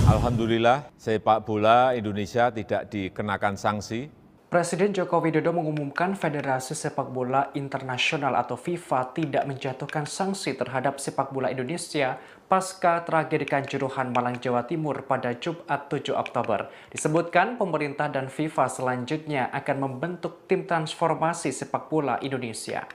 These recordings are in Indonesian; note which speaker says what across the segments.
Speaker 1: Alhamdulillah, sepak bola Indonesia tidak dikenakan sanksi.
Speaker 2: Presiden Joko Widodo mengumumkan Federasi Sepak Bola Internasional atau FIFA tidak menjatuhkan sanksi terhadap sepak bola Indonesia pasca tragedi Kanjuruhan Malang, Jawa Timur pada Jumat 7 Oktober. Disebutkan pemerintah dan FIFA selanjutnya akan membentuk tim transformasi sepak bola Indonesia.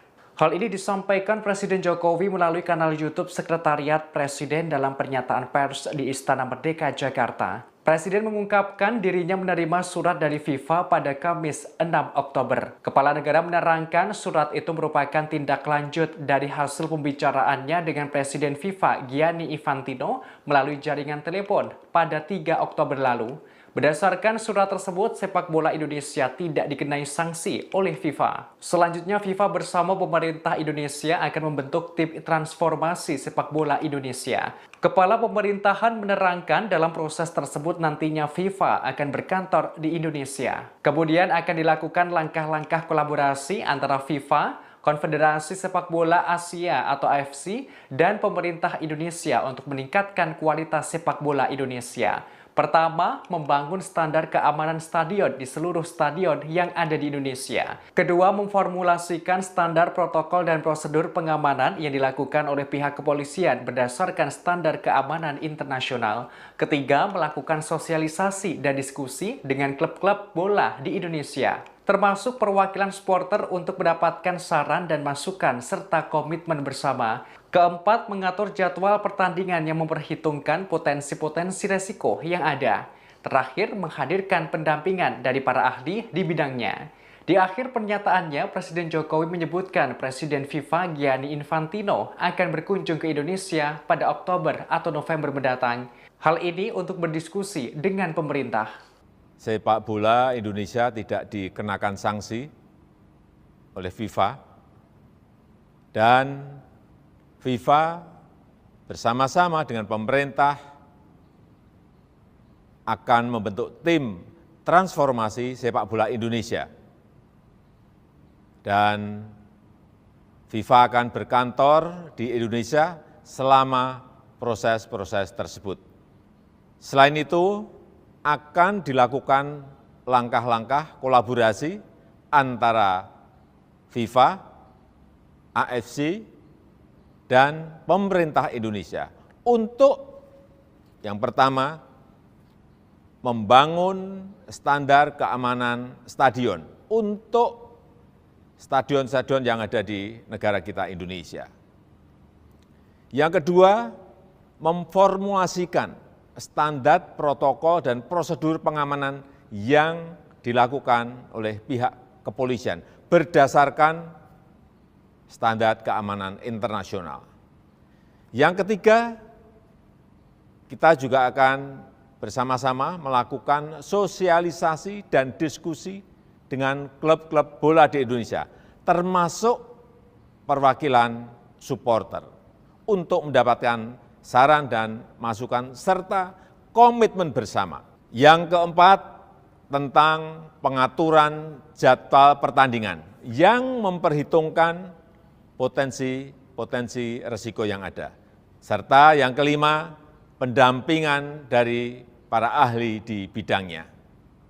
Speaker 2: Hal ini disampaikan Presiden Jokowi melalui kanal YouTube Sekretariat Presiden dalam pernyataan pers di Istana Merdeka, Jakarta. Presiden mengungkapkan dirinya menerima surat dari FIFA pada Kamis 6 Oktober. Kepala negara menerangkan surat itu merupakan tindak lanjut dari hasil pembicaraannya dengan Presiden FIFA Gianni Infantino melalui jaringan telepon pada 3 Oktober lalu. Berdasarkan surat tersebut, sepak bola Indonesia tidak dikenai sanksi oleh FIFA. Selanjutnya, FIFA bersama pemerintah Indonesia akan membentuk tim transformasi sepak bola Indonesia. Kepala pemerintahan menerangkan dalam proses tersebut nantinya FIFA akan berkantor di Indonesia. Kemudian akan dilakukan langkah-langkah kolaborasi antara FIFA, Konfederasi Sepak Bola Asia atau AFC, dan pemerintah Indonesia untuk meningkatkan kualitas sepak bola Indonesia. Pertama, membangun standar keamanan stadion di seluruh stadion yang ada di Indonesia. Kedua, memformulasikan standar protokol dan prosedur pengamanan yang dilakukan oleh pihak kepolisian berdasarkan standar keamanan internasional. Ketiga, melakukan sosialisasi dan diskusi dengan klub-klub bola di Indonesia, termasuk perwakilan supporter untuk mendapatkan saran dan masukan serta komitmen bersama. Keempat, mengatur jadwal pertandingan yang memperhitungkan potensi-potensi resiko yang ada. Terakhir, menghadirkan pendampingan dari para ahli di bidangnya. Di akhir pernyataannya, Presiden Jokowi menyebutkan Presiden FIFA Gianni Infantino akan berkunjung ke Indonesia pada Oktober atau November mendatang. Hal ini untuk berdiskusi dengan pemerintah.
Speaker 1: Sepak bola Indonesia tidak dikenakan sanksi oleh FIFA dan FIFA bersama-sama dengan pemerintah akan membentuk tim transformasi sepak bola Indonesia. Dan FIFA akan berkantor di Indonesia selama proses-proses tersebut. Selain itu, akan dilakukan langkah-langkah kolaborasi antara FIFA, AFC, dan pemerintah Indonesia untuk yang pertama membangun standar keamanan stadion untuk stadion-stadion yang ada di negara kita Indonesia. Yang kedua, memformulasikan standar protokol dan prosedur pengamanan yang dilakukan oleh pihak kepolisian berdasarkan standar keamanan internasional. Yang ketiga, kita juga akan bersama-sama melakukan sosialisasi dan diskusi dengan klub-klub bola di Indonesia, termasuk perwakilan supporter, untuk mendapatkan saran dan masukan serta komitmen bersama. Yang keempat, tentang pengaturan jadwal pertandingan yang memperhitungkan potensi risiko yang ada. Serta yang kelima, pendampingan dari para ahli di bidangnya.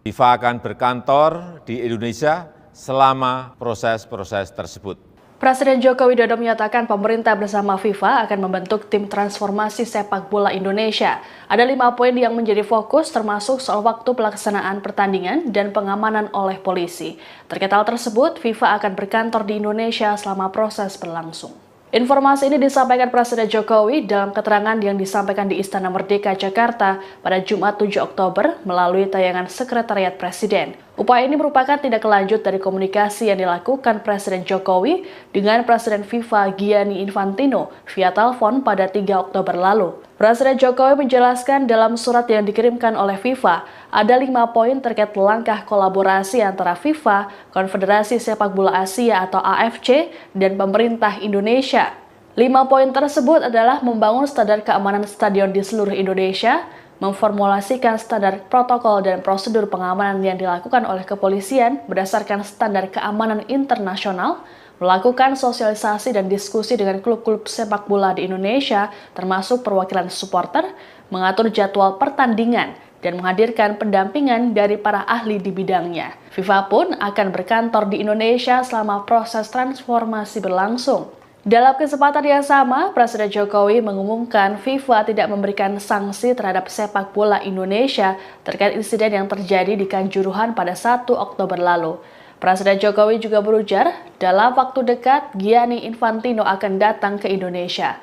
Speaker 1: FIFA akan berkantor di Indonesia selama proses-proses tersebut.
Speaker 3: Presiden Joko Widodo menyatakan pemerintah bersama FIFA akan membentuk tim transformasi sepak bola Indonesia. Ada 5 poin yang menjadi fokus termasuk soal waktu pelaksanaan pertandingan dan pengamanan oleh polisi. Terkait hal tersebut, FIFA akan berkantor di Indonesia selama proses berlangsung. Informasi ini disampaikan Presiden Jokowi dalam keterangan yang disampaikan di Istana Merdeka, Jakarta pada Jumat 7 Oktober melalui tayangan Sekretariat Presiden. Upaya ini merupakan tindak lanjut dari komunikasi yang dilakukan Presiden Jokowi dengan Presiden FIFA Gianni Infantino via telepon pada 3 Oktober lalu. Presiden Jokowi menjelaskan dalam surat yang dikirimkan oleh FIFA, ada 5 poin terkait langkah kolaborasi antara FIFA, Konfederasi Sepak Bola Asia atau AFC, dan pemerintah Indonesia. 5 poin tersebut adalah membangun standar keamanan stadion di seluruh Indonesia, memformulasikan standar protokol dan prosedur pengamanan yang dilakukan oleh kepolisian berdasarkan standar keamanan internasional, melakukan sosialisasi dan diskusi dengan klub-klub sepak bola di Indonesia, termasuk perwakilan supporter, mengatur jadwal pertandingan, dan menghadirkan pendampingan dari para ahli di bidangnya. FIFA pun akan berkantor di Indonesia selama proses transformasi berlangsung. Dalam kesempatan yang sama, Presiden Jokowi mengumumkan FIFA tidak memberikan sanksi terhadap sepak bola Indonesia terkait insiden yang terjadi di Kanjuruhan pada 1 Oktober lalu. Presiden Jokowi juga berujar, dalam waktu dekat Gianni Infantino akan datang ke Indonesia.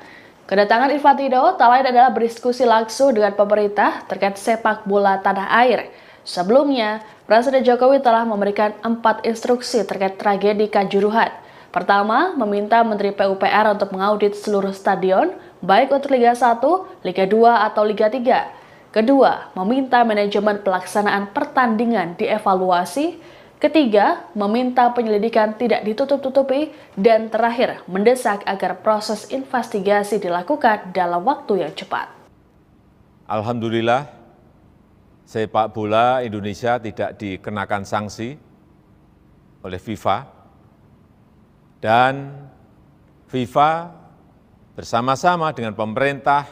Speaker 3: Kedatangan Infantino tak lain adalah berdiskusi langsung dengan pemerintah terkait sepak bola tanah air. Sebelumnya, Presiden Jokowi telah memberikan 4 instruksi terkait tragedi Kanjuruhan. Pertama, meminta Menteri PUPR untuk mengaudit seluruh stadion, baik untuk Liga 1, Liga 2, atau Liga 3. Kedua, meminta manajemen pelaksanaan pertandingan dievaluasi. Ketiga, meminta penyelidikan tidak ditutup-tutupi. Dan terakhir, mendesak agar proses investigasi dilakukan dalam waktu yang cepat.
Speaker 1: Alhamdulillah, sepak bola Indonesia tidak dikenakan sanksi oleh FIFA. Dan FIFA bersama-sama dengan pemerintah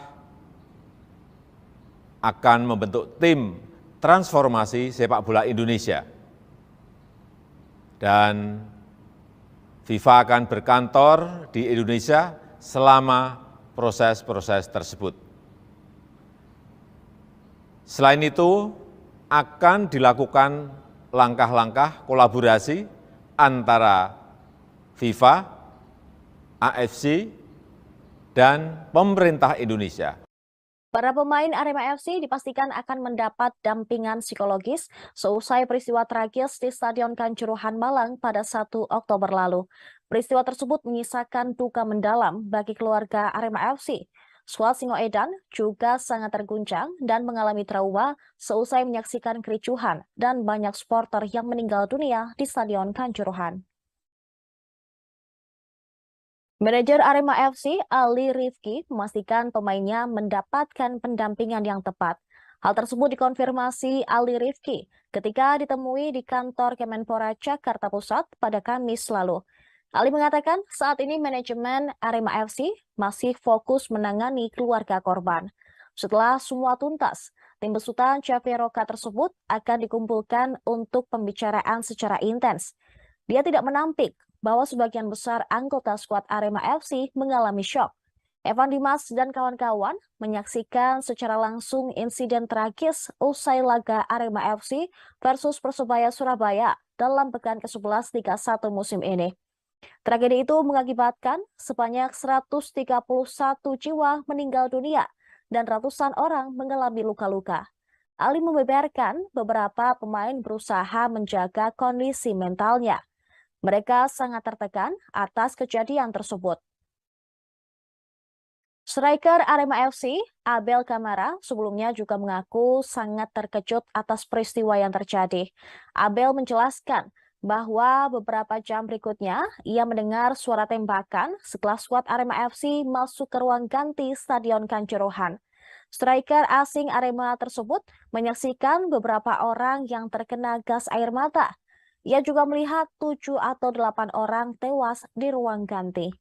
Speaker 1: akan membentuk tim transformasi sepak bola Indonesia. Dan FIFA akan berkantor di Indonesia selama proses-proses tersebut. Selain itu, akan dilakukan langkah-langkah kolaborasi antara FIFA, AFC, dan pemerintah Indonesia.
Speaker 4: Para pemain Arema FC dipastikan akan mendapat dampingan psikologis seusai peristiwa tragis di Stadion Kanjuruhan Malang pada 1 Oktober lalu. Peristiwa tersebut menyisakan duka mendalam bagi keluarga Arema FC. Skuad Singoedan juga sangat terguncang dan mengalami trauma seusai menyaksikan kericuhan dan banyak supporter yang meninggal dunia di Stadion Kanjuruhan. Manajer Arema FC, Ali Rifki, memastikan pemainnya mendapatkan pendampingan yang tepat. Hal tersebut dikonfirmasi Ali Rifki ketika ditemui di kantor Kemenpora Jakarta Pusat pada Kamis lalu. Ali mengatakan saat ini manajemen Arema FC masih fokus menangani keluarga korban. Setelah semua tuntas, tim besutan Chaperoka tersebut akan dikumpulkan untuk pembicaraan secara intens. Dia tidak menampik bahwa sebagian besar anggota skuad Arema FC mengalami syok. Evan Dimas dan kawan-kawan menyaksikan secara langsung insiden tragis usai laga Arema FC versus Persebaya Surabaya dalam pekan ke-11 Liga 1 musim ini. Tragedi itu mengakibatkan sebanyak 131 jiwa meninggal dunia dan ratusan orang mengalami luka-luka. Ali membeberkan beberapa pemain berusaha menjaga kondisi mentalnya. Mereka sangat tertekan atas kejadian tersebut. Striker Arema FC, Abel Kamara, sebelumnya juga mengaku sangat terkejut atas peristiwa yang terjadi. Abel menjelaskan bahwa beberapa jam berikutnya ia mendengar suara tembakan setelah skuad Arema FC masuk ke ruang ganti Stadion Kanjuruhan. Striker asing Arema tersebut menyaksikan beberapa orang yang terkena gas air mata. Ia juga melihat 7 atau 8 orang tewas di ruang ganti.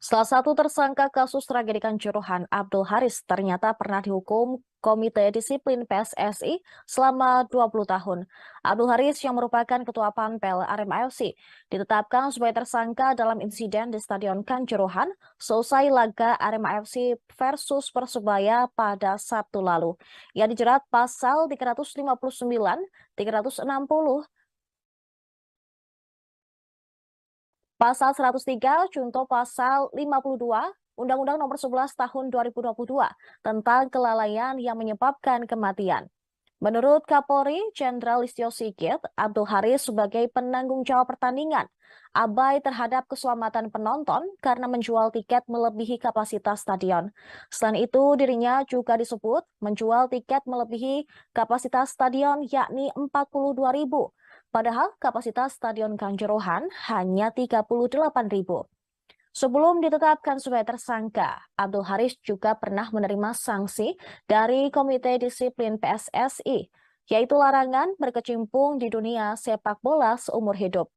Speaker 4: Salah satu tersangka kasus tragedi Kanjuruhan, Abdul Haris, ternyata pernah dihukum Komite Disiplin PSSI selama 20 tahun. Abdul Haris yang merupakan Ketua Panpel Arema FC ditetapkan sebagai tersangka dalam insiden di Stadion Kanjuruhan selesai laga Arema FC versus Persebaya pada Sabtu lalu. Ia dijerat pasal 359, 360, Pasal 103 contoh pasal 52 Undang-Undang Nomor 11 Tahun 2022 tentang kelalaian yang menyebabkan kematian. Menurut Kapolri Jenderal Listio Sigit, Abdul Haris sebagai penanggung jawab pertandingan abai terhadap keselamatan penonton karena menjual tiket melebihi kapasitas stadion. Selain itu, dirinya juga disebut menjual tiket melebihi kapasitas stadion yakni 42.000, padahal kapasitas Stadion Kanjuruhan hanya 38.000. Sebelum ditetapkan sebagai tersangka, Abdul Haris juga pernah menerima sanksi dari Komite Disiplin PSSI, yaitu larangan berkecimpung di dunia sepak bola seumur hidup.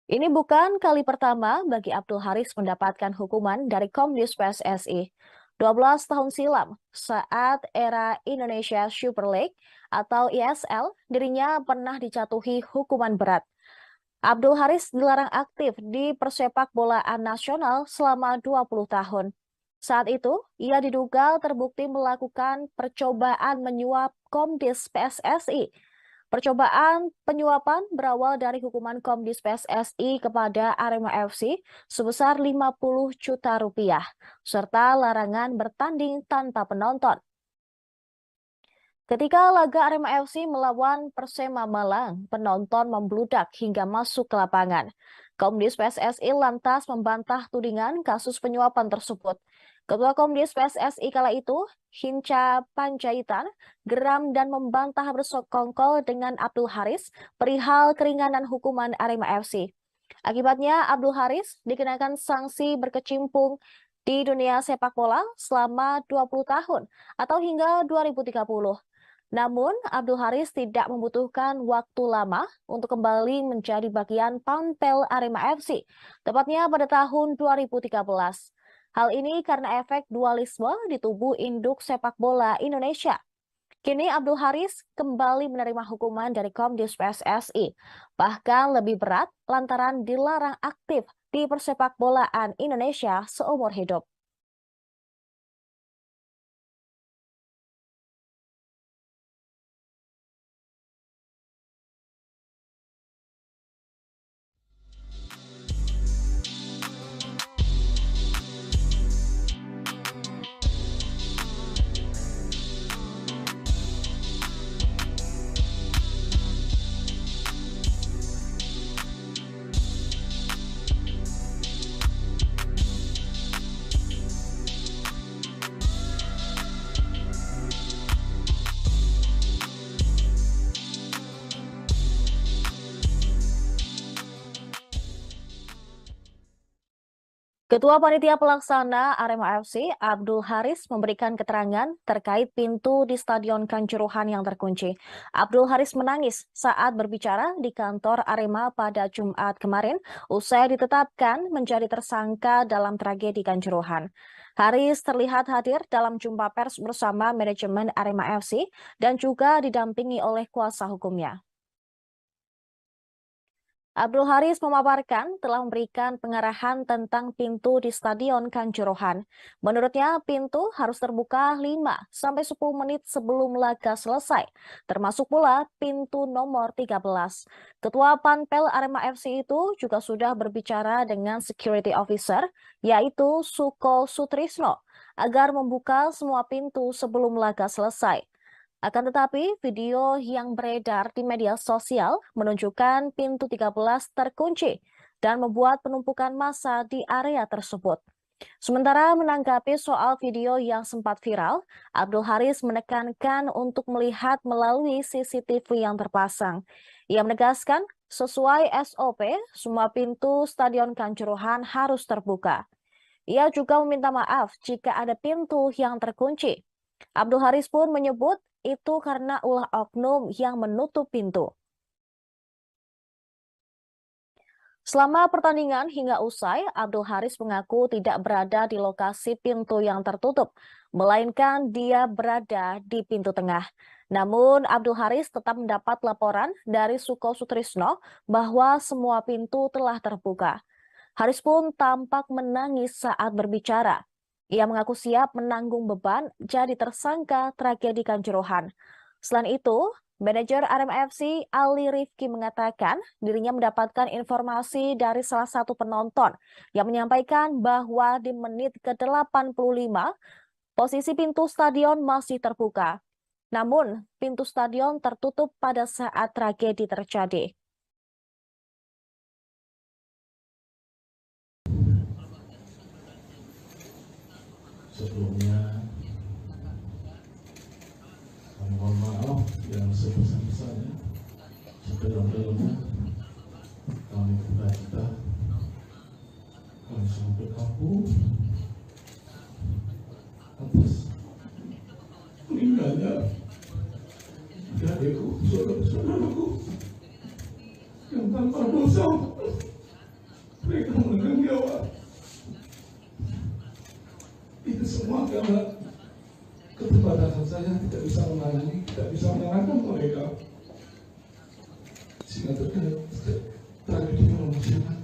Speaker 4: Ini bukan kali pertama bagi Abdul Haris mendapatkan hukuman dari Komdis PSSI. 12 tahun silam, saat era Indonesia Super League atau ISL, dirinya pernah dijatuhi hukuman berat. Abdul Haris dilarang aktif di persepak bolaan nasional selama 20 tahun. Saat itu, ia diduga terbukti melakukan percobaan menyuap Komdis PSSI. Percobaan penyuapan berawal dari hukuman Komdis PSSI kepada Arema FC sebesar 50 juta rupiah, serta larangan bertanding tanpa penonton. Ketika laga Arema FC melawan Persema Malang, penonton membludak hingga masuk ke lapangan. Komdis PSSI lantas membantah tudingan kasus penyuapan tersebut. Ketua Komdis PSSI kala itu, Hinca Panjaitan, geram dan membantah bersekongkol dengan Abdul Haris perihal keringanan hukuman Arema FC. Akibatnya, Abdul Haris dikenakan sanksi berkecimpung di dunia sepak bola selama 20 tahun atau hingga 2030. Namun, Abdul Haris tidak membutuhkan waktu lama untuk kembali menjadi bagian Pampel Arema FC, tepatnya pada tahun 2013. Hal ini karena efek dualisme di tubuh induk sepak bola Indonesia. Kini Abdul Haris kembali menerima hukuman dari Komdis PSSI, bahkan lebih berat lantaran dilarang aktif di persepak bolaan Indonesia seumur hidup. Ketua Panitia Pelaksana Arema FC, Abdul Haris, memberikan keterangan terkait pintu di Stadion Kanjuruhan yang terkunci. Abdul Haris menangis saat berbicara di kantor Arema pada Jumat kemarin, usai ditetapkan menjadi tersangka dalam tragedi Kanjuruhan. Haris terlihat hadir dalam jumpa pers bersama manajemen Arema FC dan juga didampingi oleh kuasa hukumnya. Abdul Haris memaparkan telah memberikan pengarahan tentang pintu di Stadion Kanjuruhan. Menurutnya, pintu harus terbuka 5-10 menit sebelum laga selesai, termasuk pula pintu nomor 13. Ketua Panpel Arema FC itu juga sudah berbicara dengan security officer, yaitu Suko Sutrisno, agar membuka semua pintu sebelum laga selesai. Akan tetapi, video yang beredar di media sosial menunjukkan pintu 13 terkunci dan membuat penumpukan massa di area tersebut. Sementara menanggapi soal video yang sempat viral, Abdul Haris menekankan untuk melihat melalui CCTV yang terpasang. Ia menegaskan, sesuai SOP, semua pintu Stadion Kanjuruhan harus terbuka. Ia juga meminta maaf jika ada pintu yang terkunci. Abdul Haris pun menyebut itu karena ulah oknum yang menutup pintu. Selama pertandingan hingga usai, Abdul Haris mengaku tidak berada di lokasi pintu yang tertutup, melainkan dia berada di pintu tengah. Namun, Abdul Haris tetap mendapat laporan dari Suko Sutrisno bahwa semua pintu telah terbuka. Haris pun tampak menangis saat berbicara. Ia mengaku siap menanggung beban jadi tersangka tragedi Kanjuruhan. Selain itu, Manajer Arema FC Ali Rifki mengatakan dirinya mendapatkan informasi dari salah satu penonton yang menyampaikan bahwa di menit ke-85 posisi pintu stadion masih terbuka. Namun, pintu stadion tertutup pada saat tragedi terjadi.
Speaker 5: Sebelumnya, kami mohon maaf yang sebesar-besarnya, sedalam-dalamnya. Kami berduka, kami sangat berkabung atas meninggalnya adikku, saudara-saudaraku yang tanpa dosa mereka menanggung nyawa. Itu semua karena keterbatasan saya tidak bisa menangani, tidak bisa menenangkan mereka, sehingga terjadi tragedi kemanusiaan.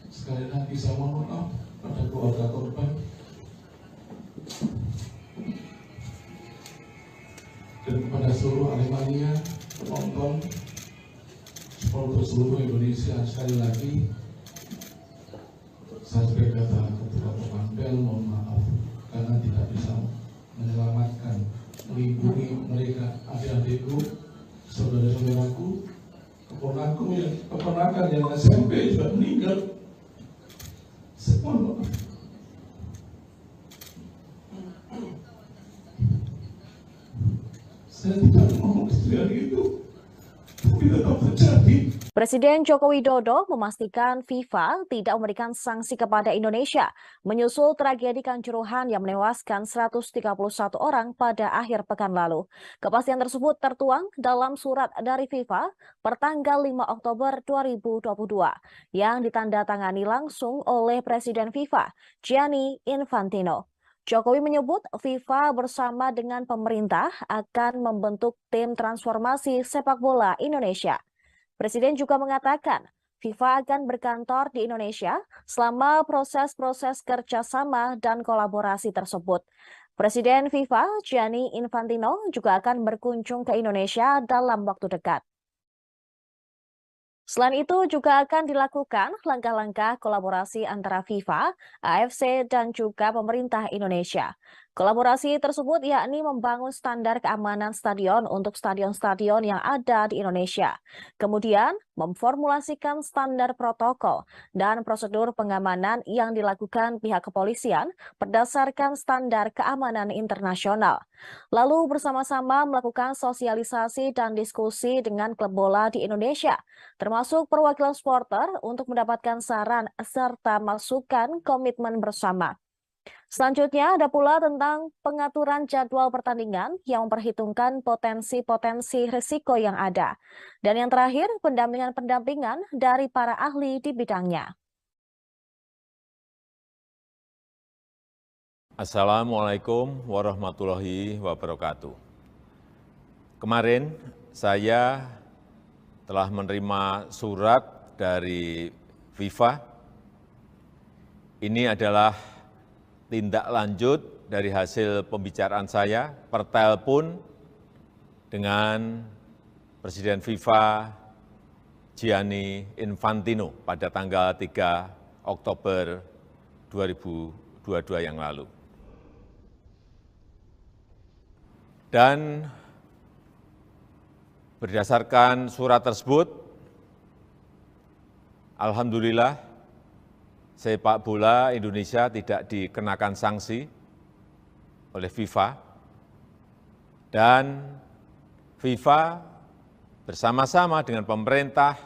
Speaker 5: Sekali lagi saya mohon maaf pada keluarga korban dan kepada seluruh Aremania, penonton, supporter seluruh Indonesia. Sekali lagi saya sebagai ketua Panpel mohon maaf karena tidak bisa menyelamatkan, melindungi mereka, adik-adikku, saudara-saudaraku, keponakan yang SMP sudah meninggal. Mohon maaf. Saya tidak mau kejadian itu, tapi tetap terjadi.
Speaker 4: Presiden Joko Widodo memastikan FIFA tidak memberikan sanksi kepada Indonesia menyusul tragedi Kanjuruhan yang menewaskan 131 orang pada akhir pekan lalu. Kepastian tersebut tertuang dalam surat dari FIFA pertanggal 5 Oktober 2022 yang ditandatangani langsung oleh Presiden FIFA, Gianni Infantino. Jokowi menyebut FIFA bersama dengan pemerintah akan membentuk tim transformasi sepak bola Indonesia. Presiden juga mengatakan FIFA akan berkantor di Indonesia selama proses-proses kerjasama dan kolaborasi tersebut. Presiden FIFA, Gianni Infantino, juga akan berkunjung ke Indonesia dalam waktu dekat. Selain itu juga akan dilakukan langkah-langkah kolaborasi antara FIFA, AFC, dan juga pemerintah Indonesia. Kolaborasi tersebut yakni membangun standar keamanan stadion untuk stadion-stadion yang ada di Indonesia. Kemudian memformulasikan standar protokol dan prosedur pengamanan yang dilakukan pihak kepolisian berdasarkan standar keamanan internasional. Lalu bersama-sama melakukan sosialisasi dan diskusi dengan klub bola di Indonesia, termasuk perwakilan supporter untuk mendapatkan saran serta masukan komitmen bersama. Selanjutnya ada pula tentang pengaturan jadwal pertandingan yang memperhitungkan potensi-potensi risiko yang ada. Dan yang terakhir, pendampingan-pendampingan dari para ahli di bidangnya.
Speaker 1: Assalamualaikum warahmatullahi wabarakatuh. Kemarin saya telah menerima surat dari FIFA. Ini adalah tindak lanjut dari hasil pembicaraan saya per telepon dengan Presiden FIFA Gianni Infantino pada tanggal 3 Oktober 2022 yang lalu. Dan berdasarkan surat tersebut, alhamdulillah sepak bola Indonesia tidak dikenakan sanksi oleh FIFA, dan FIFA bersama-sama dengan pemerintah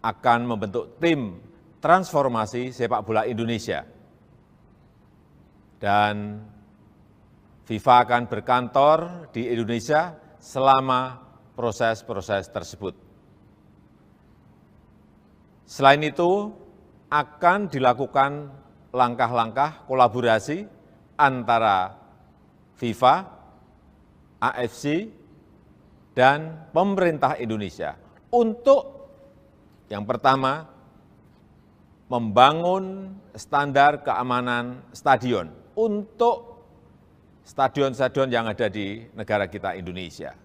Speaker 1: akan membentuk tim transformasi sepak bola Indonesia. Dan FIFA akan berkantor di Indonesia selama proses-proses tersebut. Selain itu, akan dilakukan langkah-langkah kolaborasi antara FIFA, AFC, dan pemerintah Indonesia untuk yang pertama, membangun standar keamanan stadion untuk stadion-stadion yang ada di negara kita Indonesia.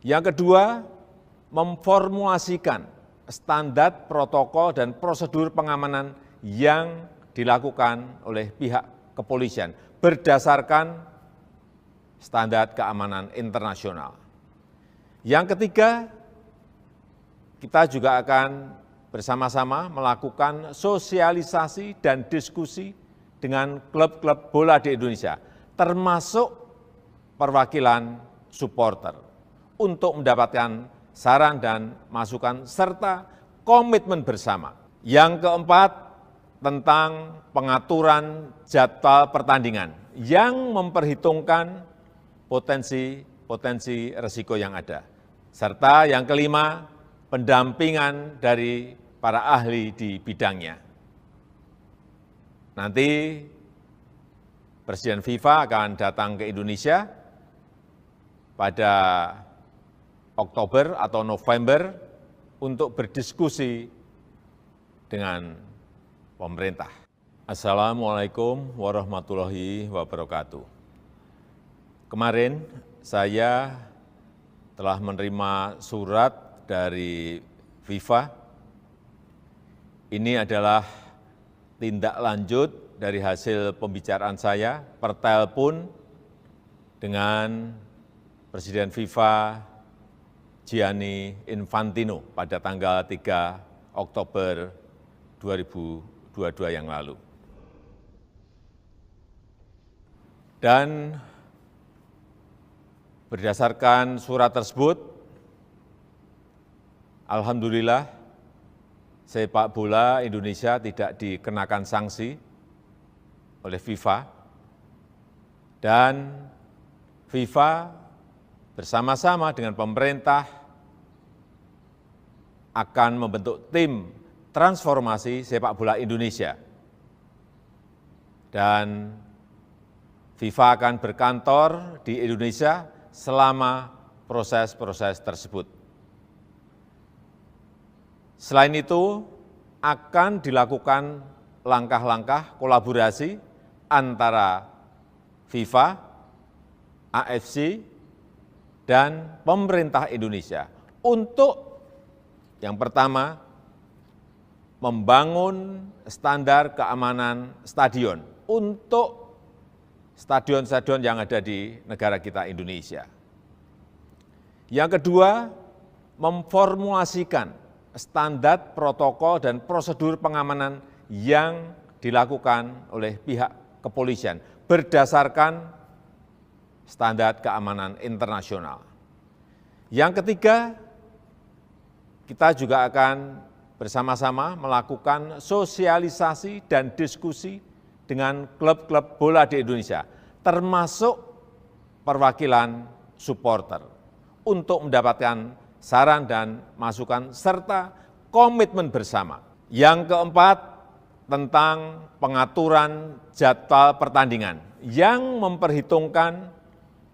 Speaker 1: Yang kedua, memformulasikan standar protokol dan prosedur pengamanan yang dilakukan oleh pihak kepolisian berdasarkan standar keamanan internasional. Yang ketiga, kita juga akan bersama-sama melakukan sosialisasi dan diskusi dengan klub-klub bola di Indonesia, termasuk perwakilan supporter, untuk mendapatkan saran dan masukan serta komitmen bersama. Yang keempat, tentang pengaturan jadwal pertandingan yang memperhitungkan potensi risiko yang ada. Serta yang kelima, pendampingan dari para ahli di bidangnya. Nanti Presiden FIFA akan datang ke Indonesia pada Oktober atau November untuk berdiskusi dengan pemerintah. Assalamualaikum warahmatullahi wabarakatuh. Kemarin saya telah menerima surat dari FIFA. Ini adalah tindak lanjut dari hasil pembicaraan saya per telepon dengan Presiden FIFA Gianni Infantino pada tanggal 3 Oktober 2022 yang lalu. Dan berdasarkan surat tersebut, alhamdulillah sepak bola Indonesia tidak dikenakan sanksi oleh FIFA, dan FIFA bersama-sama dengan pemerintah akan membentuk tim transformasi sepak bola Indonesia. Dan FIFA akan berkantor di Indonesia selama proses-proses tersebut. Selain itu, akan dilakukan langkah-langkah kolaborasi antara FIFA, AFC, dan pemerintah Indonesia untuk yang pertama, membangun standar keamanan stadion untuk stadion-stadion yang ada di negara kita Indonesia. Yang kedua, memformulasikan standar protokol dan prosedur pengamanan yang dilakukan oleh pihak kepolisian berdasarkan standar keamanan internasional. Yang ketiga, kita juga akan bersama-sama melakukan sosialisasi dan diskusi dengan klub-klub bola di Indonesia, termasuk perwakilan supporter, untuk mendapatkan saran dan masukan serta komitmen bersama. Yang keempat, tentang pengaturan jadwal pertandingan yang memperhitungkan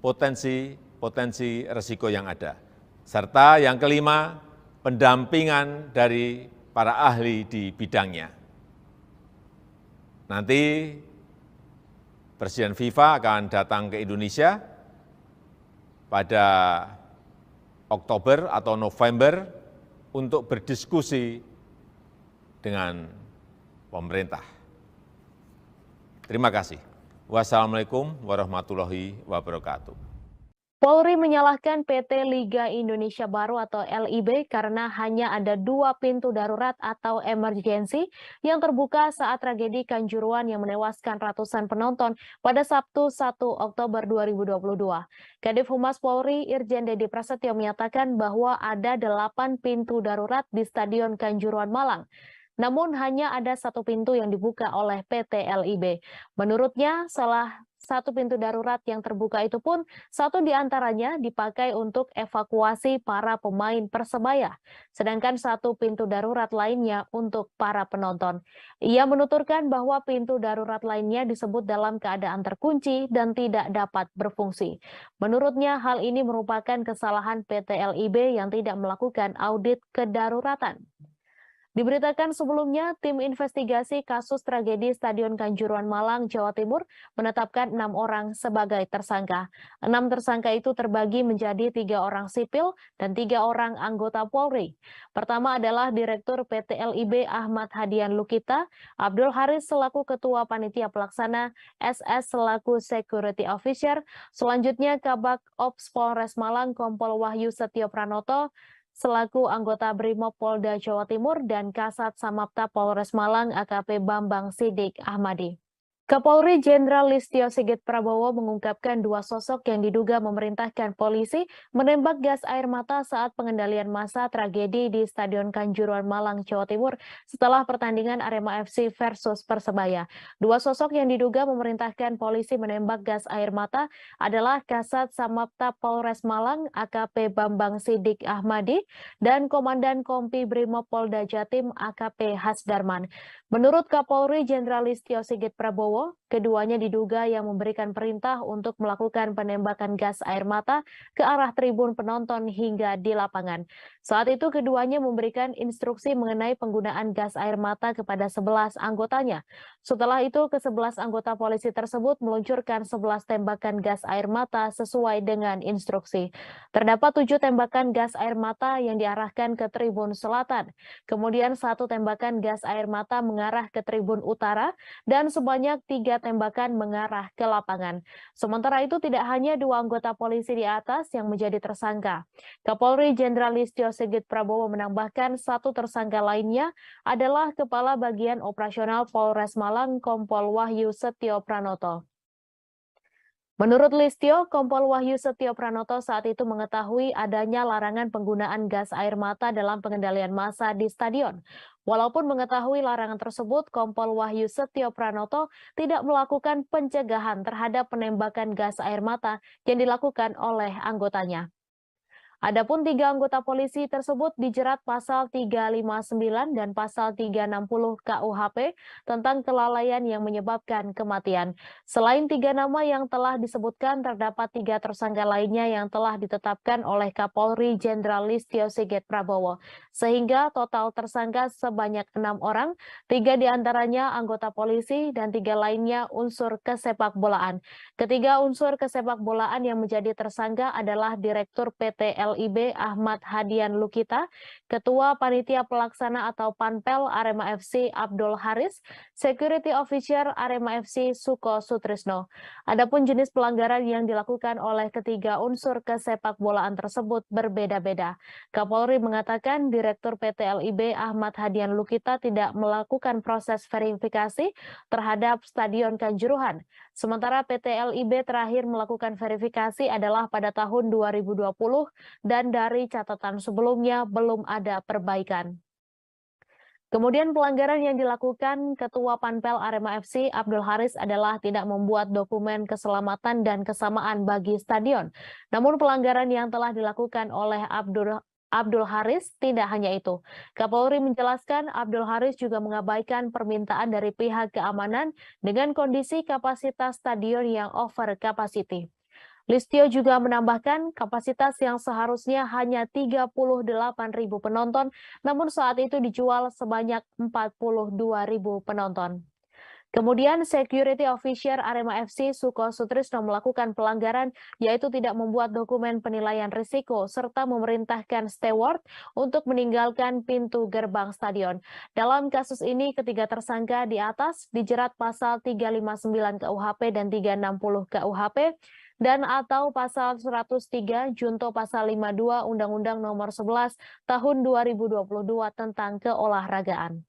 Speaker 1: potensi risiko yang ada. Serta yang kelima, pendampingan dari para ahli di bidangnya. Nanti Presiden FIFA akan datang ke Indonesia pada Oktober atau November untuk berdiskusi dengan pemerintah. Terima kasih. Wassalamualaikum warahmatullahi wabarakatuh.
Speaker 4: Polri menyalahkan PT Liga Indonesia Baru atau LIB karena hanya ada 2 pintu darurat atau emergensi yang terbuka saat tragedi Kanjuruhan yang menewaskan ratusan penonton pada Sabtu 1 Oktober 2022. Kadif Humas Polri Irjen Dedi Prasetyo menyatakan bahwa ada 8 pintu darurat di Stadion Kanjuruhan Malang. Namun hanya ada 1 pintu yang dibuka oleh PT LIB. Menurutnya, salah 1 pintu darurat yang terbuka itu pun 1 diantaranya dipakai untuk evakuasi para pemain Persebaya, sedangkan 1 pintu darurat lainnya untuk para penonton. Ia menuturkan bahwa pintu darurat lainnya disebut dalam keadaan terkunci dan tidak dapat berfungsi. Menurutnya, hal ini merupakan kesalahan PT LIB yang tidak melakukan audit kedaruratan. Diberitakan sebelumnya, tim investigasi kasus tragedi Stadion Kanjuruhan Malang, Jawa Timur menetapkan 6 orang sebagai tersangka. 6 tersangka itu terbagi menjadi 3 orang sipil dan 3 orang anggota Polri. Pertama adalah Direktur PT LIB Ahmad Hadian Lukita, Abdul Haris selaku Ketua Panitia Pelaksana, SS selaku Security Officer, selanjutnya Kabak Ops Polres Malang Kompol Wahyu Setio Pranoto, selaku anggota Brimob Polda Jawa Timur dan Kasat Samapta Polres Malang AKP Bambang Sidik Ahmadi. Kapolri Jenderal Listio Sigit Prabowo mengungkapkan 2 sosok yang diduga memerintahkan polisi menembak gas air mata saat pengendalian massa tragedi di Stadion Kanjuruhan Malang, Jawa Timur setelah pertandingan Arema FC versus Persebaya. 2 sosok yang diduga memerintahkan polisi menembak gas air mata adalah Kasat Samapta Polres Malang AKP Bambang Sidik Ahmadi dan Komandan Kompi Brimob Polda Jatim AKP Hasdarman. Menurut Kapolri Jenderal Listio Sigit Prabowo, keduanya diduga yang memberikan perintah untuk melakukan penembakan gas air mata ke arah tribun penonton hingga di lapangan. Saat itu keduanya memberikan instruksi mengenai penggunaan gas air mata kepada 11 anggotanya. Setelah itu, ke-11 anggota polisi tersebut meluncurkan 11 tembakan gas air mata sesuai dengan instruksi. Terdapat 7 tembakan gas air mata yang diarahkan ke tribun selatan. Kemudian 1 tembakan gas air mata mengarah ke tribun utara dan sebanyak 3 tembakan mengarah ke lapangan. Sementara itu tidak hanya 2 anggota polisi di atas yang menjadi tersangka. Kapolri Jenderal Listio Sigit Prabowo menambahkan 1 tersangka lainnya adalah Kepala Bagian Operasional Polres Malang Kompol Wahyu Setio Pranoto. Menurut Listio, Kompol Wahyu Setio Pranoto saat itu mengetahui adanya larangan penggunaan gas air mata dalam pengendalian massa di stadion. Walaupun mengetahui larangan tersebut, Kompol Wahyu Setio Pranoto tidak melakukan pencegahan terhadap penembakan gas air mata yang dilakukan oleh anggotanya. Adapun 3 anggota polisi tersebut dijerat pasal 359 dan pasal 360 KUHP tentang kelalaian yang menyebabkan kematian. Selain 3 nama yang telah disebutkan, terdapat 3 tersangka lainnya yang telah ditetapkan oleh Kapolri Jenderal Listio Sigit Prabowo. Sehingga total tersangka sebanyak 6 orang, 3 diantaranya anggota polisi dan 3 lainnya unsur kesepakbolaan. Ketiga unsur kesepakbolaan yang menjadi tersangka adalah Direktur PT LIB Ahmad Hadian Lukita, Ketua Panitia Pelaksana atau Panpel Arema FC Abdul Haris, Security Officer Arema FC Suko Sutrisno. Adapun jenis pelanggaran yang dilakukan oleh ketiga unsur kesepakbolaan tersebut berbeda-beda. Kapolri mengatakan Direktur PT LIB Ahmad Hadian Lukita tidak melakukan proses verifikasi terhadap Stadion Kanjuruhan. Sementara PT LIB terakhir melakukan verifikasi adalah pada tahun 2020 dan dari catatan sebelumnya belum ada perbaikan. Kemudian pelanggaran yang dilakukan Ketua Panpel Arema FC Abdul Haris adalah tidak membuat dokumen keselamatan dan kesamaan bagi stadion. Namun pelanggaran yang telah dilakukan oleh Abdul Haris tidak hanya itu. Kapolri menjelaskan Abdul Haris juga mengabaikan permintaan dari pihak keamanan dengan kondisi kapasitas stadion yang over capacity. Listio juga menambahkan kapasitas yang seharusnya hanya 38.000 penonton, namun saat itu dijual sebanyak 42.000 penonton. Kemudian Security Officer Arema FC Suko Sutrisno melakukan pelanggaran yaitu tidak membuat dokumen penilaian risiko serta memerintahkan steward untuk meninggalkan pintu gerbang stadion. Dalam kasus ini ketiga tersangka di atas dijerat pasal 359 KUHP dan 360 KUHP dan atau pasal 103 junto pasal 52 Undang-Undang Nomor 11 Tahun 2022 tentang keolahragaan.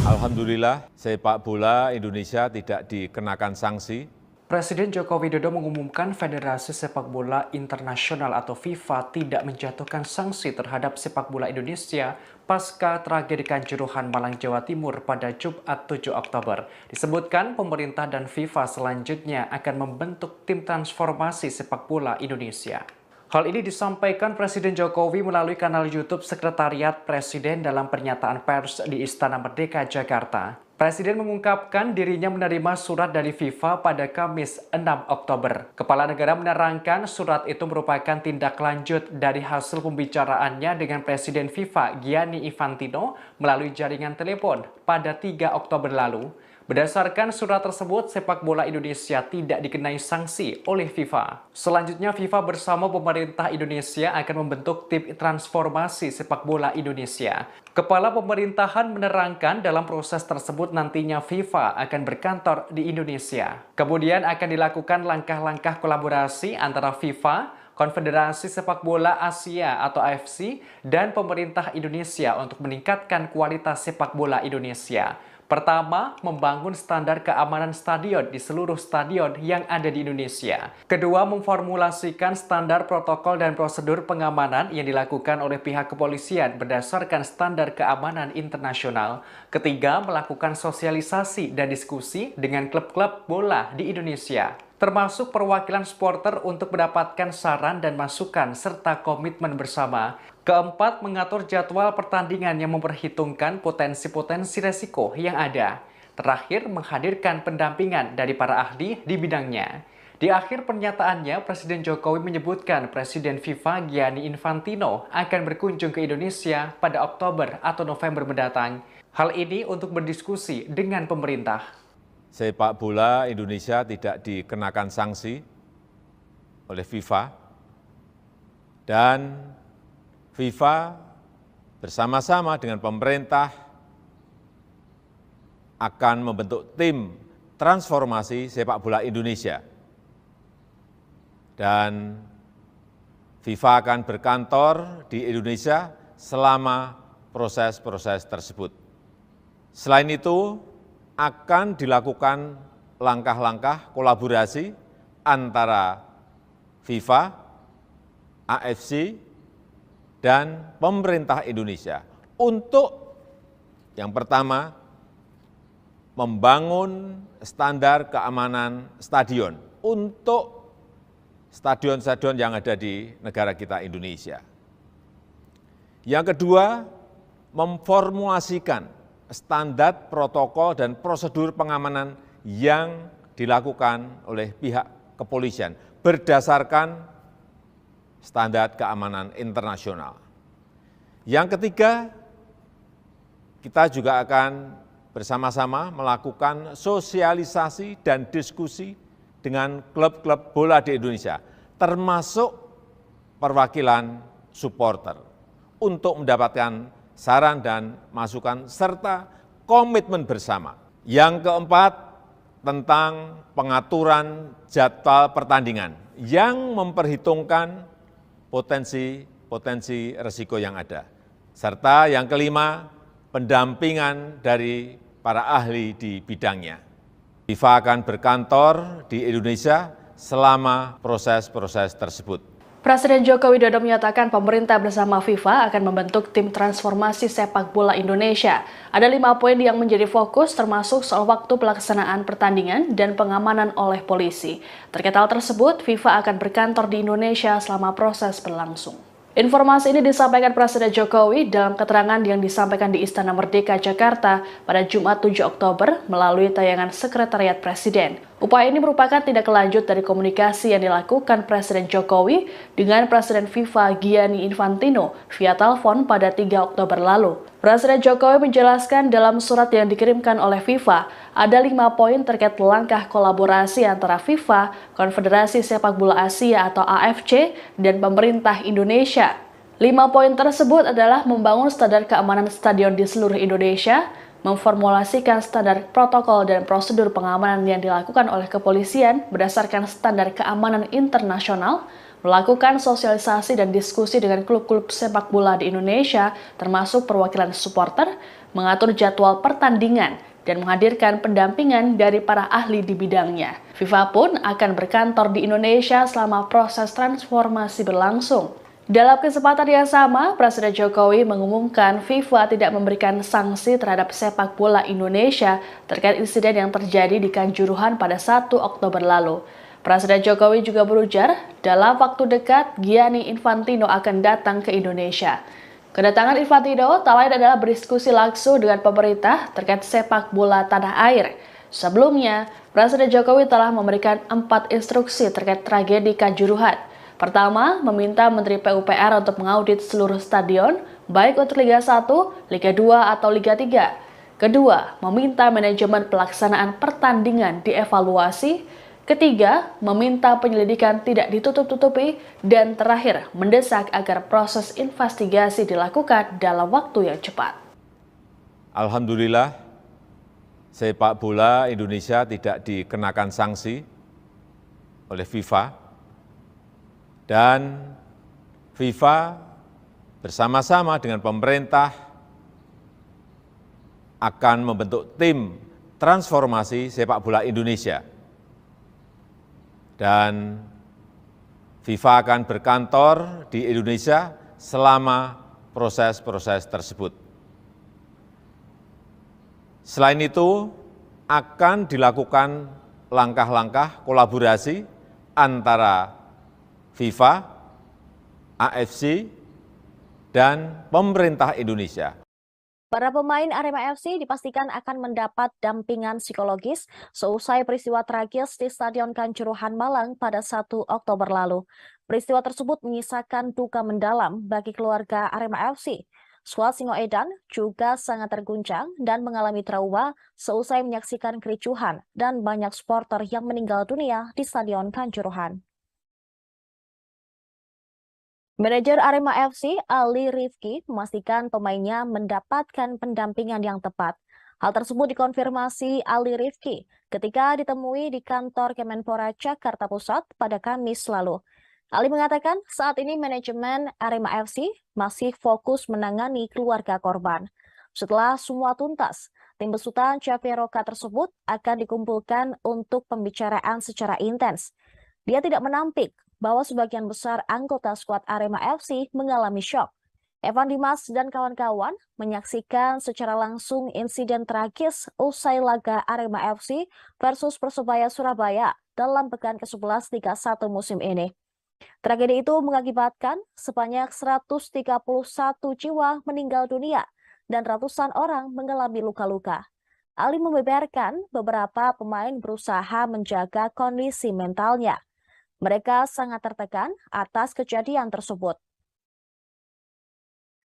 Speaker 1: Alhamdulillah, sepak bola Indonesia tidak dikenakan sanksi.
Speaker 2: Presiden Joko Widodo mengumumkan Federasi Sepak Bola Internasional atau FIFA tidak menjatuhkan sanksi terhadap sepak bola Indonesia pasca tragedi Kanjuruhan Malang, Jawa Timur pada Jumat 7 Oktober. Disebutkan pemerintah dan FIFA selanjutnya akan membentuk tim transformasi sepak bola Indonesia. Hal ini disampaikan Presiden Jokowi melalui kanal YouTube Sekretariat Presiden dalam pernyataan pers di Istana Merdeka, Jakarta. Presiden mengungkapkan dirinya menerima surat dari FIFA pada Kamis 6 Oktober. Kepala negara menerangkan surat itu merupakan tindak lanjut dari hasil pembicaraannya dengan Presiden FIFA Gianni Infantino melalui jaringan telepon pada 3 Oktober lalu. Berdasarkan surat tersebut, sepak bola Indonesia tidak dikenai sanksi oleh FIFA. Selanjutnya, FIFA bersama pemerintah Indonesia akan membentuk tim transformasi sepak bola Indonesia. Kepala pemerintahan menerangkan dalam proses tersebut nantinya FIFA akan berkantor di Indonesia. Kemudian akan dilakukan langkah-langkah kolaborasi antara FIFA, Konfederasi Sepak Bola Asia atau AFC, dan pemerintah Indonesia untuk meningkatkan kualitas sepak bola Indonesia. Pertama, membangun standar keamanan stadion di seluruh stadion yang ada di Indonesia. Kedua, memformulasikan standar protokol dan prosedur pengamanan yang dilakukan oleh pihak kepolisian berdasarkan standar keamanan internasional. Ketiga, melakukan sosialisasi dan diskusi dengan klub-klub bola di Indonesia, termasuk perwakilan supporter untuk mendapatkan saran dan masukan serta komitmen bersama. Keempat, mengatur jadwal pertandingan yang memperhitungkan potensi-potensi resiko yang ada. Terakhir, menghadirkan pendampingan dari para ahli di bidangnya. Di akhir pernyataannya, Presiden Jokowi menyebutkan Presiden FIFA Gianni Infantino akan berkunjung ke Indonesia pada Oktober atau November mendatang. Hal ini untuk berdiskusi dengan pemerintah.
Speaker 1: Sepak bola Indonesia tidak dikenakan sanksi oleh FIFA, dan FIFA bersama-sama dengan pemerintah akan membentuk tim transformasi sepak bola Indonesia. Dan FIFA akan berkantor di Indonesia selama proses-proses tersebut. Selain itu, akan dilakukan langkah-langkah kolaborasi antara FIFA, AFC, dan pemerintah Indonesia untuk yang pertama, membangun standar keamanan stadion untuk stadion-stadion yang ada di negara kita Indonesia. Yang kedua, memformulasikan standar protokol dan prosedur pengamanan yang dilakukan oleh pihak kepolisian berdasarkan standar keamanan internasional. Yang ketiga, kita juga akan bersama-sama melakukan sosialisasi dan diskusi dengan klub-klub bola di Indonesia, termasuk perwakilan supporter, untuk mendapatkan saran dan masukan serta komitmen bersama. Yang keempat, tentang pengaturan jadwal pertandingan yang memperhitungkan potensi risiko yang ada. Serta yang kelima, pendampingan dari para ahli di bidangnya. FIFA akan berkantor di Indonesia selama proses-proses tersebut.
Speaker 3: Presiden Joko Widodo menyatakan pemerintah bersama FIFA akan membentuk tim transformasi sepak bola Indonesia. Ada 5 poin yang menjadi fokus, termasuk soal waktu pelaksanaan pertandingan dan pengamanan oleh polisi. Terkait hal tersebut, FIFA akan berkantor di Indonesia selama proses berlangsung. Informasi ini disampaikan Presiden Jokowi dalam keterangan yang disampaikan di Istana Merdeka, Jakarta pada Jumat 7 Oktober melalui tayangan Sekretariat Presiden. Upaya ini merupakan tindak lanjut dari komunikasi yang dilakukan Presiden Jokowi dengan Presiden FIFA Gianni Infantino via telepon pada 3 Oktober lalu. Presiden Jokowi menjelaskan dalam surat yang dikirimkan oleh FIFA, ada 5 poin terkait langkah kolaborasi antara FIFA, Konfederasi Sepak Bola Asia atau AFC, dan pemerintah Indonesia. 5 poin tersebut adalah membangun standar keamanan stadion di seluruh Indonesia, memformulasikan standar protokol dan prosedur pengamanan yang dilakukan oleh kepolisian berdasarkan standar keamanan internasional, melakukan sosialisasi dan diskusi dengan klub-klub sepak bola di Indonesia, termasuk perwakilan supporter, mengatur jadwal pertandingan, dan menghadirkan pendampingan dari para ahli di bidangnya. FIFA pun akan berkantor di Indonesia selama proses transformasi berlangsung. Dalam kesempatan yang sama, Presiden Jokowi mengumumkan FIFA tidak memberikan sanksi terhadap sepak bola Indonesia terkait insiden yang terjadi di Kanjuruhan pada 1 Oktober lalu. Presiden Jokowi juga berujar, dalam waktu dekat Gianni Infantino akan datang ke Indonesia. Kedatangan Infantino tak lain adalah berdiskusi langsung dengan pemerintah terkait sepak bola tanah air. Sebelumnya, Presiden Jokowi telah memberikan 4 instruksi terkait tragedi Kanjuruhan. Pertama, meminta Menteri PUPR untuk mengaudit seluruh stadion, baik untuk Liga 1, Liga 2, atau Liga 3. Kedua, meminta manajemen pelaksanaan pertandingan dievaluasi. Ketiga, meminta penyelidikan tidak ditutup-tutupi. Dan terakhir, mendesak agar proses investigasi dilakukan dalam waktu yang cepat.
Speaker 1: Alhamdulillah, sepak bola Indonesia tidak dikenakan sanksi oleh FIFA. Dan FIFA bersama-sama dengan pemerintah akan membentuk tim transformasi sepak bola Indonesia. Dan FIFA akan berkantor di Indonesia selama proses-proses tersebut. Selain itu, akan dilakukan langkah-langkah kolaborasi antara FIFA, AFC, dan pemerintah Indonesia.
Speaker 4: Para pemain Arema FC dipastikan akan mendapat dampingan psikologis seusai peristiwa tragis di Stadion Kanjuruhan Malang pada 1 Oktober lalu. Peristiwa tersebut menyisakan duka mendalam bagi keluarga Arema FC. Skuad Singoedan juga sangat terguncang dan mengalami trauma seusai menyaksikan kericuhan dan banyak supporter yang meninggal dunia di Stadion Kanjuruhan. Manajer Arema FC, Ali Rifki, memastikan pemainnya mendapatkan pendampingan yang tepat. Hal tersebut dikonfirmasi Ali Rifki ketika ditemui di kantor Kemenpora Jakarta Pusat pada Kamis lalu. Ali mengatakan saat ini manajemen Arema FC masih fokus menangani keluarga korban. Setelah semua tuntas, tim besutan Chaperoka tersebut akan dikumpulkan untuk pembicaraan secara intens. Dia tidak menampik bahwa sebagian besar anggota skuad Arema FC mengalami syok. Evan Dimas dan kawan-kawan menyaksikan secara langsung insiden tragis usai laga Arema FC versus Persebaya Surabaya dalam pekan ke-11 Liga 1 musim ini. Tragedi itu mengakibatkan sebanyak 131 jiwa meninggal dunia dan ratusan orang mengalami luka-luka. Ali membeberkan beberapa pemain berusaha menjaga kondisi mentalnya. Mereka sangat tertekan atas kejadian tersebut.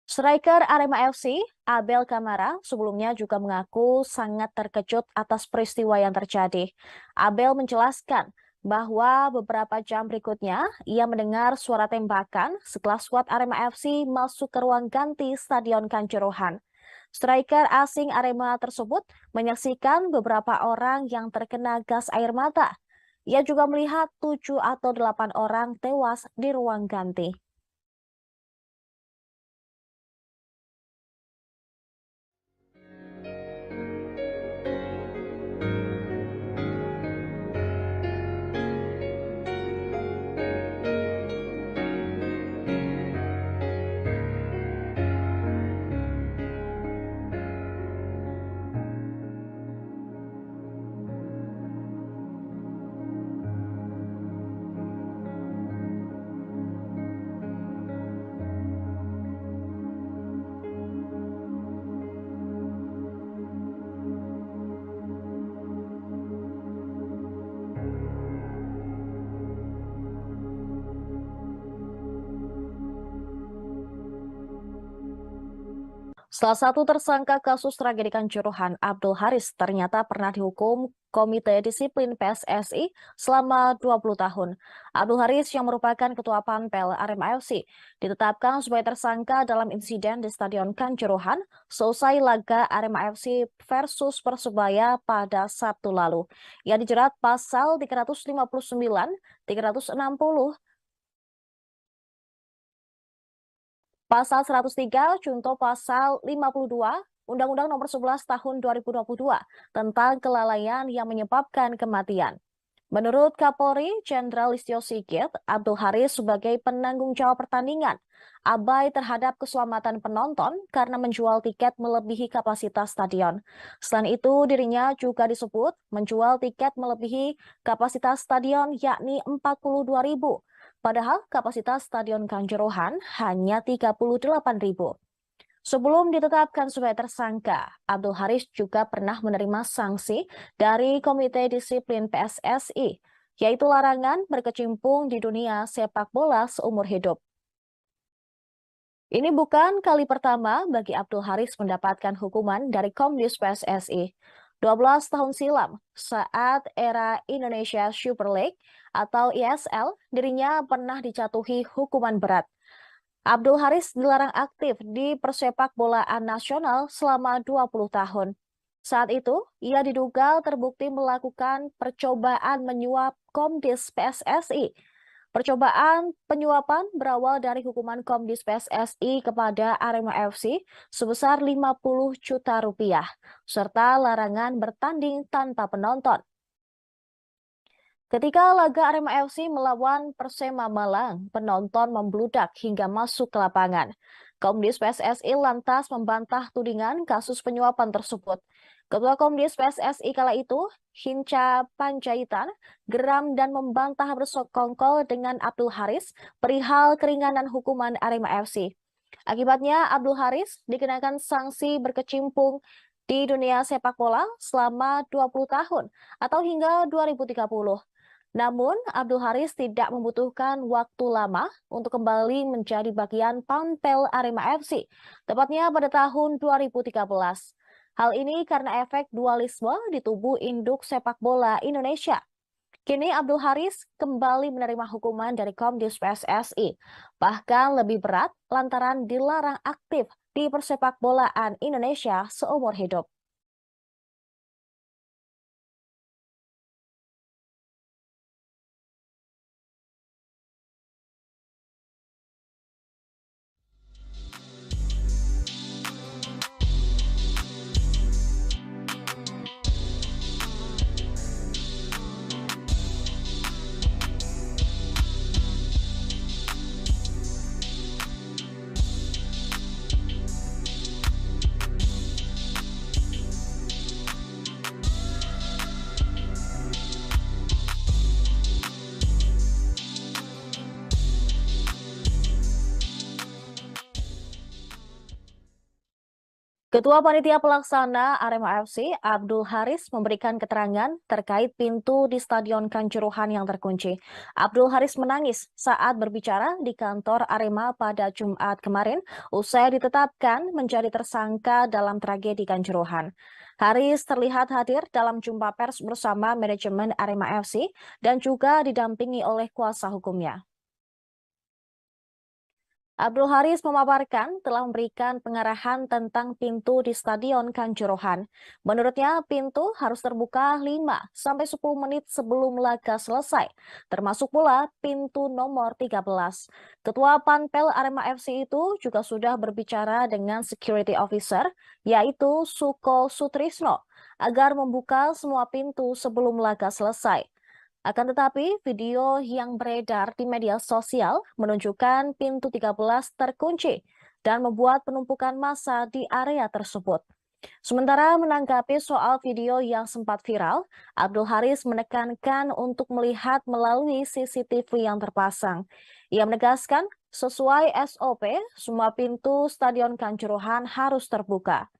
Speaker 4: Striker Arema FC, Abel Kamara, sebelumnya juga mengaku sangat terkejut atas peristiwa yang terjadi. Abel menjelaskan bahwa beberapa jam berikutnya ia mendengar suara tembakan setelah skuad Arema FC masuk ke ruang ganti Stadion Kanjuruhan. Striker asing Arema tersebut menyaksikan beberapa orang yang terkena gas air mata. Ia juga melihat 7 atau 8 orang tewas di ruang ganti. Salah satu tersangka kasus tragedi Kanjuruhan, Abdul Haris, ternyata pernah dihukum Komite Disiplin PSSI selama 20 tahun. Abdul Haris yang merupakan Ketua Panpel Arema FC ditetapkan sebagai tersangka dalam insiden di Stadion Kanjuruhan seusai laga Arema FC versus Persebaya pada Sabtu lalu. Ia dijerat pasal 359, 360, Pasal 103, contoh pasal 52, Undang-Undang Nomor 11 Tahun 2022 tentang kelalaian yang menyebabkan kematian. Menurut Kapolri Jenderal Listio Sigit, Abdul Haris sebagai penanggung jawab pertandingan abai terhadap keselamatan penonton karena menjual tiket melebihi kapasitas stadion. Selain itu, dirinya juga disebut menjual tiket melebihi kapasitas stadion yakni 42.000. Padahal kapasitas Stadion Kanjuruhan hanya 38.000. Sebelum ditetapkan sebagai tersangka, Abdul Haris juga pernah menerima sanksi dari Komite Disiplin PSSI, yaitu larangan berkecimpung di dunia sepak bola seumur hidup. Ini bukan kali pertama bagi Abdul Haris mendapatkan hukuman dari Komdis PSSI. 12 tahun silam, saat era Indonesia Super League atau ISL, dirinya pernah dijatuhi hukuman berat. Abdul Haris dilarang aktif di persepak bolaan nasional selama 20 tahun. Saat itu, ia diduga terbukti melakukan percobaan menyuap Komdis PSSI. Percobaan penyuapan berawal dari hukuman Komdis PSSI kepada Arema FC sebesar 50 juta rupiah, serta larangan bertanding tanpa penonton. Ketika laga Arema FC melawan Persema Malang, penonton membludak hingga masuk ke lapangan. Komdis PSSI lantas membantah tudingan kasus penyuapan tersebut. Ketua Komdis PSSI kala itu, Hinca Panjaitan, geram dan membantah bersekongkol dengan Abdul Haris perihal keringanan hukuman Arema FC. Akibatnya, Abdul Haris dikenakan sanksi berkecimpung di dunia sepak bola selama 20 tahun atau hingga 2030. Namun, Abdul Haris tidak membutuhkan waktu lama untuk kembali menjadi bagian Pampel Arema FC, tepatnya pada tahun 2013. Hal ini karena efek dualisme di tubuh induk sepak bola Indonesia. Kini Abdul Haris kembali menerima hukuman dari Komdis PSSI, bahkan lebih berat lantaran dilarang aktif di persepak bolaan Indonesia seumur hidup. Ketua Panitia Pelaksana Arema FC, Abdul Haris, memberikan keterangan terkait pintu di Stadion Kanjuruhan yang terkunci. Abdul Haris menangis saat berbicara di kantor Arema pada Jumat kemarin, usai ditetapkan menjadi tersangka dalam tragedi Kanjuruhan. Haris terlihat hadir dalam jumpa pers bersama manajemen Arema FC dan juga didampingi oleh kuasa hukumnya. Abdul Haris memaparkan telah memberikan pengarahan tentang pintu di Stadion Kanjuruhan. Menurutnya, pintu harus terbuka 5-10 menit sebelum laga selesai, termasuk pula pintu nomor 13. Ketua Panpel Arema FC itu juga sudah berbicara dengan security officer, yaitu Suko Sutrisno, agar membuka semua pintu sebelum laga selesai. Akan tetapi, video yang beredar di media sosial menunjukkan pintu 13 terkunci dan membuat penumpukan massa di area tersebut. Sementara menanggapi soal video yang sempat viral, Abdul Haris menekankan untuk melihat melalui CCTV yang terpasang. Ia menegaskan, sesuai SOP, semua pintu Stadion Kanjuruhan harus terbuka.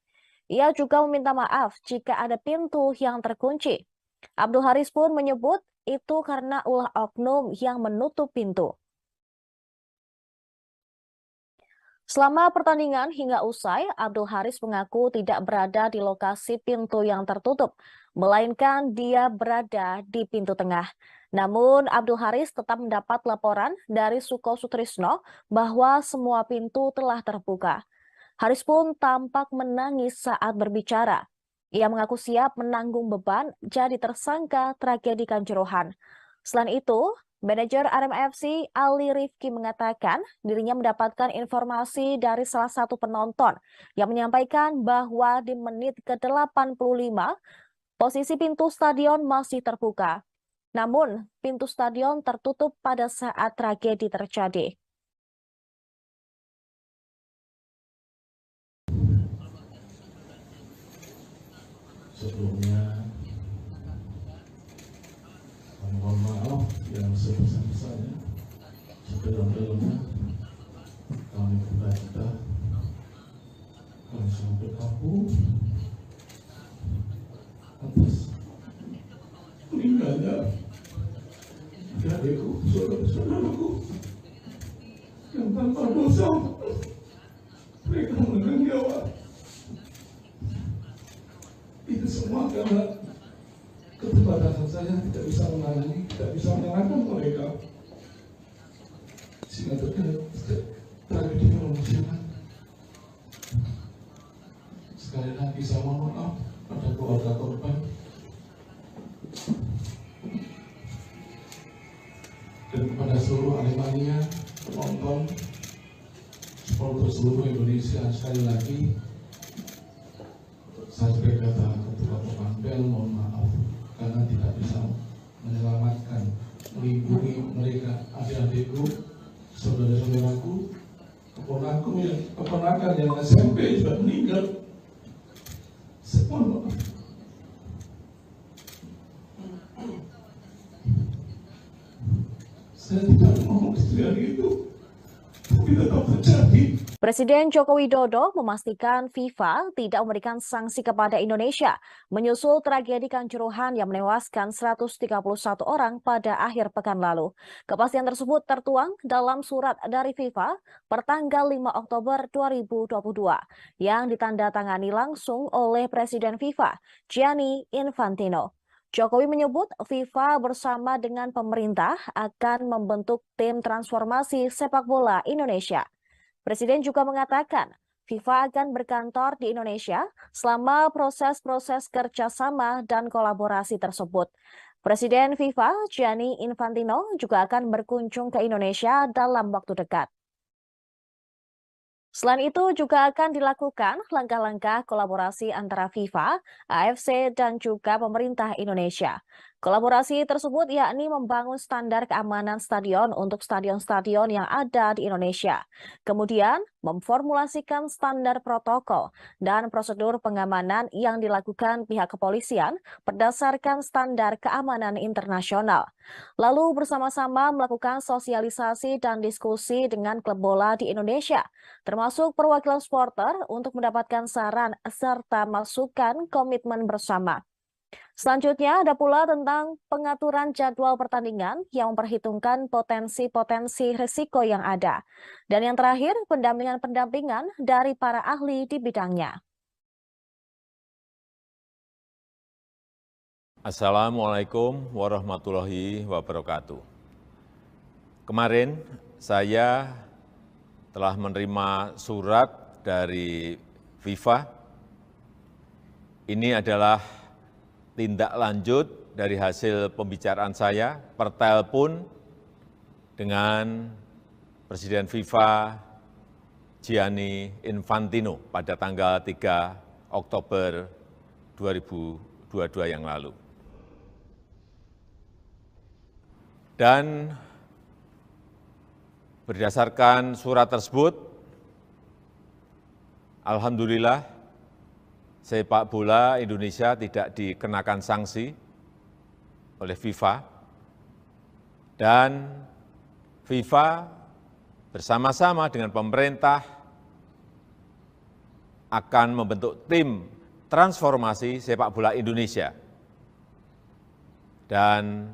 Speaker 4: Ia juga meminta maaf jika ada pintu yang terkunci. Abdul Haris pun menyebut itu karena ulah oknum yang menutup pintu. Selama pertandingan hingga usai, Abdul Haris mengaku tidak berada di lokasi pintu yang tertutup, melainkan dia berada di pintu tengah. Namun, Abdul Haris tetap mendapat laporan dari Suko Sutrisno bahwa semua pintu telah terbuka. Haris pun tampak menangis saat berbicara. Ia mengaku siap menanggung beban jadi tersangka tragedi Kanjuruhan. Selain itu, manajer Arema FC Ali Rifki mengatakan dirinya mendapatkan informasi dari salah satu penonton yang menyampaikan bahwa di menit ke-85 posisi pintu stadion masih terbuka. Namun, pintu stadion tertutup pada saat tragedi terjadi.
Speaker 5: Sebelumnya kami mohon maaf yang sebesar-besarnya, sedalam-dalamnya kami berduka cita berkabung atas meninggalnya adikku, saudara-saudaraku yang tanpa dosa mereka menanggung nyawa. Itu semua karena keterbatasan saya tidak bisa menangani, tidak bisa menyalahkan mereka, sehingga terjadi tragedi kemanusiaan. Sekali lagi saya mohon maaf pada keluarga korban dan kepada seluruh Aremania, penonton, supporter seluruh Indonesia. Sekali lagi saya sebagai ketua Pampel mohon maaf karena tidak bisa menyelamatkan, melindungi mereka, adik-adikku, saudara-saudaraku, keponakan yang SMP sudah meninggal. Mohon maaf. Saya tidak mau kejadian itu, tapi tetap terjadi.
Speaker 4: Presiden Joko Widodo memastikan FIFA tidak memberikan sanksi kepada Indonesia menyusul tragedi Kanjuruhan yang menewaskan 131 orang pada akhir pekan lalu. Kepastian tersebut tertuang dalam surat dari FIFA pertanggal 5 Oktober 2022 yang ditandatangani langsung oleh Presiden FIFA, Gianni Infantino. Jokowi menyebut FIFA bersama dengan pemerintah akan membentuk tim transformasi sepak bola Indonesia. Presiden juga mengatakan FIFA akan berkantor di Indonesia selama proses-proses kerjasama dan kolaborasi tersebut. Presiden FIFA, Gianni Infantino, juga akan berkunjung ke Indonesia dalam waktu dekat. Selain itu juga akan dilakukan langkah-langkah kolaborasi antara FIFA, AFC, dan juga pemerintah Indonesia. Kolaborasi tersebut yakni membangun standar keamanan stadion untuk stadion-stadion yang ada di Indonesia. Kemudian memformulasikan standar protokol dan prosedur pengamanan yang dilakukan pihak kepolisian berdasarkan standar keamanan internasional. Lalu bersama-sama melakukan sosialisasi dan diskusi dengan klub bola di Indonesia, termasuk perwakilan supporter untuk mendapatkan saran serta masukan komitmen bersama. Selanjutnya ada pula tentang pengaturan jadwal pertandingan yang memperhitungkan potensi-potensi risiko yang ada. Dan yang terakhir, pendampingan-pendampingan dari para ahli di bidangnya.
Speaker 1: Assalamualaikum warahmatullahi wabarakatuh. Kemarin saya telah menerima surat dari FIFA. Ini adalah tindak lanjut dari hasil pembicaraan saya per telepon dengan Presiden FIFA Gianni Infantino pada tanggal 3 Oktober 2022 yang lalu. Dan berdasarkan surat tersebut, alhamdulillah sepak bola Indonesia tidak dikenakan sanksi oleh FIFA, dan FIFA bersama-sama dengan pemerintah akan membentuk tim transformasi sepak bola Indonesia. Dan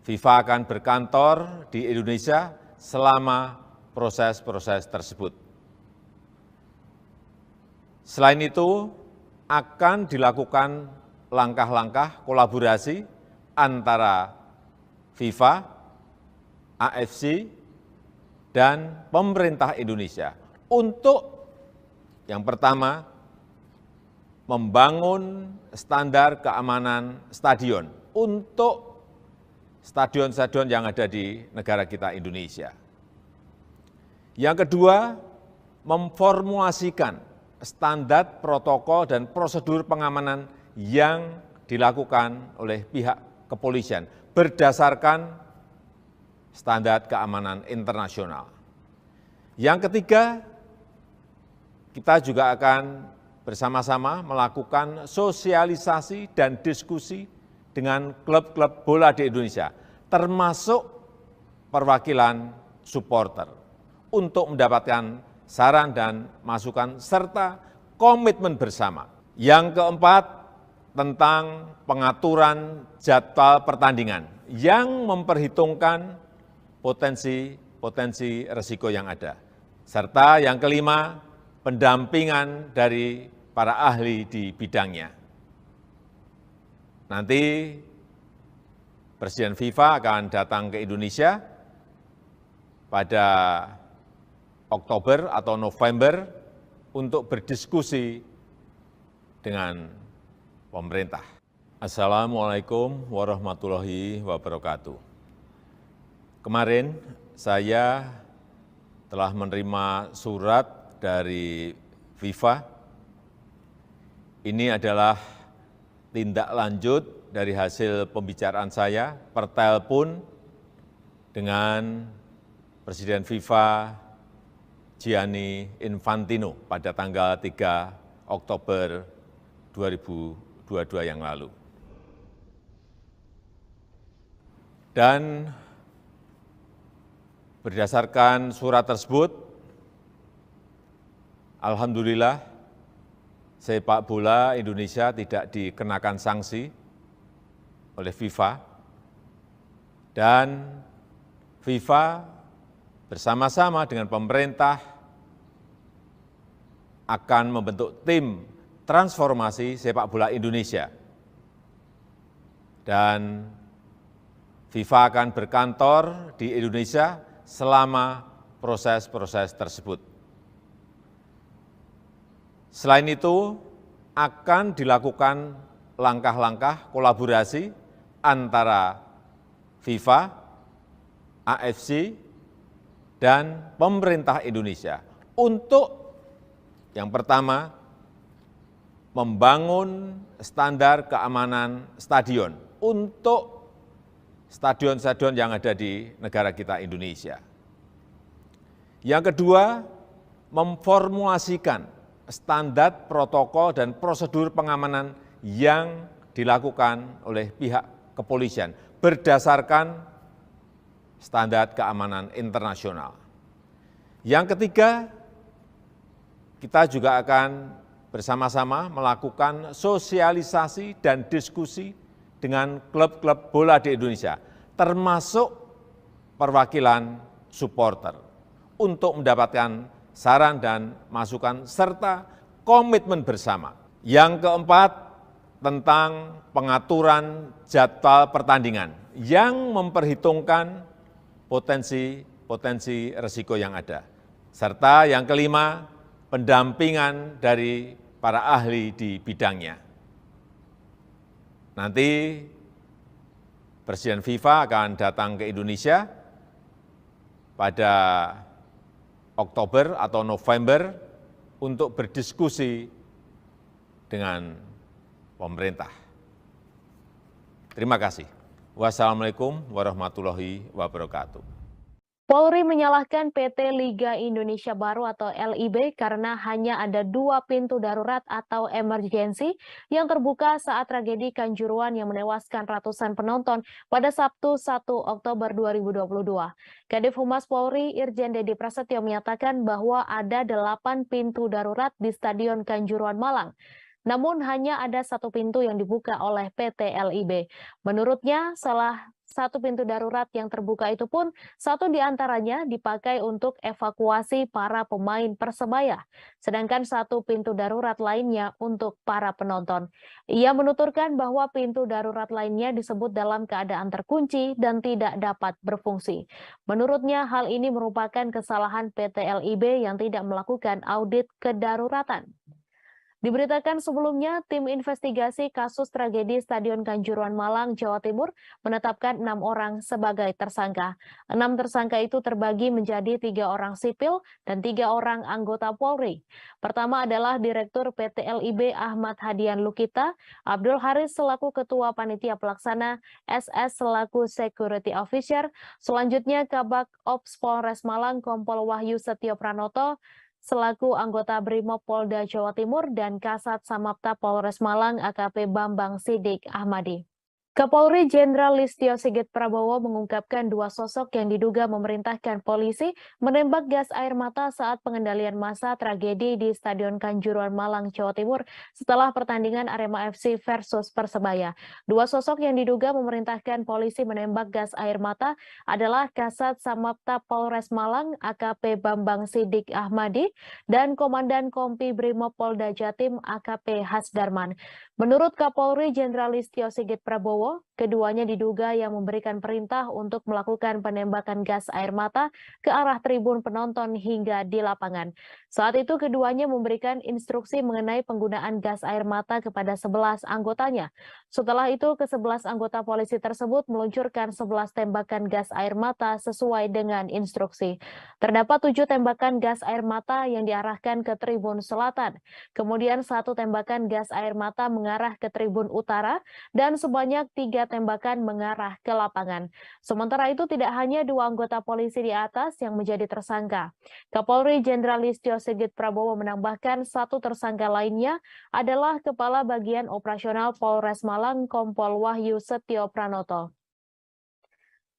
Speaker 1: FIFA akan berkantor di Indonesia selama proses-proses tersebut. Selain itu, akan dilakukan langkah-langkah kolaborasi antara FIFA, AFC, dan pemerintah Indonesia untuk yang pertama, membangun standar keamanan stadion untuk stadion-stadion yang ada di negara kita Indonesia. Yang kedua, memformulasikan standar protokol dan prosedur pengamanan yang dilakukan oleh pihak kepolisian berdasarkan standar keamanan internasional. Yang ketiga, kita juga akan bersama-sama melakukan sosialisasi dan diskusi dengan klub-klub bola di Indonesia, termasuk perwakilan supporter, untuk mendapatkan saran dan masukan serta komitmen bersama. Yang keempat, tentang pengaturan jadwal pertandingan yang memperhitungkan potensi risiko yang ada. Serta yang kelima, pendampingan dari para ahli di bidangnya. Nanti Presiden FIFA akan datang ke Indonesia pada Oktober atau November untuk berdiskusi dengan pemerintah. Assalamualaikum warahmatullahi wabarakatuh. Kemarin saya telah menerima surat dari FIFA. Ini adalah tindak lanjut dari hasil pembicaraan saya per telepon dengan Presiden FIFA Gianni Infantino pada tanggal 3 Oktober 2022 yang lalu. Dan berdasarkan surat tersebut, alhamdulillah sepak bola Indonesia tidak dikenakan sanksi oleh FIFA, dan FIFA bersama-sama dengan pemerintah akan membentuk tim transformasi sepak bola Indonesia. Dan FIFA akan berkantor di Indonesia selama proses-proses tersebut. Selain itu, akan dilakukan langkah-langkah kolaborasi antara FIFA, AFC, dan pemerintah Indonesia untuk yang pertama, membangun standar keamanan stadion untuk stadion-stadion yang ada di negara kita Indonesia. Yang kedua, memformulasikan standar protokol dan prosedur pengamanan yang dilakukan oleh pihak kepolisian berdasarkan standar keamanan internasional. Yang ketiga, kita juga akan bersama-sama melakukan sosialisasi dan diskusi dengan klub-klub bola di Indonesia, termasuk perwakilan supporter, untuk mendapatkan saran dan masukan serta komitmen bersama. Yang keempat, tentang pengaturan jadwal pertandingan yang memperhitungkan potensi risiko yang ada. Serta yang kelima, pendampingan dari para ahli di bidangnya. Nanti Presiden FIFA akan datang ke Indonesia pada Oktober atau November untuk berdiskusi dengan pemerintah. Terima kasih. Wassalamualaikum warahmatullahi wabarakatuh.
Speaker 4: Polri menyalahkan PT Liga Indonesia Baru atau LIB karena hanya ada 2 pintu darurat atau emergensi yang terbuka saat tragedi Kanjuruhan yang menewaskan ratusan penonton pada Sabtu 1 Oktober 2022. Kadif Humas Polri Irjen Dedi Prasetyo menyatakan bahwa ada 8 pintu darurat di Stadion Kanjuruhan Malang. Namun hanya ada 1 pintu yang dibuka oleh PT LIB. Menurutnya, salah 1 pintu darurat yang terbuka itu pun 1 diantaranya dipakai untuk evakuasi para pemain Persebaya, sedangkan 1 pintu darurat lainnya untuk para penonton. Ia menuturkan bahwa pintu darurat lainnya disebut dalam keadaan terkunci dan tidak dapat berfungsi. Menurutnya, hal ini merupakan kesalahan PT LIB yang tidak melakukan audit kedaruratan. Diberitakan sebelumnya, tim investigasi kasus tragedi Stadion Kanjuruhan Malang, Jawa Timur menetapkan 6 orang sebagai tersangka. 6 tersangka itu terbagi menjadi 3 orang sipil dan 3 orang anggota Polri. Pertama adalah Direktur PT LIB Ahmad Hadian Lukita, Abdul Haris selaku Ketua Panitia Pelaksana, SS selaku Security Officer, selanjutnya Kabak Ops Polres Malang Kompol Wahyu Setio Pranoto, selaku anggota Brimob Polda Jawa Timur, dan Kasat Samapta Polres Malang AKP Bambang Sidik Ahmadi. Kapolri Jenderal Listio Sigit Prabowo mengungkapkan dua sosok yang diduga memerintahkan polisi menembak gas air mata saat pengendalian massa tragedi di Stadion Kanjuruhan Malang, Jawa Timur setelah pertandingan Arema FC versus Persebaya. Dua sosok yang diduga memerintahkan polisi menembak gas air mata adalah Kasat Samapta Polres Malang AKP Bambang Sidik Ahmadi dan Komandan Kompi Brimob Polda Jatim AKP Hasdarman. Menurut Kapolri Jenderal Listio Sigit Prabowo, keduanya diduga yang memberikan perintah untuk melakukan penembakan gas air mata ke arah tribun penonton hingga di lapangan. Saat itu keduanya memberikan instruksi mengenai penggunaan gas air mata kepada 11 anggotanya. Setelah itu, ke-11 anggota polisi tersebut meluncurkan 11 tembakan gas air mata sesuai dengan instruksi. Terdapat 7 tembakan gas air mata yang diarahkan ke tribun selatan. Kemudian 1 tembakan gas air mata mengarah ke tribun utara dan sebanyak 3 tembakan mengarah ke lapangan. Sementara itu tidak hanya 2 anggota polisi di atas yang menjadi tersangka. Kapolri Jenderal Listio Sigit Prabowo menambahkan 1 tersangka lainnya adalah Kepala Bagian Operasional Polres Malang Kompol Wahyu Setio Pranoto.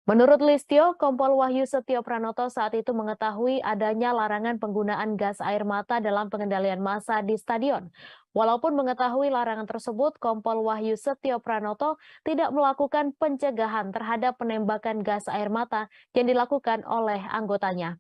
Speaker 4: Menurut Listio, Kompol Wahyu Setio Pranoto saat itu mengetahui adanya larangan penggunaan gas air mata dalam pengendalian massa di stadion. Walaupun mengetahui larangan tersebut, Kompol Wahyu Setio Pranoto tidak melakukan pencegahan terhadap penembakan gas air mata yang dilakukan oleh anggotanya.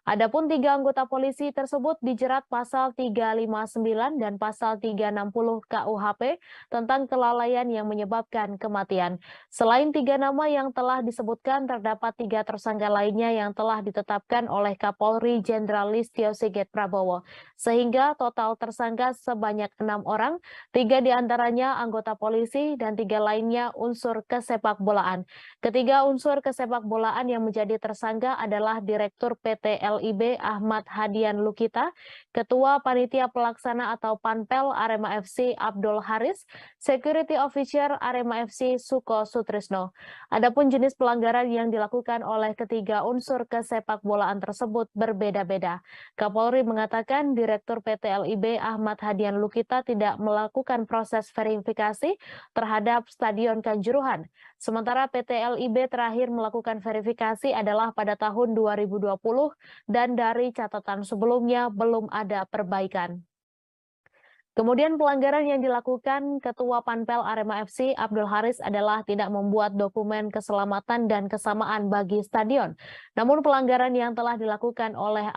Speaker 4: Adapun 3 anggota polisi tersebut dijerat pasal 359 dan pasal 360 KUHP tentang kelalaian yang menyebabkan kematian. Selain 3 nama yang telah disebutkan, terdapat 3 tersangka lainnya yang telah ditetapkan oleh Kapolri Jenderal Listio Sigit Prabowo. Sehingga total tersangka sebanyak 6 orang, 3 diantaranya anggota polisi dan 3 lainnya unsur kesepakbolaan. Ketiga unsur kesepakbolaan yang menjadi tersangka adalah Direktur PT LIB Ahmad Hadian Lukita, Ketua Panitia Pelaksana atau Panpel Arema FC Abdul Haris, Security Officer Arema FC Suko Sutrisno. Adapun jenis pelanggaran yang dilakukan oleh ketiga unsur kesepakbolaan tersebut berbeda-beda. Kapolri mengatakan Direktur PT LIB Ahmad Hadian Lukita tidak melakukan proses verifikasi terhadap Stadion Kanjuruhan. Sementara PT LIB terakhir melakukan verifikasi adalah pada tahun 2020 dan dari catatan sebelumnya belum ada perbaikan. Kemudian pelanggaran yang dilakukan Ketua Panpel Arema FC Abdul Haris adalah tidak membuat dokumen keselamatan dan kesamaan bagi stadion. Namun pelanggaran yang telah dilakukan oleh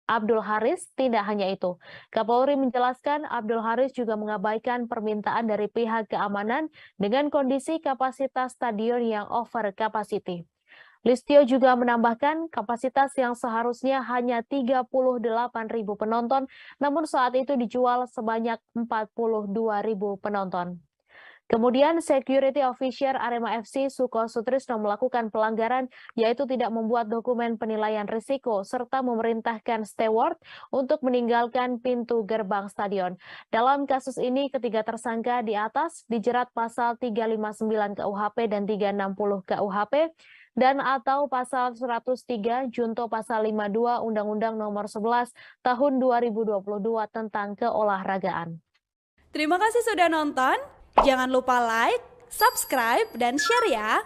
Speaker 4: Abdul Haris tidak hanya itu. Kapolri menjelaskan Abdul Haris juga mengabaikan permintaan dari pihak keamanan dengan kondisi kapasitas stadion yang over capacity. Listio juga menambahkan kapasitas yang seharusnya hanya 38.000 penonton, namun saat itu dijual sebanyak 42.000 penonton. Kemudian Security Officer Arema FC Suko Sutrisno melakukan pelanggaran yaitu tidak membuat dokumen penilaian risiko serta memerintahkan steward untuk meninggalkan pintu gerbang stadion. Dalam kasus ini ketiga tersangka di atas dijerat pasal 359 KUHP dan 360 KUHP dan atau pasal 103 junto pasal 52 Undang-Undang Nomor 11 Tahun 2022 tentang keolahragaan.
Speaker 6: Terima kasih sudah nonton. Jangan lupa like, subscribe, dan share ya.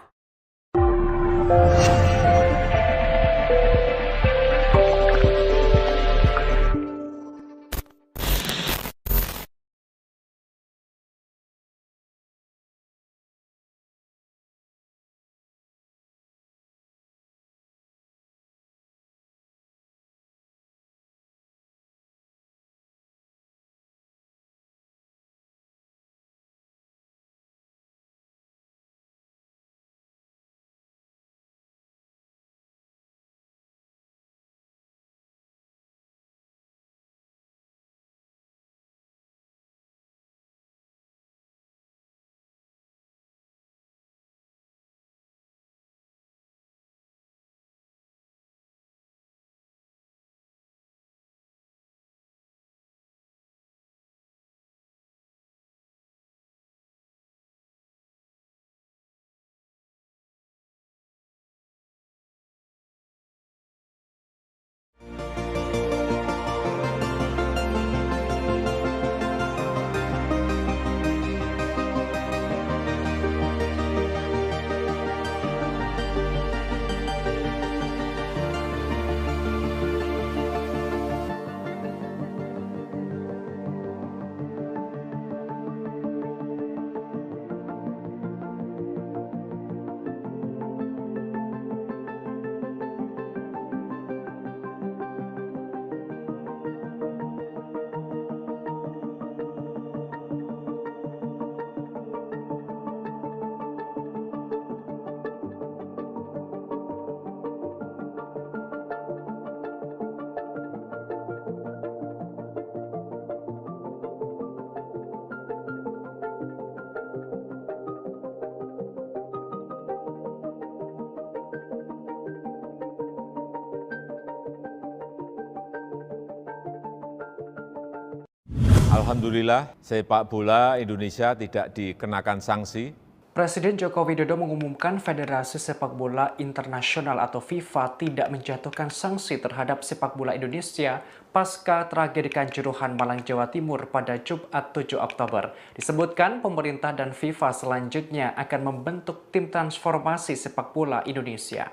Speaker 1: Alhamdulillah, sepak bola Indonesia tidak dikenakan sanksi.
Speaker 2: Presiden Joko Widodo mengumumkan Federasi Sepak Bola Internasional atau FIFA tidak menjatuhkan sanksi terhadap sepak bola Indonesia pasca tragedi Kanjuruhan Malang, Jawa Timur pada Jumat 7 Oktober. Disebutkan pemerintah dan FIFA selanjutnya akan membentuk tim transformasi sepak bola Indonesia.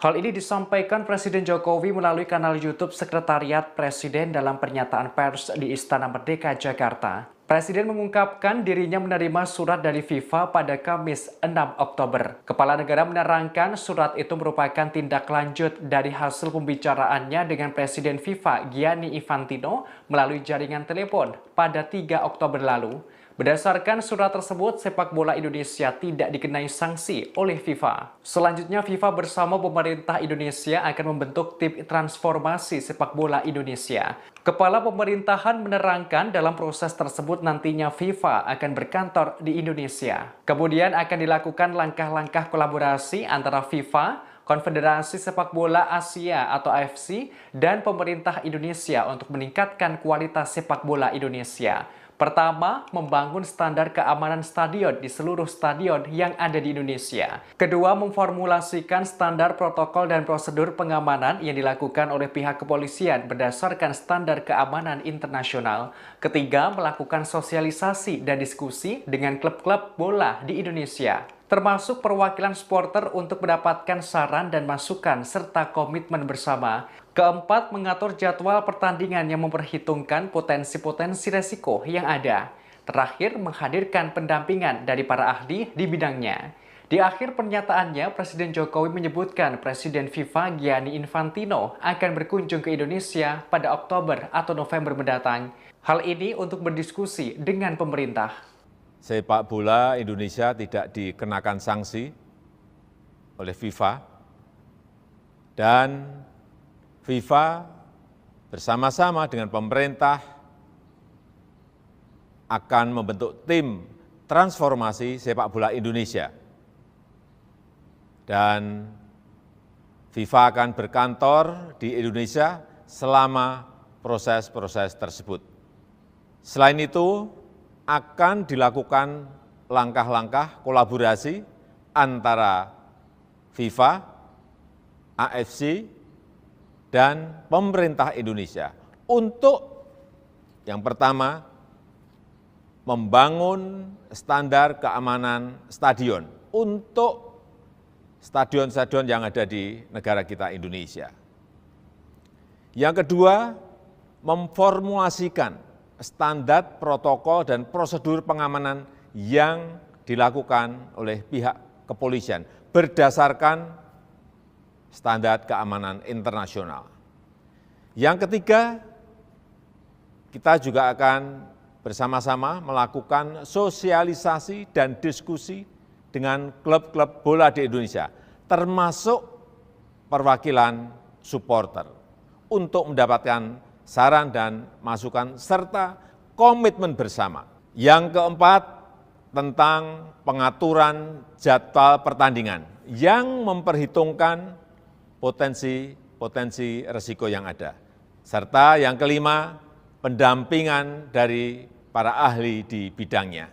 Speaker 2: Hal ini disampaikan Presiden Jokowi melalui kanal YouTube Sekretariat Presiden dalam pernyataan pers di Istana Merdeka, Jakarta. Presiden mengungkapkan dirinya menerima surat dari FIFA pada Kamis 6 Oktober. Kepala negara menerangkan surat itu merupakan tindak lanjut dari hasil pembicaraannya dengan Presiden FIFA Gianni Infantino melalui jaringan telepon pada 3 Oktober lalu. Berdasarkan surat tersebut, sepak bola Indonesia tidak dikenai sanksi oleh FIFA. Selanjutnya, FIFA bersama pemerintah Indonesia akan membentuk tim transformasi sepak bola Indonesia. Kepala pemerintahan menerangkan dalam proses tersebut nantinya FIFA akan berkantor di Indonesia. Kemudian akan dilakukan langkah-langkah kolaborasi antara FIFA, Konfederasi Sepak Bola Asia atau AFC, dan pemerintah Indonesia untuk meningkatkan kualitas sepak bola Indonesia. Pertama, membangun standar keamanan stadion di seluruh stadion yang ada di Indonesia. Kedua, memformulasikan standar protokol dan prosedur pengamanan yang dilakukan oleh pihak kepolisian berdasarkan standar keamanan internasional. Ketiga, melakukan sosialisasi dan diskusi dengan klub-klub bola di Indonesia, termasuk perwakilan supporter untuk mendapatkan saran dan masukan serta komitmen bersama. Keempat, mengatur jadwal pertandingan yang memperhitungkan potensi-potensi resiko yang ada. Terakhir, menghadirkan pendampingan dari para ahli di bidangnya. Di akhir pernyataannya, Presiden Jokowi menyebutkan Presiden FIFA Gianni Infantino akan berkunjung ke Indonesia pada Oktober atau November mendatang. Hal ini untuk berdiskusi dengan pemerintah.
Speaker 1: Sepak bola Indonesia tidak dikenakan sanksi oleh FIFA, dan FIFA bersama-sama dengan pemerintah akan membentuk tim transformasi sepak bola Indonesia. Dan FIFA akan berkantor di Indonesia selama proses-proses tersebut. Selain itu, akan dilakukan langkah-langkah kolaborasi antara FIFA, AFC, dan pemerintah Indonesia untuk yang pertama membangun standar keamanan stadion untuk stadion-stadion yang ada di negara kita Indonesia. Yang kedua, memformulasikan standar protokol dan prosedur pengamanan yang dilakukan oleh pihak kepolisian berdasarkan standar keamanan internasional. Yang ketiga, kita juga akan bersama-sama melakukan sosialisasi dan diskusi dengan klub-klub bola di Indonesia, termasuk perwakilan supporter, untuk mendapatkan saran dan masukan serta komitmen bersama. Yang keempat, tentang pengaturan jadwal pertandingan yang memperhitungkan potensi risiko yang ada. Serta yang kelima, pendampingan dari para ahli di bidangnya.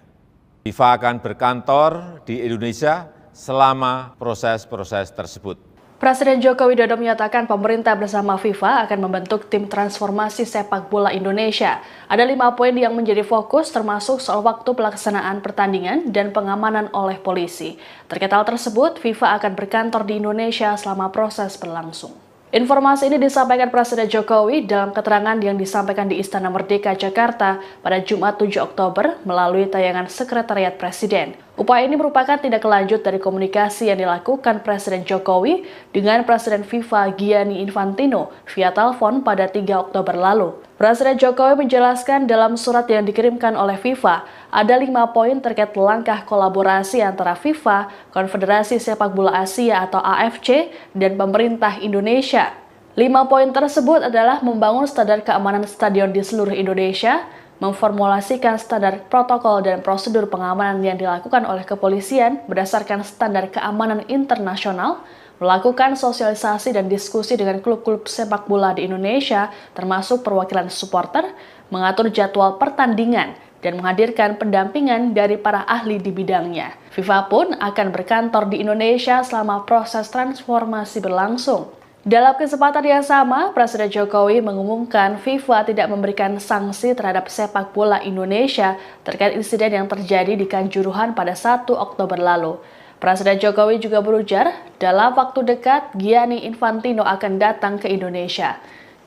Speaker 1: FIFA akan berkantor di Indonesia selama proses-proses tersebut.
Speaker 3: Presiden Joko Widodo menyatakan pemerintah bersama FIFA akan membentuk tim transformasi sepak bola Indonesia. Ada 5 poin yang menjadi fokus, termasuk soal waktu pelaksanaan pertandingan dan pengamanan oleh polisi. Terkait hal tersebut, FIFA akan berkantor di Indonesia selama proses berlangsung. Informasi ini disampaikan Presiden Jokowi dalam keterangan yang disampaikan di Istana Merdeka, Jakarta pada Jumat 7 Oktober melalui tayangan Sekretariat Presiden. Upaya ini merupakan tindak lanjut dari komunikasi yang dilakukan Presiden Jokowi dengan Presiden FIFA Gianni Infantino via telepon pada 3 Oktober lalu. Presiden Jokowi menjelaskan dalam surat yang dikirimkan oleh FIFA, ada 5 poin terkait langkah kolaborasi antara FIFA, Konfederasi Sepak Bola Asia atau AFC, dan pemerintah Indonesia. 5 poin tersebut adalah membangun standar keamanan stadion di seluruh Indonesia, memformulasikan standar protokol dan prosedur pengamanan yang dilakukan oleh kepolisian berdasarkan standar keamanan internasional, melakukan sosialisasi dan diskusi dengan klub-klub sepak bola di Indonesia, termasuk perwakilan supporter, mengatur jadwal pertandingan, dan menghadirkan pendampingan dari para ahli di bidangnya. FIFA pun akan berkantor di Indonesia selama proses transformasi berlangsung. Dalam kesempatan yang sama, Presiden Jokowi mengumumkan FIFA tidak memberikan sanksi terhadap sepak bola Indonesia terkait insiden yang terjadi di Kanjuruhan pada 1 Oktober lalu. Presiden Jokowi juga berujar, dalam waktu dekat Gianni Infantino akan datang ke Indonesia.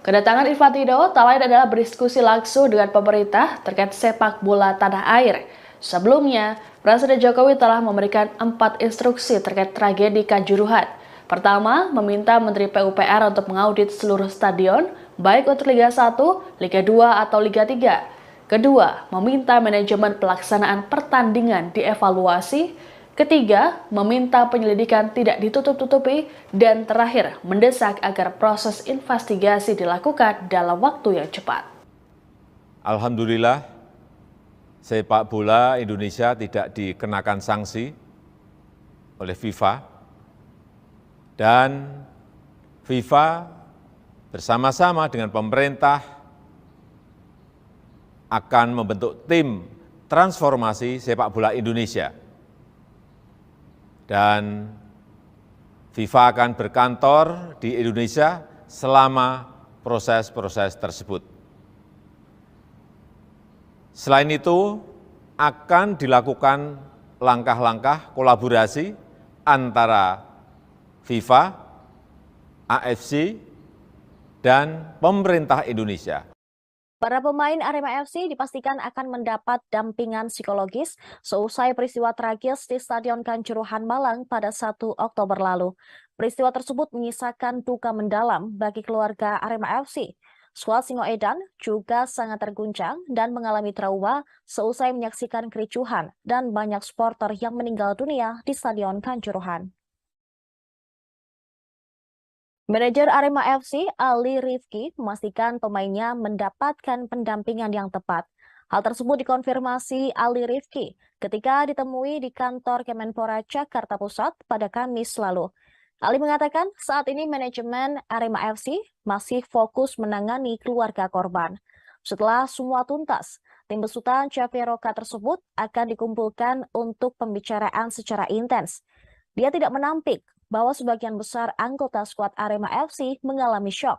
Speaker 3: Kedatangan Infantino tak lain adalah berdiskusi langsung dengan pemerintah terkait sepak bola tanah air. Sebelumnya, Presiden Jokowi telah memberikan 4 instruksi terkait tragedi Kanjuruhan. Pertama, meminta Menteri PUPR untuk mengaudit seluruh stadion, baik untuk Liga 1, Liga 2, atau Liga 3. Kedua, meminta manajemen pelaksanaan pertandingan dievaluasi. Ketiga, meminta penyelidikan tidak ditutup-tutupi. Dan terakhir, mendesak agar proses investigasi dilakukan dalam waktu yang cepat.
Speaker 1: Alhamdulillah, sepak bola Indonesia tidak dikenakan sanksi oleh FIFA. Dan FIFA bersama-sama dengan pemerintah akan membentuk tim transformasi sepak bola Indonesia. Dan FIFA akan berkantor di Indonesia selama proses-proses tersebut. Selain itu, akan dilakukan langkah-langkah kolaborasi antara FIFA, AFC, dan pemerintah Indonesia.
Speaker 4: Para pemain Arema FC dipastikan akan mendapat dampingan psikologis seusai peristiwa tragis di Stadion Kanjuruhan Malang pada 1 Oktober lalu. Peristiwa tersebut menyisakan duka mendalam bagi keluarga Arema FC. Skuad Singoedan juga sangat terguncang dan mengalami trauma seusai menyaksikan kericuhan dan banyak supporter yang meninggal dunia di Stadion Kanjuruhan. Manajer Arema FC, Ali Rifki, memastikan pemainnya mendapatkan pendampingan yang tepat. Hal tersebut dikonfirmasi Ali Rifki ketika ditemui di kantor Kemenpora Jakarta Pusat pada Kamis lalu. Ali mengatakan saat ini manajemen Arema FC masih fokus menangani keluarga korban. Setelah semua tuntas, tim besutan Chaperoka tersebut akan dikumpulkan untuk pembicaraan secara intens. Dia tidak menampik bahwa sebagian besar anggota skuad Arema FC mengalami syok.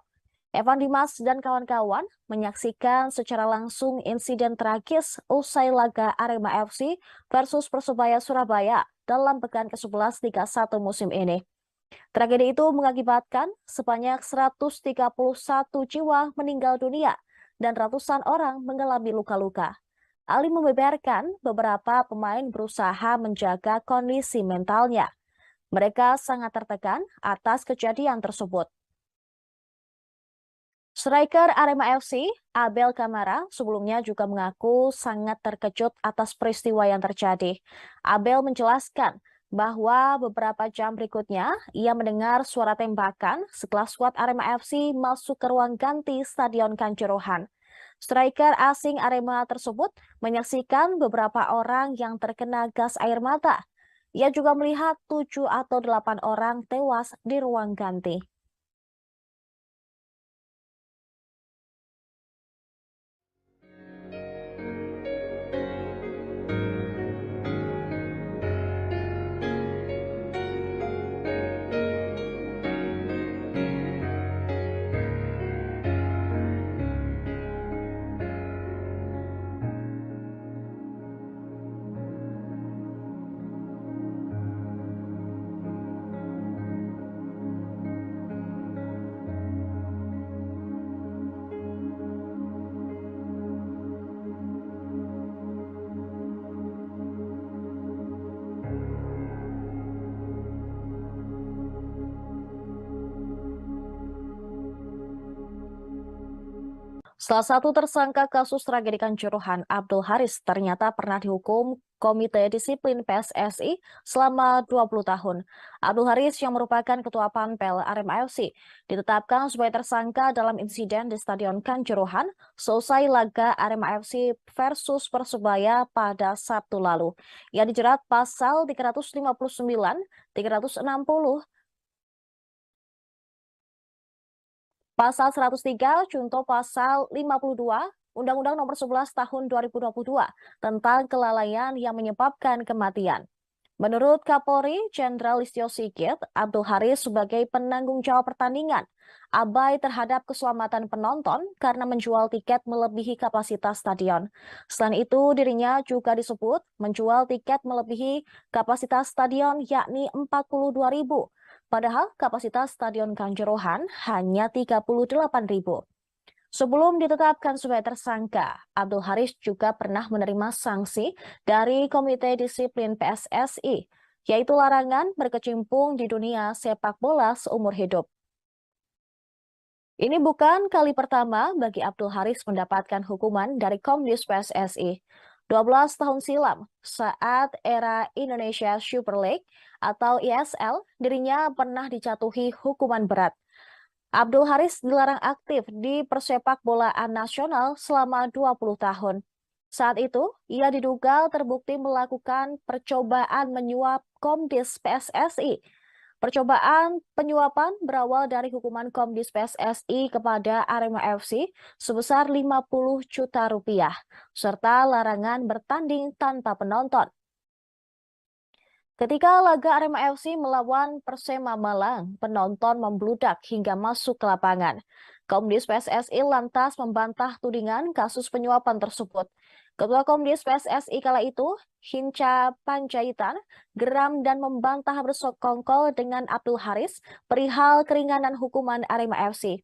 Speaker 4: Evan Dimas dan kawan-kawan menyaksikan secara langsung insiden tragis usai laga Arema FC versus Persebaya Surabaya dalam pekan ke-11 Liga 1 musim ini. Tragedi itu mengakibatkan sebanyak 131 jiwa meninggal dunia dan ratusan orang mengalami luka-luka. Ali membeberkan beberapa pemain berusaha menjaga kondisi mentalnya. Mereka sangat tertekan atas kejadian tersebut. Striker Arema FC, Abel Kamara, sebelumnya juga mengaku sangat terkejut atas peristiwa yang terjadi. Abel menjelaskan bahwa beberapa jam berikutnya ia mendengar suara tembakan setelah skuad Arema FC masuk ke ruang ganti Stadion Kanjuruhan. Striker asing Arema tersebut menyaksikan beberapa orang yang terkena gas air mata. Ia juga melihat 7 atau 8 orang tewas di ruang ganti. Salah satu tersangka kasus tragedi Kanjuruhan, Abdul Haris, ternyata pernah dihukum Komite Disiplin PSSI selama 20 tahun. Abdul Haris yang merupakan Ketua Panpel Arema FC ditetapkan sebagai tersangka dalam insiden di Stadion Kanjuruhan selesai laga Arema FC versus Persebaya pada Sabtu lalu. Ia dijerat pasal 359, 360, Pasal 103 contoh pasal 52 Undang-Undang Nomor 11 Tahun 2022 tentang kelalaian yang menyebabkan kematian. Menurut Kapolri Jenderal Listio Sigit, Abdul Haris sebagai penanggung jawab pertandingan abai terhadap keselamatan penonton karena menjual tiket melebihi kapasitas stadion. Selain itu, dirinya juga disebut menjual tiket melebihi kapasitas stadion yakni 42.000, padahal kapasitas Stadion Kanjuruhan hanya 38.000. Sebelum ditetapkan sebagai tersangka, Abdul Haris juga pernah menerima sanksi dari Komite Disiplin PSSI, yaitu larangan berkecimpung di dunia sepak bola seumur hidup. Ini bukan kali pertama bagi Abdul Haris mendapatkan hukuman dari Komdis PSSI. 12 tahun silam, saat era Indonesia Super League atau ISL, dirinya pernah dijatuhi hukuman berat. Abdul Haris dilarang aktif di persepak bolaan nasional selama 20 tahun. Saat itu, ia diduga terbukti melakukan percobaan menyuap Komdis PSSI. Percobaan penyuapan berawal dari hukuman Komdis PSSI kepada Arema FC sebesar 50 juta rupiah, serta larangan bertanding tanpa penonton. Ketika laga Arema FC melawan Persema Malang, penonton membludak hingga masuk ke lapangan. Komdis PSSI lantas membantah tudingan kasus penyuapan tersebut. Ketua Komdis PSSI kala itu, Hinca Panjaitan, geram dan membantah bersekongkol dengan Abdul Haris perihal keringanan hukuman Arema FC.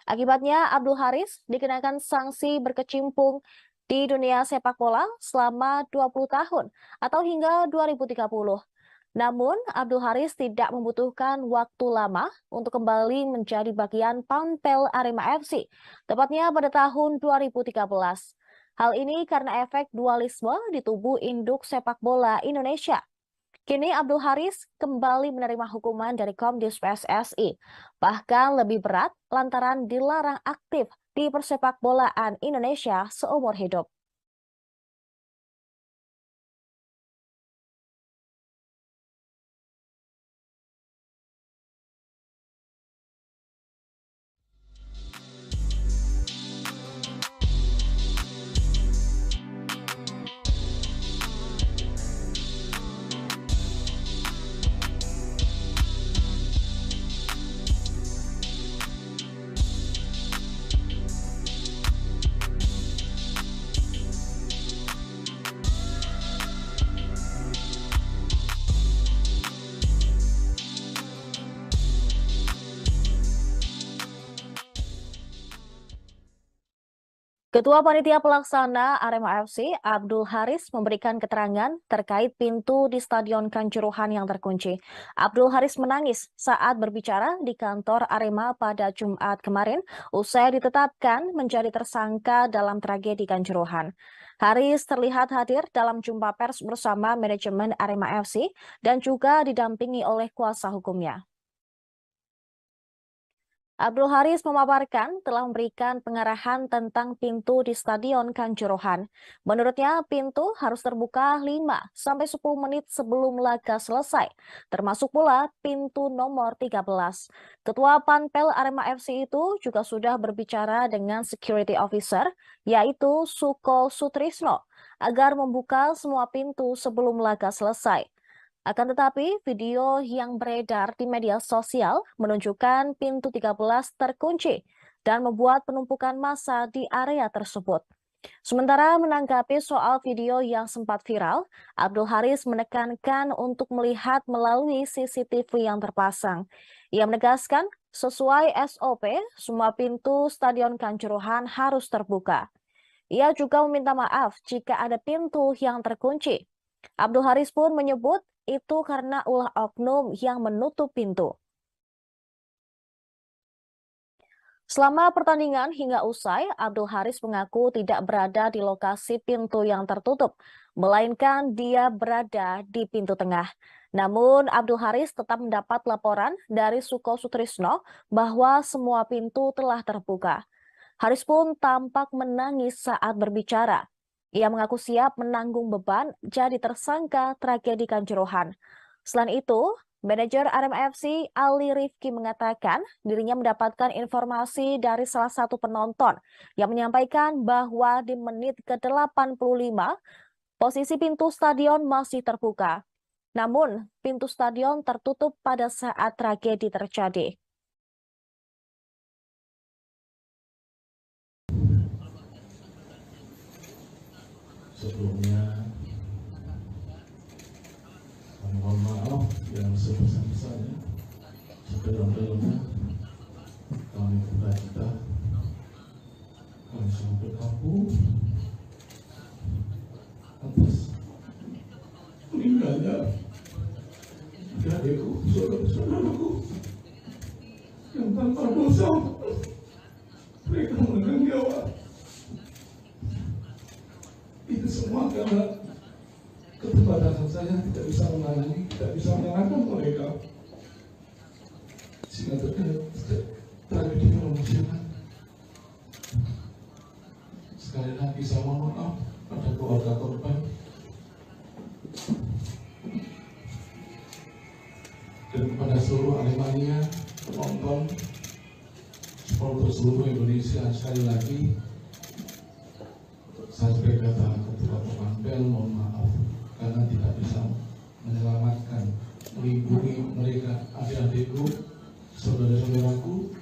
Speaker 4: Akibatnya, Abdul Haris dikenakan sanksi berkecimpung di dunia sepak bola selama 20 tahun atau hingga 2030. Namun, Abdul Haris tidak membutuhkan waktu lama untuk kembali menjadi bagian Pampel Arema FC, tepatnya pada tahun 2013. Hal ini karena efek dualisme di tubuh induk sepak bola Indonesia. Kini Abdul Haris kembali menerima hukuman dari Komdis PSSI, bahkan lebih berat lantaran dilarang aktif di persepak bolaan Indonesia seumur hidup. Ketua Panitia Pelaksana Arema FC, Abdul Haris, memberikan keterangan terkait pintu di Stadion Kanjuruhan yang terkunci. Abdul Haris menangis saat berbicara di kantor Arema pada Jumat kemarin, usai ditetapkan menjadi tersangka dalam tragedi Kanjuruhan. Haris terlihat hadir dalam jumpa pers bersama manajemen Arema FC dan juga didampingi oleh kuasa hukumnya. Abdul Haris memaparkan telah memberikan pengarahan tentang pintu di Stadion Kanjuruhan. Menurutnya, pintu harus terbuka 5-10 menit sebelum laga selesai, termasuk pula pintu nomor 13. Ketua Panpel Arema FC itu juga sudah berbicara dengan security officer, yaitu Suko Sutrisno, agar membuka semua pintu sebelum laga selesai. Akan tetapi, video yang beredar di media sosial menunjukkan pintu 13 terkunci dan membuat penumpukan massa di area tersebut. Sementara menanggapi soal video yang sempat viral, Abdul Haris menekankan untuk melihat melalui CCTV yang terpasang. Ia menegaskan, sesuai SOP, semua pintu Stadion Kanjuruhan harus terbuka. Ia juga meminta maaf jika ada pintu yang terkunci. Abdul Haris pun menyebut itu karena ulah oknum yang menutup pintu. Selama pertandingan hingga usai, Abdul Haris mengaku tidak berada di lokasi pintu yang tertutup, melainkan dia berada di pintu tengah. Namun, Abdul Haris tetap mendapat laporan dari Suko Sutrisno bahwa semua pintu telah terbuka. Haris pun tampak menangis saat berbicara. Ia mengaku siap menanggung beban jadi tersangka tragedi Kanjuruhan. Selain itu, Manajer Arema FC Ali Rifki mengatakan dirinya mendapatkan informasi dari salah satu penonton yang menyampaikan bahwa di menit ke-85 posisi pintu stadion masih terbuka. Namun, pintu stadion tertutup pada saat tragedi terjadi.
Speaker 5: Sebelumnya, kami mohon maaf yang sebesar-besarnya, sedalam-dalamnya kami berduka cita, kami sangat berkabung atas meninggalnya adikku, saudara-saudaraku yang tanpa dosa mereka menegang nyawa. Itu semua karena keterbatasan saya tidak bisa menangani, tidak bisa menyalahkan mereka, sehingga terjadi tragedi kemanusiaan. Sekali lagi saya mohon maaf pada keluarga korban dan kepada seluruh Aremania, penonton, supporter seluruh Indonesia. Sekali lagi saya sebagai kata ketua Panpel mohon maaf karena tidak bisa menyelamatkan, melindungi mereka, adik-adikku, saudara-saudaraku,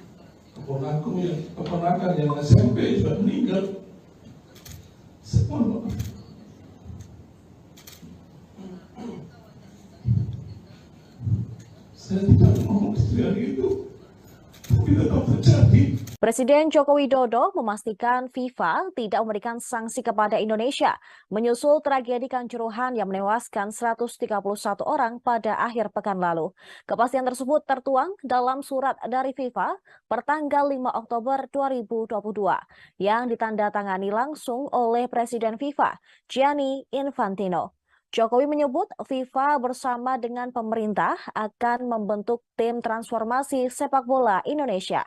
Speaker 5: keponakan yang SMP sudah meninggal. Mohon maaf. Saya tidak mau kejadian itu, tapi tetap terjadi.
Speaker 4: Presiden Joko Widodo memastikan FIFA tidak memberikan sanksi kepada Indonesia menyusul tragedi Kanjuruhan yang menewaskan 131 orang pada akhir pekan lalu. Kepastian tersebut tertuang dalam surat dari FIFA pertanggal 5 Oktober 2022 yang ditandatangani langsung oleh Presiden FIFA, Gianni Infantino. Jokowi menyebut FIFA bersama dengan pemerintah akan membentuk tim transformasi sepak bola Indonesia.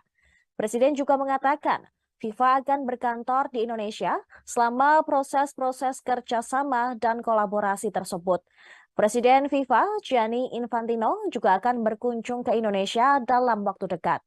Speaker 4: Presiden juga mengatakan FIFA akan berkantor di Indonesia selama proses-proses kerjasama dan kolaborasi tersebut. Presiden FIFA, Gianni Infantino, juga akan berkunjung ke Indonesia dalam waktu dekat.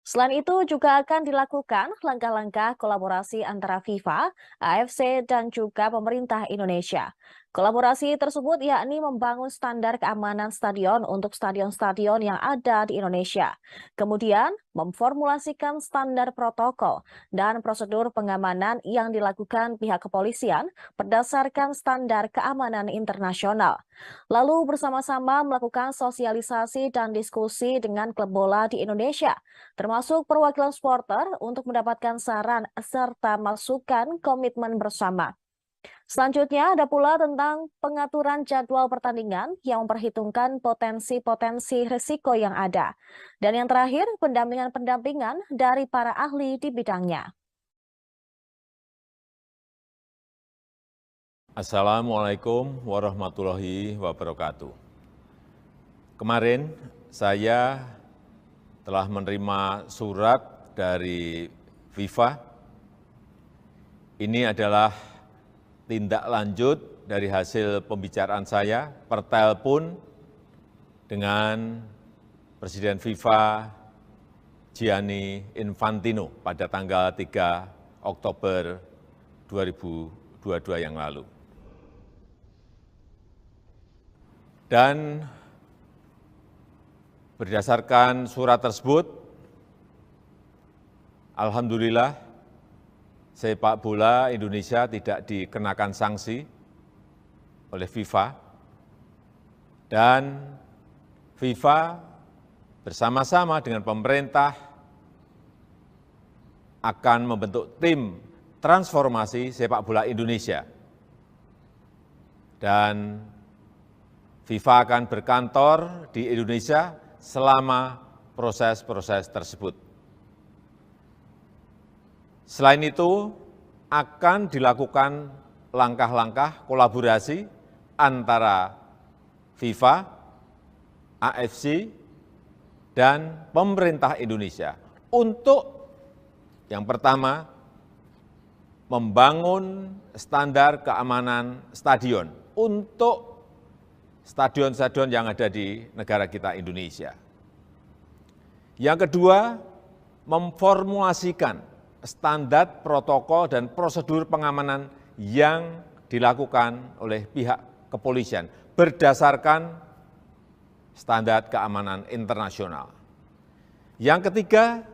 Speaker 4: Selain itu juga akan dilakukan langkah-langkah kolaborasi antara FIFA, AFC, dan juga pemerintah Indonesia. Kolaborasi tersebut yakni membangun standar keamanan stadion untuk stadion-stadion yang ada di Indonesia. Kemudian, memformulasikan standar protokol dan prosedur pengamanan yang dilakukan pihak kepolisian berdasarkan standar keamanan internasional. Lalu bersama-sama melakukan sosialisasi dan diskusi dengan klub bola di Indonesia, termasuk perwakilan supporter untuk mendapatkan saran serta masukan komitmen bersama. Selanjutnya ada pula tentang pengaturan jadwal pertandingan yang memperhitungkan potensi-potensi risiko yang ada. Dan yang terakhir, pendampingan-pendampingan dari para ahli di bidangnya.
Speaker 1: Assalamualaikum warahmatullahi wabarakatuh. Kemarin saya telah menerima surat dari FIFA. Ini adalah tindak lanjut dari hasil pembicaraan saya per telepon dengan Presiden FIFA Gianni Infantino pada tanggal 3 Oktober 2022 yang lalu. Dan berdasarkan surat tersebut, alhamdulillah sepak bola Indonesia tidak dikenakan sanksi oleh FIFA, dan FIFA bersama-sama dengan pemerintah akan membentuk tim transformasi sepak bola Indonesia. Dan FIFA akan berkantor di Indonesia selama proses-proses tersebut. Selain itu, akan dilakukan langkah-langkah kolaborasi antara FIFA, AFC, dan pemerintah Indonesia untuk yang pertama, membangun standar keamanan stadion untuk stadion-stadion yang ada di negara kita Indonesia. Yang kedua, memformulasikan standar protokol dan prosedur pengamanan yang dilakukan oleh pihak kepolisian berdasarkan standar keamanan internasional. Yang ketiga,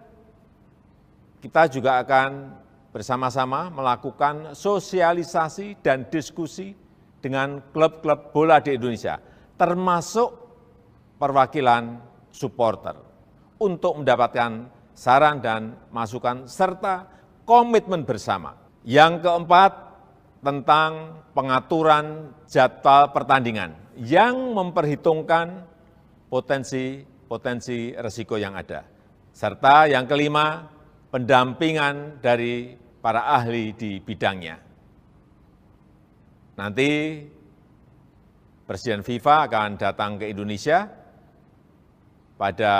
Speaker 1: kita juga akan bersama-sama melakukan sosialisasi dan diskusi dengan klub-klub bola di Indonesia, termasuk perwakilan supporter, untuk mendapatkan saran dan masukan serta komitmen bersama. Yang keempat, tentang pengaturan jadwal pertandingan yang memperhitungkan potensi risiko yang ada. Serta yang kelima, pendampingan dari para ahli di bidangnya. Nanti Presiden FIFA akan datang ke Indonesia pada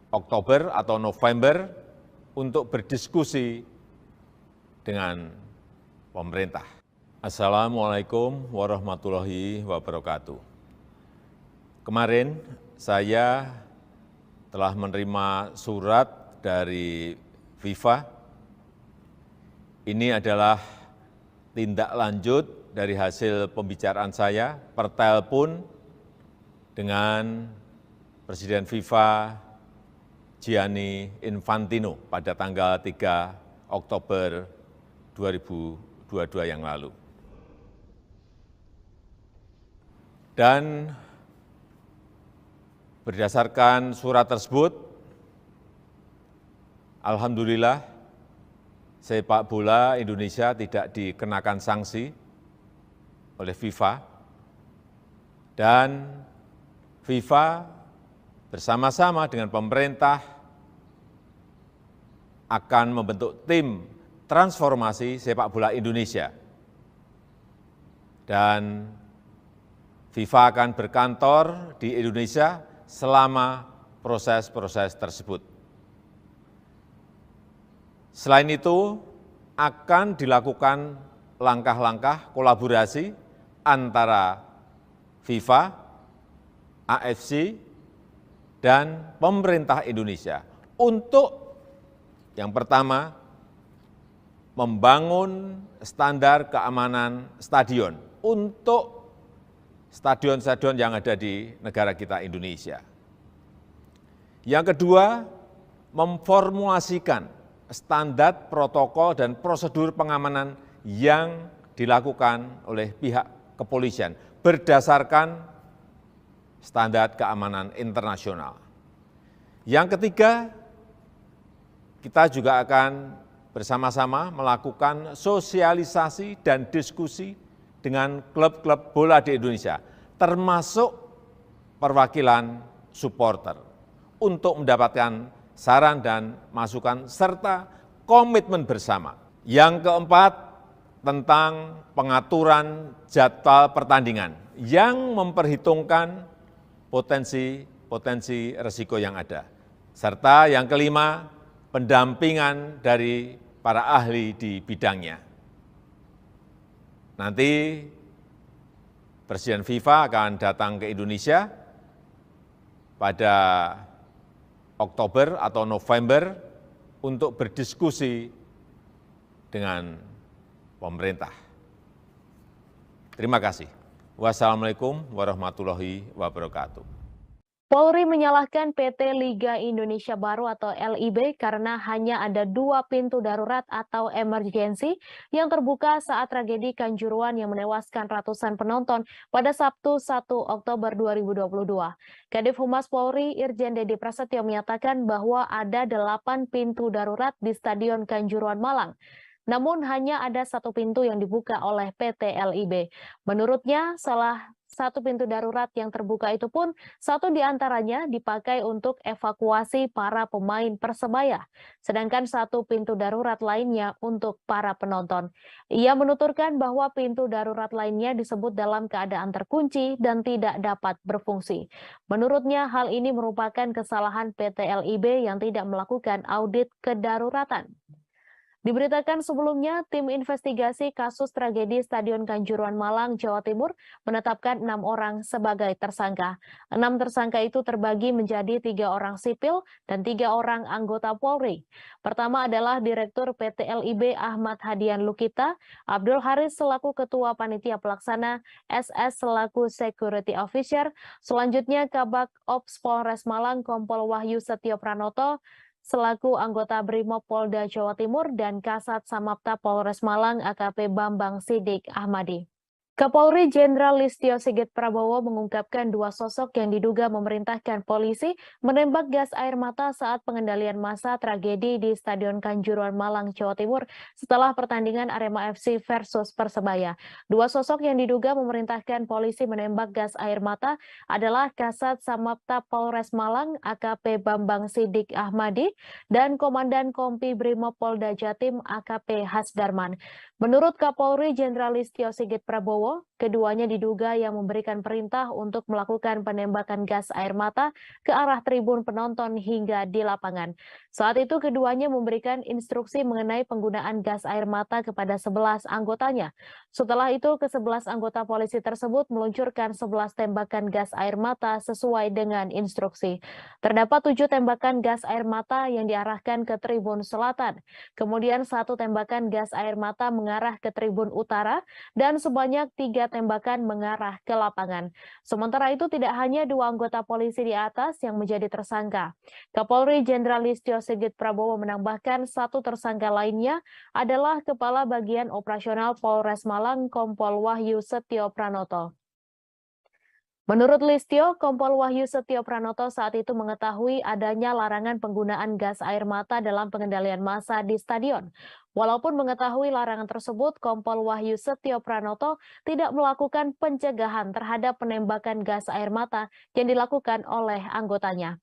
Speaker 1: Oktober atau November untuk berdiskusi dengan pemerintah. Assalamualaikum warahmatullahi wabarakatuh. Kemarin saya telah menerima surat dari FIFA. Ini adalah tindak lanjut dari hasil pembicaraan saya per telepon dengan Presiden FIFA Gianni Infantino pada tanggal 3 Oktober 2022 yang lalu. Dan berdasarkan surat tersebut, alhamdulillah sepak bola Indonesia tidak dikenakan sanksi oleh FIFA, dan FIFA bersama-sama dengan pemerintah akan membentuk tim transformasi sepak bola Indonesia. Dan FIFA akan berkantor di Indonesia selama proses-proses tersebut. Selain itu, akan dilakukan langkah-langkah kolaborasi antara FIFA, AFC, dan pemerintah Indonesia untuk yang pertama, membangun standar keamanan stadion untuk stadion-stadion yang ada di negara kita Indonesia. Yang kedua, memformulasikan standar protokol dan prosedur pengamanan yang dilakukan oleh pihak kepolisian berdasarkan standar keamanan internasional. Yang ketiga, kita juga akan bersama-sama melakukan sosialisasi dan diskusi dengan klub-klub bola di Indonesia, termasuk perwakilan supporter, untuk mendapatkan saran dan masukan serta komitmen bersama. Yang keempat, tentang pengaturan jadwal pertandingan yang memperhitungkan potensi risiko yang ada. Serta yang kelima, pendampingan dari para ahli di bidangnya. Nanti Presiden FIFA akan datang ke Indonesia pada Oktober atau November untuk berdiskusi dengan pemerintah. Terima kasih. Wassalamualaikum warahmatullahi wabarakatuh.
Speaker 4: Polri menyalahkan PT Liga Indonesia Baru atau LIB karena hanya ada 2 pintu darurat atau emergensi yang terbuka saat tragedi Kanjuruhan yang menewaskan ratusan penonton pada Sabtu 1 Oktober 2022. Kadif Humas Polri Irjen Dedi Prasetyo menyatakan bahwa ada 8 pintu darurat di Stadion Kanjuruhan Malang. Namun hanya ada 1 pintu yang dibuka oleh PT LIB. Menurutnya, salah 1 pintu darurat yang terbuka itu pun 1 diantaranya dipakai untuk evakuasi para pemain Persebaya, sedangkan 1 pintu darurat lainnya untuk para penonton. Ia menuturkan bahwa pintu darurat lainnya disebut dalam keadaan terkunci dan tidak dapat berfungsi. Menurutnya, hal ini merupakan kesalahan PT LIB yang tidak melakukan audit kedaruratan. Diberitakan sebelumnya, tim investigasi kasus tragedi Stadion Kanjuruhan Malang, Jawa Timur menetapkan 6 orang sebagai tersangka. 6 tersangka itu terbagi menjadi 3 orang sipil dan 3 orang anggota Polri. Pertama adalah Direktur PT LIB Ahmad Hadian Lukita, Abdul Haris selaku Ketua Panitia Pelaksana, SS selaku Security Officer, selanjutnya Kabak Ops Polres Malang Kompol Wahyu Setio Pranoto, selaku anggota Brimob Polda Jawa Timur dan Kasat Samapta Polres Malang AKP Bambang Sidik Ahmadi. Kapolri Jenderal Listio Sigit Prabowo mengungkapkan 2 sosok yang diduga memerintahkan polisi menembak gas air mata saat pengendalian massa tragedi di Stadion Kanjuruhan Malang, Jawa Timur setelah pertandingan Arema FC versus Persebaya. 2 sosok yang diduga memerintahkan polisi menembak gas air mata adalah Kasat Samapta Polres Malang AKP Bambang Sidik Ahmadi dan Komandan Kompi Brimob Polda Jatim AKP Hasdarman. Menurut Kapolri Jenderal Listio Sigit Prabowo, keduanya diduga yang memberikan perintah untuk melakukan penembakan gas air mata ke arah tribun penonton hingga di lapangan. Saat itu keduanya memberikan instruksi mengenai penggunaan gas air mata kepada 11 anggotanya. Setelah itu, ke-11 anggota polisi tersebut meluncurkan 11 tembakan gas air mata sesuai dengan instruksi. Terdapat 7 tembakan gas air mata yang diarahkan ke tribun selatan. Kemudian 1 tembakan gas air mata mengarah ke tribun utara dan sebanyak 3 tembakan mengarah ke lapangan. Sementara itu tidak hanya 2 anggota polisi di atas yang menjadi tersangka. Kapolri Jenderal Listio Sigit Prabowo menambahkan 1 tersangka lainnya adalah Kepala Bagian Operasional Polres Malang Kompol Wahyu Setio Pranoto. Menurut Listio, Kompol Wahyu Setio Pranoto saat itu mengetahui adanya larangan penggunaan gas air mata dalam pengendalian massa di stadion. Walaupun mengetahui larangan tersebut, Kompol Wahyu Setio Pranoto tidak melakukan pencegahan terhadap penembakan gas air mata yang dilakukan oleh anggotanya.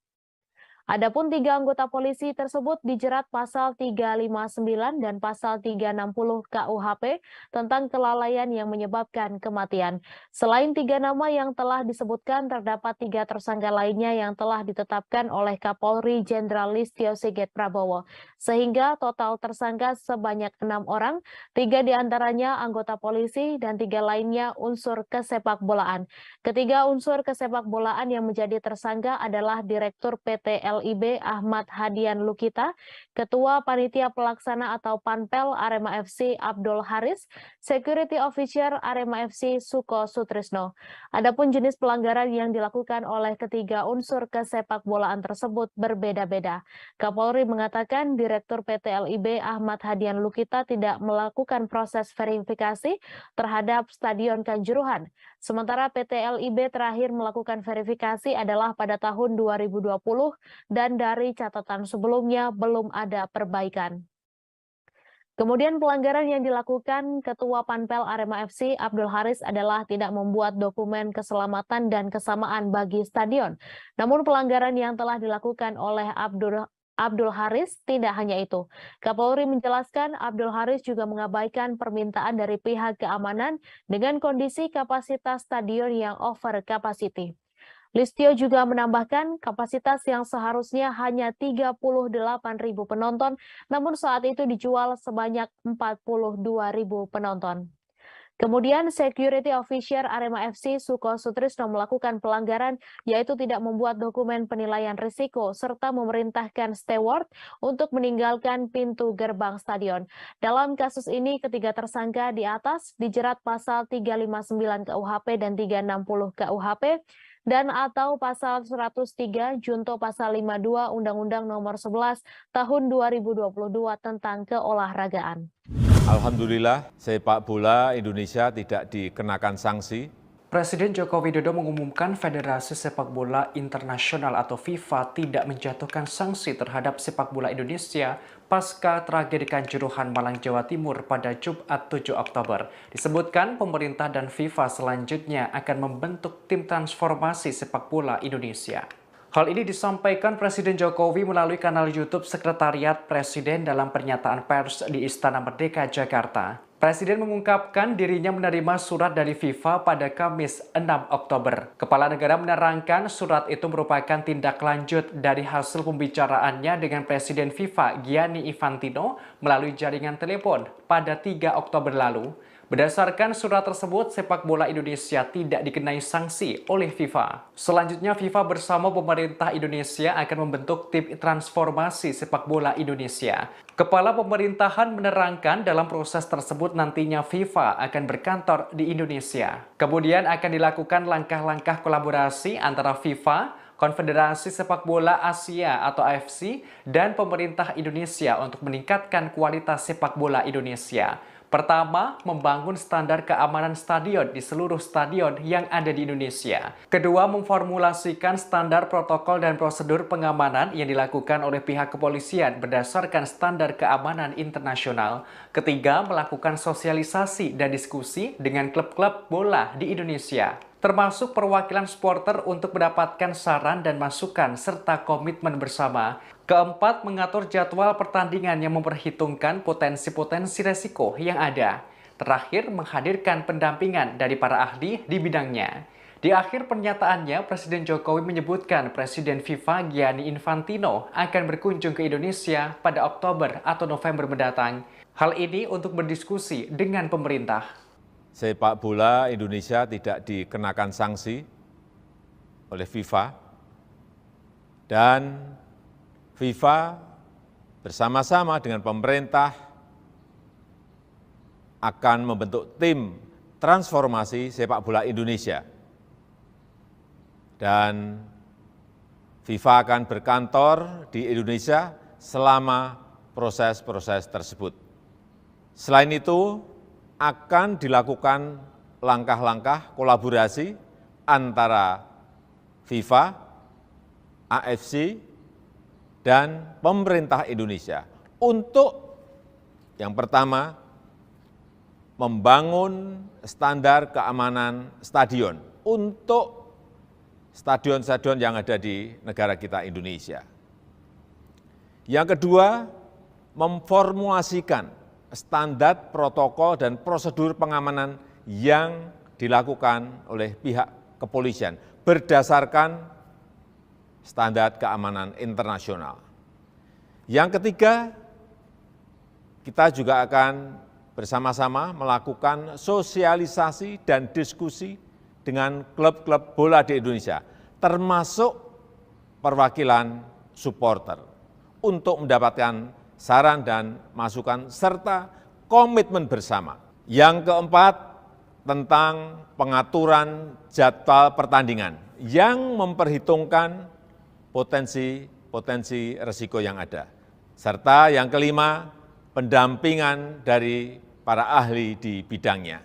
Speaker 4: Adapun 3 anggota polisi tersebut dijerat pasal 359 dan pasal 360 KUHP tentang kelalaian yang menyebabkan kematian. Selain 3 nama yang telah disebutkan, terdapat 3 tersangka lainnya yang telah ditetapkan oleh Kapolri Jenderal Listio Sigit Prabowo. Sehingga total tersangka sebanyak 6 orang, 3 diantaranya anggota polisi dan 3 lainnya unsur kesepakbolaan. Ketiga unsur kesepakbolaan yang menjadi tersangka adalah Direktur PT LIB Ahmad Hadian Lukita, Ketua Panitia Pelaksana atau Panpel Arema FC Abdul Haris, Security Officer Arema FC Suko Sutrisno. Adapun jenis pelanggaran yang dilakukan oleh ketiga unsur kesepakbolaan tersebut berbeda-beda. Kapolri mengatakan Direktur PT LIB Ahmad Hadian Lukita tidak melakukan proses verifikasi terhadap Stadion Kanjuruhan. Sementara PT LIB terakhir melakukan verifikasi adalah pada tahun 2020 dan dari catatan sebelumnya belum ada perbaikan. Kemudian pelanggaran yang dilakukan Ketua Panpel Arema FC Abdul Haris adalah tidak membuat dokumen keselamatan dan kesamaan bagi stadion. Namun pelanggaran yang telah dilakukan oleh Abdul Haris tidak hanya itu. Kapolri menjelaskan Abdul Haris juga mengabaikan permintaan dari pihak keamanan dengan kondisi kapasitas stadion yang over capacity. Listio juga menambahkan kapasitas yang seharusnya hanya 38.000 penonton, namun saat itu dijual sebanyak 42.000 penonton. Kemudian Security Officer Arema FC Suko Sutrisno melakukan pelanggaran yaitu tidak membuat dokumen penilaian risiko serta memerintahkan steward untuk meninggalkan pintu gerbang stadion. Dalam kasus ini ketiga tersangka di atas dijerat pasal 359 KUHP dan 360 KUHP dan atau pasal 103 junto pasal 52 Undang-Undang Nomor 11 Tahun 2022 tentang keolahragaan.
Speaker 1: Alhamdulillah, sepak bola Indonesia tidak dikenakan sanksi.
Speaker 2: Presiden Joko Widodo mengumumkan Federasi Sepak Bola Internasional atau FIFA tidak menjatuhkan sanksi terhadap sepak bola Indonesia pasca tragedi Kanjuruhan Malang, Jawa Timur pada Jumat 7 Oktober. Disebutkan pemerintah dan FIFA selanjutnya akan membentuk tim transformasi sepak bola Indonesia. Hal ini disampaikan Presiden Jokowi melalui kanal YouTube Sekretariat Presiden dalam pernyataan pers di Istana Merdeka, Jakarta. Presiden mengungkapkan dirinya menerima surat dari FIFA pada Kamis 6 Oktober. Kepala negara menerangkan surat itu merupakan tindak lanjut dari hasil pembicaraannya dengan Presiden FIFA Gianni Infantino melalui jaringan telepon pada 3 Oktober lalu. Berdasarkan surat tersebut, sepak bola Indonesia tidak dikenai sanksi oleh FIFA. Selanjutnya, FIFA bersama pemerintah Indonesia akan membentuk tim transformasi sepak bola Indonesia. Kepala pemerintahan menerangkan dalam proses tersebut nantinya FIFA akan berkantor di Indonesia. Kemudian akan dilakukan langkah-langkah kolaborasi antara FIFA, Konfederasi Sepak Bola Asia atau AFC, dan pemerintah Indonesia untuk meningkatkan kualitas sepak bola Indonesia. Pertama, membangun standar keamanan stadion di seluruh stadion yang ada di Indonesia. Kedua, memformulasikan standar protokol dan prosedur pengamanan yang dilakukan oleh pihak kepolisian berdasarkan standar keamanan internasional. Ketiga, melakukan sosialisasi dan diskusi dengan klub-klub bola di Indonesia, termasuk perwakilan supporter untuk mendapatkan saran dan masukan serta komitmen bersama. Keempat, mengatur jadwal pertandingan yang memperhitungkan potensi-potensi resiko yang ada. Terakhir, menghadirkan pendampingan dari para ahli di bidangnya. Di akhir pernyataannya, Presiden Jokowi menyebutkan Presiden FIFA Gianni Infantino akan berkunjung ke Indonesia pada Oktober atau November mendatang. Hal ini untuk berdiskusi dengan pemerintah.
Speaker 1: Sepak bola Indonesia tidak dikenakan sanksi oleh FIFA, dan FIFA bersama-sama dengan pemerintah akan membentuk tim transformasi sepak bola Indonesia. Dan FIFA akan berkantor di Indonesia selama proses-proses tersebut. Selain itu, akan dilakukan langkah-langkah kolaborasi antara FIFA, AFC, dan pemerintah Indonesia untuk yang pertama membangun standar keamanan stadion untuk stadion-stadion yang ada di negara kita Indonesia. Yang kedua, memformulasikan standar protokol dan prosedur pengamanan yang dilakukan oleh pihak kepolisian berdasarkan standar keamanan internasional. Yang ketiga, kita juga akan bersama-sama melakukan sosialisasi dan diskusi dengan klub-klub bola di Indonesia, termasuk perwakilan supporter, untuk mendapatkan saran dan masukan serta komitmen bersama. Yang keempat, tentang pengaturan jadwal pertandingan yang memperhitungkan potensi risiko yang ada. Serta yang kelima, pendampingan dari para ahli di bidangnya.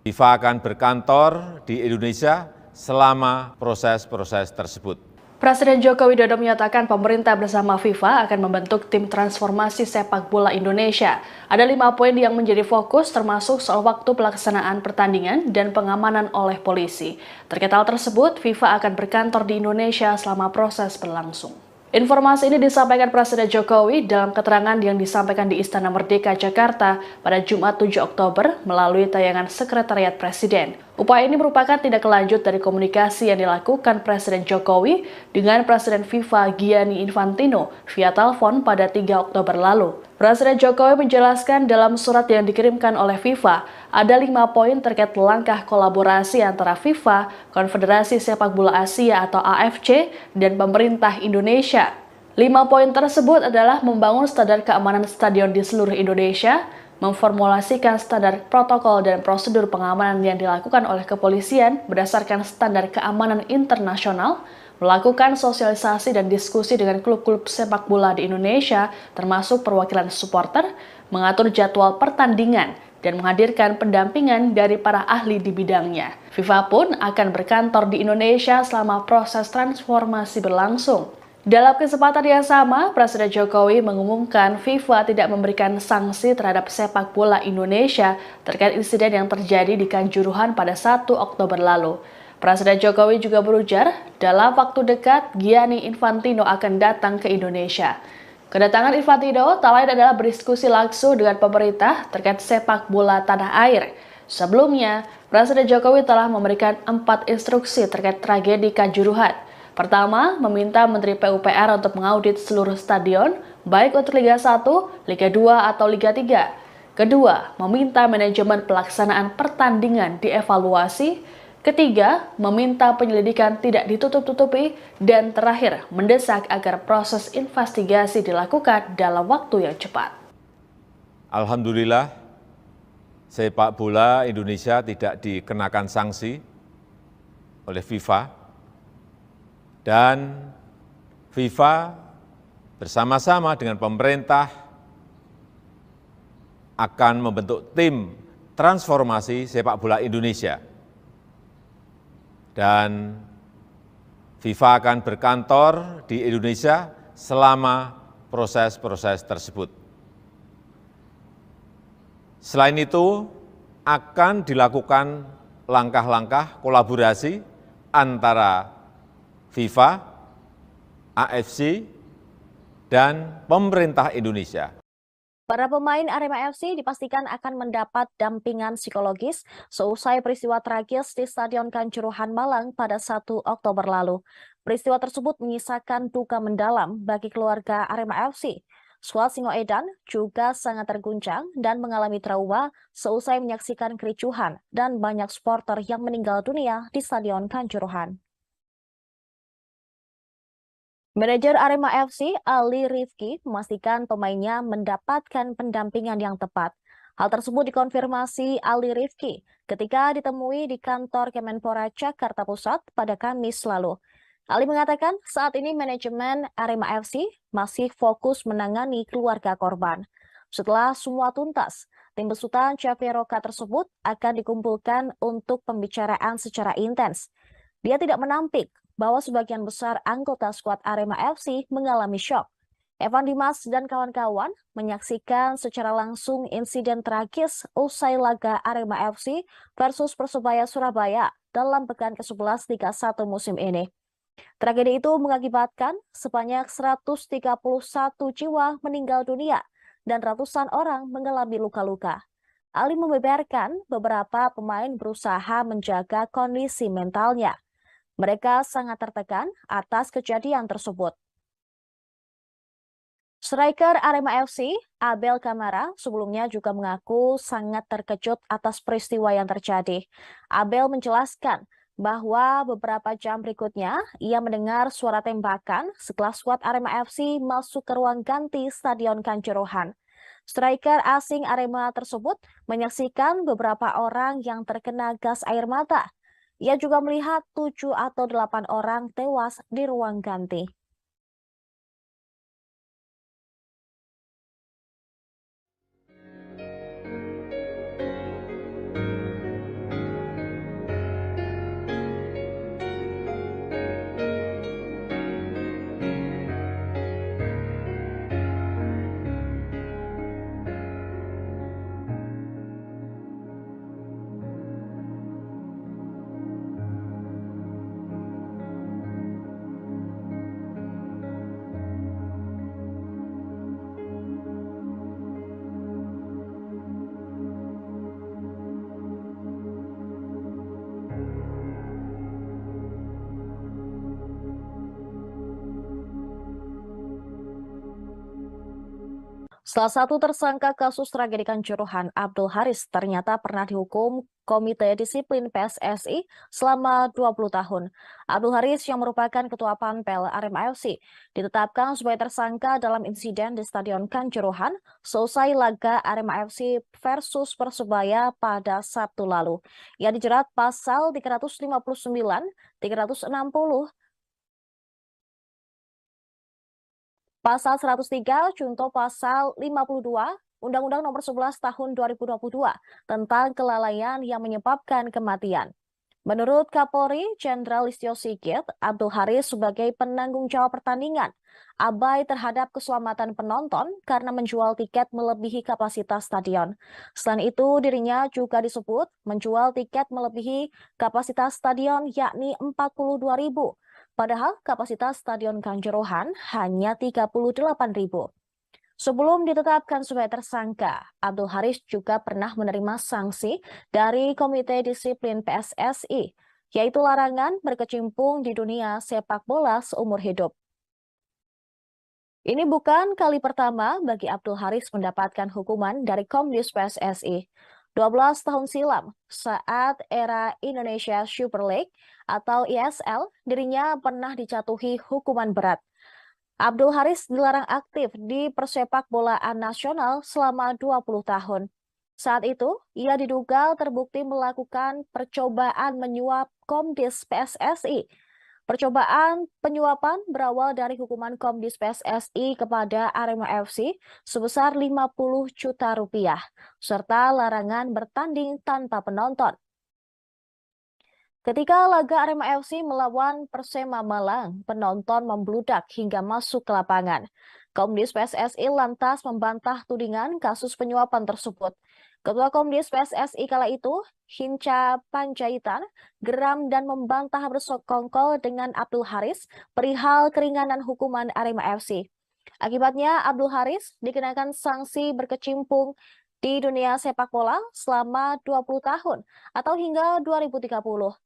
Speaker 1: FIFA akan berkantor di Indonesia selama proses-proses tersebut.
Speaker 3: Presiden Joko Widodo menyatakan pemerintah bersama FIFA akan membentuk tim transformasi sepak bola Indonesia. Ada 5 poin yang menjadi fokus, termasuk soal waktu pelaksanaan pertandingan dan pengamanan oleh polisi. Terkait hal tersebut, FIFA akan berkantor di Indonesia selama proses berlangsung. Informasi ini disampaikan Presiden Jokowi dalam keterangan yang disampaikan di Istana Merdeka, Jakarta pada Jumat 7 Oktober melalui tayangan Sekretariat Presiden. Upaya ini merupakan tindak lanjut dari komunikasi yang dilakukan Presiden Jokowi dengan Presiden FIFA Gianni Infantino via telepon pada 3 Oktober lalu. Presiden Jokowi menjelaskan dalam surat yang dikirimkan oleh FIFA, ada 5 poin terkait langkah kolaborasi antara FIFA, Konfederasi Sepak Bola Asia atau AFC, dan pemerintah Indonesia. 5 poin tersebut adalah membangun standar keamanan stadion di seluruh Indonesia, memformulasikan standar protokol dan prosedur pengamanan yang dilakukan oleh kepolisian berdasarkan standar keamanan internasional, melakukan sosialisasi dan diskusi dengan klub-klub sepak bola di Indonesia, termasuk perwakilan supporter, mengatur jadwal pertandingan, dan menghadirkan pendampingan dari para ahli di bidangnya. FIFA pun akan berkantor di Indonesia selama proses transformasi berlangsung. Dalam kesempatan yang sama, Presiden Jokowi mengumumkan FIFA tidak memberikan sanksi terhadap sepak bola Indonesia terkait insiden yang terjadi di Kanjuruhan pada 1 Oktober lalu. Presiden Jokowi juga berujar, dalam waktu dekat Gianni Infantino akan datang ke Indonesia. Kedatangan Infantino tak lain adalah berdiskusi langsung dengan pemerintah terkait sepak bola tanah air. Sebelumnya, Presiden Jokowi telah memberikan 4 instruksi terkait tragedi Kanjuruhan. Pertama, meminta Menteri PUPR untuk mengaudit seluruh stadion, baik untuk Liga 1, Liga 2, atau Liga 3. Kedua, meminta manajemen pelaksanaan pertandingan dievaluasi. Ketiga, meminta penyelidikan tidak ditutup-tutupi. Dan terakhir, mendesak agar proses investigasi dilakukan dalam waktu yang cepat.
Speaker 1: Alhamdulillah, sepak bola Indonesia tidak dikenakan sanksi oleh FIFA. Dan FIFA bersama-sama dengan pemerintah akan membentuk tim transformasi sepak bola Indonesia. Dan FIFA akan berkantor di Indonesia selama proses-proses tersebut. Selain itu, akan dilakukan langkah-langkah kolaborasi antara FIFA, AFC, dan pemerintah Indonesia.
Speaker 4: Para pemain Arema FC dipastikan akan mendapat dampingan psikologis seusai peristiwa tragis di Stadion Kanjuruhan Malang pada 1 Oktober lalu. Peristiwa tersebut menyisakan duka mendalam bagi keluarga Arema FC. Skuad Singoedan juga sangat terguncang dan mengalami trauma seusai menyaksikan kericuhan dan banyak supporter yang meninggal dunia di Stadion Kanjuruhan. Manajer Arema FC, Ali Rifki, memastikan pemainnya mendapatkan pendampingan yang tepat. Hal tersebut dikonfirmasi Ali Rifki ketika ditemui di kantor Kemenpora Jakarta Pusat pada Kamis lalu. Ali mengatakan saat ini manajemen Arema FC masih fokus menangani keluarga korban. Setelah semua tuntas, tim besutan Chaperoka tersebut akan dikumpulkan untuk pembicaraan secara intens. Dia tidak menampik bahwa sebagian besar anggota skuad Arema FC mengalami syok. Evan Dimas dan kawan-kawan menyaksikan secara langsung insiden tragis usai laga Arema FC versus Persebaya Surabaya dalam pekan ke-11 Liga 1 musim ini. Tragedi itu mengakibatkan sebanyak 131 jiwa meninggal dunia dan ratusan orang mengalami luka-luka. Ali membeberkan beberapa pemain berusaha menjaga kondisi mentalnya. Mereka sangat tertekan atas kejadian tersebut. Striker Arema FC, Abel Kamara, sebelumnya juga mengaku sangat terkejut atas peristiwa yang terjadi. Abel menjelaskan bahwa beberapa jam berikutnya ia mendengar suara tembakan setelah skuad Arema FC masuk ke ruang ganti Stadion Kanjuruhan. Striker asing Arema tersebut menyaksikan beberapa orang yang terkena gas air mata. Ia juga melihat 7 atau 8 orang tewas di ruang ganti. Salah satu tersangka kasus tragedi Kanjuruhan, Abdul Haris, ternyata pernah dihukum Komite Disiplin PSSI selama 20 tahun. Abdul Haris yang merupakan Ketua Panpel Arema FC ditetapkan sebagai tersangka dalam insiden di Stadion Kanjuruhan selesai laga Arema FC versus Persebaya pada Sabtu lalu. Ia dijerat pasal 359, 360, Pasal 103 junto pasal 52 Undang-Undang Nomor 11 Tahun 2022 tentang kelalaian yang menyebabkan kematian. Menurut Kapolri Jenderal Listio Sigit, Abdul Haris sebagai penanggung jawab pertandingan abai terhadap keselamatan penonton karena menjual tiket melebihi kapasitas stadion. Selain itu, dirinya juga disebut menjual tiket melebihi kapasitas stadion yakni 42.000. Padahal kapasitas Stadion Kanjuruhan hanya 38.000. Sebelum ditetapkan sebagai tersangka, Abdul Haris juga pernah menerima sanksi dari Komite Disiplin PSSI, yaitu larangan berkecimpung di dunia sepak bola seumur hidup. Ini bukan kali pertama bagi Abdul Haris mendapatkan hukuman dari Komdis PSSI. 12 tahun silam, saat era Indonesia Super League atau ISL, dirinya pernah dijatuhi hukuman berat. Abdul Haris dilarang aktif di persepak bolaan nasional selama 20 tahun. Saat itu, ia diduga terbukti melakukan percobaan menyuap Komdis PSSI. Percobaan penyuapan berawal dari hukuman Komdis PSSI kepada Arema FC sebesar 50 juta rupiah, serta larangan bertanding tanpa penonton. Ketika laga Arema FC melawan Persema Malang, penonton membludak hingga masuk ke lapangan. Komdis PSSI lantas membantah tudingan kasus penyuapan tersebut. Ketua Komdis PSSI kala itu, Hinca Panjaitan, geram dan membantah bersekongkol dengan Abdul Haris perihal keringanan hukuman Arema FC. Akibatnya, Abdul Haris dikenakan sanksi berkecimpung di dunia sepak bola selama 20 tahun atau hingga 2030.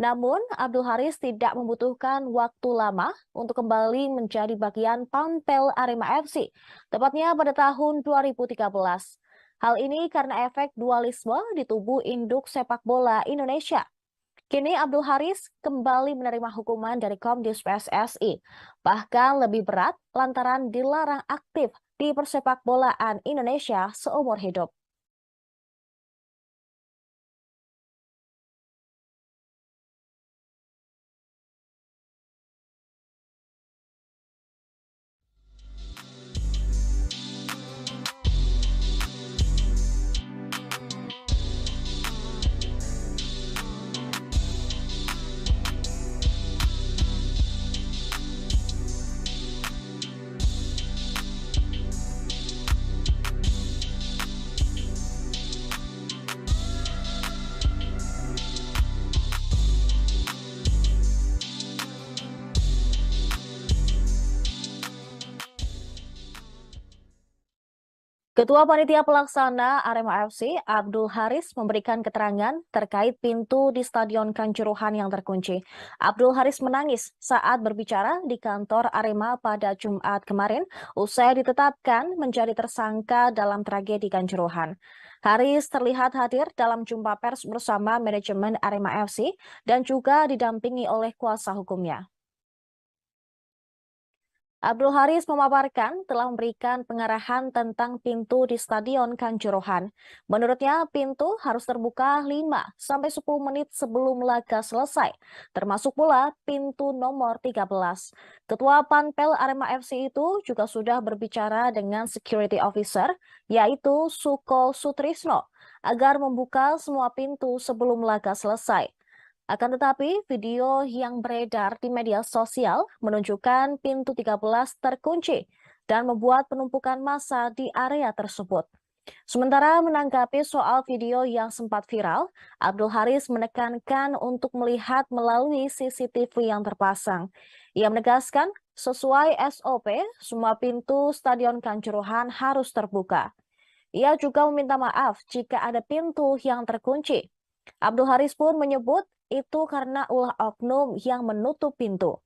Speaker 4: Namun, Abdul Haris tidak membutuhkan waktu lama untuk kembali menjadi bagian Pampel Arema FC, tepatnya pada tahun 2013. Hal ini karena efek dualisme di tubuh induk sepak bola Indonesia. Kini Abdul Haris kembali menerima hukuman dari Komdis PSSI, bahkan lebih berat lantaran dilarang aktif di persepak bolaan Indonesia seumur hidup. Ketua Panitia Pelaksana Arema FC, Abdul Haris, memberikan keterangan terkait pintu di Stadion Kanjuruhan yang terkunci. Abdul Haris menangis saat berbicara di kantor Arema pada Jumat kemarin, usai ditetapkan menjadi tersangka dalam tragedi Kanjuruhan. Haris terlihat hadir dalam jumpa pers bersama manajemen Arema FC dan juga didampingi oleh kuasa hukumnya. Abdul Haris memaparkan telah memberikan pengarahan tentang pintu di Stadion Kanjuruhan. Menurutnya, pintu harus terbuka 5-10 menit sebelum laga selesai, termasuk pula pintu nomor 13. Ketua Panpel Arema FC itu juga sudah berbicara dengan security officer, yaitu Suko Sutrisno, agar membuka semua pintu sebelum laga selesai. Akan tetapi, video yang beredar di media sosial menunjukkan pintu 13 terkunci dan membuat penumpukan massa di area tersebut. Sementara menanggapi soal video yang sempat viral, Abdul Haris menekankan untuk melihat melalui CCTV yang terpasang. Ia menegaskan, sesuai SOP, semua pintu Stadion Kanjuruhan harus terbuka. Ia juga meminta maaf jika ada pintu yang terkunci. Abdul Haris pun menyebut itu karena ulah oknum yang menutup pintu.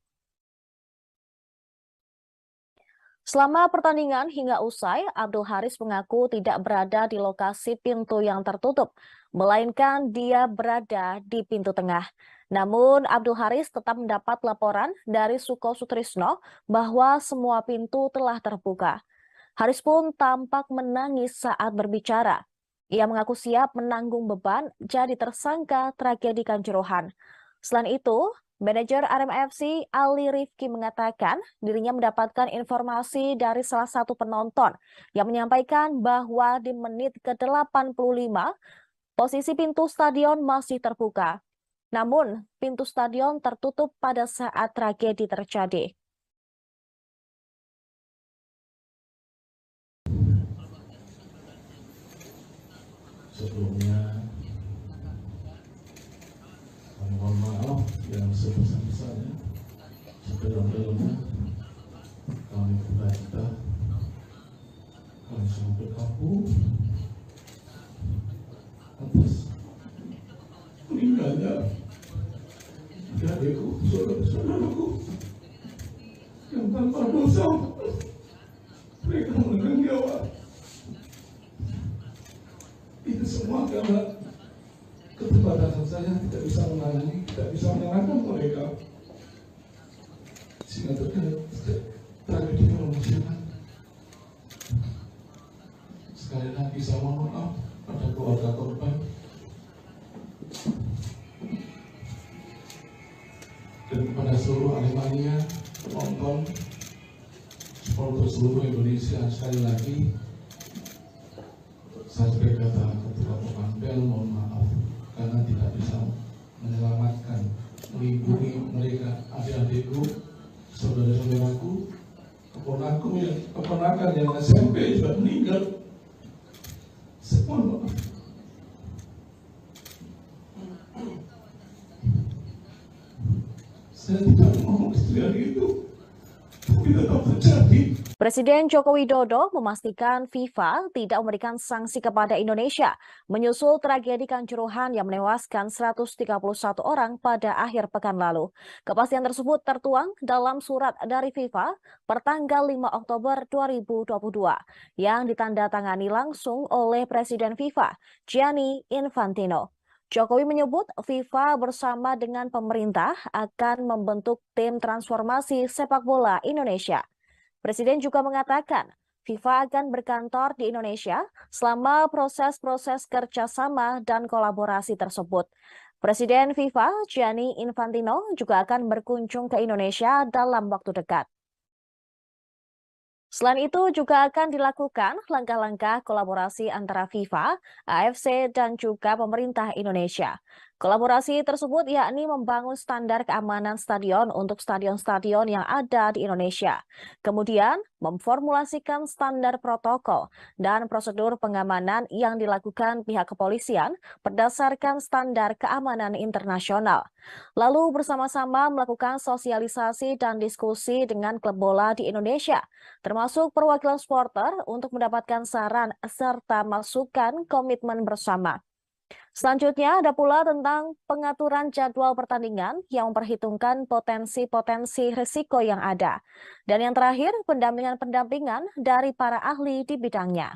Speaker 4: Selama pertandingan hingga usai, Abdul Haris mengaku tidak berada di lokasi pintu yang tertutup, melainkan dia berada di pintu tengah. Namun, Abdul Haris tetap mendapat laporan dari Suko Sutrisno bahwa semua pintu telah terbuka. Haris pun tampak menangis saat berbicara. Ia mengaku siap menanggung beban jadi tersangka tragedi Kanjuruhan. Selain itu, manajer Arema FC Ali Rifki mengatakan dirinya mendapatkan informasi dari salah satu penonton yang menyampaikan bahwa di menit ke-85 posisi pintu stadion masih terbuka. Namun, pintu stadion tertutup pada saat tragedi terjadi.
Speaker 5: Sebelumnya kami mohon maaf yang sebesar-besarnya, sedalam-dalamnya kami berbantah saudara-saudaraku yang tanpa dosa mereka menanggung nyawa. Itu semua karena keterbatasan saya tidak bisa menangani, tidak bisa menyalahkan mereka, sehingga terjadi tragedi kemanusiaan. Sekali lagi saya mohon maaf pada keluarga korban dan kepada seluruh Aremania, penonton, supporter seluruh Indonesia. Sekali lagi saya sebagai ketua Pampel mohon maaf karena tidak bisa menyelamatkan, melindungi mereka, adik-adikku, saudara-saudaraku, keponakan yang SMP sudah meninggal. Mohon maaf. Saya tidak mau kesedihan itu, tapi tetap terjadi.
Speaker 4: Presiden Joko Widodo memastikan FIFA tidak memberikan sanksi kepada Indonesia menyusul tragedi Kanjuruhan yang menewaskan 131 orang pada akhir pekan lalu. Kepastian tersebut tertuang dalam surat dari FIFA pertanggal 5 Oktober 2022 yang ditandatangani langsung oleh Presiden FIFA, Gianni Infantino. Jokowi menyebut FIFA bersama dengan pemerintah akan membentuk tim transformasi sepak bola Indonesia. Presiden juga mengatakan FIFA akan berkantor di Indonesia selama proses-proses kerjasama dan kolaborasi tersebut. Presiden FIFA, Gianni Infantino, juga akan berkunjung ke Indonesia dalam waktu dekat. Selain itu juga akan dilakukan langkah-langkah kolaborasi antara FIFA, AFC, dan juga pemerintah Indonesia. Kolaborasi tersebut yakni membangun standar keamanan stadion untuk stadion-stadion yang ada di Indonesia. Kemudian memformulasikan standar protokol dan prosedur pengamanan yang dilakukan pihak kepolisian berdasarkan standar keamanan internasional. Lalu bersama-sama melakukan sosialisasi dan diskusi dengan klub bola di Indonesia, termasuk perwakilan supporter untuk mendapatkan saran serta masukan komitmen bersama. Selanjutnya ada pula tentang pengaturan jadwal pertandingan yang memperhitungkan potensi-potensi risiko yang ada. Dan yang terakhir, pendampingan-pendampingan dari para ahli di bidangnya.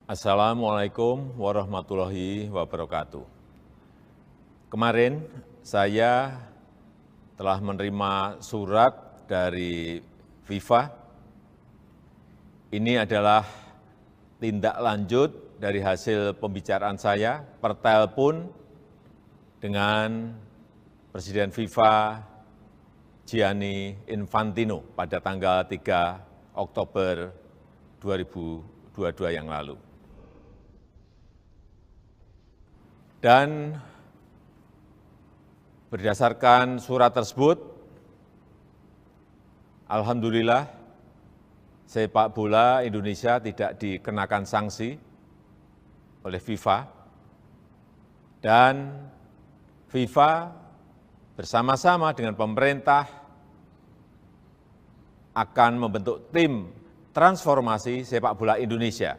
Speaker 1: Assalamualaikum warahmatullahi wabarakatuh. Kemarin saya telah menerima surat dari FIFA. Ini adalah tindak lanjut dari hasil pembicaraan saya per telepon dengan Presiden FIFA Gianni Infantino pada tanggal 3 Oktober 2022 yang lalu. Dan berdasarkan surat tersebut, alhamdulillah sepak bola Indonesia tidak dikenakan sanksi oleh FIFA, dan FIFA bersama-sama dengan pemerintah akan membentuk tim transformasi sepak bola Indonesia.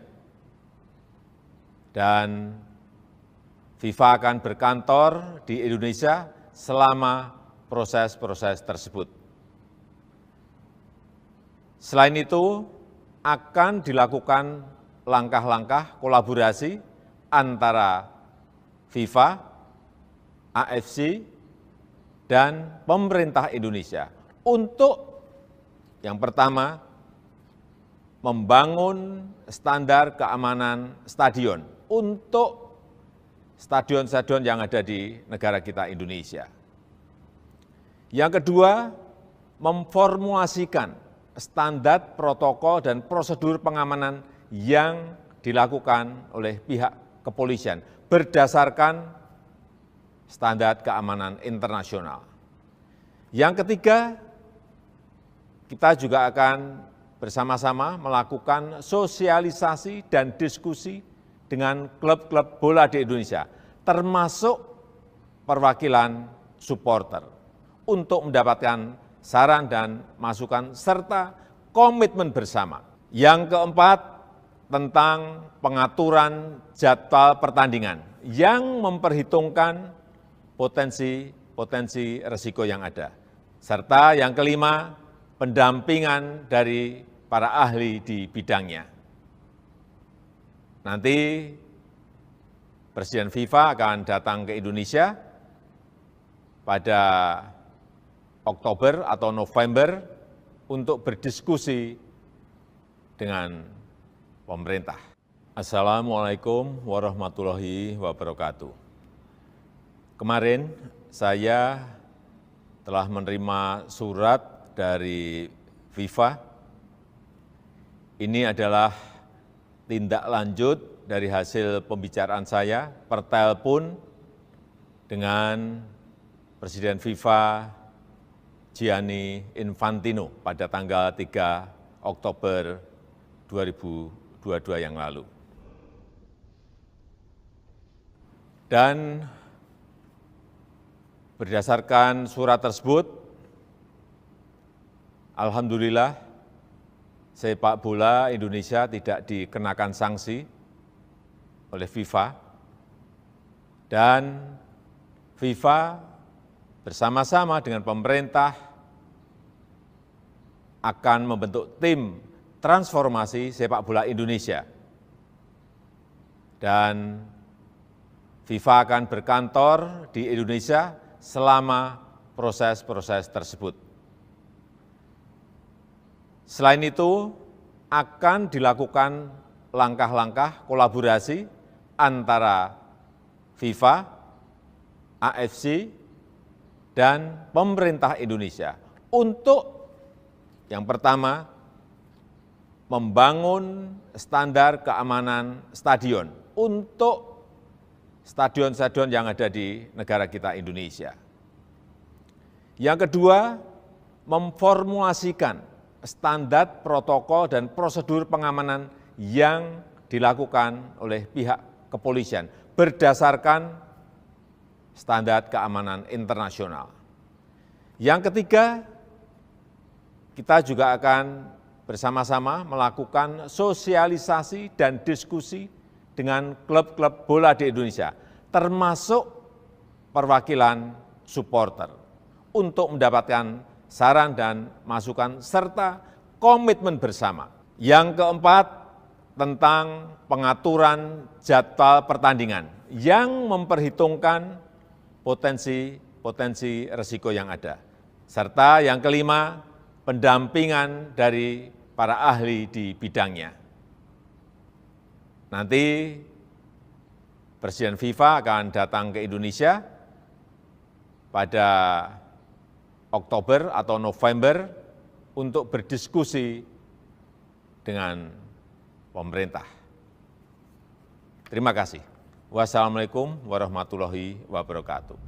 Speaker 1: Dan FIFA akan berkantor di Indonesia selama proses-proses tersebut. Selain itu, akan dilakukan langkah-langkah kolaborasi antara FIFA, AFC, dan pemerintah Indonesia untuk yang pertama, membangun standar keamanan stadion untuk stadion-stadion yang ada di negara kita Indonesia. Yang kedua, memformulasikan standar protokol dan prosedur pengamanan yang dilakukan oleh pihak kepolisian berdasarkan standar keamanan internasional. Yang ketiga, kita juga akan bersama-sama melakukan sosialisasi dan diskusi dengan klub-klub bola di Indonesia, termasuk perwakilan supporter, untuk mendapatkan saran dan masukan serta komitmen bersama. Yang keempat, tentang pengaturan jadwal pertandingan yang memperhitungkan potensi risiko yang ada. Serta yang kelima, pendampingan dari para ahli di bidangnya. Nanti Presiden FIFA akan datang ke Indonesia pada Oktober atau November untuk berdiskusi dengan pemerintah. Assalamualaikum warahmatullahi wabarakatuh. Kemarin saya telah menerima surat dari FIFA. Ini adalah tindak lanjut dari hasil pembicaraan saya per telepon dengan Presiden FIFA Gianni Infantino pada tanggal 3 Oktober 2022 yang lalu. Dan berdasarkan surat tersebut, alhamdulillah sepak bola Indonesia tidak dikenakan sanksi oleh FIFA, dan FIFA bersama-sama dengan pemerintah akan membentuk tim transformasi sepak bola Indonesia. Dan FIFA akan berkantor di Indonesia selama proses-proses tersebut. Selain itu, akan dilakukan langkah-langkah kolaborasi antara FIFA, AFC, dan pemerintah Indonesia untuk yang pertama, membangun standar keamanan stadion untuk stadion-stadion yang ada di negara kita Indonesia. Yang kedua, memformulasikan standar protokol dan prosedur pengamanan yang dilakukan oleh pihak kepolisian berdasarkan standar keamanan internasional. Yang ketiga, kita juga akan bersama-sama melakukan sosialisasi dan diskusi dengan klub-klub bola di Indonesia, termasuk perwakilan supporter, untuk mendapatkan saran dan masukan serta komitmen bersama. Yang keempat, tentang pengaturan jadwal pertandingan yang memperhitungkan potensi risiko yang ada. Serta yang kelima, pendampingan dari para ahli di bidangnya. Nanti Presiden FIFA akan datang ke Indonesia pada Oktober atau November untuk berdiskusi dengan pemerintah. Terima kasih. Wassalamualaikum warahmatullahi wabarakatuh.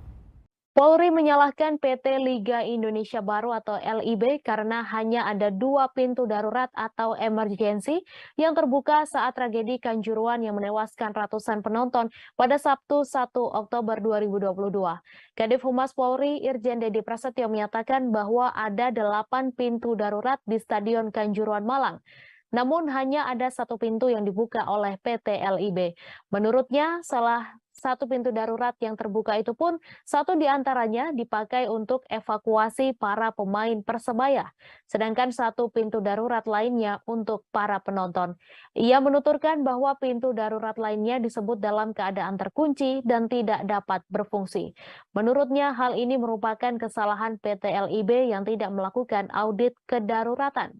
Speaker 4: Polri menyalahkan PT Liga Indonesia Baru atau LIB karena hanya ada 2 pintu darurat atau emergency yang terbuka saat tragedi Kanjuruhan yang menewaskan ratusan penonton pada Sabtu 1 Oktober 2022. Kadif Humas Polri Irjen Dedi Prasetyo menyatakan bahwa ada 8 pintu darurat di Stadion Kanjuruhan Malang. Namun hanya ada 1 pintu yang dibuka oleh PT LIB. Menurutnya, salah 1 pintu darurat yang terbuka itu pun 1 diantaranya dipakai untuk evakuasi para pemain Persebaya, sedangkan 1 pintu darurat lainnya untuk para penonton. Ia menuturkan bahwa pintu darurat lainnya disebut dalam keadaan terkunci dan tidak dapat berfungsi. Menurutnya hal ini merupakan kesalahan PT LIB yang tidak melakukan audit kedaruratan.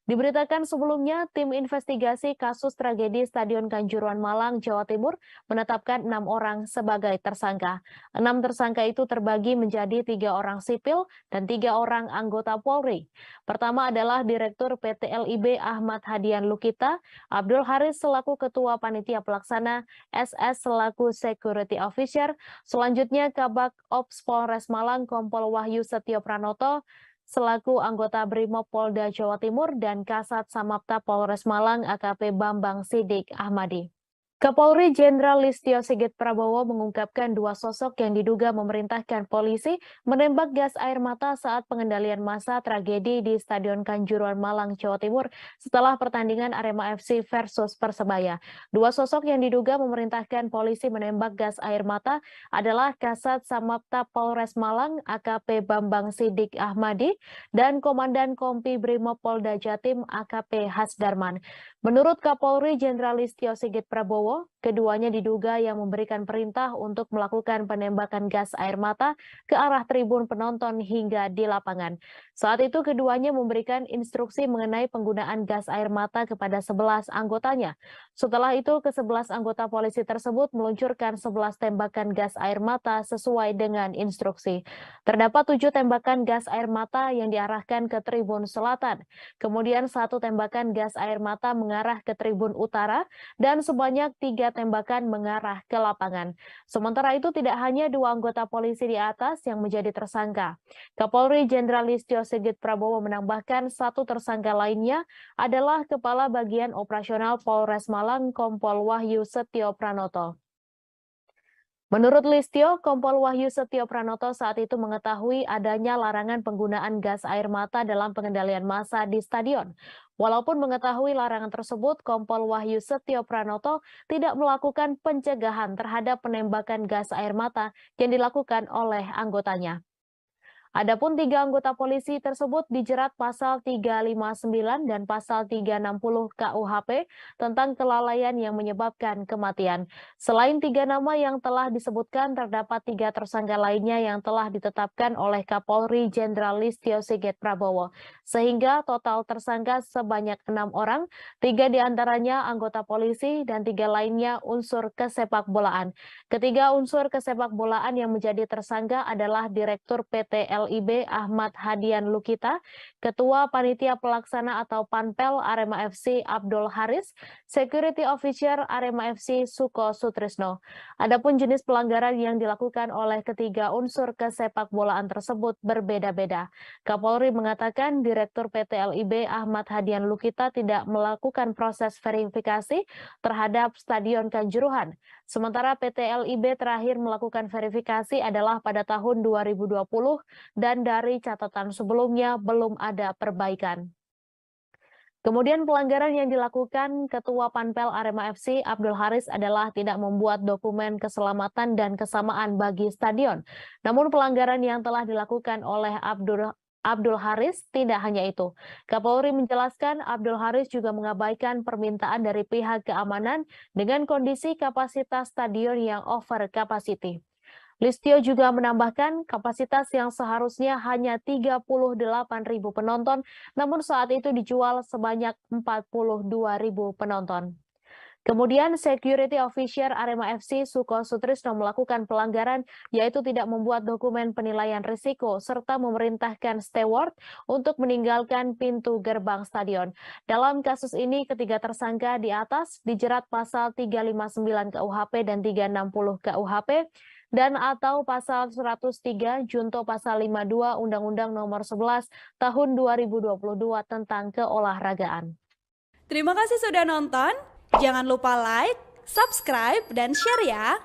Speaker 4: Diberitakan sebelumnya, tim investigasi kasus tragedi Stadion Kanjuruhan Malang, Jawa Timur menetapkan 6 orang sebagai tersangka. 6 tersangka itu terbagi menjadi 3 orang sipil dan 3 orang anggota Polri. Pertama adalah Direktur PT LIB Ahmad Hadian Lukita, Abdul Haris selaku Ketua Panitia Pelaksana, SS selaku Security Officer, selanjutnya Kabak Ops Polres Malang Kompol Wahyu Setio Pranoto, selaku anggota Brimob Polda Jawa Timur, dan Kasat Samapta Polres Malang AKP Bambang Sidik Ahmadi. Kapolri Jenderal Listio Sigit Prabowo mengungkapkan dua sosok yang diduga memerintahkan polisi menembak gas air mata saat pengendalian massa tragedi di Stadion Kanjuruhan Malang, Jawa Timur setelah pertandingan Arema FC versus Persebaya. Dua sosok yang diduga memerintahkan polisi menembak gas air mata adalah Kasat Samapta Polres Malang AKP Bambang Sidik Ahmadi dan Komandan Kompi Brimob Polda Jatim AKP Hasdarman. Menurut Kapolri Jenderal Listio Sigit Prabowo, keduanya diduga yang memberikan perintah untuk melakukan penembakan gas air mata ke arah tribun penonton hingga di lapangan. Saat itu keduanya memberikan instruksi mengenai penggunaan gas air mata kepada 11 anggotanya. Setelah itu, ke-11 anggota polisi tersebut meluncurkan 11 tembakan gas air mata sesuai dengan instruksi. Terdapat 7 tembakan gas air mata yang diarahkan ke tribun selatan. Kemudian 1 tembakan gas air mata mengarah ke tribun utara dan sebanyak 3 tembakan mengarah ke lapangan. Sementara itu tidak hanya 2 anggota polisi di atas yang menjadi tersangka. Kapolri Jenderal Listio Sigit Prabowo menambahkan 1 tersangka lainnya adalah Kepala Bagian Operasional Polres Malang Kompol Wahyu Setio Pranoto. Menurut Listio, Kompol Wahyu Setio Pranoto saat itu mengetahui adanya larangan penggunaan gas air mata dalam pengendalian massa di stadion. Walaupun mengetahui larangan tersebut, Kompol Wahyu Setio Pranoto tidak melakukan pencegahan terhadap penembakan gas air mata yang dilakukan oleh anggotanya. Adapun 3 anggota polisi tersebut dijerat pasal 359 dan pasal 360 KUHP tentang kelalaian yang menyebabkan kematian. Selain 3 nama yang telah disebutkan, terdapat 3 tersangka lainnya yang telah ditetapkan oleh Kapolri Jenderal Listio Sigit Prabowo. Sehingga total tersangka sebanyak 6 orang, 3 diantaranya anggota polisi dan 3 lainnya unsur kesepakbolaan. Ketiga unsur kesepakbolaan yang menjadi tersangka adalah Direktur PT LIB Ahmad Hadian Lukita, Ketua Panitia Pelaksana atau Panpel Arema FC Abdul Haris, Security Officer Arema FC Suko Sutrisno. Adapun jenis pelanggaran yang dilakukan oleh ketiga unsur kesepakbolaan tersebut berbeda-beda. Kapolri mengatakan Direktur PT LIB Ahmad Hadian Lukita tidak melakukan proses verifikasi terhadap Stadion Kanjuruhan. Sementara PT LIB terakhir melakukan verifikasi adalah pada tahun 2020 dan dari catatan sebelumnya belum ada perbaikan. Kemudian pelanggaran yang dilakukan Ketua Panpel Arema FC Abdul Haris adalah tidak membuat dokumen keselamatan dan kesamaan bagi stadion. Namun pelanggaran yang telah dilakukan oleh Abdul Haris tidak hanya itu. Kapolri menjelaskan Abdul Haris juga mengabaikan permintaan dari pihak keamanan dengan kondisi kapasitas stadion yang over capacity. Listio juga menambahkan kapasitas yang seharusnya hanya 38.000 penonton, namun saat itu dijual sebanyak 42.000 penonton. Kemudian Security Officer Arema FC Suko Sutrisno melakukan pelanggaran yaitu tidak membuat dokumen penilaian risiko serta memerintahkan steward untuk meninggalkan pintu gerbang stadion. Dalam kasus ini ketiga tersangka di atas dijerat pasal 359 KUHP dan 360 KUHP dan atau pasal 103 junto pasal 52 Undang-Undang Nomor 11 Tahun 2022 tentang keolahragaan.
Speaker 6: Terima kasih sudah nonton. Jangan lupa like, subscribe, dan share ya.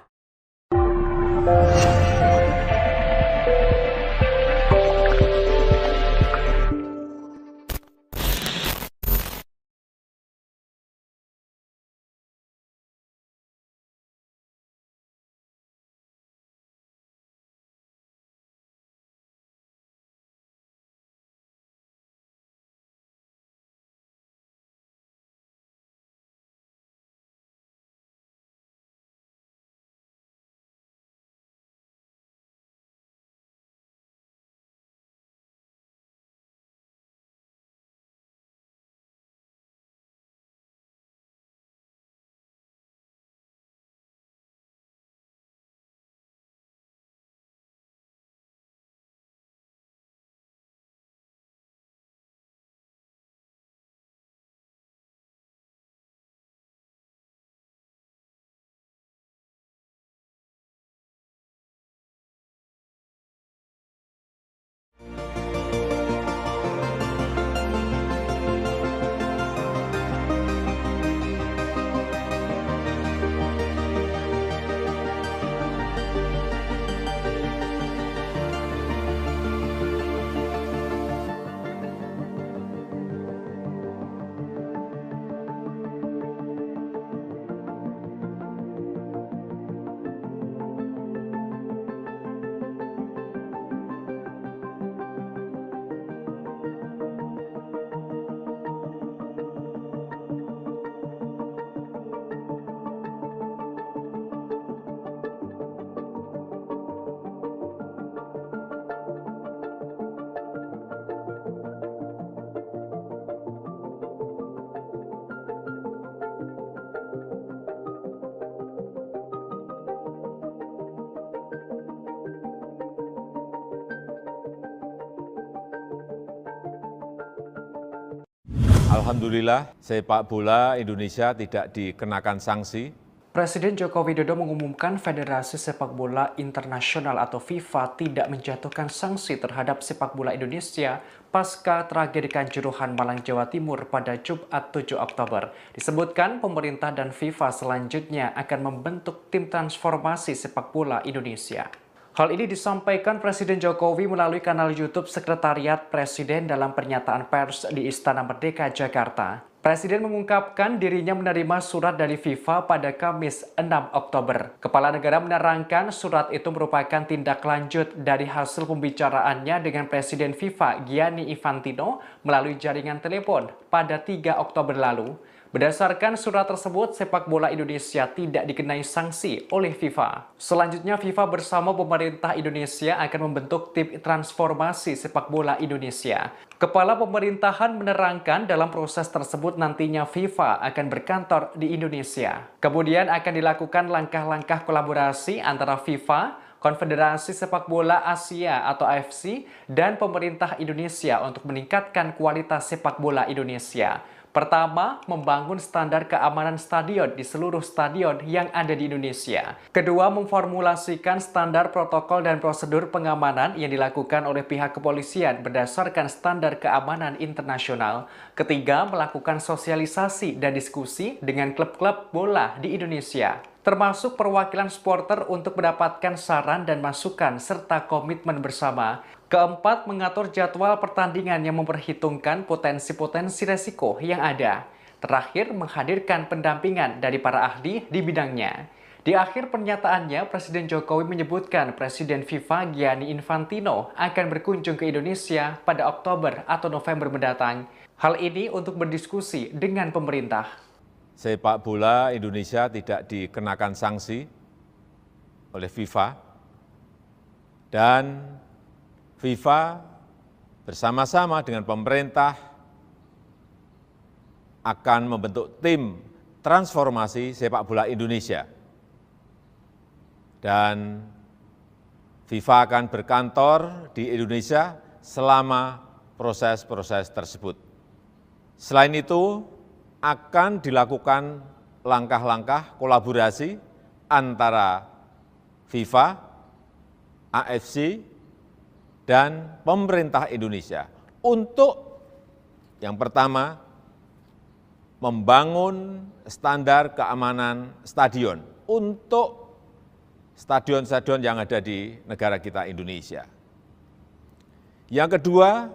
Speaker 1: Alhamdulillah, sepak bola Indonesia tidak dikenakan sanksi.
Speaker 2: Presiden Joko Widodo mengumumkan Federasi Sepak Bola Internasional atau FIFA tidak menjatuhkan sanksi terhadap sepak bola Indonesia pasca tragedi Kanjuruhan Malang, Jawa Timur pada Jumat 7 Oktober. Disebutkan pemerintah dan FIFA selanjutnya akan membentuk tim transformasi sepak bola Indonesia. Hal ini disampaikan Presiden Jokowi melalui kanal YouTube Sekretariat Presiden dalam pernyataan pers di Istana Merdeka, Jakarta. Presiden mengungkapkan dirinya menerima surat dari FIFA pada Kamis 6 Oktober. Kepala negara menerangkan surat itu merupakan tindak lanjut dari hasil pembicaraannya dengan Presiden FIFA Gianni Infantino melalui jaringan telepon pada 3 Oktober lalu. Berdasarkan surat tersebut, sepak bola Indonesia tidak dikenai sanksi oleh FIFA. Selanjutnya, FIFA bersama pemerintah Indonesia akan membentuk tim transformasi sepak bola Indonesia. Kepala pemerintahan menerangkan dalam proses tersebut nantinya FIFA akan berkantor di Indonesia. Kemudian akan dilakukan langkah-langkah kolaborasi antara FIFA, Konfederasi Sepak Bola Asia atau AFC, dan pemerintah Indonesia untuk meningkatkan kualitas sepak bola Indonesia. Pertama, membangun standar keamanan stadion di seluruh stadion yang ada di Indonesia. Kedua, memformulasikan standar protokol dan prosedur pengamanan yang dilakukan oleh pihak kepolisian berdasarkan standar keamanan internasional. Ketiga, melakukan sosialisasi dan diskusi dengan klub-klub bola di Indonesia, termasuk perwakilan supporter untuk mendapatkan saran dan masukan serta komitmen bersama. Keempat, mengatur jadwal pertandingan yang memperhitungkan potensi-potensi resiko yang ada. Terakhir, menghadirkan pendampingan dari para ahli di bidangnya. Di akhir pernyataannya, Presiden Jokowi menyebutkan Presiden FIFA Gianni Infantino akan berkunjung ke Indonesia pada Oktober atau November mendatang. Hal ini untuk berdiskusi dengan pemerintah.
Speaker 1: Sepak bola Indonesia tidak dikenakan sanksi oleh FIFA, dan FIFA bersama-sama dengan pemerintah akan membentuk tim transformasi sepak bola Indonesia. Dan FIFA akan berkantor di Indonesia selama proses-proses tersebut. Selain itu, akan dilakukan langkah-langkah kolaborasi antara FIFA, AFC, dan pemerintah Indonesia untuk yang pertama membangun standar keamanan stadion untuk stadion-stadion yang ada di negara kita Indonesia. Yang kedua,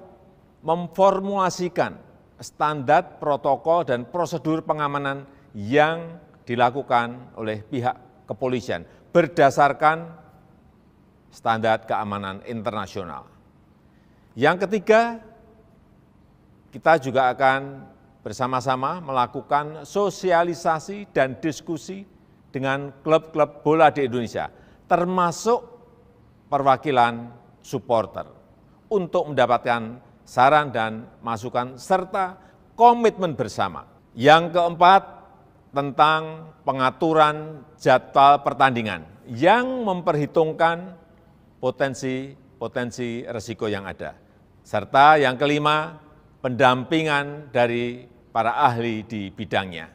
Speaker 1: memformulasikan standar protokol dan prosedur pengamanan yang dilakukan oleh pihak kepolisian berdasarkan standar keamanan internasional. Yang ketiga, kita juga akan bersama-sama melakukan sosialisasi dan diskusi dengan klub-klub bola di Indonesia, termasuk perwakilan supporter, untuk mendapatkan saran dan masukan serta komitmen bersama. Yang keempat, tentang pengaturan jadwal pertandingan yang memperhitungkan potensi risiko yang ada. Serta yang kelima, pendampingan dari para ahli di bidangnya.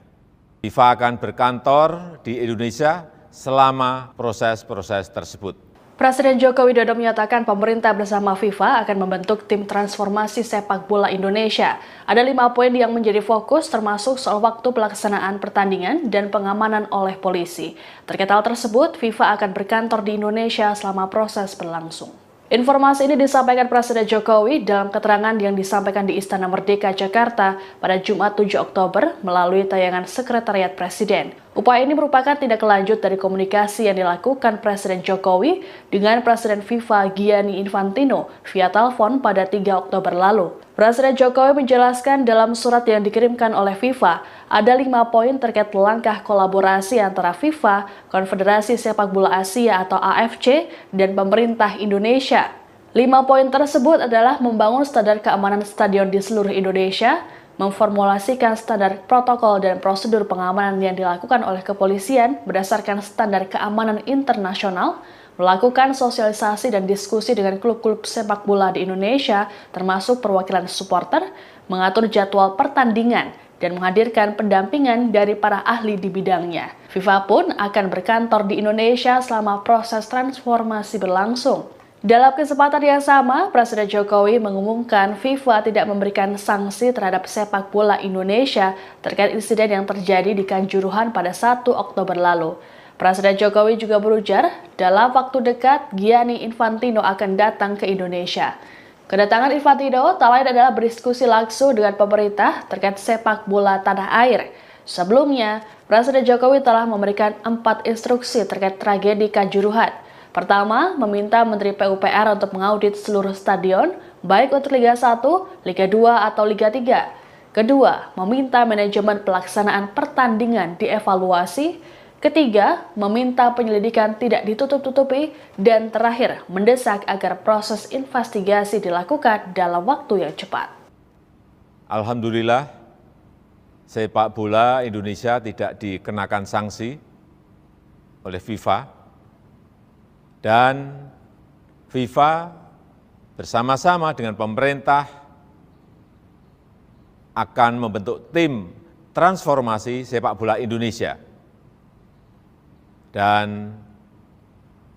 Speaker 1: FIFA akan berkantor di Indonesia selama proses-proses tersebut.
Speaker 3: Presiden Joko Widodo menyatakan pemerintah bersama FIFA akan membentuk tim transformasi sepak bola Indonesia. Ada 5 poin yang menjadi fokus, termasuk soal waktu pelaksanaan pertandingan dan pengamanan oleh polisi. Terkait hal tersebut, FIFA akan berkantor di Indonesia selama proses berlangsung. Informasi ini disampaikan Presiden Jokowi dalam keterangan yang disampaikan di Istana Merdeka, Jakarta pada Jumat 7 Oktober melalui tayangan Sekretariat Presiden. Upaya ini merupakan tindak lanjut dari komunikasi yang dilakukan Presiden Jokowi dengan Presiden FIFA Gianni Infantino via telepon pada 3 Oktober lalu. Presiden Jokowi menjelaskan dalam surat yang dikirimkan oleh FIFA, ada 5 poin terkait langkah kolaborasi antara FIFA, Konfederasi Sepak Bola Asia atau AFC, dan pemerintah Indonesia. 5 poin tersebut adalah membangun standar keamanan stadion di seluruh Indonesia, memformulasikan standar protokol dan prosedur pengamanan yang dilakukan oleh kepolisian berdasarkan standar keamanan internasional, melakukan sosialisasi dan diskusi dengan klub-klub sepak bola di Indonesia, termasuk perwakilan supporter, mengatur jadwal pertandingan, dan menghadirkan pendampingan dari para ahli di bidangnya. FIFA pun akan berkantor di Indonesia selama proses transformasi berlangsung. Dalam kesempatan yang sama, Presiden Jokowi mengumumkan FIFA tidak memberikan sanksi terhadap sepak bola Indonesia terkait insiden yang terjadi di Kanjuruhan pada 1 Oktober lalu. Presiden Jokowi juga berujar, dalam waktu dekat Gianni Infantino akan datang ke Indonesia. Kedatangan Infantino tak lain adalah berdiskusi langsung dengan pemerintah terkait sepak bola tanah air. Sebelumnya, Presiden Jokowi telah memberikan 4 instruksi terkait tragedi Kanjuruhan. Pertama, meminta Menteri PUPR untuk mengaudit seluruh stadion, baik untuk Liga 1, Liga 2, atau Liga 3. Kedua, meminta manajemen pelaksanaan pertandingan dievaluasi. Ketiga, meminta penyelidikan tidak ditutup-tutupi. Dan terakhir, mendesak agar proses investigasi dilakukan dalam waktu yang cepat.
Speaker 1: Alhamdulillah, sepak bola Indonesia tidak dikenakan sanksi oleh FIFA. Dan FIFA bersama-sama dengan pemerintah akan membentuk tim transformasi sepak bola Indonesia. Dan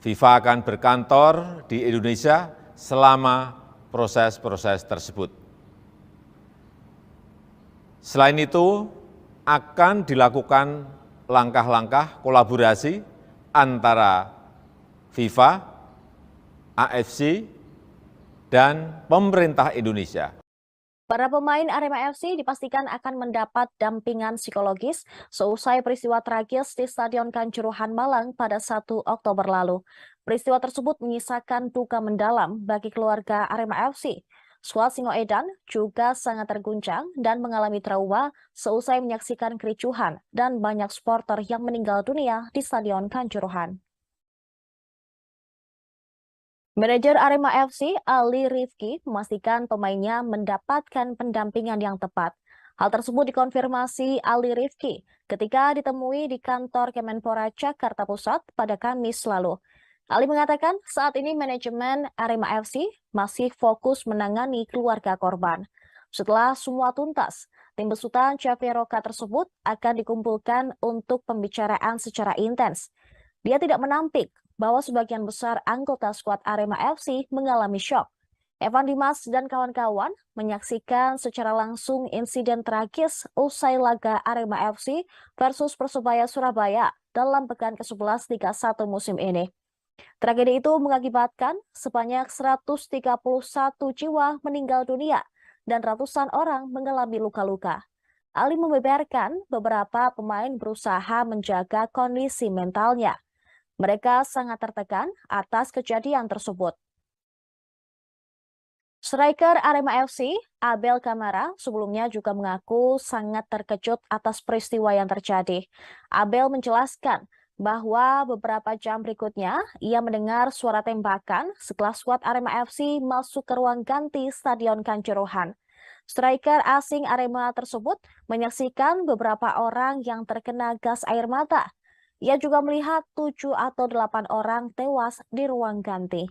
Speaker 1: FIFA akan berkantor di Indonesia selama proses-proses tersebut. Selain itu, akan dilakukan langkah-langkah kolaborasi antara FIFA, AFC, dan pemerintah Indonesia.
Speaker 4: Para pemain Arema FC dipastikan akan mendapat dampingan psikologis seusai peristiwa tragis di Stadion Kanjuruhan Malang pada 1 Oktober lalu. Peristiwa tersebut menyisakan duka mendalam bagi keluarga Arema FC. Skuad Singoedan juga sangat terguncang dan mengalami trauma seusai menyaksikan kericuhan dan banyak supporter yang meninggal dunia di Stadion Kanjuruhan. Manajer Arema FC, Ali Rifki, memastikan pemainnya mendapatkan pendampingan yang tepat. Hal tersebut dikonfirmasi Ali Rifki ketika ditemui di kantor Kemenpora Jakarta Pusat pada Kamis lalu. Ali mengatakan saat ini manajemen Arema FC masih fokus menangani keluarga korban. Setelah semua tuntas, tim besutan Chaperoka tersebut akan dikumpulkan untuk pembicaraan secara intens. Dia tidak menampik bahwa sebagian besar anggota skuad Arema FC mengalami syok. Evan Dimas dan kawan-kawan menyaksikan secara langsung insiden tragis usai laga Arema FC versus Persebaya Surabaya dalam pekan ke-11 Liga 1 musim ini. Tragedi itu mengakibatkan sebanyak 131 jiwa meninggal dunia dan ratusan orang mengalami luka-luka. Ali membeberkan beberapa pemain berusaha menjaga kondisi mentalnya. Mereka sangat tertekan atas kejadian tersebut. Striker Arema FC, Abel Kamara, sebelumnya juga mengaku sangat terkejut atas peristiwa yang terjadi. Abel menjelaskan bahwa beberapa jam berikutnya ia mendengar suara tembakan setelah skuad Arema FC masuk ke ruang ganti Stadion Kanjuruhan. Striker asing Arema tersebut menyaksikan beberapa orang yang terkena gas air mata. Ia juga melihat 7 atau 8 orang tewas di ruang ganti.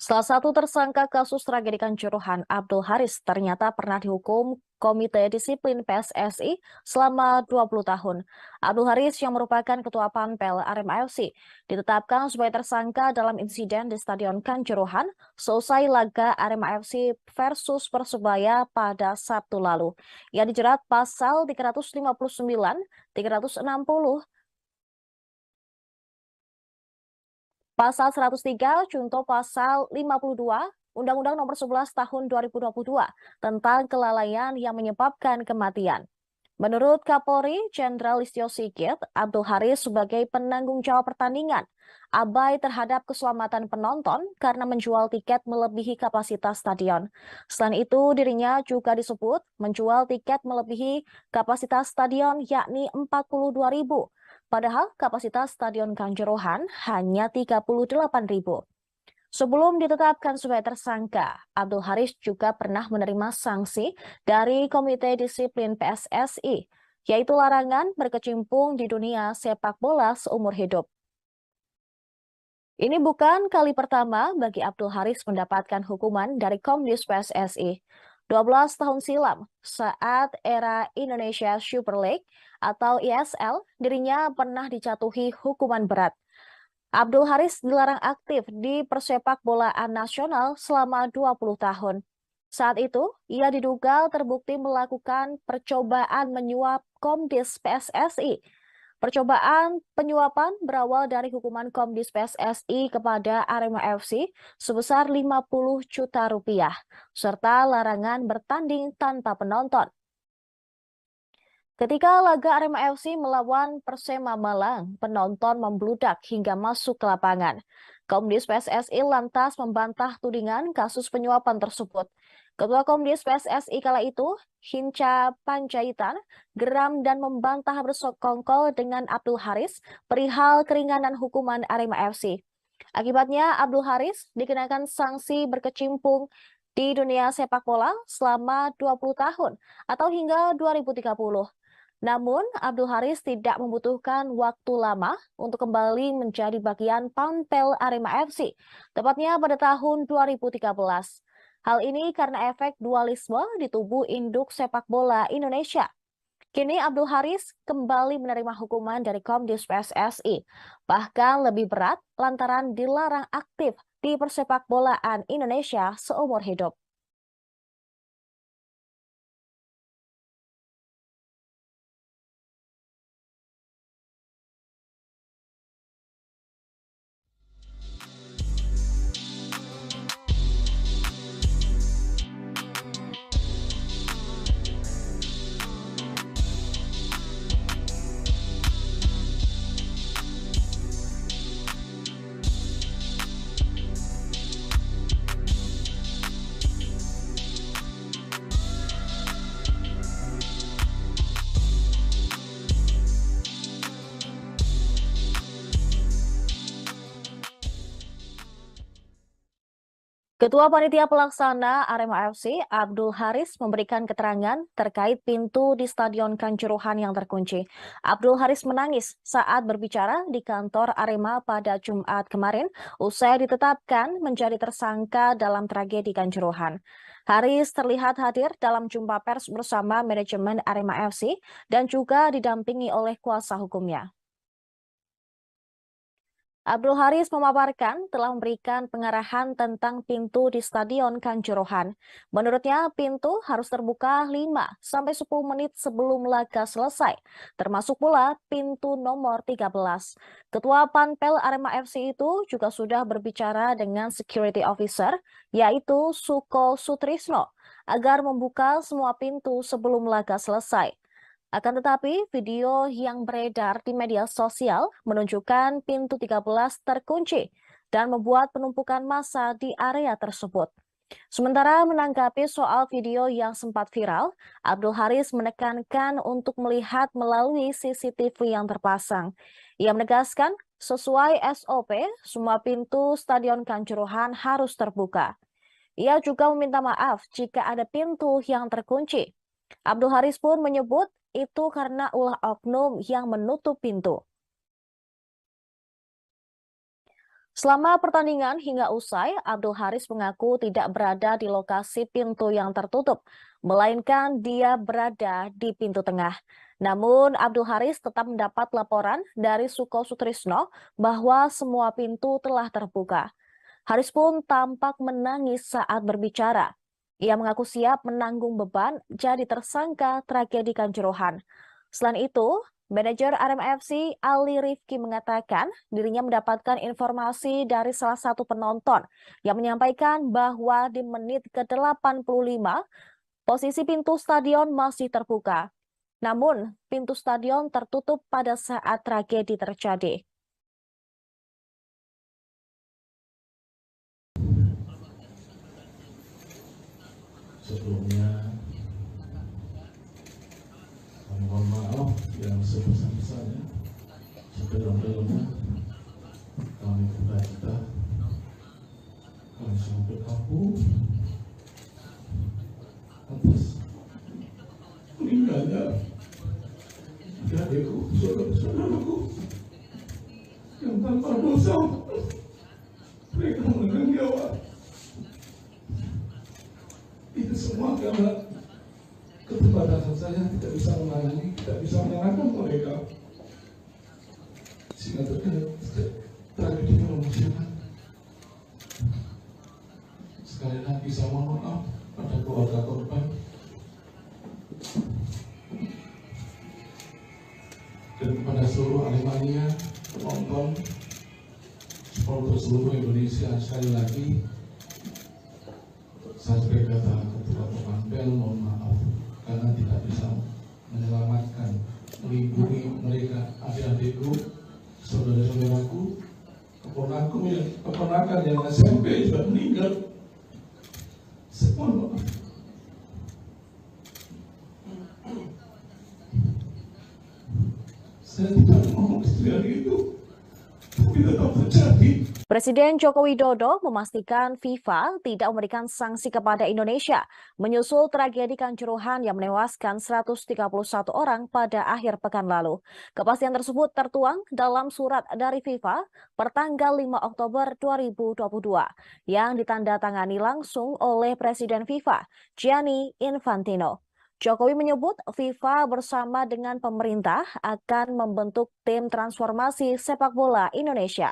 Speaker 4: Salah satu tersangka kasus tragedi Kanjuruhan, Abdul Haris, ternyata pernah dihukum Komite Disiplin PSSI selama 20 tahun. Abdul Haris yang merupakan Ketua Panpel Arema FC ditetapkan sebagai tersangka dalam insiden di Stadion Kanjuruhan seusai laga Arema FC versus Persebaya pada Sabtu lalu. Ia dijerat pasal 359, 360, Pasal 103 contoh pasal 52 Undang-Undang Nomor 11 Tahun 2022 tentang kelalaian yang menyebabkan kematian. Menurut Kapolri Jenderal Listio Sigit, Abdul Haris sebagai penanggung jawab pertandingan abai terhadap keselamatan penonton karena menjual tiket melebihi kapasitas stadion. Selain itu, dirinya juga disebut menjual tiket melebihi kapasitas stadion yakni 42.000, padahal kapasitas Stadion Kanjuruhan hanya 38.000. Sebelum ditetapkan sebagai tersangka, Abdul Haris juga pernah menerima sanksi dari Komite Disiplin PSSI, yaitu larangan berkecimpung di dunia sepak bola seumur hidup. Ini bukan kali pertama bagi Abdul Haris mendapatkan hukuman dari Komdis PSSI. 12 tahun silam, saat era Indonesia Super League atau ISL, dirinya pernah dijatuhi hukuman berat. Abdul Haris dilarang aktif di persepak bolaan nasional selama 20 tahun. Saat itu, ia diduga terbukti melakukan percobaan menyuap Komdis PSSI. Percobaan penyuapan berawal dari hukuman Komdis PSSI kepada Arema FC sebesar 50 juta rupiah, serta larangan bertanding tanpa penonton. Ketika laga Arema FC melawan Persema Malang, penonton membludak hingga masuk ke lapangan. Komdis PSSI lantas membantah tudingan kasus penyuapan tersebut. Ketua Komdis PSSI kala itu, Hinca Panjaitan, geram dan membantah bersekongkol dengan Abdul Haris perihal keringanan hukuman Arema FC. Akibatnya, Abdul Haris dikenakan sanksi berkecimpung di dunia sepak bola selama 20 tahun atau hingga 2030. Namun, Abdul Haris tidak membutuhkan waktu lama untuk kembali menjadi bagian Panpel Arema FC, tepatnya pada tahun 2013. Hal ini karena efek dualisme di tubuh induk sepak bola Indonesia. Kini Abdul Haris kembali menerima hukuman dari Komdis PSSI, bahkan lebih berat lantaran dilarang aktif di persepak bolaan Indonesia seumur hidup. Ketua Panitia Pelaksana Arema FC, Abdul Haris, memberikan keterangan terkait pintu di Stadion Kanjuruhan yang terkunci. Abdul Haris menangis saat berbicara di kantor Arema pada Jumat kemarin, usai ditetapkan menjadi tersangka dalam tragedi Kanjuruhan. Haris terlihat hadir dalam jumpa pers bersama manajemen Arema FC dan juga didampingi oleh kuasa hukumnya. Abdul Haris memaparkan telah memberikan pengarahan tentang pintu di Stadion Kanjuruhan. Menurutnya, pintu harus terbuka 5-10 menit sebelum laga selesai, termasuk pula pintu nomor 13. Ketua Panpel Arema FC itu juga sudah berbicara dengan security officer, yaitu Suko Sutrisno, agar membuka semua pintu sebelum laga selesai. Akan tetapi, video yang beredar di media sosial menunjukkan pintu 13 terkunci dan membuat penumpukan massa di area tersebut. Sementara menanggapi soal video yang sempat viral, Abdul Haris menekankan untuk melihat melalui CCTV yang terpasang. Ia menegaskan, sesuai SOP, semua pintu Stadion Kanjuruhan harus terbuka. Ia juga meminta maaf jika ada pintu yang terkunci. Abdul Haris pun menyebut itu karena ulah oknum yang menutup pintu. Selama pertandingan hingga usai, Abdul Haris mengaku tidak berada di lokasi pintu yang tertutup, melainkan dia berada di pintu tengah. Namun, Abdul Haris tetap mendapat laporan dari Suko Sutrisno bahwa semua pintu telah terbuka. Haris pun tampak menangis saat berbicara. Ia mengaku siap menanggung beban jadi tersangka tragedi Kanjuruhan. Selain itu, Manajer Arema FC Ali Rifki mengatakan dirinya mendapatkan informasi dari salah satu penonton yang menyampaikan bahwa di menit ke-85 posisi pintu stadion masih terbuka. Namun, pintu stadion tertutup pada saat tragedi terjadi.
Speaker 5: Sebelumnya, kami mohon maaf yang sebesar-besarnya. Sedalam-dalamnya kami berduka cita, kami sangat berkabung atas meninggalnya adikku, saudara-saudaraku yang tanpa dosa mereka mengenang nyawa. Itu semua karena keterbatasan saya tidak bisa menangani, tidak bisa menyalahkan mereka. Sehingga terjadi tragedi kemanusiaan. Sekali lagi saya mohon maaf pada keluarga korban dan kepada seluruh Aremania, penonton, supporter seluruh Indonesia. Sekali lagi saya sebagai ketua Panpel mohon maaf karena tidak bisa menyelamatkan, melindungi mereka, adik-adikku, saudara-saudaraku, keponakan yang SMP sudah meninggal. Mohon maaf. Saya tidak mau istilah itu, tapi tetap terjadi.
Speaker 4: Presiden Joko Widodo memastikan FIFA tidak memberikan sanksi kepada Indonesia menyusul tragedi Kanjuruhan yang menewaskan 131 orang pada akhir pekan lalu. Kepastian tersebut tertuang dalam surat dari FIFA pertanggal 5 Oktober 2022 yang ditandatangani langsung oleh Presiden FIFA, Gianni Infantino. Jokowi menyebut FIFA bersama dengan pemerintah akan membentuk tim transformasi sepak bola Indonesia.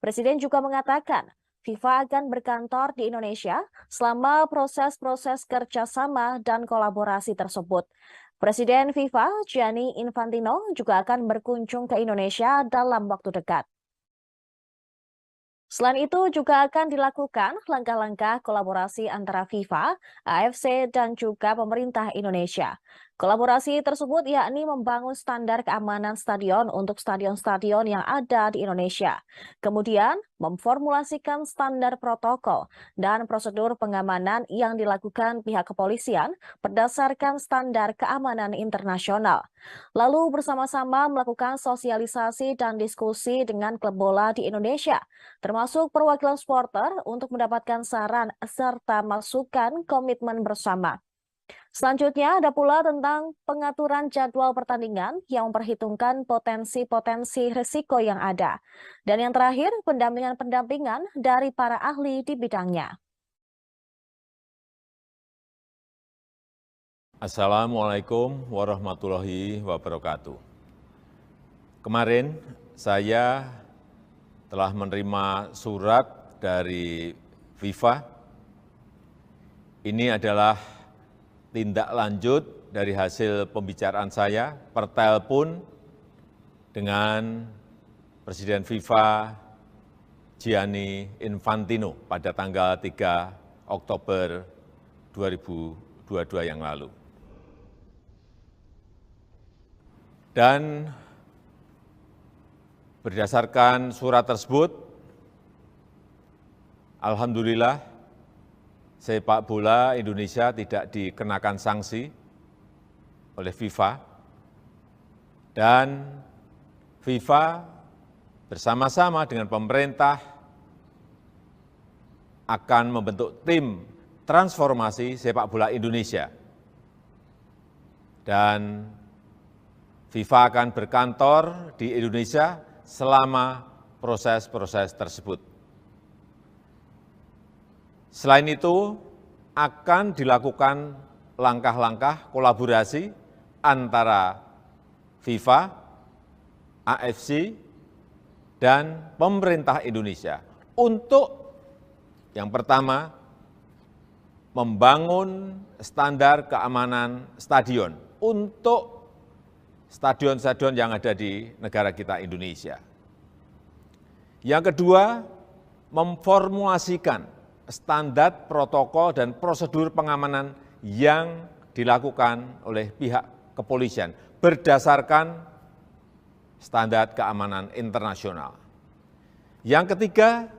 Speaker 4: Presiden juga mengatakan FIFA akan berkantor di Indonesia selama proses-proses kerjasama dan kolaborasi tersebut. Presiden FIFA, Gianni Infantino, juga akan berkunjung ke Indonesia dalam waktu dekat. Selain itu juga akan dilakukan langkah-langkah kolaborasi antara FIFA, AFC, dan juga pemerintah Indonesia. Kolaborasi tersebut yakni membangun standar keamanan stadion untuk stadion-stadion yang ada di Indonesia. Kemudian memformulasikan standar protokol dan prosedur pengamanan yang dilakukan pihak kepolisian berdasarkan standar keamanan internasional. Lalu bersama-sama melakukan sosialisasi dan diskusi dengan klub bola di Indonesia, termasuk perwakilan supporter untuk mendapatkan saran serta masukan komitmen bersama. Selanjutnya ada pula tentang pengaturan jadwal pertandingan yang memperhitungkan potensi-potensi risiko yang ada. Dan yang terakhir, pendampingan-pendampingan dari para ahli di bidangnya.
Speaker 1: Assalamualaikum warahmatullahi wabarakatuh. Kemarin saya telah menerima surat dari FIFA. Ini adalah tindak lanjut dari hasil pembicaraan saya per telepon dengan Presiden FIFA Gianni Infantino pada tanggal 3 Oktober 2022 yang lalu. Dan berdasarkan surat tersebut, alhamdulillah sepak bola Indonesia tidak dikenakan sanksi oleh FIFA, dan FIFA bersama-sama dengan pemerintah akan membentuk tim transformasi sepak bola Indonesia. Dan FIFA akan berkantor di Indonesia selama proses-proses tersebut. Selain itu, akan dilakukan langkah-langkah kolaborasi antara FIFA, AFC, dan pemerintah Indonesia untuk yang pertama, membangun standar keamanan stadion untuk stadion-stadion yang ada di negara kita Indonesia. Yang kedua, memformulasikan standar protokol dan prosedur pengamanan yang dilakukan oleh pihak kepolisian berdasarkan standar keamanan internasional. Yang ketiga,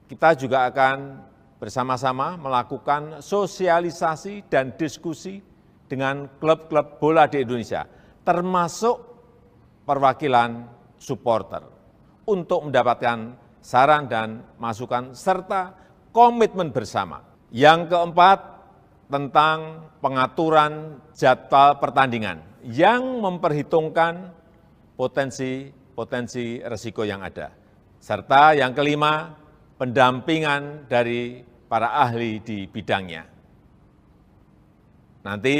Speaker 1: kita juga akan bersama-sama melakukan sosialisasi dan diskusi dengan klub-klub bola di Indonesia, termasuk perwakilan supporter, untuk mendapatkan saran dan masukan serta komitmen bersama. Yang keempat, tentang pengaturan jadwal pertandingan yang memperhitungkan potensi risiko yang ada. Serta yang kelima, pendampingan dari para ahli di bidangnya. Nanti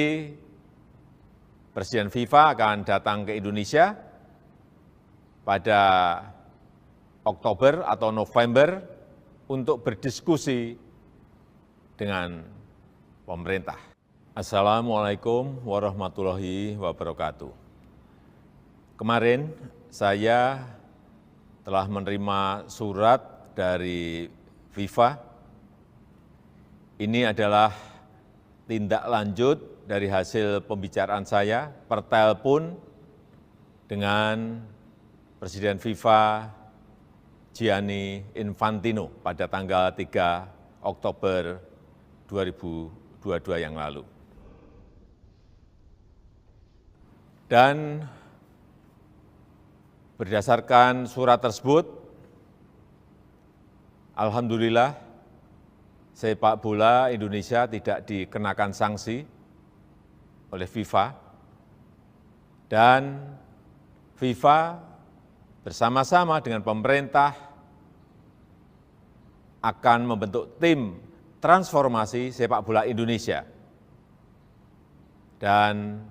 Speaker 1: Presiden FIFA akan datang ke Indonesia pada Oktober atau November untuk berdiskusi dengan pemerintah. Assalamualaikum warahmatullahi wabarakatuh. Kemarin saya telah menerima surat dari FIFA. Ini adalah tindak lanjut dari hasil pembicaraan saya per telepon dengan Presiden FIFA Gianni Infantino pada tanggal 3 Oktober 2022 yang lalu. Dan berdasarkan surat tersebut, alhamdulillah sepak bola Indonesia tidak dikenakan sanksi oleh FIFA, dan FIFA bersama-sama dengan pemerintah akan membentuk tim transformasi sepak bola Indonesia. Dan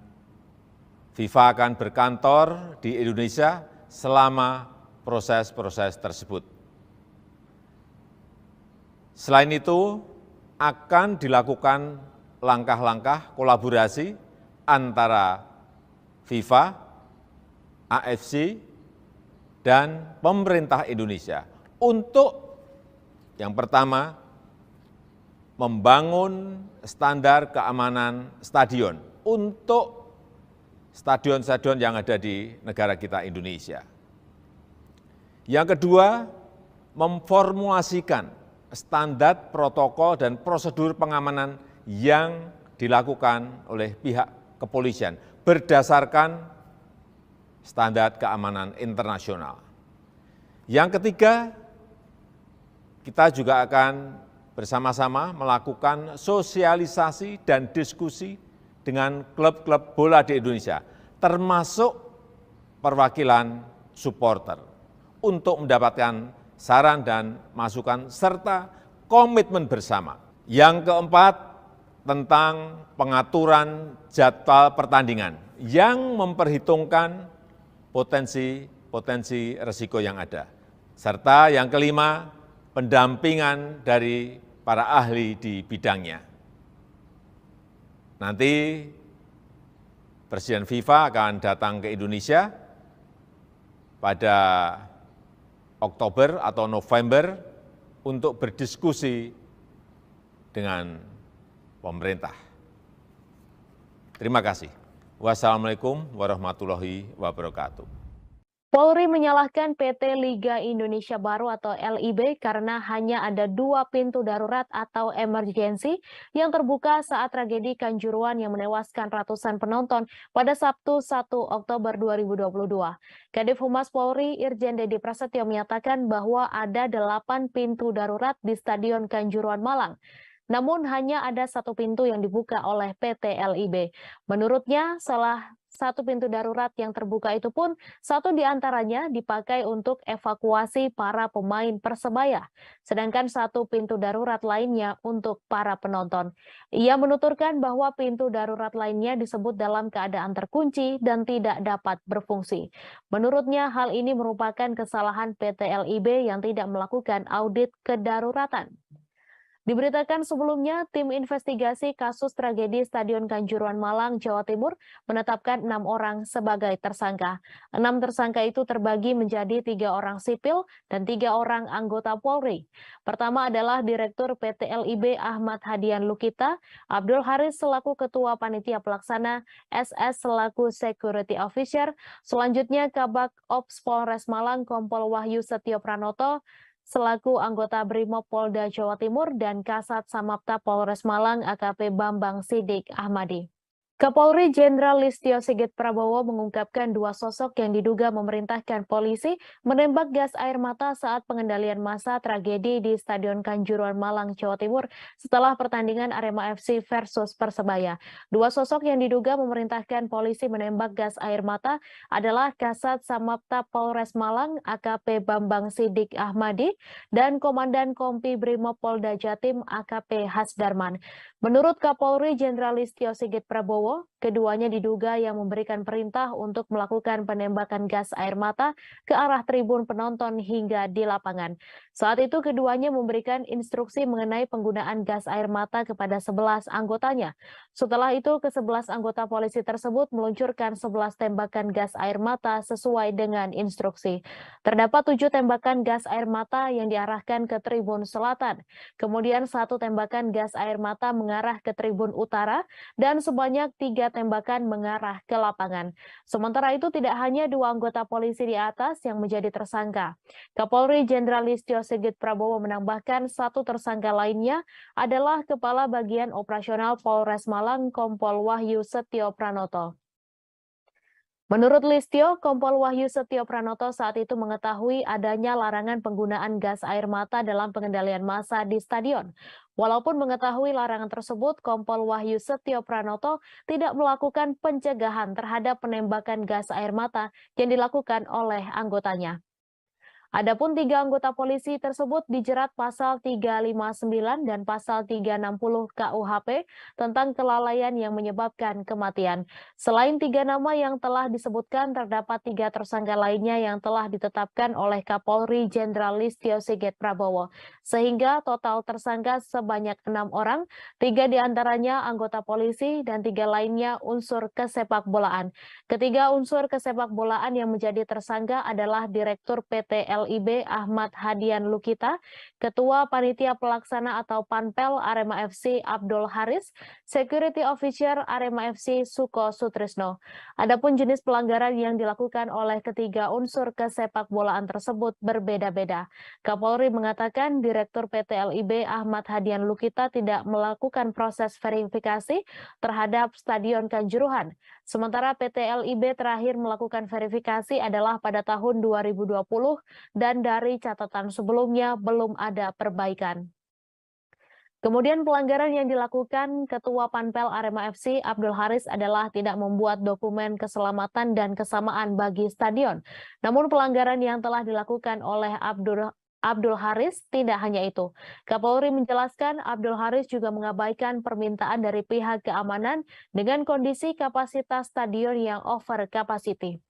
Speaker 1: FIFA akan berkantor di Indonesia selama proses-proses tersebut. Selain itu, akan dilakukan langkah-langkah kolaborasi antara FIFA, AFC, dan pemerintah Indonesia untuk yang pertama, membangun standar keamanan stadion untuk stadion-stadion yang ada di negara kita Indonesia. Yang kedua, memformulasikan standar protokol dan prosedur pengamanan yang dilakukan oleh pihak kepolisian berdasarkan standar keamanan internasional. Yang ketiga, kita juga akan bersama-sama melakukan sosialisasi dan diskusi dengan klub-klub bola di Indonesia, termasuk perwakilan supporter, untuk mendapatkan saran dan masukan serta komitmen bersama. Yang keempat, tentang pengaturan jadwal pertandingan yang memperhitungkan potensi risiko yang ada. Serta yang kelima, pendampingan dari para ahli di bidangnya. Nanti Presiden FIFA akan datang ke Indonesia pada Oktober atau November untuk berdiskusi dengan pemerintah. Terima kasih. Wassalamualaikum warahmatullahi wabarakatuh.
Speaker 4: Polri menyalahkan PT Liga Indonesia Baru atau LIB karena hanya ada 2 pintu darurat atau emergensi yang terbuka saat tragedi Kanjuruhan yang menewaskan ratusan penonton pada Sabtu 1 Oktober 2022. Kadif Humas Polri Irjen Dedi Prasetyo menyatakan bahwa ada 8 pintu darurat di Stadion Kanjuruhan Malang. Namun hanya ada 1 pintu yang dibuka oleh PT LIB. Menurutnya, salah 1 pintu darurat yang terbuka itu pun 1 diantaranya dipakai untuk evakuasi para pemain Persebaya, sedangkan 1 pintu darurat lainnya untuk para penonton. Ia menuturkan bahwa pintu darurat lainnya disebut dalam keadaan terkunci dan tidak dapat berfungsi. Menurutnya hal ini merupakan kesalahan PT LIB yang tidak melakukan audit kedaruratan. Diberitakan sebelumnya, tim investigasi kasus tragedi Stadion Kanjuruhan Malang, Jawa Timur menetapkan 6 orang sebagai tersangka. 6 tersangka itu terbagi menjadi 3 orang sipil dan 3 orang anggota Polri. Pertama adalah Direktur PT LIB Ahmad Hadian Lukita, Abdul Haris selaku Ketua Panitia Pelaksana, SS selaku Security Officer, selanjutnya Kabak Ops Polres Malang Kompol Wahyu Setio Pranoto, selaku anggota Brimob Polda Jawa Timur dan Kasat Samapta Polres Malang AKP Bambang Sidik Ahmadi. Kapolri Jenderal Listio Sigit Prabowo mengungkapkan 2 sosok yang diduga memerintahkan polisi menembak gas air mata saat pengendalian massa tragedi di Stadion Kanjuruhan Malang, Jawa Timur setelah pertandingan Arema FC versus Persebaya. 2 sosok yang diduga memerintahkan polisi menembak gas air mata adalah Kasat Samapta Polres Malang AKP Bambang Sidik Ahmadi dan Komandan Kompi Brimob Polda Jatim AKP Hasdarman. Menurut Kapolri Jenderal Listio Sigit Prabowo, keduanya diduga yang memberikan perintah untuk melakukan penembakan gas air mata ke arah tribun penonton hingga di lapangan. Saat itu keduanya memberikan instruksi mengenai penggunaan gas air mata kepada 11 anggotanya. Setelah itu ke-11 anggota polisi tersebut meluncurkan 11 tembakan gas air mata sesuai dengan instruksi. Terdapat 7 tembakan gas air mata yang diarahkan ke tribun selatan. Kemudian 1 tembakan gas air mata mengarah ke tribun utara dan sebanyak 3 tembakan mengarah ke lapangan. Sementara itu tidak hanya 2 anggota polisi di atas yang menjadi tersangka. Kapolri Jenderal Listio Sigit Prabowo menambahkan 1 tersangka lainnya adalah Kepala Bagian Operasional Polres Malang Kompol Wahyu Setio Pranoto. Menurut Listio, Kompol Wahyu Setio Pranoto saat itu mengetahui adanya larangan penggunaan gas air mata dalam pengendalian massa di stadion. Walaupun mengetahui larangan tersebut, Kompol Wahyu Setio Pranoto tidak melakukan pencegahan terhadap penembakan gas air mata yang dilakukan oleh anggotanya. Adapun 3 anggota polisi tersebut dijerat pasal 359 dan pasal 360 KUHP tentang kelalaian yang menyebabkan kematian. Selain 3 nama yang telah disebutkan, terdapat 3 tersangka lainnya yang telah ditetapkan oleh Kapolri Jenderal Listio Sigit Prabowo. Sehingga total tersangka sebanyak 6 orang, 3 diantaranya anggota polisi dan 3 lainnya unsur kesepakbolaan. Ketiga unsur kesepakbolaan yang menjadi tersangka adalah Direktur PT LIB Ahmad Hadian Lukita, Ketua Panitia Pelaksana atau Panpel Arema FC Abdul Haris, Security Officer Arema FC Suko Sutrisno. Adapun jenis pelanggaran yang dilakukan oleh ketiga unsur kesepakbolaan tersebut berbeda-beda. Kapolri mengatakan Direktur PT LIB Ahmad Hadian Lukita tidak melakukan proses verifikasi terhadap Stadion Kanjuruhan. Sementara PT LIB terakhir melakukan verifikasi adalah pada tahun 2020 dan dari catatan sebelumnya belum ada perbaikan. Kemudian pelanggaran yang dilakukan Ketua Panpel Arema FC Abdul Haris adalah tidak membuat dokumen keselamatan dan kesamaan bagi stadion. Namun pelanggaran yang telah dilakukan oleh Abdul Haris tidak hanya itu. Kapolri menjelaskan Abdul Haris juga mengabaikan permintaan dari pihak keamanan dengan kondisi kapasitas stadion yang over capacity.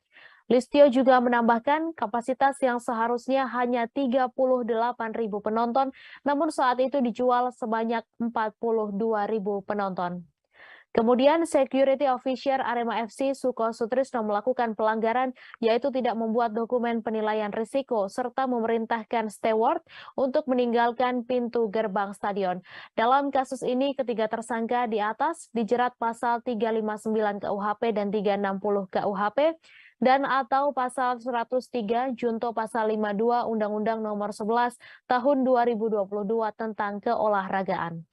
Speaker 4: Listio juga menambahkan kapasitas yang seharusnya hanya 38.000 penonton, namun saat itu dijual sebanyak 42.000 penonton. Kemudian Security Officer Arema FC Suko Sutrisno melakukan pelanggaran yaitu tidak membuat dokumen penilaian risiko serta memerintahkan steward untuk meninggalkan pintu gerbang stadion. Dalam kasus ini ketiga tersangka di atas dijerat pasal 359 KUHP dan 360 KUHP dan atau pasal 103 junto pasal 52 Undang-Undang Nomor 11 Tahun 2022 tentang keolahragaan.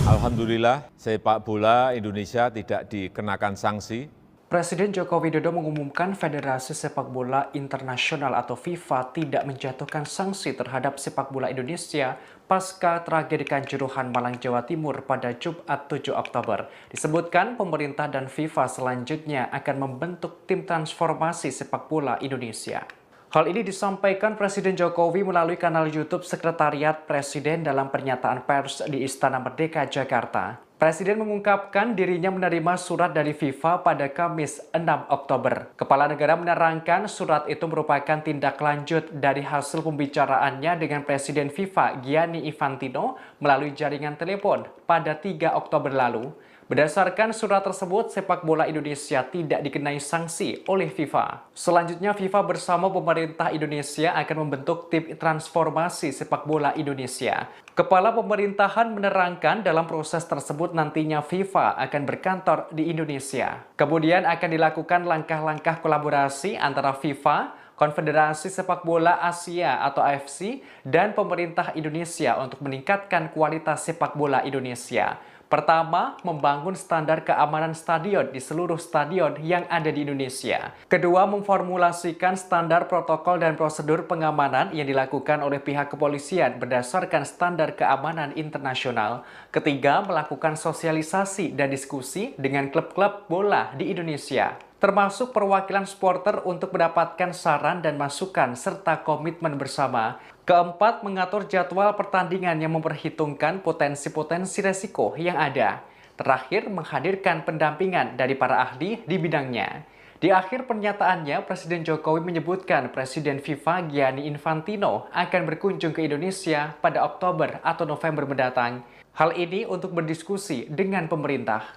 Speaker 1: Alhamdulillah, sepak bola Indonesia tidak dikenakan sanksi.
Speaker 2: Presiden Joko Widodo mengumumkan Federasi Sepak Bola Internasional atau FIFA tidak menjatuhkan sanksi terhadap sepak bola Indonesia pasca tragedi Kanjuruhan Malang, Jawa Timur pada Jumat 7 Oktober. Disebutkan pemerintah dan FIFA selanjutnya akan membentuk tim transformasi sepak bola Indonesia. Hal ini disampaikan Presiden Jokowi melalui kanal YouTube Sekretariat Presiden dalam pernyataan pers di Istana Merdeka, Jakarta. Presiden mengungkapkan dirinya menerima surat dari FIFA pada Kamis 6 Oktober. Kepala negara menerangkan surat itu merupakan tindak lanjut dari hasil pembicaraannya dengan Presiden FIFA Gianni Infantino melalui jaringan telepon pada 3 Oktober lalu. Berdasarkan surat tersebut, sepak bola Indonesia tidak dikenai sanksi oleh FIFA. Selanjutnya, FIFA bersama pemerintah Indonesia akan membentuk tim transformasi sepak bola Indonesia. Kepala pemerintahan menerangkan dalam proses tersebut nantinya FIFA akan berkantor di Indonesia. Kemudian akan dilakukan langkah-langkah kolaborasi antara FIFA, Konfederasi Sepak Bola Asia atau AFC, dan pemerintah Indonesia untuk meningkatkan kualitas sepak bola Indonesia. Pertama, membangun standar keamanan stadion di seluruh stadion yang ada di Indonesia. Kedua, memformulasikan standar protokol dan prosedur pengamanan yang dilakukan oleh pihak kepolisian berdasarkan standar keamanan internasional. Ketiga, melakukan sosialisasi dan diskusi dengan klub-klub bola di Indonesia, termasuk perwakilan supporter untuk mendapatkan saran dan masukan serta komitmen bersama. Keempat, mengatur jadwal pertandingan yang memperhitungkan potensi-potensi resiko yang ada. Terakhir, menghadirkan pendampingan dari para ahli di bidangnya. Di akhir pernyataannya, Presiden Jokowi menyebutkan Presiden FIFA Gianni Infantino akan berkunjung ke Indonesia pada Oktober atau November mendatang. Hal ini untuk berdiskusi dengan pemerintah.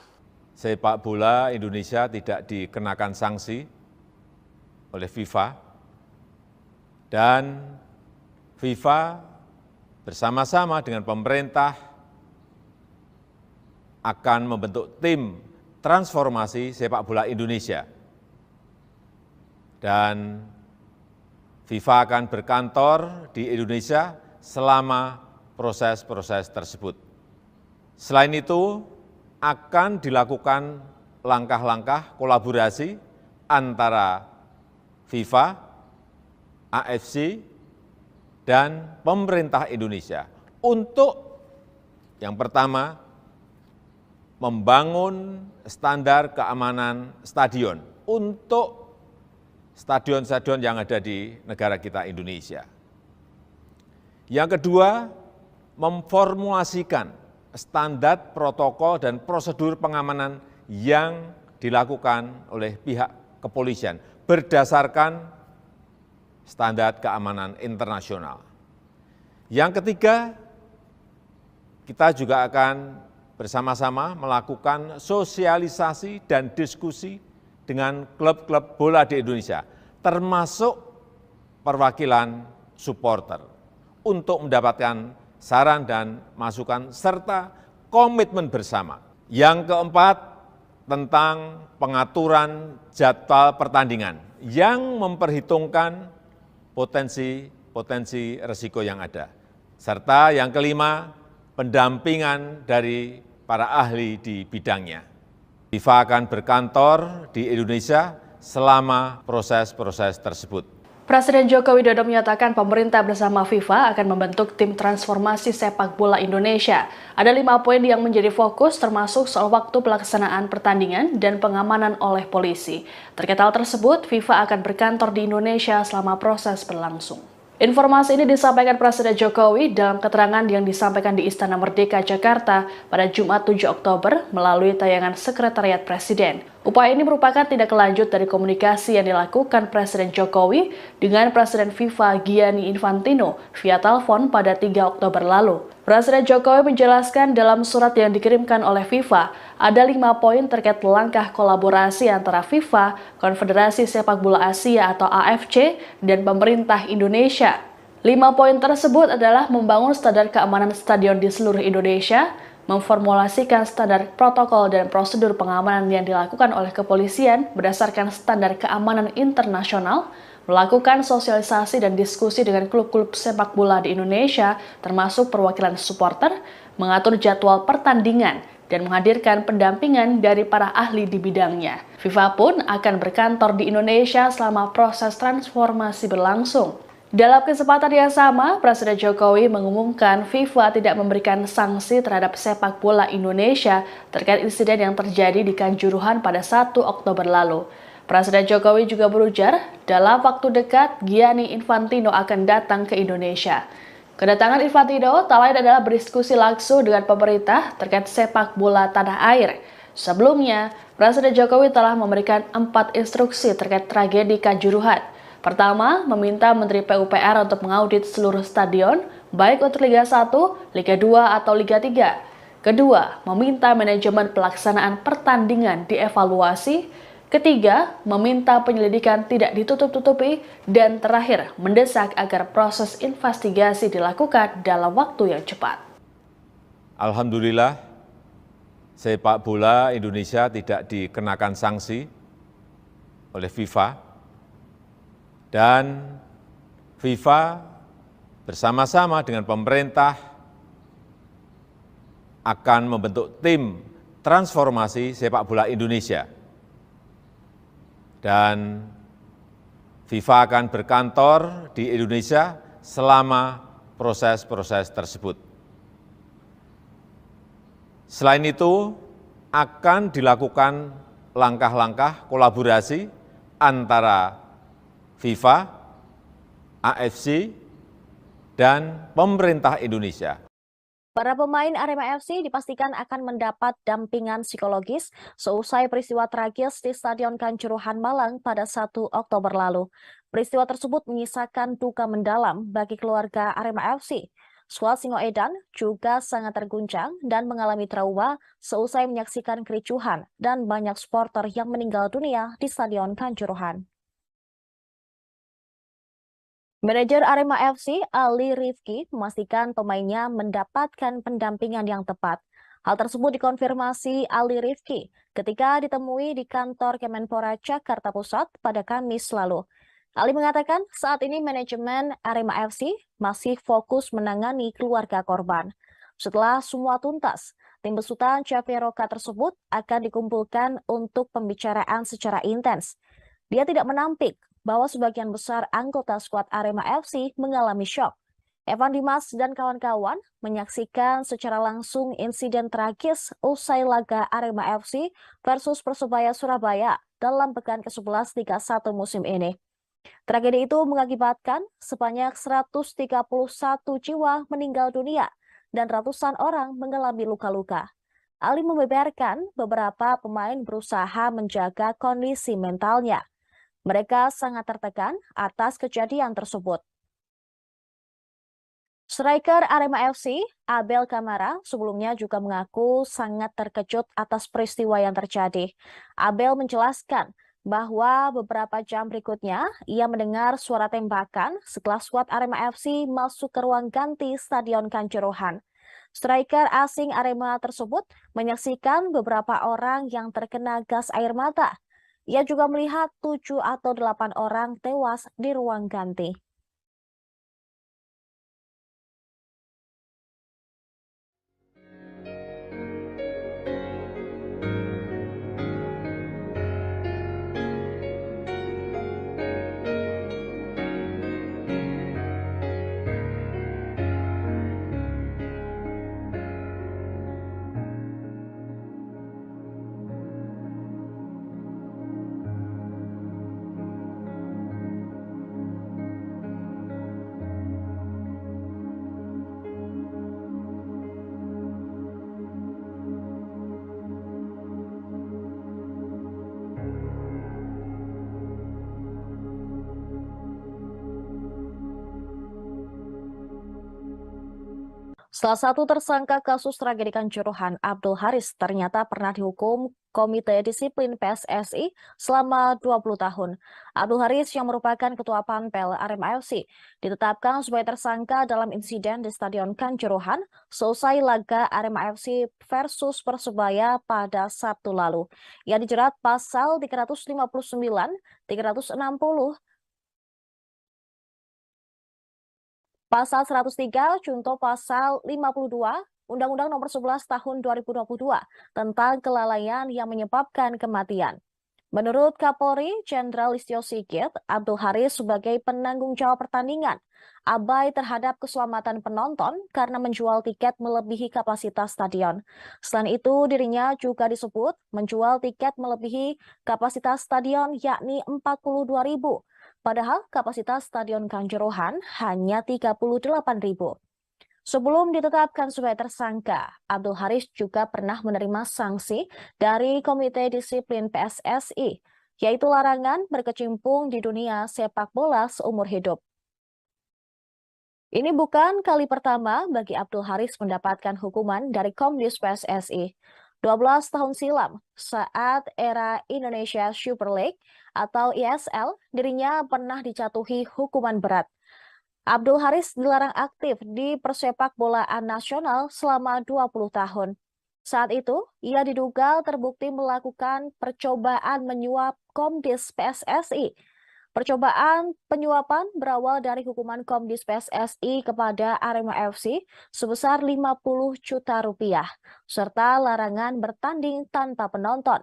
Speaker 1: Sepak bola Indonesia tidak dikenakan sanksi oleh FIFA, dan FIFA bersama-sama dengan pemerintah akan membentuk tim transformasi sepak bola Indonesia. Dan FIFA akan berkantor di Indonesia selama proses-proses tersebut. Selain itu, akan dilakukan langkah-langkah kolaborasi antara FIFA, AFC, dan pemerintah Indonesia untuk yang pertama membangun standar keamanan stadion untuk stadion-stadion yang ada di negara kita Indonesia. Yang kedua, memformulasikan standar protokol dan prosedur pengamanan yang dilakukan oleh pihak kepolisian berdasarkan standar keamanan internasional. Yang ketiga, kita juga akan bersama-sama melakukan sosialisasi dan diskusi dengan klub-klub bola di Indonesia, termasuk perwakilan supporter, untuk mendapatkan saran dan masukan serta komitmen bersama. Yang keempat, tentang pengaturan jadwal pertandingan yang memperhitungkan potensi risiko yang ada. Serta yang kelima, pendampingan dari para ahli di bidangnya. FIFA akan berkantor di Indonesia selama proses-proses tersebut.
Speaker 3: Presiden Joko Widodo menyatakan pemerintah bersama FIFA akan membentuk tim transformasi sepak bola Indonesia. Ada 5 poin yang menjadi fokus, termasuk soal waktu pelaksanaan pertandingan dan pengamanan oleh polisi. Terkait hal tersebut, FIFA akan berkantor di Indonesia selama proses berlangsung. Informasi ini disampaikan Presiden Jokowi dalam keterangan yang disampaikan di Istana Merdeka, Jakarta pada Jumat 7 Oktober melalui tayangan Sekretariat Presiden. Upaya ini merupakan tindak lanjut dari komunikasi yang dilakukan Presiden Jokowi dengan Presiden FIFA Gianni Infantino via telepon pada 3 Oktober lalu. Presiden Jokowi menjelaskan dalam surat yang dikirimkan oleh FIFA, ada 5 poin terkait langkah kolaborasi antara FIFA, Konfederasi Sepak Bola Asia atau AFC, dan pemerintah Indonesia. 5 poin tersebut adalah membangun standar keamanan stadion di seluruh Indonesia, memformulasikan standar protokol dan prosedur pengamanan yang dilakukan oleh kepolisian berdasarkan standar keamanan internasional, melakukan sosialisasi dan diskusi dengan klub-klub sepak bola di Indonesia, termasuk perwakilan supporter, mengatur jadwal pertandingan, dan menghadirkan pendampingan dari para ahli di bidangnya. FIFA pun akan berkantor di Indonesia selama proses transformasi berlangsung. Dalam kesempatan yang sama, Presiden Jokowi mengumumkan FIFA tidak memberikan sanksi terhadap sepak bola Indonesia terkait insiden yang terjadi di Kanjuruhan pada 1 Oktober lalu. Presiden Jokowi juga berujar, dalam waktu dekat Gianni Infantino akan datang ke Indonesia. Kedatangan Infantino tak lain adalah berdiskusi langsung dengan pemerintah terkait sepak bola tanah air. Sebelumnya, Presiden Jokowi telah memberikan 4 instruksi terkait tragedi Kanjuruhan. Pertama, meminta Menteri PUPR untuk mengaudit seluruh stadion, baik untuk Liga 1, Liga 2, atau Liga 3. Kedua, meminta manajemen pelaksanaan pertandingan dievaluasi. Ketiga, meminta penyelidikan tidak ditutup-tutupi. Dan terakhir, mendesak agar proses investigasi dilakukan dalam waktu yang cepat.
Speaker 1: Alhamdulillah, sepak bola Indonesia tidak dikenakan sanksi oleh FIFA. Dan FIFA bersama-sama dengan pemerintah akan membentuk tim transformasi sepak bola Indonesia. Dan FIFA akan berkantor di Indonesia selama proses-proses tersebut. Selain itu, akan dilakukan langkah-langkah kolaborasi antara FIFA, AFC, dan pemerintah Indonesia.
Speaker 4: Para pemain Arema FC dipastikan akan mendapat dampingan psikologis seusai peristiwa tragis di Stadion Kanjuruhan Malang pada 1 Oktober lalu. Peristiwa tersebut menyisakan duka mendalam bagi keluarga Arema FC. Skuad Singoedan juga sangat terguncang dan mengalami trauma seusai menyaksikan kericuhan dan banyak supporter yang meninggal dunia di Stadion Kanjuruhan. Manajer Arema FC, Ali Rifki, memastikan pemainnya mendapatkan pendampingan yang tepat. Hal tersebut dikonfirmasi Ali Rifki ketika ditemui di kantor Kemenpora Jakarta Pusat pada Kamis lalu. Ali mengatakan saat ini manajemen Arema FC masih fokus menangani keluarga korban. Setelah semua tuntas, tim besutan Chaperoka tersebut akan dikumpulkan untuk pembicaraan secara intens. Dia tidak menampik bahwa sebagian besar anggota skuad Arema FC mengalami syok. Evan Dimas dan kawan-kawan menyaksikan secara langsung insiden tragis usai laga Arema FC versus Persebaya Surabaya dalam pekan ke-11 Liga 1 musim ini. Tragedi itu mengakibatkan sebanyak 131 jiwa meninggal dunia dan ratusan orang mengalami luka-luka. Ali membeberkan beberapa pemain berusaha menjaga kondisi mentalnya. Mereka sangat tertekan atas kejadian tersebut. Striker Arema FC, Abel Kamara, sebelumnya juga mengaku sangat terkejut atas peristiwa yang terjadi. Abel menjelaskan bahwa beberapa jam berikutnya ia mendengar suara tembakan setelah skuad Arema FC masuk ke ruang ganti Stadion Kanjuruhan. Striker asing Arema tersebut menyaksikan beberapa orang yang terkena gas air mata. Ia juga melihat 7 atau 8 orang tewas di ruang ganti. Salah satu tersangka kasus tragedi Kanjuruhan, Abdul Haris, ternyata pernah dihukum Komite Disiplin PSSI selama 20 tahun. Abdul Haris yang merupakan Ketua Panpel Arema FC ditetapkan sebagai tersangka dalam insiden di Stadion Kanjuruhan selesai laga Arema FC versus Persebaya pada Sabtu lalu. Ia dijerat pasal 359, 360, Pasal 103, contoh pasal 52, Undang-Undang Nomor 11 Tahun 2022 tentang kelalaian yang menyebabkan kematian. Menurut Kapolri Jenderal Listio Sigit, Abdul Haris sebagai penanggung jawab pertandingan abai terhadap keselamatan penonton karena menjual tiket melebihi kapasitas stadion. Selain itu, dirinya juga disebut menjual tiket melebihi kapasitas stadion yakni 42.000. Padahal kapasitas Stadion Kanjuruhan hanya 38.000. Sebelum ditetapkan sebagai tersangka, Abdul Haris juga pernah menerima sanksi dari Komite Disiplin PSSI, yaitu larangan berkecimpung di dunia sepak bola seumur hidup. Ini bukan kali pertama bagi Abdul Haris mendapatkan hukuman dari Komdis PSSI. 12 tahun silam, saat era Indonesia Super League atau ISL, dirinya pernah dijatuhi hukuman berat. Abdul Haris dilarang aktif di persepak bolaan nasional selama 20 tahun. Saat itu, ia diduga terbukti melakukan percobaan menyuap Komdis PSSI. Percobaan penyuapan berawal dari hukuman Komdis PSSI kepada Arema FC sebesar 50 juta rupiah, serta larangan bertanding tanpa penonton.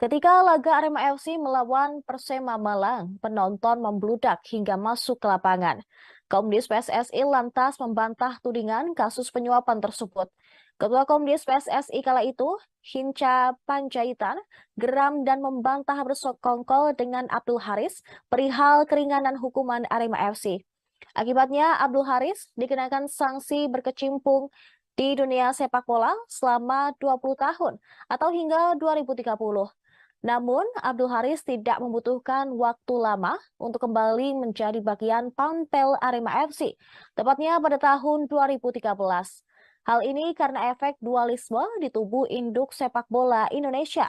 Speaker 4: Ketika laga Arema FC melawan Persema Malang, penonton membludak hingga masuk ke lapangan. Komdis PSSI lantas membantah tudingan kasus penyuapan tersebut. Ketua Komdis PSSI kala itu, Hinca Panjaitan, geram dan membantah bersekongkol dengan Abdul Haris perihal keringanan hukuman Arema FC. Akibatnya Abdul Haris dikenakan sanksi berkecimpung di dunia sepak bola selama 20 tahun atau hingga 2030. Namun, Abdul Haris tidak membutuhkan waktu lama untuk kembali menjadi bagian Panpel Arema FC, tepatnya pada tahun 2013. Hal ini karena efek dualisme di tubuh induk sepak bola Indonesia.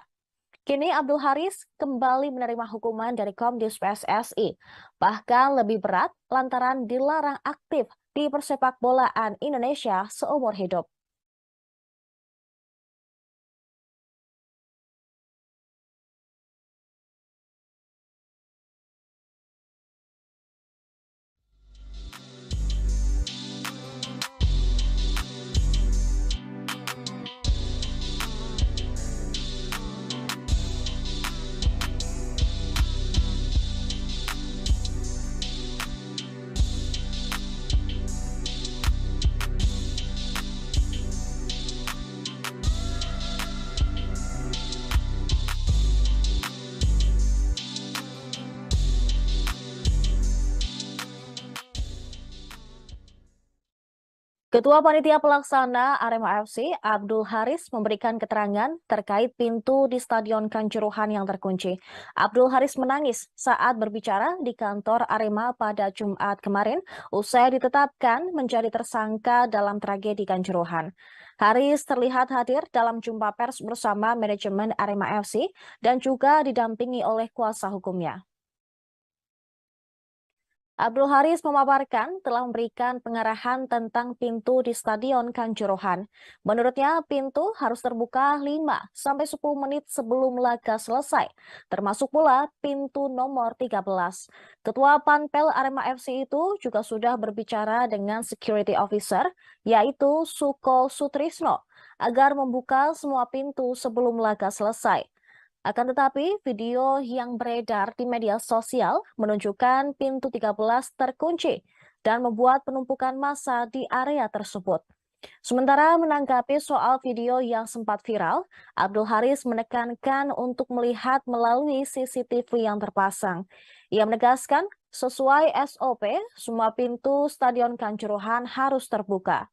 Speaker 4: Kini Abdul Haris kembali menerima hukuman dari Komdis PSSI, bahkan lebih berat lantaran dilarang aktif di persepak bolaan Indonesia seumur hidup. Ketua Panitia Pelaksana Arema FC, Abdul Haris, memberikan keterangan terkait pintu di Stadion Kanjuruhan yang terkunci. Abdul Haris menangis saat berbicara di kantor Arema pada Jumat kemarin, usai ditetapkan menjadi tersangka dalam tragedi Kanjuruhan. Haris terlihat hadir dalam jumpa pers bersama manajemen Arema FC dan juga didampingi oleh kuasa hukumnya. Abdul Haris memaparkan telah memberikan pengarahan tentang pintu di Stadion Kanjuruhan. Menurutnya, pintu harus terbuka 5-10 menit sebelum laga selesai, termasuk pula pintu nomor 13. Ketua Panpel Arema FC itu juga sudah berbicara dengan security officer, yaitu Suko Sutrisno, agar membuka semua pintu sebelum laga selesai. Akan tetapi, video yang beredar di media sosial menunjukkan pintu 13 terkunci dan membuat penumpukan massa di area tersebut. Sementara menanggapi soal video yang sempat viral, Abdul Haris menekankan untuk melihat melalui CCTV yang terpasang. Ia menegaskan, sesuai SOP, semua pintu Stadion Kanjuruhan harus terbuka.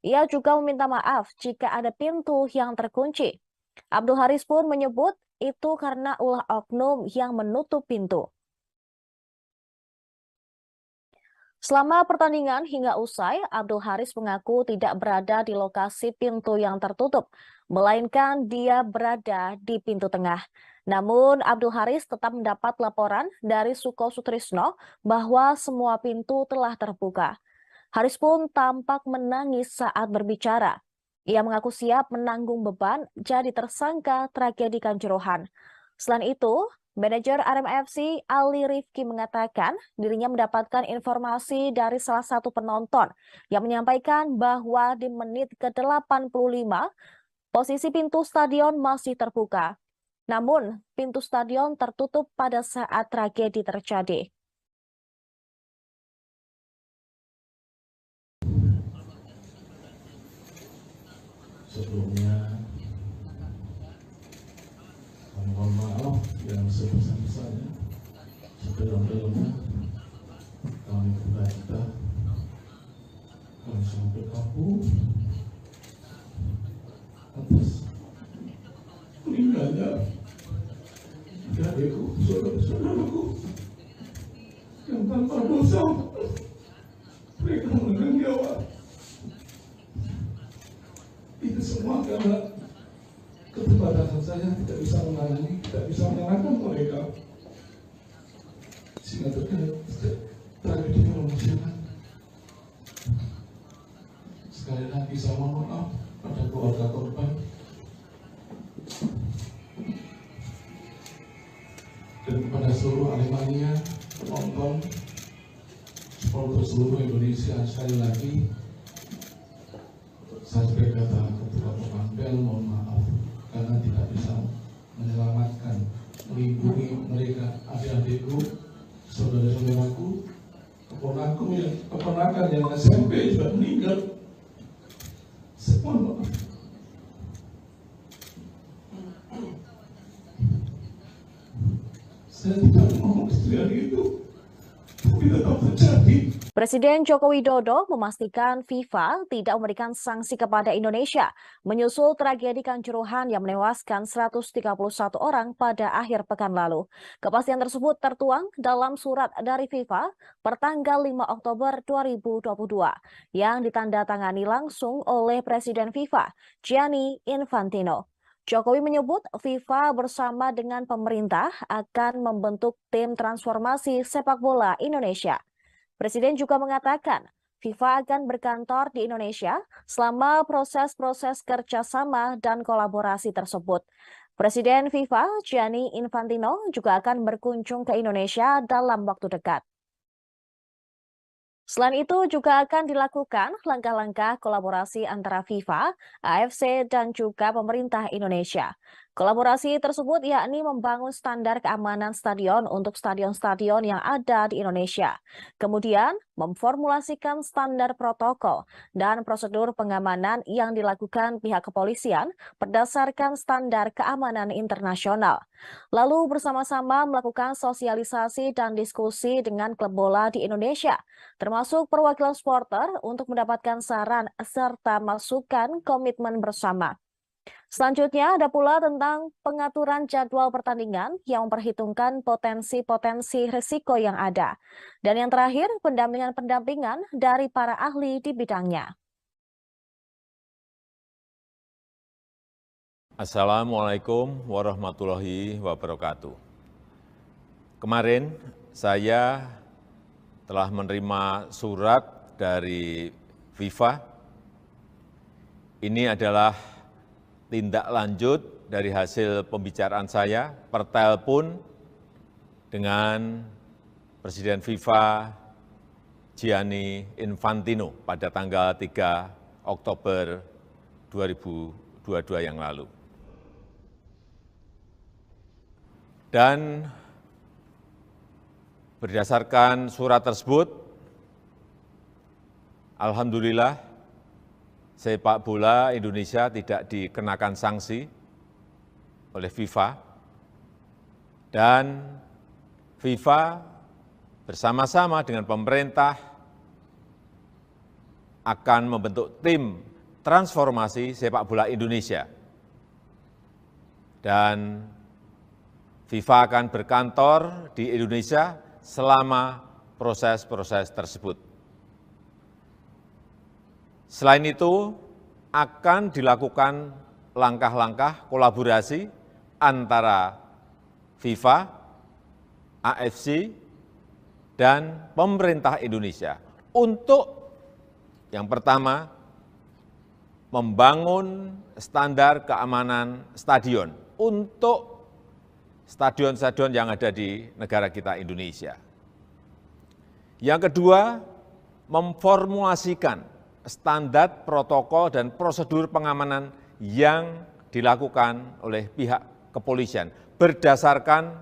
Speaker 4: Ia juga meminta maaf jika ada pintu yang terkunci. Abdul Haris pun menyebut itu karena ulah oknum yang menutup pintu. Selama pertandingan hingga usai, Abdul Haris mengaku tidak berada di lokasi pintu yang tertutup, melainkan dia berada di pintu tengah. Namun, Abdul Haris tetap mendapat laporan dari Suko Sutrisno bahwa semua pintu telah terbuka. Haris pun tampak menangis saat berbicara. Ia mengaku siap menanggung beban jadi tersangka tragedi Kanjuruhan. Selain itu, manajer Arema FC Ali Rifki mengatakan dirinya mendapatkan informasi dari salah satu penonton yang menyampaikan bahwa di menit ke-85 posisi pintu stadion masih terbuka. Namun, pintu stadion tertutup pada saat tragedi terjadi.
Speaker 5: Sebelumnya kami mohon maaf yang sebesar-besarnya, sedalam-dalamnya kami berkata sangat berkabung atas meninggalnya adikku, saudara-saudaraku yang tanpa dosa mereka menanggung nyawa. Itu semua karena keterbatasan saya, tidak bisa menangani, tidak bisa menyalahkan mereka, sehingga terjadi tragedi kemanusiaan. Sekali lagi saya mohon maaf pada keluarga korban dan kepada seluruh Aremania, penonton, supporter seluruh Indonesia. Sekali lagi saya sebagai kata ketua Pemampel mohon maaf karena tidak bisa menyelamatkan, melindungi mereka, adik-adikku, saudara-saudaraku, keponakan yang SMP sudah meninggal. Mohon maaf. Saya tidak mau terjadi itu, tapi tetap terjadi.
Speaker 4: Presiden Joko Widodo memastikan FIFA tidak memberikan sanksi kepada Indonesia menyusul tragedi Kanjuruhan yang menewaskan 131 orang pada akhir pekan lalu. Kepastian tersebut tertuang dalam surat dari FIFA pertanggal 5 Oktober 2022 yang ditandatangani langsung oleh Presiden FIFA, Gianni Infantino. Jokowi menyebut FIFA bersama dengan pemerintah akan membentuk tim transformasi sepak bola Indonesia. Presiden juga mengatakan FIFA akan berkantor di Indonesia selama proses-proses kerjasama dan kolaborasi tersebut. Presiden FIFA, Gianni Infantino, juga akan berkunjung ke Indonesia dalam waktu dekat. Selain itu juga akan dilakukan langkah-langkah kolaborasi antara FIFA, AFC, dan juga pemerintah Indonesia. Kolaborasi tersebut yakni membangun standar keamanan stadion untuk stadion-stadion yang ada di Indonesia. Kemudian memformulasikan standar protokol dan prosedur pengamanan yang dilakukan pihak kepolisian berdasarkan standar keamanan internasional. Lalu bersama-sama melakukan sosialisasi dan diskusi dengan klub bola di Indonesia, termasuk perwakilan supporter untuk mendapatkan saran serta masukan komitmen bersama. Selanjutnya ada pula tentang pengaturan jadwal pertandingan yang memperhitungkan potensi-potensi risiko yang ada. Dan yang terakhir, pendampingan-pendampingan dari para ahli di bidangnya.
Speaker 1: Assalamualaikum warahmatullahi wabarakatuh. Kemarin saya telah menerima surat dari FIFA. Ini adalah tindak lanjut dari hasil pembicaraan saya per telepon dengan Presiden FIFA Gianni Infantino pada tanggal 3 Oktober 2022 yang lalu. Dan berdasarkan surat tersebut, alhamdulillah sepak bola Indonesia tidak dikenakan sanksi oleh FIFA, dan FIFA bersama-sama dengan pemerintah akan membentuk tim transformasi sepak bola Indonesia. Dan FIFA akan berkantor di Indonesia selama proses-proses tersebut. Selain itu, akan dilakukan langkah-langkah kolaborasi antara FIFA, AFC, dan pemerintah Indonesia untuk yang pertama, membangun standar keamanan stadion untuk stadion-stadion yang ada di negara kita Indonesia. Yang kedua, memformulasikan standar protokol dan prosedur pengamanan yang dilakukan oleh pihak kepolisian berdasarkan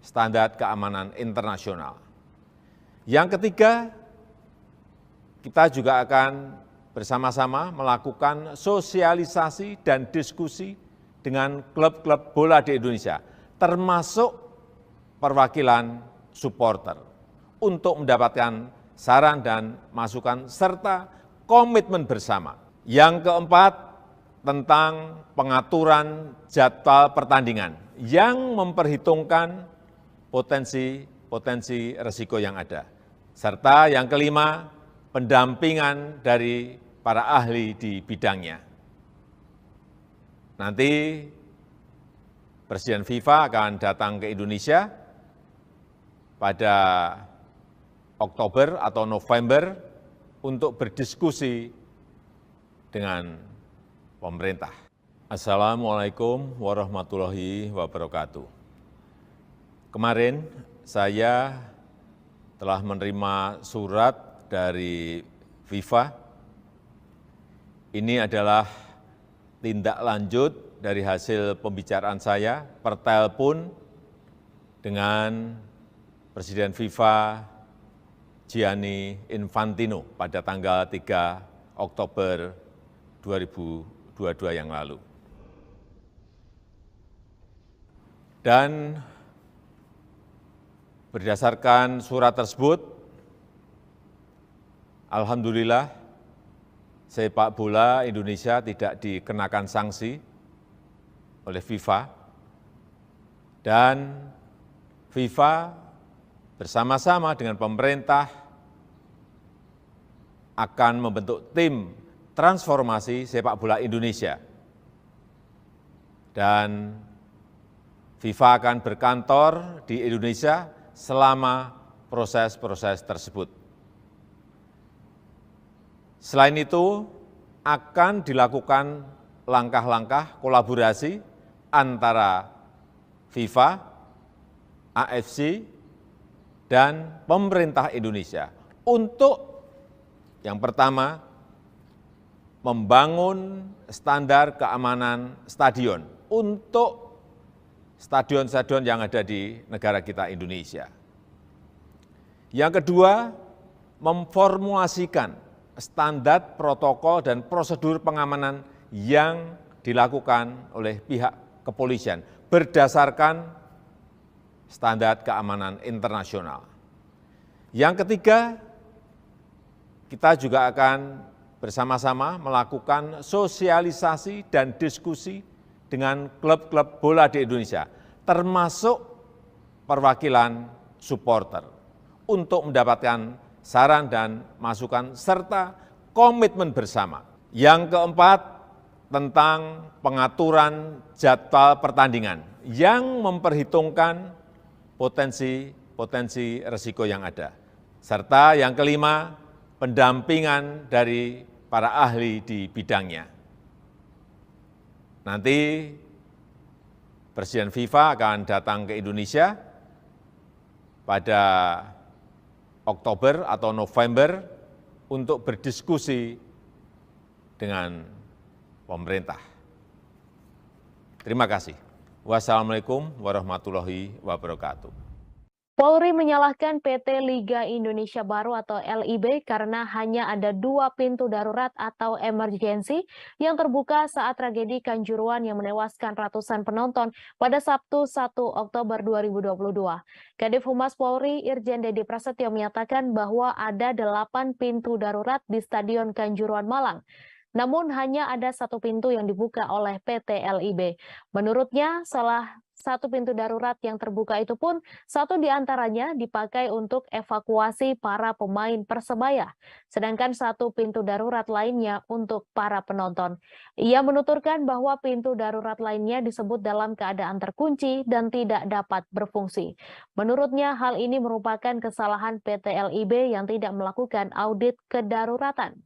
Speaker 1: standar keamanan internasional. Yang ketiga, kita juga akan bersama-sama melakukan sosialisasi dan diskusi dengan klub-klub bola di Indonesia, termasuk perwakilan supporter, untuk mendapatkan saran dan masukan serta komitmen bersama. Yang keempat, tentang pengaturan jadwal pertandingan yang memperhitungkan potensi risiko yang ada. Serta yang kelima, pendampingan dari para ahli di bidangnya. Nanti Presiden FIFA akan datang ke Indonesia pada Oktober atau November untuk berdiskusi dengan pemerintah. Assalamualaikum warahmatullahi wabarakatuh. Kemarin saya telah menerima surat dari FIFA. Ini adalah tindak lanjut dari hasil pembicaraan saya per telepon dengan Presiden FIFA Gianni Infantino pada tanggal 3 Oktober 2022 yang lalu. Dan berdasarkan surat tersebut, alhamdulillah sepak bola Indonesia tidak dikenakan sanksi oleh FIFA, dan FIFA bersama-sama dengan pemerintah akan membentuk tim transformasi sepak bola Indonesia. Dan FIFA akan berkantor di Indonesia selama proses-proses tersebut. Selain itu, akan dilakukan langkah-langkah kolaborasi antara FIFA, AFC, dan pemerintah Indonesia untuk yang pertama, membangun standar keamanan stadion untuk stadion-stadion yang ada di negara kita Indonesia. Yang kedua, memformulasikan standar protokol dan prosedur pengamanan yang dilakukan oleh pihak kepolisian berdasarkan standar keamanan internasional. Yang ketiga, kita juga akan bersama-sama melakukan sosialisasi dan diskusi dengan klub-klub bola di Indonesia, termasuk perwakilan supporter, untuk mendapatkan saran dan masukan serta komitmen bersama. Yang keempat, tentang pengaturan jadwal pertandingan yang memperhitungkan potensi risiko yang ada. Serta yang kelima, pendampingan dari para ahli di bidangnya. Nanti Presiden FIFA akan datang ke Indonesia pada Oktober atau November untuk berdiskusi dengan pemerintah. Terima kasih. Wassalamualaikum warahmatullahi wabarakatuh.
Speaker 4: Polri menyalahkan PT Liga Indonesia Baru atau LIB karena hanya ada 2 pintu darurat atau emergensi yang terbuka saat tragedi Kanjuruhan yang menewaskan ratusan penonton pada Sabtu 1 Oktober 2022. Kadif Humas Polri Irjen Dedi Prasetyo menyatakan bahwa ada 8 pintu darurat di Stadion Kanjuruhan Malang. Namun hanya ada 1 pintu yang dibuka oleh PT LIB. Menurutnya, salah 1 pintu darurat yang terbuka itu pun 1 diantaranya dipakai untuk evakuasi para pemain Persebaya, sedangkan 1 pintu darurat lainnya untuk para penonton. Ia menuturkan bahwa pintu darurat lainnya disebut dalam keadaan terkunci dan tidak dapat berfungsi. Menurutnya, hal ini merupakan kesalahan PT LIB yang tidak melakukan audit kedaruratan.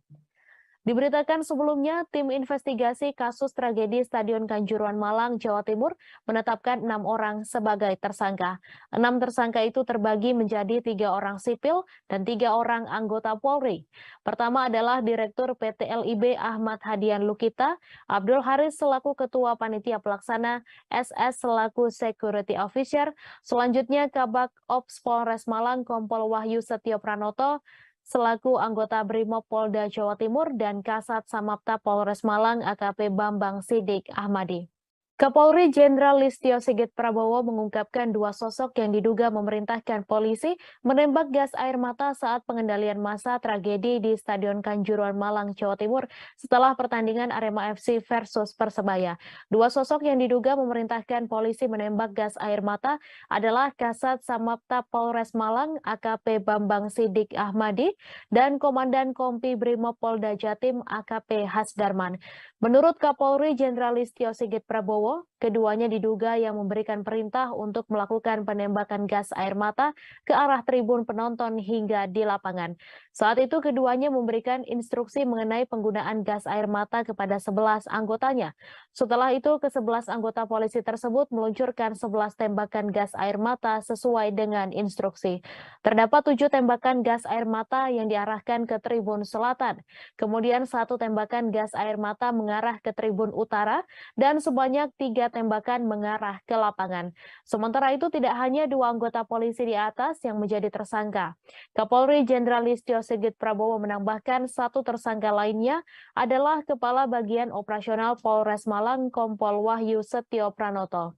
Speaker 4: Diberitakan sebelumnya, tim investigasi kasus tragedi Stadion Kanjuruhan Malang, Jawa Timur menetapkan 6 orang sebagai tersangka. 6 tersangka itu terbagi menjadi 3 orang sipil dan 3 orang anggota Polri. Pertama adalah Direktur PT LIB Ahmad Hadian Lukita, Abdul Haris selaku Ketua Panitia Pelaksana, SS selaku Security Officer, selanjutnya Kabak Ops Polres Malang Kompol Wahyu Setio Pranoto, selaku anggota Brimob Polda Jawa Timur, dan Kasat Samapta Polres Malang AKP Bambang Sidik Ahmadi. Kapolri Jenderal Listio Sigit Prabowo mengungkapkan dua sosok yang diduga memerintahkan polisi menembak gas air mata saat pengendalian massa tragedi di Stadion Kanjuruhan Malang, Jawa Timur setelah pertandingan Arema FC versus Persebaya. Dua sosok yang diduga memerintahkan polisi menembak gas air mata adalah Kasat Samapta Polres Malang AKP Bambang Sidik Ahmadi dan Komandan Kompi Brimob Polda Jatim AKP Hasdarman. Menurut Kapolri Jenderal Listio Sigit Prabowo, keduanya diduga yang memberikan perintah untuk melakukan penembakan gas air mata ke arah tribun penonton hingga di lapangan. Saat itu keduanya memberikan instruksi mengenai penggunaan gas air mata kepada 11 anggotanya. Setelah itu, ke-11 anggota polisi tersebut meluncurkan 11 tembakan gas air mata sesuai dengan instruksi. Terdapat 7 tembakan gas air mata yang diarahkan ke tribun selatan. Kemudian 1 tembakan gas air mata mengarah ke tribun utara dan sebanyak 3 tembakan mengarah ke lapangan. Sementara itu tidak hanya 2 anggota polisi di atas yang menjadi tersangka. Kapolri Jenderal Listio Sigit Prabowo menambahkan 1 tersangka lainnya adalah Kepala Bagian Operasional Polres Malang Kompol Wahyu Setio Pranoto.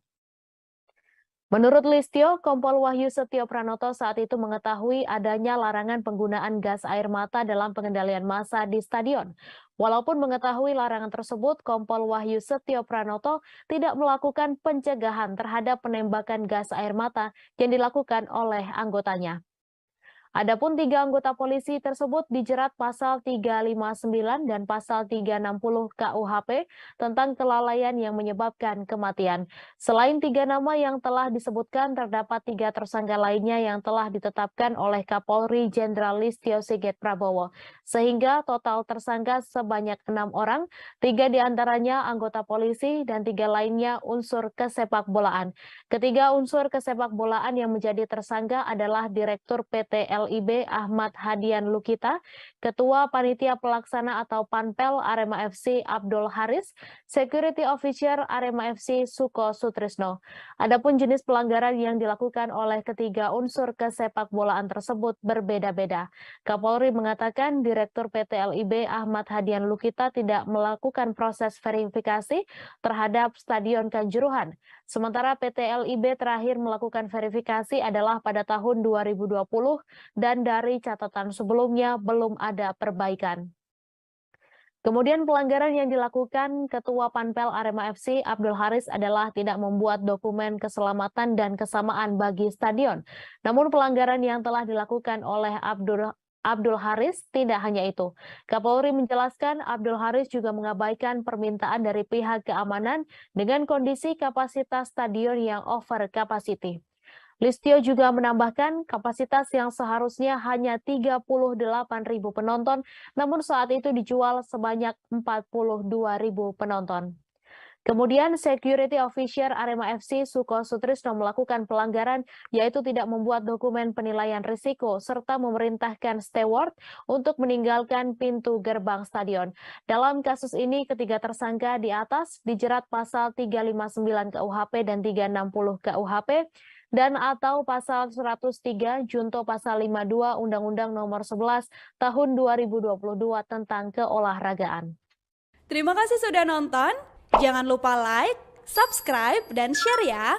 Speaker 4: Menurut Listio, Kompol Wahyu Setio Pranoto saat itu mengetahui adanya larangan penggunaan gas air mata dalam pengendalian massa di stadion. Walaupun mengetahui larangan tersebut, Kompol Wahyu Setio Pranoto tidak melakukan pencegahan terhadap penembakan gas air mata yang dilakukan oleh anggotanya. Adapun 3 anggota polisi tersebut dijerat pasal 359 dan pasal 360 KUHP tentang kelalaian yang menyebabkan kematian. Selain 3 nama yang telah disebutkan, terdapat 3 tersangka lainnya yang telah ditetapkan oleh Kapolri Jenderal Listio Sigit Prabowo. Sehingga total tersangka sebanyak 6 orang, 3 diantaranya anggota polisi dan 3 lainnya unsur kesepakbolaan. Ketiga unsur kesepakbolaan yang menjadi tersangka adalah Direktur PT LIB Ahmad Hadian Lukita, Ketua Panitia Pelaksana atau Panpel Arema FC Abdul Haris, Security Officer Arema FC Suko Sutrisno. Adapun jenis pelanggaran yang dilakukan oleh ketiga unsur kesepakbolaan tersebut berbeda-beda. Kapolri mengatakan Direktur PT LIB Ahmad Hadian Lukita tidak melakukan proses verifikasi terhadap Stadion Kanjuruhan. Sementara PT LIB terakhir melakukan verifikasi adalah pada tahun 2020 dan dari catatan sebelumnya belum ada perbaikan. Kemudian pelanggaran yang dilakukan Ketua Panpel Arema FC Abdul Haris adalah tidak membuat dokumen keselamatan dan kesamaan bagi stadion. Namun pelanggaran yang telah dilakukan oleh Abdul Haris tidak hanya itu. Kapolri menjelaskan Abdul Haris juga mengabaikan permintaan dari pihak keamanan dengan kondisi kapasitas stadion yang over capacity. Listio juga menambahkan kapasitas yang seharusnya hanya 38.000 penonton, namun saat itu dijual sebanyak 42.000 penonton. Kemudian Security Officer Arema FC Suko Sutrisno melakukan pelanggaran yaitu tidak membuat dokumen penilaian risiko serta memerintahkan steward untuk meninggalkan pintu gerbang stadion. Dalam kasus ini ketiga tersangka di atas dijerat pasal 359 KUHP dan 360 KUHP dan atau pasal 103 junto pasal 52 Undang-Undang Nomor 11 Tahun 2022 tentang keolahragaan.
Speaker 6: Terima kasih sudah nonton. Jangan lupa like, subscribe, dan share ya.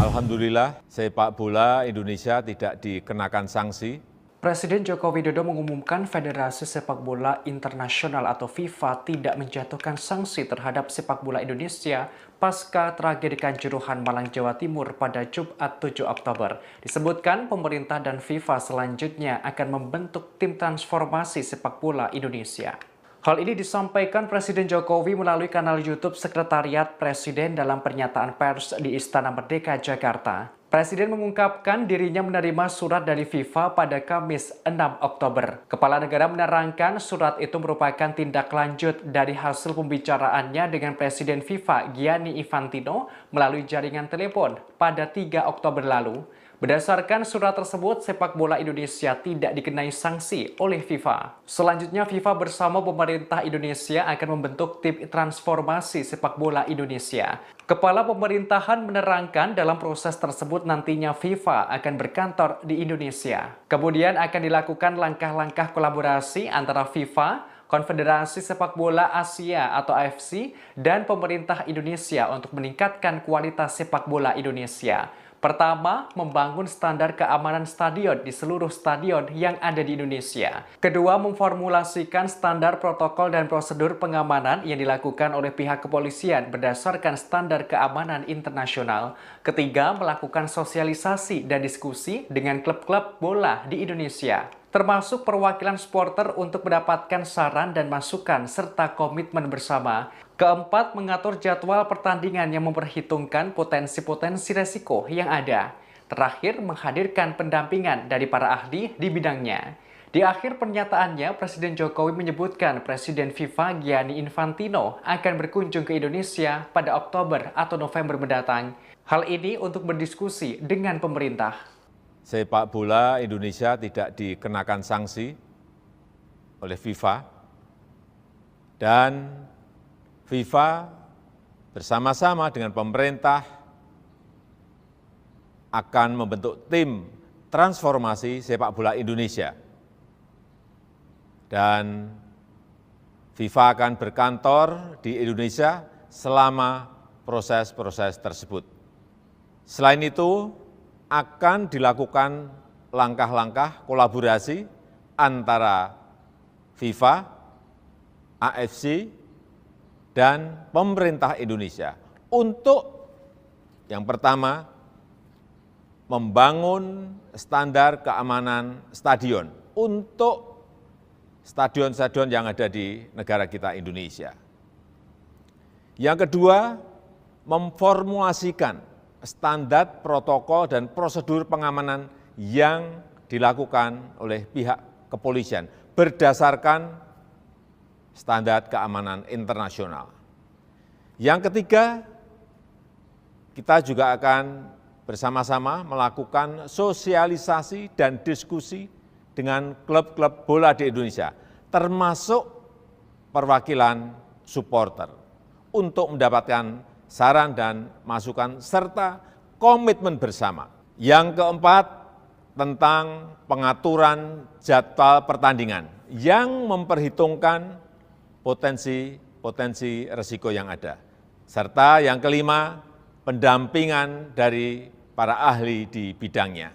Speaker 1: Alhamdulillah, sepak bola Indonesia tidak dikenakan sanksi.
Speaker 2: Presiden Joko Widodo mengumumkan Federasi Sepak Bola Internasional atau FIFA tidak menjatuhkan sanksi terhadap sepak bola Indonesia pasca tragedi Kanjuruhan Malang, Jawa Timur pada Jumat 7 Oktober. Disebutkan pemerintah dan FIFA selanjutnya akan membentuk tim transformasi sepak bola Indonesia. Hal ini disampaikan Presiden Jokowi melalui kanal YouTube Sekretariat Presiden dalam pernyataan pers di Istana Merdeka, Jakarta. Presiden mengungkapkan dirinya menerima surat dari FIFA pada Kamis 6 Oktober. Kepala negara menerangkan surat itu merupakan tindak lanjut dari hasil pembicaraannya dengan Presiden FIFA Gianni Infantino melalui jaringan telepon pada 3 Oktober lalu. Berdasarkan surat tersebut, sepak bola Indonesia tidak dikenai sanksi oleh FIFA. Selanjutnya, FIFA bersama pemerintah Indonesia akan membentuk tim transformasi sepak bola Indonesia. Kepala pemerintahan menerangkan dalam proses tersebut nantinya FIFA akan berkantor di Indonesia. Kemudian akan dilakukan langkah-langkah kolaborasi antara FIFA, Konfederasi Sepak Bola Asia atau AFC, dan pemerintah Indonesia untuk meningkatkan kualitas sepak bola Indonesia. Pertama, membangun standar keamanan stadion di seluruh stadion yang ada di Indonesia. Kedua, memformulasikan standar protokol dan prosedur pengamanan yang dilakukan oleh pihak kepolisian berdasarkan standar keamanan internasional. Ketiga, melakukan sosialisasi dan diskusi dengan klub-klub bola di Indonesia, termasuk perwakilan supporter untuk mendapatkan saran dan masukan serta komitmen bersama. Keempat, mengatur jadwal pertandingan yang memperhitungkan potensi-potensi resiko yang ada. Terakhir, menghadirkan pendampingan dari para ahli di bidangnya. Di akhir pernyataannya, Presiden Jokowi menyebutkan Presiden FIFA Gianni Infantino akan berkunjung ke Indonesia pada Oktober atau November mendatang. Hal ini untuk berdiskusi dengan pemerintah.
Speaker 1: Sepak bola Indonesia tidak dikenakan sanksi oleh FIFA, dan FIFA bersama-sama dengan pemerintah akan membentuk tim transformasi sepak bola Indonesia. Dan FIFA akan berkantor di Indonesia selama proses-proses tersebut. Selain itu, akan dilakukan langkah-langkah kolaborasi antara FIFA, AFC, dan pemerintah Indonesia untuk yang pertama, membangun standar keamanan stadion untuk stadion-stadion yang ada di negara kita Indonesia. Yang kedua, memformulasikan standar protokol dan prosedur pengamanan yang dilakukan oleh pihak kepolisian berdasarkan standar keamanan internasional. Yang ketiga, kita juga akan bersama-sama melakukan sosialisasi dan diskusi dengan klub-klub bola di Indonesia, termasuk perwakilan supporter, untuk mendapatkan saran dan masukan serta komitmen bersama. Yang keempat, tentang pengaturan jadwal pertandingan yang memperhitungkan potensi risiko yang ada. Serta yang kelima, pendampingan dari para ahli di bidangnya.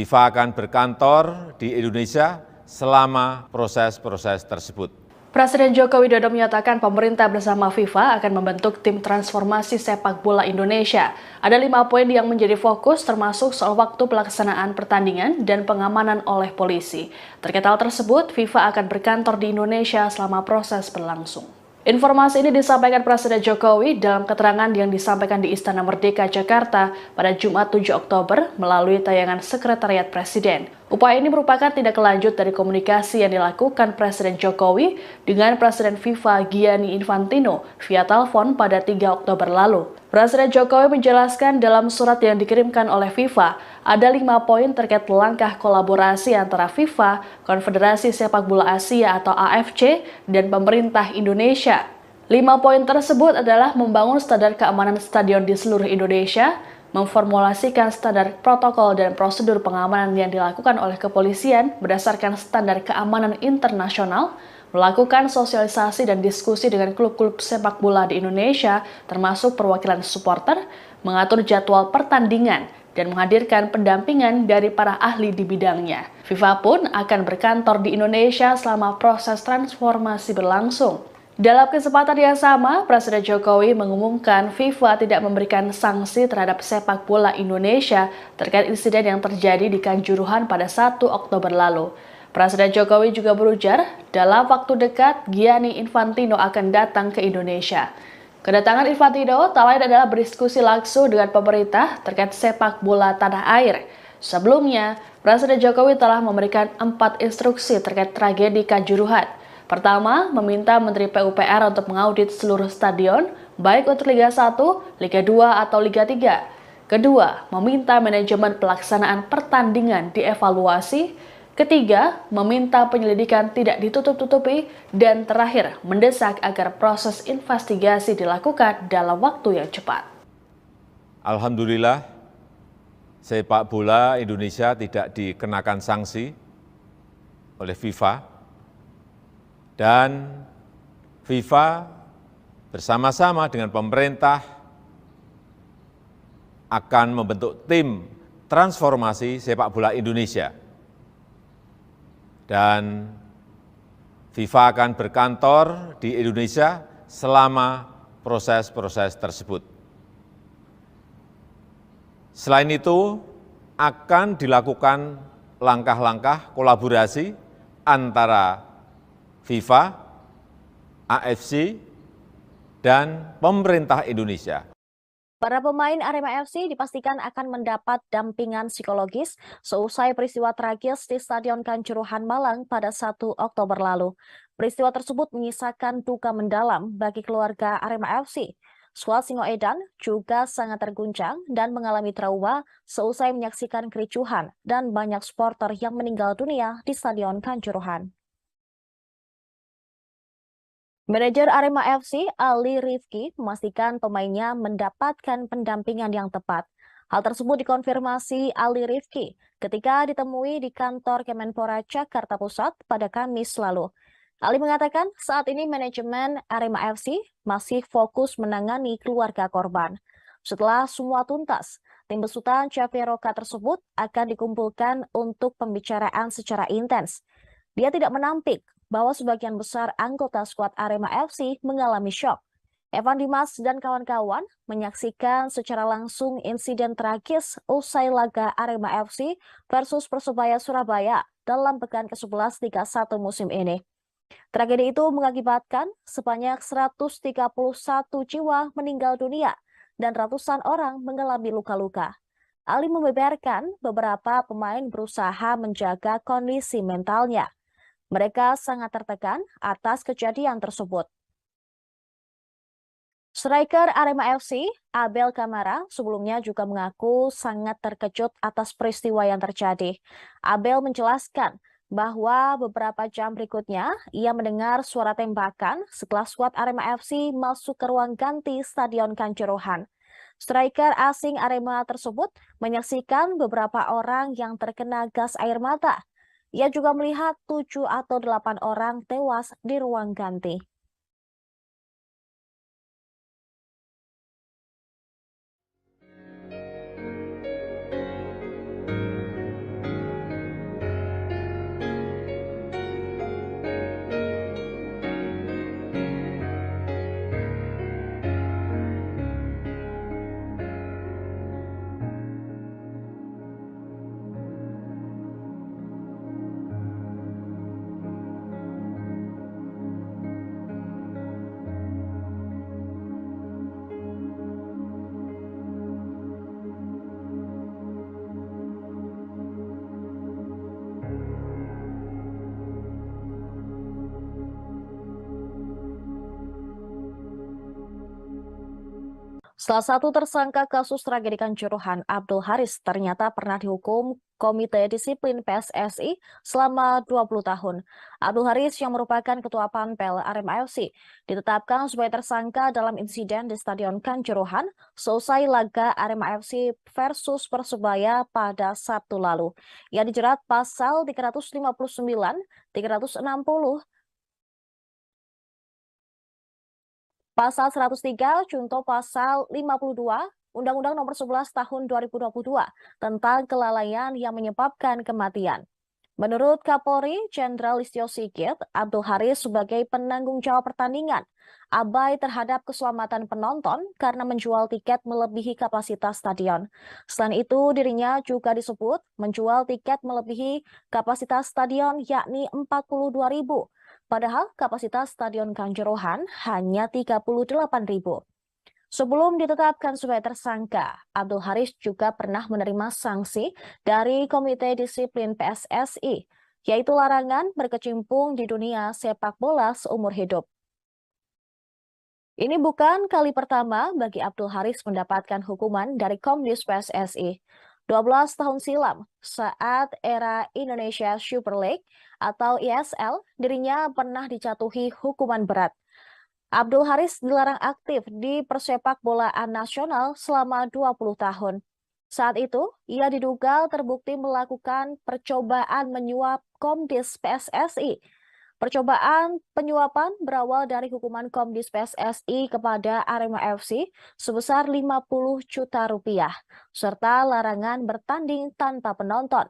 Speaker 1: FIFA akan berkantor di Indonesia selama proses-proses tersebut.
Speaker 3: Presiden Joko Widodo menyatakan pemerintah bersama FIFA akan membentuk tim transformasi sepak bola Indonesia. Ada 5 poin yang menjadi fokus, termasuk soal waktu pelaksanaan pertandingan dan pengamanan oleh polisi. Terkait hal tersebut, FIFA akan berkantor di Indonesia selama proses berlangsung. Informasi ini disampaikan Presiden Jokowi dalam keterangan yang disampaikan di Istana Merdeka, Jakarta pada Jumat 7 Oktober melalui tayangan Sekretariat Presiden. Upaya ini merupakan tindak lanjut dari komunikasi yang dilakukan Presiden Jokowi dengan Presiden FIFA Gianni Infantino via telepon pada 3 Oktober lalu. Presiden Jokowi menjelaskan dalam surat yang dikirimkan oleh FIFA, ada 5 poin terkait langkah kolaborasi antara FIFA, Konfederasi Sepak Bola Asia atau AFC, dan pemerintah Indonesia. 5 poin tersebut adalah membangun standar keamanan stadion di seluruh Indonesia, memformulasikan standar protokol dan prosedur pengamanan yang dilakukan oleh kepolisian berdasarkan standar keamanan internasional, melakukan sosialisasi dan diskusi dengan klub-klub sepak bola di Indonesia, termasuk perwakilan supporter, mengatur jadwal pertandingan, dan menghadirkan pendampingan dari para ahli di bidangnya. FIFA pun akan berkantor di Indonesia selama proses transformasi berlangsung. Dalam kesempatan yang sama, Presiden Jokowi mengumumkan FIFA tidak memberikan sanksi terhadap sepak bola Indonesia terkait insiden yang terjadi di Kanjuruhan pada 1 Oktober lalu. Presiden Jokowi juga berujar, dalam waktu dekat Gianni Infantino akan datang ke Indonesia. Kedatangan Infantino tak lain adalah berdiskusi langsung dengan pemerintah terkait sepak bola tanah air. Sebelumnya, Presiden Jokowi telah memberikan 4 instruksi terkait tragedi Kanjuruhan. Pertama, meminta Menteri PUPR untuk mengaudit seluruh stadion, baik untuk Liga 1, Liga 2, atau Liga 3. Kedua, meminta manajemen pelaksanaan pertandingan dievaluasi. Ketiga, meminta penyelidikan tidak ditutup-tutupi. Dan terakhir, mendesak agar proses investigasi dilakukan dalam waktu yang cepat.
Speaker 1: Alhamdulillah, sepak bola Indonesia tidak dikenakan sanksi oleh FIFA. Dan FIFA bersama-sama dengan pemerintah akan membentuk tim transformasi sepak bola Indonesia. Dan FIFA akan berkantor di Indonesia selama proses-proses tersebut. Selain itu, akan dilakukan langkah-langkah kolaborasi antara FIFA, AFC, dan pemerintah Indonesia.
Speaker 4: Para pemain Arema FC dipastikan akan mendapat dampingan psikologis seusai peristiwa tragis di Stadion Kanjuruhan Malang pada 1 Oktober lalu. Peristiwa tersebut menyisakan duka mendalam bagi keluarga Arema FC. Skuad Singoedan juga sangat terguncang dan mengalami trauma seusai menyaksikan kericuhan dan banyak supporter yang meninggal dunia di Stadion Kanjuruhan. Manajer Arema FC, Ali Rifki, memastikan pemainnya mendapatkan pendampingan yang tepat. Hal tersebut dikonfirmasi Ali Rifki ketika ditemui di kantor Kemenpora Jakarta Pusat pada Kamis lalu. Ali mengatakan saat ini manajemen Arema FC masih fokus menangani keluarga korban. Setelah semua tuntas, tim besutan Caveroka tersebut akan dikumpulkan untuk pembicaraan secara intens. Dia tidak menampik bahwa sebagian besar anggota skuad Arema FC mengalami syok. Evan Dimas dan kawan-kawan menyaksikan secara langsung insiden tragis usai laga Arema FC versus Persebaya Surabaya dalam pekan ke-11 Liga 1 musim ini. Tragedi itu mengakibatkan sebanyak 131 jiwa meninggal dunia dan ratusan orang mengalami luka-luka. Ali membeberkan beberapa pemain berusaha menjaga kondisi mentalnya. Mereka sangat tertekan atas kejadian tersebut. Striker Arema FC, Abel Kamara, sebelumnya juga mengaku sangat terkejut atas peristiwa yang terjadi. Abel menjelaskan bahwa beberapa jam berikutnya ia mendengar suara tembakan setelah skuad Arema FC masuk ke ruang ganti Stadion Kanjuruhan. Striker asing Arema tersebut menyaksikan beberapa orang yang terkena gas air mata. Ia juga melihat 7 atau 8 orang tewas di ruang ganti. Salah satu tersangka kasus tragedi Kanjuruhan, Abdul Haris, ternyata pernah dihukum Komite Disiplin PSSI selama 20 tahun. Abdul Haris yang merupakan Ketua Panpel Arema FC ditetapkan sebagai tersangka dalam insiden di Stadion Kanjuruhan seusai laga Arema FC versus Persebaya pada Sabtu lalu. Ia dijerat pasal 359, 360, Pasal 103 contoh pasal 52 Undang-Undang Nomor 11 Tahun 2022 tentang kelalaian yang menyebabkan kematian. Menurut Kapolri Jenderal Listio Sigit, Abdul Haris sebagai penanggung jawab pertandingan abai terhadap keselamatan penonton karena menjual tiket melebihi kapasitas stadion. Selain itu, dirinya juga disebut menjual tiket melebihi kapasitas stadion yakni 42.000, padahal kapasitas Stadion Kanjuruhan hanya 38.000. Sebelum ditetapkan sebagai tersangka, Abdul Haris juga pernah menerima sanksi dari Komite Disiplin PSSI, yaitu larangan berkecimpung di dunia sepak bola seumur hidup. Ini bukan kali pertama bagi Abdul Haris mendapatkan hukuman dari Komdis PSSI. 12 tahun silam, saat era Indonesia Super League atau ISL, dirinya pernah dijatuhi hukuman berat. Abdul Haris dilarang aktif di persepak bolaan nasional selama 20 tahun. Saat itu, ia diduga terbukti melakukan percobaan menyuap Komdis PSSI. Percobaan penyuapan berawal dari hukuman Komdis PSSI kepada Arema FC sebesar 50 juta rupiah, serta larangan bertanding tanpa penonton.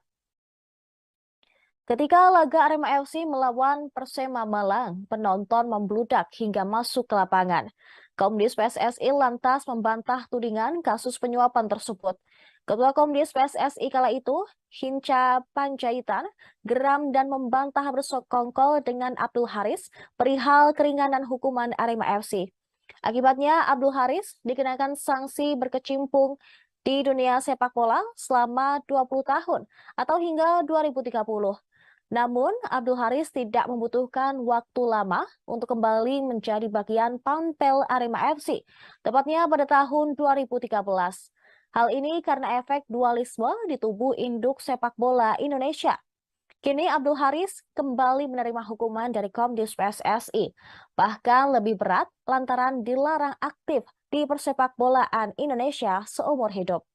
Speaker 4: Ketika laga Arema FC melawan Persema Malang, penonton membludak hingga masuk ke lapangan. Komdis PSSI lantas membantah tudingan kasus penyuapan tersebut. Ketua Komdis PSSI kala itu, Hinca Panjaitan, geram dan membantah bersekongkol dengan Abdul Haris perihal keringanan hukuman Arema FC. Akibatnya, Abdul Haris dikenakan sanksi berkecimpung di dunia sepak bola selama 20 tahun atau hingga 2030. Namun, Abdul Haris tidak membutuhkan waktu lama untuk kembali menjadi bagian panpel Arema FC, tepatnya pada tahun 2013. Hal ini karena efek dualisme di tubuh induk sepak bola Indonesia. Kini Abdul Haris kembali menerima hukuman dari Komdis PSSI, bahkan lebih berat lantaran dilarang aktif di persepak bolaan Indonesia seumur hidup.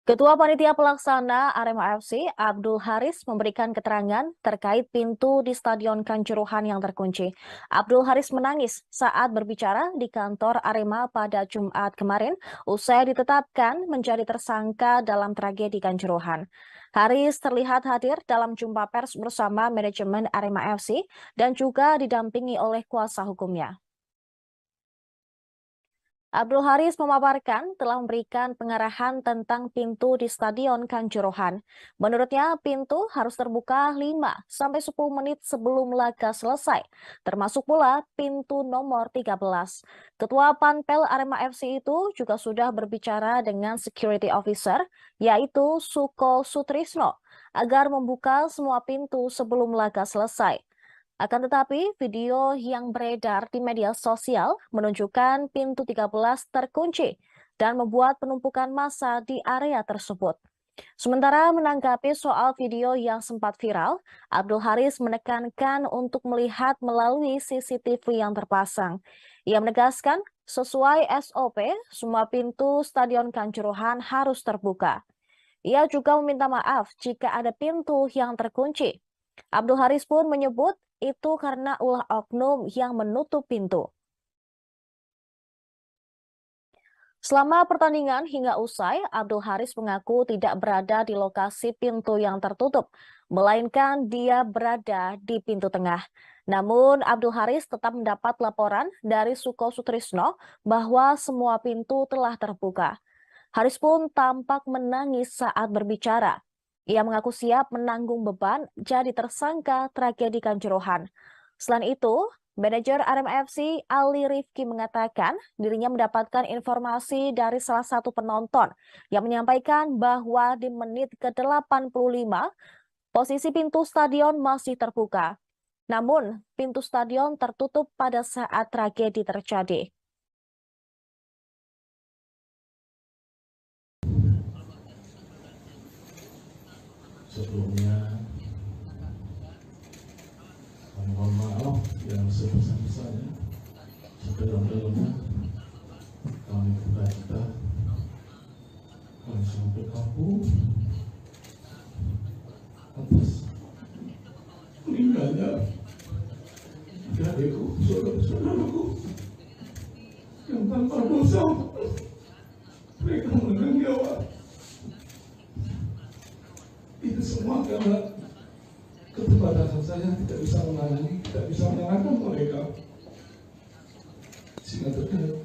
Speaker 4: Ketua Panitia Pelaksana Arema FC, Abdul Haris, memberikan keterangan terkait pintu di Stadion Kanjuruhan yang terkunci. Abdul Haris menangis saat berbicara di kantor Arema pada Jumat kemarin, usai ditetapkan menjadi tersangka dalam tragedi Kanjuruhan. Haris terlihat hadir dalam jumpa pers bersama manajemen Arema FC dan juga didampingi oleh kuasa hukumnya. Abdul Haris memaparkan telah memberikan pengarahan tentang pintu di Stadion Kanjuruhan. Menurutnya, pintu harus terbuka 5-10 menit sebelum laga selesai, termasuk pula pintu nomor 13. Ketua Panpel Arema FC itu juga sudah berbicara dengan security officer, yaitu Suko Sutrisno, agar membuka semua pintu sebelum laga selesai. Akan tetapi, video yang beredar di media sosial menunjukkan pintu 13 terkunci dan membuat penumpukan massa di area tersebut. Sementara menanggapi soal video yang sempat viral, Abdul Haris menekankan untuk melihat melalui CCTV yang terpasang. Ia menegaskan, sesuai SOP, semua pintu Stadion Kanjuruhan harus terbuka. Ia juga meminta maaf jika ada pintu yang terkunci. Abdul Haris pun menyebut itu karena ulah oknum yang menutup pintu. Selama pertandingan hingga usai, Abdul Haris mengaku tidak berada di lokasi pintu yang tertutup, melainkan dia berada di pintu tengah. Namun, Abdul Haris tetap mendapat laporan dari Suko Sutrisno bahwa semua pintu telah terbuka. Haris pun tampak menangis saat berbicara. Ia mengaku siap menanggung beban jadi tersangka tragedi Kanjuruhan. Selain itu, Manajer Arema FC Ali Rifki mengatakan dirinya mendapatkan informasi dari salah satu penonton yang menyampaikan bahwa di menit ke-85 posisi pintu stadion masih terbuka. Namun, pintu stadion tertutup pada saat tragedi terjadi.
Speaker 5: Sebelumnya, kami mohon maaf yang sebesar-besarnya. Sedalam-dalamnya kami berduka, kami sangat berkabung atas meninggalnya adikku, saudara-saudaraku yang tanpa dosa mereka menegang nyawa. Itu semua karena keterbatasan saya, tidak bisa menangani, tidak bisa menyalahkan mereka, sehingga terjadi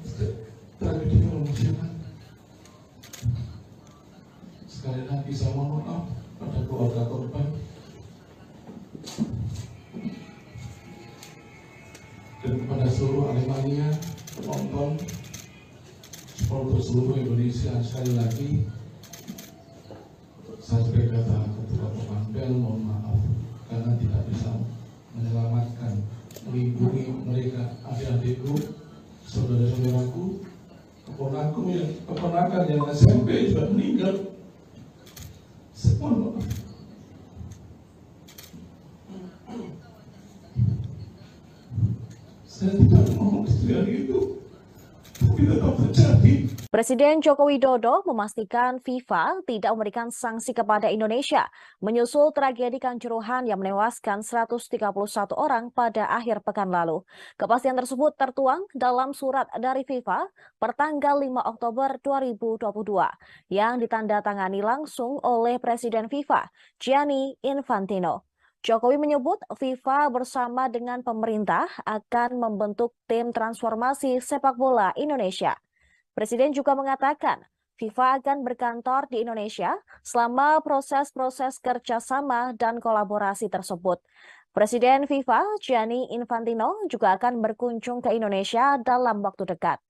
Speaker 5: tragedi yang memalukan. Sekali lagi saya mohon maaf pada keluarga korban dan kepada seluruh Aremania, penonton, supporter seluruh Indonesia. Sekali lagi saya sebagai ketua Panpel mohon maaf karena tidak bisa menyelamatkan, melindungi mereka, adik-adikku, saudara-saudaraku, keponakan yang SMP sudah meninggal. Semua saya tidak mau istilah itu, tapi tetap terjadi.
Speaker 4: Presiden Joko Widodo memastikan FIFA tidak memberikan sanksi kepada Indonesia menyusul tragedi Kanjuruhan yang menewaskan 131 orang pada akhir pekan lalu. Kepastian tersebut tertuang dalam surat dari FIFA pertanggal 5 Oktober 2022 yang ditandatangani langsung oleh Presiden FIFA, Gianni Infantino. Jokowi menyebut FIFA bersama dengan pemerintah akan membentuk tim transformasi sepak bola Indonesia. Presiden juga mengatakan FIFA akan berkantor di Indonesia selama proses-proses kerjasama dan kolaborasi tersebut. Presiden FIFA, Gianni Infantino, juga akan berkunjung ke Indonesia dalam waktu dekat.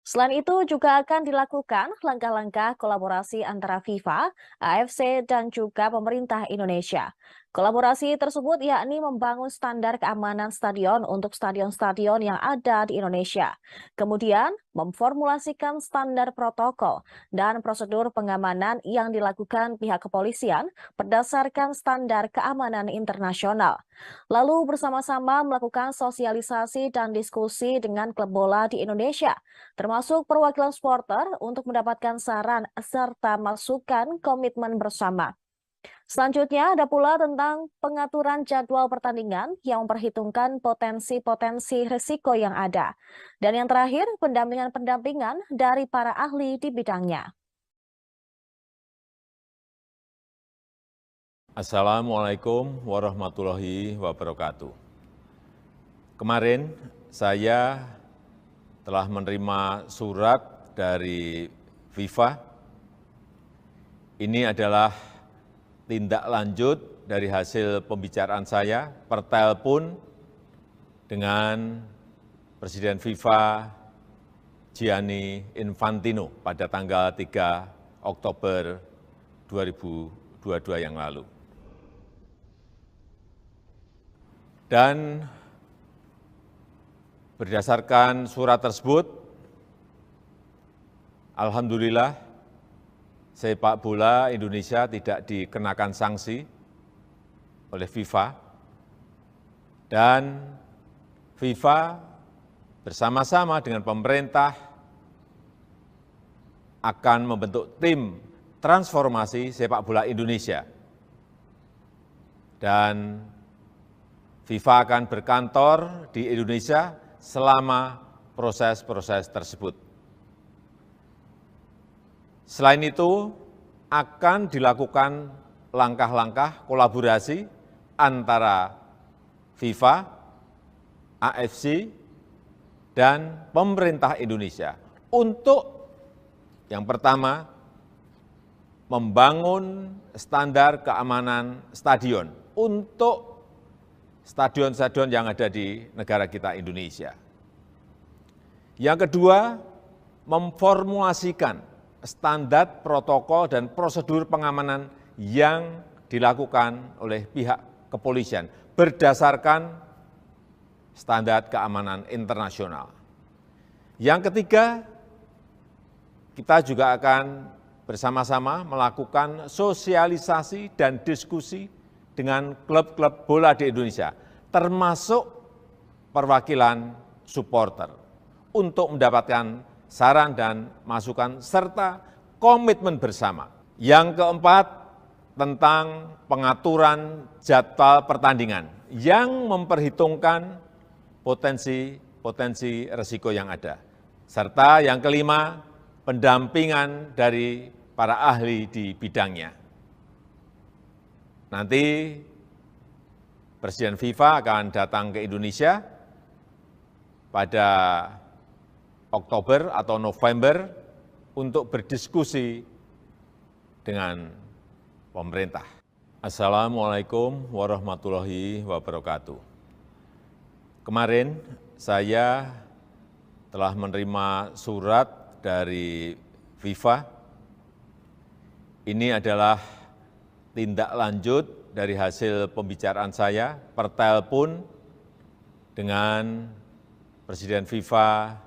Speaker 4: Selain itu juga akan dilakukan langkah-langkah kolaborasi antara FIFA, AFC, dan juga pemerintah Indonesia. Kolaborasi tersebut yakni membangun standar keamanan stadion untuk stadion-stadion yang ada di Indonesia. Kemudian memformulasikan standar protokol dan prosedur pengamanan yang dilakukan pihak kepolisian berdasarkan standar keamanan internasional. Lalu bersama-sama melakukan sosialisasi dan diskusi dengan klub bola di Indonesia, termasuk perwakilan supporter untuk mendapatkan saran serta masukan komitmen bersama. Selanjutnya ada pula tentang pengaturan jadwal pertandingan yang memperhitungkan potensi-potensi risiko yang ada. Dan yang terakhir, pendampingan-pendampingan dari para ahli di bidangnya.
Speaker 1: Assalamualaikum warahmatullahi wabarakatuh. Kemarin saya telah menerima surat dari FIFA. Ini adalah tindak lanjut dari hasil pembicaraan saya per telepon dengan Presiden FIFA Gianni Infantino pada tanggal 3 Oktober 2022 yang lalu. Dan berdasarkan surat tersebut, alhamdulillah sepak bola Indonesia tidak dikenakan sanksi oleh FIFA, dan FIFA bersama-sama dengan pemerintah akan membentuk tim transformasi sepak bola Indonesia. Dan FIFA akan berkantor di Indonesia selama proses-proses tersebut. Selain itu, akan dilakukan langkah-langkah kolaborasi antara FIFA, AFC, dan pemerintah Indonesia untuk yang pertama, membangun standar keamanan stadion untuk stadion-stadion yang ada di negara kita Indonesia. Yang kedua, memformulasikan standar protokol dan prosedur pengamanan yang dilakukan oleh pihak kepolisian berdasarkan standar keamanan internasional. Yang ketiga, kita juga akan bersama-sama melakukan sosialisasi dan diskusi dengan klub-klub bola di Indonesia, termasuk perwakilan supporter, untuk mendapatkan saran dan masukan serta komitmen bersama. Yang keempat, tentang pengaturan jadwal pertandingan yang memperhitungkan potensi risiko yang ada. Serta yang kelima, pendampingan dari para ahli di bidangnya. Nanti Presiden FIFA akan datang ke Indonesia pada Oktober atau November untuk berdiskusi dengan pemerintah. Assalamualaikum warahmatullahi wabarakatuh. Kemarin saya telah menerima surat dari FIFA. Ini adalah tindak lanjut dari hasil pembicaraan saya per telepon dengan Presiden FIFA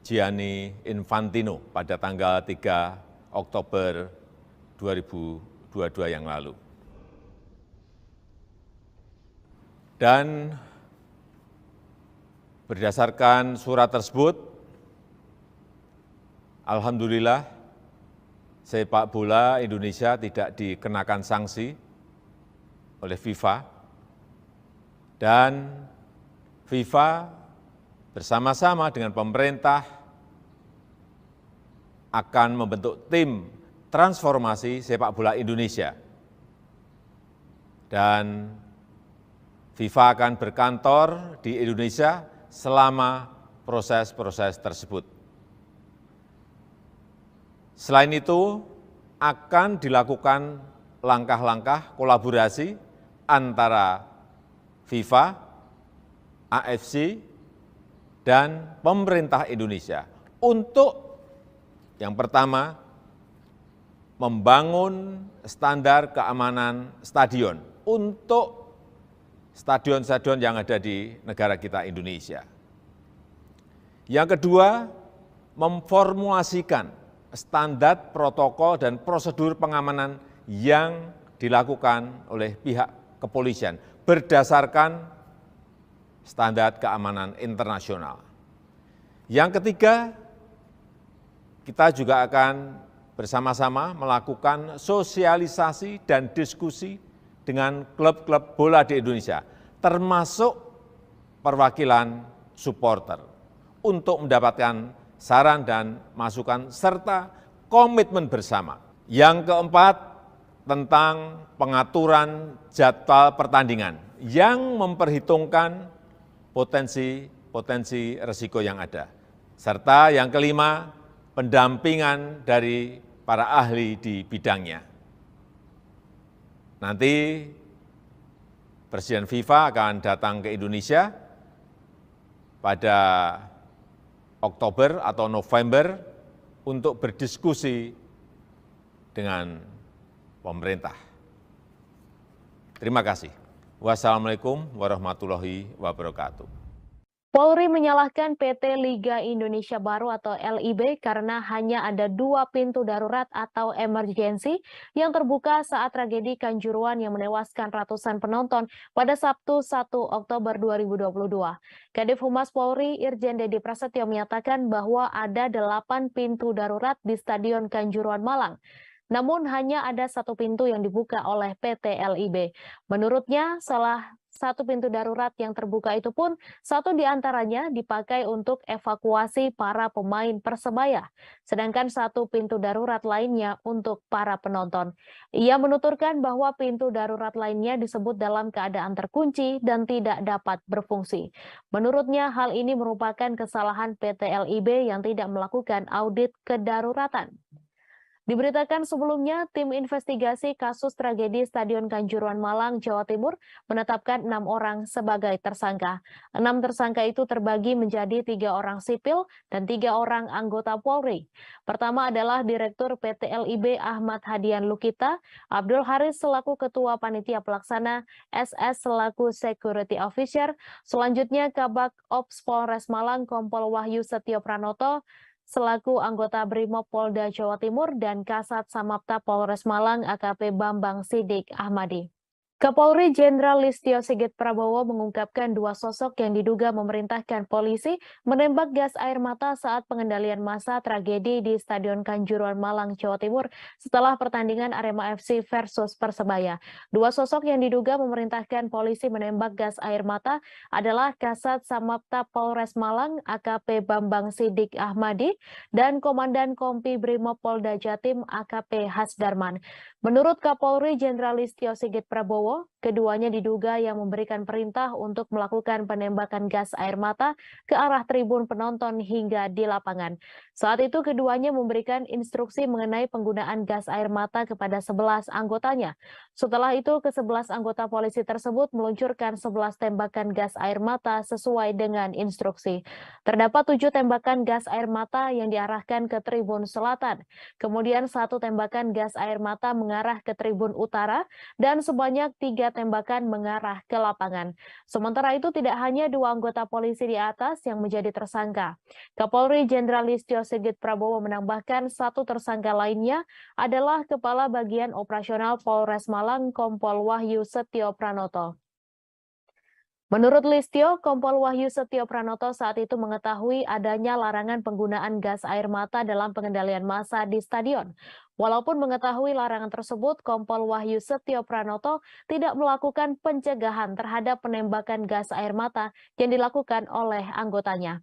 Speaker 1: Gianni Infantino pada tanggal 3 Oktober 2022 yang lalu. Dan berdasarkan surat tersebut, alhamdulillah sepak bola Indonesia tidak dikenakan sanksi oleh FIFA, dan FIFA bersama-sama dengan pemerintah akan membentuk tim transformasi sepak bola Indonesia. Dan FIFA akan berkantor di Indonesia selama proses-proses tersebut. Selain itu, akan dilakukan langkah-langkah kolaborasi antara FIFA, AFC, dan pemerintah Indonesia untuk yang pertama, membangun standar keamanan stadion untuk stadion-stadion yang ada di negara kita Indonesia. Yang kedua, memformulasikan standar protokol dan prosedur pengamanan yang dilakukan oleh pihak kepolisian berdasarkan standar keamanan internasional. Yang ketiga, kita juga akan bersama-sama melakukan sosialisasi dan diskusi dengan klub-klub bola di Indonesia, termasuk perwakilan supporter, untuk mendapatkan saran dan masukan serta komitmen bersama. Yang keempat, tentang pengaturan jadwal pertandingan yang memperhitungkan potensi risiko yang ada. Serta yang kelima, pendampingan dari para ahli di bidangnya. Nanti Presiden FIFA akan datang ke Indonesia pada Oktober atau November untuk berdiskusi dengan pemerintah. Terima kasih. Wassalamualaikum warahmatullahi wabarakatuh.
Speaker 4: Polri menyalahkan PT Liga Indonesia Baru atau LIB karena hanya ada 2 pintu darurat atau emergensi yang terbuka saat tragedi Kanjuruhan yang menewaskan ratusan penonton pada Sabtu 1 Oktober 2022. Kadif Humas Polri Irjen Dedi Prasetyo menyatakan bahwa ada 8 pintu darurat di Stadion Kanjuruhan Malang. Namun hanya ada 1 pintu yang dibuka oleh PT LIB. Menurutnya, salah 1 pintu darurat yang terbuka itu pun 1 diantaranya dipakai untuk evakuasi para pemain Persebaya, sedangkan 1 pintu darurat lainnya untuk para penonton. Ia menuturkan bahwa pintu darurat lainnya disebut dalam keadaan terkunci dan tidak dapat berfungsi. Menurutnya hal ini merupakan kesalahan PT LIB yang tidak melakukan audit kedaruratan. Diberitakan sebelumnya, tim investigasi kasus tragedi Stadion Kanjuruhan Malang, Jawa Timur menetapkan 6 orang sebagai tersangka. 6 tersangka itu terbagi menjadi 3 orang sipil dan 3 orang anggota Polri. Pertama adalah Direktur PT LIB Ahmad Hadian Lukita, Abdul Haris selaku Ketua Panitia Pelaksana, SS selaku Security Officer, selanjutnya Kabak Ops Polres Malang Kompol Wahyu Setio Pranoto, selaku anggota Brimob Polda Jawa Timur dan Kasat Samapta Polres Malang AKP Bambang Sidik Ahmadi. Kapolri Jenderal Listio Sigit Prabowo mengungkapkan 2 sosok yang diduga memerintahkan polisi menembak gas air mata saat pengendalian massa tragedi di Stadion Kanjuruhan Malang, Jawa Timur setelah pertandingan Arema FC versus Persebaya. 2 sosok yang diduga memerintahkan polisi menembak gas air mata adalah Kasat Samapta Polres Malang AKP Bambang Sidik Ahmadi dan Komandan Kompi Brimob Polda Jatim AKP Hasdarman. Menurut Kapolri Jenderal Listio Sigit Prabowo, keduanya diduga yang memberikan perintah untuk melakukan penembakan gas air mata ke arah tribun penonton hingga di lapangan. Saat itu keduanya memberikan instruksi mengenai penggunaan gas air mata kepada 11 anggotanya. Setelah itu ke-11 anggota polisi tersebut meluncurkan 11 tembakan gas air mata sesuai dengan instruksi. Terdapat 7 tembakan gas air mata yang diarahkan ke tribun selatan. Kemudian 1 tembakan gas air mata mengarah ke tribun utara dan sebanyak 3 tembakan mengarah ke lapangan. Sementara itu tidak hanya 2 anggota polisi di atas yang menjadi tersangka. Kapolri Jenderal Listio Sigit Prabowo menambahkan 1 tersangka lainnya adalah Kepala Bagian Operasional Polres Malang Kompol Wahyu Setio Pranoto. Menurut Listio, Kompol Wahyu Setio Pranoto saat itu mengetahui adanya larangan penggunaan gas air mata dalam pengendalian massa di stadion. Walaupun mengetahui larangan tersebut, Kompol Wahyu Setio Pranoto tidak melakukan pencegahan terhadap penembakan gas air mata yang dilakukan oleh anggotanya.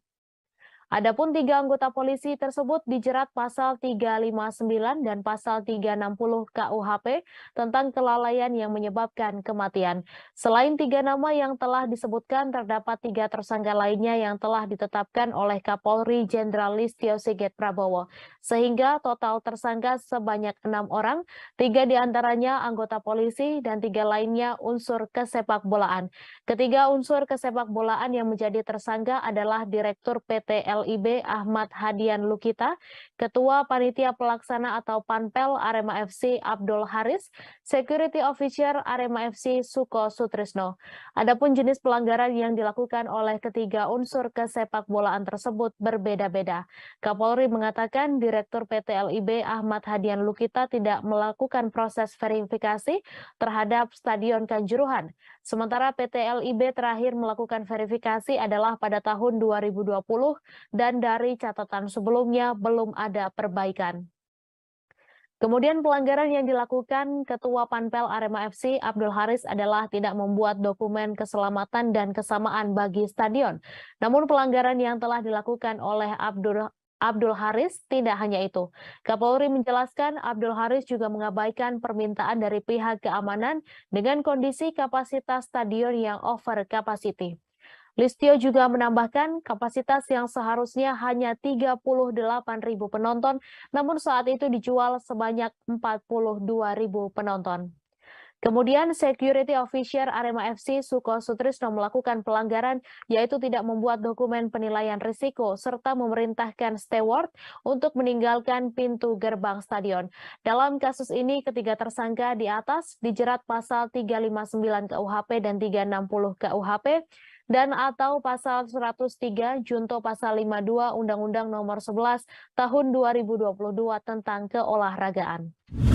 Speaker 4: Adapun 3 anggota polisi tersebut dijerat pasal 359 dan pasal 360 KUHP tentang kelalaian yang menyebabkan kematian. Selain 3 nama yang telah disebutkan, terdapat 3 tersangka lainnya yang telah ditetapkan oleh Kapolri Jenderal Listio Sigit Prabowo. Sehingga total tersangka sebanyak 6 orang, 3 diantaranya anggota polisi dan 3 lainnya unsur kesepakbolaan. Ketiga unsur kesepakbolaan yang menjadi tersangka adalah Direktur PT LIB Ahmad Hadian Lukita, Ketua Panitia Pelaksana atau Panpel Arema FC Abdul Haris, Security Officer Arema FC Suko Sutrisno. Adapun jenis pelanggaran yang dilakukan oleh ketiga unsur kesepakbolaan tersebut berbeda-beda. Kapolri mengatakan Direktur PT LIB Ahmad Hadian Lukita tidak melakukan proses verifikasi terhadap Stadion Kanjuruhan. Sementara PT LIB terakhir melakukan verifikasi adalah pada tahun 2020 dan dari catatan sebelumnya belum ada perbaikan. Kemudian pelanggaran yang dilakukan Ketua Panpel Arema FC Abdul Haris adalah tidak membuat dokumen keselamatan dan kesamaan bagi stadion. Namun pelanggaran yang telah dilakukan oleh Abdul Haris tidak hanya itu. Kapolri menjelaskan Abdul Haris juga mengabaikan permintaan dari pihak keamanan dengan kondisi kapasitas stadion yang over capacity. Listio juga menambahkan kapasitas yang seharusnya hanya 38.000 penonton, namun saat itu dijual sebanyak 42.000 penonton. Kemudian Security Officer Arema FC Suko Sutrisno melakukan pelanggaran yaitu tidak membuat dokumen penilaian risiko serta memerintahkan steward untuk meninggalkan pintu gerbang stadion. Dalam kasus ini ketiga tersangka di atas dijerat pasal 359 KUHP dan 360 KUHP dan atau pasal 103 junto pasal 52 Undang-Undang Nomor 11 Tahun 2022 tentang keolahragaan.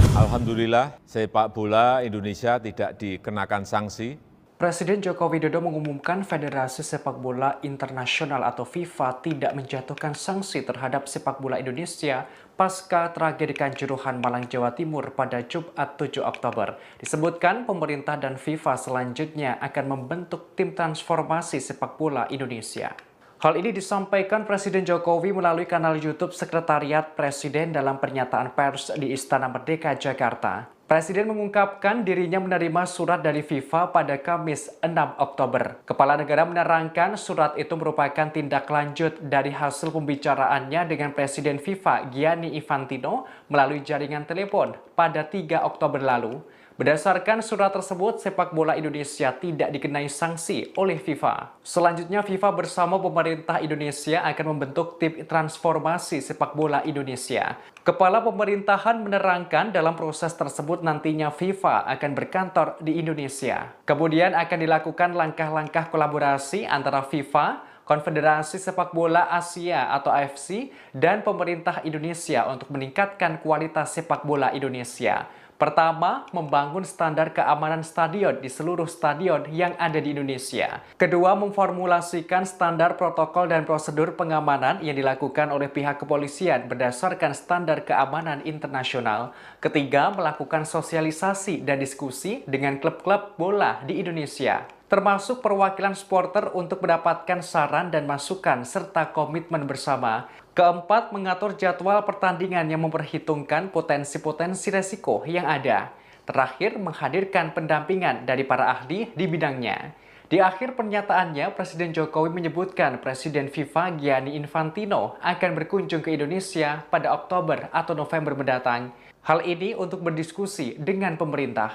Speaker 1: Alhamdulillah, sepak bola Indonesia tidak dikenakan sanksi.
Speaker 2: Presiden Joko Widodo mengumumkan Federasi Sepak Bola Internasional atau FIFA tidak menjatuhkan sanksi terhadap sepak bola Indonesia pasca tragedi Kanjuruhan Malang, Jawa Timur pada Jumat 7 Oktober. Disebutkan pemerintah dan FIFA selanjutnya akan membentuk tim transformasi sepak bola Indonesia. Hal ini disampaikan Presiden Jokowi melalui kanal YouTube Sekretariat Presiden dalam pernyataan pers di Istana Merdeka, Jakarta. Presiden mengungkapkan dirinya menerima surat dari FIFA pada Kamis 6 Oktober. Kepala negara menerangkan surat itu merupakan tindak lanjut dari hasil pembicaraannya dengan Presiden FIFA Gianni Infantino melalui jaringan telepon pada 3 Oktober lalu. Berdasarkan surat tersebut, sepak bola Indonesia tidak dikenai sanksi oleh FIFA. Selanjutnya, FIFA bersama pemerintah Indonesia akan membentuk tim transformasi sepak bola Indonesia. Kepala pemerintahan menerangkan dalam proses tersebut nantinya FIFA akan berkantor di Indonesia. Kemudian akan dilakukan langkah-langkah kolaborasi antara FIFA, Konfederasi Sepak Bola Asia atau AFC, dan pemerintah Indonesia untuk meningkatkan kualitas sepak bola Indonesia. Pertama, membangun standar keamanan stadion di seluruh stadion yang ada di Indonesia. Kedua, memformulasikan standar protokol dan prosedur pengamanan yang dilakukan oleh pihak kepolisian berdasarkan standar keamanan internasional. Ketiga, melakukan sosialisasi dan diskusi dengan klub-klub bola di Indonesia, termasuk perwakilan supporter untuk mendapatkan saran dan masukan serta komitmen bersama. Keempat, mengatur jadwal pertandingan yang memperhitungkan potensi-potensi resiko yang ada. Terakhir, menghadirkan pendampingan dari para ahli di bidangnya. Di akhir pernyataannya, Presiden Jokowi menyebutkan Presiden FIFA Gianni Infantino akan berkunjung ke Indonesia pada Oktober atau November mendatang. Hal ini untuk berdiskusi dengan pemerintah.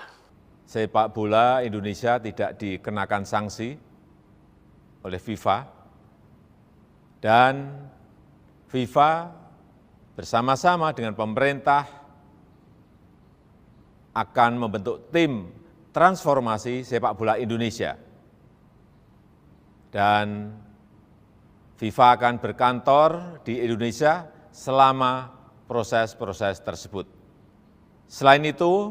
Speaker 1: Sepak bola Indonesia tidak dikenakan sanksi oleh FIFA, dan FIFA bersama-sama dengan pemerintah akan membentuk tim transformasi sepak bola Indonesia. Dan FIFA akan berkantor di Indonesia selama proses-proses tersebut. Selain itu,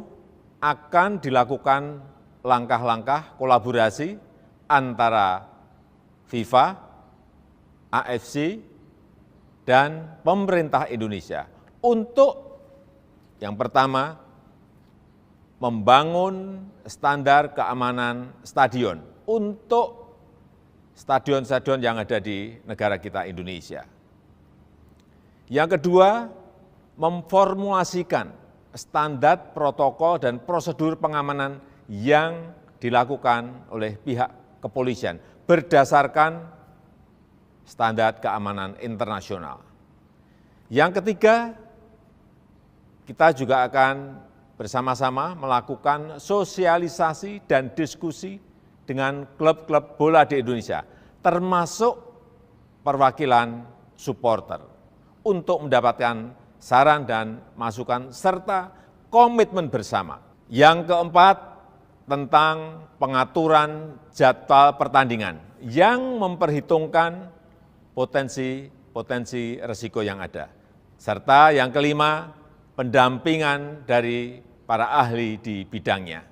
Speaker 1: akan dilakukan langkah-langkah kolaborasi antara FIFA, AFC, dan pemerintah Indonesia untuk yang pertama, membangun standar keamanan stadion untuk stadion-stadion yang ada di negara kita Indonesia. Yang kedua, memformulasikan standar protokol dan prosedur pengamanan yang dilakukan oleh pihak kepolisian berdasarkan standar keamanan internasional. Yang ketiga, kita juga akan bersama-sama melakukan sosialisasi dan diskusi dengan klub-klub bola di Indonesia, termasuk perwakilan supporter, untuk mendapatkan saran dan masukan serta komitmen bersama. Yang keempat, tentang pengaturan jadwal pertandingan yang memperhitungkan potensi risiko yang ada. Serta yang kelima, pendampingan dari para ahli di bidangnya.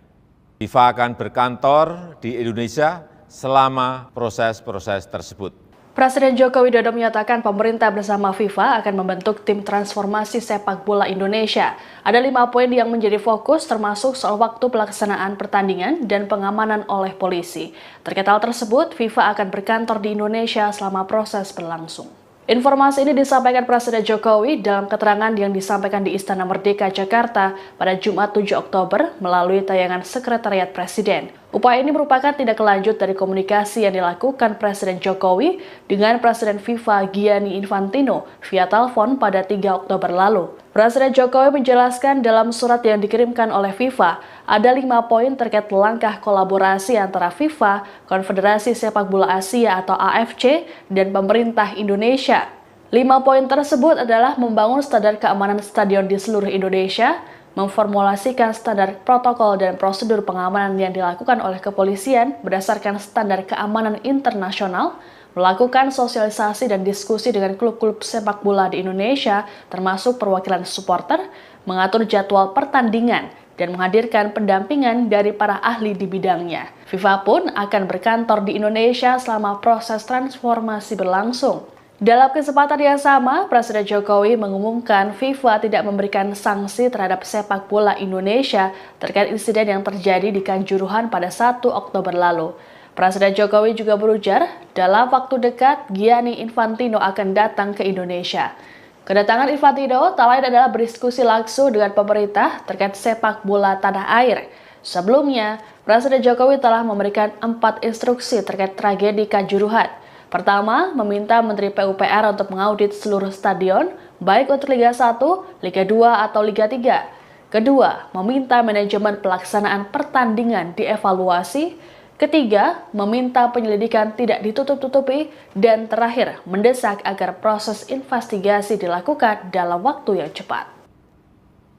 Speaker 1: FIFA akan berkantor di Indonesia selama proses-proses tersebut.
Speaker 3: Presiden Joko Widodo menyatakan pemerintah bersama FIFA akan membentuk tim transformasi sepak bola Indonesia. Ada 5 poin yang menjadi fokus, termasuk soal waktu pelaksanaan pertandingan dan pengamanan oleh polisi. Terkait hal tersebut, FIFA akan berkantor di Indonesia selama proses berlangsung. Informasi ini disampaikan Presiden Jokowi dalam keterangan yang disampaikan di Istana Merdeka, Jakarta pada Jumat 7 Oktober melalui tayangan Sekretariat Presiden. Upaya ini merupakan tindak lanjut dari komunikasi yang dilakukan Presiden Jokowi dengan Presiden FIFA Gianni Infantino via telepon pada 3 Oktober lalu. Presiden Jokowi menjelaskan dalam surat yang dikirimkan oleh FIFA, ada 5 poin terkait langkah kolaborasi antara FIFA, Konfederasi Sepak Bola Asia atau AFC, dan pemerintah Indonesia. 5 poin tersebut adalah membangun standar keamanan stadion di seluruh Indonesia, memformulasikan standar protokol dan prosedur pengamanan yang dilakukan oleh kepolisian berdasarkan standar keamanan internasional, melakukan sosialisasi dan diskusi dengan klub-klub sepak bola di Indonesia, termasuk perwakilan supporter, mengatur jadwal pertandingan, dan menghadirkan pendampingan dari para ahli di bidangnya. FIFA pun akan berkantor di Indonesia selama proses transformasi berlangsung. Dalam kesempatan yang sama, Presiden Jokowi mengumumkan FIFA tidak memberikan sanksi terhadap sepak bola Indonesia terkait insiden yang terjadi di Kanjuruhan pada 1 Oktober lalu. Presiden Jokowi juga berujar, dalam waktu dekat Gianni Infantino akan datang ke Indonesia. Kedatangan Infantino tak lain adalah berdiskusi langsung dengan pemerintah terkait sepak bola tanah air. Sebelumnya, Presiden Jokowi telah memberikan 4 instruksi terkait tragedi Kanjuruhan. Pertama, meminta Menteri PUPR untuk mengaudit seluruh stadion, baik untuk Liga 1, Liga 2, atau Liga 3. Kedua, meminta manajemen pelaksanaan pertandingan dievaluasi. Ketiga, meminta penyelidikan tidak ditutup-tutupi. Dan terakhir, mendesak agar proses investigasi dilakukan dalam waktu yang cepat.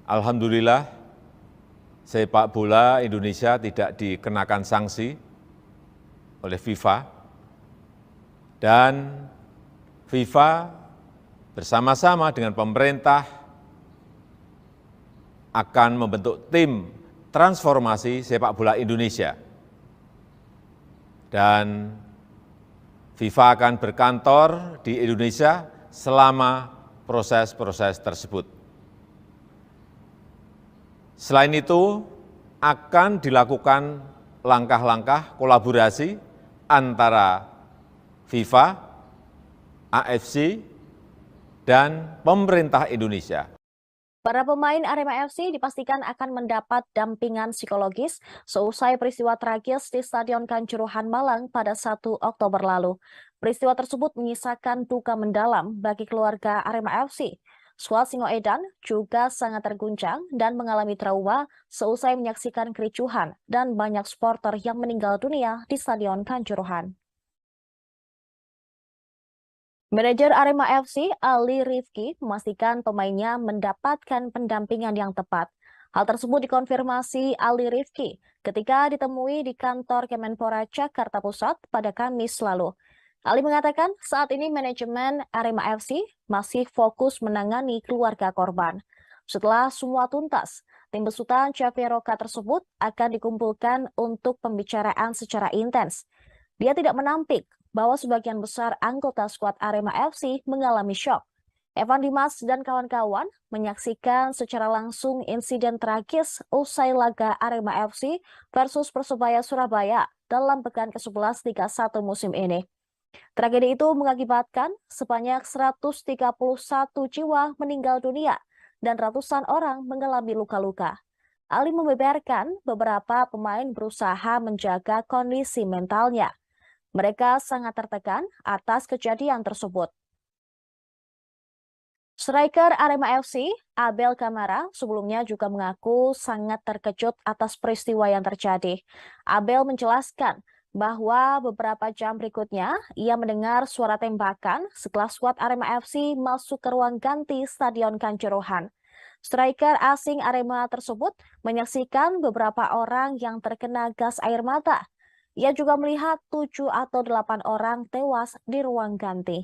Speaker 1: Alhamdulillah, sepak bola Indonesia tidak dikenakan sanksi oleh FIFA. Dan FIFA bersama-sama dengan pemerintah akan membentuk tim transformasi sepak bola Indonesia. Dan FIFA akan berkantor di Indonesia selama proses-proses tersebut. Selain itu, akan dilakukan langkah-langkah kolaborasi antara FIFA, AFC, dan pemerintah Indonesia.
Speaker 4: Para pemain Arema FC dipastikan akan mendapat dampingan psikologis seusai peristiwa tragis di Stadion Kanjuruhan Malang pada 1 Oktober lalu. Peristiwa tersebut menyisakan duka mendalam bagi keluarga Arema FC. Squad Singoedan juga sangat terguncang dan mengalami trauma seusai menyaksikan kericuhan dan banyak supporter yang meninggal dunia di Stadion Kanjuruhan. Manajer Arema FC, Ali Rifki, memastikan pemainnya mendapatkan pendampingan yang tepat. Hal tersebut dikonfirmasi Ali Rifki ketika ditemui di kantor Kemenpora Jakarta Pusat pada Kamis lalu. Ali mengatakan saat ini manajemen Arema FC masih fokus menangani keluarga korban. Setelah semua tuntas, tim besutan Caveroka tersebut akan dikumpulkan untuk pembicaraan secara intens. Dia tidak menampik bahwa sebagian besar anggota skuad Arema FC mengalami syok. Evan Dimas dan kawan-kawan menyaksikan secara langsung insiden tragis usai laga Arema FC versus Persebaya Surabaya dalam pekan ke-11 Liga 1 musim ini. Tragedi itu mengakibatkan sebanyak 131 jiwa meninggal dunia dan ratusan orang mengalami luka-luka. Ali membeberkan beberapa pemain berusaha menjaga kondisi mentalnya. Mereka sangat tertekan atas kejadian tersebut. Striker Arema FC, Abel Kamara, sebelumnya juga mengaku sangat terkejut atas peristiwa yang terjadi. Abel menjelaskan bahwa beberapa jam berikutnya ia mendengar suara tembakan setelah skuad Arema FC masuk ke ruang ganti Stadion Kanjuruhan. Striker asing Arema tersebut menyaksikan beberapa orang yang terkena gas air mata. Ia juga melihat 7 atau 8 orang tewas di ruang ganti.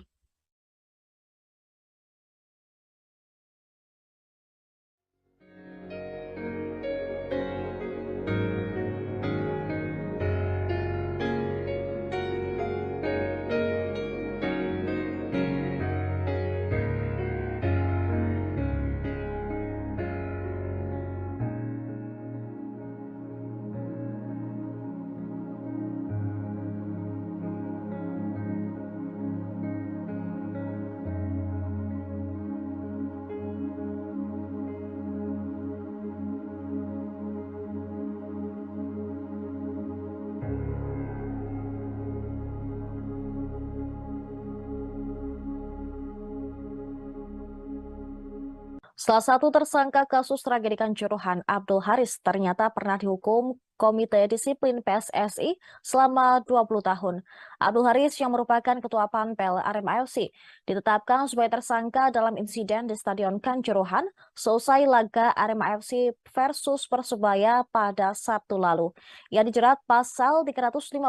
Speaker 4: Salah satu tersangka kasus tragedi Kanjuruhan, Abdul Haris, ternyata pernah dihukum Komite Disiplin PSSI selama 20 tahun. Abdul Haris yang merupakan Ketua Panpel Arema FC ditetapkan sebagai tersangka dalam insiden di Stadion Kanjuruhan seusai laga Arema FC versus Persebaya pada Sabtu lalu. Ia dijerat pasal 359,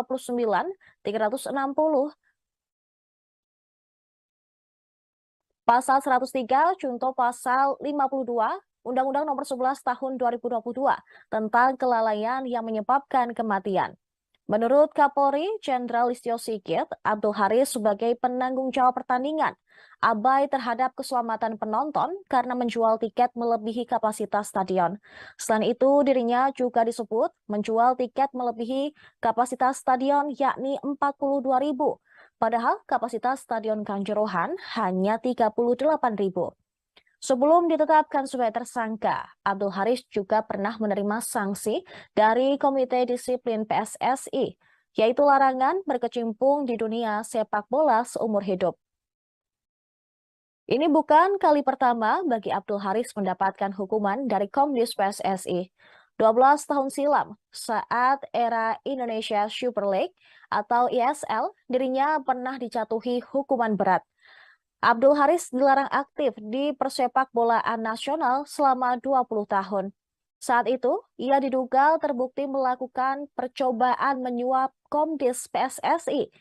Speaker 4: 360, Pasal 103, Junto Pasal 52, Undang-Undang Nomor 11 Tahun 2022 tentang kelalaian yang menyebabkan kematian. Menurut Kapolri Jenderal Listio Sigit, Abdul Haris sebagai penanggung jawab pertandingan abai terhadap keselamatan penonton karena menjual tiket melebihi kapasitas stadion. Selain itu, dirinya juga disebut menjual tiket melebihi kapasitas stadion yakni 42.000. Padahal kapasitas Stadion Kanjuruhan hanya 38.000. Sebelum ditetapkan sebagai tersangka, Abdul Haris juga pernah menerima sanksi dari Komite Disiplin PSSI, yaitu larangan berkecimpung di dunia sepak bola seumur hidup. Ini bukan kali pertama bagi Abdul Haris mendapatkan hukuman dari Komdis PSSI. 12 tahun silam, saat era Indonesia Super League atau ISL, dirinya pernah dijatuhi hukuman berat. Abdul Haris dilarang aktif di persepak bolaan nasional selama 20 tahun. Saat itu, ia diduga terbukti melakukan percobaan menyuap Komdis PSSI.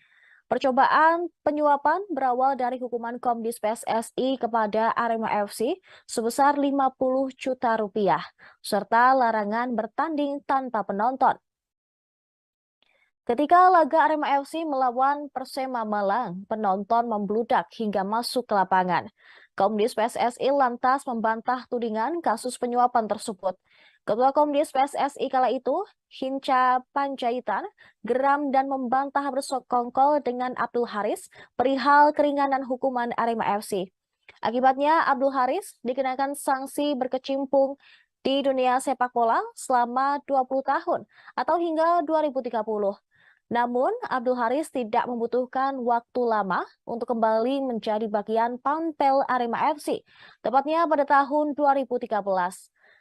Speaker 4: Percobaan penyuapan berawal dari hukuman Komdis PSSI kepada Arema FC sebesar 50 juta rupiah, serta larangan bertanding tanpa penonton. Ketika laga Arema FC melawan Persema Malang, penonton membludak hingga masuk ke lapangan. Komdis PSSI lantas membantah tudingan kasus penyuapan tersebut. Ketua Komdis PSSI kala itu, Hinca Panjaitan, geram dan membantah bersekongkol dengan Abdul Haris perihal keringanan hukuman Arema FC. Akibatnya Abdul Haris dikenakan sanksi berkecimpung di dunia sepak bola selama 20 tahun atau hingga 2030. Namun, Abdul Haris tidak membutuhkan waktu lama untuk kembali menjadi bagian panpel Arema FC, tepatnya pada tahun 2013.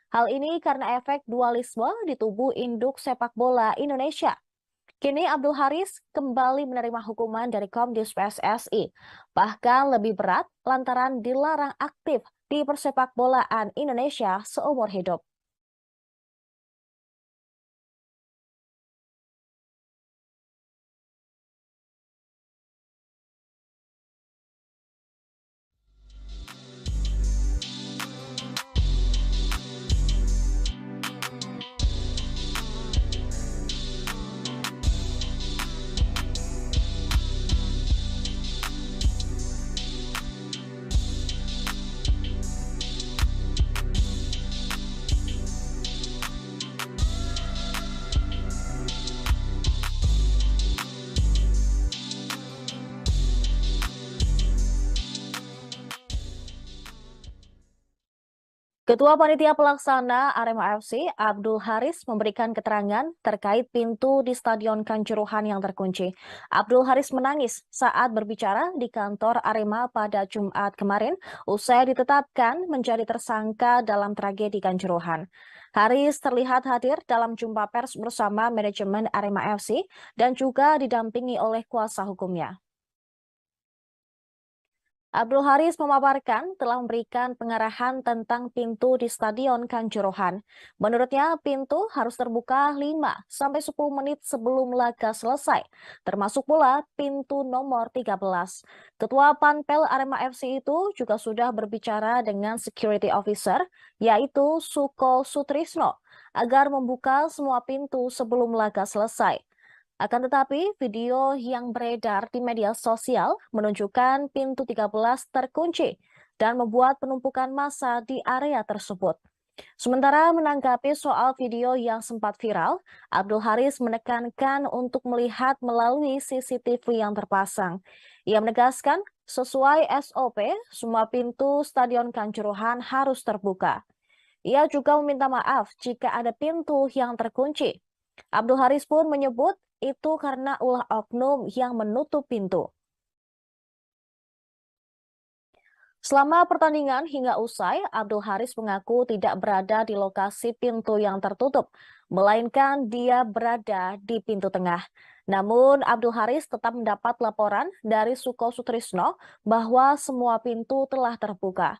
Speaker 4: Hal ini karena efek dualisme di tubuh induk sepak bola Indonesia. Kini Abdul Haris kembali menerima hukuman dari Komdis PSSI, bahkan lebih berat lantaran dilarang aktif di persepak bolaan Indonesia seumur hidup. Ketua Panitia Pelaksana Arema FC, Abdul Haris, memberikan keterangan terkait pintu di Stadion Kanjuruhan yang terkunci. Abdul Haris menangis saat berbicara di kantor Arema pada Jumat kemarin, usai ditetapkan menjadi tersangka dalam tragedi Kanjuruhan. Haris terlihat hadir dalam jumpa pers bersama manajemen Arema FC dan juga didampingi oleh kuasa hukumnya. Abdul Haris memaparkan telah memberikan pengarahan tentang pintu di Stadion Kanjuruhan. Menurutnya, pintu harus terbuka 5-10 menit sebelum laga selesai, termasuk pula pintu nomor 13. Ketua Panpel Arema FC itu juga sudah berbicara dengan security officer, yaitu Suko Sutrisno, agar membuka semua pintu sebelum laga selesai. Akan tetapi, video yang beredar di media sosial menunjukkan pintu 13 terkunci dan membuat penumpukan massa di area tersebut. Sementara menanggapi soal video yang sempat viral, Abdul Haris menekankan untuk melihat melalui CCTV yang terpasang. Ia menegaskan, sesuai SOP, semua pintu Stadion Kanjuruhan harus terbuka. Ia juga meminta maaf jika ada pintu yang terkunci. Abdul Haris pun menyebut itu karena ulah oknum yang menutup pintu. Selama pertandingan hingga usai, Abdul Haris mengaku tidak berada di lokasi pintu yang tertutup, melainkan dia berada di pintu tengah. Namun, Abdul Haris tetap mendapat laporan dari Suko Sutrisno bahwa semua pintu telah terbuka.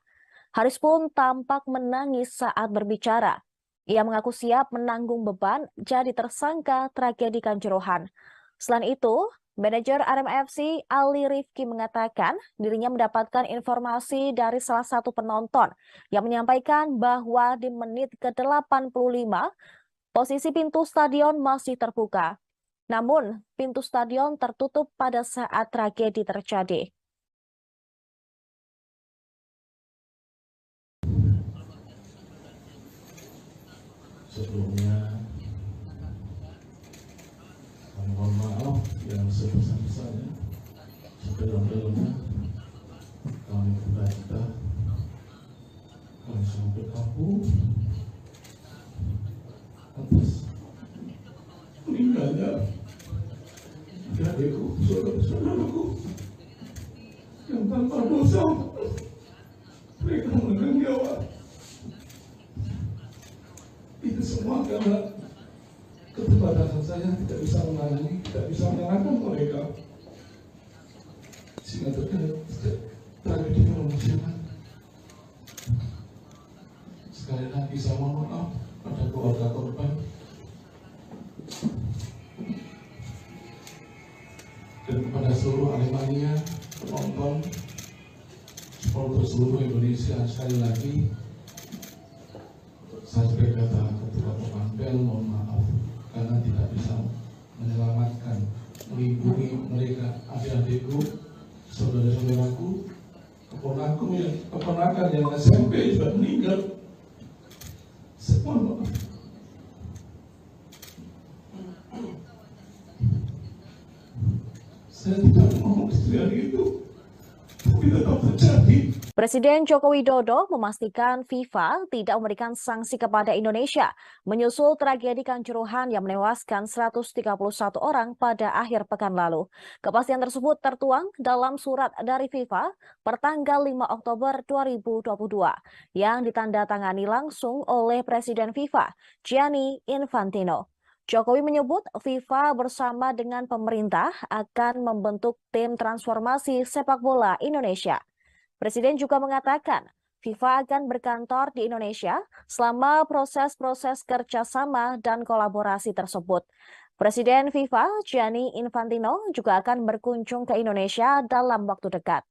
Speaker 4: Haris pun tampak menangis saat berbicara. Ia mengaku siap menanggung beban jadi tersangka tragedi Kanjuruhan. Selain itu, manajer Arema FC Ali Rifki mengatakan dirinya mendapatkan informasi dari salah satu penonton yang menyampaikan bahwa di menit ke-85 posisi pintu stadion masih terbuka. Namun, pintu stadion tertutup pada saat tragedi terjadi.
Speaker 5: Sebelumnya, kami mohon maaf yang sebesar-besarnya meninggalnya adik-adikku, saudara-saudaraku yang tanpa dosa mereka menekan nyawa. Itu semua karena keterbatasan saya, tidak bisa menangani, tidak bisa menyalahkan mereka, sehingga terjadi tragedi kemanusiaan. Sekali lagi saya mohon maaf pada keluarga korban dan kepada seluruh Aremania, penonton, supporter seluruh Indonesia. Sekali lagi saya sebagai ketua Pampel mohon maaf karena tidak bisa menyelamatkan, melindungi mereka, adik-adikku, saudara-saudaraku, keponakan yang SMP juga meninggal. Semua maaf. Saya tidak mau istri itu, tapi tetap terjadi.
Speaker 4: Presiden Joko Widodo memastikan FIFA tidak memberikan sanksi kepada Indonesia menyusul tragedi Kanjuruhan yang menewaskan 131 orang pada akhir pekan lalu. Kepastian tersebut tertuang dalam surat dari FIFA pertanggal 5 Oktober 2022 yang ditandatangani langsung oleh Presiden FIFA, Gianni Infantino. Jokowi menyebut FIFA bersama dengan pemerintah akan membentuk tim transformasi sepak bola Indonesia. Presiden juga mengatakan FIFA akan berkantor di Indonesia selama proses-proses kerjasama dan kolaborasi tersebut. Presiden FIFA, Gianni Infantino, juga akan berkunjung ke Indonesia dalam waktu dekat.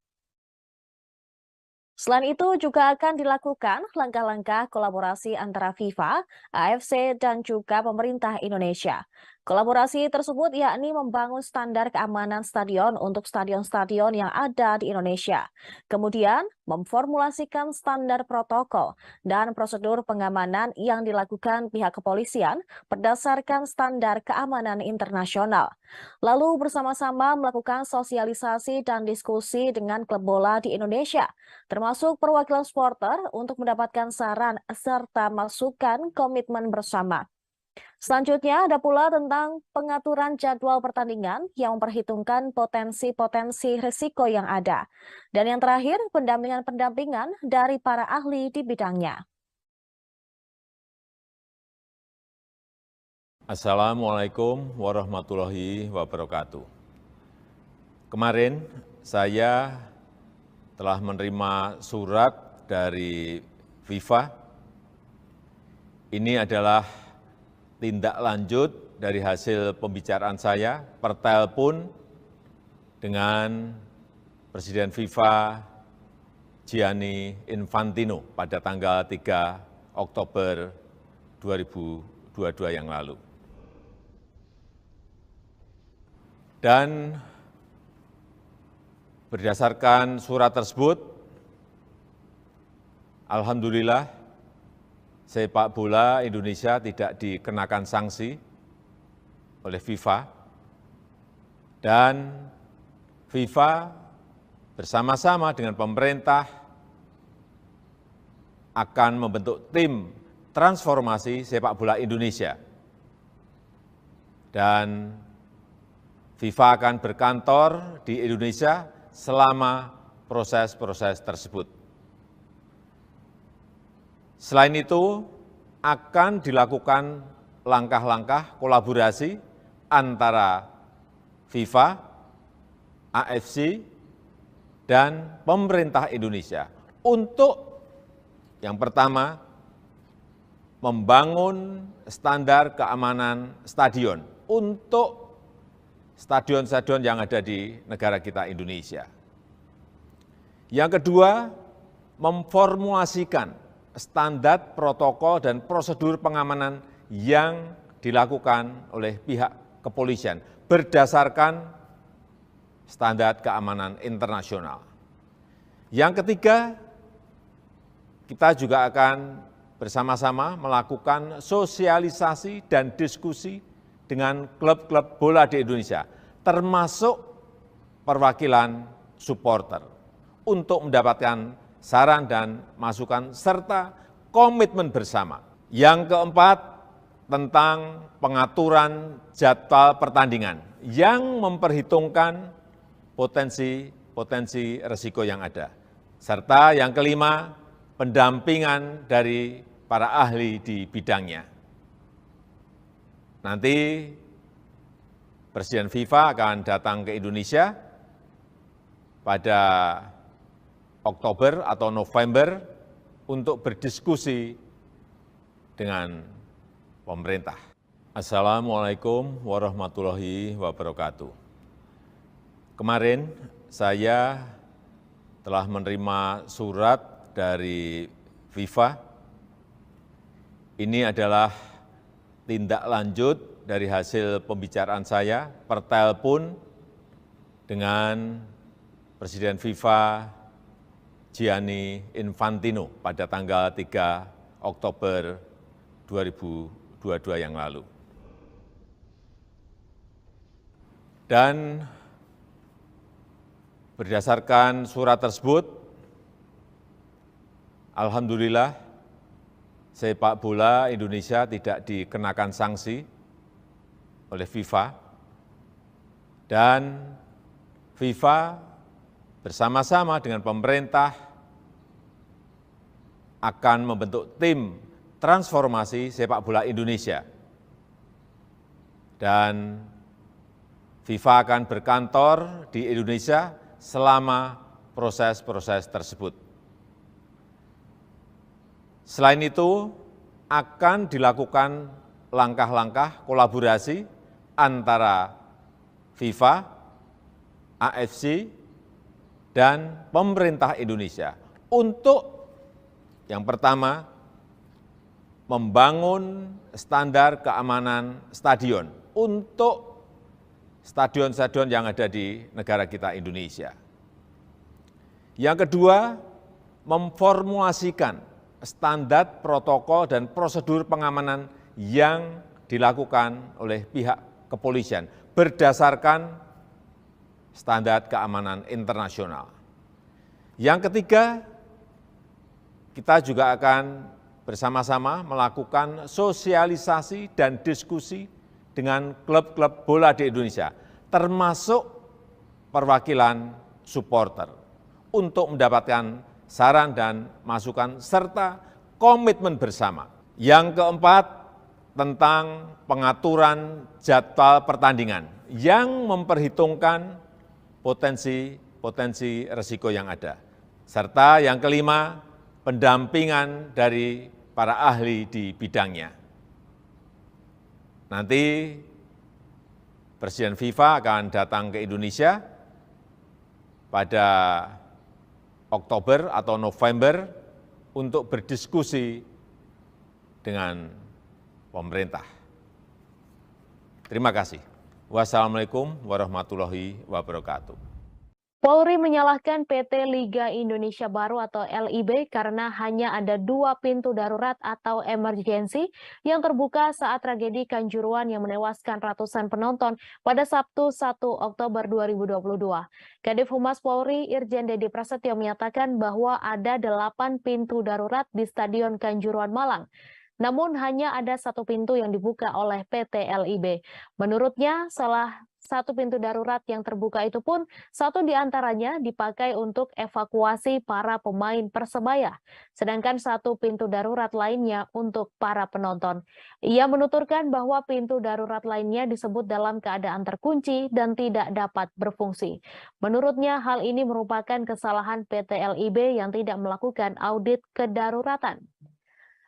Speaker 4: Selain itu juga akan dilakukan langkah-langkah kolaborasi antara FIFA, AFC, dan juga pemerintah Indonesia. Kolaborasi tersebut yakni membangun standar keamanan stadion untuk stadion-stadion yang ada di Indonesia. Kemudian memformulasikan standar protokol dan prosedur pengamanan yang dilakukan pihak kepolisian berdasarkan standar keamanan internasional. Lalu bersama-sama melakukan sosialisasi dan diskusi dengan klub bola di Indonesia, termasuk perwakilan supporter untuk mendapatkan saran serta masukan komitmen bersama. Selanjutnya ada pula tentang pengaturan jadwal pertandingan yang memperhitungkan potensi-potensi risiko yang ada. Dan yang terakhir, pendampingan-pendampingan dari para ahli di bidangnya.
Speaker 1: Assalamualaikum warahmatullahi wabarakatuh. Kemarin saya telah menerima surat dari FIFA. Ini adalah tindak lanjut dari hasil pembicaraan saya per telepon dengan Presiden FIFA Gianni Infantino pada tanggal 3 Oktober 2022 yang lalu. Dan berdasarkan surat tersebut, alhamdulillah sepak bola Indonesia tidak dikenakan sanksi oleh FIFA, dan FIFA bersama-sama dengan pemerintah akan membentuk tim transformasi sepak bola Indonesia. Dan FIFA akan berkantor di Indonesia selama proses-proses tersebut. Selain itu, akan dilakukan langkah-langkah kolaborasi antara FIFA, AFC, dan pemerintah Indonesia untuk yang pertama, membangun standar keamanan stadion untuk stadion-stadion yang ada di negara kita Indonesia. Yang kedua, memformulasikan standar protokol dan prosedur pengamanan yang dilakukan oleh pihak kepolisian berdasarkan standar keamanan internasional. Yang ketiga, kita juga akan bersama-sama melakukan sosialisasi dan diskusi dengan klub-klub bola di Indonesia, termasuk perwakilan supporter, untuk mendapatkan saran dan masukan serta komitmen bersama. Yang keempat, tentang pengaturan jadwal pertandingan yang memperhitungkan potensi risiko yang ada. Serta yang kelima, pendampingan dari para ahli di bidangnya. Nanti Presiden FIFA akan datang ke Indonesia pada Oktober atau November untuk berdiskusi dengan pemerintah. Assalamualaikum warahmatullahi wabarakatuh. Kemarin saya telah menerima surat dari FIFA. Ini adalah tindak lanjut dari hasil pembicaraan saya per telepon dengan Presiden FIFA Gianni Infantino pada tanggal 3 Oktober 2022 yang lalu. Dan berdasarkan surat tersebut, alhamdulillah sepak bola Indonesia tidak dikenakan sanksi oleh FIFA, dan FIFA bersama-sama dengan pemerintah akan membentuk tim transformasi sepak bola Indonesia. Dan FIFA akan berkantor di Indonesia selama proses-proses tersebut. Selain itu, akan dilakukan langkah-langkah kolaborasi antara FIFA, AFC, dan pemerintah Indonesia untuk yang pertama, membangun standar keamanan stadion untuk stadion-stadion yang ada di negara kita Indonesia. Yang kedua, memformulasikan standar protokol dan prosedur pengamanan yang dilakukan oleh pihak kepolisian berdasarkan standar keamanan internasional. Yang ketiga, kita juga akan bersama-sama melakukan sosialisasi dan diskusi dengan klub-klub bola di Indonesia, termasuk perwakilan supporter, untuk mendapatkan saran dan masukan serta komitmen bersama. Yang keempat, tentang pengaturan jadwal pertandingan yang memperhitungkan potensi risiko yang ada. Serta yang kelima, pendampingan dari para ahli di bidangnya. Nanti Presiden FIFA akan datang ke Indonesia pada Oktober atau November untuk berdiskusi dengan pemerintah. Terima kasih. Wassalamualaikum warahmatullahi wabarakatuh.
Speaker 4: Polri menyalahkan PT Liga Indonesia Baru atau LIB karena hanya ada 2 pintu darurat atau emergensi yang terbuka saat tragedi Kanjuruhan yang menewaskan ratusan penonton pada Sabtu 1 Oktober 2022. Kadif Humas Polri Irjen Dedi Prasetyo menyatakan bahwa ada 8 pintu darurat di Stadion Kanjuruhan Malang. Namun hanya ada 1 pintu yang dibuka oleh PT LIB. Menurutnya, salah 1 pintu darurat yang terbuka itu pun 1 diantaranya dipakai untuk evakuasi para pemain Persebaya, sedangkan 1 pintu darurat lainnya untuk para penonton. Ia menuturkan bahwa pintu darurat lainnya disebut dalam keadaan terkunci dan tidak dapat berfungsi. Menurutnya, hal ini merupakan kesalahan PT LIB yang tidak melakukan audit kedaruratan.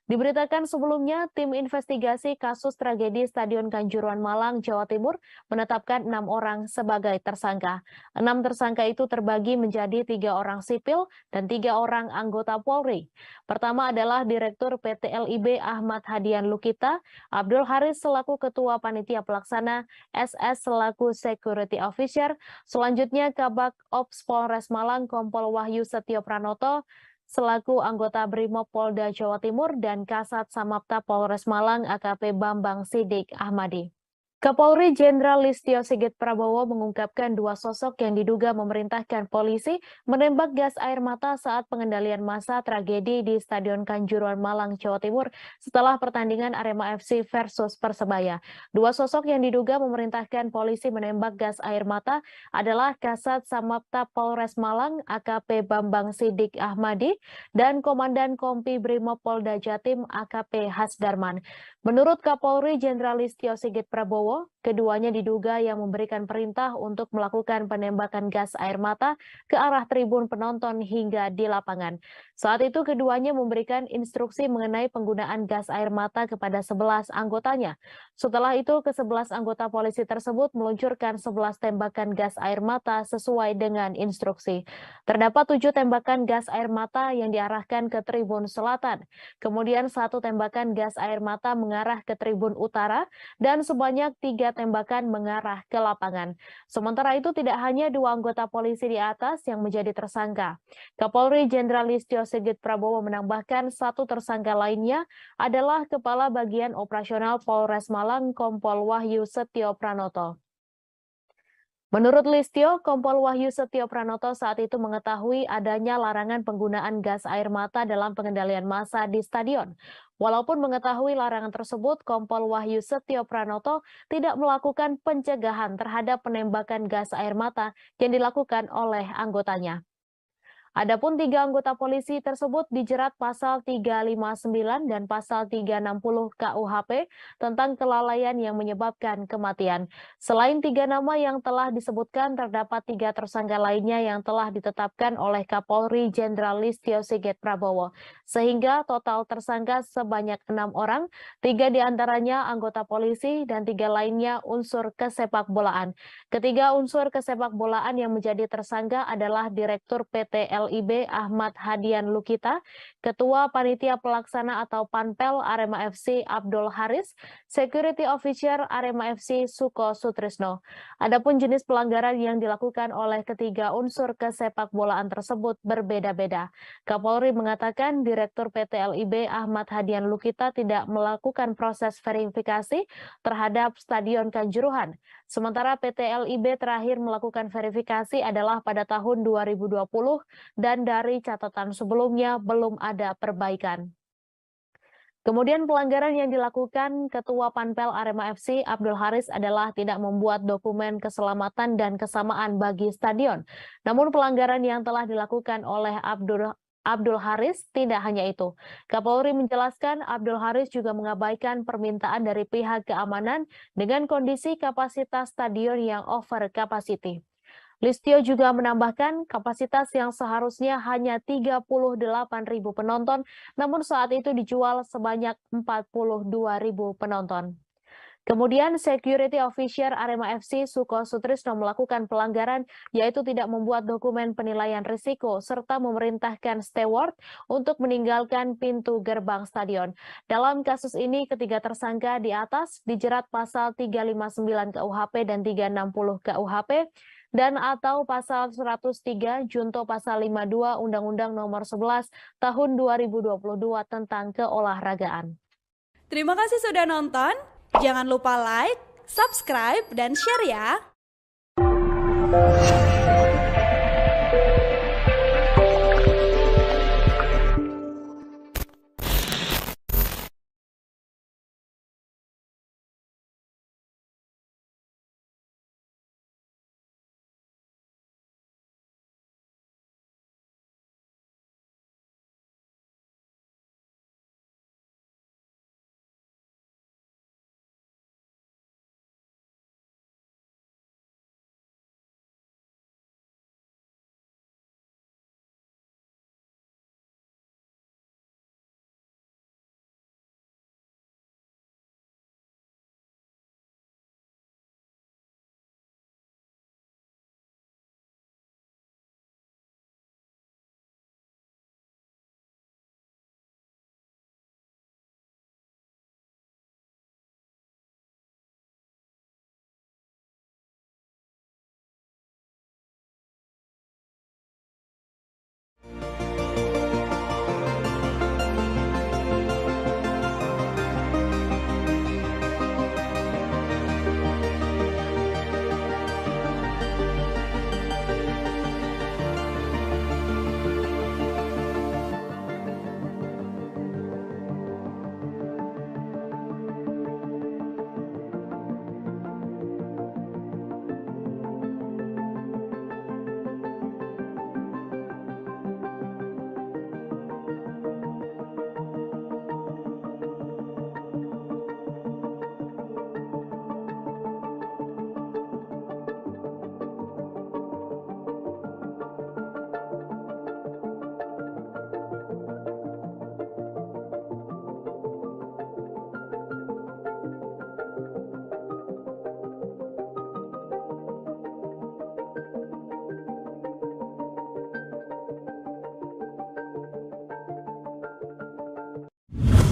Speaker 4: Diberitakan sebelumnya, tim investigasi kasus tragedi Stadion Kanjuruhan Malang, Jawa Timur menetapkan 6 orang sebagai tersangka. 6 tersangka itu terbagi menjadi 3 orang sipil dan 3 orang anggota Polri. Pertama adalah Direktur PT LIB Ahmad Hadian Lukita, Abdul Haris selaku Ketua Panitia Pelaksana, SS selaku Security Officer, selanjutnya Kabak Ops Polres Malang Kompol Wahyu Setio Pranoto, selaku anggota Brimob Polda Jawa Timur, dan Kasat Samapta Polres Malang AKP Bambang Sidik Ahmadi. Kapolri Jenderal Listio Sigit Prabowo mengungkapkan dua sosok yang diduga memerintahkan polisi menembak gas air mata saat pengendalian massa tragedi di Stadion Kanjuruhan Malang, Jawa Timur setelah pertandingan Arema FC versus Persebaya. Dua sosok yang diduga memerintahkan polisi menembak gas air mata adalah Kasat Samapta Polres Malang AKP Bambang Sidik Ahmadi dan Komandan Kompi Brimob Polda Jatim AKP Hasdarman. Menurut Kapolri Jenderal Listio Sigit Prabowo, keduanya diduga yang memberikan perintah untuk melakukan penembakan gas air mata ke arah tribun penonton hingga di lapangan. Saat itu keduanya memberikan instruksi mengenai penggunaan gas air mata kepada 11 anggotanya. Setelah itu ke-11 anggota polisi tersebut meluncurkan 11 tembakan gas air mata sesuai dengan instruksi. Terdapat 7 tembakan gas air mata yang diarahkan ke tribun selatan. Kemudian 1 tembakan gas air mata mengarah ke tribun utara dan sebanyak 3 tembakan mengarah ke lapangan. Sementara itu tidak hanya 2 anggota polisi di atas yang menjadi tersangka. Kapolri Jenderal Listio Sigit Prabowo menambahkan 1 tersangka lainnya adalah Kepala Bagian Operasional Polres Malang Kompol Wahyu Setio Pranoto. Menurut Listio, Kompol Wahyu Setio Pranoto saat itu mengetahui adanya larangan penggunaan gas air mata dalam pengendalian massa di stadion. Walaupun mengetahui larangan tersebut, Kompol Wahyu Setio Pranoto tidak melakukan pencegahan terhadap penembakan gas air mata yang dilakukan oleh anggotanya. Adapun 3 anggota polisi tersebut dijerat pasal 359 dan pasal 360 KUHP tentang kelalaian yang menyebabkan kematian. Selain 3 nama yang telah disebutkan, terdapat 3 tersangka lainnya yang telah ditetapkan oleh Kapolri Jenderal Listio Sigit Prabowo. Sehingga total tersangka sebanyak 6 orang, 3 diantaranya anggota polisi dan 3 lainnya unsur kesepakbolaan. Ketiga unsur kesepakbolaan yang menjadi tersangka adalah Direktur PT LIB Ahmad Hadian Lukita, Ketua Panitia Pelaksana atau Panpel Arema FC Abdul Haris, Security Officer Arema FC Suko Sutrisno. Adapun jenis pelanggaran yang dilakukan oleh ketiga unsur kesepakbolaan tersebut berbeda-beda. Kapolri mengatakan Direktur PT LIB Ahmad Hadian Lukita tidak melakukan proses verifikasi terhadap Stadion Kanjuruhan. Sementara PT LIB terakhir melakukan verifikasi adalah pada tahun 2020 dan dari catatan sebelumnya belum ada perbaikan. Kemudian pelanggaran yang dilakukan Ketua Panpel Arema FC Abdul Haris adalah tidak membuat dokumen keselamatan dan kesamaan bagi stadion. Namun pelanggaran yang telah dilakukan oleh Abdul Haris tidak hanya itu. Kapolri menjelaskan Abdul Haris juga mengabaikan permintaan dari pihak keamanan dengan kondisi kapasitas stadion yang over capacity. Listio juga menambahkan kapasitas yang seharusnya hanya 38.000 penonton, namun saat itu dijual sebanyak 42.000 penonton. Kemudian Security Officer Arema FC Suko Sutrisno melakukan pelanggaran yaitu tidak membuat dokumen penilaian risiko serta memerintahkan steward untuk meninggalkan pintu gerbang stadion. Dalam kasus ini ketiga tersangka di atas dijerat pasal 359 KUHP dan 360 KUHP dan atau pasal 103 junto pasal 52 Undang-Undang Nomor 11 Tahun 2022 tentang keolahragaan.
Speaker 6: Terima kasih sudah nonton. Jangan lupa like, subscribe, dan share ya.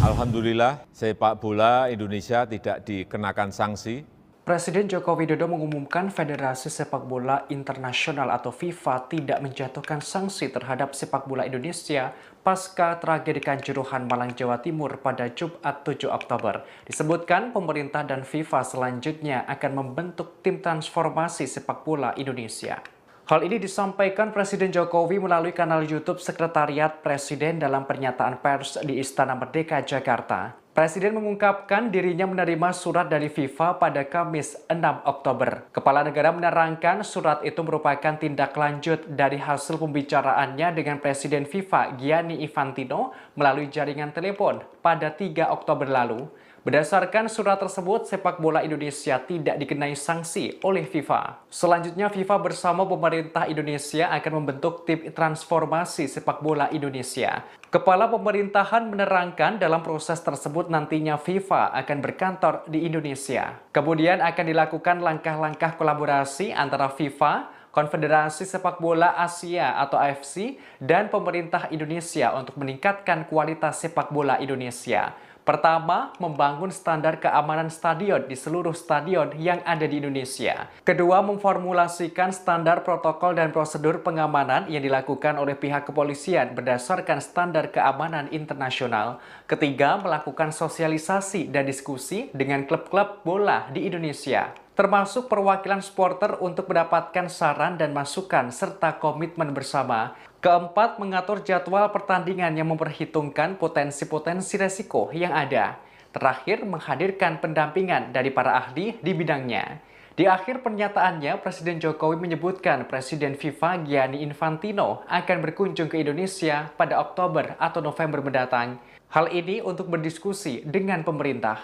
Speaker 1: Alhamdulillah, sepak bola Indonesia tidak dikenakan sanksi.
Speaker 2: Presiden Joko Widodo mengumumkan Federasi Sepak Bola Internasional atau FIFA tidak menjatuhkan sanksi terhadap sepak bola Indonesia pasca tragedi Kanjuruhan Malang, Jawa Timur pada Jumat 7 Oktober. Disebutkan pemerintah dan FIFA selanjutnya akan membentuk tim transformasi sepak bola Indonesia. Hal ini disampaikan Presiden Jokowi melalui kanal YouTube Sekretariat Presiden dalam pernyataan pers di Istana Merdeka, Jakarta. Presiden mengungkapkan dirinya menerima surat dari FIFA pada Kamis 6 Oktober. Kepala negara menerangkan surat itu merupakan tindak lanjut dari hasil pembicaraannya dengan Presiden FIFA Gianni Infantino melalui jaringan telepon pada 3 Oktober lalu. Berdasarkan surat tersebut, sepak bola Indonesia tidak dikenai sanksi oleh FIFA. Selanjutnya, FIFA bersama pemerintah Indonesia akan membentuk tim transformasi sepak bola Indonesia. Kepala pemerintahan menerangkan dalam proses tersebut nantinya FIFA akan berkantor di Indonesia. Kemudian akan dilakukan langkah-langkah kolaborasi antara FIFA, Konfederasi Sepak Bola Asia atau AFC, dan pemerintah Indonesia untuk meningkatkan kualitas sepak bola Indonesia. Pertama, membangun standar keamanan stadion di seluruh stadion yang ada di Indonesia. Kedua, memformulasikan standar protokol dan prosedur pengamanan yang dilakukan oleh pihak kepolisian berdasarkan standar keamanan internasional. Ketiga, melakukan sosialisasi dan diskusi dengan klub-klub bola di Indonesia, termasuk perwakilan supporter untuk mendapatkan saran dan masukan serta komitmen bersama. Keempat, mengatur jadwal pertandingan yang memperhitungkan potensi-potensi resiko yang ada. Terakhir, menghadirkan pendampingan dari para ahli di bidangnya. Di akhir pernyataannya, Presiden Jokowi menyebutkan Presiden FIFA Gianni Infantino akan berkunjung ke Indonesia pada Oktober atau November mendatang. Hal ini untuk berdiskusi dengan pemerintah.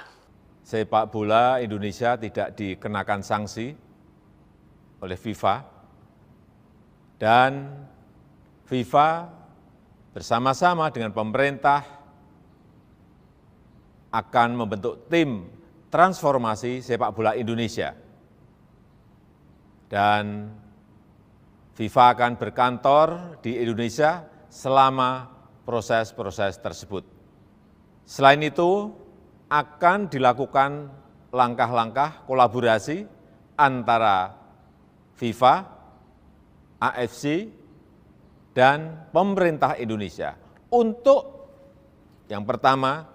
Speaker 1: Sepak bola Indonesia tidak dikenakan sanksi oleh FIFA dan FIFA bersama-sama dengan pemerintah akan membentuk tim transformasi sepak bola Indonesia. Dan FIFA akan berkantor di Indonesia selama proses-proses tersebut. Selain itu, akan dilakukan langkah-langkah kolaborasi antara FIFA, AFC, dan pemerintah Indonesia untuk yang pertama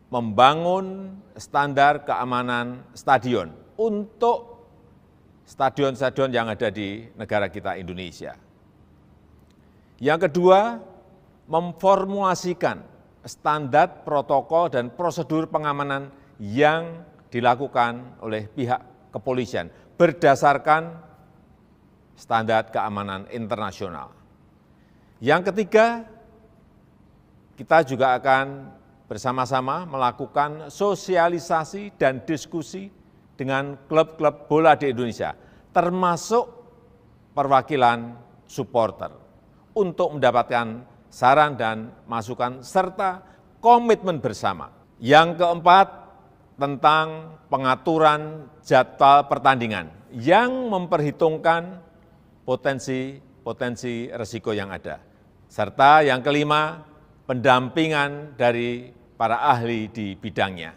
Speaker 1: membangun standar keamanan stadion untuk stadion-stadion yang ada di negara kita Indonesia. Yang kedua, memformulasikan standar protokol dan prosedur pengamanan yang dilakukan oleh pihak kepolisian berdasarkan standar keamanan internasional. Yang ketiga, kita juga akan bersama-sama melakukan sosialisasi dan diskusi dengan klub-klub bola di Indonesia, termasuk perwakilan supporter, untuk mendapatkan saran dan masukan serta komitmen bersama. Yang keempat, tentang pengaturan jadwal pertandingan yang memperhitungkan potensi risiko yang ada. Serta yang kelima, pendampingan dari para ahli di bidangnya.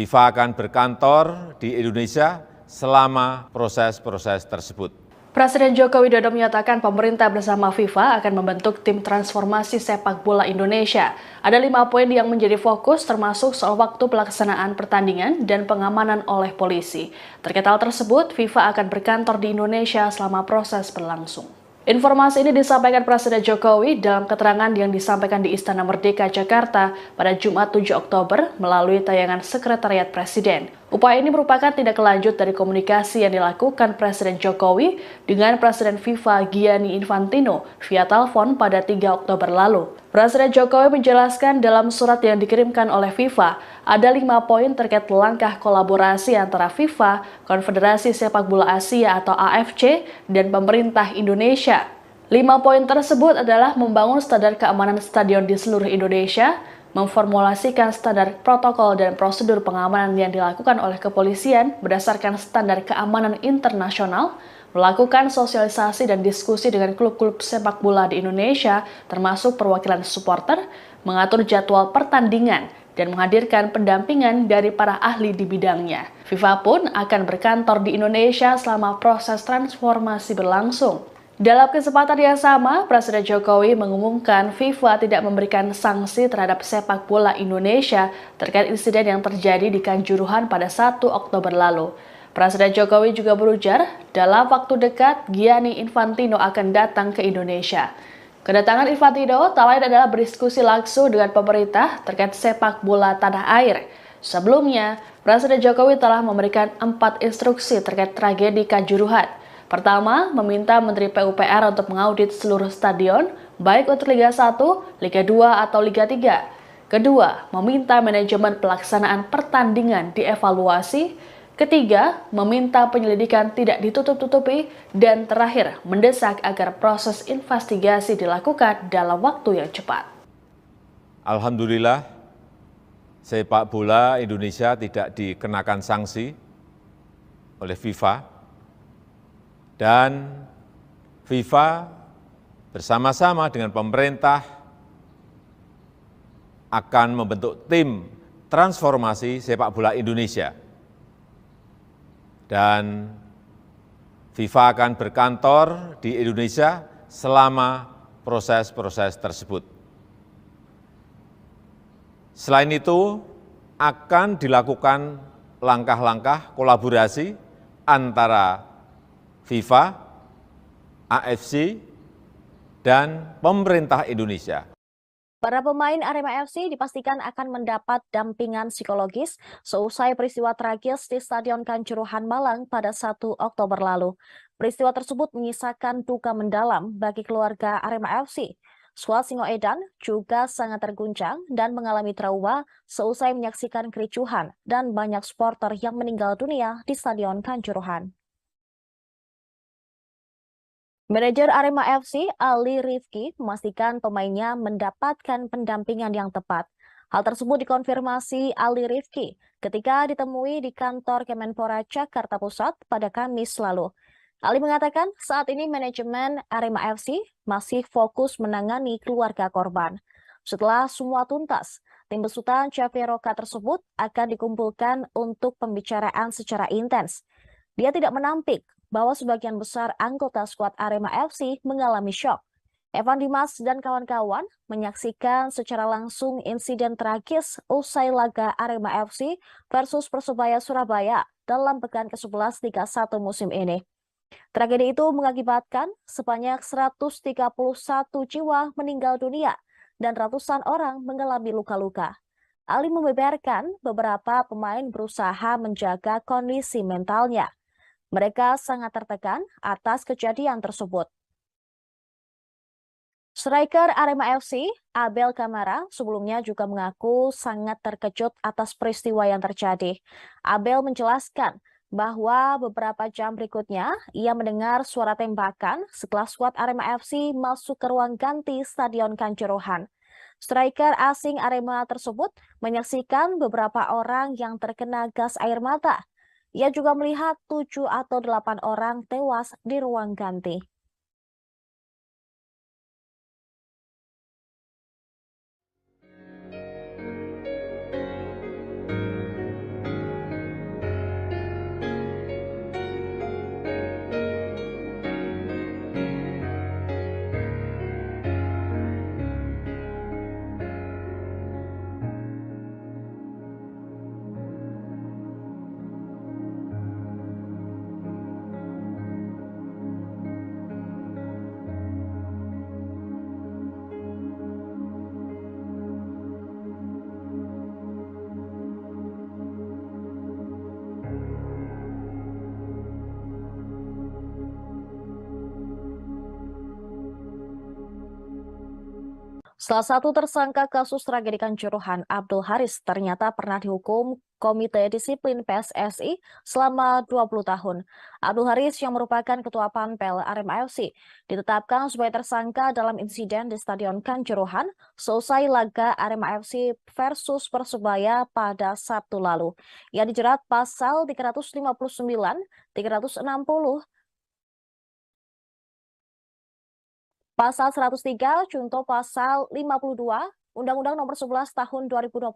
Speaker 1: FIFA akan berkantor di Indonesia selama proses-proses tersebut.
Speaker 3: Presiden Joko Widodo menyatakan pemerintah bersama FIFA akan membentuk tim transformasi sepak bola Indonesia. Ada 5 poin yang menjadi fokus termasuk soal waktu pelaksanaan pertandingan dan pengamanan oleh polisi. Terkait hal tersebut, FIFA akan berkantor di Indonesia selama proses berlangsung. Informasi ini disampaikan Presiden Jokowi dalam keterangan yang disampaikan di Istana Merdeka, Jakarta pada Jumat 7 Oktober melalui tayangan Sekretariat Presiden. Upaya ini merupakan tindak lanjut dari komunikasi yang dilakukan Presiden Jokowi dengan Presiden FIFA Gianni Infantino via telepon pada 3 Oktober lalu. Presiden Jokowi menjelaskan dalam surat yang dikirimkan oleh FIFA, ada 5 poin terkait langkah kolaborasi antara FIFA, Konfederasi Sepak Bola Asia atau AFC, dan pemerintah Indonesia. 5 poin tersebut adalah membangun standar keamanan stadion di seluruh Indonesia, memformulasikan standar protokol dan prosedur pengamanan yang dilakukan oleh kepolisian berdasarkan standar keamanan internasional, melakukan sosialisasi dan diskusi dengan klub-klub sepak bola di Indonesia, termasuk perwakilan supporter, mengatur jadwal pertandingan, dan menghadirkan pendampingan dari para ahli di bidangnya. FIFA pun akan berkantor di Indonesia selama proses transformasi berlangsung. Dalam kesempatan yang sama, Presiden Jokowi mengumumkan FIFA tidak memberikan sanksi terhadap sepak bola Indonesia terkait insiden yang terjadi di Kanjuruhan pada 1 Oktober lalu. Presiden Jokowi juga berujar, dalam waktu dekat Gianni Infantino akan datang ke Indonesia. Kedatangan Infantino tak lain adalah berdiskusi langsung dengan pemerintah terkait sepak bola tanah air. Sebelumnya, Presiden Jokowi telah memberikan 4 instruksi terkait tragedi Kanjuruhan. Pertama, meminta Menteri PUPR untuk mengaudit seluruh stadion, baik untuk Liga 1, Liga 2, atau Liga 3. Kedua, meminta manajemen pelaksanaan pertandingan dievaluasi. Ketiga, meminta penyelidikan tidak ditutup-tutupi. Dan terakhir, mendesak agar proses investigasi dilakukan dalam waktu yang cepat.
Speaker 1: Alhamdulillah, sepak bola Indonesia tidak dikenakan sanksi oleh FIFA. Dan FIFA bersama-sama dengan pemerintah akan membentuk tim transformasi sepak bola Indonesia. Dan FIFA akan berkantor di Indonesia selama proses-proses tersebut. Selain itu, akan dilakukan langkah-langkah kolaborasi antara FIFA, AFC, dan pemerintah Indonesia.
Speaker 4: Para pemain Arema FC dipastikan akan mendapat dampingan psikologis seusai peristiwa tragis di Stadion Kanjuruhan Malang pada 1 Oktober lalu. Peristiwa tersebut menyisakan duka mendalam bagi keluarga Arema FC. Skuad Singoedan juga sangat terguncang dan mengalami trauma seusai menyaksikan kericuhan dan banyak supporter yang meninggal dunia di Stadion Kanjuruhan. Manajer Arema FC, Ali Rifki, memastikan pemainnya mendapatkan pendampingan yang tepat. Hal tersebut dikonfirmasi Ali Rifki ketika ditemui di kantor Kemenpora Jakarta Pusat pada Kamis lalu. Ali mengatakan saat ini manajemen Arema FC masih fokus menangani keluarga korban. Setelah semua tuntas, tim besutan Caveroka tersebut akan dikumpulkan untuk pembicaraan secara intens. Dia tidak menampik bahwa sebagian besar anggota skuad Arema FC mengalami syok. Evan Dimas dan kawan-kawan menyaksikan secara langsung insiden tragis usai laga Arema FC versus Persebaya Surabaya dalam pekan ke-11 Liga 1 musim ini. Tragedi itu mengakibatkan sebanyak 131 jiwa meninggal dunia dan ratusan orang mengalami luka-luka. Ali membeberkan beberapa pemain berusaha menjaga kondisi mentalnya. Mereka sangat tertekan atas kejadian tersebut. Striker Arema FC, Abel Kamara, sebelumnya juga mengaku sangat terkejut atas peristiwa yang terjadi. Abel menjelaskan bahwa beberapa jam berikutnya ia mendengar suara tembakan setelah skuad Arema FC masuk ke ruang ganti Stadion Kanjuruhan. Striker asing Arema tersebut menyaksikan beberapa orang yang terkena gas air mata. Ia juga melihat 7 atau 8 orang tewas di ruang ganti. Salah satu tersangka kasus tragedi Kanjuruhan, Abdul Haris, ternyata pernah dihukum Komite Disiplin PSSI selama 20 tahun. Abdul Haris yang merupakan Ketua Panpel Arema FC ditetapkan sebagai tersangka dalam insiden di Stadion Kanjuruhan seusai laga Arema FC versus Persebaya pada Sabtu lalu. Ia dijerat pasal 359, 360, Pasal 103 junto pasal 52 Undang-Undang Nomor 11 Tahun 2022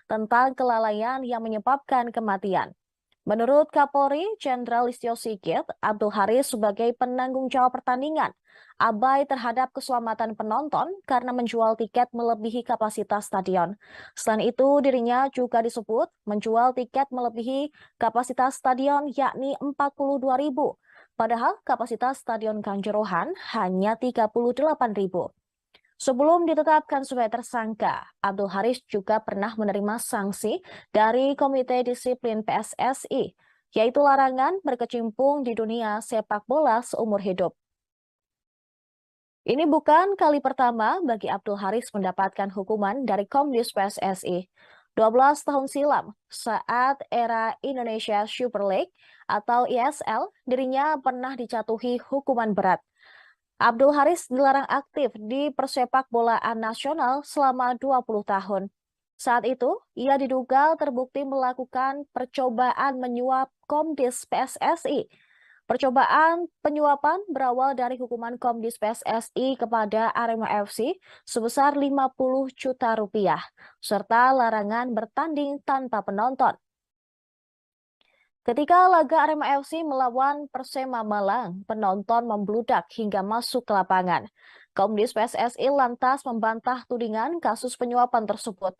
Speaker 4: tentang kelalaian yang menyebabkan kematian. Menurut Kapolri Jenderal Listio Sigit, Abdul Haris sebagai penanggung jawab pertandingan abai terhadap keselamatan penonton karena menjual tiket melebihi kapasitas stadion. Selain itu, dirinya juga disebut menjual tiket melebihi kapasitas stadion yakni 42.000, padahal kapasitas Stadion Kanjuruhan hanya 38.000. Sebelum ditetapkan sebagai tersangka, Abdul Haris juga pernah menerima sanksi dari Komite Disiplin PSSI, yaitu larangan berkecimpung di dunia sepak bola seumur hidup. Ini bukan kali pertama bagi Abdul Haris mendapatkan hukuman dari Komdis PSSI. 12 tahun silam, saat era Indonesia Super League atau ISL, dirinya pernah dijatuhi hukuman berat. Abdul Haris dilarang aktif di persepak bolaan nasional selama 20 tahun. Saat itu, ia diduga terbukti melakukan percobaan menyuap Komdis PSSI. Percobaan penyuapan berawal dari hukuman Komdis PSSI kepada Arema FC sebesar 50 juta rupiah, serta larangan bertanding tanpa penonton. Ketika laga Arema FC melawan Persema Malang, penonton membludak hingga masuk ke lapangan. Komdis PSSI lantas membantah tudingan kasus penyuapan tersebut.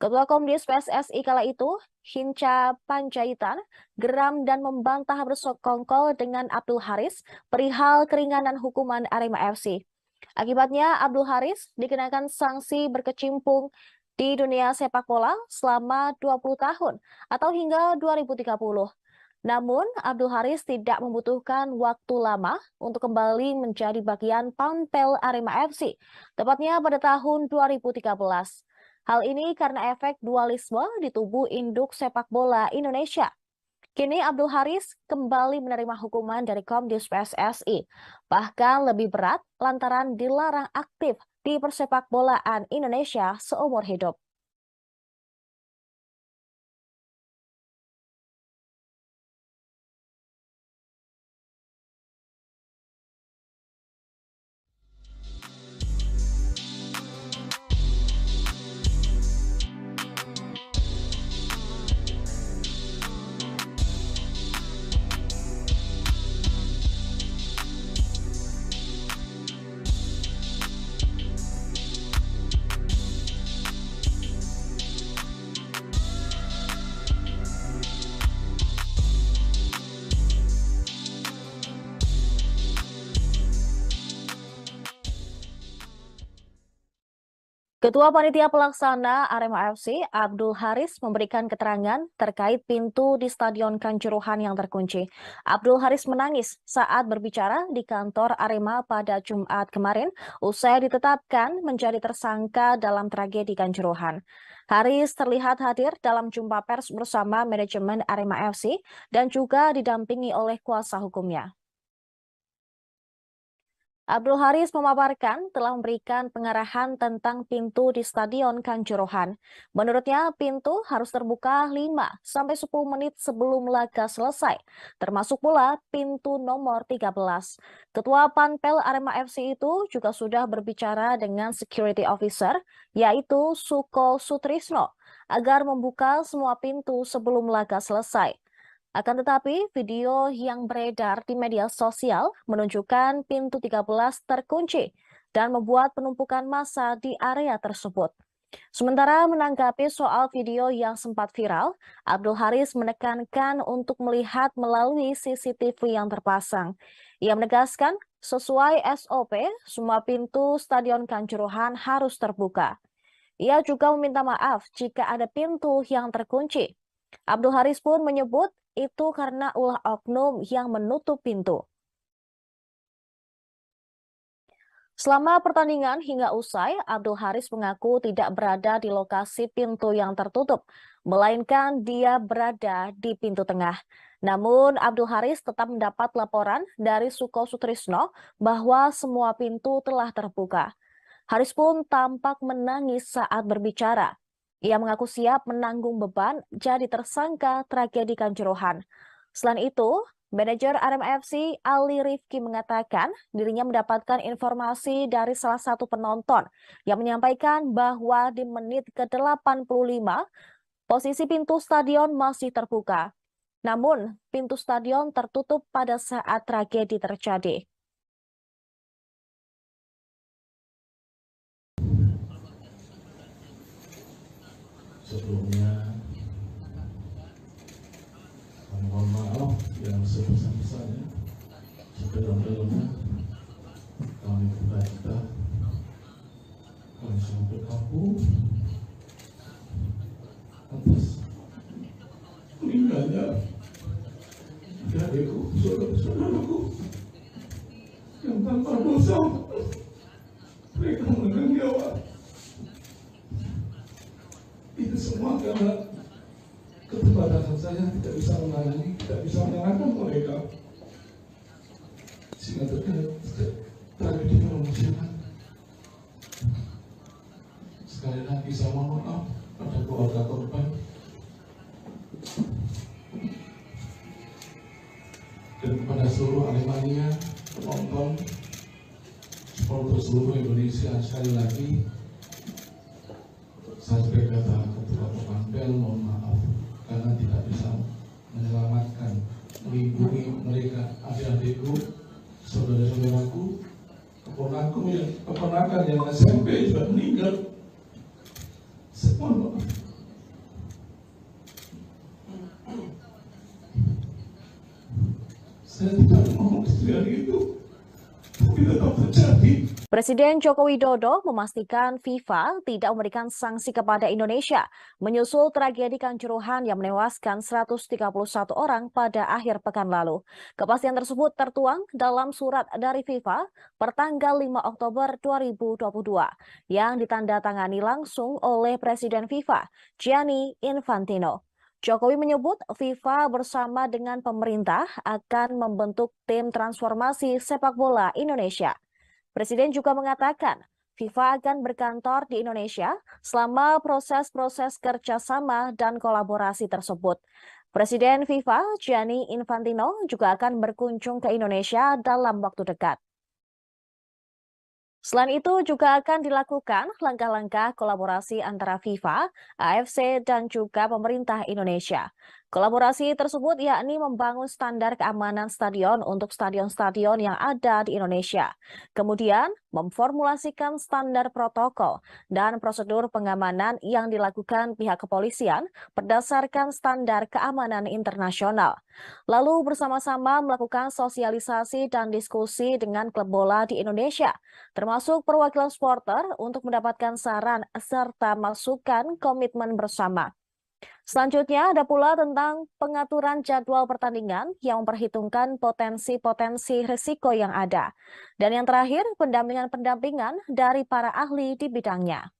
Speaker 4: Ketua Komdis PSSI kala itu, Hinca Panjaitan, geram dan membantah bersekongkol dengan Abdul Haris perihal keringanan hukuman Arema FC. Akibatnya, Abdul Haris dikenakan sanksi berkecimpung di dunia sepak bola selama 20 tahun atau hingga 2030. Namun, Abdul Haris tidak membutuhkan waktu lama untuk kembali menjadi bagian panpel Arema FC, tepatnya pada tahun 2013. Hal ini karena efek dualisme di tubuh induk sepak bola Indonesia. Kini Abdul Haris kembali menerima hukuman dari Komdis PSSI, bahkan lebih berat lantaran dilarang aktif di persepak bolaan Indonesia seumur hidup. Ketua Panitia Pelaksana Arema FC, Abdul Haris, memberikan keterangan terkait pintu di Stadion Kanjuruhan yang terkunci. Abdul Haris menangis saat berbicara di kantor Arema pada Jumat kemarin, usai ditetapkan menjadi tersangka dalam tragedi Kanjuruhan. Haris terlihat hadir dalam jumpa pers bersama manajemen Arema FC dan juga didampingi oleh kuasa hukumnya. Abdul Haris memaparkan telah memberikan pengarahan tentang pintu di Stadion Kanjuruhan. Menurutnya, pintu harus terbuka 5-10 menit sebelum laga selesai, termasuk pula pintu nomor 13. Ketua Panpel Arema FC itu juga sudah berbicara dengan security officer, yaitu Suko Sutrisno, agar membuka semua pintu sebelum laga selesai. Akan tetapi, video yang beredar di media sosial menunjukkan pintu 13 terkunci dan membuat penumpukan massa di area tersebut. Sementara menanggapi soal video yang sempat viral, Abdul Haris menekankan untuk melihat melalui CCTV yang terpasang. Ia menegaskan, sesuai SOP, semua pintu Stadion Kanjuruhan harus terbuka. Ia juga meminta maaf jika ada pintu yang terkunci. Abdul Haris pun menyebut itu karena ulah oknum yang menutup pintu. Selama pertandingan hingga usai, Abdul Haris mengaku tidak berada di lokasi pintu yang tertutup, melainkan dia berada di pintu tengah. Namun, Abdul Haris tetap mendapat laporan dari Suko Sutrisno bahwa semua pintu telah terbuka. Haris pun tampak menangis saat berbicara. Ia mengaku siap menanggung beban jadi tersangka tragedi Kanjuruhan. Selain itu, Manajer Arema FC Ali Rifki mengatakan dirinya mendapatkan informasi dari salah satu penonton yang menyampaikan bahwa di menit ke-85 posisi pintu stadion masih terbuka. Namun, pintu stadion tertutup pada saat tragedi terjadi.
Speaker 5: Sebelumnya, kami mohon maaf yang sebesar-besarnya. Sedalam-dalamnya kami berduka, kami sangat berkabung atas meninggalnya adikku, saudara-saudaraku yang tanpa dosa mereka menekan nyawa. Itu semua karena keterbatasan saya, tidak bisa menangani, tidak bisa menyalahkan mereka, sehingga terjadi tragedi kemanusiaan. Sekali lagi saya mohon maaf pada keluarga korban dan kepada seluruh Aremania, penonton, supporter seluruh Indonesia. Sekali lagi saya sebagai ketua Panpel mohon maaf karena tidak bisa menyelamatkan, melindungi mereka, adik-adikku, saudara-saudaraku, keponakan yang SMP juga meninggal. Semua maaf. Saya tidak mau istri itu, tapi tetap terjadi.
Speaker 4: Presiden Joko Widodo memastikan FIFA tidak memberikan sanksi kepada Indonesia menyusul tragedi Kanjuruhan yang menewaskan 131 orang pada akhir pekan lalu. Kepastian tersebut tertuang dalam surat dari FIFA pertanggal 5 Oktober 2022 yang ditandatangani langsung oleh Presiden FIFA, Gianni Infantino. Jokowi menyebut FIFA bersama dengan pemerintah akan membentuk tim transformasi sepak bola Indonesia. Presiden juga mengatakan FIFA akan berkantor di Indonesia selama proses-proses kerjasama dan kolaborasi tersebut. Presiden FIFA, Gianni Infantino, juga akan berkunjung ke Indonesia dalam waktu dekat. Selain itu juga akan dilakukan langkah-langkah kolaborasi antara FIFA, AFC, dan juga pemerintah Indonesia. Kolaborasi tersebut yakni membangun standar keamanan stadion untuk stadion-stadion yang ada di Indonesia. Kemudian memformulasikan standar protokol dan prosedur pengamanan yang dilakukan pihak kepolisian berdasarkan standar keamanan internasional. Lalu bersama-sama melakukan sosialisasi dan diskusi dengan klub bola di Indonesia, termasuk perwakilan supporter untuk mendapatkan saran serta masukan komitmen bersama. Selanjutnya ada pula tentang pengaturan jadwal pertandingan yang memperhitungkan potensi-potensi risiko yang ada. Dan yang terakhir, pendampingan-pendampingan dari para ahli di bidangnya.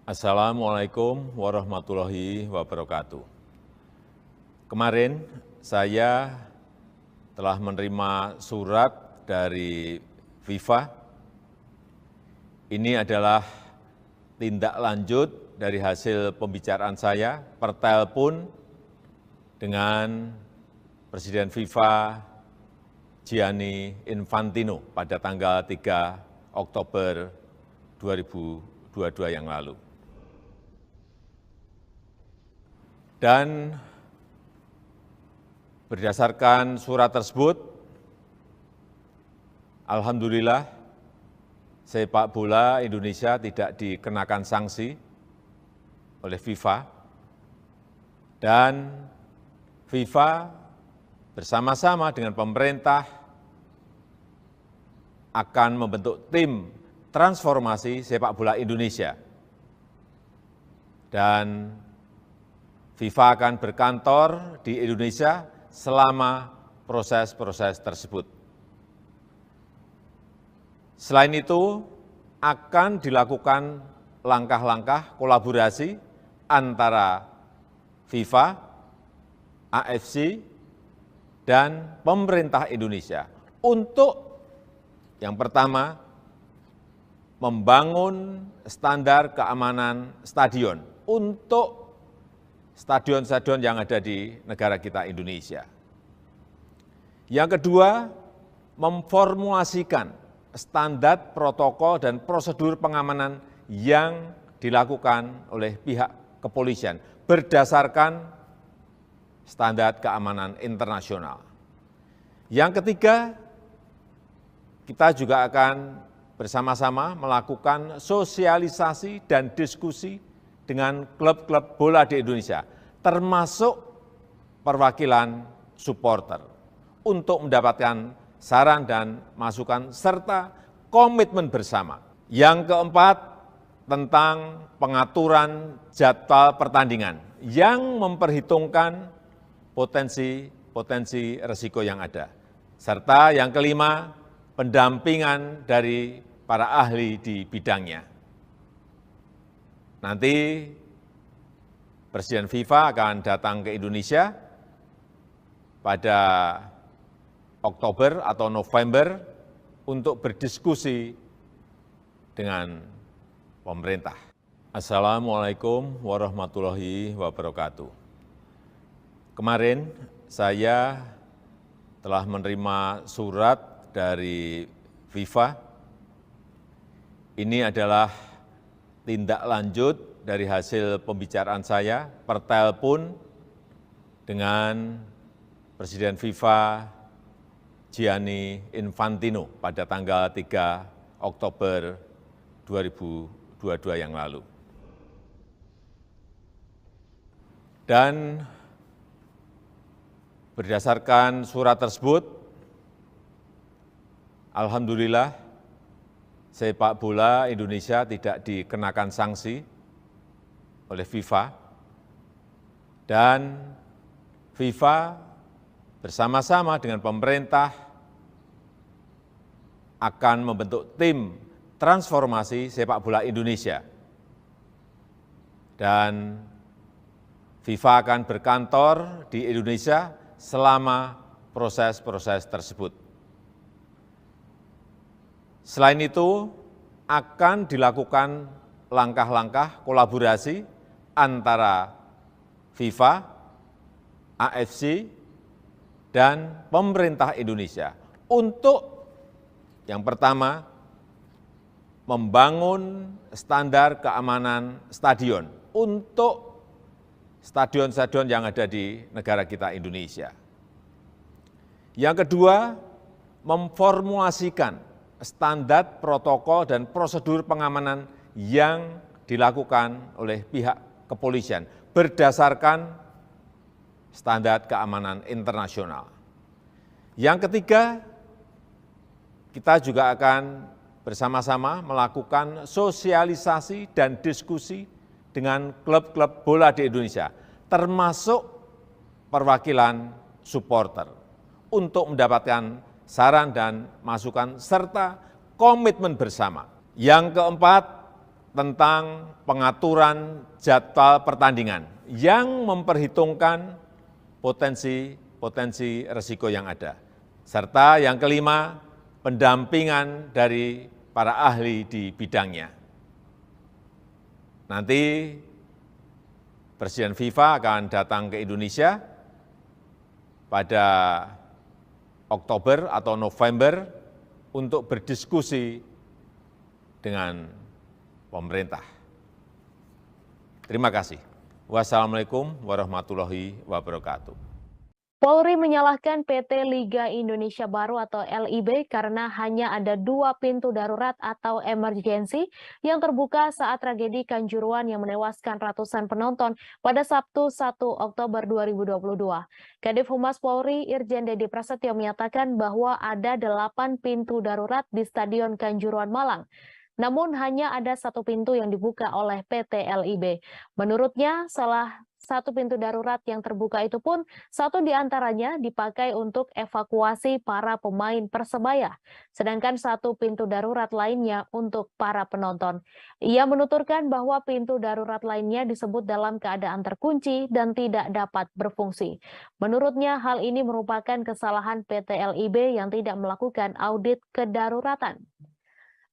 Speaker 1: Assalamualaikum warahmatullahi wabarakatuh. Kemarin saya telah menerima surat dari FIFA. Ini adalah tindak lanjut dari hasil pembicaraan saya per telepon dengan Presiden FIFA Gianni Infantino pada tanggal 3 Oktober 2022 yang lalu. Dan berdasarkan surat tersebut, alhamdulillah sepak bola Indonesia tidak dikenakan sanksi oleh FIFA, dan FIFA bersama-sama dengan pemerintah akan membentuk tim transformasi sepak bola Indonesia. Dan FIFA akan berkantor di Indonesia selama proses-proses tersebut. Selain itu, akan dilakukan langkah-langkah kolaborasi antara FIFA, AFC, dan pemerintah Indonesia untuk yang pertama, membangun standar keamanan stadion untuk stadion-stadion yang ada di negara kita Indonesia. Yang kedua, memformulasikan standar protokol dan prosedur pengamanan yang dilakukan oleh pihak kepolisian berdasarkan standar keamanan internasional. Yang ketiga, kita juga akan bersama-sama melakukan sosialisasi dan diskusi dengan klub-klub bola di Indonesia, termasuk perwakilan supporter, untuk mendapatkan saran dan masukan serta komitmen bersama. Yang keempat, tentang pengaturan jadwal pertandingan yang memperhitungkan potensi risiko yang ada. Serta yang kelima, pendampingan dari para ahli di bidangnya. Nanti Presiden FIFA akan datang ke Indonesia pada Oktober atau November untuk berdiskusi dengan pemerintah. Assalamualaikum warahmatullahi wabarakatuh. Kemarin saya telah menerima surat dari FIFA. Ini adalah tindak lanjut dari hasil pembicaraan saya per telepon dengan Presiden FIFA Gianni Infantino pada tanggal 3 Oktober 2022 yang lalu. Dan berdasarkan surat tersebut, alhamdulillah sepak bola Indonesia tidak dikenakan sanksi oleh FIFA, dan FIFA bersama-sama dengan pemerintah akan membentuk tim transformasi sepak bola Indonesia. Dan FIFA akan berkantor di Indonesia selama proses-proses tersebut. Selain itu, akan dilakukan langkah-langkah kolaborasi antara FIFA, AFC, dan pemerintah Indonesia untuk yang pertama, membangun standar keamanan stadion untuk stadion-stadion yang ada di negara kita Indonesia. Yang kedua, memformulasikan standar protokol dan prosedur pengamanan yang dilakukan oleh pihak kepolisian berdasarkan standar keamanan internasional. Yang ketiga, kita juga akan bersama-sama melakukan sosialisasi dan diskusi dengan klub-klub bola di Indonesia, termasuk perwakilan supporter, untuk mendapatkan saran dan masukan serta komitmen bersama. Yang keempat, tentang pengaturan jadwal pertandingan yang memperhitungkan potensi risiko yang ada. Serta yang kelima, pendampingan dari para ahli di bidangnya. Nanti Presiden FIFA akan datang ke Indonesia pada Oktober atau November untuk berdiskusi dengan pemerintah. Terima kasih. Wassalamualaikum warahmatullahi wabarakatuh.
Speaker 4: Polri menyalahkan PT Liga Indonesia Baru atau LIB karena hanya ada 2 pintu darurat atau emergensi yang terbuka saat tragedi Kanjuruhan yang menewaskan ratusan penonton pada Sabtu 1 Oktober 2022. Kadif Humas Polri Irjen Dedi Prasetyo menyatakan bahwa ada 8 pintu darurat di Stadion Kanjuruhan Malang. Namun hanya ada 1 pintu yang dibuka oleh PT LIB. Menurutnya, salah 1 pintu darurat yang terbuka itu pun 1 diantaranya dipakai untuk evakuasi para pemain Persebaya, sedangkan 1 pintu darurat lainnya untuk para penonton. Ia menuturkan bahwa pintu darurat lainnya disebut dalam keadaan terkunci dan tidak dapat berfungsi. Menurutnya hal ini merupakan kesalahan PT LIB yang tidak melakukan audit kedaruratan.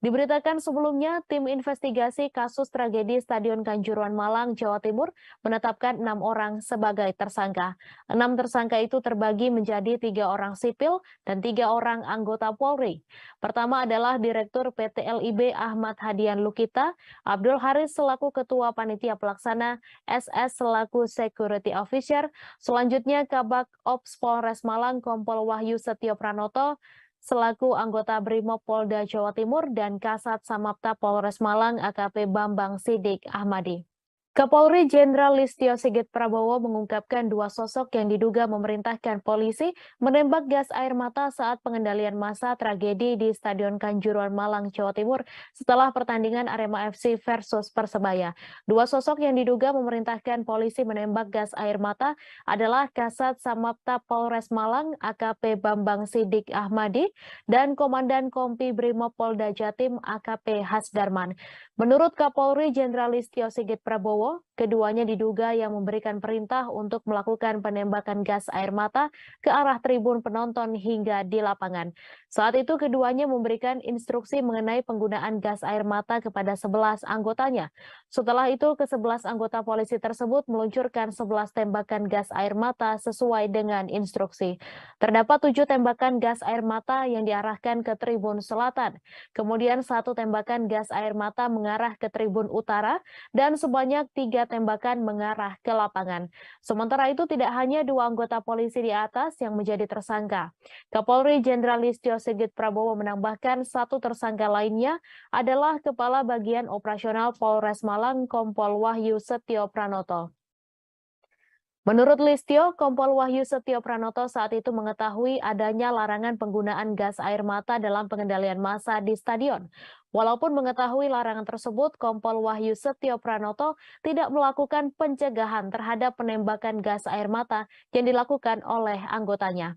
Speaker 4: Diberitakan sebelumnya, tim investigasi kasus tragedi Stadion Kanjuruhan Malang, Jawa Timur menetapkan 6 orang sebagai tersangka. 6 tersangka itu terbagi menjadi 3 orang sipil dan 3 orang anggota Polri. Pertama adalah Direktur PT LIB Ahmad Hadian Lukita, Abdul Haris selaku Ketua Panitia Pelaksana, SS selaku Security Officer, selanjutnya Kabak Ops Polres Malang Kompol Wahyu Setio Pranoto, selaku anggota Brimob Polda Jawa Timur dan Kasat Samapta Polres Malang AKP Bambang Sidik Ahmadi. Kapolri Jenderal Listio Sigit Prabowo mengungkapkan 2 sosok yang diduga memerintahkan polisi menembak gas air mata saat pengendalian massa tragedi di Stadion Kanjuruhan Malang, Jawa Timur setelah pertandingan Arema FC versus Persebaya. 2 sosok yang diduga memerintahkan polisi menembak gas air mata adalah Kasat Samapta Polres Malang AKP Bambang Sidik Ahmadi dan Komandan Kompi Brimob Polda Jatim AKP Hasdarman. Menurut Kapolri Jenderal Listio Sigit Prabowo, keduanya diduga yang memberikan perintah untuk melakukan penembakan gas air mata ke arah tribun penonton hingga di lapangan. Saat itu keduanya memberikan instruksi mengenai penggunaan gas air mata kepada 11 anggotanya. Setelah itu ke-11 anggota polisi tersebut meluncurkan 11 tembakan gas air mata sesuai dengan instruksi. Terdapat 7 tembakan gas air mata yang diarahkan ke tribun selatan. Kemudian 1 tembakan gas air mata mengarah ke tribun utara dan sebanyak 3 tembakan mengarah ke lapangan. Sementara itu tidak hanya 2 anggota polisi di atas yang menjadi tersangka. Kapolri Jenderal Listio Sigit Prabowo menambahkan 1 tersangka lainnya adalah Kepala Bagian Operasional Polres Malang Kompol Wahyu Setio Pranoto. Menurut Listio, Kompol Wahyu Setio Pranoto saat itu mengetahui adanya larangan penggunaan gas air mata dalam pengendalian massa di stadion. Walaupun mengetahui larangan tersebut, Kompol Wahyu Setio Pranoto tidak melakukan pencegahan terhadap penembakan gas air mata yang dilakukan oleh anggotanya.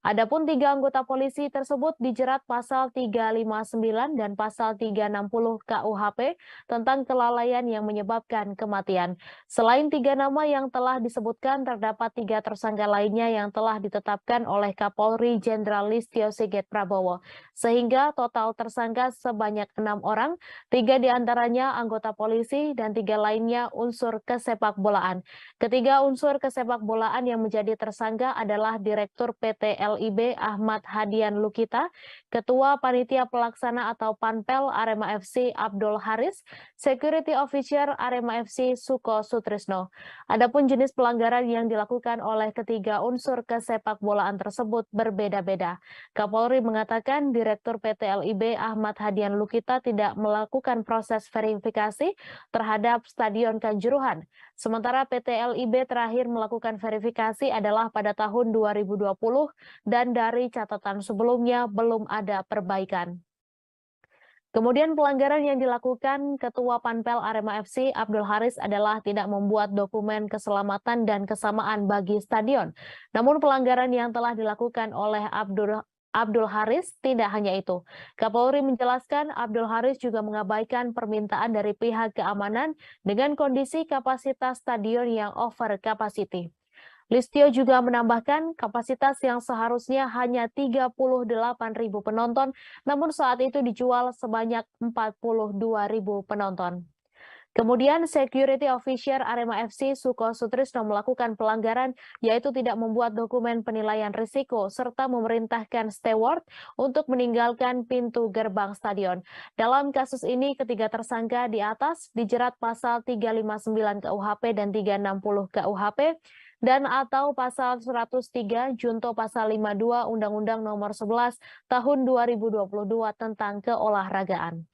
Speaker 4: Adapun 3 anggota polisi tersebut dijerat pasal 359 dan pasal 360 KUHP tentang kelalaian yang menyebabkan kematian. Selain 3 nama yang telah disebutkan, terdapat 3 tersangka lainnya yang telah ditetapkan oleh Kapolri Jenderal Listio Sigit Prabowo. Sehingga total tersangka sebanyak 6 orang, 3 diantaranya anggota polisi dan 3 lainnya unsur kesepakbolaan. Ketiga unsur kesepakbolaan yang menjadi tersangka adalah Direktur PT LIB Ahmad Hadian Lukita, Ketua Panitia Pelaksana atau Panpel Arema FC Abdul Haris, Security Officer Arema FC Suko Sutrisno. Adapun jenis pelanggaran yang dilakukan oleh ketiga unsur kesepakbolaan tersebut berbeda-beda. Kapolri mengatakan Direktur PT LIB Ahmad Hadian Lukita tidak melakukan proses verifikasi terhadap Stadion Kanjuruhan. Sementara PT LIB terakhir melakukan verifikasi adalah pada tahun 2020 dan dari catatan sebelumnya belum ada perbaikan. Kemudian pelanggaran yang dilakukan Ketua Panpel Arema FC Abdul Haris adalah tidak membuat dokumen keselamatan dan kesamaan bagi stadion. Namun pelanggaran yang telah dilakukan oleh Abdul Haris tidak hanya itu. Kapolri menjelaskan Abdul Haris juga mengabaikan permintaan dari pihak keamanan dengan kondisi kapasitas stadion yang over capacity. Listio juga menambahkan kapasitas yang seharusnya hanya 38.000 penonton, namun saat itu dijual sebanyak 42.000 penonton. Kemudian Security Officer Arema FC Suko Sutrisno melakukan pelanggaran, yaitu tidak membuat dokumen penilaian risiko serta memerintahkan steward untuk meninggalkan pintu gerbang stadion. Dalam kasus ini, ketiga tersangka di atas dijerat pasal 359 KUHP dan 360 KUHP, dan atau pasal 103 junto pasal 52 Undang-Undang Nomor 11 Tahun 2022 tentang keolahragaan.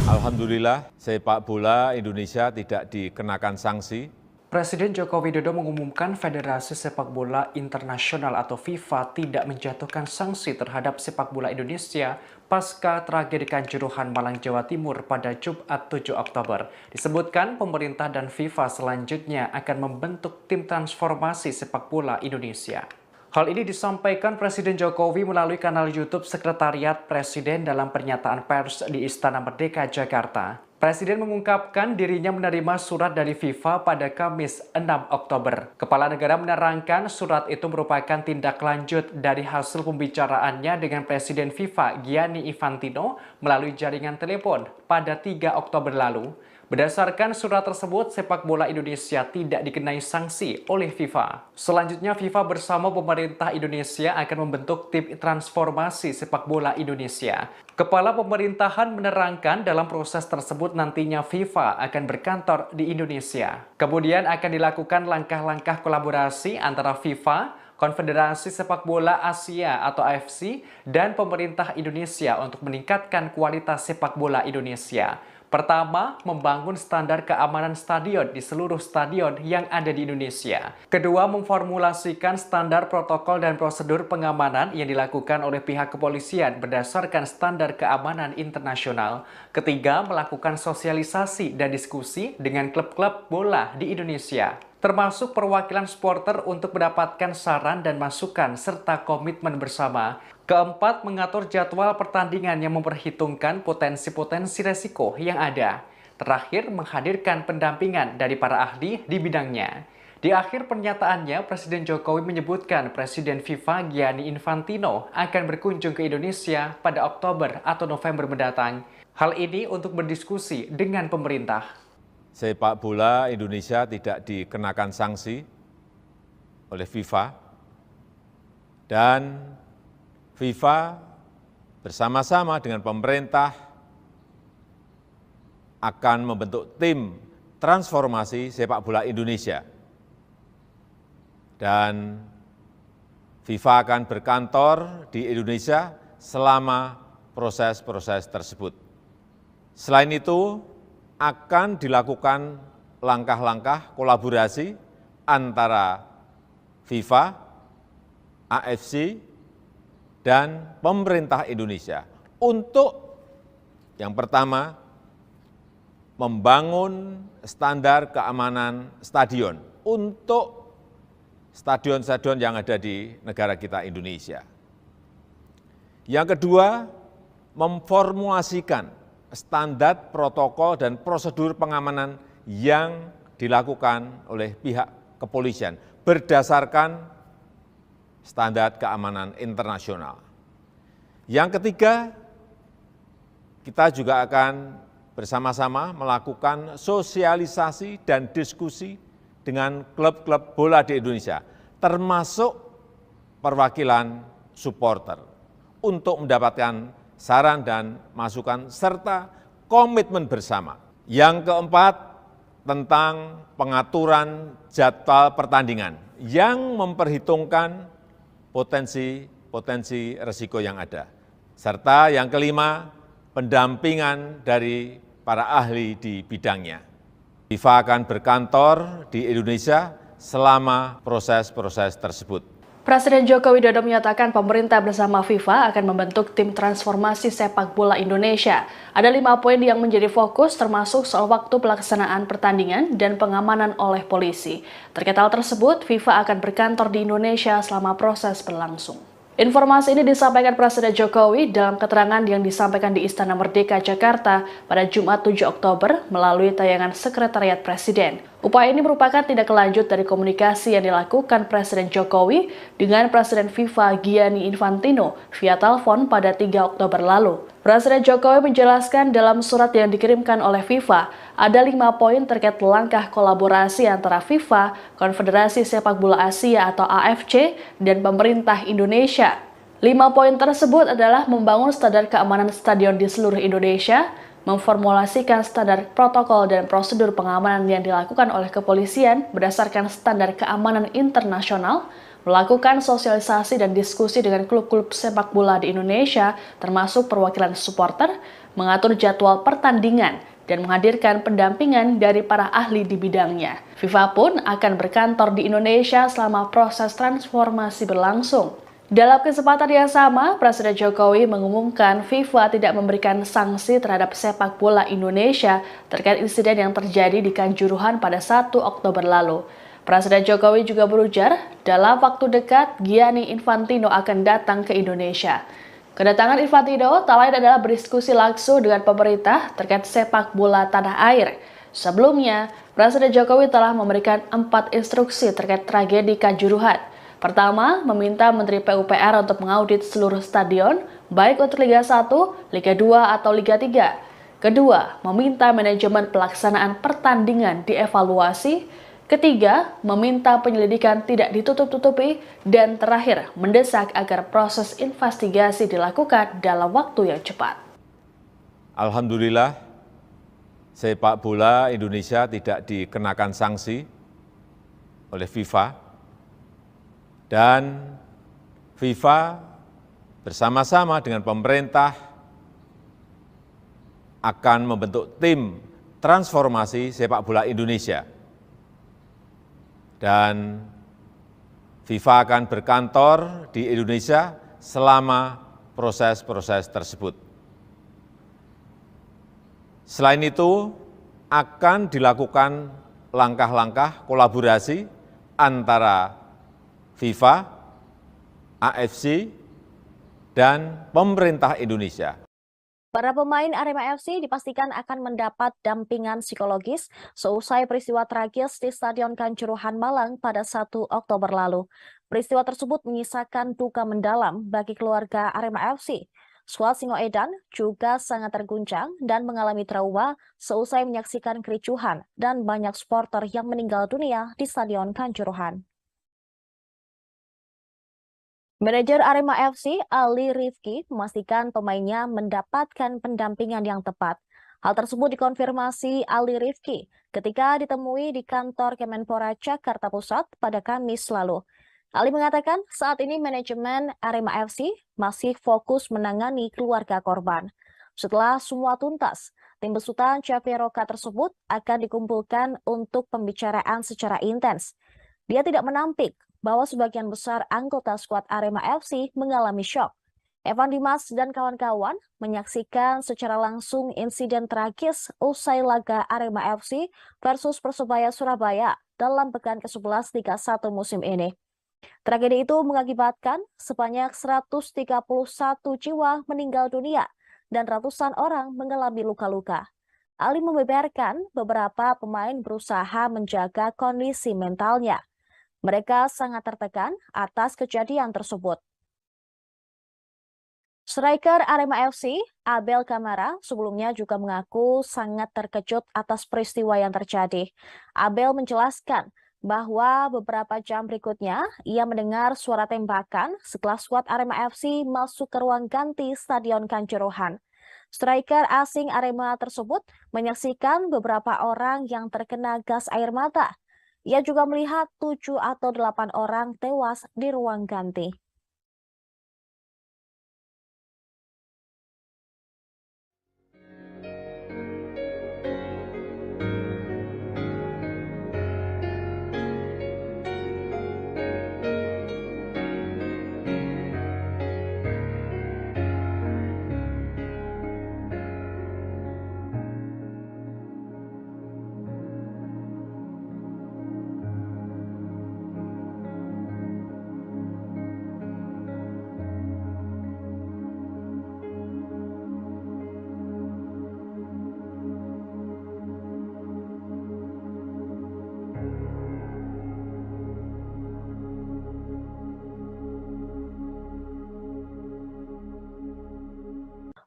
Speaker 1: Alhamdulillah, sepak bola Indonesia tidak dikenakan sanksi.
Speaker 2: Presiden Joko Widodo mengumumkan Federasi Sepak Bola Internasional atau FIFA tidak menjatuhkan sanksi terhadap sepak bola Indonesia pasca tragedi Kanjuruhan Malang, Jawa Timur pada Jumat 7 Oktober. Disebutkan pemerintah dan FIFA selanjutnya akan membentuk tim transformasi sepak bola Indonesia. Hal ini disampaikan Presiden Jokowi melalui kanal YouTube Sekretariat Presiden dalam pernyataan pers di Istana Merdeka, Jakarta. Presiden mengungkapkan dirinya menerima surat dari FIFA pada Kamis 6 Oktober. Kepala negara menerangkan surat itu merupakan tindak lanjut dari hasil pembicaraannya dengan Presiden FIFA Gianni Infantino melalui jaringan telepon pada 3 Oktober lalu. Berdasarkan surat tersebut, sepak bola Indonesia tidak dikenai sanksi oleh FIFA. Selanjutnya, FIFA bersama pemerintah Indonesia akan membentuk tim transformasi sepak bola Indonesia. Kepala pemerintahan menerangkan dalam proses tersebut nantinya FIFA akan berkantor di Indonesia. Kemudian akan dilakukan langkah-langkah kolaborasi antara FIFA, Konfederasi Sepak Bola Asia atau AFC, dan pemerintah Indonesia untuk meningkatkan kualitas sepak bola Indonesia. Pertama, membangun standar keamanan stadion di seluruh stadion yang ada di Indonesia. Kedua, memformulasikan standar protokol dan prosedur pengamanan yang dilakukan oleh pihak kepolisian berdasarkan standar keamanan internasional. Ketiga, melakukan sosialisasi dan diskusi dengan klub-klub bola di Indonesia, termasuk perwakilan supporter untuk mendapatkan saran dan masukan serta komitmen bersama. Keempat, mengatur jadwal pertandingan yang memperhitungkan potensi-potensi resiko yang ada. Terakhir, menghadirkan pendampingan dari para ahli di bidangnya. Di akhir pernyataannya, Presiden Jokowi menyebutkan Presiden FIFA Gianni Infantino akan berkunjung ke Indonesia pada Oktober atau November mendatang. Hal ini untuk berdiskusi dengan pemerintah.
Speaker 1: Sepak bola Indonesia tidak dikenakan sanksi oleh FIFA, dan FIFA bersama-sama dengan pemerintah akan membentuk tim transformasi sepak bola Indonesia. Dan FIFA akan berkantor di Indonesia selama proses-proses tersebut. Selain itu, akan dilakukan langkah-langkah kolaborasi antara FIFA, AFC, dan pemerintah Indonesia untuk yang pertama, membangun standar keamanan stadion untuk stadion-stadion yang ada di negara kita Indonesia. Yang kedua, memformulasikan standar protokol dan prosedur pengamanan yang dilakukan oleh pihak kepolisian berdasarkan standar keamanan internasional. Yang ketiga, kita juga akan bersama-sama melakukan sosialisasi dan diskusi dengan klub-klub bola di Indonesia, termasuk perwakilan supporter, untuk mendapatkan saran dan masukan serta komitmen bersama. Yang keempat, tentang pengaturan jadwal pertandingan yang memperhitungkan potensi risiko yang ada. Serta yang kelima, pendampingan dari para ahli di bidangnya. FIFA akan berkantor di Indonesia selama proses-proses tersebut.
Speaker 3: Presiden Joko Widodo menyatakan pemerintah bersama FIFA akan membentuk tim transformasi sepak bola Indonesia. Ada 5 poin yang menjadi fokus, termasuk soal waktu pelaksanaan pertandingan dan pengamanan oleh polisi. Terkait hal tersebut, FIFA akan berkantor di Indonesia selama proses berlangsung. Informasi ini disampaikan Presiden Jokowi dalam keterangan yang disampaikan di Istana Merdeka, Jakarta pada Jumat 7 Oktober melalui tayangan Sekretariat Presiden. Upaya ini merupakan tindak lanjut dari komunikasi yang dilakukan Presiden Jokowi dengan Presiden FIFA Gianni Infantino via telepon pada 3 Oktober lalu. Presiden Jokowi menjelaskan dalam surat yang dikirimkan oleh FIFA, ada 5 poin terkait langkah kolaborasi antara FIFA, Konfederasi Sepak Bola Asia atau AFC, dan pemerintah Indonesia. 5 poin tersebut adalah membangun standar keamanan stadion di seluruh Indonesia, memformulasikan standar protokol dan prosedur pengamanan yang dilakukan oleh kepolisian berdasarkan standar keamanan internasional, melakukan sosialisasi dan diskusi dengan klub-klub sepak bola di Indonesia, termasuk perwakilan supporter, mengatur jadwal pertandingan, dan menghadirkan pendampingan dari para ahli di bidangnya. FIFA pun akan berkantor di Indonesia selama proses transformasi berlangsung. Dalam kesempatan yang sama, Presiden Jokowi mengumumkan FIFA tidak memberikan sanksi terhadap sepak bola Indonesia terkait insiden yang terjadi di Kanjuruhan pada 1 Oktober lalu. Presiden Jokowi juga berujar, dalam waktu dekat Gianni Infantino akan datang ke Indonesia. Kedatangan Infantino tak lain adalah berdiskusi langsung dengan pemerintah terkait sepak bola tanah air. Sebelumnya, Presiden Jokowi telah memberikan 4 instruksi terkait tragedi Kanjuruhan. Pertama, meminta Menteri PUPR untuk mengaudit seluruh stadion, baik untuk Liga 1, Liga 2, atau Liga 3. Kedua, meminta manajemen pelaksanaan pertandingan dievaluasi. Ketiga, meminta penyelidikan tidak ditutup-tutupi. Dan terakhir, mendesak agar proses investigasi dilakukan dalam waktu yang cepat.
Speaker 1: Alhamdulillah, sepak bola Indonesia tidak dikenakan sanksi oleh FIFA. Dan FIFA bersama-sama dengan pemerintah akan membentuk tim transformasi sepak bola Indonesia. Dan FIFA akan berkantor di Indonesia selama proses-proses tersebut. Selain itu, akan dilakukan langkah-langkah kolaborasi antara FIFA, AFC, dan pemerintah Indonesia.
Speaker 4: Para pemain Arema FC dipastikan akan mendapat dampingan psikologis seusai peristiwa tragis di Stadion Kanjuruhan Malang pada 1 Oktober lalu. Peristiwa tersebut menyisakan duka mendalam bagi keluarga Arema FC. Squad Singoedan juga sangat terguncang dan mengalami trauma seusai menyaksikan kericuhan dan banyak supporter yang meninggal dunia di Stadion Kanjuruhan. Manajer Arema FC, Ali Rifki, memastikan pemainnya mendapatkan pendampingan yang tepat. Hal tersebut dikonfirmasi Ali Rifki ketika ditemui di kantor Kemenpora Jakarta Pusat pada Kamis lalu. Ali mengatakan saat ini manajemen Arema FC masih fokus menangani keluarga korban. Setelah semua tuntas, tim besutan Caveroka tersebut akan dikumpulkan untuk pembicaraan secara intens. Dia tidak menampik bahwa sebagian besar anggota skuad Arema FC mengalami syok. Evan Dimas dan kawan-kawan menyaksikan secara langsung insiden tragis usai laga Arema FC versus Persebaya Surabaya dalam pekan ke-11 Liga 1 musim ini. Tragedi itu mengakibatkan sebanyak 131 jiwa meninggal dunia dan ratusan orang mengalami luka-luka. Ali membeberkan beberapa pemain berusaha menjaga kondisi mentalnya. Mereka sangat tertekan atas kejadian tersebut. Striker Arema FC, Abel Kamara, sebelumnya juga mengaku sangat terkejut atas peristiwa yang terjadi. Abel menjelaskan bahwa beberapa jam berikutnya ia mendengar suara tembakan setelah skuad Arema FC masuk ke ruang ganti Stadion Kanjuruhan. Striker asing Arema tersebut menyaksikan beberapa orang yang terkena gas air mata. Ia juga melihat 7 atau 8 orang tewas di ruang ganti.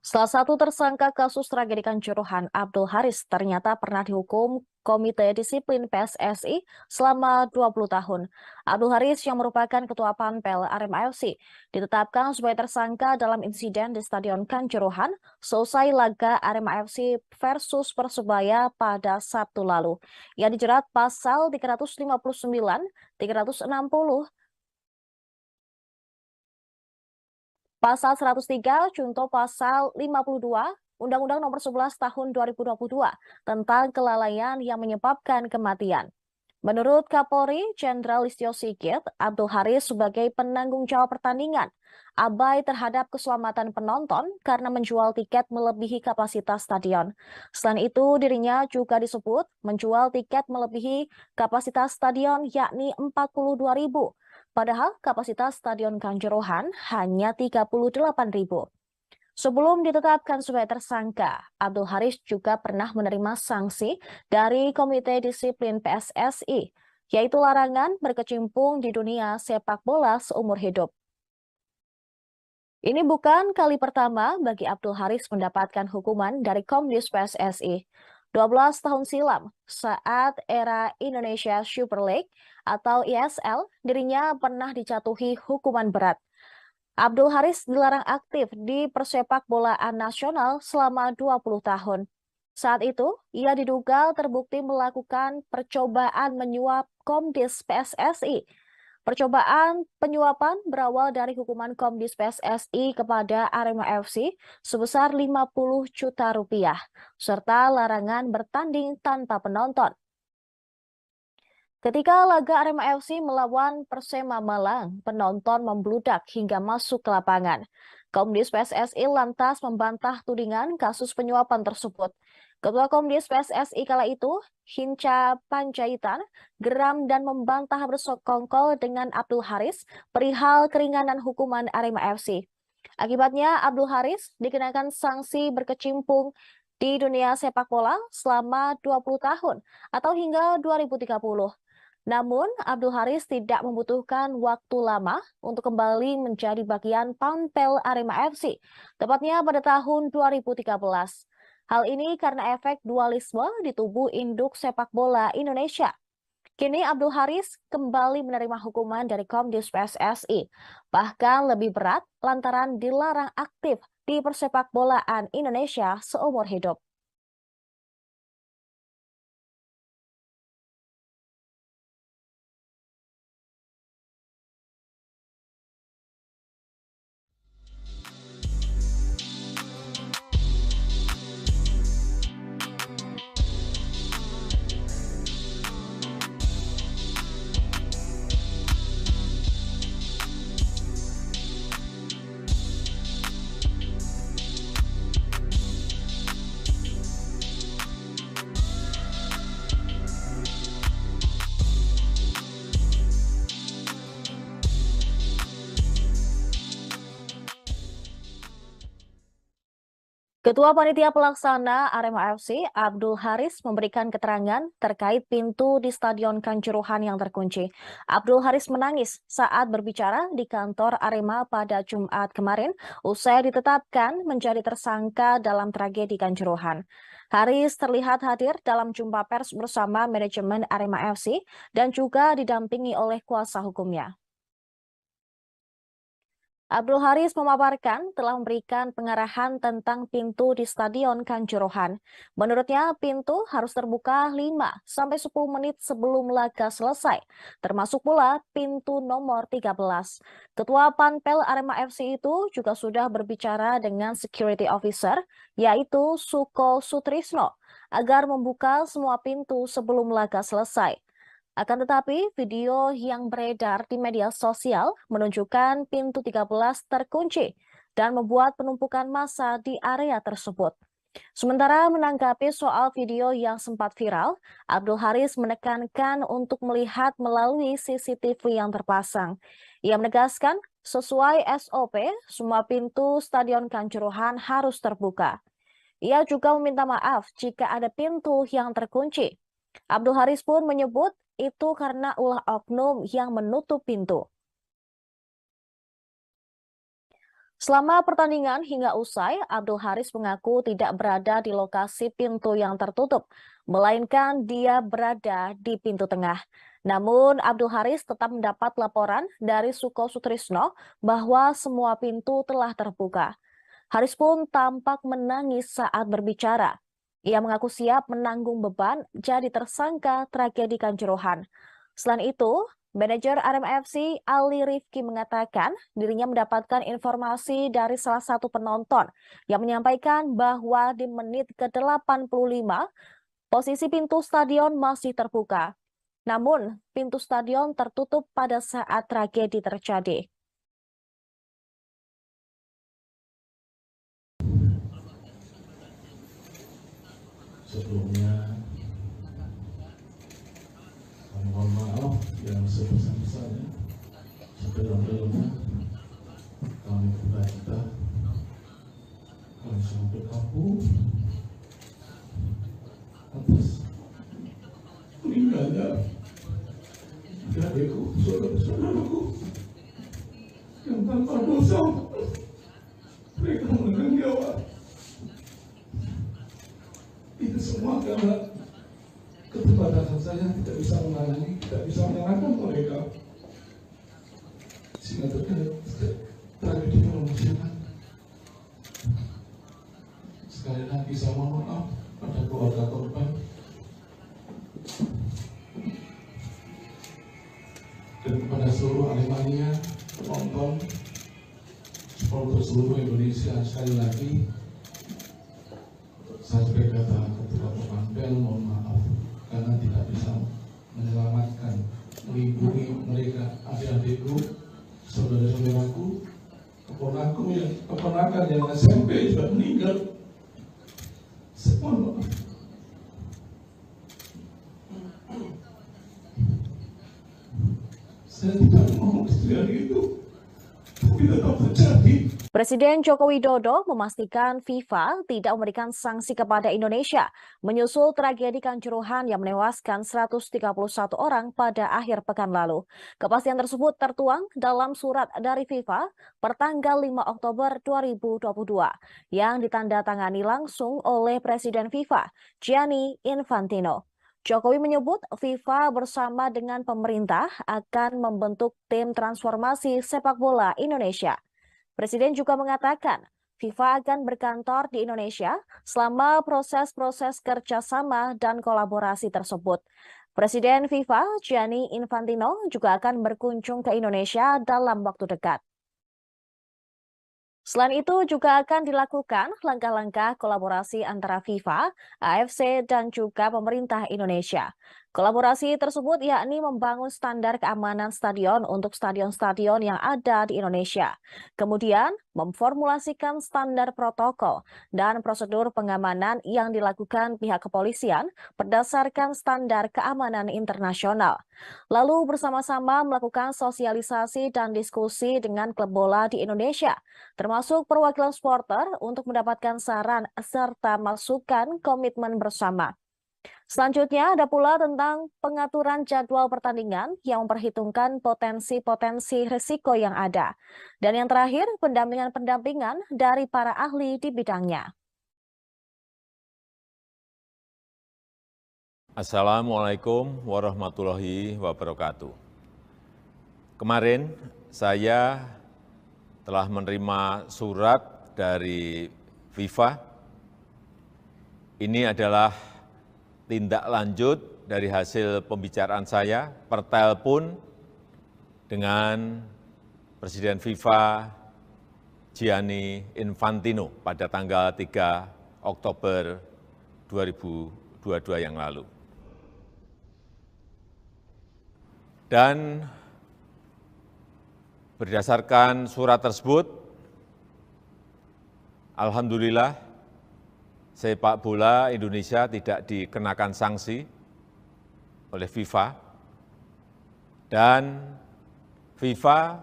Speaker 4: Salah satu tersangka kasus tragedi Kanjuruhan, Abdul Haris, ternyata pernah dihukum Komite Disiplin PSSI selama 20 tahun. Abdul Haris yang merupakan Ketua Panpel Arema FC ditetapkan sebagai tersangka dalam insiden di Stadion Kanjuruhan selesai laga Arema FC versus Persebaya pada Sabtu lalu. Ia dijerat pasal 359, 360, Pasal 103 junto pasal 52 Undang-Undang Nomor 11 Tahun 2022 tentang kelalaian yang menyebabkan kematian. Menurut Kapolri Jenderal Listio Sigit, Abdul Haris sebagai penanggung jawab pertandingan abai terhadap keselamatan penonton karena menjual tiket melebihi kapasitas stadion. Selain itu, dirinya juga disebut menjual tiket melebihi kapasitas stadion yakni 42.000. Padahal kapasitas Stadion Kanjuruhan hanya 38.000. Sebelum ditetapkan sebagai tersangka, Abdul Haris juga pernah menerima sanksi dari Komite Disiplin PSSI, yaitu larangan berkecimpung di dunia sepak bola seumur hidup. Ini bukan kali pertama bagi Abdul Haris mendapatkan hukuman dari Komdis PSSI. 12 tahun silam, saat era Indonesia Super League atau ISL, dirinya pernah dijatuhi hukuman berat. Abdul Haris dilarang aktif di persepak bolaan nasional selama 20 tahun. Saat itu, ia diduga terbukti melakukan percobaan menyuap Komdis PSSI. Percobaan penyuapan berawal dari hukuman Komdis PSSI kepada Arema FC sebesar 50 juta rupiah, serta larangan bertanding tanpa penonton. Ketika laga Arema FC melawan Persema Malang, penonton membludak hingga masuk ke lapangan. Komdis PSSI lantas membantah tudingan kasus penyuapan tersebut. Ketua Komdis PSSI kala itu, Hinca Panjaitan, geram dan membantah bersekongkol dengan Abdul Haris perihal keringanan hukuman Arema FC. Akibatnya Abdul Haris dikenakan sanksi berkecimpung di dunia sepak bola selama 20 tahun atau hingga 2030. Namun, Abdul Haris tidak membutuhkan waktu lama untuk kembali menjadi bagian pampel Arema FC, tepatnya pada tahun 2013. Hal ini karena efek dualisme di tubuh induk sepak bola Indonesia. Kini Abdul Haris kembali menerima hukuman dari Komdis PSSI, bahkan lebih berat lantaran dilarang aktif di persepak bolaan Indonesia seumur hidup. Ketua Panitia Pelaksana Arema FC, Abdul Haris, memberikan keterangan terkait pintu di Stadion Kanjuruhan yang terkunci. Abdul Haris menangis saat berbicara di kantor Arema pada Jumat kemarin, usai ditetapkan menjadi tersangka dalam tragedi Kanjuruhan. Haris terlihat hadir dalam jumpa pers bersama manajemen Arema FC dan juga didampingi oleh kuasa hukumnya. Abdul Haris memaparkan telah memberikan pengarahan tentang pintu di Stadion Kanjuruhan. Menurutnya, pintu harus terbuka 5-10 menit sebelum laga selesai, termasuk pula pintu nomor 13. Ketua Panpel Arema FC itu juga sudah berbicara dengan security officer, yaitu Suko Sutrisno, agar membuka semua pintu sebelum laga selesai. Akan tetapi, video yang beredar di media sosial menunjukkan pintu 13 terkunci dan membuat penumpukan massa di area tersebut. Sementara menanggapi soal video yang sempat viral, Abdul Haris menekankan untuk melihat melalui CCTV yang terpasang. Ia menegaskan, sesuai SOP, semua pintu Stadion Kanjuruhan harus terbuka. Ia juga meminta maaf jika ada pintu yang terkunci. Abdul Haris pun menyebut itu karena ulah oknum yang menutup pintu. Selama pertandingan hingga usai, Abdul Haris mengaku tidak berada di lokasi pintu yang tertutup, melainkan dia berada di pintu tengah. Namun, Abdul Haris tetap mendapat laporan dari Suko Sutrisno bahwa semua pintu telah terbuka. Haris pun tampak menangis saat berbicara. Ia mengaku siap menanggung beban jadi tersangka tragedi Kanjuruhan. Selain itu, manajer Arema FC Ali Rifki mengatakan dirinya mendapatkan informasi dari salah satu penonton yang menyampaikan bahwa di menit ke-85 posisi pintu stadion masih terbuka. Namun, pintu stadion tertutup pada saat tragedi terjadi.
Speaker 5: Sebelumnya, kami mohon maaf yang sebesar-besarnya. Sedalam-dalamnya kami berkata berkabung atas meninggalnya adik-adikku, saudara-saudaraku yang tanpa dosa mereka menekan nyawa. Itu semua karena keterbatasan saya tidak bisa menangani, tidak bisa menyalahkan mereka, sehingga terjadi tragedi kemanusiaan. Sekali lagi saya mohon maaf pada keluarga korban dan kepada seluruh Aremania, penonton, supporter seluruh Indonesia. Sekali lagi saya sebagai ketua Panpel mohon maaf karena tidak bisa menyelamatkan, melindungi mereka, adik-adikku, saudara-saudaraku, keponakan yang SMP juga meninggal. Mohon maaf. Saya tidak mau terjadi itu, tapi tetap terjadi.
Speaker 4: Presiden Joko Widodo memastikan FIFA tidak memberikan sanksi kepada Indonesia menyusul tragedi Kanjuruhan yang menewaskan 131 orang pada akhir pekan lalu. Kepastian tersebut tertuang dalam surat dari FIFA pertanggal 5 Oktober 2022 yang ditandatangani langsung oleh Presiden FIFA, Gianni Infantino. Jokowi menyebut FIFA bersama dengan pemerintah akan membentuk tim transformasi sepak bola Indonesia. Presiden juga mengatakan FIFA akan berkantor di Indonesia selama proses-proses kerjasama dan kolaborasi tersebut. Presiden FIFA, Gianni Infantino, juga akan berkunjung ke Indonesia dalam waktu dekat. Selain itu juga akan dilakukan langkah-langkah kolaborasi antara FIFA, AFC, dan juga pemerintah Indonesia. Kolaborasi tersebut yakni membangun standar keamanan stadion untuk stadion-stadion yang ada di Indonesia. Kemudian memformulasikan standar protokol dan prosedur pengamanan yang dilakukan pihak kepolisian berdasarkan standar keamanan internasional. Lalu bersama-sama melakukan sosialisasi dan diskusi dengan klub bola di Indonesia, termasuk perwakilan supporter untuk mendapatkan saran serta masukan komitmen bersama. Selanjutnya ada pula tentang pengaturan jadwal pertandingan yang memperhitungkan potensi-potensi risiko yang ada. Dan yang terakhir, pendampingan-pendampingan dari para ahli di bidangnya.
Speaker 1: Assalamualaikum warahmatullahi wabarakatuh. Kemarin saya telah menerima surat dari FIFA. Ini adalah tindak lanjut dari hasil pembicaraan saya per telepon dengan Presiden FIFA Gianni Infantino pada tanggal 3 Oktober 2022 yang lalu. Dan berdasarkan surat tersebut, alhamdulillah sepak bola Indonesia tidak dikenakan sanksi oleh FIFA, dan FIFA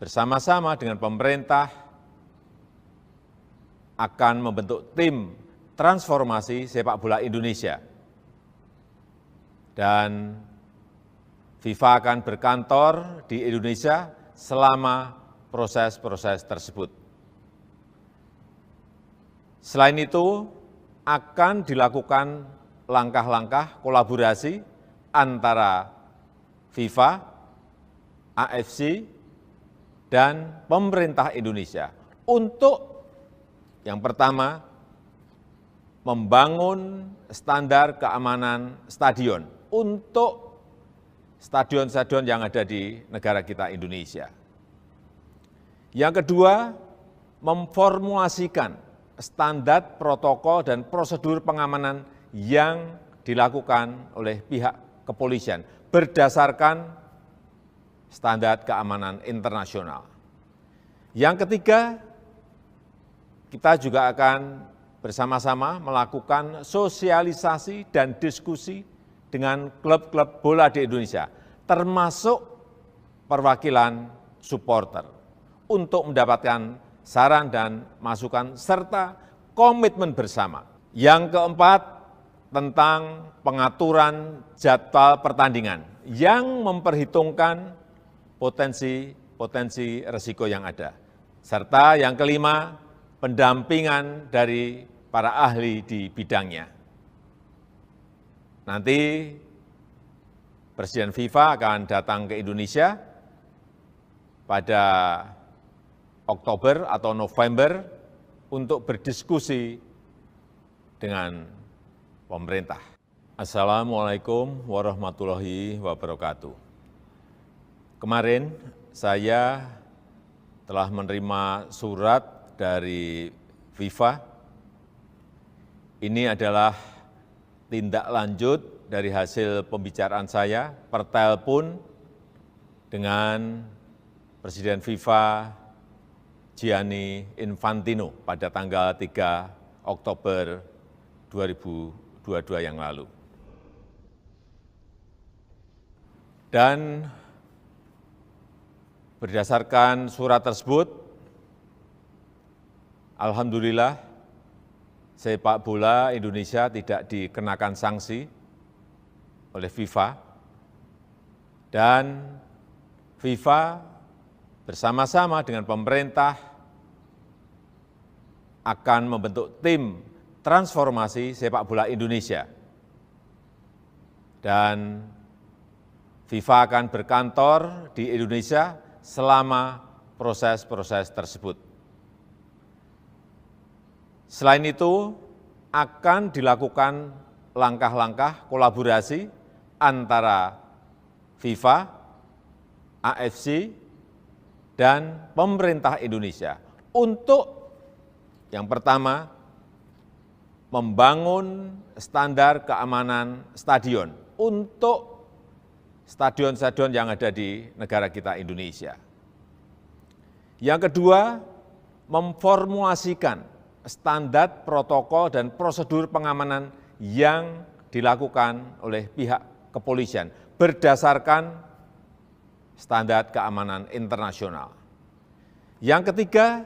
Speaker 1: bersama-sama dengan pemerintah akan membentuk tim transformasi sepak bola Indonesia. Dan FIFA akan berkantor di Indonesia selama proses-proses tersebut. Selain itu, akan dilakukan langkah-langkah kolaborasi antara FIFA, AFC, dan pemerintah Indonesia untuk yang pertama, membangun standar keamanan stadion untuk stadion-stadion yang ada di negara kita Indonesia. Yang kedua, memformulasikan standar protokol dan prosedur pengamanan yang dilakukan oleh pihak kepolisian berdasarkan standar keamanan internasional. Yang ketiga, kita juga akan bersama-sama melakukan sosialisasi dan diskusi dengan klub-klub bola di Indonesia, termasuk perwakilan supporter, untuk mendapatkan saran dan masukan serta komitmen bersama. Yang keempat, tentang pengaturan jadwal pertandingan yang memperhitungkan potensi risiko yang ada. Serta yang kelima, pendampingan dari para ahli di bidangnya. Nanti Presiden FIFA akan datang ke Indonesia pada Oktober atau November untuk berdiskusi dengan pemerintah. Assalamualaikum warahmatullahi wabarakatuh. Kemarin saya telah menerima surat dari FIFA. Ini adalah tindak lanjut dari hasil pembicaraan saya per telepon dengan Presiden FIFA Gianni Infantino pada tanggal 3 Oktober 2022 yang lalu. Dan berdasarkan surat tersebut, alhamdulillah sepak bola Indonesia tidak dikenakan sanksi oleh FIFA, dan FIFA bersama-sama dengan pemerintah akan membentuk tim transformasi sepak bola Indonesia. Dan FIFA akan berkantor di Indonesia selama proses-proses tersebut. Selain itu, akan dilakukan langkah-langkah kolaborasi antara FIFA, AFC, dan pemerintah Indonesia untuk yang pertama, membangun standar keamanan stadion untuk stadion-stadion yang ada di negara kita Indonesia. Yang kedua, memformulasikan standar protokol dan prosedur pengamanan yang dilakukan oleh pihak kepolisian berdasarkan standar keamanan internasional. Yang ketiga,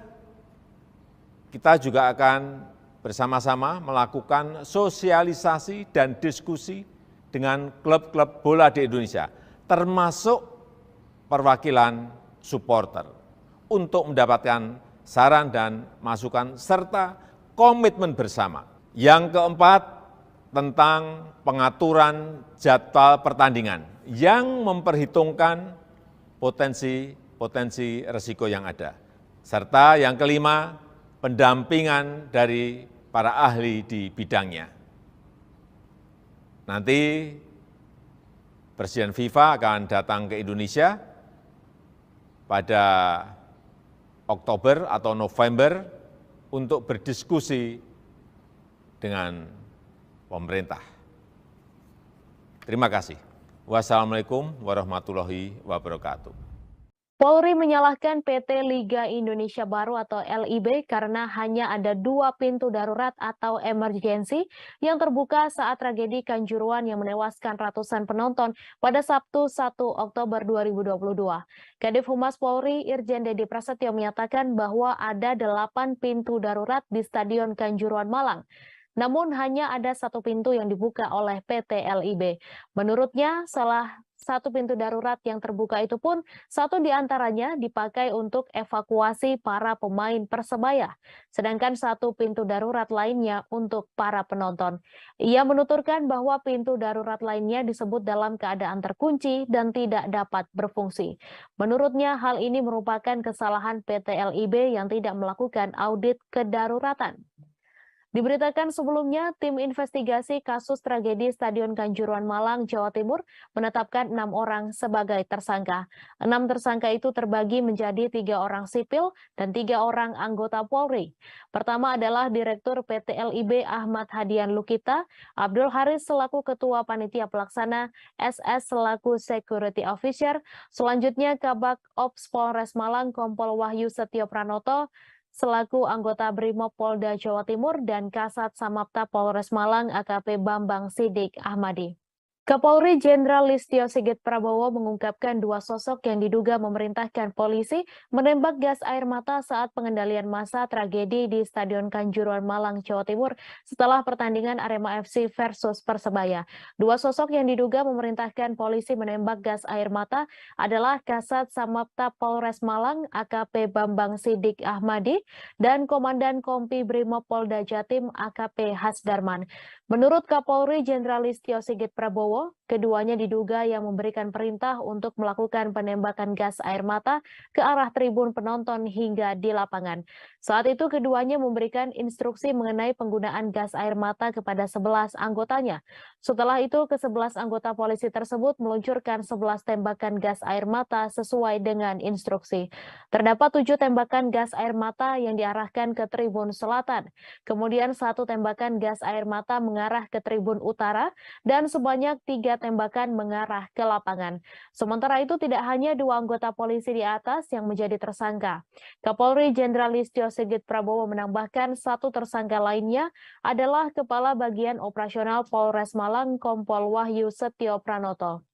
Speaker 1: kita juga akan bersama-sama melakukan sosialisasi dan diskusi dengan klub-klub bola di Indonesia, termasuk perwakilan supporter, untuk mendapatkan saran dan masukan serta komitmen bersama. Yang keempat, tentang pengaturan jadwal pertandingan yang memperhitungkan potensi risiko yang ada. Serta yang kelima, pendampingan dari para ahli di bidangnya. Nanti Presiden FIFA akan datang ke Indonesia pada Oktober atau November untuk berdiskusi dengan pemerintah. Terima kasih. Wassalamualaikum warahmatullahi wabarakatuh.
Speaker 4: Polri menyalahkan PT Liga Indonesia Baru atau LIB karena hanya ada 2 pintu darurat atau emergensi yang terbuka saat tragedi Kanjuruhan yang menewaskan ratusan penonton pada Sabtu 1 Oktober 2022. Kadif Humas Polri Irjen Dedi Prasetyo menyatakan bahwa ada 8 pintu darurat di Stadion Kanjuruhan Malang. Namun hanya ada 1 pintu yang dibuka oleh PT LIB. Menurutnya, salah 1 pintu darurat yang terbuka itu pun 1 diantaranya dipakai untuk evakuasi para pemain Persebaya, sedangkan 1 pintu darurat lainnya untuk para penonton. Ia menuturkan bahwa pintu darurat lainnya disebut dalam keadaan terkunci dan tidak dapat berfungsi. Menurutnya, hal ini merupakan kesalahan PT LIB yang tidak melakukan audit kedaruratan. Diberitakan sebelumnya, tim investigasi kasus tragedi Stadion Kanjuruhan Malang, Jawa Timur menetapkan 6 orang sebagai tersangka. 6 tersangka itu terbagi menjadi 3 orang sipil dan 3 orang anggota Polri. Pertama adalah Direktur PT LIB Ahmad Hadian Lukita, Abdul Haris selaku Ketua Panitia Pelaksana, SS selaku Security Officer, selanjutnya Kabak Ops Polres Malang Kompol Wahyu Setio Pranoto, selaku anggota Brimob Polda Jawa Timur, dan Kasat Samapta Polres Malang AKP Bambang Sidik Ahmadi. Kapolri Jenderal Listio Sigit Prabowo mengungkapkan dua sosok yang diduga memerintahkan polisi menembak gas air mata saat pengendalian massa tragedi di Stadion Kanjuruhan Malang, Jawa Timur setelah pertandingan Arema FC versus Persebaya. Dua sosok yang diduga memerintahkan polisi menembak gas air mata adalah Kasat Samapta Polres Malang AKP Bambang Sidik Ahmadi dan Komandan Kompi Brimob Polda Jatim AKP Hasdarman. Menurut Kapolri Jenderal Listio Sigit Prabowo, keduanya diduga yang memberikan perintah untuk melakukan penembakan gas air mata ke arah tribun penonton hingga di lapangan. Saat itu keduanya memberikan instruksi mengenai penggunaan gas air mata kepada 11 anggotanya. Setelah itu, ke-11 anggota polisi tersebut meluncurkan 11 tembakan gas air mata sesuai dengan instruksi. Terdapat 7 tembakan gas air mata yang diarahkan ke tribun selatan. Kemudian 1 tembakan gas air mata mengarah ke tribun utara dan sebanyak 3 tembakan mengarah ke lapangan. Sementara itu tidak hanya 2 anggota polisi di atas yang menjadi tersangka. Kapolri Jenderal Listio Sigit Prabowo menambahkan 1 tersangka lainnya adalah Kepala Bagian Operasional Polres Malang Kompol Wahyu Setio Pranoto.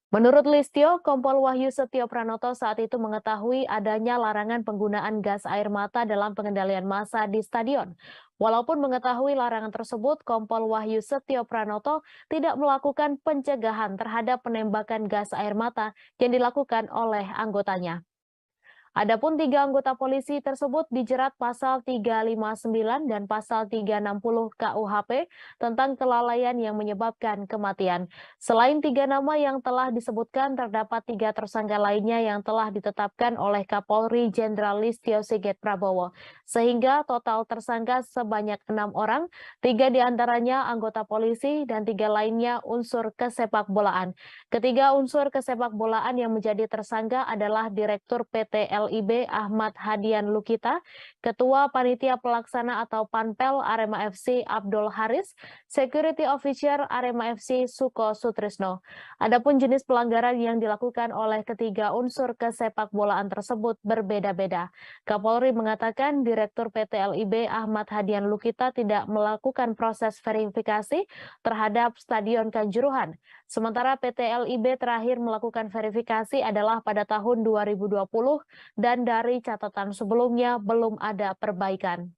Speaker 4: Menurut Listio, Kompol Wahyu Setio Pranoto saat itu mengetahui adanya larangan penggunaan gas air mata dalam pengendalian massa di stadion. Walaupun mengetahui larangan tersebut, Kompol Wahyu Setio Pranoto tidak melakukan pencegahan terhadap penembakan gas air mata yang dilakukan oleh anggotanya. Adapun 3 anggota polisi tersebut dijerat pasal 359 dan pasal 360 KUHP tentang kelalaian yang menyebabkan kematian. Selain 3 nama yang telah disebutkan, terdapat 3 tersangka lainnya yang telah ditetapkan oleh Kapolri Jenderal Listio Sigit Prabowo. Sehingga total tersangka sebanyak 6 orang, 3 diantaranya anggota polisi dan 3 lainnya unsur kesepakbolaan. Ketiga unsur kesepakbolaan yang menjadi tersangka adalah Direktur PT LIB Ahmad Hadian Lukita, Ketua Panitia Pelaksana atau Panpel Arema FC Abdul Haris, Security Officer Arema FC Suko Sutrisno. Adapun jenis pelanggaran yang dilakukan oleh ketiga unsur kesepakbolaan tersebut berbeda-beda. Kapolri mengatakan Direktur PT LIB Ahmad Hadian Lukita tidak melakukan proses verifikasi terhadap Stadion Kanjuruhan. Sementara PT LIB terakhir melakukan verifikasi adalah pada tahun 2020 dan dari catatan sebelumnya belum ada perbaikan.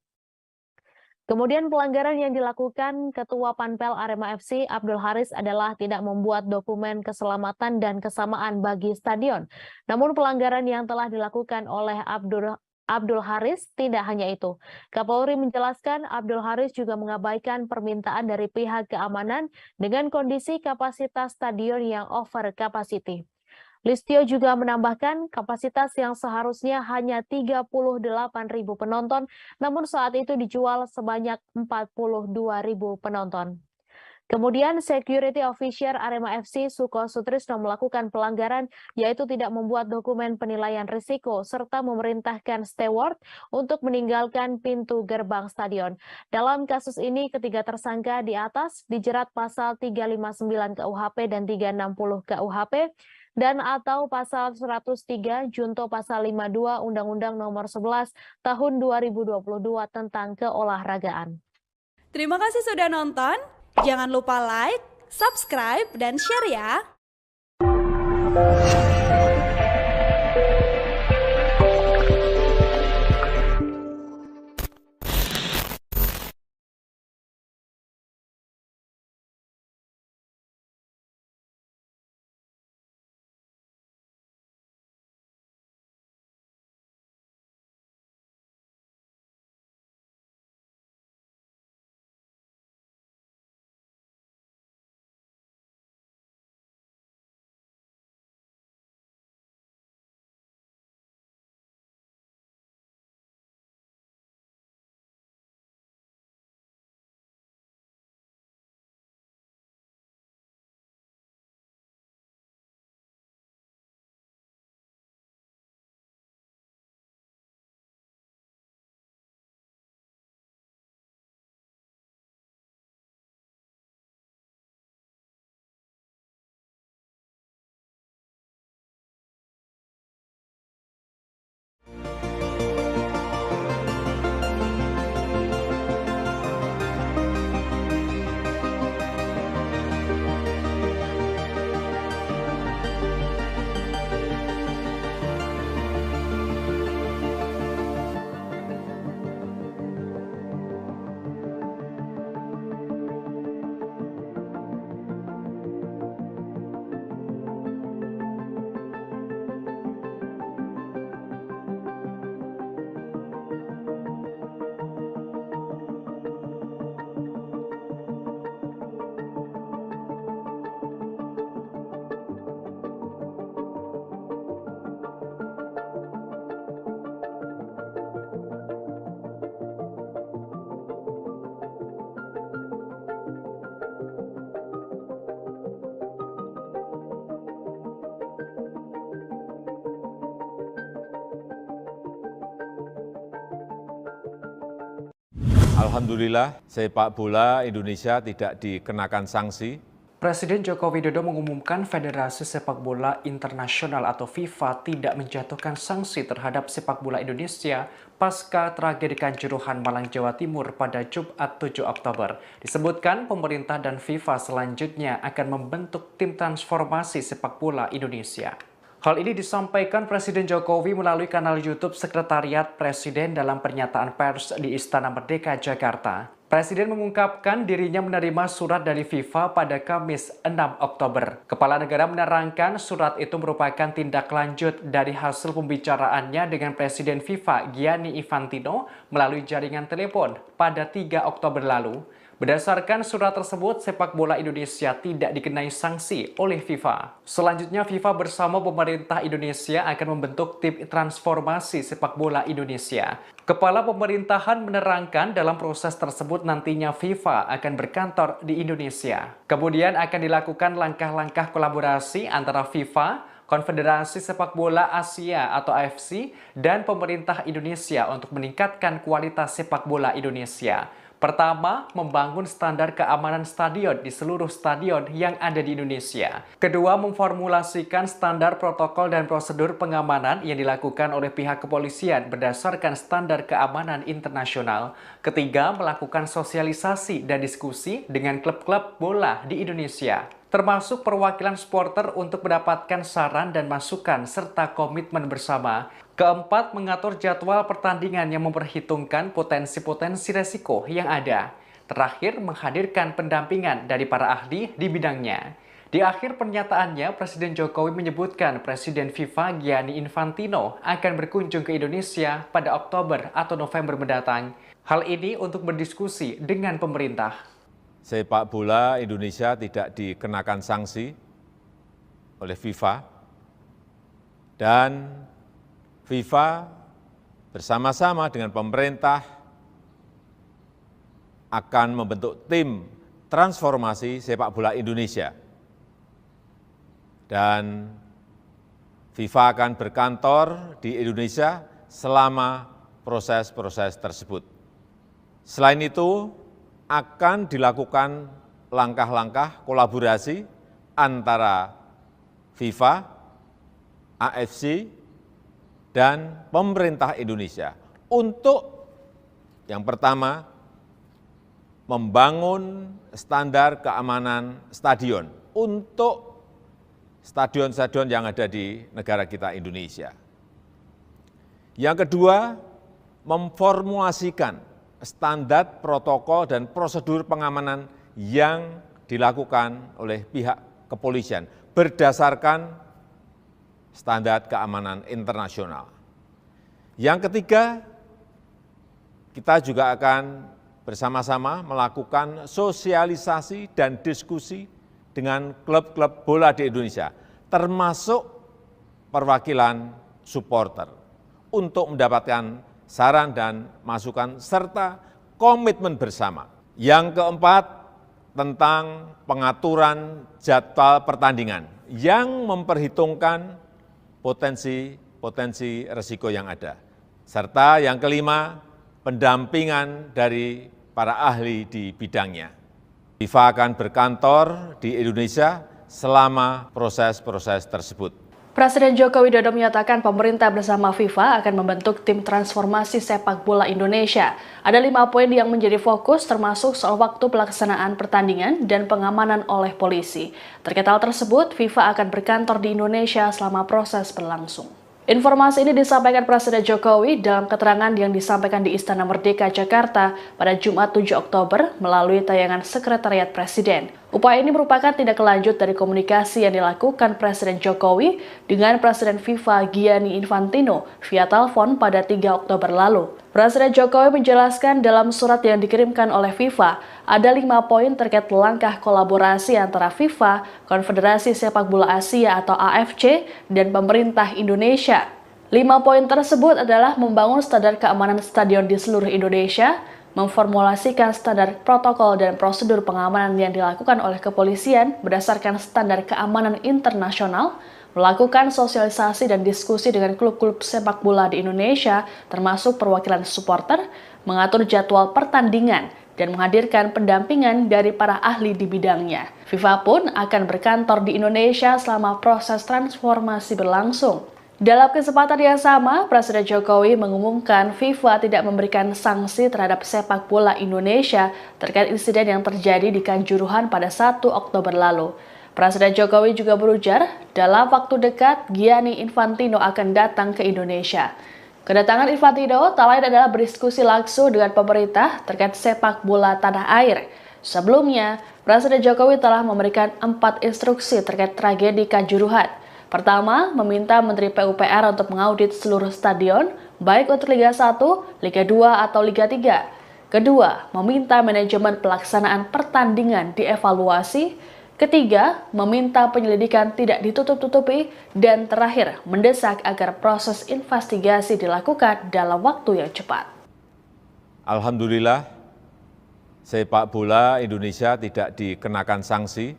Speaker 4: Kemudian pelanggaran yang dilakukan Ketua Panpel Arema FC Abdul Haris adalah tidak membuat dokumen keselamatan dan kesamaan bagi stadion. Namun pelanggaran yang telah dilakukan oleh Abdul Haris tidak hanya itu. Kapolri menjelaskan Abdul Haris juga mengabaikan permintaan dari pihak keamanan dengan kondisi kapasitas stadion yang over capacity. Listio juga menambahkan kapasitas yang seharusnya hanya 38.000 penonton, namun saat itu dijual sebanyak 42.000 penonton. Kemudian Security Officer Arema FC Suko Sutrisno melakukan pelanggaran yaitu tidak membuat dokumen penilaian risiko serta memerintahkan steward untuk meninggalkan pintu gerbang stadion. Dalam kasus ini ketiga tersangka di atas dijerat pasal 359 KUHP dan 360 KUHP dan atau pasal 103 junto pasal 52 Undang-Undang Nomor 11 Tahun 2022 tentang keolahragaan.
Speaker 6: Terima kasih sudah nonton. Jangan lupa like, subscribe, dan share ya.
Speaker 1: Alhamdulillah, sepak bola Indonesia tidak dikenakan sanksi.
Speaker 2: Presiden Joko Widodo mengumumkan Federasi Sepak Bola Internasional atau FIFA tidak menjatuhkan sanksi terhadap sepak bola Indonesia pasca tragedi Kanjuruhan Malang, Jawa Timur pada Jumat 7 Oktober. Disebutkan pemerintah dan FIFA selanjutnya akan membentuk tim transformasi sepak bola Indonesia. Hal ini disampaikan Presiden Jokowi melalui kanal YouTube Sekretariat Presiden dalam pernyataan pers di Istana Merdeka, Jakarta. Presiden mengungkapkan dirinya menerima surat dari FIFA pada Kamis 6 Oktober. Kepala negara menerangkan surat itu merupakan tindak lanjut dari hasil pembicaraannya dengan Presiden FIFA Gianni Infantino melalui jaringan telepon pada 3 Oktober lalu. Berdasarkan surat tersebut, sepak bola Indonesia tidak dikenai sanksi oleh FIFA. Selanjutnya, FIFA bersama pemerintah Indonesia akan membentuk tim transformasi sepak bola Indonesia. Kepala pemerintahan menerangkan dalam proses tersebut nantinya FIFA akan berkantor di Indonesia. Kemudian akan dilakukan langkah-langkah kolaborasi antara FIFA, Konfederasi Sepak Bola Asia atau AFC, dan pemerintah Indonesia untuk meningkatkan kualitas sepak bola Indonesia. Pertama, membangun standar keamanan stadion di seluruh stadion yang ada di Indonesia. Kedua, memformulasikan standar protokol dan prosedur pengamanan yang dilakukan oleh pihak kepolisian berdasarkan standar keamanan internasional. Ketiga, melakukan sosialisasi dan diskusi dengan klub-klub bola di Indonesia, termasuk perwakilan supporter untuk mendapatkan saran dan masukan serta komitmen bersama. Keempat, mengatur jadwal pertandingan yang memperhitungkan potensi-potensi resiko yang ada. Terakhir, menghadirkan pendampingan dari para ahli di bidangnya. Di akhir pernyataannya, Presiden Jokowi menyebutkan Presiden FIFA Gianni Infantino akan berkunjung ke Indonesia pada Oktober atau November mendatang. Hal ini untuk berdiskusi dengan pemerintah.
Speaker 1: Sepak bola Indonesia tidak dikenakan sanksi oleh FIFA, dan FIFA bersama-sama dengan pemerintah akan membentuk tim transformasi sepak bola Indonesia. Dan FIFA akan berkantor di Indonesia selama proses-proses tersebut. Selain itu, akan dilakukan langkah-langkah kolaborasi antara FIFA, AFC, dan pemerintah Indonesia untuk yang pertama, membangun standar keamanan stadion untuk stadion-stadion yang ada di negara kita Indonesia. Yang kedua, memformulasikan standar protokol dan prosedur pengamanan yang dilakukan oleh pihak kepolisian berdasarkan standar keamanan internasional. Yang ketiga, kita juga akan bersama-sama melakukan sosialisasi dan diskusi dengan klub-klub bola di Indonesia, termasuk perwakilan supporter, untuk mendapatkan saran dan masukan serta komitmen bersama. Yang keempat, tentang pengaturan jadwal pertandingan yang memperhitungkan potensi risiko yang ada. Serta yang kelima, pendampingan dari para ahli di bidangnya. FIFA akan berkantor di Indonesia selama proses-proses tersebut.
Speaker 3: Presiden Joko Widodo menyatakan pemerintah bersama FIFA akan membentuk tim transformasi sepak bola Indonesia. Ada 5 poin yang menjadi fokus, termasuk soal waktu pelaksanaan pertandingan dan pengamanan oleh polisi. Terkait hal tersebut, FIFA akan berkantor di Indonesia selama proses berlangsung. Informasi ini disampaikan Presiden Jokowi dalam keterangan yang disampaikan di Istana Merdeka, Jakarta pada Jumat 7 Oktober melalui tayangan Sekretariat Presiden. Upaya ini merupakan tindak lanjut dari komunikasi yang dilakukan Presiden Jokowi dengan Presiden FIFA Gianni Infantino via telepon pada 3 Oktober lalu. Presiden Jokowi menjelaskan dalam surat yang dikirimkan oleh FIFA, ada 5 poin terkait langkah kolaborasi antara FIFA, Konfederasi Sepak Bola Asia atau AFC, dan pemerintah Indonesia. 5 poin tersebut adalah membangun standar keamanan stadion di seluruh Indonesia, memformulasikan standar protokol dan prosedur pengamanan yang dilakukan oleh kepolisian berdasarkan standar keamanan internasional, melakukan sosialisasi dan diskusi dengan klub-klub sepak bola di Indonesia, termasuk perwakilan supporter, mengatur jadwal pertandingan, dan menghadirkan pendampingan dari para ahli di bidangnya. FIFA pun akan berkantor di Indonesia selama proses transformasi berlangsung. Dalam kesempatan yang sama, Presiden Jokowi mengumumkan FIFA tidak memberikan sanksi terhadap sepak bola Indonesia terkait insiden yang terjadi di Kanjuruhan pada 1 Oktober lalu. Presiden Jokowi juga berujar, dalam waktu dekat Gianni Infantino akan datang ke Indonesia. Kedatangan Infantino tak lain adalah berdiskusi langsung dengan pemerintah terkait sepak bola tanah air. Sebelumnya, Presiden Jokowi telah memberikan 4 instruksi terkait tragedi Kanjuruhan. Pertama, meminta Menteri PUPR untuk mengaudit seluruh stadion, baik untuk Liga 1, Liga 2, atau Liga 3. Kedua, meminta manajemen pelaksanaan pertandingan dievaluasi. Ketiga, meminta penyelidikan tidak ditutup-tutupi. Dan terakhir, mendesak agar proses investigasi dilakukan dalam waktu yang cepat.
Speaker 1: Alhamdulillah, sepak bola Indonesia tidak dikenakan sanksi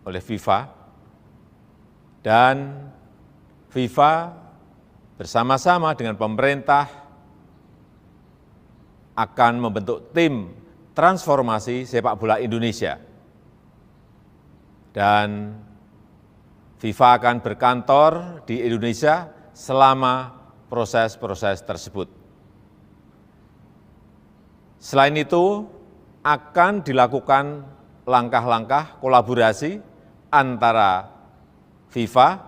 Speaker 1: oleh FIFA. Dan FIFA bersama-sama dengan pemerintah akan membentuk tim transformasi sepak bola Indonesia. Dan FIFA akan berkantor di Indonesia selama proses-proses tersebut. Selain itu, akan dilakukan langkah-langkah kolaborasi antara FIFA,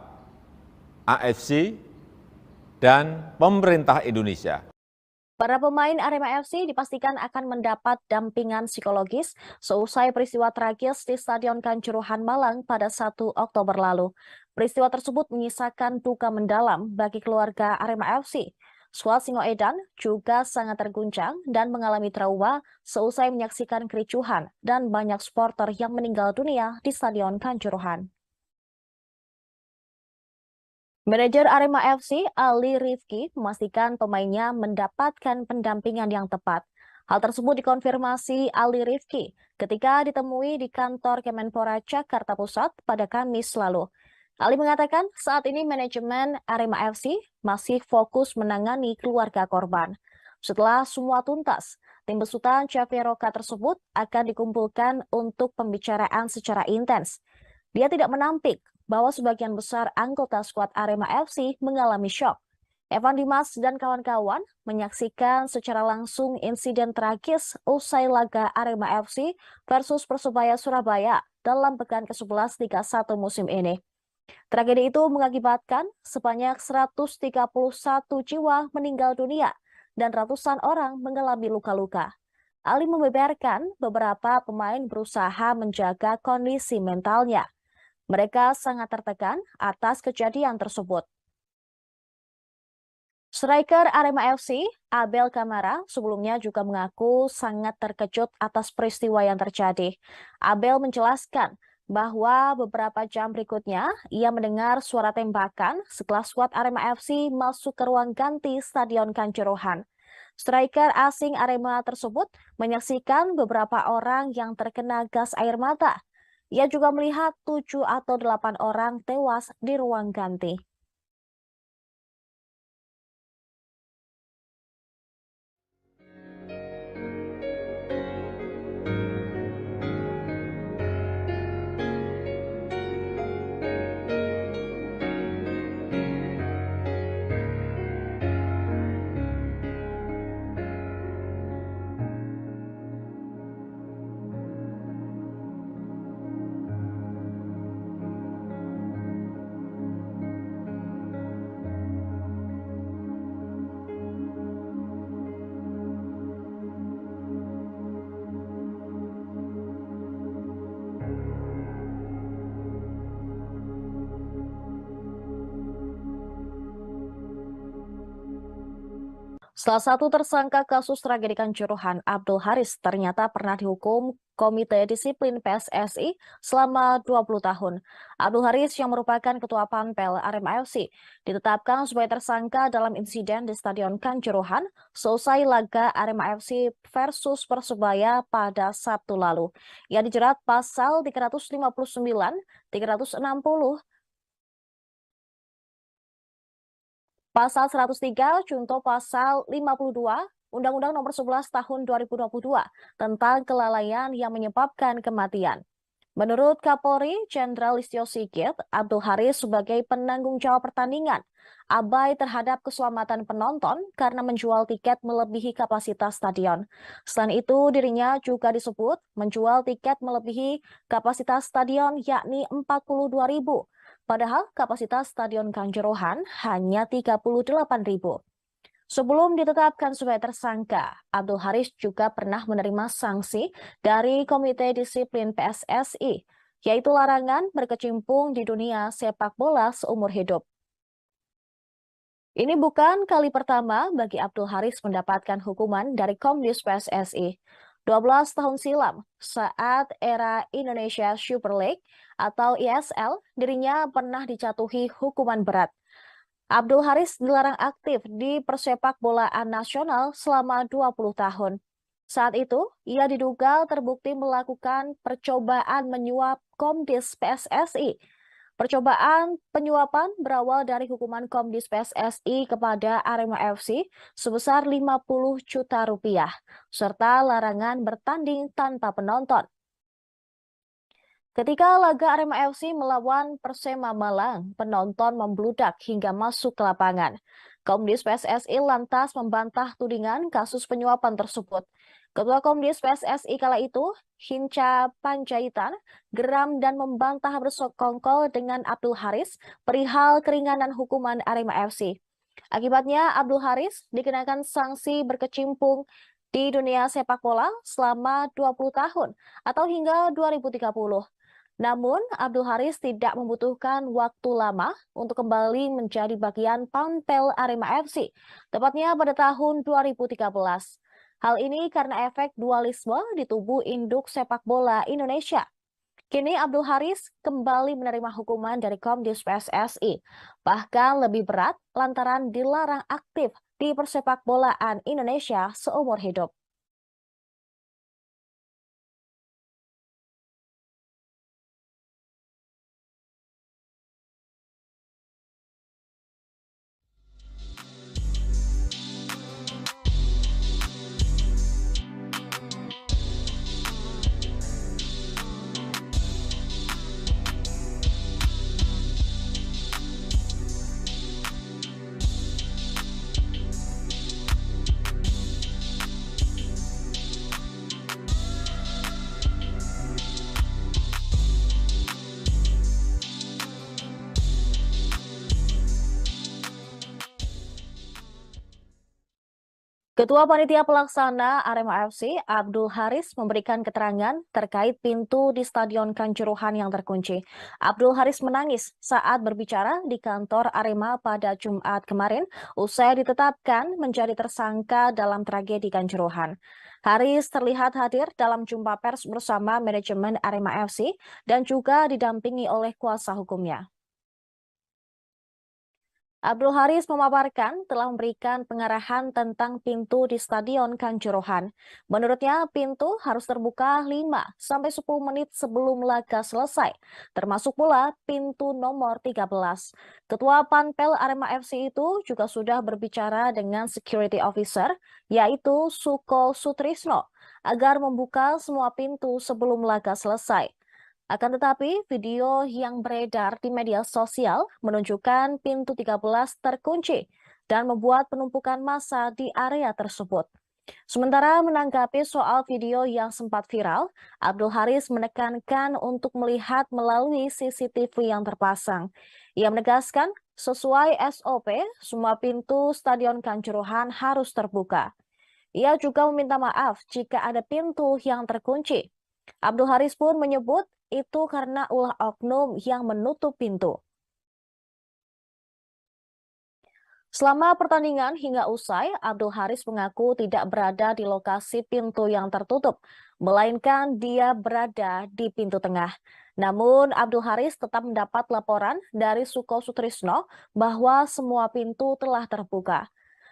Speaker 1: AFC, dan pemerintah Indonesia.
Speaker 4: Para pemain Arema FC dipastikan akan mendapat dampingan psikologis seusai peristiwa tragis di Stadion Kanjuruhan Malang pada 1 Oktober lalu. Peristiwa tersebut menyisakan duka mendalam bagi keluarga Arema FC. Skuad Singoedan juga sangat terguncang dan mengalami trauma seusai menyaksikan kericuhan dan banyak supporter yang meninggal dunia di Stadion Kanjuruhan. Manajer Arema FC, Ali Rifki, memastikan pemainnya mendapatkan pendampingan yang tepat. Hal tersebut dikonfirmasi Ali Rifki ketika ditemui di kantor Kemenpora Jakarta Pusat pada Kamis lalu. Ali mengatakan saat ini manajemen Arema FC masih fokus menangani keluarga korban. Setelah semua tuntas, tim besutan Caveroka tersebut akan dikumpulkan untuk pembicaraan secara intens. Dia tidak menampik bahwa sebagian besar anggota skuad Arema FC mengalami syok. Evan Dimas dan kawan-kawan menyaksikan secara langsung insiden tragis usai laga Arema FC versus Persebaya Surabaya dalam pekan ke-11 Liga 1 musim ini. Tragedi itu mengakibatkan sebanyak 131 jiwa meninggal dunia dan ratusan orang mengalami luka-luka. Ali membeberkan beberapa pemain berusaha menjaga kondisi mentalnya. Mereka sangat tertekan atas kejadian tersebut. Striker Arema FC, Abel Kamara, sebelumnya juga mengaku sangat terkejut atas peristiwa yang terjadi. Abel menjelaskan bahwa beberapa jam berikutnya ia mendengar suara tembakan setelah skuad Arema FC masuk ke ruang ganti Stadion Kanjuruhan. Striker asing Arema tersebut menyaksikan beberapa orang yang terkena gas air mata. Ia juga melihat 7 atau 8 orang tewas di ruang ganti. Salah satu tersangka kasus tragedi Kanjuruhan, Abdul Haris, ternyata pernah dihukum Komite Disiplin PSSI selama 20 tahun. Abdul Haris yang merupakan Ketua Panpel Arema FC ditetapkan sebagai tersangka dalam insiden di Stadion Kanjuruhan selesai laga Arema FC versus Persebaya pada Sabtu lalu. Ia dijerat pasal 359, 360, Pasal 103 contoh pasal 52 Undang-Undang Nomor 11 Tahun 2022 tentang kelalaian yang menyebabkan kematian. Menurut Kapolri Jenderal Listio Sigit, Abdul Haris sebagai penanggung jawab pertandingan abai terhadap keselamatan penonton karena menjual tiket melebihi kapasitas stadion. Selain itu, dirinya juga disebut menjual tiket melebihi kapasitas stadion yakni 42.000, padahal kapasitas Stadion Kanjuruhan hanya 38.000. Sebelum ditetapkan sebagai tersangka, Abdul Haris juga pernah menerima sanksi dari Komite Disiplin PSSI, yaitu larangan berkecimpung di dunia sepak bola seumur hidup. Ini bukan kali pertama bagi Abdul Haris mendapatkan hukuman dari Komdis PSSI. 12 tahun silam, saat era Indonesia Super League atau ISL, dirinya pernah dijatuhi hukuman berat. Abdul Haris dilarang aktif di persepak bolaan nasional selama 20 tahun. Saat itu, ia diduga terbukti melakukan percobaan menyuap Komdis PSSI. Percobaan penyuapan berawal dari hukuman Komdis PSSI kepada Arema FC sebesar 50 juta rupiah, serta larangan bertanding tanpa penonton. Ketika laga Arema FC melawan Persema Malang, penonton membludak hingga masuk ke lapangan. Komdis PSSI lantas membantah tudingan kasus penyuapan tersebut. Ketua Komdis PSSI kala itu, Hinca Panjaitan, geram dan membantah bersekongkol dengan Abdul Haris perihal keringanan hukuman Arema FC. Akibatnya, Abdul Haris dikenakan sanksi berkecimpung di dunia sepak bola selama 20 tahun atau hingga 2030. Namun, Abdul Haris tidak membutuhkan waktu lama untuk kembali menjadi bagian panpel Arema FC, tepatnya pada tahun 2013. Hal ini karena efek dualisme di tubuh induk sepak bola Indonesia. Kini Abdul Haris kembali menerima hukuman dari Komdis PSSI, bahkan lebih berat lantaran dilarang aktif di persepak bolaan Indonesia seumur hidup. Ketua Panitia Pelaksana Arema FC, Abdul Haris, memberikan keterangan terkait pintu di Stadion Kanjuruhan yang terkunci. Abdul Haris menangis saat berbicara di kantor Arema pada Jumat kemarin, usai ditetapkan menjadi tersangka dalam tragedi Kanjuruhan. Haris terlihat hadir dalam jumpa pers bersama manajemen Arema FC dan juga didampingi oleh kuasa hukumnya. Abdul Haris memaparkan telah memberikan pengarahan tentang pintu di Stadion Kanjuruhan. Menurutnya, pintu harus terbuka 5-10 menit sebelum laga selesai, termasuk pula pintu nomor 13. Ketua Panpel Arema FC itu juga sudah berbicara dengan security officer, yaitu Suko Sutrisno, agar membuka semua pintu sebelum laga selesai. Akan tetapi, video yang beredar di media sosial menunjukkan pintu 13 terkunci dan membuat penumpukan massa di area tersebut. Sementara menanggapi soal video yang sempat viral, Abdul Haris menekankan untuk melihat melalui CCTV yang terpasang. Ia menegaskan, sesuai SOP, semua pintu Stadion Kanjuruhan harus terbuka. Ia juga meminta maaf jika ada pintu yang terkunci. Abdul Haris pun menyebut itu karena ulah oknum yang menutup pintu. Selama pertandingan hingga usai, Abdul Haris mengaku tidak berada di lokasi pintu yang tertutup, melainkan dia berada di pintu tengah. Namun, Abdul Haris tetap mendapat laporan dari Suko Sutrisno bahwa semua pintu telah terbuka.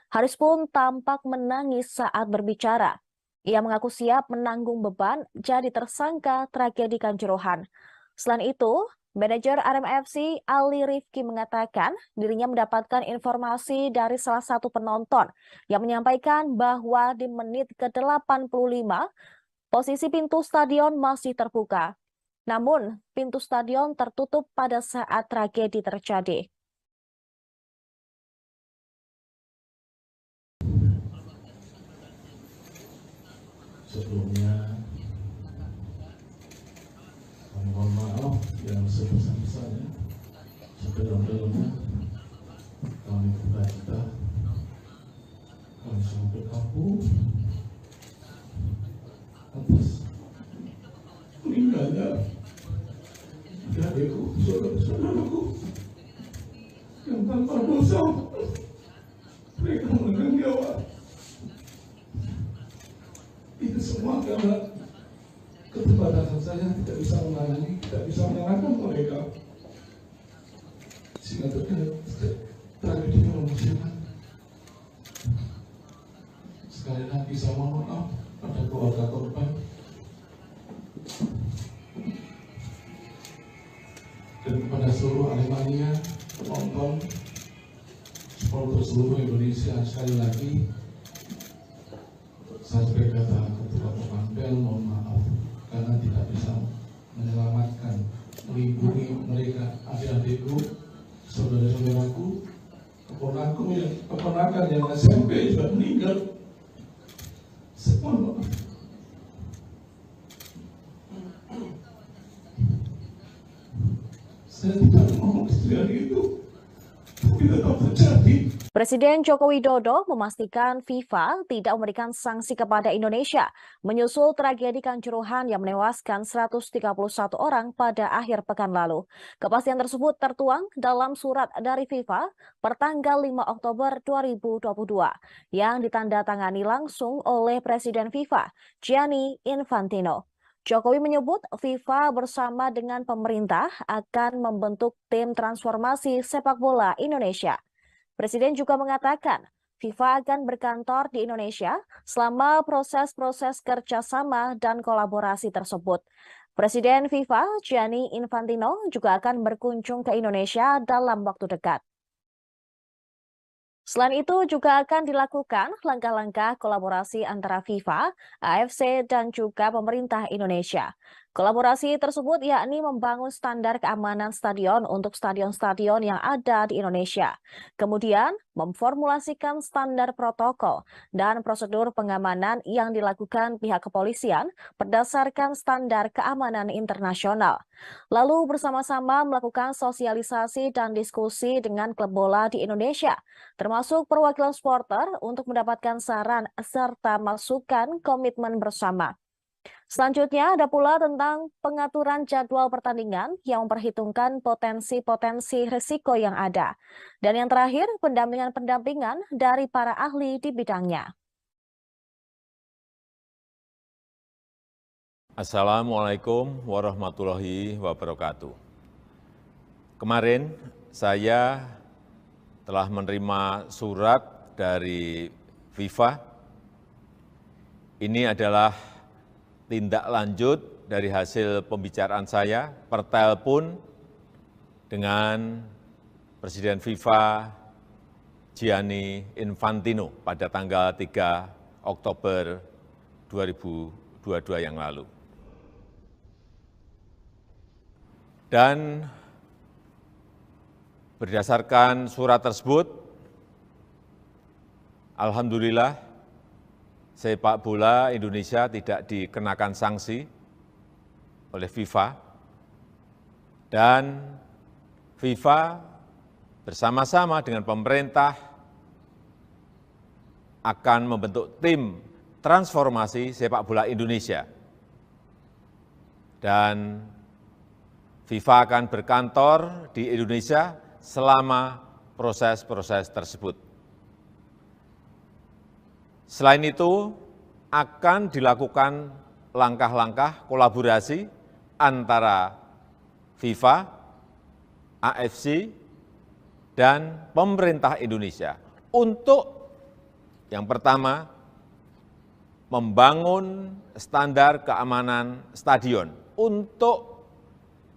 Speaker 4: Haris pun tampak menangis saat berbicara. Ia mengaku siap menanggung beban jadi tersangka tragedi Kanjuruhan. Selain itu, Manajer Arema FC Ali Rifki mengatakan dirinya mendapatkan informasi dari salah satu penonton yang menyampaikan bahwa di menit ke-85 posisi pintu stadion masih terbuka. Namun, pintu stadion tertutup pada saat tragedi terjadi.
Speaker 5: Sebelumnya, kami mohon maaf yang sebesar-besarnya. Sedalam-dalamnya kami berduka, kami sangat berkabung atas meninggalnya adikku, saudara-saudaraku yang tanpa dosa mereka menegang nyawa. Itu semua karena keterbatasan saya, tidak bisa menangani, tidak bisa menyalahkan mereka, sehingga terjadi tragedi yang memalukan. Sekali lagi saya mohon maaf pada keluarga korban dan kepada seluruh Aremania, penonton, supporter seluruh Indonesia. Sekali lagi saya sebagai kata ketua Panpel mohon maaf karena tidak bisa menyelamatkan, melindungi mereka, adik-adikku, saudara-saudaraku, keponakan yang SMP juga meninggal. Semua saya tidak mau istri itu, tapi tetap terjadi.
Speaker 4: Presiden Joko Widodo memastikan FIFA tidak memberikan sanksi kepada Indonesia menyusul tragedi Kanjuruhan yang menewaskan 131 orang pada akhir pekan lalu. Kepastian tersebut tertuang dalam surat dari FIFA pertanggal 5 Oktober 2022 yang ditandatangani langsung oleh Presiden FIFA, Gianni Infantino. Jokowi menyebut FIFA bersama dengan pemerintah akan membentuk tim transformasi sepak bola Indonesia. Presiden juga mengatakan FIFA akan berkantor di Indonesia selama proses-proses kerjasama dan kolaborasi tersebut. Presiden FIFA, Gianni Infantino, juga akan berkunjung ke Indonesia dalam waktu dekat. Selain itu juga akan dilakukan langkah-langkah kolaborasi antara FIFA, AFC, dan juga pemerintah Indonesia. Kolaborasi tersebut yakni membangun standar keamanan stadion untuk stadion-stadion yang ada di Indonesia. Kemudian memformulasikan standar protokol dan prosedur pengamanan yang dilakukan pihak kepolisian berdasarkan standar keamanan internasional. Lalu bersama-sama melakukan sosialisasi dan diskusi dengan klub bola di Indonesia, termasuk perwakilan supporter untuk mendapatkan saran serta masukan komitmen bersama. Selanjutnya ada pula tentang pengaturan jadwal pertandingan yang memperhitungkan potensi-potensi risiko yang ada. Dan yang terakhir, pendampingan-pendampingan dari para ahli di bidangnya.
Speaker 1: Assalamualaikum warahmatullahi wabarakatuh. Kemarin saya telah menerima surat dari FIFA. Ini adalah tindak lanjut dari hasil pembicaraan saya per telepon dengan Presiden FIFA Gianni Infantino pada tanggal 3 Oktober 2022 yang lalu. Dan berdasarkan surat tersebut, alhamdulillah sepak bola Indonesia tidak dikenakan sanksi oleh FIFA, dan FIFA bersama-sama dengan pemerintah akan membentuk tim transformasi sepak bola Indonesia. Dan FIFA akan berkantor di Indonesia selama proses-proses tersebut. Selain itu, akan dilakukan langkah-langkah kolaborasi antara FIFA, AFC, dan pemerintah Indonesia untuk yang pertama, membangun standar keamanan stadion untuk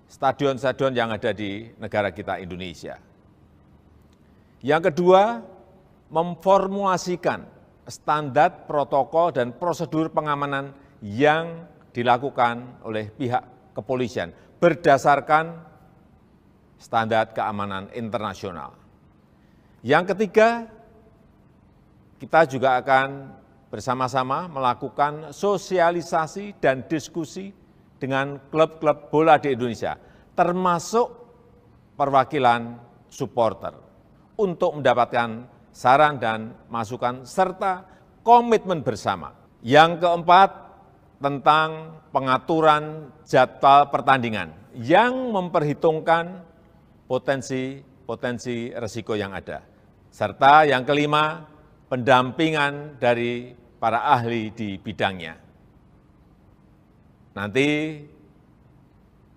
Speaker 1: stadion-stadion yang ada di negara kita Indonesia. Yang kedua, memformulasikan standar protokol dan prosedur pengamanan yang dilakukan oleh pihak kepolisian berdasarkan standar keamanan internasional. Yang ketiga, kita juga akan bersama-sama melakukan sosialisasi dan diskusi dengan klub-klub bola di Indonesia, termasuk perwakilan supporter, untuk mendapatkan saran dan masukan serta komitmen bersama. Yang keempat, tentang pengaturan jadwal pertandingan yang memperhitungkan potensi risiko yang ada. Serta yang kelima, pendampingan dari para ahli di bidangnya. Nanti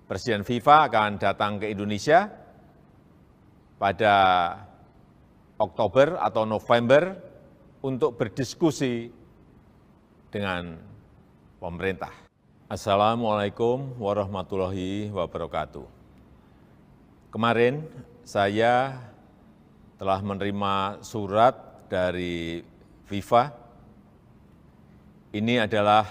Speaker 1: Presiden FIFA akan datang ke Indonesia pada Oktober atau November untuk berdiskusi dengan pemerintah. Assalamualaikum warahmatullahi wabarakatuh. Kemarin saya telah menerima surat dari FIFA. Ini adalah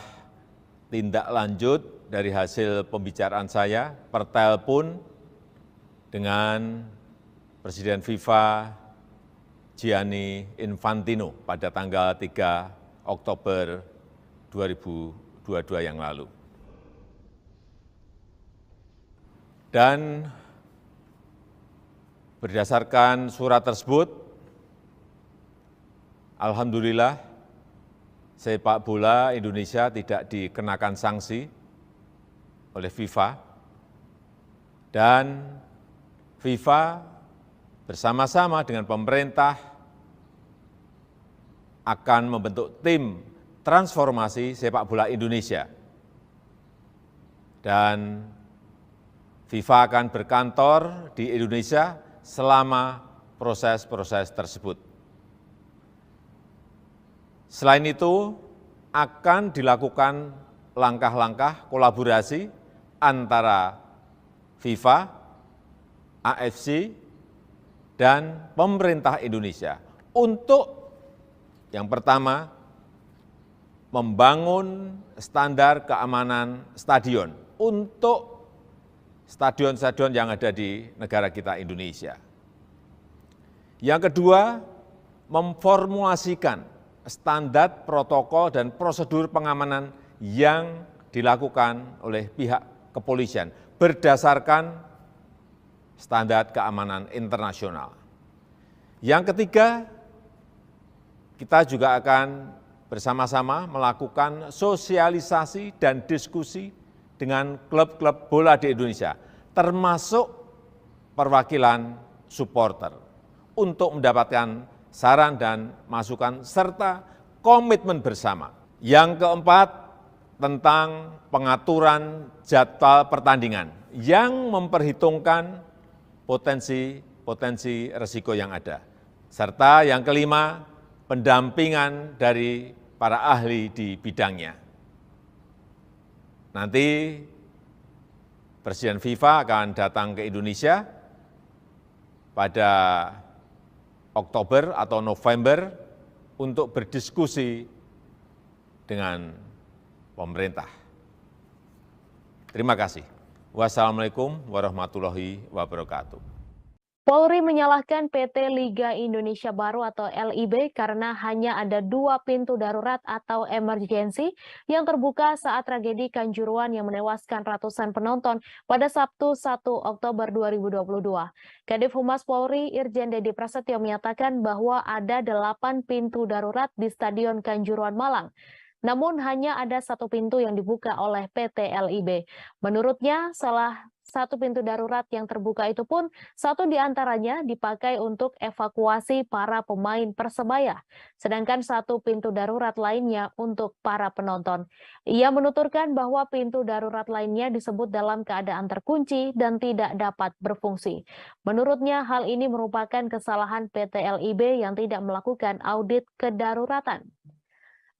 Speaker 1: tindak lanjut dari hasil pembicaraan saya per telepon dengan Presiden FIFA Gianni Infantino pada tanggal 3 Oktober 2022 yang lalu. Dan berdasarkan surat tersebut, alhamdulillah sepak bola Indonesia tidak dikenakan sanksi oleh FIFA, dan FIFA bersama-sama dengan pemerintah akan membentuk tim transformasi sepak bola Indonesia. Dan FIFA akan berkantor di Indonesia selama proses-proses tersebut. Selain itu, akan dilakukan langkah-langkah kolaborasi antara FIFA, AFC, dan pemerintah Indonesia untuk yang pertama, membangun standar keamanan stadion untuk stadion-stadion yang ada di negara kita Indonesia. Yang kedua, memformulasikan standar protokol dan prosedur pengamanan yang dilakukan oleh pihak kepolisian berdasarkan standar keamanan internasional. Yang ketiga, kita juga akan bersama-sama melakukan sosialisasi dan diskusi dengan klub-klub bola di Indonesia, termasuk perwakilan supporter, untuk mendapatkan saran dan masukan serta komitmen bersama. Yang keempat, tentang pengaturan jadwal pertandingan yang memperhitungkan potensi risiko yang ada. Serta yang kelima, pendampingan dari para ahli di bidangnya. Nanti Presiden FIFA akan datang ke Indonesia pada Oktober atau November untuk berdiskusi dengan pemerintah. Terima kasih. Wassalamualaikum warahmatullahi wabarakatuh.
Speaker 4: Polri menyalahkan PT Liga Indonesia Baru atau LIB karena hanya ada 2 pintu darurat atau emergensi yang terbuka saat tragedi Kanjuruhan yang menewaskan ratusan penonton pada Sabtu 1 Oktober 2022. Kadif Humas Polri Irjen Dedi Prasetyo menyatakan bahwa ada 8 pintu darurat di Stadion Kanjuruhan Malang. Namun hanya ada 1 pintu yang dibuka oleh PT LIB. Menurutnya, salah 1 pintu darurat yang terbuka itu pun 1 diantaranya dipakai untuk evakuasi para pemain Persebaya, sedangkan 1 pintu darurat lainnya untuk para penonton. Ia menuturkan bahwa pintu darurat lainnya disebut dalam keadaan terkunci dan tidak dapat berfungsi. Menurutnya hal ini merupakan kesalahan PT LIB yang tidak melakukan audit kedaruratan.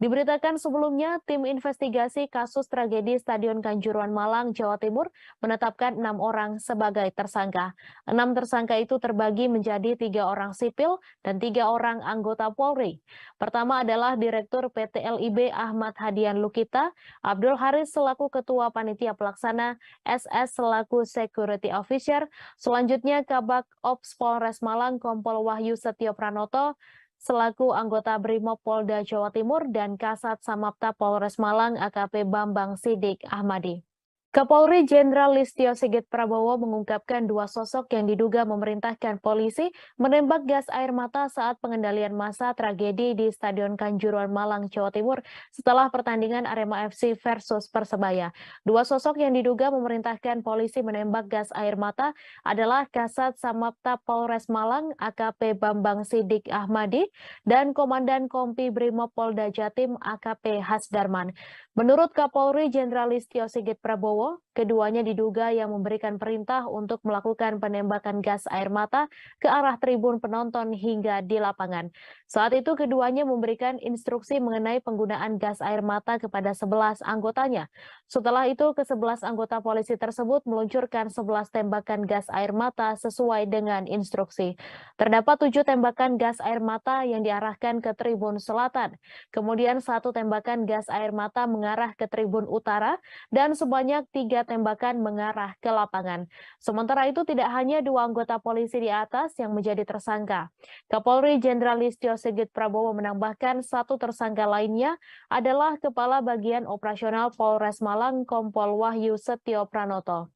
Speaker 4: Diberitakan sebelumnya, tim investigasi kasus tragedi Stadion Kanjuruhan Malang, Jawa Timur menetapkan 6 orang sebagai tersangka. 6 tersangka itu terbagi menjadi 3 orang sipil dan 3 orang anggota Polri. Pertama adalah Direktur PT LIB Ahmad Hadian Lukita, Abdul Haris selaku Ketua Panitia Pelaksana, SS selaku Security Officer, selanjutnya Kabak Ops Polres Malang Kompol Wahyu Setio Pranoto, selaku anggota Brimob Polda Jawa Timur dan Kasat Samapta Polres Malang AKP Bambang Sidik Ahmadi. Kapolri Jenderal Listio Sigit Prabowo mengungkapkan 2 sosok yang diduga memerintahkan polisi menembak gas air mata saat pengendalian massa tragedi di Stadion Kanjuruhan Malang, Jawa Timur setelah pertandingan Arema FC versus Persebaya. 2 sosok yang diduga memerintahkan polisi menembak gas air mata adalah Kasat Samapta Polres Malang AKP Bambang Sidik Ahmadi dan Komandan Kompi Brimob Polda Jatim AKP Hasdarman. Menurut Kapolri Jenderal Listio Sigit Prabowo, keduanya diduga yang memberikan perintah untuk melakukan penembakan gas air mata ke arah tribun penonton hingga di lapangan. Saat itu keduanya memberikan instruksi mengenai penggunaan gas air mata kepada 11 anggotanya. Setelah itu ke-11 anggota polisi tersebut meluncurkan 11 tembakan gas air mata sesuai dengan instruksi. Terdapat 7 tembakan gas air mata yang diarahkan ke tribun selatan. Kemudian 1 tembakan gas air mata mengarah ke tribun utara dan sebanyak 3 tembakan mengarah ke lapangan. Sementara itu tidak hanya 2 anggota polisi di atas yang menjadi tersangka. Kapolri Jenderal Listio Sigit Prabowo menambahkan 1 tersangka lainnya adalah Kepala Bagian Operasional Polres Malang Kompol Wahyu Setio Pranoto.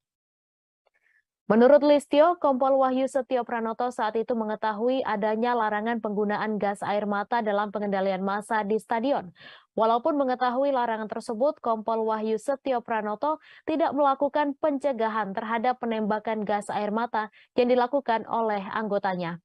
Speaker 4: Menurut Listio, Kompol Wahyu Setio Pranoto saat itu mengetahui adanya larangan penggunaan gas air mata dalam pengendalian massa di stadion. Walaupun mengetahui larangan tersebut, Kompol Wahyu Setio Pranoto tidak melakukan pencegahan terhadap penembakan gas air mata yang dilakukan oleh anggotanya.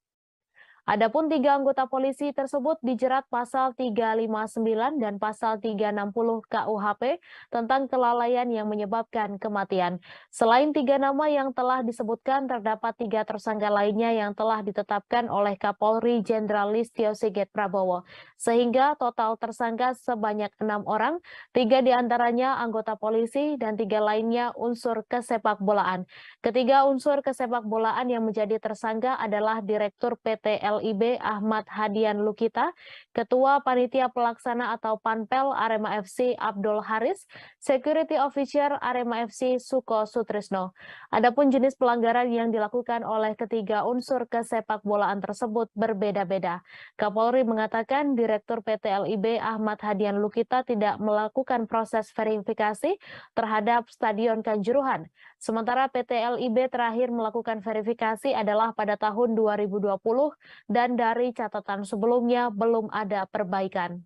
Speaker 4: Adapun 3 anggota polisi tersebut dijerat pasal 359 dan pasal 360 KUHP tentang kelalaian yang menyebabkan kematian. Selain 3 nama yang telah disebutkan, terdapat 3 tersangka lainnya yang telah ditetapkan oleh Kapolri Jenderal Listio Sigit Prabowo. Sehingga total tersangka sebanyak 6 orang, 3 diantaranya anggota polisi dan 3 lainnya unsur kesepakbolaan. Ketiga unsur kesepakbolaan yang menjadi tersangka adalah Direktur PT LIB Ahmad Hadian Lukita, Ketua Panitia Pelaksana atau Panpel Arema FC Abdul Haris, Security Officer Arema FC Suko Sutrisno. Adapun jenis pelanggaran yang dilakukan oleh ketiga unsur kesepakbolaan tersebut berbeda-beda. Kapolri mengatakan Direktur PT LIB Ahmad Hadian Lukita tidak melakukan proses verifikasi terhadap Stadion Kanjuruhan. Sementara PT LIB terakhir melakukan verifikasi adalah pada tahun 2020 dan dari catatan sebelumnya belum ada perbaikan.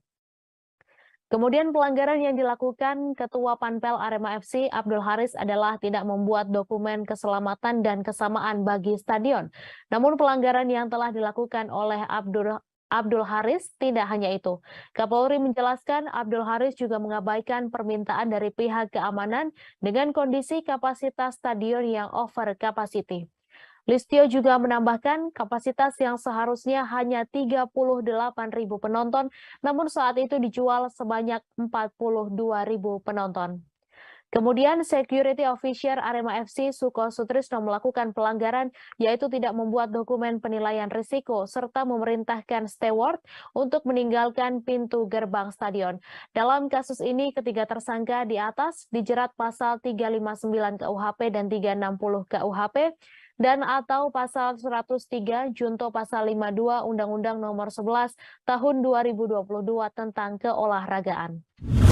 Speaker 4: Kemudian pelanggaran yang dilakukan Ketua Panpel Arema FC Abdul Haris adalah tidak membuat dokumen keselamatan dan kesamaan bagi stadion. Namun pelanggaran yang telah dilakukan oleh Abdul Haris tidak hanya itu. Kapolri menjelaskan Abdul Haris juga mengabaikan permintaan dari pihak keamanan dengan kondisi kapasitas stadion yang over capacity. Listio juga menambahkan kapasitas yang seharusnya hanya 38.000 penonton, namun saat itu dijual sebanyak 42.000 penonton. Kemudian Security Officer Arema FC Suko Sutrisno melakukan pelanggaran, yaitu tidak membuat dokumen penilaian risiko serta memerintahkan steward untuk meninggalkan pintu gerbang stadion. Dalam kasus ini, ketiga tersangka di atas dijerat pasal 359 KUHP dan 360 KUHP, dan atau pasal 103 junto pasal 52 Undang-Undang Nomor 11 Tahun 2022 tentang keolahragaan.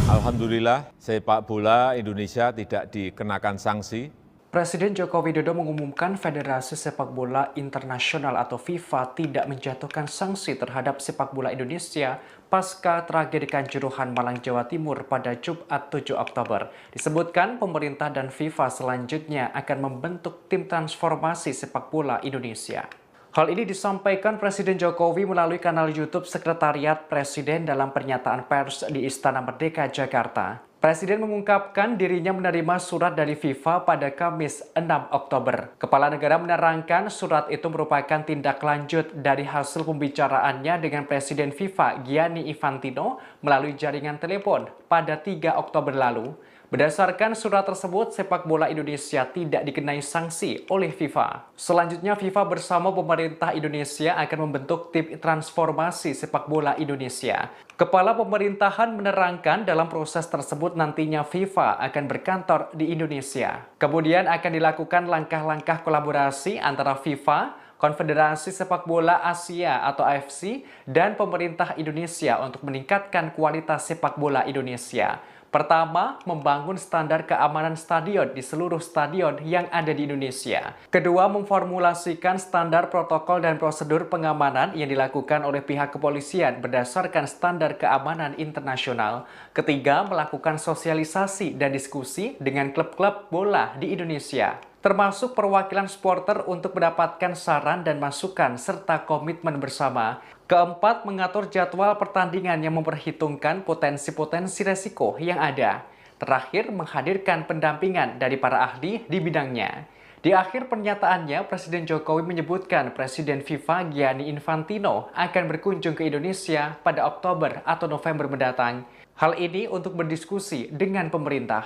Speaker 1: Alhamdulillah, sepak bola Indonesia tidak dikenakan sanksi.
Speaker 2: Presiden Joko Widodo mengumumkan Federasi Sepak Bola Internasional atau FIFA tidak menjatuhkan sanksi terhadap sepak bola Indonesia pasca tragedi Kanjuruhan Malang, Jawa Timur pada Jumat 7 Oktober. Disebutkan pemerintah dan FIFA selanjutnya akan membentuk tim transformasi sepak bola Indonesia. Hal ini disampaikan Presiden Jokowi melalui kanal YouTube Sekretariat Presiden dalam pernyataan pers di Istana Merdeka, Jakarta. Presiden mengungkapkan dirinya menerima surat dari FIFA pada Kamis 6 Oktober. Kepala negara menerangkan surat itu merupakan tindak lanjut dari hasil pembicaraannya dengan Presiden FIFA Gianni Infantino melalui jaringan telepon pada 3 Oktober lalu. Berdasarkan surat tersebut, sepak bola Indonesia tidak dikenai sanksi oleh FIFA. Selanjutnya, FIFA bersama pemerintah Indonesia akan membentuk tim transformasi sepak bola Indonesia. Kepala pemerintahan menerangkan dalam proses tersebut nantinya FIFA akan berkantor di Indonesia. Kemudian akan dilakukan langkah-langkah kolaborasi antara FIFA, Konfederasi Sepak Bola Asia atau AFC, dan pemerintah Indonesia untuk meningkatkan kualitas sepak bola Indonesia. Pertama, membangun standar keamanan stadion di seluruh stadion yang ada di Indonesia. Kedua, memformulasikan standar protokol dan prosedur pengamanan yang dilakukan oleh pihak kepolisian berdasarkan standar keamanan internasional. Ketiga, melakukan sosialisasi dan diskusi dengan klub-klub bola di Indonesia, termasuk perwakilan supporter untuk mendapatkan saran dan masukan serta komitmen bersama. Keempat, mengatur jadwal pertandingan yang memperhitungkan potensi-potensi resiko yang ada. Terakhir, menghadirkan pendampingan dari para ahli di bidangnya. Di akhir pernyataannya, Presiden Jokowi menyebutkan Presiden FIFA Gianni Infantino akan berkunjung ke Indonesia pada Oktober atau November mendatang. Hal ini untuk berdiskusi dengan pemerintah.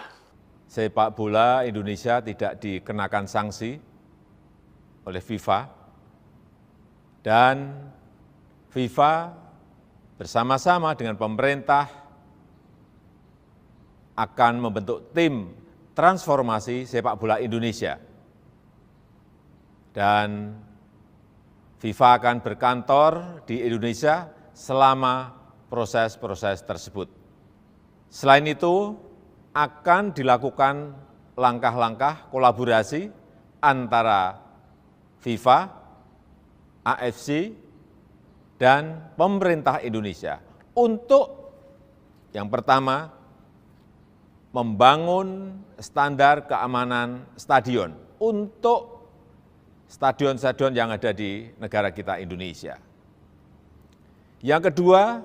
Speaker 1: Sepak bola Indonesia tidak dikenakan sanksi oleh FIFA, dan FIFA bersama-sama dengan pemerintah akan membentuk tim transformasi sepak bola Indonesia. Dan FIFA akan berkantor di Indonesia selama proses-proses tersebut. Selain itu, akan dilakukan langkah-langkah kolaborasi antara FIFA, AFC, dan pemerintah Indonesia untuk yang pertama, membangun standar keamanan stadion untuk stadion-stadion yang ada di negara kita Indonesia. Yang kedua,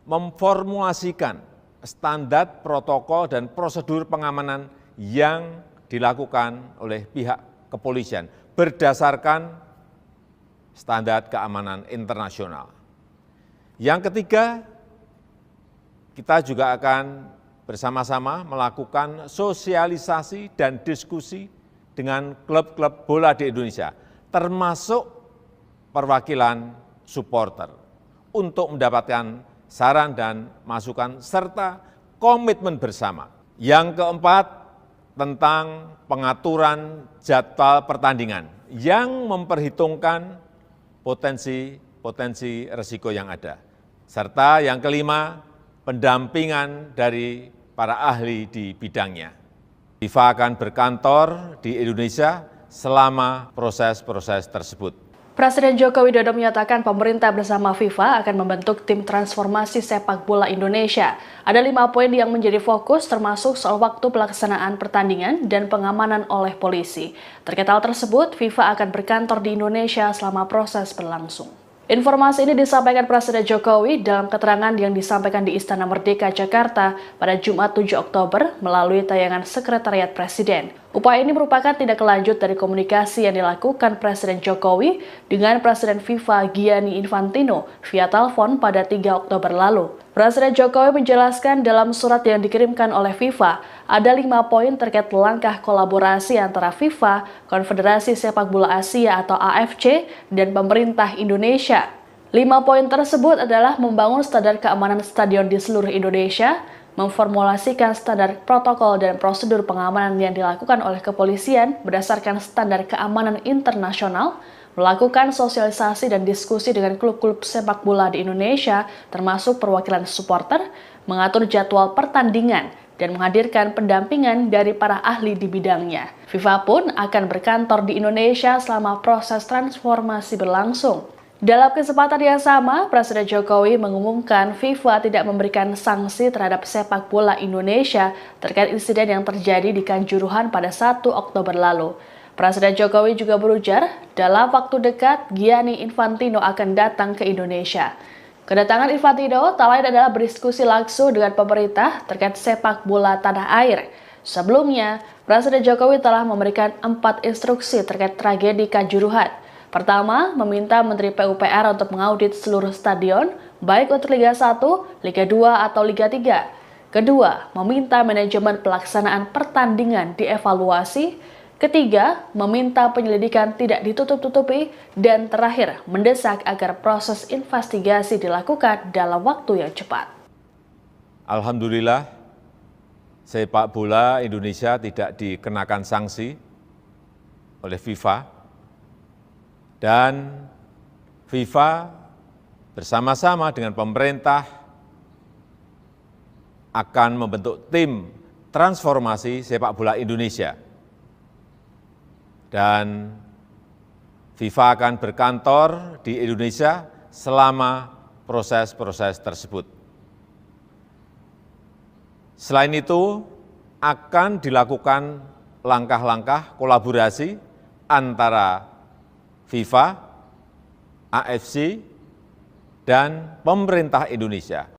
Speaker 1: memformulasikan standar protokol dan prosedur pengamanan yang dilakukan oleh pihak kepolisian berdasarkan standar keamanan internasional. Yang ketiga, kita juga akan bersama-sama melakukan sosialisasi dan diskusi dengan klub-klub bola di Indonesia, termasuk perwakilan supporter, untuk mendapatkan saran dan masukan serta komitmen bersama. Yang keempat, tentang pengaturan jadwal pertandingan yang memperhitungkan potensi risiko yang ada. Serta yang kelima, pendampingan dari para ahli di bidangnya. FIFA akan berkantor di Indonesia selama proses-proses tersebut.
Speaker 3: Presiden Joko Widodo menyatakan pemerintah bersama FIFA akan membentuk tim transformasi sepak bola Indonesia. Ada 5 poin yang menjadi fokus, termasuk soal waktu pelaksanaan pertandingan dan pengamanan oleh polisi. Terkait hal tersebut, FIFA akan berkantor di Indonesia selama proses berlangsung. Informasi ini disampaikan Presiden Jokowi dalam keterangan yang disampaikan di Istana Merdeka, Jakarta pada Jumat 7 Oktober melalui tayangan Sekretariat Presiden. Upaya ini merupakan tindak lanjut dari komunikasi yang dilakukan Presiden Jokowi dengan Presiden FIFA Gianni Infantino via telepon pada 3 Oktober lalu. Presiden Jokowi menjelaskan dalam surat yang dikirimkan oleh FIFA, ada 5 poin terkait langkah kolaborasi antara FIFA, Konfederasi Sepak Bola Asia atau AFC, dan pemerintah Indonesia. 5 poin tersebut adalah membangun standar keamanan stadion di seluruh Indonesia, memformulasikan standar protokol dan prosedur pengamanan yang dilakukan oleh kepolisian berdasarkan standar keamanan internasional, melakukan sosialisasi dan diskusi dengan klub-klub sepak bola di Indonesia, termasuk perwakilan supporter, mengatur jadwal pertandingan, dan menghadirkan pendampingan dari para ahli di bidangnya. FIFA pun akan berkantor di Indonesia selama proses transformasi berlangsung. Dalam kesempatan yang sama, Presiden Jokowi mengumumkan FIFA tidak memberikan sanksi terhadap sepak bola Indonesia terkait insiden yang terjadi di Kanjuruhan pada 1 Oktober lalu. Presiden Jokowi juga berujar, dalam waktu dekat Gianni Infantino akan datang ke Indonesia. Kedatangan Infantino tak lain adalah berdiskusi langsung dengan pemerintah terkait sepak bola tanah air. Sebelumnya, Presiden Jokowi telah memberikan 4 instruksi terkait tragedi Kanjuruhan. Pertama, meminta Menteri PUPR untuk mengaudit seluruh stadion, baik untuk Liga 1, Liga 2, atau Liga 3. Kedua, meminta manajemen pelaksanaan pertandingan dievaluasi. Ketiga, meminta penyelidikan tidak ditutup-tutupi. Dan terakhir, mendesak agar proses investigasi dilakukan dalam waktu yang cepat.
Speaker 1: Alhamdulillah, sepak bola Indonesia tidak dikenakan sanksi oleh FIFA. Dan FIFA bersama-sama dengan pemerintah akan membentuk tim transformasi sepak bola Indonesia. Dan FIFA akan berkantor di Indonesia selama proses-proses tersebut. Selain itu, akan dilakukan langkah-langkah kolaborasi antara FIFA, AFC, dan pemerintah Indonesia.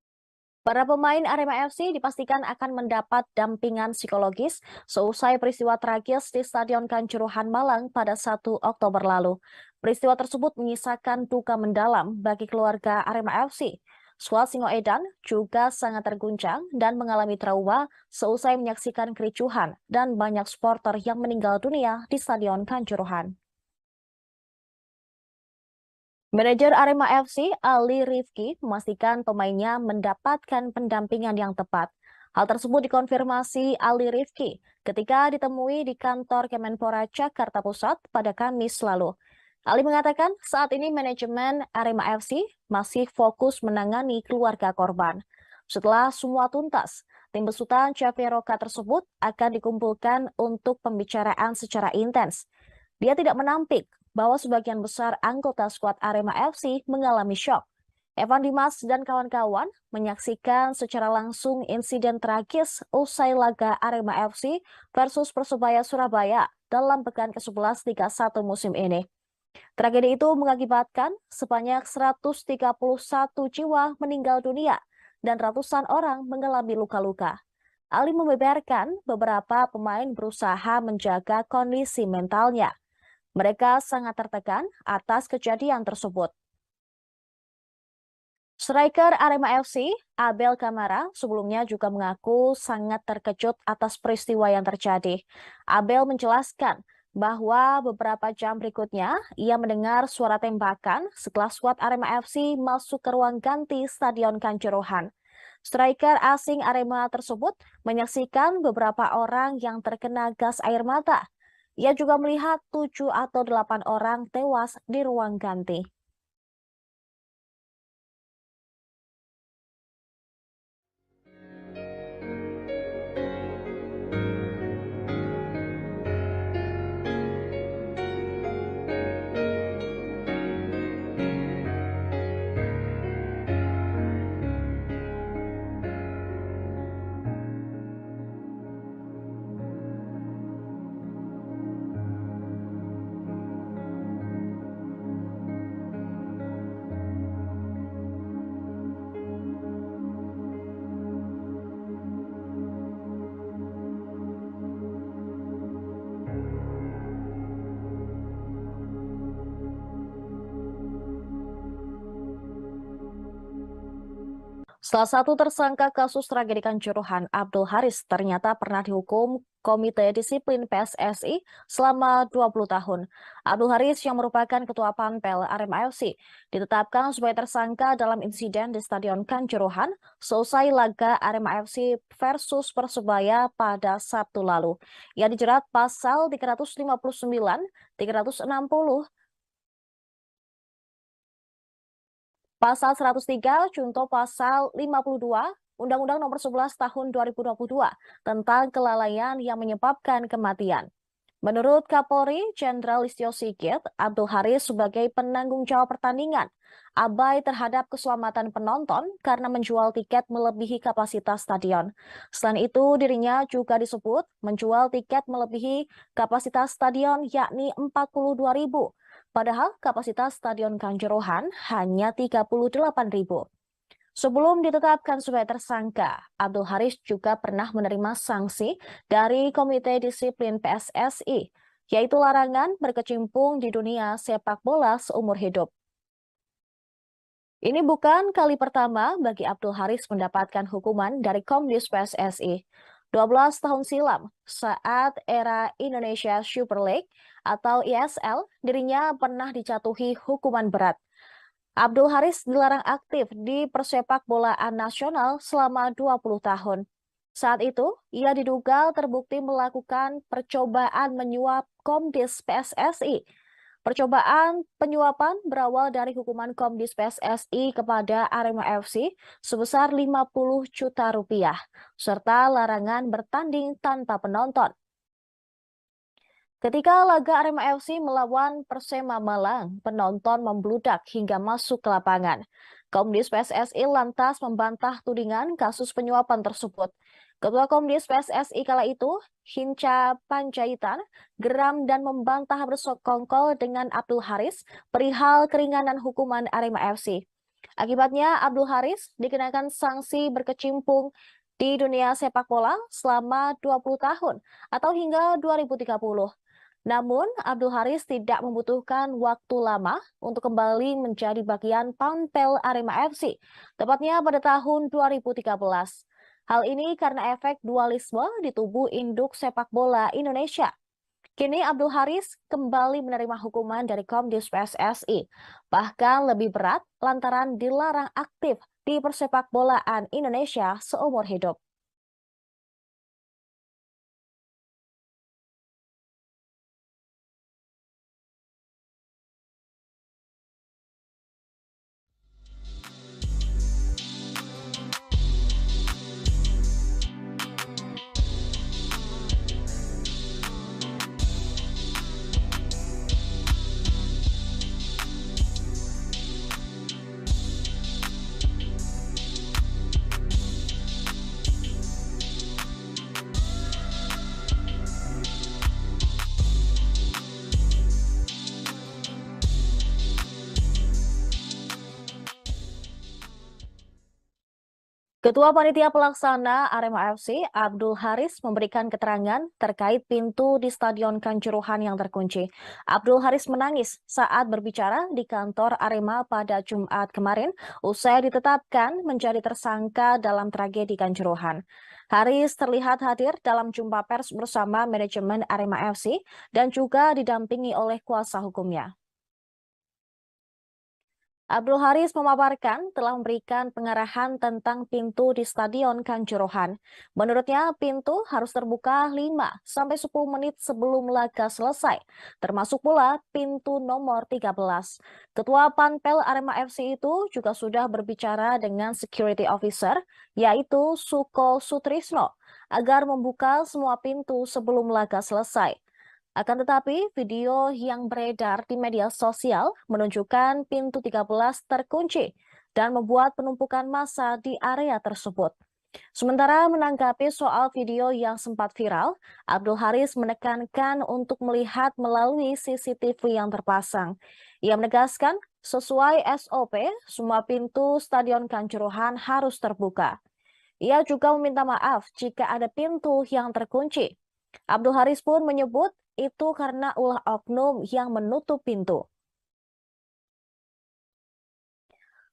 Speaker 4: Para pemain Arema FC dipastikan akan mendapat dampingan psikologis seusai peristiwa tragis di Stadion Kanjuruhan Malang pada 1 Oktober lalu. Peristiwa tersebut menyisakan duka mendalam bagi keluarga Arema FC. Squad Singoedan juga sangat terguncang dan mengalami trauma seusai menyaksikan kericuhan dan banyak supporter yang meninggal dunia di Stadion Kanjuruhan. Manajer Arema FC, Ali Rifki, memastikan pemainnya mendapatkan pendampingan yang tepat. Hal tersebut dikonfirmasi Ali Rifki ketika ditemui di kantor Kemenpora Jakarta Pusat pada Kamis lalu. Ali mengatakan saat ini manajemen Arema FC masih fokus menangani keluarga korban. Setelah semua tuntas, tim besutan Caveroka tersebut akan dikumpulkan untuk pembicaraan secara intens. Dia tidak menampik bahwa sebagian besar anggota skuad Arema FC mengalami syok. Evan Dimas dan kawan-kawan menyaksikan secara langsung insiden tragis usai laga Arema FC versus Persebaya Surabaya dalam pekan ke-11 Liga 1 musim ini. Tragedi itu mengakibatkan sebanyak 131 jiwa meninggal dunia dan ratusan orang mengalami luka-luka. Ali membeberkan beberapa pemain berusaha menjaga kondisi mentalnya. Mereka sangat tertekan atas kejadian tersebut. Striker Arema FC, Abel Kamara, sebelumnya juga mengaku sangat terkejut atas peristiwa yang terjadi. Abel menjelaskan bahwa beberapa jam berikutnya ia mendengar suara tembakan setelah skuad Arema FC masuk ke ruang ganti Stadion Kanjuruhan. Striker asing Arema tersebut menyaksikan beberapa orang yang terkena gas air mata. Ia juga melihat 7 atau 8 orang tewas di ruang ganti. Salah satu tersangka kasus tragedi Kanjuruhan, Abdul Haris, ternyata pernah dihukum Komite Disiplin PSSI selama 20 tahun. Abdul Haris yang merupakan Ketua Panpel Arema FC ditetapkan sebagai tersangka dalam insiden di Stadion Kanjuruhan seusai laga Arema FC versus Persebaya pada Sabtu lalu. Ia dijerat pasal 359, 360, Pasal 103, contoh pasal 52, Undang-Undang Nomor 11 Tahun 2022 tentang kelalaian yang menyebabkan kematian. Menurut Kapolri Jenderal Listio Sigit, Abdul Haris sebagai penanggung jawab pertandingan abai terhadap keselamatan penonton karena menjual tiket melebihi kapasitas stadion. Selain itu, dirinya juga disebut menjual tiket melebihi kapasitas stadion yakni 42.000. Padahal kapasitas Stadion Kanjuruhan hanya 38.000. Sebelum ditetapkan sebagai tersangka, Abdul Haris juga pernah menerima sanksi dari Komite Disiplin PSSI, yaitu larangan berkecimpung di dunia sepak bola seumur hidup. Ini bukan kali pertama bagi Abdul Haris mendapatkan hukuman dari Komdis PSSI. 12 tahun silam, saat era Indonesia Super League atau ISL, dirinya pernah dijatuhi hukuman berat. Abdul Haris dilarang aktif di persepak bolaan nasional selama 20 tahun. Saat itu, ia diduga terbukti melakukan percobaan menyuap Komdis PSSI. Percobaan penyuapan berawal dari hukuman Komdis PSSI kepada Arema FC sebesar 50 juta rupiah, serta larangan bertanding tanpa penonton. Ketika laga Arema FC melawan Persema Malang, penonton membludak hingga masuk ke lapangan. Komdis PSSI lantas membantah tudingan kasus penyuapan tersebut. Ketua Komdis PSSI kala itu, Hinca Panjaitan, geram dan membantah bersekongkol dengan Abdul Haris perihal keringanan hukuman Arema FC. Akibatnya Abdul Haris dikenakan sanksi berkecimpung di dunia sepak bola selama 20 tahun atau hingga 2030. Namun, Abdul Haris tidak membutuhkan waktu lama untuk kembali menjadi bagian panpel Arema FC, tepatnya pada tahun 2013. Hal ini karena efek dualisme di tubuh induk sepak bola Indonesia. Kini Abdul Haris kembali menerima hukuman dari Komdis PSSI, bahkan lebih berat lantaran dilarang aktif di persepak bolaan Indonesia seumur hidup. Ketua Panitia Pelaksana Arema FC, Abdul Haris, memberikan keterangan terkait pintu di Stadion Kanjuruhan yang terkunci. Abdul Haris menangis saat berbicara di kantor Arema pada Jumat kemarin, usai ditetapkan menjadi tersangka dalam tragedi Kanjuruhan. Haris terlihat hadir dalam jumpa pers bersama manajemen Arema FC dan juga didampingi oleh kuasa hukumnya. Abdul Haris memaparkan telah memberikan pengarahan tentang pintu di Stadion Kanjuruhan. Menurutnya, pintu harus terbuka 5-10 menit sebelum laga selesai, termasuk pula pintu nomor 13. Ketua Panpel Arema FC itu juga sudah berbicara dengan security officer, yaitu Suko Sutrisno, agar membuka semua pintu sebelum laga selesai. Akan tetapi, video yang beredar di media sosial menunjukkan pintu 13 terkunci dan membuat penumpukan massa di area tersebut. Sementara menanggapi soal video yang sempat viral, Abdul Haris menekankan untuk melihat melalui CCTV yang terpasang. Ia menegaskan, sesuai SOP, semua pintu Stadion Kanjuruhan harus terbuka. Ia juga meminta maaf jika ada pintu yang terkunci. Abdul Haris pun menyebut itu karena ulah oknum yang menutup pintu.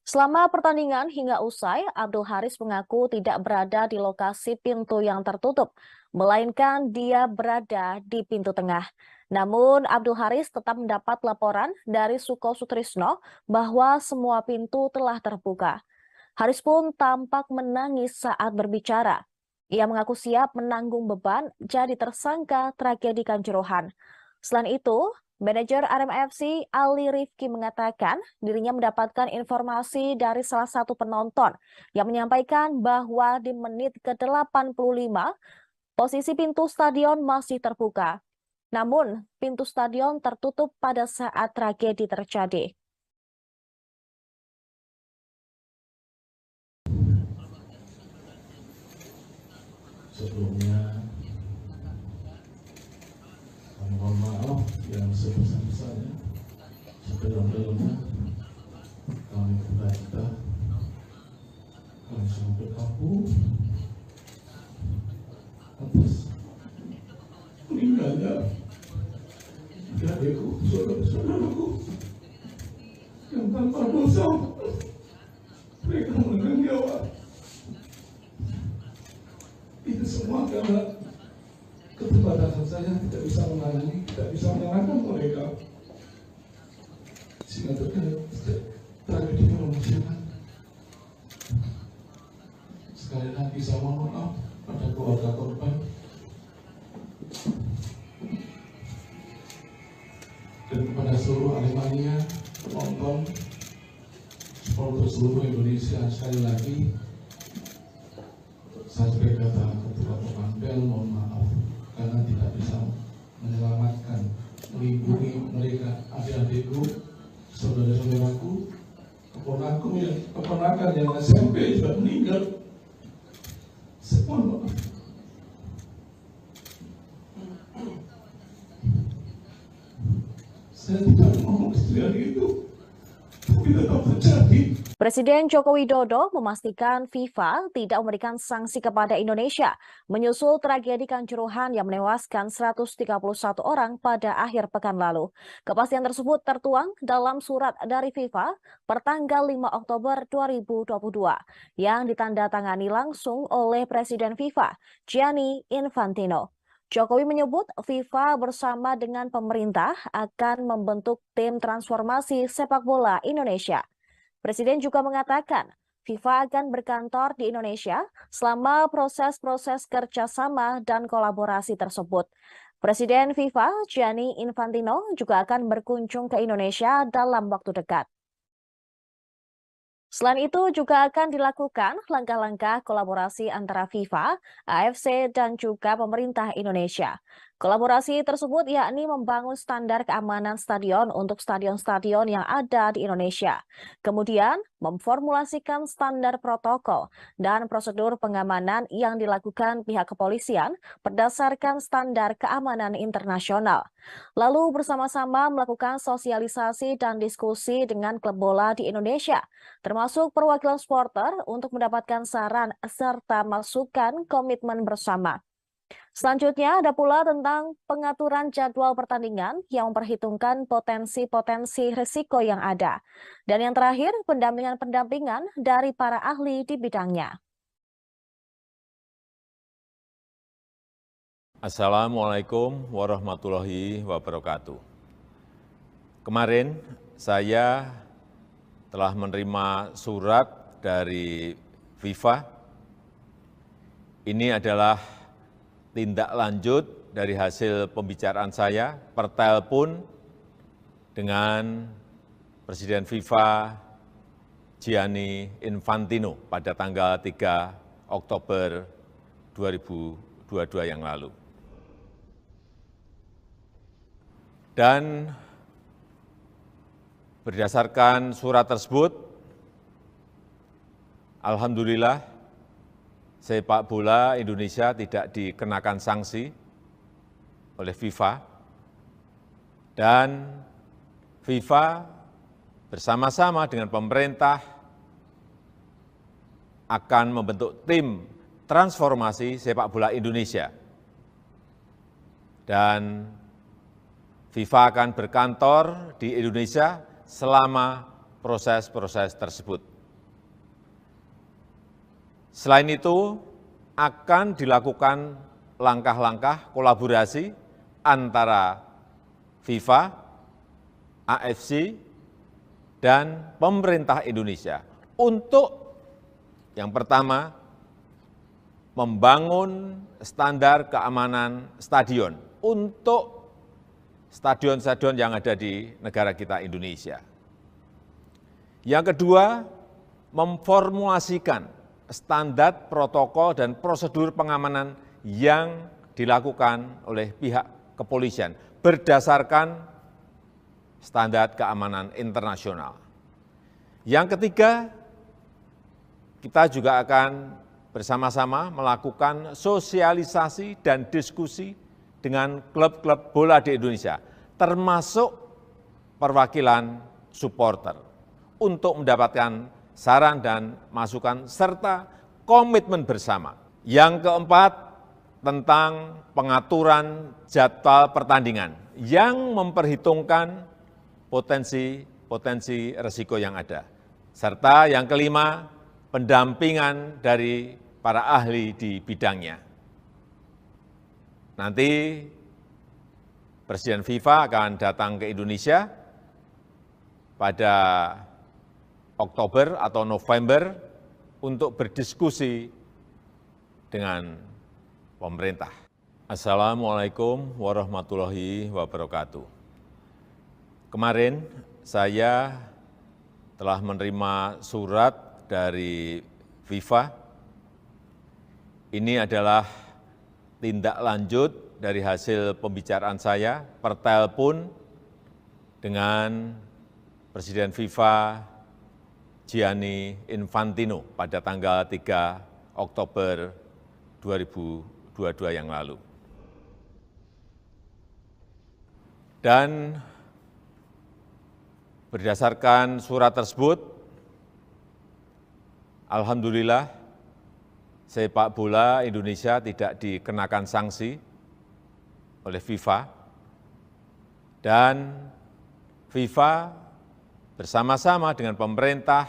Speaker 4: Selama pertandingan hingga usai, Abdul Haris mengaku tidak berada di lokasi pintu yang tertutup, melainkan dia berada di pintu tengah. Namun, Abdul Haris tetap mendapat laporan dari Suko Sutrisno bahwa semua pintu telah terbuka. Haris pun tampak menangis saat berbicara. Ia mengaku siap menanggung beban jadi tersangka tragedi Kanjuruhan. Selain itu, manajer Arema FC Ali Rifki mengatakan dirinya mendapatkan informasi dari salah satu penonton yang menyampaikan bahwa di menit ke-85 posisi pintu stadion masih terbuka. Namun, pintu stadion tertutup pada saat tragedi terjadi.
Speaker 5: Sebelumnya, kami mohon maaf yang sebesar-besarnya sedalam-dalamnya kami berduka, kami sangat berkabung atas meninggalnya adik-adikku, saudara-saudaraku yang tanpa dosa mereka menekan nyawa. Itu semua karena keterbatasan saya, tidak bisa menangani, tidak bisa menyalahkan mereka, sehingga terjadi tragedi kemanusiaan. Sekali lagi saya mohon maaf pada keluarga korban dan kepada seluruh Aremania, penonton, supporter seluruh Indonesia. Sekali lagi saya sebagai ketua Panpel mohon maaf karena tidak bisa menyelamatkan, melindungi mereka, adik-adikku, saudara-saudaraku, keponakan yang SMP juga meninggal. Semua maaf. Saya tidak mau seperti itu, tapi tetap terjadi.
Speaker 4: Presiden Joko Widodo memastikan FIFA tidak memberikan sanksi kepada Indonesia menyusul tragedi Kanjuruhan yang menewaskan 131 orang pada akhir pekan lalu. Kepastian tersebut tertuang dalam surat dari FIFA pertanggal 5 Oktober 2022 yang ditandatangani langsung oleh Presiden FIFA, Gianni Infantino. Jokowi menyebut FIFA bersama dengan pemerintah akan membentuk tim transformasi sepak bola Indonesia. Presiden juga mengatakan FIFA akan berkantor di Indonesia selama proses-proses kerjasama dan kolaborasi tersebut. Presiden FIFA, Gianni Infantino, juga akan berkunjung ke Indonesia dalam waktu dekat. Selain itu juga akan dilakukan langkah-langkah kolaborasi antara FIFA, AFC, dan juga pemerintah Indonesia. Kolaborasi tersebut yakni membangun standar keamanan stadion untuk stadion-stadion yang ada di Indonesia. Kemudian memformulasikan standar protokol dan prosedur pengamanan yang dilakukan pihak kepolisian berdasarkan standar keamanan internasional. Lalu bersama-sama melakukan sosialisasi dan diskusi dengan klub bola di Indonesia, termasuk perwakilan supporter untuk mendapatkan saran serta masukan komitmen bersama. Selanjutnya ada pula tentang pengaturan jadwal pertandingan yang memperhitungkan potensi-potensi risiko yang ada. Dan yang terakhir, pendampingan-pendampingan dari para ahli di bidangnya.
Speaker 1: Assalamualaikum warahmatullahi wabarakatuh. Kemarin saya telah menerima surat dari FIFA. Ini adalah tindak lanjut dari hasil pembicaraan saya per telepon dengan Presiden FIFA Gianni Infantino pada tanggal 3 Oktober 2022 yang lalu. Dan berdasarkan surat tersebut, alhamdulillah sepak bola Indonesia tidak dikenakan sanksi oleh FIFA, dan FIFA bersama-sama dengan pemerintah akan membentuk tim transformasi sepak bola Indonesia. Dan FIFA akan berkantor di Indonesia selama proses-proses tersebut. Selain itu, akan dilakukan langkah-langkah kolaborasi antara FIFA, AFC, dan pemerintah Indonesia untuk yang pertama, membangun standar keamanan stadion untuk stadion-stadion yang ada di negara kita Indonesia. Yang kedua, memformulasikan standar protokol dan prosedur pengamanan yang dilakukan oleh pihak kepolisian berdasarkan standar keamanan internasional. Yang ketiga, kita juga akan bersama-sama melakukan sosialisasi dan diskusi dengan klub-klub bola di Indonesia, termasuk perwakilan supporter untuk mendapatkan saran dan masukan serta komitmen bersama. Yang keempat, tentang pengaturan jadwal pertandingan yang memperhitungkan potensi risiko yang ada. Serta yang kelima, pendampingan dari para ahli di bidangnya. Nanti Presiden FIFA akan datang ke Indonesia pada Oktober atau November untuk berdiskusi dengan pemerintah. Assalamualaikum warahmatullahi wabarakatuh. Kemarin saya telah menerima surat dari FIFA. Ini adalah tindak lanjut dari hasil pembicaraan saya per telepon dengan Presiden FIFA Gianni Infantino pada tanggal 3 Oktober 2022 yang lalu. Dan berdasarkan surat tersebut, alhamdulillah sepak bola Indonesia tidak dikenakan sanksi oleh FIFA, dan FIFA bersama-sama dengan pemerintah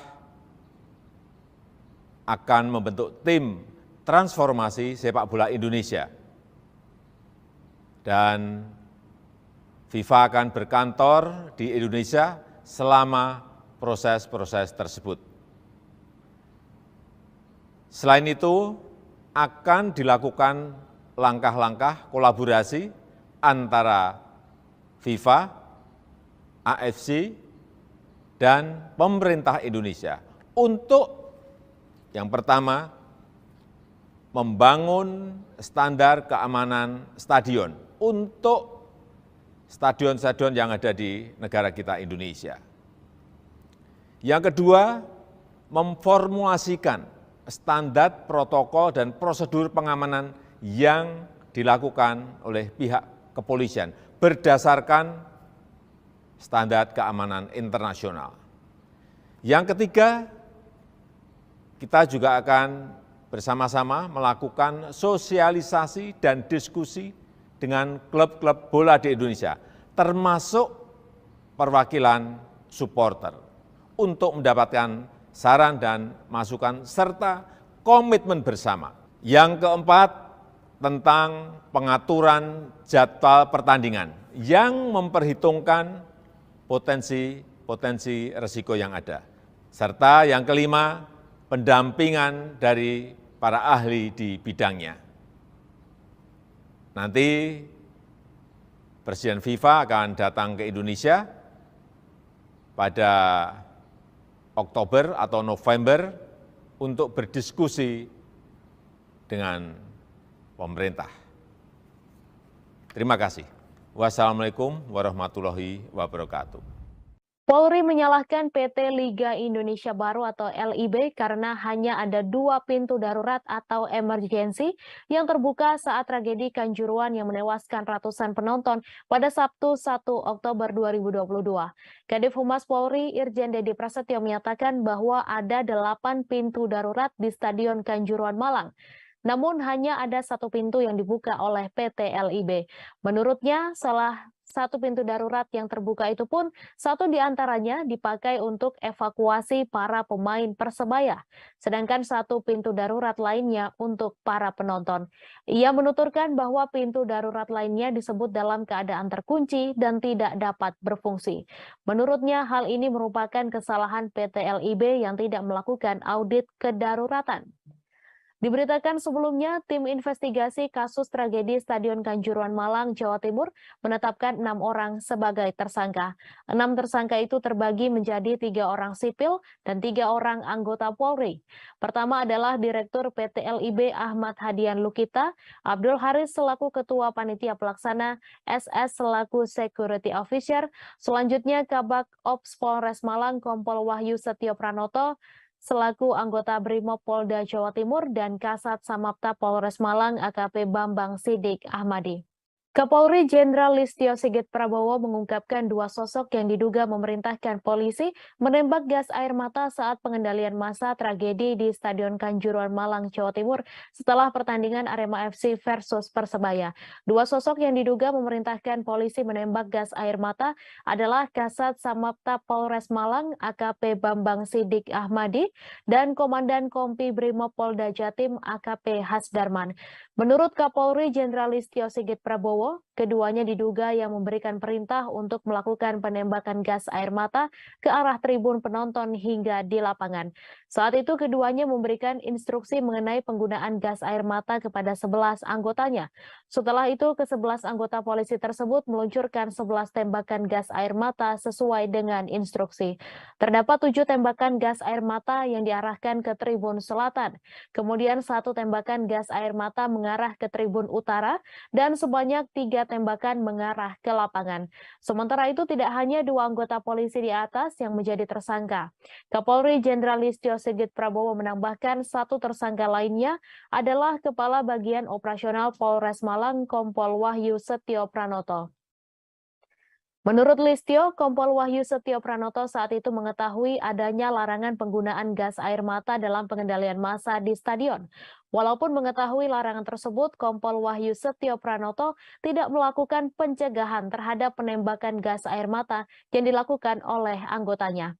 Speaker 1: akan membentuk tim transformasi sepak bola Indonesia. Dan FIFA akan berkantor di Indonesia selama proses-proses tersebut. Selain itu, akan dilakukan langkah-langkah kolaborasi antara FIFA, AFC, dan pemerintah Indonesia untuk yang pertama, membangun standar keamanan stadion untuk stadion-stadion yang ada di negara kita Indonesia. Yang kedua, memformulasikan standar protokol dan prosedur pengamanan yang dilakukan oleh pihak kepolisian berdasarkan standar keamanan internasional. Yang ketiga, kita juga akan bersama-sama melakukan sosialisasi dan diskusi dengan klub-klub bola di Indonesia, termasuk perwakilan supporter, untuk mendapatkan saran dan masukan serta komitmen bersama. Yang keempat, tentang pengaturan jadwal pertandingan yang memperhitungkan potensi risiko yang ada. Serta yang kelima, pendampingan dari para ahli di bidangnya. Nanti Presiden FIFA akan datang ke Indonesia pada Oktober atau November untuk berdiskusi dengan pemerintah. Terima kasih. Wassalamualaikum warahmatullahi wabarakatuh.
Speaker 4: Polri menyalahkan PT Liga Indonesia Baru atau LIB karena hanya ada 2 pintu darurat atau emergensi yang terbuka saat tragedi Kanjuruhan yang menewaskan ratusan penonton pada Sabtu 1 Oktober 2022. Kadif Humas Polri Irjen Dedi Prasetyo menyatakan bahwa ada 8 pintu darurat di Stadion Kanjuruhan Malang. Namun hanya ada 1 pintu yang dibuka oleh PT LIB. Menurutnya, salah 1 pintu darurat yang terbuka itu pun 1 diantaranya dipakai untuk evakuasi para pemain Persebaya, sedangkan 1 pintu darurat lainnya untuk para penonton. Ia menuturkan bahwa pintu darurat lainnya disebut dalam keadaan terkunci dan tidak dapat berfungsi. Menurutnya hal ini merupakan kesalahan PT LIB yang tidak melakukan audit kedaruratan. Diberitakan sebelumnya, tim investigasi kasus tragedi Stadion Kanjuruhan Malang, Jawa Timur menetapkan 6 orang sebagai tersangka. 6 tersangka itu terbagi menjadi 3 orang sipil dan 3 orang anggota Polri. Pertama adalah Direktur PT LIB Ahmad Hadian Lukita, Abdul Haris selaku Ketua Panitia Pelaksana, SS selaku Security Officer, selanjutnya Kabak Ops Polres Malang Kompol Wahyu Setio Pranoto, selaku anggota Brimob Polda Jawa Timur, dan Kasat Samapta Polres Malang AKP Bambang Sidik Ahmadi. Kapolri Jenderal Listio Sigit Prabowo mengungkapkan dua sosok yang diduga memerintahkan polisi menembak gas air mata saat pengendalian massa tragedi di Stadion Kanjuruhan Malang, Jawa Timur setelah pertandingan Arema FC versus Persebaya. Dua sosok yang diduga memerintahkan polisi menembak gas air mata adalah Kasat Samapta Polres Malang AKP Bambang Sidik Ahmadi dan Komandan Kompi Brimob Polda Jatim AKP Hasdarman. Menurut Kapolri Jenderal Listio Sigit Prabowo, keduanya diduga yang memberikan perintah untuk melakukan penembakan gas air mata ke arah tribun penonton hingga di lapangan. Saat itu keduanya memberikan instruksi mengenai penggunaan gas air mata kepada 11 anggotanya. Setelah itu ke-11 anggota polisi tersebut meluncurkan 11 tembakan gas air mata sesuai dengan instruksi. Terdapat 7 tembakan gas air mata yang diarahkan ke tribun selatan. Kemudian 1 tembakan gas air mata mengarah ke tribun utara dan sebanyak 3 tembakan mengarah ke lapangan. Sementara itu tidak hanya 2 anggota polisi di atas yang menjadi tersangka. Kapolri Jenderal Listio Sigit Prabowo menambahkan 1 tersangka lainnya adalah Kepala Bagian Operasional Polres Malang Kompol Wahyu Setio Pranoto. Menurut Listio, Kompol Wahyu Setio Pranoto saat itu mengetahui adanya larangan penggunaan gas air mata dalam pengendalian massa di stadion. Walaupun mengetahui larangan tersebut, Kompol Wahyu Setio Pranoto tidak melakukan pencegahan terhadap penembakan gas air mata yang dilakukan oleh anggotanya.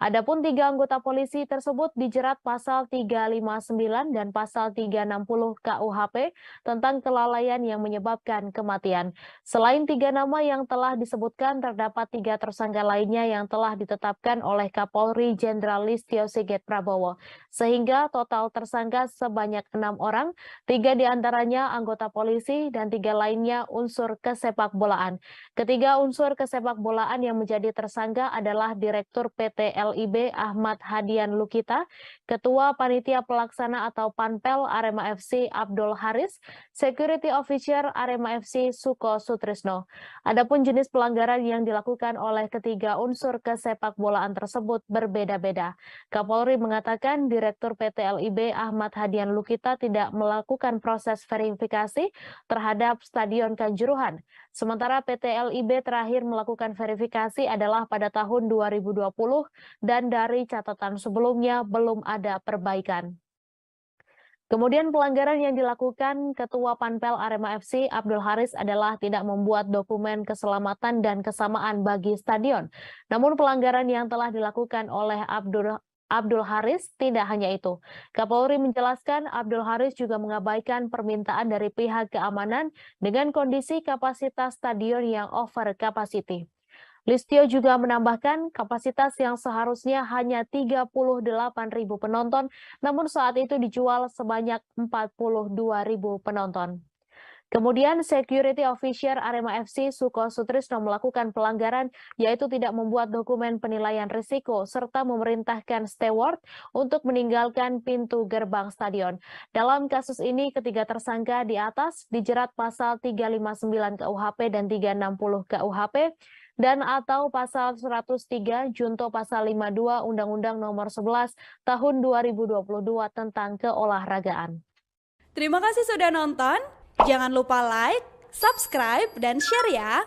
Speaker 4: Adapun 3 anggota polisi tersebut dijerat pasal 359 dan pasal 360 KUHP tentang kelalaian yang menyebabkan kematian. Selain 3 nama yang telah disebutkan, terdapat 3 tersangka lainnya yang telah ditetapkan oleh Kapolri Jenderal Listio Sigit Prabowo. Sehingga total tersangka sebanyak 6 orang, 3 diantaranya anggota polisi dan 3 lainnya unsur kesepakbolaan. Ketiga unsur kesepakbolaan yang menjadi tersangka adalah Direktur PT LIB Ahmad Hadian Lukita, Ketua Panitia Pelaksana atau Panpel Arema FC Abdul Haris, Security Officer Arema FC Suko Sutrisno. Adapun jenis pelanggaran yang dilakukan oleh ketiga unsur kesepakbolaan tersebut berbeda-beda. Kapolri mengatakan Direktur PT LIB Ahmad Hadian Lukita tidak melakukan proses verifikasi terhadap Stadion Kanjuruhan. Sementara PT LIB terakhir melakukan verifikasi adalah pada tahun 2020 dan dari catatan sebelumnya belum ada perbaikan. Kemudian pelanggaran yang dilakukan Ketua Panpel Arema FC Abdul Haris adalah tidak membuat dokumen keselamatan dan kesamaan bagi stadion. Namun pelanggaran yang telah dilakukan oleh Abdul Haris tidak hanya itu. Kapolri menjelaskan Abdul Haris juga mengabaikan permintaan dari pihak keamanan dengan kondisi kapasitas stadion yang over capacity. Listio juga menambahkan kapasitas yang seharusnya hanya 38.000 penonton, namun saat itu dijual sebanyak 42.000 penonton. Kemudian Security Officer Arema FC Suko Sutrisno melakukan pelanggaran yaitu tidak membuat dokumen penilaian risiko serta memerintahkan steward untuk meninggalkan pintu gerbang stadion. Dalam kasus ini ketiga tersangka di atas dijerat pasal 359 KUHP dan 360 KUHP dan atau pasal 103 junto pasal 52 Undang-Undang Nomor 11 Tahun 2022 tentang keolahragaan.
Speaker 6: Terima kasih sudah nonton. Jangan lupa like, subscribe, dan share ya.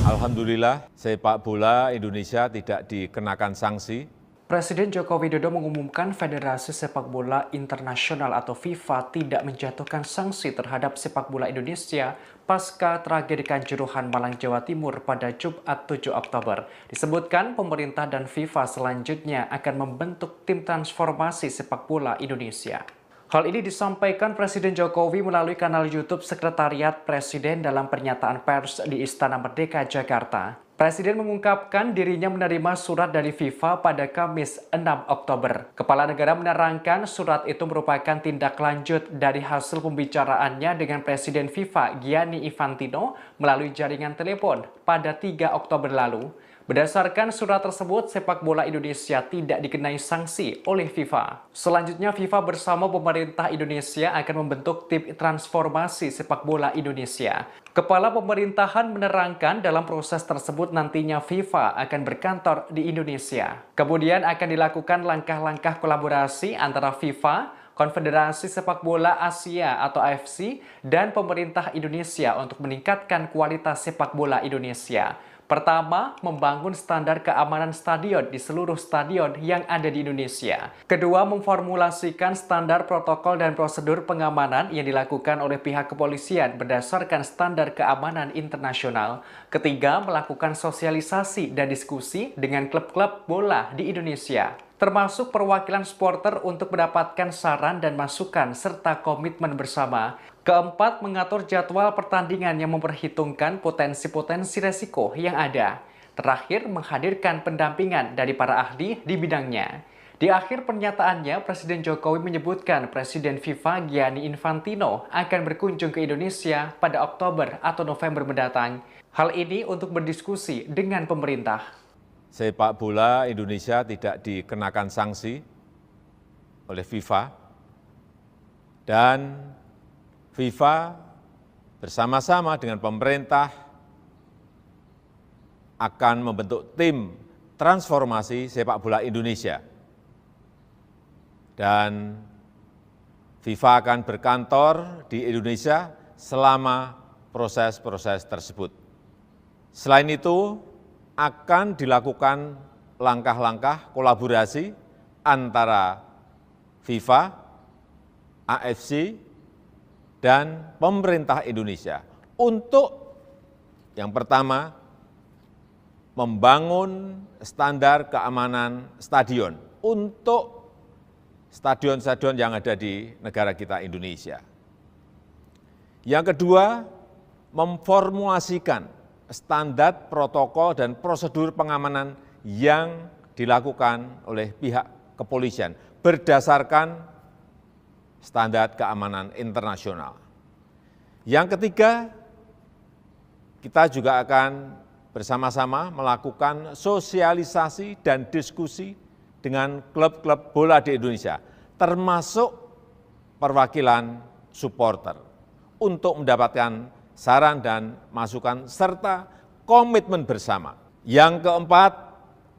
Speaker 1: Alhamdulillah, sepak bola Indonesia tidak dikenakan sanksi.
Speaker 2: Presiden Joko Widodo mengumumkan Federasi Sepak Bola Internasional atau FIFA tidak menjatuhkan sanksi terhadap sepak bola Indonesia pasca tragedi Kanjuruhan Malang, Jawa Timur pada Jumat 7 Oktober. Disebutkan pemerintah dan FIFA selanjutnya akan membentuk tim transformasi sepak bola Indonesia. Hal ini disampaikan Presiden Jokowi melalui kanal YouTube Sekretariat Presiden dalam pernyataan pers di Istana Merdeka, Jakarta. Presiden mengungkapkan dirinya menerima surat dari FIFA pada Kamis 6 Oktober. Kepala negara menerangkan surat itu merupakan tindak lanjut dari hasil pembicaraannya dengan Presiden FIFA Gianni Infantino melalui jaringan telepon pada 3 Oktober lalu. Berdasarkan surat tersebut, sepak bola Indonesia tidak dikenai sanksi oleh FIFA. Selanjutnya, FIFA bersama pemerintah Indonesia akan membentuk tim transformasi sepak bola Indonesia. Kepala pemerintahan menerangkan dalam proses tersebut nantinya FIFA akan berkantor di Indonesia. Kemudian akan dilakukan langkah-langkah kolaborasi antara FIFA, Konfederasi Sepak Bola Asia atau AFC, dan pemerintah Indonesia untuk meningkatkan kualitas sepak bola Indonesia. Pertama, membangun standar keamanan stadion di seluruh stadion yang ada di Indonesia. Kedua, memformulasikan standar protokol dan prosedur pengamanan yang dilakukan oleh pihak kepolisian berdasarkan standar keamanan internasional. Ketiga, melakukan sosialisasi dan diskusi dengan klub-klub bola di Indonesia, termasuk perwakilan supporter untuk mendapatkan saran dan masukan serta komitmen bersama. Keempat, mengatur jadwal pertandingan yang memperhitungkan potensi-potensi resiko yang ada. Terakhir, menghadirkan pendampingan dari para ahli di bidangnya. Di akhir pernyataannya, Presiden Jokowi menyebutkan Presiden FIFA Gianni Infantino akan berkunjung ke Indonesia pada Oktober atau November mendatang. Hal ini untuk berdiskusi dengan pemerintah.
Speaker 1: Sepak bola Indonesia tidak dikenakan sanksi oleh FIFA, dan FIFA bersama-sama dengan pemerintah akan membentuk tim transformasi sepak bola Indonesia. Dan FIFA akan berkantor di Indonesia selama proses-proses tersebut. Selain itu, akan dilakukan langkah-langkah kolaborasi antara FIFA, AFC, dan pemerintah Indonesia untuk yang pertama, membangun standar keamanan stadion untuk stadion-stadion yang ada di negara kita Indonesia. Yang kedua, memformulasikan standar protokol dan prosedur pengamanan yang dilakukan oleh pihak kepolisian berdasarkan standar keamanan internasional. Yang ketiga, kita juga akan bersama-sama melakukan sosialisasi dan diskusi dengan klub-klub bola di Indonesia, termasuk perwakilan supporter, untuk mendapatkan saran dan masukan serta komitmen bersama. Yang keempat,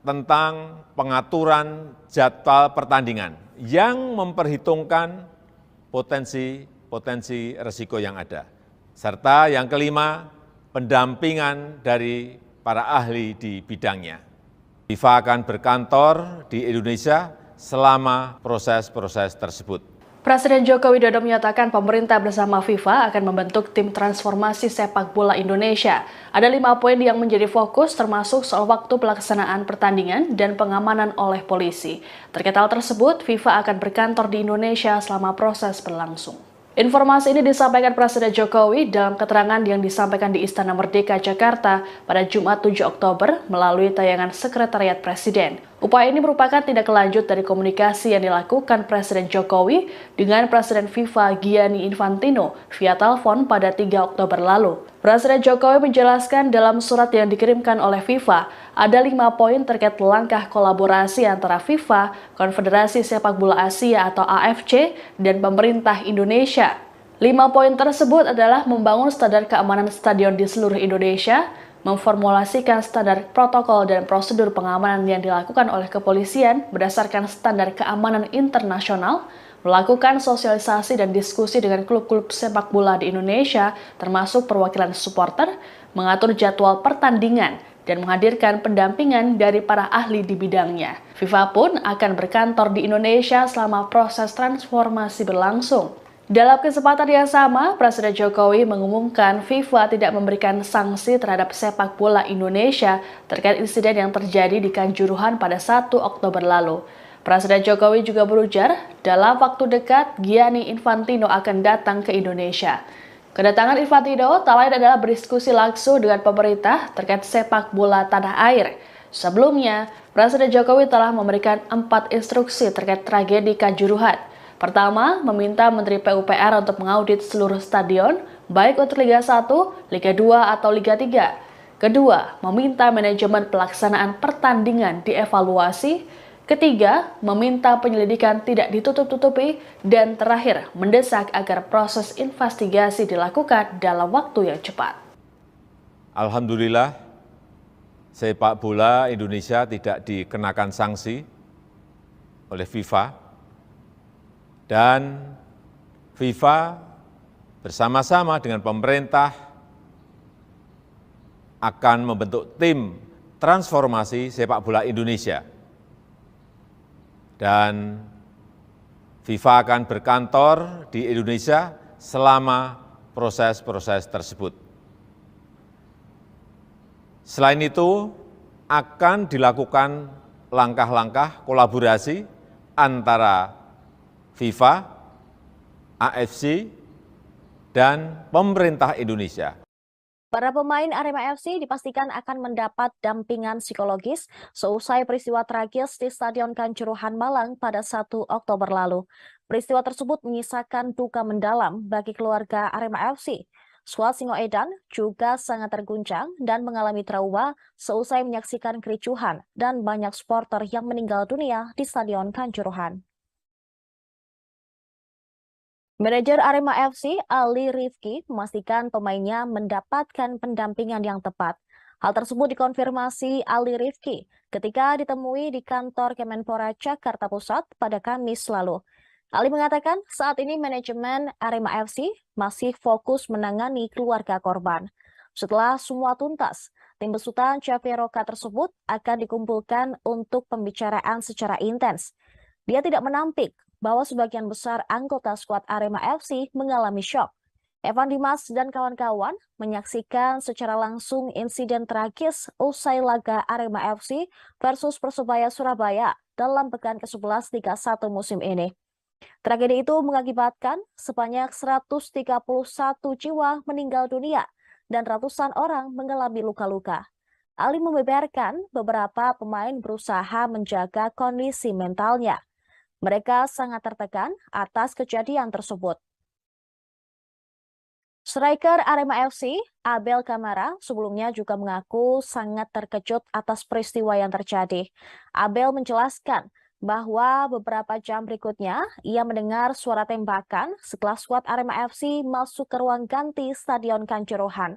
Speaker 1: tentang pengaturan jadwal pertandingan yang memperhitungkan potensi risiko yang ada. Serta yang kelima, pendampingan dari para ahli di bidangnya. FIFA akan berkantor di Indonesia selama proses-proses tersebut.
Speaker 3: Presiden Joko Widodo menyatakan pemerintah bersama FIFA akan membentuk tim transformasi sepak bola Indonesia. Ada 5 poin yang menjadi fokus, termasuk soal waktu pelaksanaan pertandingan dan pengamanan oleh polisi. Terkait hal tersebut, FIFA akan berkantor di Indonesia selama proses berlangsung. Informasi ini disampaikan Presiden Jokowi dalam keterangan yang disampaikan di Istana Merdeka, Jakarta pada Jumat 7 Oktober melalui tayangan Sekretariat Presiden. Upaya ini merupakan tindak lanjut dari komunikasi yang dilakukan Presiden Jokowi dengan Presiden FIFA Gianni Infantino via telepon pada 3 Oktober lalu. Presiden Jokowi menjelaskan dalam surat yang dikirimkan oleh FIFA, ada 5 poin terkait langkah kolaborasi antara FIFA, Konfederasi Sepak Bola Asia atau AFC, dan pemerintah Indonesia. 5 poin tersebut adalah membangun standar keamanan stadion di seluruh Indonesia, memformulasikan standar protokol dan prosedur pengamanan yang dilakukan oleh kepolisian berdasarkan standar keamanan internasional, melakukan sosialisasi dan diskusi dengan klub-klub sepak bola di Indonesia, termasuk perwakilan supporter, mengatur jadwal pertandingan, dan menghadirkan pendampingan dari para ahli di bidangnya. FIFA pun akan berkantor di Indonesia selama proses transformasi berlangsung. Dalam kesempatan yang sama, Presiden Jokowi mengumumkan FIFA tidak memberikan sanksi terhadap sepak bola Indonesia terkait insiden yang terjadi di Kanjuruhan pada 1 Oktober lalu. Presiden Jokowi juga berujar, dalam waktu dekat Gianni Infantino akan datang ke Indonesia. Kedatangan Infantino tak lain adalah berdiskusi langsung dengan pemerintah terkait sepak bola tanah air. Sebelumnya, Presiden Jokowi telah memberikan 4 instruksi terkait tragedi Kanjuruhan. Pertama, meminta Menteri PUPR untuk mengaudit seluruh stadion, baik untuk Liga 1, Liga 2, atau Liga 3. Kedua, meminta manajemen pelaksanaan pertandingan dievaluasi. Ketiga, meminta penyelidikan tidak ditutup-tutupi. Dan terakhir, mendesak agar proses investigasi dilakukan dalam waktu yang cepat.
Speaker 1: Alhamdulillah, sepak bola Indonesia tidak dikenakan sanksi oleh FIFA. Dan FIFA bersama-sama dengan pemerintah akan membentuk tim transformasi sepak bola Indonesia. Dan FIFA akan berkantor di Indonesia selama proses-proses tersebut. Selain itu, akan dilakukan langkah-langkah kolaborasi antara FIFA, AFC, dan pemerintah Indonesia.
Speaker 4: Para pemain Arema FC dipastikan akan mendapat dampingan psikologis seusai peristiwa tragis di Stadion Kanjuruhan Malang pada 1 Oktober lalu. Peristiwa tersebut menyisakan duka mendalam bagi keluarga Arema FC. Skuad Singoedan juga sangat terguncang dan mengalami trauma seusai menyaksikan kericuhan dan banyak supporter yang meninggal dunia di Stadion Kanjuruhan. Manajer Arema FC, Ali Rifki, memastikan pemainnya mendapatkan pendampingan yang tepat. Hal tersebut dikonfirmasi Ali Rifki ketika ditemui di kantor Kemenpora Jakarta Pusat pada Kamis lalu. Ali mengatakan saat ini manajemen Arema FC masih fokus menangani keluarga korban. Setelah semua tuntas, tim besutan Caveroka tersebut akan dikumpulkan untuk pembicaraan secara intens. Dia tidak menampik bahwa sebagian besar anggota skuad Arema FC mengalami syok. Evan Dimas dan kawan-kawan menyaksikan secara langsung insiden tragis usai laga Arema FC versus Persebaya Surabaya dalam pekan ke-11 Liga 1 musim ini. Tragedi itu mengakibatkan sebanyak 131 jiwa meninggal dunia dan ratusan orang mengalami luka-luka. Ali membeberkan beberapa pemain berusaha menjaga kondisi mentalnya. Mereka sangat tertekan atas kejadian tersebut. Striker Arema FC, Abel Kamara, sebelumnya juga mengaku sangat terkejut atas peristiwa yang terjadi. Abel menjelaskan bahwa beberapa jam berikutnya ia mendengar suara tembakan setelah skuad Arema FC masuk ke ruang ganti Stadion Kanjuruhan.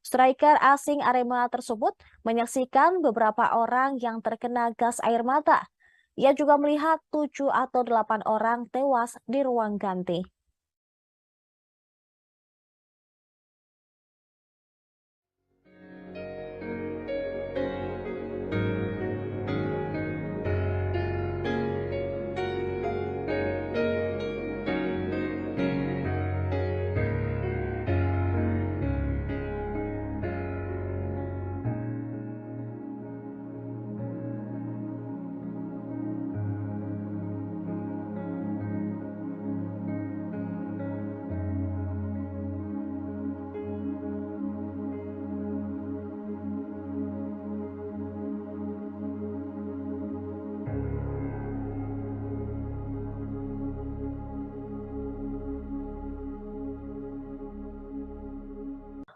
Speaker 4: Striker asing Arema tersebut menyaksikan beberapa orang yang terkena gas air mata. Ia juga melihat 7 atau 8 orang tewas di ruang ganti.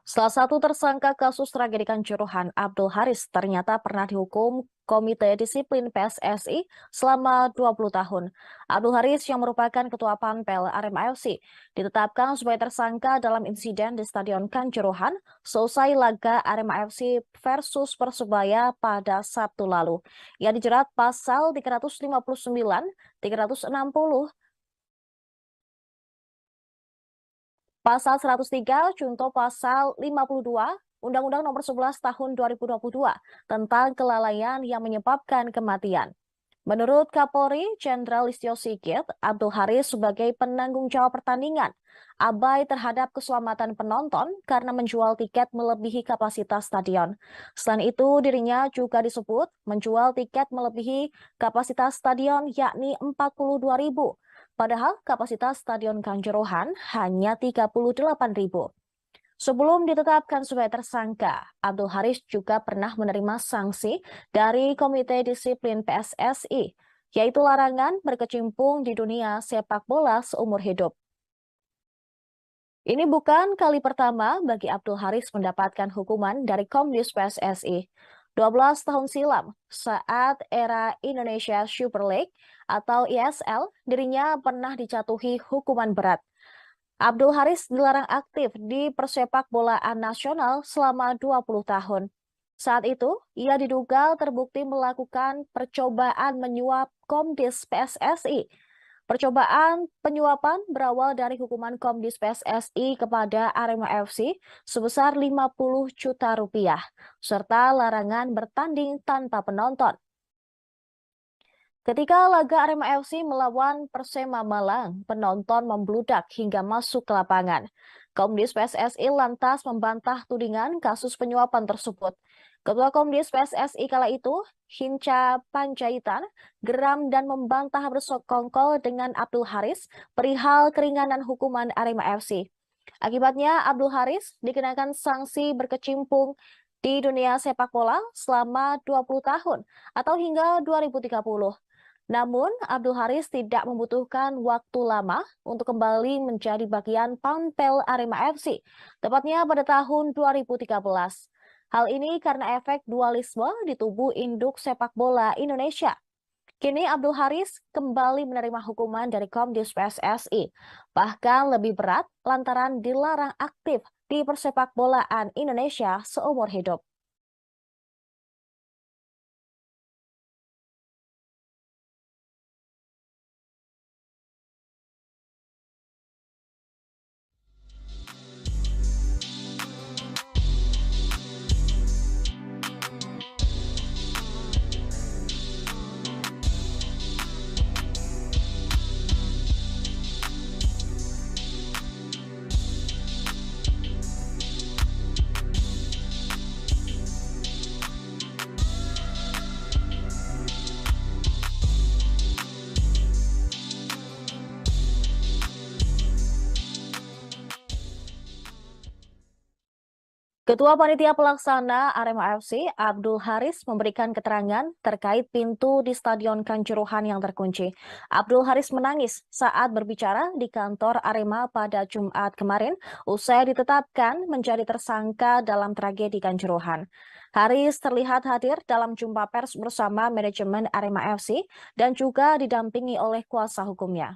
Speaker 4: Salah satu tersangka kasus tragedi Kanjuruhan, Abdul Haris, ternyata pernah dihukum Komite Disiplin PSSI selama 20 tahun. Abdul Haris yang merupakan Ketua Panpel Arema FC ditetapkan sebagai tersangka dalam insiden di Stadion Kanjuruhan selesai laga Arema FC versus Persebaya pada Sabtu lalu. Ia dijerat pasal 359, 360, Pasal 103 junto pasal 52 Undang-Undang Nomor 11 Tahun 2022 tentang kelalaian yang menyebabkan kematian. Menurut Kapolri Jenderal Listio Sigit, Abdul Haris sebagai penanggung jawab pertandingan abai terhadap keselamatan penonton karena menjual tiket melebihi kapasitas stadion. Selain itu, dirinya juga disebut menjual tiket melebihi kapasitas stadion yakni 42.000, padahal kapasitas Stadion Kanjuruhan hanya 38.000. Sebelum ditetapkan sebagai tersangka, Abdul Haris juga pernah menerima sanksi dari Komite Disiplin PSSI, yaitu larangan berkecimpung di dunia sepak bola seumur hidup. Ini bukan kali pertama bagi Abdul Haris mendapatkan hukuman dari Komdis PSSI. 12 tahun silam, saat era Indonesia Super League atau ISL, dirinya pernah dijatuhi hukuman berat. Abdul Haris dilarang aktif di persepak bolaan nasional selama 20 tahun. Saat itu, ia diduga terbukti melakukan percobaan menyuap Komdis PSSI. Percobaan penyuapan berawal dari hukuman Komdis PSSI kepada Arema FC sebesar 50 juta rupiah, serta larangan bertanding tanpa penonton. Ketika laga Arema FC melawan Persema Malang, penonton membludak hingga masuk ke lapangan. Komdis PSSI lantas membantah tudingan kasus penyuapan tersebut. Ketua Komdis PSSI kala itu, Hinca Panjaitan, geram dan membantah bersekongkol dengan Abdul Haris perihal keringanan hukuman Arema FC. Akibatnya, Abdul Haris dikenakan sanksi berkecimpung di dunia sepak bola selama 20 tahun atau hingga 2030. Namun, Abdul Haris tidak membutuhkan waktu lama untuk kembali menjadi bagian Panpel Arema FC, tepatnya pada tahun 2013. Hal ini karena efek dualisme di tubuh induk sepak bola Indonesia. Kini Abdul Haris kembali menerima hukuman dari Komdis PSSI, bahkan lebih berat lantaran dilarang aktif di persepak bolaan Indonesia seumur hidup. Ketua Panitia Pelaksana Arema FC, Abdul Haris, memberikan keterangan terkait pintu di Stadion Kanjuruhan yang terkunci. Abdul Haris menangis saat berbicara di kantor Arema pada Jumat kemarin, usai ditetapkan menjadi tersangka dalam tragedi Kanjuruhan. Haris terlihat hadir dalam jumpa pers bersama manajemen Arema FC dan juga didampingi oleh kuasa hukumnya.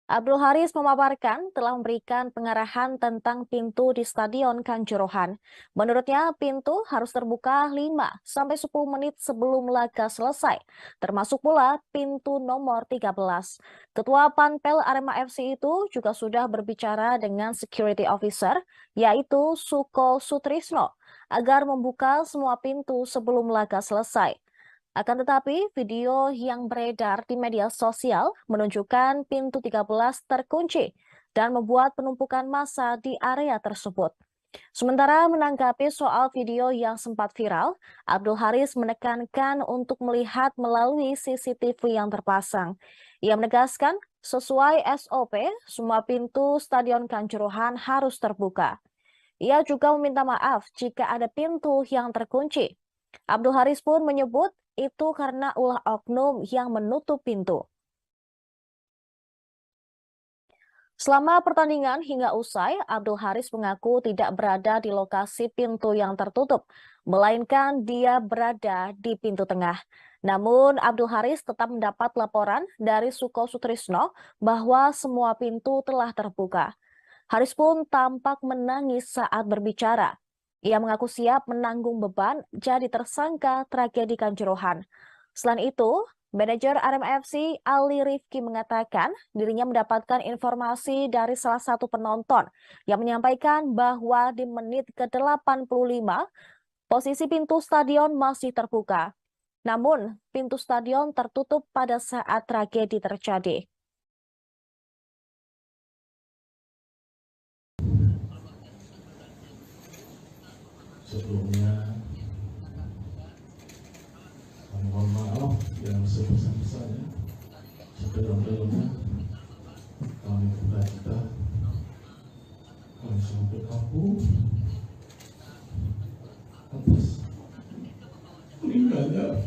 Speaker 4: Abdul Haris memaparkan telah memberikan pengarahan tentang pintu di Stadion Kanjuruhan. Menurutnya, pintu harus terbuka 5-10 menit sebelum laga selesai, termasuk pula pintu nomor 13. Ketua Panpel Arema FC itu juga sudah berbicara dengan security officer, yaitu Suko Sutrisno, agar membuka semua pintu sebelum laga selesai. Akan tetapi, video yang beredar di media sosial menunjukkan pintu 13 terkunci dan membuat penumpukan massa di area tersebut. Sementara menanggapi soal video yang sempat viral, Abdul Haris menekankan untuk melihat melalui CCTV yang terpasang. Ia menegaskan, sesuai SOP, semua pintu Stadion Kanjuruhan harus terbuka. Ia juga meminta maaf jika ada pintu yang terkunci. Abdul Haris pun menyebut itu karena ulah oknum yang menutup pintu. Selama pertandingan hingga usai, Abdul Haris mengaku tidak berada di lokasi pintu yang tertutup, melainkan dia berada di pintu tengah. Namun, Abdul Haris tetap mendapat laporan dari Suko Sutrisno bahwa semua pintu telah terbuka. Haris pun tampak menangis saat berbicara. Ia mengaku siap menanggung beban jadi tersangka tragedi Kanjuruhan. Selain itu, Manajer Arema FC Ali Rifki mengatakan dirinya mendapatkan informasi dari salah satu penonton yang menyampaikan bahwa di menit ke-85 posisi pintu stadion masih terbuka. Namun, pintu stadion tertutup pada saat tragedi terjadi.
Speaker 5: Sebelumnya, kami mohon maaf yang sebesar-besarnya. Sedalam-dalamnya kami berduka, kami sangat berkabung atas meninggalnya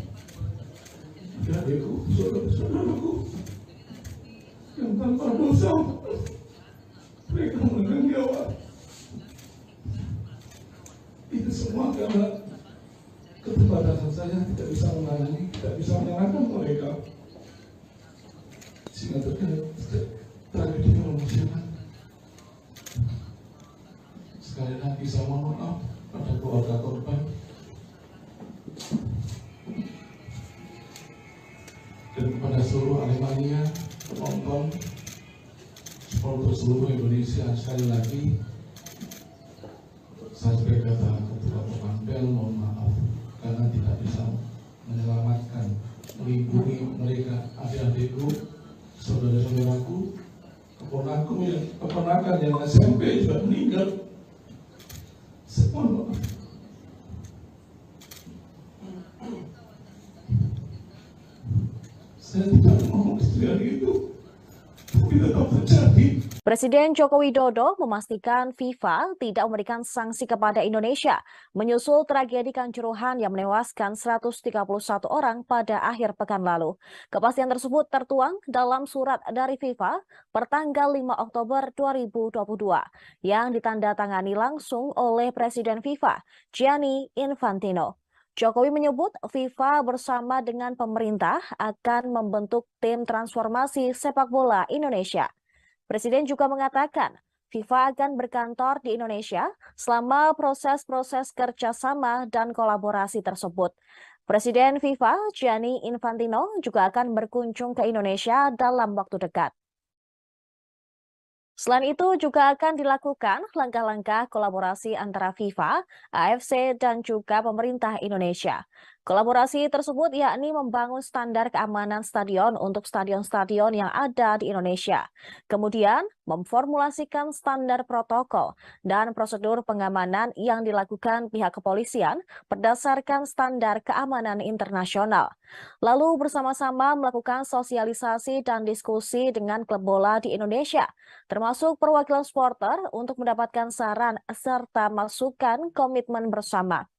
Speaker 5: adikku, saudara-saudaraku yang tanpa dosa mereka menekan nyawa. Itu semua karena keterbatasan saya, tidak bisa menangani, tidak bisa menyalahkan mereka, sehingga terjadi tragedi yang memalukan. Sekali lagi saya mohon maaf pada keluarga korban dan kepada seluruh Aremania, penonton, supporter seluruh Indonesia. Sekali lagi saya sebagai ketua Panpel mohon maaf karena tidak bisa menyelamatkan, melindungi mereka, adik-adikku, saudara-saudaraku, keponakan yang SMP juga meninggal. Semua saya tidak mau istri itu, tapi tetap terjadi.
Speaker 4: Presiden Joko Widodo memastikan FIFA tidak memberikan sanksi kepada Indonesia menyusul tragedi Kanjuruhan yang menewaskan 131 orang pada akhir pekan lalu. Kepastian tersebut tertuang dalam surat dari FIFA pertanggal 5 Oktober 2022 yang ditandatangani langsung oleh Presiden FIFA, Gianni Infantino. Jokowi menyebut FIFA bersama dengan pemerintah akan membentuk tim transformasi sepak bola Indonesia. Presiden juga mengatakan FIFA akan berkantor di Indonesia selama proses-proses kerjasama dan kolaborasi tersebut. Presiden FIFA, Gianni Infantino, juga akan berkunjung ke Indonesia dalam waktu dekat. Selain itu juga akan dilakukan langkah-langkah kolaborasi antara FIFA, AFC, dan juga pemerintah Indonesia. Kolaborasi tersebut yakni membangun standar keamanan stadion untuk stadion-stadion yang ada di Indonesia. Kemudian memformulasikan standar protokol dan prosedur pengamanan yang dilakukan pihak kepolisian berdasarkan standar keamanan internasional. Lalu bersama-sama melakukan sosialisasi dan diskusi dengan klub bola di Indonesia, termasuk perwakilan supporter untuk mendapatkan saran serta masukan komitmen bersama.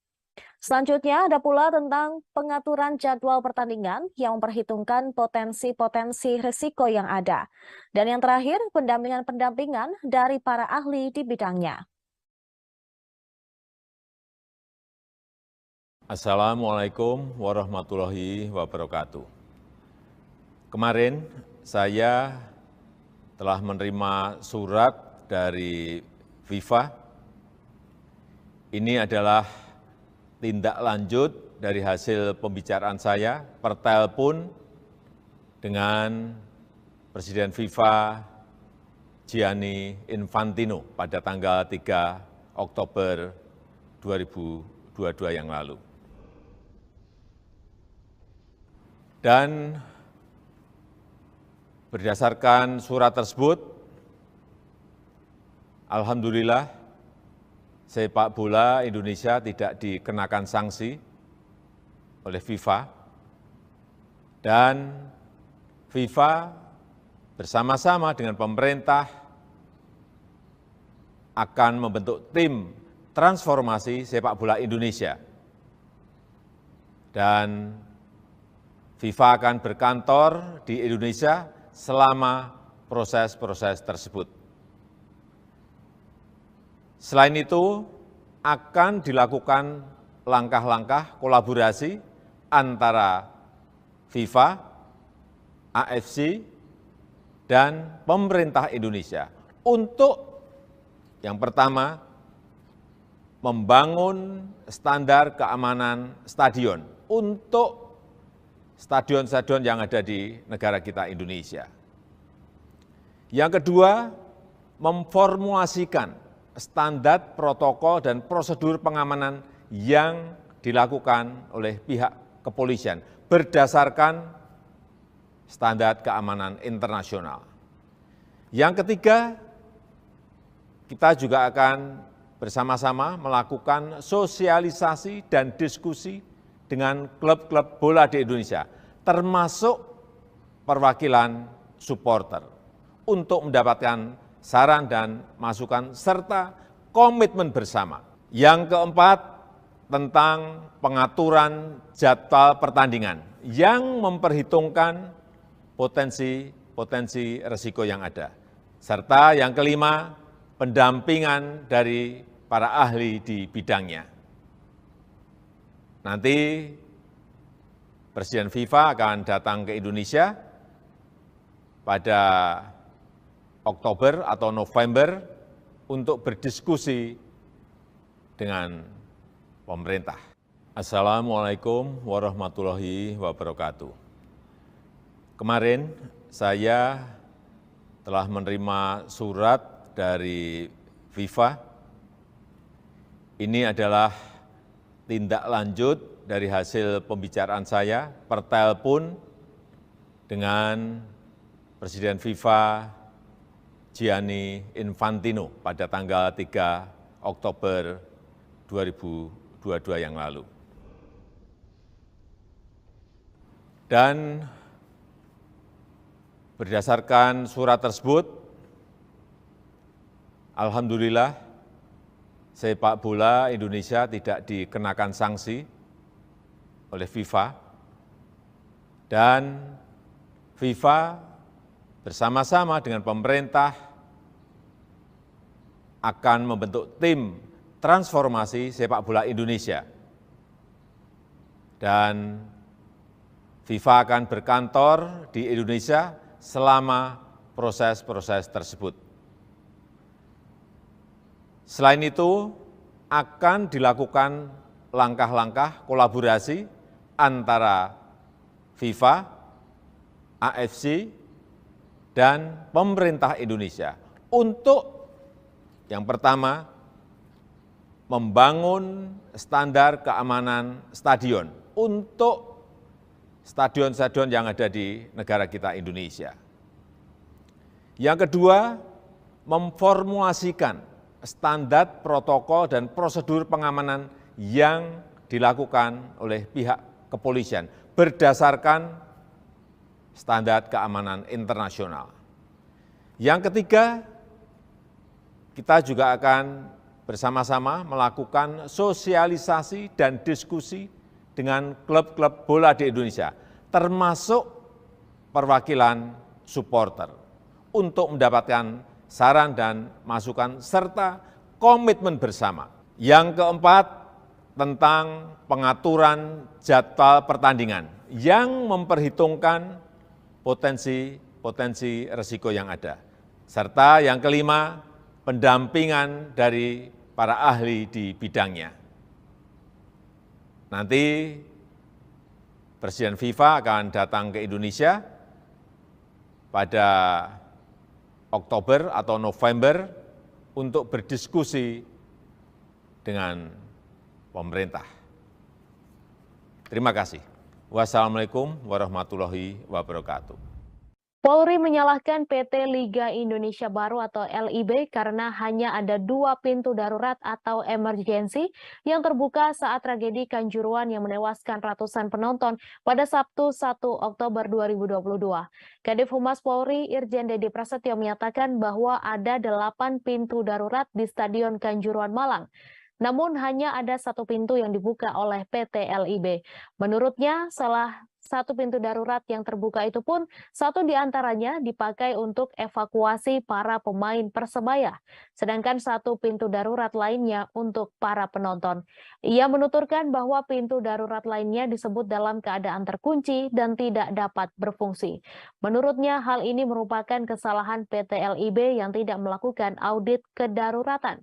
Speaker 4: Selanjutnya ada pula tentang pengaturan jadwal pertandingan yang memperhitungkan potensi-potensi risiko yang ada. Dan yang terakhir, pendampingan-pendampingan dari para ahli di bidangnya.
Speaker 1: Assalamualaikum warahmatullahi wabarakatuh. Kemarin saya telah menerima surat dari FIFA. Ini adalah tindak lanjut dari hasil pembicaraan saya per telepon dengan Presiden FIFA Gianni Infantino pada tanggal 3 Oktober 2022 yang lalu. Dan berdasarkan surat tersebut, alhamdulillah sepak bola Indonesia tidak dikenakan sanksi oleh FIFA, dan FIFA bersama-sama dengan pemerintah akan membentuk tim transformasi sepak bola Indonesia. Dan FIFA akan berkantor di Indonesia selama proses-proses tersebut. Selain itu, akan dilakukan langkah-langkah kolaborasi antara FIFA, AFC, dan pemerintah Indonesia untuk yang pertama, membangun standar keamanan stadion untuk stadion-stadion yang ada di negara kita Indonesia. Yang kedua, memformulasikan standar protokol dan prosedur pengamanan yang dilakukan oleh pihak kepolisian berdasarkan standar keamanan internasional. Yang ketiga, kita juga akan bersama-sama melakukan sosialisasi dan diskusi dengan klub-klub bola di Indonesia, termasuk perwakilan supporter, untuk mendapatkan saran dan masukan serta komitmen bersama. Yang keempat, tentang pengaturan jadwal pertandingan yang memperhitungkan potensi risiko yang ada. Serta yang kelima, pendampingan dari para ahli di bidangnya. Nanti Presiden FIFA akan datang ke Indonesia pada Oktober atau November untuk berdiskusi dengan pemerintah. Assalamualaikum warahmatullahi wabarakatuh. Kemarin saya telah menerima surat dari FIFA. Ini adalah tindak lanjut dari hasil pembicaraan saya per telepon dengan Presiden FIFA Gianni Infantino pada tanggal 3 Oktober 2022 yang lalu. Dan berdasarkan surat tersebut, alhamdulillah sepak bola Indonesia tidak dikenakan sanksi oleh FIFA, dan FIFA bersama-sama dengan pemerintah akan membentuk tim transformasi sepak bola Indonesia. Dan FIFA akan berkantor di Indonesia selama proses-proses tersebut. Selain itu, akan dilakukan langkah-langkah kolaborasi antara FIFA, AFC, dan pemerintah Indonesia untuk yang pertama, membangun standar keamanan stadion untuk stadion-stadion yang ada di negara kita Indonesia. Yang kedua, memformulasikan standar protokol dan prosedur pengamanan yang dilakukan oleh pihak kepolisian berdasarkan standar keamanan internasional. Yang ketiga, kita juga akan bersama-sama melakukan sosialisasi dan diskusi dengan klub-klub bola di Indonesia, termasuk perwakilan supporter, untuk mendapatkan saran dan masukan serta komitmen bersama. Yang keempat, tentang pengaturan jadwal pertandingan yang memperhitungkan potensi risiko yang ada. Serta yang kelima, pendampingan dari para ahli di bidangnya. Nanti Presiden FIFA akan datang ke Indonesia pada Oktober atau November untuk berdiskusi dengan pemerintah. Terima kasih. Wassalamualaikum warahmatullahi wabarakatuh.
Speaker 4: Polri menyalahkan PT Liga Indonesia Baru atau LIB karena hanya ada 2 pintu darurat atau emergensi yang terbuka saat tragedi Kanjuruhan yang menewaskan ratusan penonton pada Sabtu 1 Oktober 2022. Kadif Humas Polri Irjen Dedi Prasetyo menyatakan bahwa ada 8 pintu darurat di Stadion Kanjuruhan Malang. Namun hanya ada 1 pintu yang dibuka oleh PT LIB. Menurutnya, salah 1 pintu darurat yang terbuka itu pun 1 diantaranya dipakai untuk evakuasi para pemain Persebaya, sedangkan 1 pintu darurat lainnya untuk para penonton. Ia menuturkan bahwa pintu darurat lainnya disebut dalam keadaan terkunci dan tidak dapat berfungsi. Menurutnya hal ini merupakan kesalahan PT LIB yang tidak melakukan audit kedaruratan.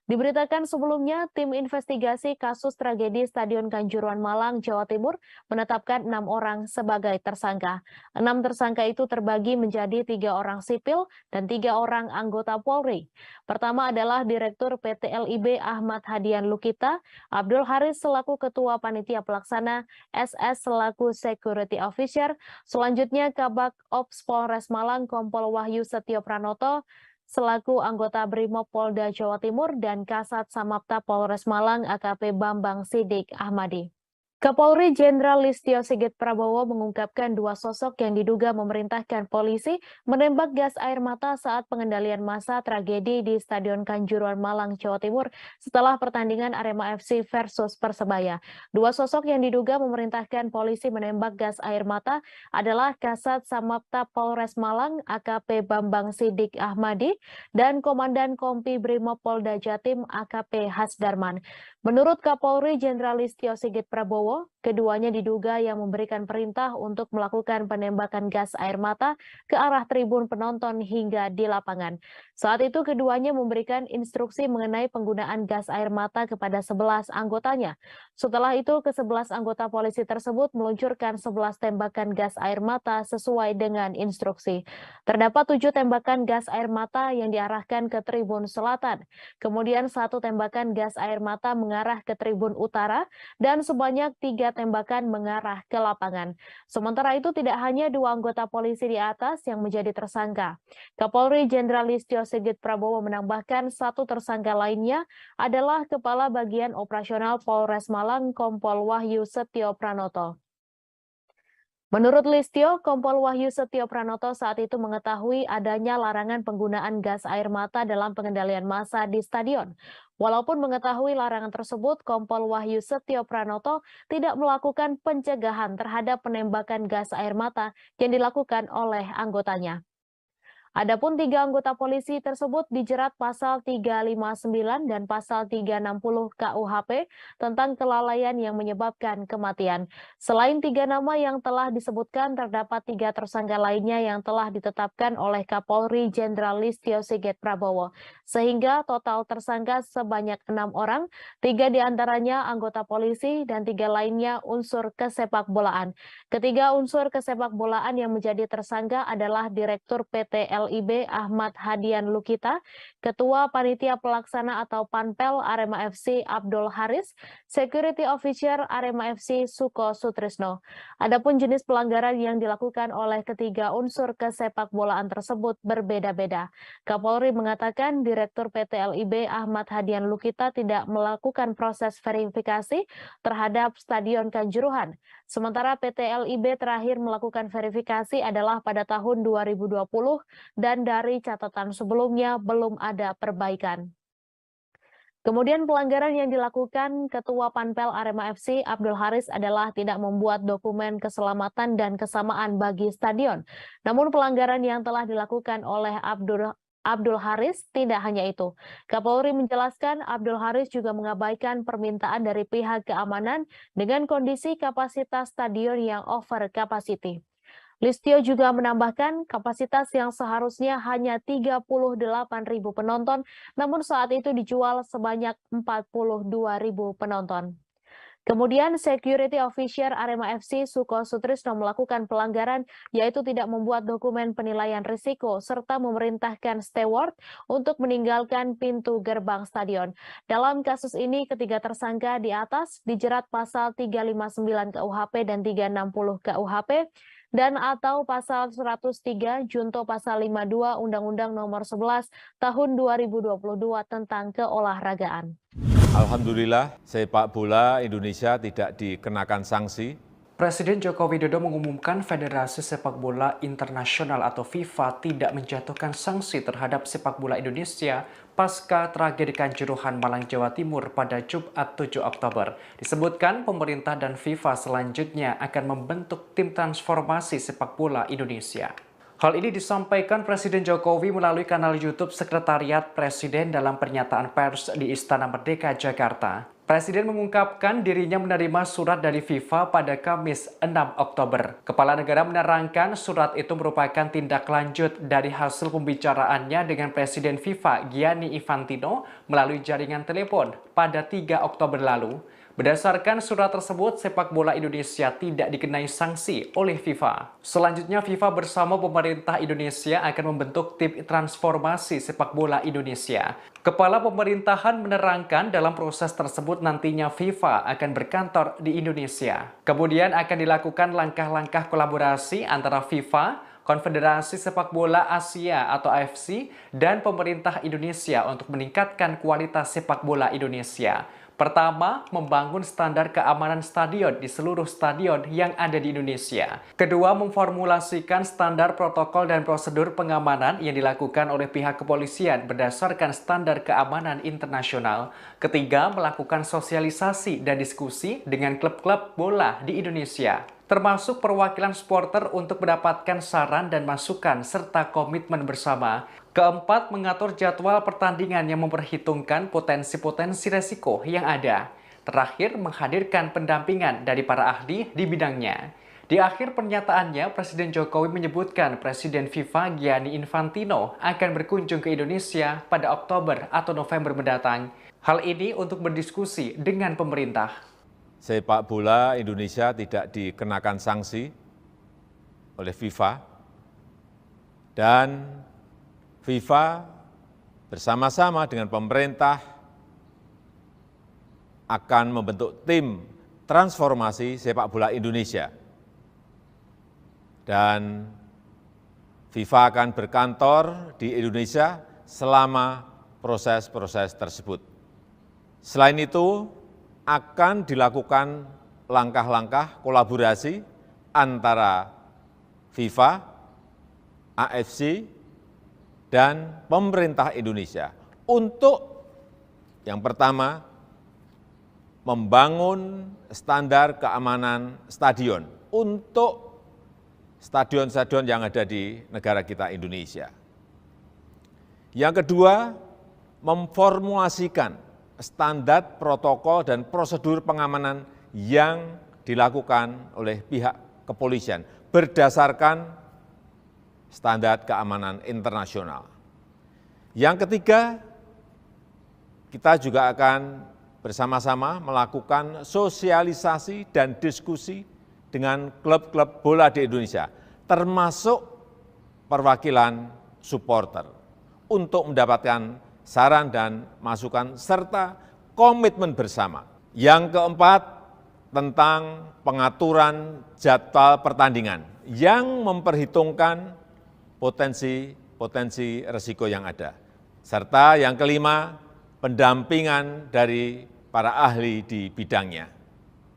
Speaker 4: Diberitakan sebelumnya, tim investigasi kasus tragedi Stadion Kanjuruhan Malang, Jawa Timur menetapkan 6 orang sebagai tersangka. 6 tersangka itu terbagi menjadi 3 orang sipil dan 3 orang anggota Polri. Pertama adalah Direktur PT LIB Ahmad Hadian Lukita, Abdul Haris selaku Ketua Panitia Pelaksana, SS selaku Security Officer, selanjutnya Kabak Ops Polres Malang Kompol Wahyu Setio Pranoto, selaku anggota Brimob Polda Jawa Timur dan Kasat Samapta Polres Malang AKP Bambang Sidik Ahmadi. Kapolri Jenderal Listio Sigit Prabowo mengungkapkan 2 sosok yang diduga memerintahkan polisi menembak gas air mata saat pengendalian massa tragedi di Stadion Kanjuruhan Malang, Jawa Timur setelah pertandingan Arema FC versus Persebaya. 2 sosok yang diduga memerintahkan polisi menembak gas air mata adalah Kasat Samapta Polres Malang AKP Bambang Sidik Ahmadi dan Komandan Kompi Brimob Polda Jatim AKP Hasdarman. Menurut Kapolri Jenderal Listio Sigit Prabowo, keduanya diduga yang memberikan perintah untuk melakukan penembakan gas air mata ke arah tribun penonton hingga di lapangan. Saat itu keduanya memberikan instruksi mengenai penggunaan gas air mata kepada 11 anggotanya. Setelah itu ke-11 anggota polisi tersebut meluncurkan 11 tembakan gas air mata sesuai dengan instruksi. Terdapat 7 tembakan gas air mata yang diarahkan ke tribun selatan. Kemudian 1 tembakan gas air mata mengarah ke tribun utara dan sebanyak 3 tembakan mengarah ke lapangan. Sementara itu tidak hanya 2 anggota polisi di atas yang menjadi tersangka. Kapolri Jenderal Listio Sigit Prabowo menambahkan 1 tersangka lainnya adalah Kepala Bagian Operasional Polres Malang Kompol Wahyu Setio Pranoto. Menurut Listio, Kompol Wahyu Setio Pranoto saat itu mengetahui adanya larangan penggunaan gas air mata dalam pengendalian massa di stadion. Walaupun mengetahui larangan tersebut, Kompol Wahyu Setio Pranoto tidak melakukan pencegahan terhadap penembakan gas air mata yang dilakukan oleh anggotanya. Adapun 3 anggota polisi tersebut dijerat pasal 359 dan pasal 360 KUHP tentang kelalaian yang menyebabkan kematian. Selain 3 nama yang telah disebutkan, terdapat 3 tersangka lainnya yang telah ditetapkan oleh Kapolri Jenderal Listio Sigit Prabowo. Sehingga total tersangka sebanyak 6 orang, 3 diantaranya anggota polisi dan 3 lainnya unsur kesepakbolaan. Ketiga unsur kesepakbolaan yang menjadi tersangka adalah Direktur PT LIB Ahmad Hadian Lukita, Ketua Panitia Pelaksana atau Panpel Arema FC Abdul Haris, Security Officer Arema FC Suko Sutrisno. Adapun jenis pelanggaran yang dilakukan oleh ketiga unsur kesepakbolaan tersebut berbeda-beda. Kapolri mengatakan Direktur PT LIB Ahmad Hadian Lukita tidak melakukan proses verifikasi terhadap Stadion Kanjuruhan. Sementara PT LIB terakhir melakukan verifikasi adalah pada tahun 2020 dan dari catatan sebelumnya belum ada perbaikan. Kemudian pelanggaran yang dilakukan Ketua Panpel Arema FC Abdul Haris adalah tidak membuat dokumen keselamatan dan kesamaan bagi stadion. Namun pelanggaran yang telah dilakukan oleh Abdul Haris tidak hanya itu. Kapolri menjelaskan Abdul Haris juga mengabaikan permintaan dari pihak keamanan dengan kondisi kapasitas stadion yang over capacity. Listio juga menambahkan kapasitas yang seharusnya hanya 38.000 penonton, namun saat itu dijual sebanyak 42.000 penonton. Kemudian Security Officer Arema FC Suko Sutrisno melakukan pelanggaran yaitu tidak membuat dokumen penilaian risiko serta memerintahkan steward untuk meninggalkan pintu gerbang stadion. Dalam kasus ini ketiga tersangka di atas dijerat pasal 359 KUHP dan 360 KUHP dan atau pasal 103 junto pasal 52 Undang-Undang Nomor 11 Tahun 2022 tentang keolahragaan.
Speaker 1: Alhamdulillah, sepak bola Indonesia tidak dikenakan sanksi.
Speaker 2: Presiden Joko Widodo mengumumkan Federasi Sepak Bola Internasional atau FIFA tidak menjatuhkan sanksi terhadap sepak bola Indonesia pasca tragedi Kanjuruhan Malang, Jawa Timur pada Jumat 7 Oktober. Disebutkan pemerintah dan FIFA selanjutnya akan membentuk tim transformasi sepak bola Indonesia. Hal ini disampaikan Presiden Jokowi melalui kanal YouTube Sekretariat Presiden dalam pernyataan pers di Istana Merdeka, Jakarta. Presiden mengungkapkan dirinya menerima surat dari FIFA pada Kamis 6 Oktober. Kepala negara menerangkan surat itu merupakan tindak lanjut dari hasil pembicaraannya dengan Presiden FIFA Gianni Infantino melalui jaringan telepon pada 3 Oktober lalu. Berdasarkan surat tersebut, sepak bola Indonesia tidak dikenai sanksi oleh FIFA. Selanjutnya, FIFA bersama pemerintah Indonesia akan membentuk tim transformasi sepak bola Indonesia. Kepala pemerintahan menerangkan dalam proses tersebut nantinya FIFA akan berkantor di Indonesia. Kemudian akan dilakukan langkah-langkah kolaborasi antara FIFA, Konfederasi Sepak Bola Asia atau AFC, dan pemerintah Indonesia untuk meningkatkan kualitas sepak bola Indonesia. Pertama, membangun standar keamanan stadion di seluruh stadion yang ada di Indonesia. Kedua, memformulasikan standar protokol dan prosedur pengamanan yang dilakukan oleh pihak kepolisian berdasarkan standar keamanan internasional. Ketiga, melakukan sosialisasi dan diskusi dengan klub-klub bola di Indonesia, termasuk perwakilan supporter untuk mendapatkan saran dan masukan serta komitmen bersama. Keempat, mengatur jadwal pertandingan yang memperhitungkan potensi-potensi resiko yang ada. Terakhir, menghadirkan pendampingan dari para ahli di bidangnya. Di akhir pernyataannya, Presiden Jokowi menyebutkan Presiden FIFA Gianni Infantino akan berkunjung ke Indonesia pada Oktober atau November mendatang. Hal ini untuk berdiskusi dengan pemerintah.
Speaker 1: Sepak bola Indonesia tidak dikenakan sanksi oleh FIFA, dan FIFA bersama-sama dengan pemerintah akan membentuk tim transformasi sepak bola Indonesia. Dan FIFA akan berkantor di Indonesia selama proses-proses tersebut. Selain itu, akan dilakukan langkah-langkah kolaborasi antara FIFA, AFC, dan pemerintah Indonesia untuk yang pertama, membangun standar keamanan stadion untuk stadion-stadion yang ada di negara kita Indonesia. Yang kedua, memformulasikan standar protokol dan prosedur pengamanan yang dilakukan oleh pihak kepolisian berdasarkan standar keamanan internasional. Yang ketiga, kita juga akan bersama-sama melakukan sosialisasi dan diskusi dengan klub-klub bola di Indonesia, termasuk perwakilan supporter, untuk mendapatkan saran dan masukan serta komitmen bersama. Yang keempat, tentang pengaturan jadwal pertandingan yang memperhitungkan potensi risiko yang ada. Serta yang kelima, pendampingan dari para ahli di bidangnya.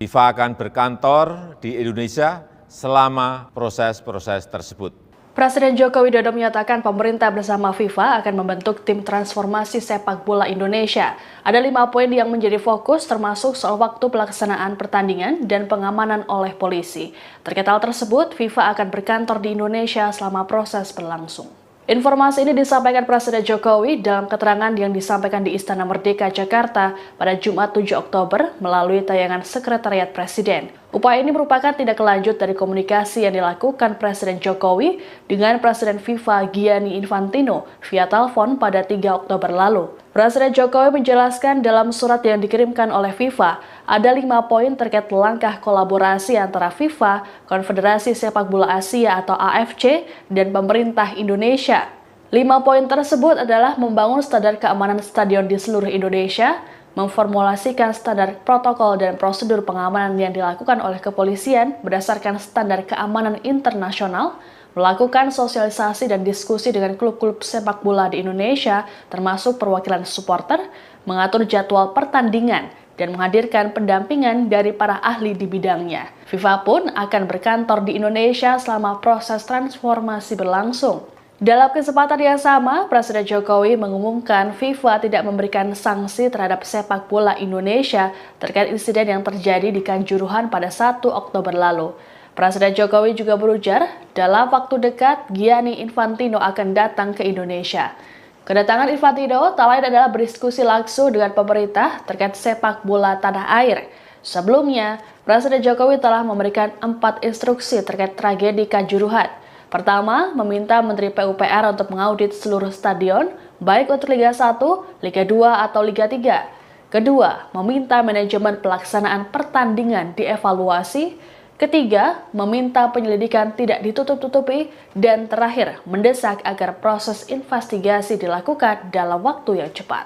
Speaker 1: FIFA akan berkantor di Indonesia selama proses-proses tersebut.
Speaker 3: Presiden Joko Widodo menyatakan pemerintah bersama FIFA akan membentuk tim transformasi sepak bola Indonesia. Ada 5 poin yang menjadi fokus, termasuk soal waktu pelaksanaan pertandingan dan pengamanan oleh polisi. Terkait hal tersebut, FIFA akan berkantor di Indonesia selama proses berlangsung. Informasi ini disampaikan Presiden Jokowi dalam keterangan yang disampaikan di Istana Merdeka, Jakarta pada Jumat 7 Oktober melalui tayangan Sekretariat Presiden. Upaya ini merupakan tindak lanjut dari komunikasi yang dilakukan Presiden Jokowi dengan Presiden FIFA Gianni Infantino via telepon pada 3 Oktober lalu. Presiden Jokowi menjelaskan dalam surat yang dikirimkan oleh FIFA, ada 5 poin terkait langkah kolaborasi antara FIFA, Konfederasi Sepak Bola Asia atau AFC, dan pemerintah Indonesia. 5 poin tersebut adalah membangun standar keamanan stadion di seluruh Indonesia, memformulasikan standar protokol dan prosedur pengamanan yang dilakukan oleh kepolisian berdasarkan standar keamanan internasional, melakukan sosialisasi dan diskusi dengan klub-klub sepak bola di Indonesia, termasuk perwakilan supporter, mengatur jadwal pertandingan, dan menghadirkan pendampingan dari para ahli di bidangnya. FIFA pun akan berkantor di Indonesia selama proses transformasi berlangsung. Dalam kesempatan yang sama, Presiden Jokowi mengumumkan FIFA tidak memberikan sanksi terhadap sepak bola Indonesia terkait insiden yang terjadi di Kanjuruhan pada 1 Oktober lalu. Presiden Jokowi juga berujar, dalam waktu dekat Gianni Infantino akan datang ke Indonesia. Kedatangan Infantino tak lain adalah berdiskusi langsung dengan pemerintah terkait sepak bola tanah air. Sebelumnya, Presiden Jokowi telah memberikan 4 instruksi terkait tragedi Kanjuruhan. Pertama, meminta Menteri PUPR untuk mengaudit seluruh stadion, baik untuk Liga 1, Liga 2, atau Liga 3. Kedua, meminta manajemen pelaksanaan pertandingan dievaluasi. Ketiga, meminta penyelidikan tidak ditutup-tutupi. Dan terakhir, mendesak agar proses investigasi dilakukan dalam waktu yang cepat.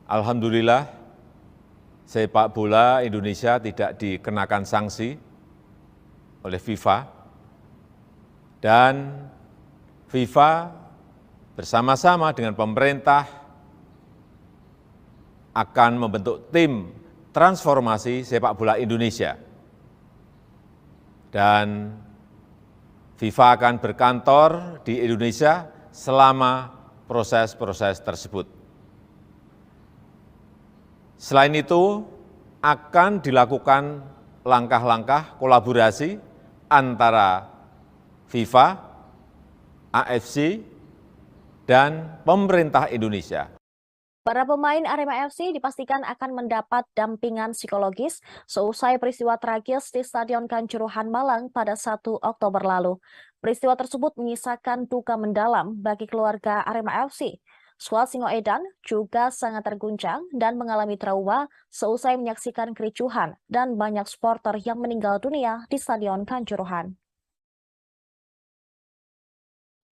Speaker 1: Alhamdulillah, sepak bola Indonesia tidak dikenakan sanksi oleh FIFA. Dan FIFA bersama-sama dengan pemerintah akan membentuk tim transformasi sepak bola Indonesia. Dan FIFA akan berkantor di Indonesia selama proses-proses tersebut. Selain itu, akan dilakukan langkah-langkah kolaborasi antara FIFA, AFC, dan pemerintah Indonesia.
Speaker 4: Para pemain Arema FC dipastikan akan mendapat dampingan psikologis seusai peristiwa tragis di Stadion Kanjuruhan Malang pada 1 Oktober lalu. Peristiwa tersebut menyisakan duka mendalam bagi keluarga Arema FC. Skuad Singoedan juga sangat terguncang dan mengalami trauma seusai menyaksikan kericuhan dan banyak supporter yang meninggal dunia di Stadion Kanjuruhan.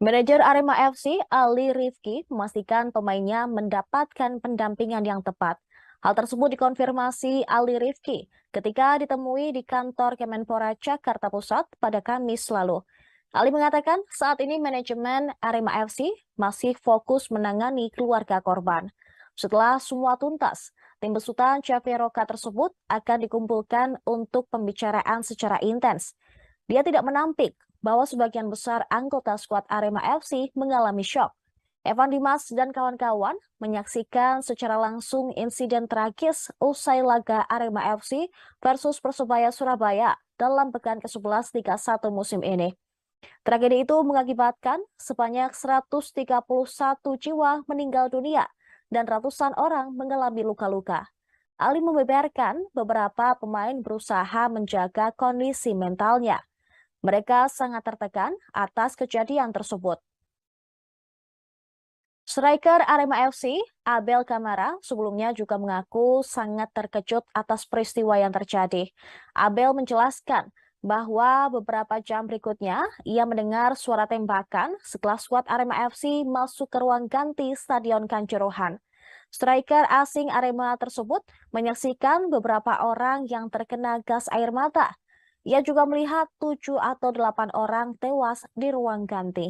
Speaker 4: Manajer Arema FC, Ali Rifki, memastikan pemainnya mendapatkan pendampingan yang tepat. Hal tersebut dikonfirmasi Ali Rifki ketika ditemui di kantor Kemenpora Jakarta Pusat pada Kamis lalu. Ali mengatakan saat ini manajemen Arema FC masih fokus menangani keluarga korban. Setelah semua tuntas, tim besutan Caveroka tersebut akan dikumpulkan untuk pembicaraan secara intens. Dia tidak menampik bahwa sebagian besar anggota skuad Arema FC mengalami syok. Evan Dimas dan kawan-kawan menyaksikan secara langsung insiden tragis usai laga Arema FC versus Persebaya Surabaya dalam pekan ke-11 Liga 1 musim ini. Tragedi itu mengakibatkan sebanyak 131 jiwa meninggal dunia dan ratusan orang mengalami luka-luka. Ali membeberkan beberapa pemain berusaha menjaga kondisi mentalnya. Mereka sangat tertekan atas kejadian tersebut. Striker Arema FC, Abel Kamara, sebelumnya juga mengaku sangat terkejut atas peristiwa yang terjadi. Abel menjelaskan bahwa beberapa jam berikutnya ia mendengar suara tembakan setelah skuad Arema FC masuk ke ruang ganti Stadion Kanjuruhan. Striker asing Arema tersebut menyaksikan beberapa orang yang terkena gas air mata. Ia juga melihat 7 atau 8 orang tewas di ruang ganti.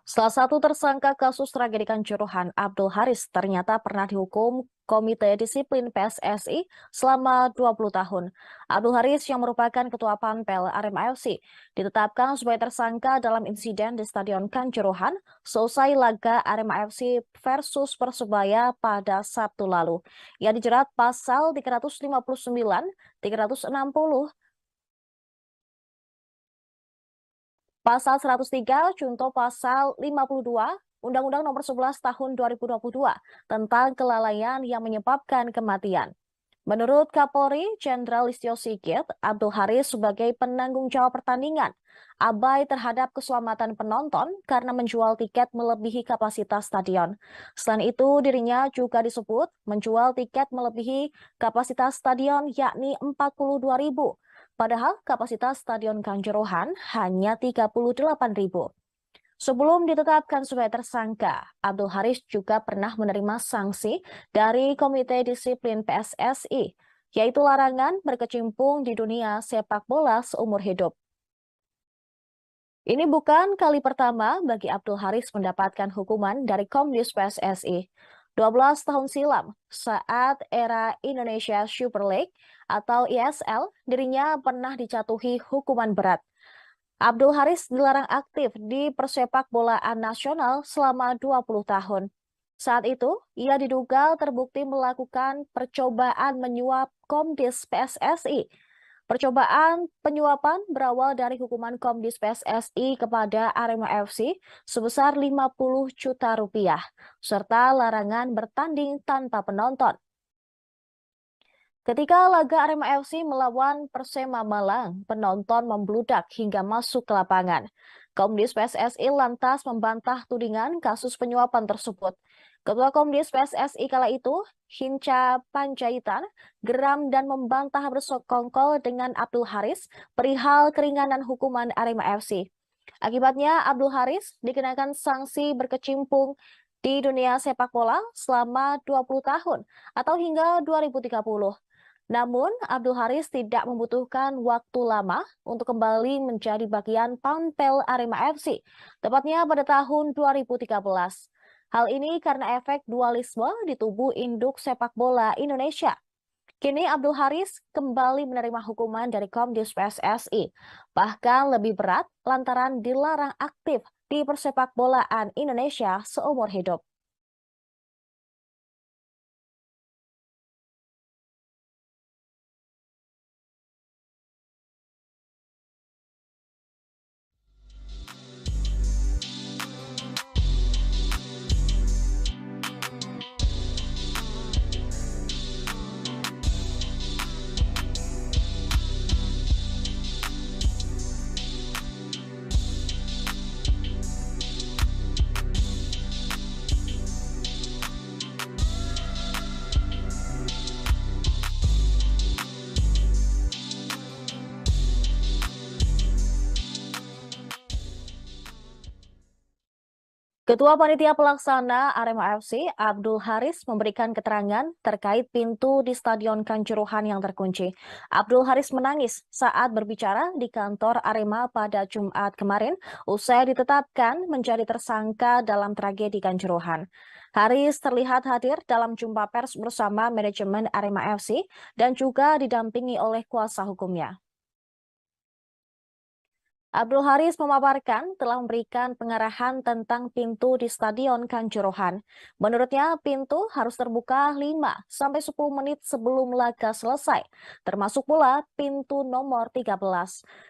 Speaker 4: Salah satu tersangka kasus tragedi Kanjuruhan, Abdul Haris, ternyata pernah dihukum Komite Disiplin PSSI selama 20 tahun. Abdul Haris yang merupakan Ketua Panpel Arema FC ditetapkan sebagai tersangka dalam insiden di Stadion Kanjuruhan seusai laga Arema FC versus Persebaya pada Sabtu lalu. Ia dijerat pasal 359, 360, Pasal 103, Junto Pasal 52, Undang-Undang Nomor 11 Tahun 2022 tentang kelalaian yang menyebabkan kematian. Menurut Kapolri Jenderal Listio Sigit, Abdul Haris sebagai penanggung jawab pertandingan abai terhadap keselamatan penonton karena menjual tiket melebihi kapasitas stadion. Selain itu, dirinya juga disebut menjual tiket melebihi kapasitas stadion yakni 42.000. Padahal kapasitas Stadion Kanjuruhan hanya 38.000. Sebelum ditetapkan sebagai tersangka, Abdul Haris juga pernah menerima sanksi dari Komite Disiplin PSSI, yaitu larangan berkecimpung di dunia sepak bola seumur hidup. Ini bukan kali pertama bagi Abdul Haris mendapatkan hukuman dari Komdis PSSI. 12 tahun silam, saat era Indonesia Super League atau ISL, dirinya pernah dijatuhi hukuman berat. Abdul Haris dilarang aktif di persepak bolaan nasional selama 20 tahun. Saat itu, ia diduga terbukti melakukan percobaan menyuap Komdis PSSI. Percobaan penyuapan berawal dari hukuman Komdis PSSI kepada Arema FC sebesar 50 juta rupiah, serta larangan bertanding tanpa penonton. Ketika laga Arema FC melawan Persema Malang, penonton membludak hingga masuk ke lapangan. Komdis PSSI lantas membantah tudingan kasus penyuapan tersebut. Ketua Komdis PSSI kala itu, Hinca Panjaitan, geram dan membantah bersekongkol dengan Abdul Haris perihal keringanan hukuman Arema FC. Akibatnya Abdul Haris dikenakan sanksi berkecimpung di dunia sepak bola selama 20 tahun atau hingga 2030. Namun, Abdul Haris tidak membutuhkan waktu lama untuk kembali menjadi bagian panpel Arema FC, tepatnya pada tahun 2013. Hal ini karena efek dualisme di tubuh induk sepak bola Indonesia. Kini Abdul Haris kembali menerima hukuman dari Komdis PSSI, bahkan lebih berat lantaran dilarang aktif di persepak bolaan Indonesia seumur hidup. Ketua Panitia Pelaksana Arema FC, Abdul Haris, memberikan keterangan terkait pintu di Stadion Kanjuruhan yang terkunci. Abdul Haris menangis saat berbicara di kantor Arema pada Jumat kemarin, usai ditetapkan menjadi tersangka dalam tragedi Kanjuruhan. Haris terlihat hadir dalam jumpa pers bersama manajemen Arema FC dan juga didampingi oleh kuasa hukumnya. Abdul Haris memaparkan telah memberikan pengarahan tentang pintu di Stadion Kanjuruhan. Menurutnya, pintu harus terbuka 5-10 menit sebelum laga selesai, termasuk pula pintu nomor 13.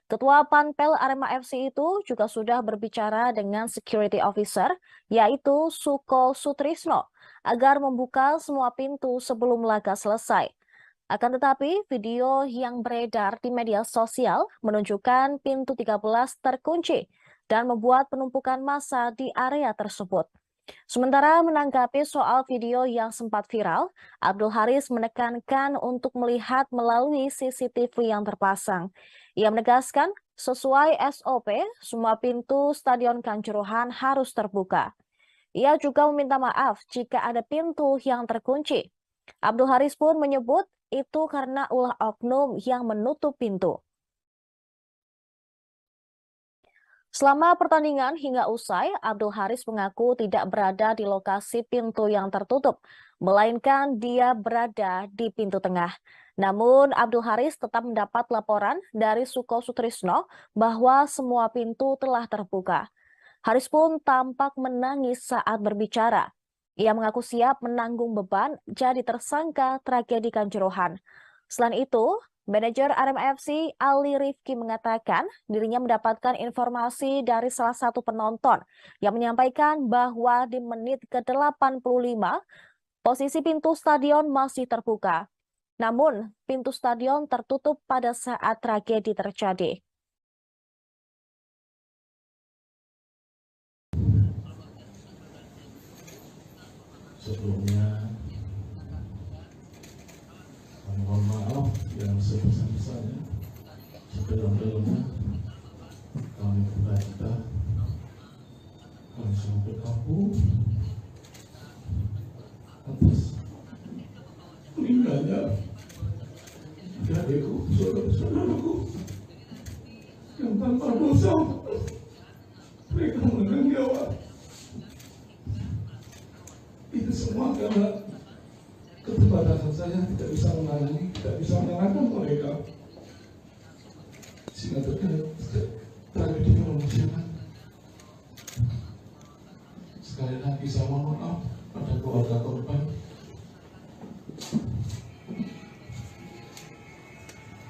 Speaker 4: Ketua Panpel Arema FC itu juga sudah berbicara dengan security officer, yaitu Suko Sutrisno, agar membuka semua pintu sebelum laga selesai. Akan tetapi, video yang beredar di media sosial menunjukkan pintu 13 terkunci dan membuat penumpukan massa di area tersebut. Sementara menanggapi soal video yang sempat viral, Abdul Haris menekankan untuk melihat melalui CCTV yang terpasang. Ia menegaskan, sesuai SOP, semua pintu Stadion Kanjuruhan harus terbuka. Ia juga meminta maaf jika ada pintu yang terkunci. Abdul Haris pun menyebut itu karena ulah oknum yang menutup pintu. Selama pertandingan hingga usai, Abdul Haris mengaku tidak berada di lokasi pintu yang tertutup, melainkan dia berada di pintu tengah. Namun, Abdul Haris tetap mendapat laporan dari Suko Sutrisno bahwa semua pintu telah terbuka. Haris pun tampak menangis saat berbicara. Ia mengaku siap menanggung beban jadi tersangka tragedi Kanjuruhan. Selain itu, manajer Arema FC Ali Rifki mengatakan dirinya mendapatkan informasi dari salah satu penonton yang menyampaikan bahwa di menit ke-85 posisi pintu stadion masih terbuka. Namun, pintu stadion tertutup pada saat tragedi terjadi.
Speaker 5: Sebelumnya, kami mohon maaf yang sebesar-besarnya. Sedalam-dalamnya kami berkata banyak adik-adikku, saudara-saudaraku yang tanpa dosa mereka menanggung nyawa. Itu semua karena keterbatasan saya, tidak bisa menangani, tidak bisa menyelamatkan mereka, sehingga terjadi tragedi kemanusiaan. Sekali lagi saya mohon maaf pada keluarga korban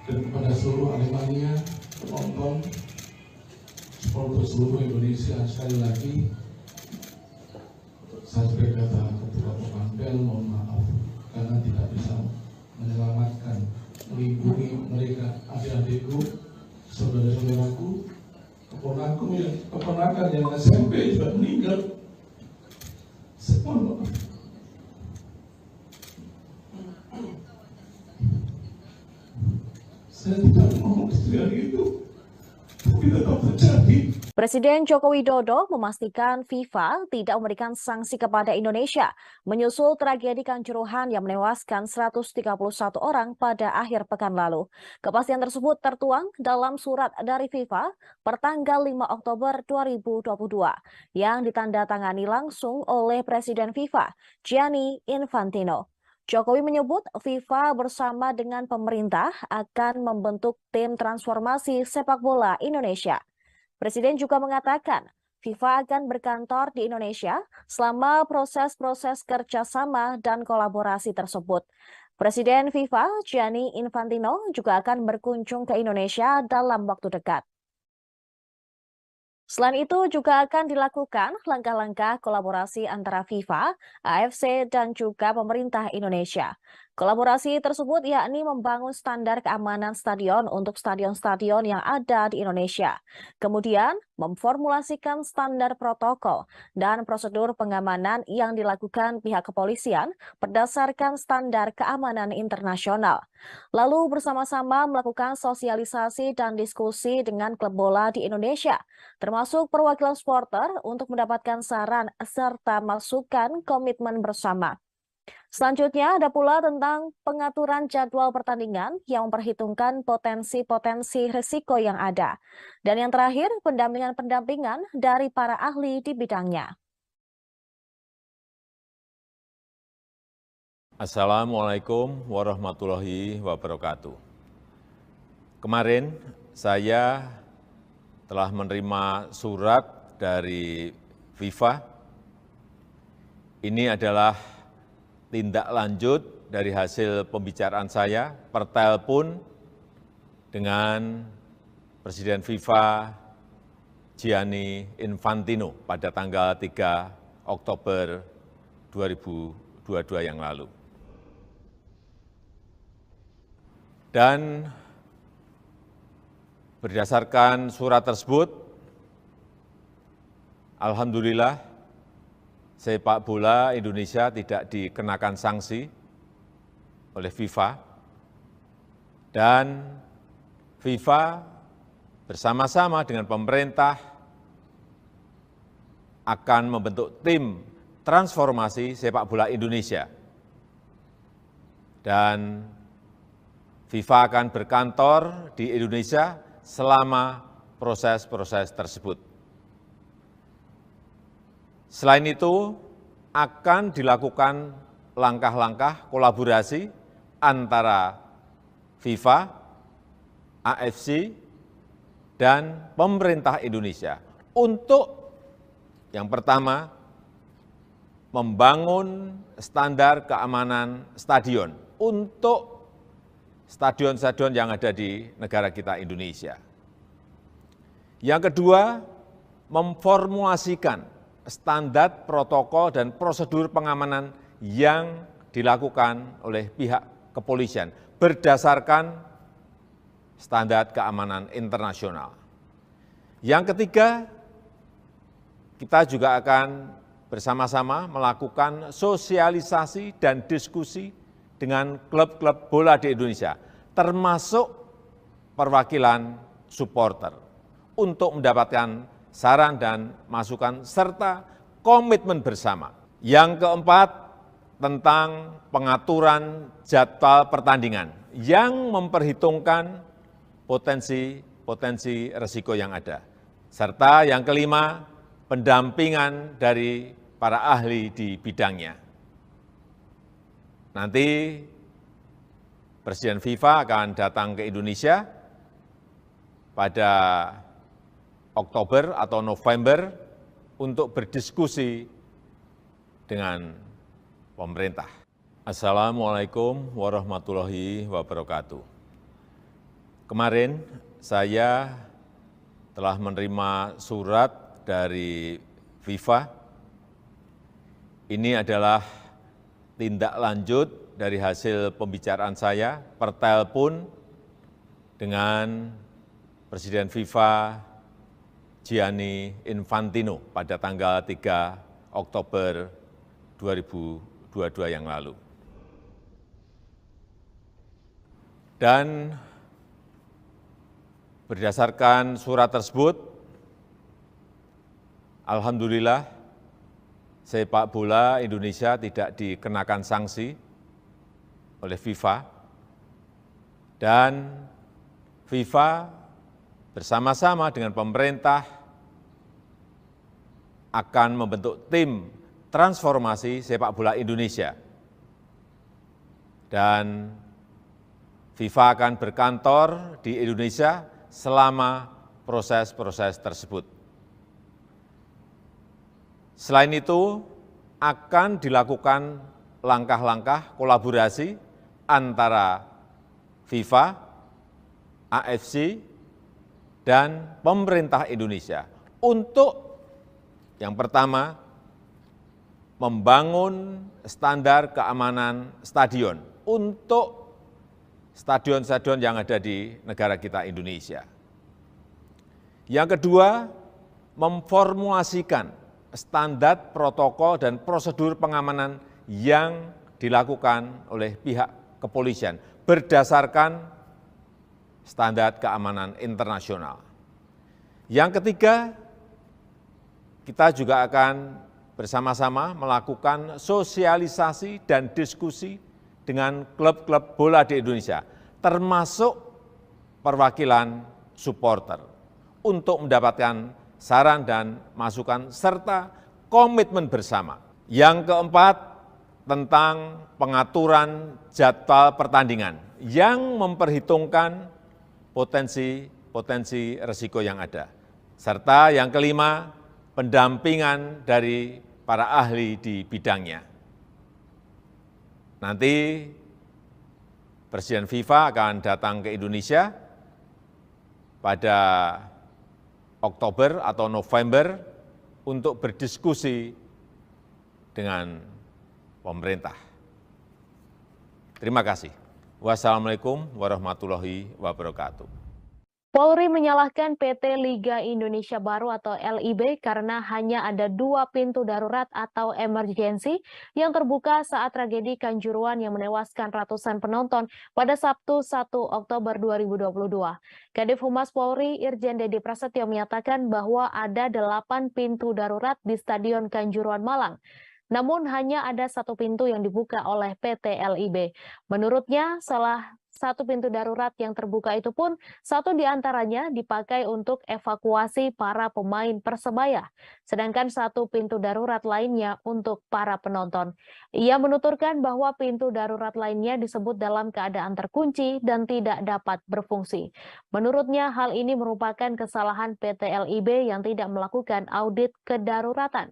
Speaker 5: dan kepada seluruh Aremania, penonton, supporter seluruh Indonesia. Sekali lagi saya sebagai ketua Pampel mohon maaf karena tidak bisa menyelamatkan, melindungi mereka, adik-adikku, saudara-saudaraku, keponakan yang SMP juga meninggal. Semua saya tidak mau istri itu, tapi tetap terjadi.
Speaker 4: Presiden Joko Widodo memastikan FIFA tidak memberikan sanksi kepada Indonesia menyusul tragedi Kanjuruhan yang menewaskan 131 orang pada akhir pekan lalu. Kepastian tersebut tertuang dalam surat dari FIFA pertanggal 5 Oktober 2022 yang ditandatangani langsung oleh Presiden FIFA, Gianni Infantino. Jokowi menyebut FIFA bersama dengan pemerintah akan membentuk tim transformasi sepak bola Indonesia. Presiden juga mengatakan FIFA akan berkantor di Indonesia selama proses-proses kerjasama dan kolaborasi tersebut. Presiden FIFA, Gianni Infantino, juga akan berkunjung ke Indonesia dalam waktu dekat. Selain itu juga akan dilakukan langkah-langkah kolaborasi antara FIFA, AFC, dan juga pemerintah Indonesia. Kolaborasi tersebut yakni membangun standar keamanan stadion untuk stadion-stadion yang ada di Indonesia. Kemudian memformulasikan standar protokol dan prosedur pengamanan yang dilakukan pihak kepolisian berdasarkan standar keamanan internasional. Lalu bersama-sama melakukan sosialisasi dan diskusi dengan klub bola di Indonesia, termasuk perwakilan supporter untuk mendapatkan saran serta masukan komitmen bersama. Selanjutnya ada pula tentang pengaturan jadwal pertandingan yang memperhitungkan potensi-potensi risiko yang ada. Dan yang terakhir, pendampingan-pendampingan dari para ahli di bidangnya.
Speaker 1: Assalamualaikum warahmatullahi wabarakatuh. Kemarin saya telah menerima surat dari FIFA. Ini adalah tindak lanjut dari hasil pembicaraan saya per telepon dengan Presiden FIFA Gianni Infantino pada tanggal 3 Oktober 2022 yang lalu. Dan berdasarkan surat tersebut, alhamdulillah sepak bola Indonesia tidak dikenakan sanksi oleh FIFA, dan FIFA bersama-sama dengan pemerintah akan membentuk tim transformasi sepak bola Indonesia. Dan FIFA akan berkantor di Indonesia selama proses-proses tersebut. Selain itu, akan dilakukan langkah-langkah kolaborasi antara FIFA, AFC, dan pemerintah Indonesia untuk yang pertama, membangun standar keamanan stadion untuk stadion-stadion yang ada di negara kita Indonesia. Yang kedua, memformulasikan standar protokol dan prosedur pengamanan yang dilakukan oleh pihak kepolisian berdasarkan standar keamanan internasional. Yang ketiga, kita juga akan bersama-sama melakukan sosialisasi dan diskusi dengan klub-klub bola di Indonesia, termasuk perwakilan supporter, untuk mendapatkan saran dan masukan serta komitmen bersama. Yang keempat, tentang pengaturan jadwal pertandingan yang memperhitungkan potensi risiko yang ada. Serta yang kelima, pendampingan dari para ahli di bidangnya. Nanti Presiden FIFA akan datang ke Indonesia pada Oktober atau November untuk berdiskusi dengan pemerintah. Assalamualaikum warahmatullahi wabarakatuh. Kemarin saya telah menerima surat dari FIFA. Ini adalah tindak lanjut dari hasil pembicaraan saya per telepon dengan Presiden FIFA Gianni Infantino pada tanggal 3 Oktober 2022 yang lalu. Dan berdasarkan surat tersebut, alhamdulillah sepak bola Indonesia tidak dikenakan sanksi oleh FIFA, dan FIFA bersama-sama dengan pemerintah akan membentuk tim transformasi sepak bola Indonesia. Dan FIFA akan berkantor di Indonesia selama proses-proses tersebut. Selain itu, akan dilakukan langkah-langkah kolaborasi antara FIFA, AFC, dan pemerintah Indonesia untuk yang pertama, membangun standar keamanan stadion untuk stadion-stadion yang ada di negara kita Indonesia. Yang kedua, memformulasikan standar protokol dan prosedur pengamanan yang dilakukan oleh pihak kepolisian berdasarkan standar keamanan internasional. Yang ketiga, kita juga akan bersama-sama melakukan sosialisasi dan diskusi dengan klub-klub bola di Indonesia, termasuk perwakilan supporter, untuk mendapatkan saran dan masukan serta komitmen bersama. Yang keempat, tentang pengaturan jadwal pertandingan yang memperhitungkan potensi risiko yang ada. Serta yang kelima, pendampingan dari para ahli di bidangnya. Nanti Presiden FIFA akan datang ke Indonesia pada Oktober atau November untuk berdiskusi dengan pemerintah. Terima kasih. Wassalamualaikum warahmatullahi wabarakatuh.
Speaker 4: Polri menyalahkan PT Liga Indonesia Baru atau LIB karena hanya ada 2 pintu darurat atau emergensi yang terbuka saat tragedi Kanjuruhan yang menewaskan ratusan penonton pada Sabtu 1 Oktober 2022. Kadif Humas Polri Irjen Dedi Prasetyo menyatakan bahwa ada 8 pintu darurat di Stadion Kanjuruhan Malang. Namun hanya ada 1 pintu yang dibuka oleh PT LIB. Menurutnya, salah 1 pintu darurat yang terbuka itu pun 1 diantaranya dipakai untuk evakuasi para pemain Persebaya, sedangkan 1 pintu darurat lainnya untuk para penonton. Ia menuturkan bahwa pintu darurat lainnya disebut dalam keadaan terkunci dan tidak dapat berfungsi. Menurutnya, hal ini merupakan kesalahan PT LIB yang tidak melakukan audit kedaruratan.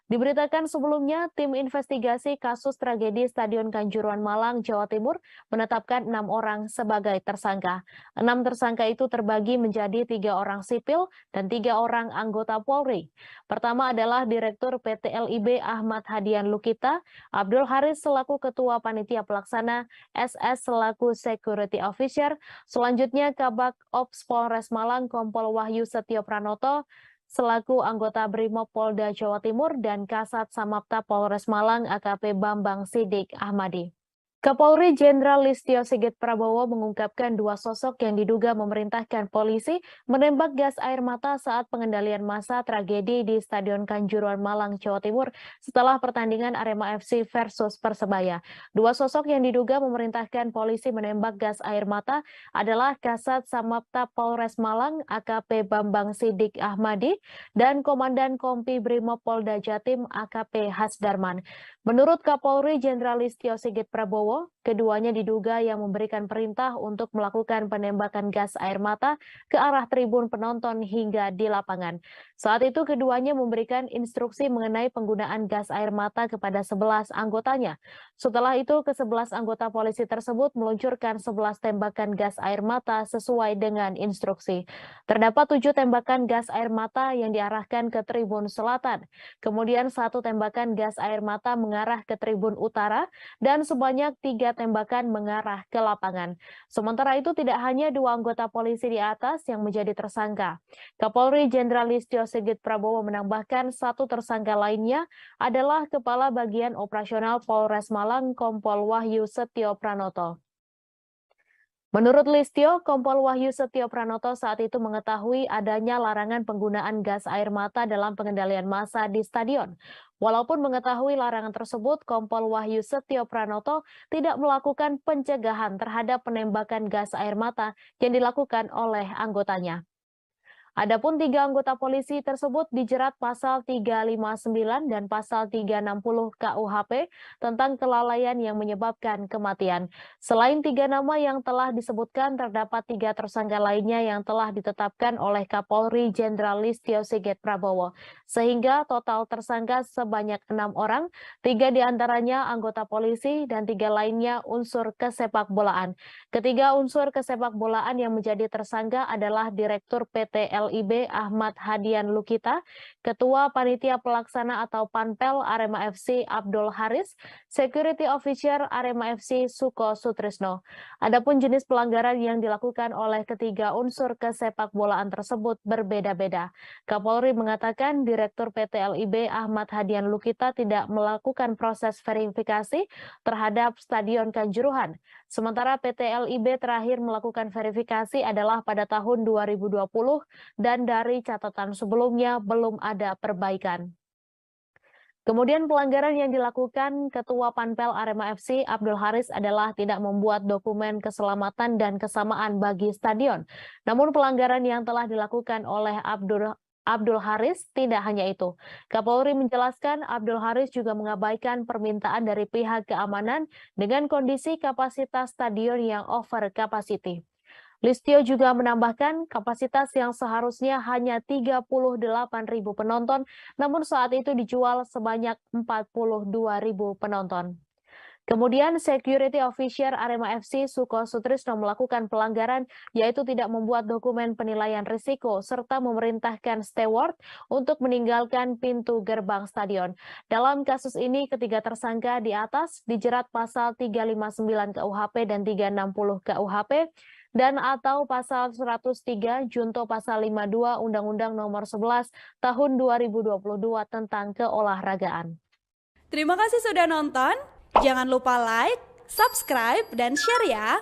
Speaker 4: Diberitakan sebelumnya, tim investigasi kasus tragedi Stadion Kanjuruhan Malang, Jawa Timur menetapkan 6 orang sebagai tersangka. 6 tersangka itu terbagi menjadi 3 orang sipil dan 3 orang anggota Polri. Pertama adalah Direktur PT LIB Ahmad Hadian Lukita, Abdul Haris selaku Ketua Panitia Pelaksana, SS selaku Security Officer, selanjutnya Kabak Ops Polres Malang Kompol Wahyu Setio Pranoto, selaku anggota Brimob Polda Jawa Timur, dan Kasat Samapta Polres Malang AKP Bambang Sidik Ahmadi. Kapolri Jenderal Listio Sigit Prabowo mengungkapkan dua sosok yang diduga memerintahkan polisi menembak gas air mata saat pengendalian massa tragedi di Stadion Kanjuruhan Malang, Jawa Timur setelah pertandingan Arema FC versus Persebaya. Dua sosok yang diduga memerintahkan polisi menembak gas air mata adalah Kasat Samapta Polres Malang AKP Bambang Sidik Ahmadi dan Komandan Kompi Brimob Polda Jatim AKP Hasdarman. Menurut Kapolri Jenderal Listio Sigit Prabowo, keduanya diduga yang memberikan perintah untuk melakukan penembakan gas air mata ke arah tribun penonton hingga di lapangan. Saat itu keduanya memberikan instruksi mengenai penggunaan gas air mata kepada 11 anggotanya. Setelah itu, ke-11 anggota polisi tersebut meluncurkan 11 tembakan gas air mata sesuai dengan instruksi. Terdapat 7 tembakan gas air mata yang diarahkan ke tribun selatan. Kemudian 1 tembakan gas air mata mengarah ke tribun utara dan sebanyak 3 tembakan mengarah ke lapangan. Sementara itu tidak hanya 2 anggota polisi di atas yang menjadi tersangka. Kapolri Jenderal Listio Sigit Prabowo menambahkan 1 tersangka lainnya adalah Kepala Bagian Operasional Polres Malang Kompol Wahyu Setio Pranoto. Menurut Listio, Kompol Wahyu Setio Pranoto saat itu mengetahui adanya larangan penggunaan gas air mata dalam pengendalian massa di stadion. Walaupun mengetahui larangan tersebut, Kompol Wahyu Setio Pranoto tidak melakukan pencegahan terhadap penembakan gas air mata yang dilakukan oleh anggotanya. Adapun 3 anggota polisi tersebut dijerat pasal 359 dan pasal 360 KUHP tentang kelalaian yang menyebabkan kematian. Selain 3 nama yang telah disebutkan, terdapat 3 tersangka lainnya yang telah ditetapkan oleh Kapolri Jenderal Listio Sigit Prabowo. Sehingga total tersangka sebanyak 6 orang, 3 diantaranya anggota polisi dan 3 lainnya unsur kesepakbolaan. Ketiga unsur kesepakbolaan yang menjadi tersangka adalah Direktur PT LIB Ahmad Hadian Lukita, Ketua Panitia Pelaksana atau Panpel Arema FC Abdul Haris, Security Officer Arema FC Suko Sutrisno. Adapun jenis pelanggaran yang dilakukan oleh ketiga unsur kesepakbolaan tersebut berbeda-beda. Kapolri mengatakan Direktur PT LIB Ahmad Hadian Lukita tidak melakukan proses verifikasi terhadap Stadion Kanjuruhan. Sementara PT LIB terakhir melakukan verifikasi adalah pada tahun 2020 dan dari catatan sebelumnya belum ada perbaikan. Kemudian pelanggaran yang dilakukan Ketua Panpel Arema FC Abdul Haris adalah tidak membuat dokumen keselamatan dan kesamaan bagi stadion. Namun pelanggaran yang telah dilakukan oleh Abdul Haris tidak hanya itu. Kapolri menjelaskan Abdul Haris juga mengabaikan permintaan dari pihak keamanan dengan kondisi kapasitas stadion yang over capacity. Listio juga menambahkan kapasitas yang seharusnya hanya 38.000 penonton, namun saat itu dijual sebanyak 42.000 penonton. Kemudian Security Officer Arema FC Suko Sutrisno melakukan pelanggaran yaitu tidak membuat dokumen penilaian risiko serta memerintahkan steward untuk meninggalkan pintu gerbang stadion. Dalam kasus ini ketiga tersangka di atas dijerat pasal 359 KUHP dan 360 KUHP dan atau pasal 103 junto pasal 52 Undang-Undang Nomor 11 Tahun 2022 tentang keolahragaan.
Speaker 6: Terima kasih sudah nonton. Jangan lupa like, subscribe, dan share ya.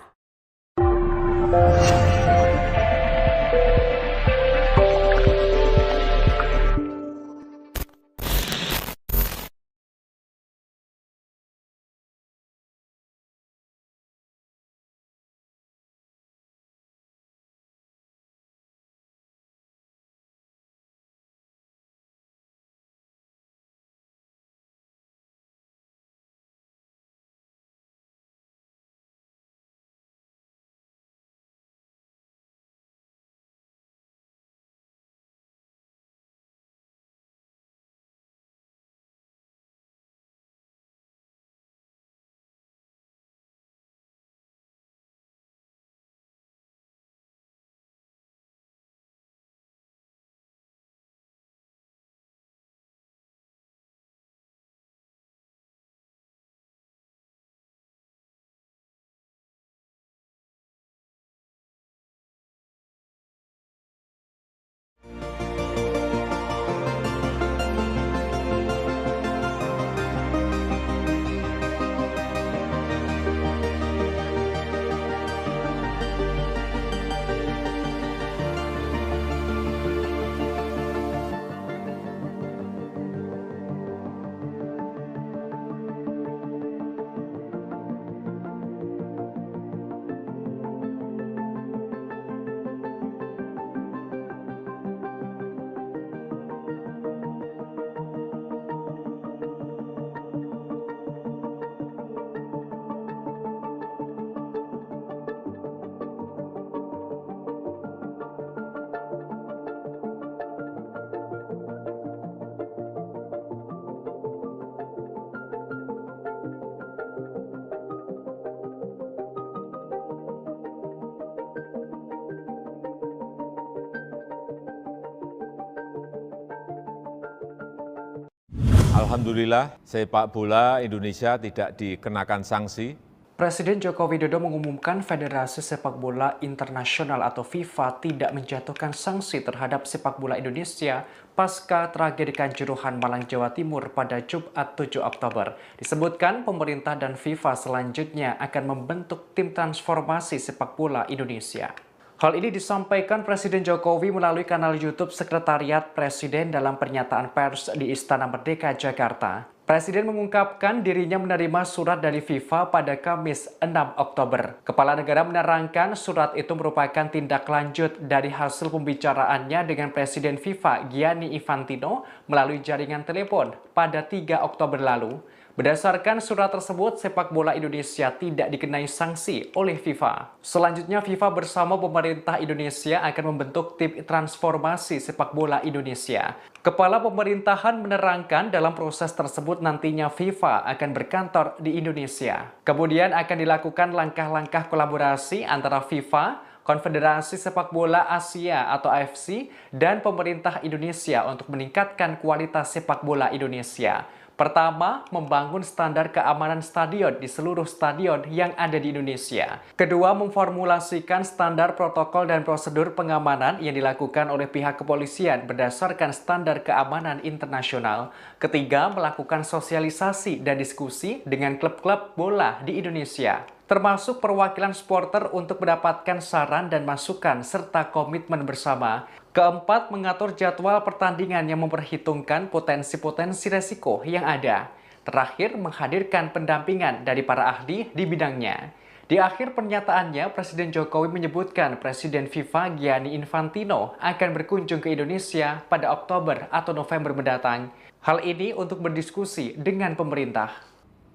Speaker 1: Alhamdulillah, sepak bola Indonesia tidak dikenakan sanksi.
Speaker 2: Presiden Joko Widodo mengumumkan Federasi Sepak Bola Internasional atau FIFA tidak menjatuhkan sanksi terhadap sepak bola Indonesia pasca tragedi Kanjuruhan Malang, Jawa Timur pada Jumat 7 Oktober. Disebutkan pemerintah dan FIFA selanjutnya akan membentuk tim transformasi sepak bola Indonesia. Hal ini disampaikan Presiden Jokowi melalui kanal YouTube Sekretariat Presiden dalam pernyataan pers di Istana Merdeka, Jakarta. Presiden mengungkapkan dirinya menerima surat dari FIFA pada Kamis 6 Oktober. Kepala negara menerangkan surat itu merupakan tindak lanjut dari hasil pembicaraannya dengan Presiden FIFA Gianni Infantino melalui jaringan telepon pada 3 Oktober lalu. Berdasarkan surat tersebut, sepak bola Indonesia tidak dikenai sanksi oleh FIFA. Selanjutnya, FIFA bersama pemerintah Indonesia akan membentuk tim transformasi sepak bola Indonesia. Kepala pemerintahan menerangkan dalam proses tersebut nantinya FIFA akan berkantor di Indonesia. Kemudian akan dilakukan langkah-langkah kolaborasi antara FIFA, Konfederasi Sepak Bola Asia atau AFC, dan pemerintah Indonesia untuk meningkatkan kualitas sepak bola Indonesia. Pertama, membangun standar keamanan stadion di seluruh stadion yang ada di Indonesia. Kedua, memformulasikan standar protokol dan prosedur pengamanan yang dilakukan oleh pihak kepolisian berdasarkan standar keamanan internasional. Ketiga, melakukan sosialisasi dan diskusi dengan klub-klub bola di Indonesia, termasuk perwakilan supporter untuk mendapatkan saran dan masukan serta komitmen bersama. Keempat, mengatur jadwal pertandingan yang memperhitungkan potensi-potensi resiko yang ada. Terakhir, menghadirkan pendampingan dari para ahli di bidangnya. Di akhir pernyataannya, Presiden Jokowi menyebutkan Presiden FIFA Gianni Infantino akan berkunjung ke Indonesia pada Oktober atau November mendatang. Hal ini untuk berdiskusi dengan pemerintah.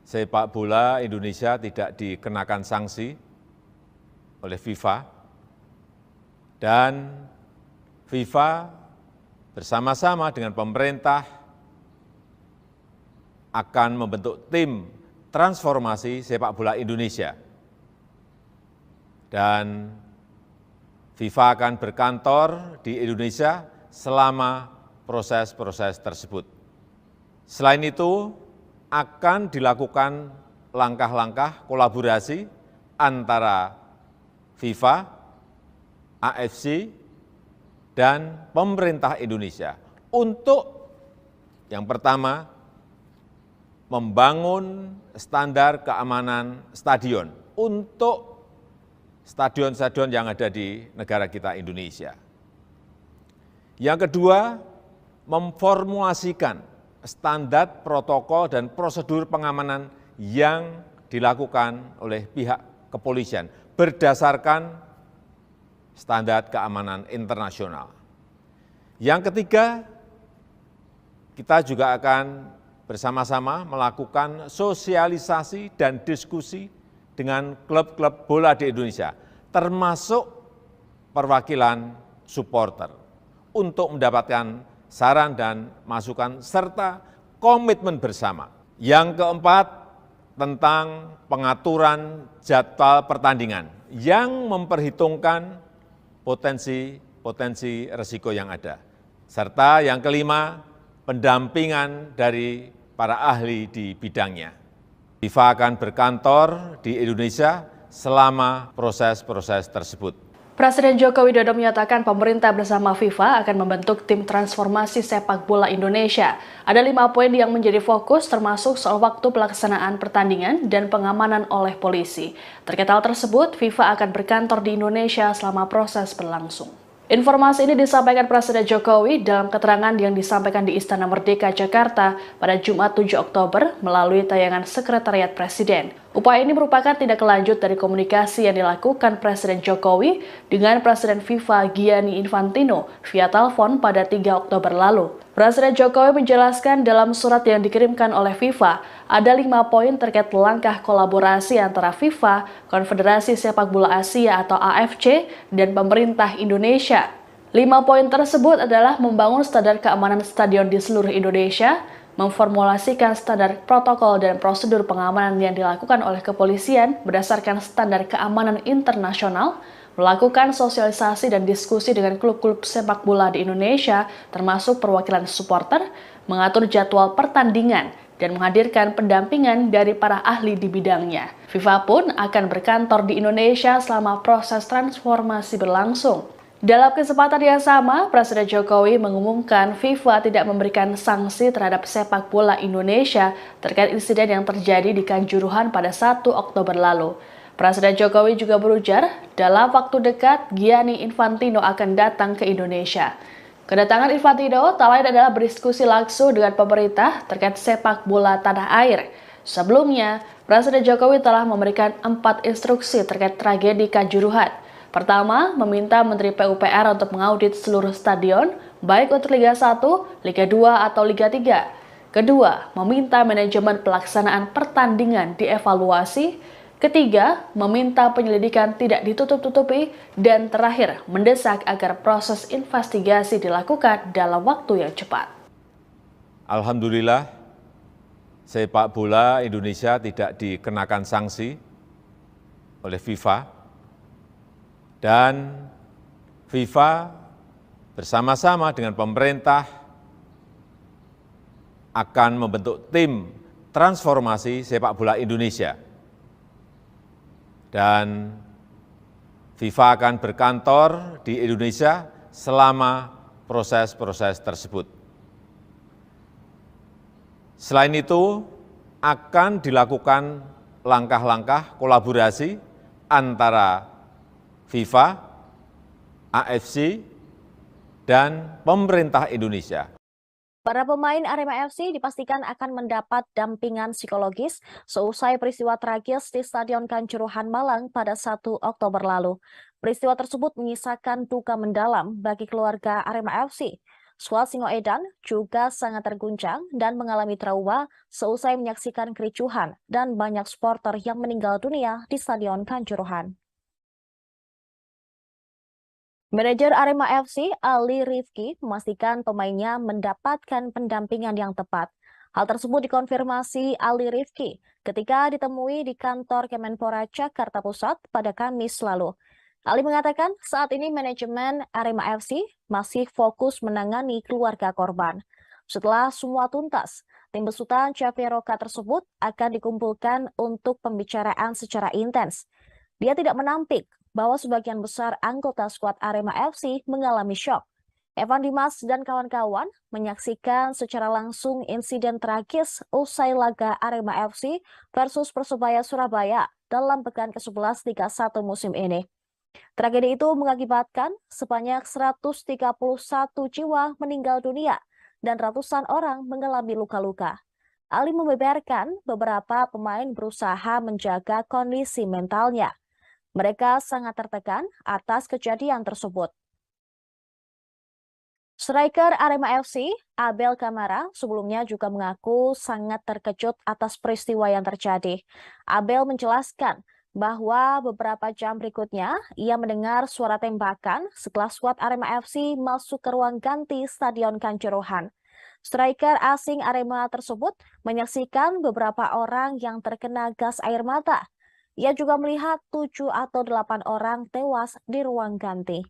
Speaker 1: Sepak bola Indonesia tidak dikenakan sanksi oleh FIFA, dan FIFA bersama-sama dengan pemerintah akan membentuk tim transformasi sepak bola Indonesia. Dan FIFA akan berkantor di Indonesia selama proses-proses tersebut. Selain itu, akan dilakukan langkah-langkah kolaborasi antara FIFA, AFC, dan pemerintah Indonesia untuk yang pertama, membangun standar keamanan stadion untuk stadion-stadion yang ada di negara kita Indonesia. Yang kedua, memformulasikan standar protokol dan prosedur pengamanan yang dilakukan oleh pihak kepolisian berdasarkan standar keamanan internasional. Yang ketiga, kita juga akan bersama-sama melakukan sosialisasi dan diskusi dengan klub-klub bola di Indonesia, termasuk perwakilan supporter, untuk mendapatkan saran dan masukan serta komitmen bersama. Yang keempat, tentang pengaturan jadwal pertandingan yang memperhitungkan potensi risiko yang ada. Serta yang kelima, pendampingan dari para ahli di bidangnya. FIFA akan berkantor di Indonesia selama proses-proses tersebut.
Speaker 3: Presiden Joko Widodo menyatakan pemerintah bersama FIFA akan membentuk tim transformasi sepak bola Indonesia. Ada 5 poin yang menjadi fokus, termasuk soal waktu pelaksanaan pertandingan dan pengamanan oleh polisi. Terkait hal tersebut, FIFA akan berkantor di Indonesia selama proses berlangsung. Informasi ini disampaikan Presiden Jokowi dalam keterangan yang disampaikan di Istana Merdeka, Jakarta pada Jumat 7 Oktober melalui tayangan Sekretariat Presiden. Upaya ini merupakan tindak lanjut dari komunikasi yang dilakukan Presiden Jokowi dengan Presiden FIFA Gianni Infantino via telepon pada 3 Oktober lalu. Presiden Jokowi menjelaskan dalam surat yang dikirimkan oleh FIFA, ada 5 poin terkait langkah kolaborasi antara FIFA, Konfederasi Sepak Bola Asia atau AFC, dan pemerintah Indonesia. 5 poin tersebut adalah membangun standar keamanan stadion di seluruh Indonesia, memformulasikan standar protokol dan prosedur pengamanan yang dilakukan oleh kepolisian berdasarkan standar keamanan internasional, melakukan sosialisasi dan diskusi dengan klub-klub sepak bola di Indonesia, termasuk perwakilan supporter, mengatur jadwal pertandingan, dan menghadirkan pendampingan dari para ahli di bidangnya. FIFA pun akan berkantor di Indonesia selama proses transformasi berlangsung. Dalam kesempatan yang sama, Presiden Jokowi mengumumkan FIFA tidak memberikan sanksi terhadap sepak bola Indonesia terkait insiden yang terjadi di Kanjuruhan pada 1 Oktober lalu. Presiden Jokowi juga berujar, dalam waktu dekat Gianni Infantino akan datang ke Indonesia. Kedatangan Infantino tak lain adalah berdiskusi langsung dengan pemerintah terkait sepak bola tanah air. Sebelumnya, Presiden Jokowi telah memberikan 4 instruksi terkait tragedi Kanjuruhan. Pertama, meminta Menteri PUPR untuk mengaudit seluruh stadion, baik untuk Liga 1, Liga 2, atau Liga 3. Kedua, meminta manajemen pelaksanaan pertandingan dievaluasi. Ketiga, meminta penyelidikan tidak ditutup-tutupi. Dan terakhir, mendesak agar proses investigasi dilakukan dalam waktu yang cepat.
Speaker 1: Alhamdulillah, sepak bola Indonesia tidak dikenakan sanksi oleh FIFA. Dan FIFA bersama-sama dengan pemerintah akan membentuk tim transformasi sepak bola Indonesia. Dan FIFA akan berkantor di Indonesia selama proses-proses tersebut. Selain itu, akan dilakukan langkah-langkah kolaborasi antara FIFA, AFC, dan pemerintah Indonesia.
Speaker 4: Para pemain Arema FC dipastikan akan mendapat dampingan psikologis seusai peristiwa tragis di Stadion Kanjuruhan Malang pada 1 Oktober lalu. Peristiwa tersebut menyisakan duka mendalam bagi keluarga Arema FC. Skuad Singoedan juga sangat terguncang dan mengalami trauma seusai menyaksikan kericuhan dan banyak supporter yang meninggal dunia di Stadion Kanjuruhan. Manajer Arema FC, Ali Rifki, memastikan pemainnya mendapatkan pendampingan yang tepat. Hal tersebut dikonfirmasi Ali Rifki ketika ditemui di kantor Kemenpora Jakarta Pusat pada Kamis lalu. Ali mengatakan saat ini manajemen Arema FC masih fokus menangani keluarga korban. Setelah semua tuntas, tim besutan Caveroka tersebut akan dikumpulkan untuk pembicaraan secara intens. Dia tidak menampik bahwa sebagian besar anggota skuad Arema FC mengalami syok. Evan Dimas dan kawan-kawan menyaksikan secara langsung insiden tragis usai laga Arema FC versus Persebaya Surabaya dalam pekan ke-11 Liga 1 musim ini. Tragedi itu mengakibatkan sebanyak 131 jiwa meninggal dunia dan ratusan orang mengalami luka-luka. Ali membeberkan beberapa pemain berusaha menjaga kondisi mentalnya. Mereka sangat tertekan atas kejadian tersebut. Striker Arema FC, Abel Kamara, sebelumnya juga mengaku sangat terkejut atas peristiwa yang terjadi. Abel menjelaskan bahwa beberapa jam berikutnya ia mendengar suara tembakan setelah skuad Arema FC masuk ke ruang ganti Stadion Kanjuruhan. Striker asing Arema tersebut menyaksikan beberapa orang yang terkena gas air mata. Ia juga melihat 7 atau 8 orang tewas di ruang ganti.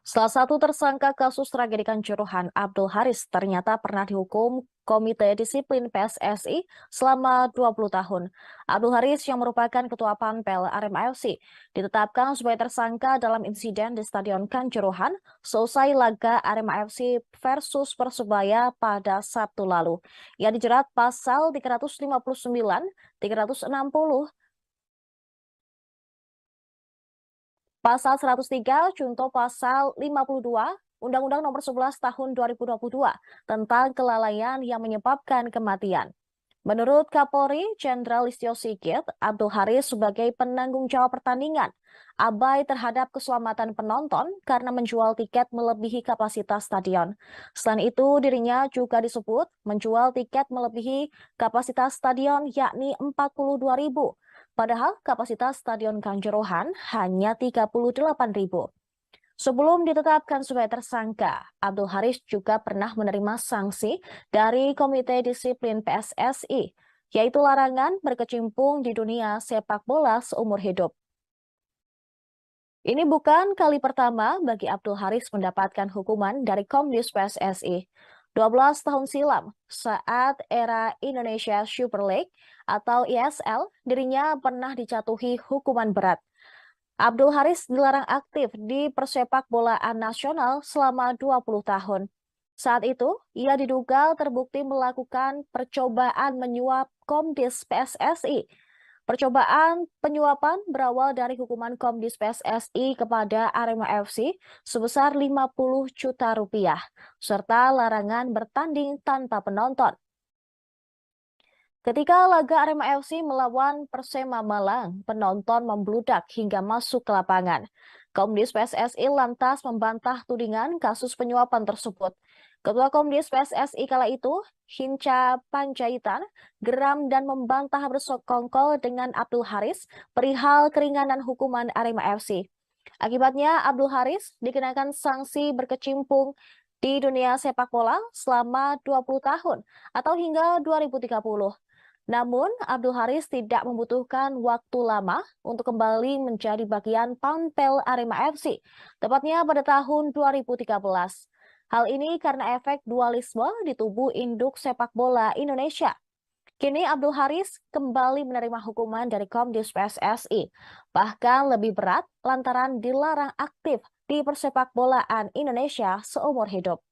Speaker 4: Salah satu tersangka kasus tragedi Kanjuruhan, Abdul Haris, ternyata pernah dihukum Komite Disiplin PSSI selama 20 tahun. Abdul Haris yang merupakan Ketua Panpel Arema FC ditetapkan sebagai tersangka dalam insiden di Stadion Kanjuruhan seusai laga Arema FC versus Persebaya pada Sabtu lalu. Ia dijerat pasal 359, 360, Pasal 103 contoh pasal 52 Undang-Undang Nomor 11 Tahun 2022 tentang kelalaian yang menyebabkan kematian. Menurut Kapolri Jenderal Listio Sigit, Abdul Haris sebagai penanggung jawab pertandingan abai terhadap keselamatan penonton karena menjual tiket melebihi kapasitas stadion. Selain itu, dirinya juga disebut menjual tiket melebihi kapasitas stadion yakni 42.000, padahal kapasitas Stadion Kanjuruhan hanya 38.000. Sebelum ditetapkan sebagai tersangka, Abdul Haris juga pernah menerima sanksi dari Komite Disiplin PSSI, yaitu larangan berkecimpung di dunia sepak bola seumur hidup. Ini bukan kali pertama bagi Abdul Haris mendapatkan hukuman dari Komdis PSSI. 12 tahun silam, saat era Indonesia Super League atau ISL, dirinya pernah dijatuhi hukuman berat. Abdul Haris dilarang aktif di persepak bolaan nasional selama 20 tahun. Saat itu, ia diduga terbukti melakukan percobaan menyuap Komdis PSSI. Percobaan penyuapan berawal dari hukuman Komdis PSSI kepada Arema FC sebesar 50 juta rupiah, serta larangan bertanding tanpa penonton. Ketika laga Arema FC melawan Persema Malang, penonton membludak hingga masuk ke lapangan. Komdis PSSI lantas membantah tudingan kasus penyuapan tersebut. Ketua Komdis PSSI kala itu, Hinca Panjaitan, geram dan membantah bersekongkol dengan Abdul Haris perihal keringanan hukuman Arema FC. Akibatnya, Abdul Haris dikenakan sanksi berkecimpung di dunia sepak bola selama 20 tahun atau hingga 2030. Namun, Abdul Haris tidak membutuhkan waktu lama untuk kembali menjadi bagian panpel Arema FC, tepatnya pada tahun 2013. Hal ini karena efek dualisme di tubuh induk sepak bola Indonesia. Kini Abdul Haris kembali menerima hukuman dari Komdis PSSI, bahkan lebih berat lantaran dilarang aktif di persepak bolaan Indonesia seumur hidup.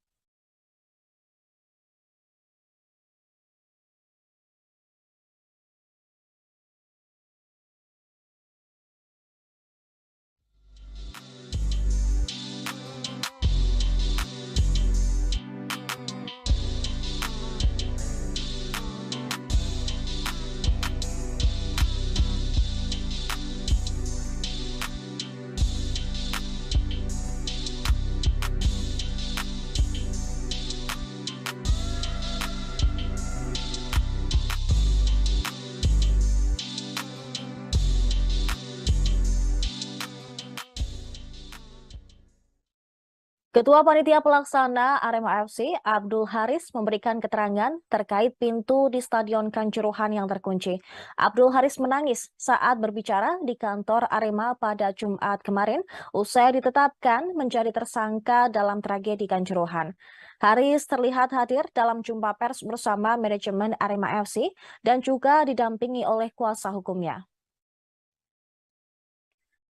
Speaker 4: Ketua Panitia Pelaksana Arema FC, Abdul Haris, memberikan keterangan terkait pintu di Stadion Kanjuruhan yang terkunci. Abdul Haris menangis saat berbicara di kantor Arema pada Jumat kemarin, usai ditetapkan menjadi tersangka dalam tragedi Kanjuruhan. Haris terlihat hadir dalam jumpa pers bersama manajemen Arema FC dan juga didampingi oleh kuasa hukumnya.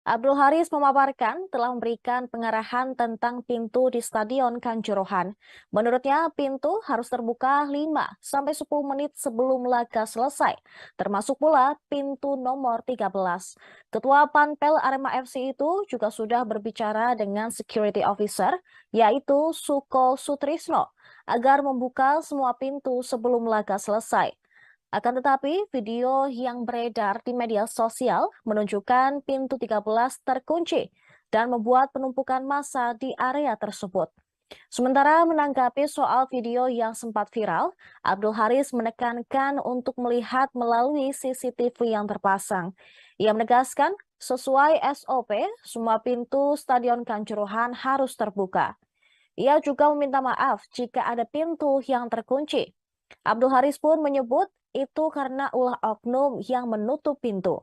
Speaker 4: Abdul Haris memaparkan telah memberikan pengarahan tentang pintu di Stadion Kanjuruhan. Menurutnya, pintu harus terbuka 5-10 menit sebelum laga selesai, termasuk pula pintu nomor 13. Ketua Panpel Arema FC itu juga sudah berbicara dengan security officer, yaitu Suko Sutrisno, agar membuka semua pintu sebelum laga selesai. Akan tetapi, video yang beredar di media sosial menunjukkan pintu 13 terkunci dan membuat penumpukan massa di area tersebut. Sementara menanggapi soal video yang sempat viral, Abdul Haris menekankan untuk melihat melalui CCTV yang terpasang. Ia menegaskan, sesuai SOP, semua pintu Stadion Kanjuruhan harus terbuka. Ia juga meminta maaf jika ada pintu yang terkunci. Abdul Haris pun menyebut itu karena ulah oknum yang menutup pintu.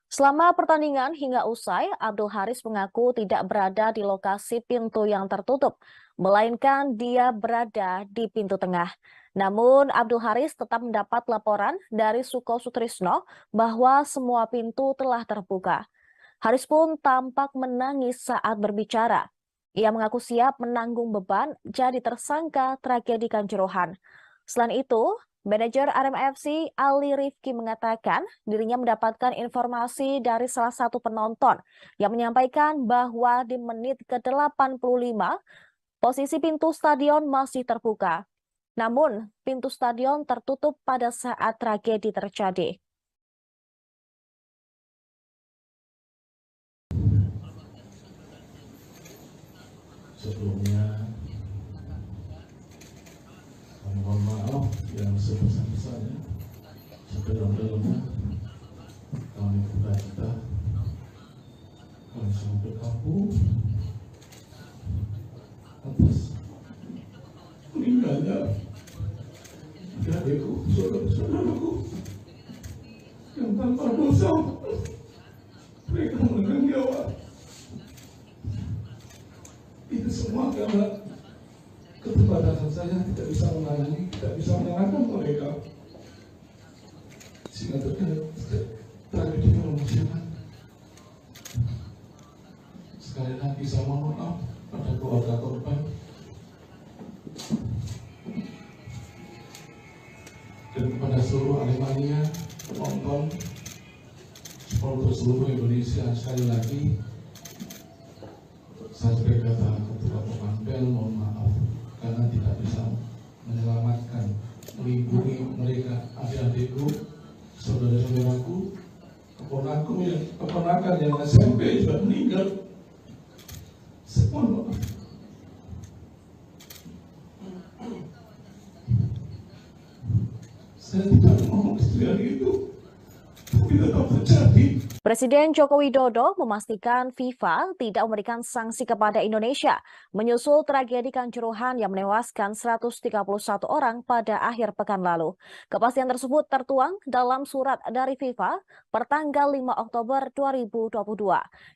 Speaker 4: Selama pertandingan hingga usai, Abdul Haris mengaku tidak berada di lokasi pintu yang tertutup, melainkan dia berada di pintu tengah. Namun, Abdul Haris tetap mendapat laporan dari Suko Sutrisno bahwa semua pintu telah terbuka. Haris pun tampak menangis saat berbicara. Ia mengaku siap menanggung beban jadi tersangka tragedi Kanjuruhan. Selain itu, Manajer Arema FC Ali Rifki mengatakan dirinya mendapatkan informasi dari salah satu penonton yang menyampaikan bahwa di menit ke-85 posisi pintu stadion masih terbuka. Namun, pintu stadion tertutup pada saat tragedi terjadi.
Speaker 5: Sebelumnya, kami mohon maaf yang sebesar-besarnya. Sedalam-dalamnya kami berduka, kami sangat berkabung atas meninggalnya adikku, saudara-saudaraku yang tanpa dosa mereka menekan nyawa. Itu semua karena keterbatasan saya, tidak bisa menangani, tidak bisa menyalahkan mereka, sehingga terjadi tragedi kemanusiaan. Sekali lagi saya mohon maaf pada keluarga korban dan kepada seluruh Aremania, penonton, supporter seluruh Indonesia. Sekali lagi saya sebagai ketua Panpel mohon maaf karena tidak bisa menyelamatkan, melindungi mereka, adik-adikku, saudara-saudaraku, keponakan yang SMP juga meninggal. Semua saya tidak mau istri itu, tapi tetap terjadi.
Speaker 4: Presiden Joko Widodo memastikan FIFA tidak memberikan sanksi kepada Indonesia menyusul tragedi Kanjuruhan yang menewaskan 131 orang pada akhir pekan lalu. Kepastian tersebut tertuang dalam surat dari FIFA pertanggal 5 Oktober 2022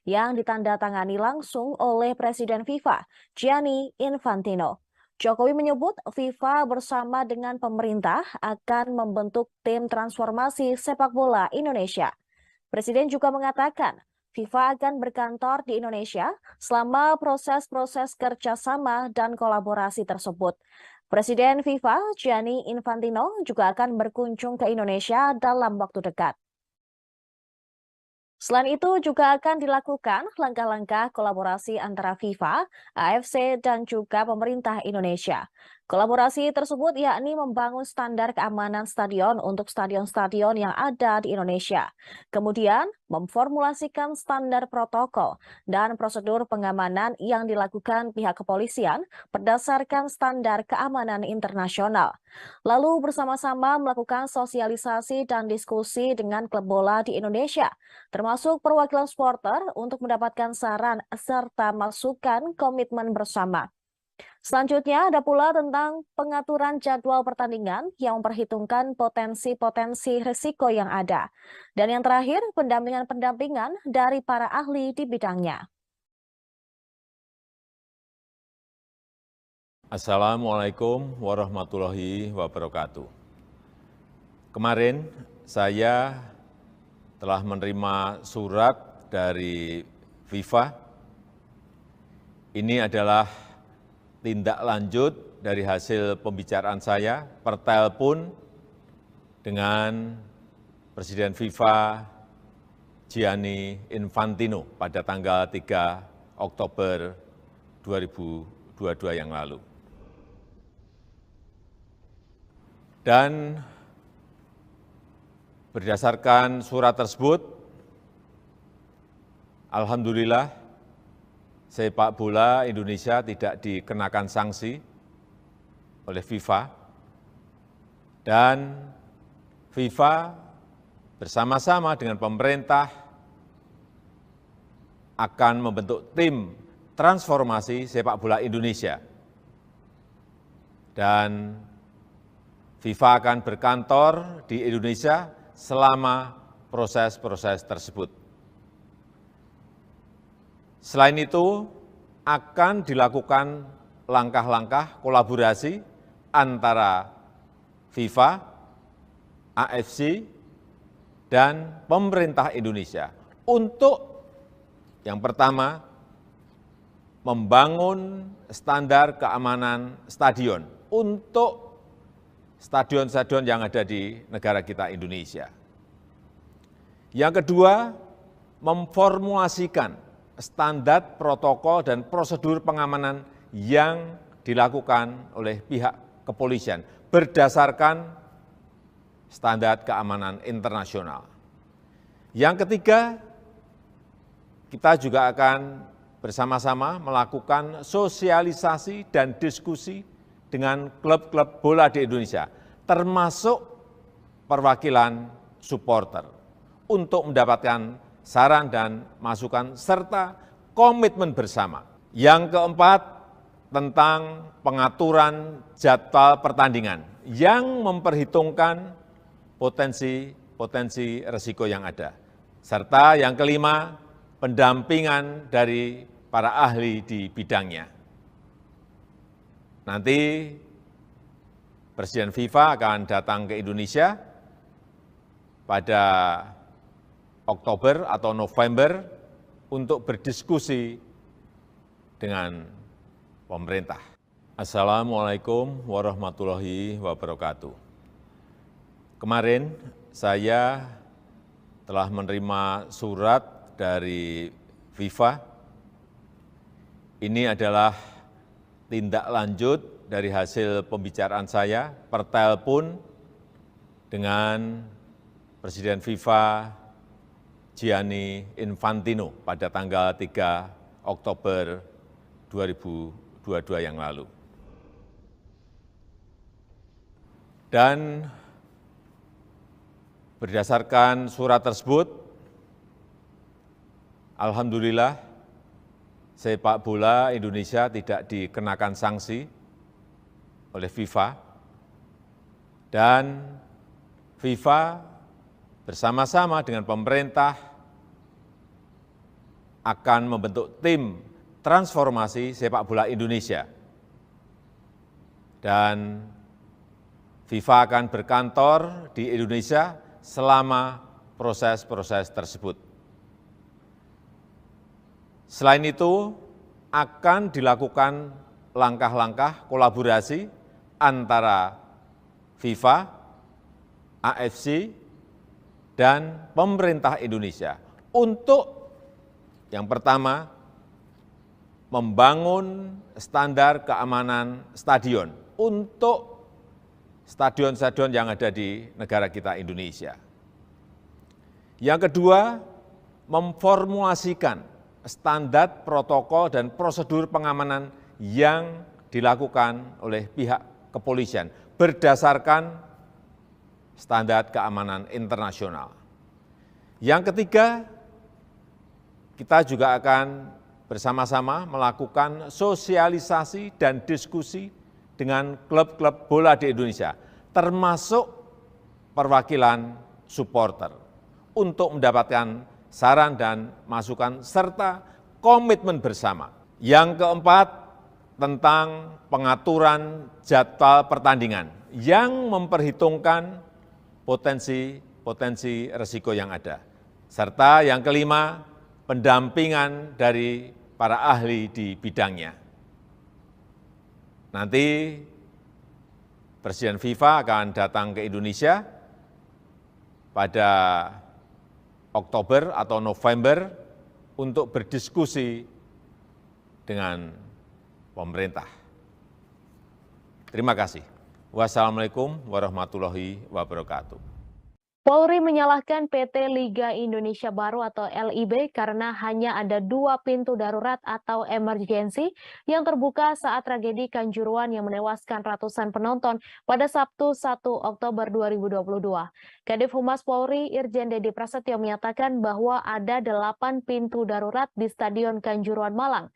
Speaker 4: yang ditandatangani langsung oleh Presiden FIFA, Gianni Infantino. Jokowi menyebut FIFA bersama dengan pemerintah akan membentuk tim transformasi sepak bola Indonesia. Presiden juga mengatakan FIFA akan berkantor di Indonesia selama proses-proses kerjasama dan kolaborasi tersebut. Presiden FIFA, Gianni Infantino, juga akan berkunjung ke Indonesia dalam waktu dekat. Selain itu juga akan dilakukan langkah-langkah kolaborasi antara FIFA, AFC, dan juga pemerintah Indonesia. Kolaborasi tersebut yakni membangun standar keamanan stadion untuk stadion-stadion yang ada di Indonesia. Kemudian memformulasikan standar protokol dan prosedur pengamanan yang dilakukan pihak kepolisian berdasarkan standar keamanan internasional. Lalu bersama-sama melakukan sosialisasi dan diskusi dengan klub bola di Indonesia, termasuk perwakilan supporter untuk mendapatkan saran serta masukan komitmen bersama. Selanjutnya ada pula tentang pengaturan jadwal pertandingan yang memperhitungkan potensi-potensi risiko yang ada. Dan yang terakhir, pendampingan-pendampingan dari para ahli di bidangnya.
Speaker 1: Assalamualaikum warahmatullahi wabarakatuh. Kemarin saya telah menerima surat dari FIFA. Ini adalah tindak lanjut dari hasil pembicaraan saya per telepon dengan Presiden FIFA Gianni Infantino pada tanggal 3 Oktober 2022 yang lalu. Dan berdasarkan surat tersebut, alhamdulillah sepak bola Indonesia tidak dikenakan sanksi oleh FIFA, dan FIFA bersama-sama dengan pemerintah akan membentuk tim transformasi sepak bola Indonesia. Dan FIFA akan berkantor di Indonesia selama proses-proses tersebut. Selain itu, akan dilakukan langkah-langkah kolaborasi antara FIFA, AFC, dan pemerintah Indonesia untuk yang pertama, membangun standar keamanan stadion untuk stadion-stadion yang ada di negara kita Indonesia. Yang kedua, memformulasikan standar protokol dan prosedur pengamanan yang dilakukan oleh pihak kepolisian berdasarkan standar keamanan internasional. Yang ketiga, kita juga akan bersama-sama melakukan sosialisasi dan diskusi dengan klub-klub bola di Indonesia, termasuk perwakilan supporter, untuk mendapatkan saran dan masukan serta komitmen bersama. Yang keempat, tentang pengaturan jadwal pertandingan yang memperhitungkan potensi risiko yang ada. Serta yang kelima, pendampingan dari para ahli di bidangnya. Nanti Presiden FIFA akan datang ke Indonesia pada Oktober atau November untuk berdiskusi dengan pemerintah. Assalamualaikum warahmatullahi wabarakatuh. Kemarin saya telah menerima surat dari FIFA. Ini adalah tindak lanjut dari hasil pembicaraan saya per telepon dengan Presiden FIFA Gianni Infantino pada tanggal 3 Oktober 2022 yang lalu. Dan berdasarkan surat tersebut, alhamdulillah sepak bola Indonesia tidak dikenakan sanksi oleh FIFA, dan FIFA bersama-sama dengan pemerintah akan membentuk tim transformasi sepak bola Indonesia. Dan FIFA akan berkantor di Indonesia selama proses-proses tersebut. Selain itu, akan dilakukan langkah-langkah kolaborasi antara FIFA, AFC, dan pemerintah Indonesia untuk yang pertama, membangun standar keamanan stadion untuk stadion-stadion yang ada di negara kita Indonesia. Yang kedua, memformulasikan standar protokol dan prosedur pengamanan yang dilakukan oleh pihak kepolisian berdasarkan standar keamanan internasional. Yang ketiga, kita juga akan bersama-sama melakukan sosialisasi dan diskusi dengan klub-klub bola di Indonesia, termasuk perwakilan supporter, untuk mendapatkan saran dan masukan serta komitmen bersama. Yang keempat, tentang pengaturan jadwal pertandingan yang memperhitungkan potensi risiko yang ada. Serta yang kelima, pendampingan dari para ahli di bidangnya. Nanti Presiden FIFA akan datang ke Indonesia pada Oktober atau November untuk berdiskusi dengan pemerintah. Terima kasih. Wassalamualaikum warahmatullahi wabarakatuh.
Speaker 4: Polri menyalahkan PT Liga Indonesia Baru atau LIB karena hanya ada 2 pintu darurat atau emergensi yang terbuka saat tragedi Kanjuruhan yang menewaskan ratusan penonton pada Sabtu 1 Oktober 2022. Kadif Humas Polri Irjen Dedi Prasetyo menyatakan bahwa ada 8 pintu darurat di Stadion Kanjuruhan Malang.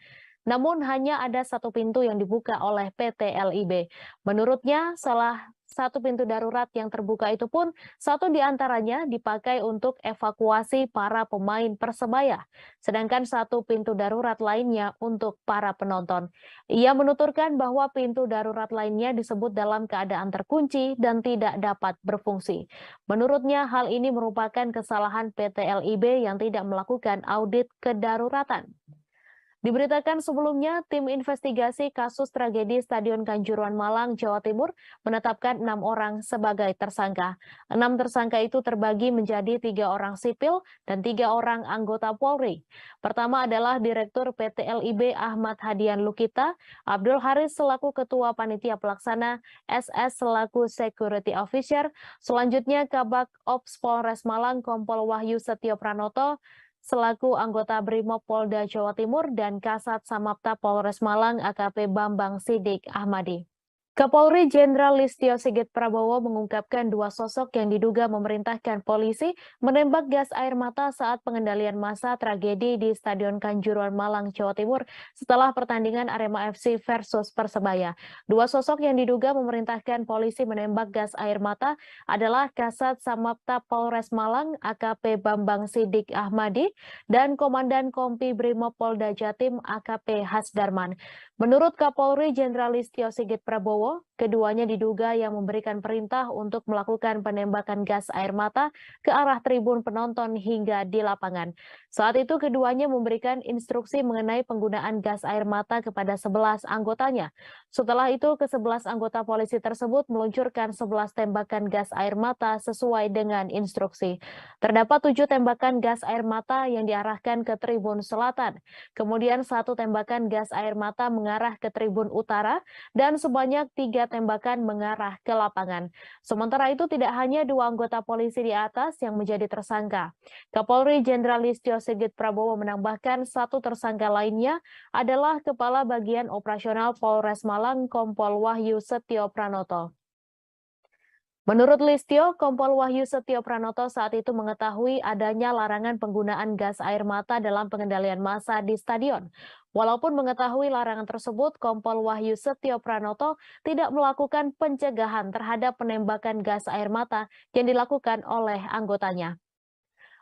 Speaker 4: Namun hanya ada 1 pintu yang dibuka oleh PT LIB. Menurutnya, salah 1 pintu darurat yang terbuka itu pun 1 diantaranya dipakai untuk evakuasi para pemain Persebaya, sedangkan 1 pintu darurat lainnya untuk para penonton. Ia menuturkan bahwa pintu darurat lainnya disebut dalam keadaan terkunci dan tidak dapat berfungsi. Menurutnya hal ini merupakan kesalahan PT LIB yang tidak melakukan audit kedaruratan. Diberitakan sebelumnya, tim investigasi kasus tragedi Stadion Kanjuruhan Malang, Jawa Timur menetapkan 6 orang sebagai tersangka. 6 tersangka itu terbagi menjadi 3 orang sipil dan 3 orang anggota Polri. Pertama adalah Direktur PT LIB Ahmad Hadian Lukita, Abdul Haris selaku Ketua Panitia Pelaksana, SS selaku Security Officer, selanjutnya Kabak Ops Polres Malang Kompol Wahyu Setio Pranoto, selaku anggota Brimob Polda Jawa Timur dan Kasat Samapta Polres Malang AKP Bambang Sidik Ahmadi. Kapolri Jenderal Listio Sigit Prabowo mengungkapkan 2 sosok yang diduga memerintahkan polisi menembak gas air mata saat pengendalian massa tragedi di Stadion Kanjuruhan Malang, Jawa Timur setelah pertandingan Arema FC versus Persebaya. 2 sosok yang diduga memerintahkan polisi menembak gas air mata adalah Kasat Samapta Polres Malang AKP Bambang Sidik Ahmadi dan Komandan Kompi Brimob Polda Jatim AKP Hasdarman. Menurut Kapolri Jenderal Listio Sigit Prabowo, keduanya diduga yang memberikan perintah untuk melakukan penembakan gas air mata ke arah tribun penonton hingga di lapangan. Saat itu keduanya memberikan instruksi mengenai penggunaan gas air mata kepada 11 anggotanya. Setelah itu ke-11 anggota polisi tersebut meluncurkan 11 tembakan gas air mata sesuai dengan instruksi. Terdapat 7 tembakan gas air mata yang diarahkan ke tribun selatan. Kemudian 1 tembakan gas air mata mengarah ke tribun utara dan sebanyak 3 tembakan mengarah ke lapangan. Sementara itu tidak hanya 2 anggota polisi di atas yang menjadi tersangka. Kapolri Jenderal Listio Sigit Prabowo menambahkan 1 tersangka lainnya adalah Kepala Bagian Operasional Polres Malang Kompol Wahyu Setio Pranoto. Menurut Listio, Kompol Wahyu Setio Pranoto saat itu mengetahui adanya larangan penggunaan gas air mata dalam pengendalian massa di stadion. Walaupun mengetahui larangan tersebut, Kompol Wahyu Setio Pranoto tidak melakukan pencegahan terhadap penembakan gas air mata yang dilakukan oleh anggotanya.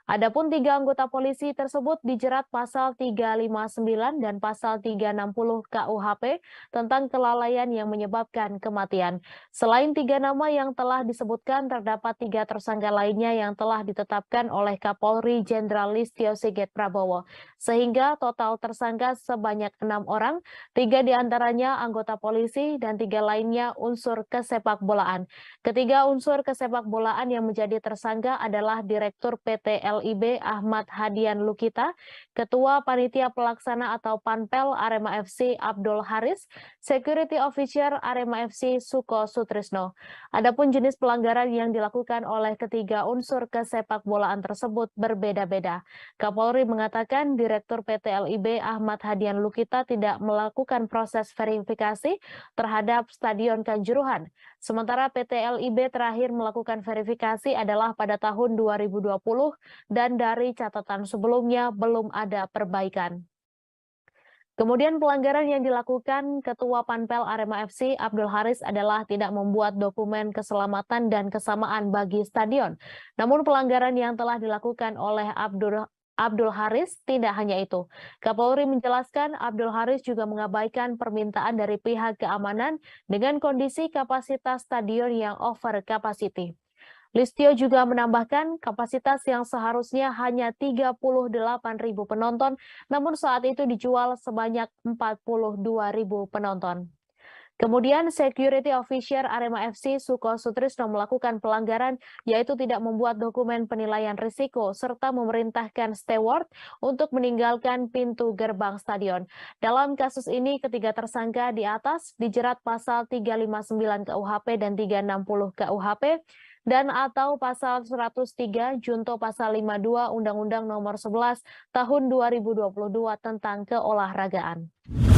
Speaker 4: Adapun 3 anggota polisi tersebut dijerat pasal 359 dan pasal 360 KUHP tentang kelalaian yang menyebabkan kematian. Selain 3 nama yang telah disebutkan, terdapat 3 tersangka lainnya yang telah ditetapkan oleh Kapolri Jenderal Listio Sigit Prabowo. Sehingga total tersangka sebanyak 6 orang, 3 diantaranya anggota polisi dan 3 lainnya unsur kesepakbolaan. Ketiga unsur kesepakbolaan yang menjadi tersangka adalah Direktur PT LIB Ahmad Hadian Lukita, Ketua Panitia Pelaksana atau Panpel Arema FC Abdul Haris, Security Officer Arema FC Suko Sutrisno. Adapun jenis pelanggaran yang dilakukan oleh ketiga unsur kesepakbolaan tersebut berbeda-beda. Kapolri mengatakan Direktur PT LIB Ahmad Hadian Lukita tidak melakukan proses verifikasi terhadap Stadion Kanjuruhan. Sementara PT LIB terakhir melakukan verifikasi adalah pada tahun 2020 dan dari catatan sebelumnya belum ada perbaikan. Kemudian pelanggaran yang dilakukan Ketua Panpel Arema FC Abdul Haris adalah tidak membuat dokumen keselamatan dan kesamaan bagi stadion. Namun pelanggaran yang telah dilakukan oleh Abdul Haris tidak hanya itu. Kapolri menjelaskan Abdul Haris juga mengabaikan permintaan dari pihak keamanan dengan kondisi kapasitas stadion yang over capacity. Listio juga menambahkan kapasitas yang seharusnya hanya 38.000 penonton, namun saat itu dijual sebanyak 42.000 penonton. Kemudian Security Officer Arema FC Suko Sutrisno melakukan pelanggaran, yaitu tidak membuat dokumen penilaian risiko serta memerintahkan steward untuk meninggalkan pintu gerbang stadion. Dalam kasus ini, ketiga tersangka di atas dijerat pasal 359 KUHP dan 360 KUHP, dan atau pasal 103 junto pasal 52 Undang-Undang Nomor 11 Tahun 2022 tentang keolahragaan.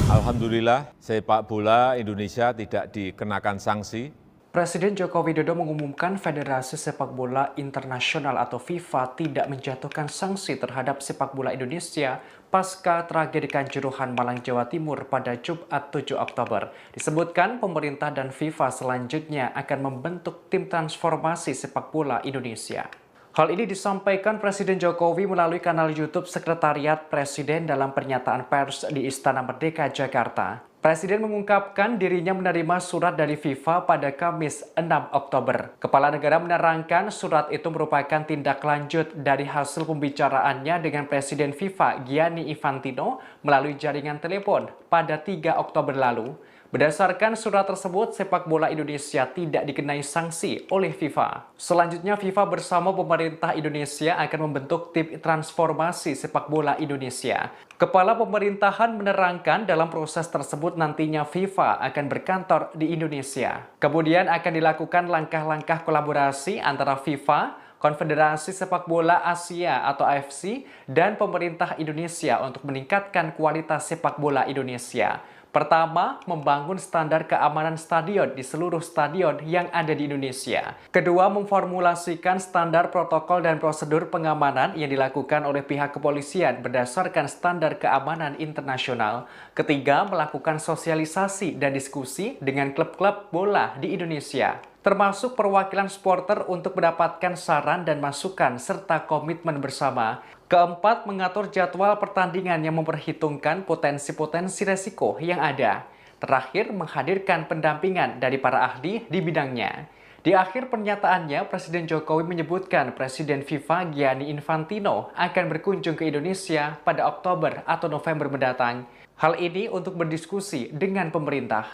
Speaker 1: Alhamdulillah, sepak bola Indonesia tidak dikenakan sanksi.
Speaker 2: Presiden Joko Widodo mengumumkan Federasi Sepak Bola Internasional atau FIFA tidak menjatuhkan sanksi terhadap sepak bola Indonesia pasca tragedi Kanjuruhan Malang, Jawa Timur pada Jumat 7 Oktober. Disebutkan pemerintah dan FIFA selanjutnya akan membentuk tim transformasi sepak bola Indonesia. Hal ini disampaikan Presiden Jokowi melalui kanal YouTube Sekretariat Presiden dalam pernyataan pers di Istana Merdeka, Jakarta. Presiden mengungkapkan dirinya menerima surat dari FIFA pada Kamis 6 Oktober. Kepala negara menerangkan surat itu merupakan tindak lanjut dari hasil pembicaraannya dengan Presiden FIFA Gianni Infantino melalui jaringan telepon pada 3 Oktober lalu. Berdasarkan surat tersebut, sepak bola Indonesia tidak dikenai sanksi oleh FIFA. Selanjutnya, FIFA bersama pemerintah Indonesia akan membentuk tim transformasi sepak bola Indonesia. Kepala pemerintahan menerangkan dalam proses tersebut nantinya FIFA akan berkantor di Indonesia. Kemudian akan dilakukan langkah-langkah kolaborasi antara FIFA, Konfederasi Sepak Bola Asia atau AFC, dan pemerintah Indonesia untuk meningkatkan kualitas sepak bola Indonesia. Pertama, membangun standar keamanan stadion di seluruh stadion yang ada di Indonesia. Kedua, memformulasikan standar protokol dan prosedur pengamanan yang dilakukan oleh pihak kepolisian berdasarkan standar keamanan internasional. Ketiga, melakukan sosialisasi dan diskusi dengan klub-klub bola di Indonesia, termasuk perwakilan supporter untuk mendapatkan saran dan masukan serta komitmen bersama. Keempat, mengatur jadwal pertandingan yang memperhitungkan potensi-potensi resiko yang ada. Terakhir, menghadirkan pendampingan dari para ahli di bidangnya. Di akhir pernyataannya, Presiden Jokowi menyebutkan Presiden FIFA Gianni Infantino akan berkunjung ke Indonesia pada Oktober atau November mendatang. Hal ini untuk berdiskusi dengan pemerintah.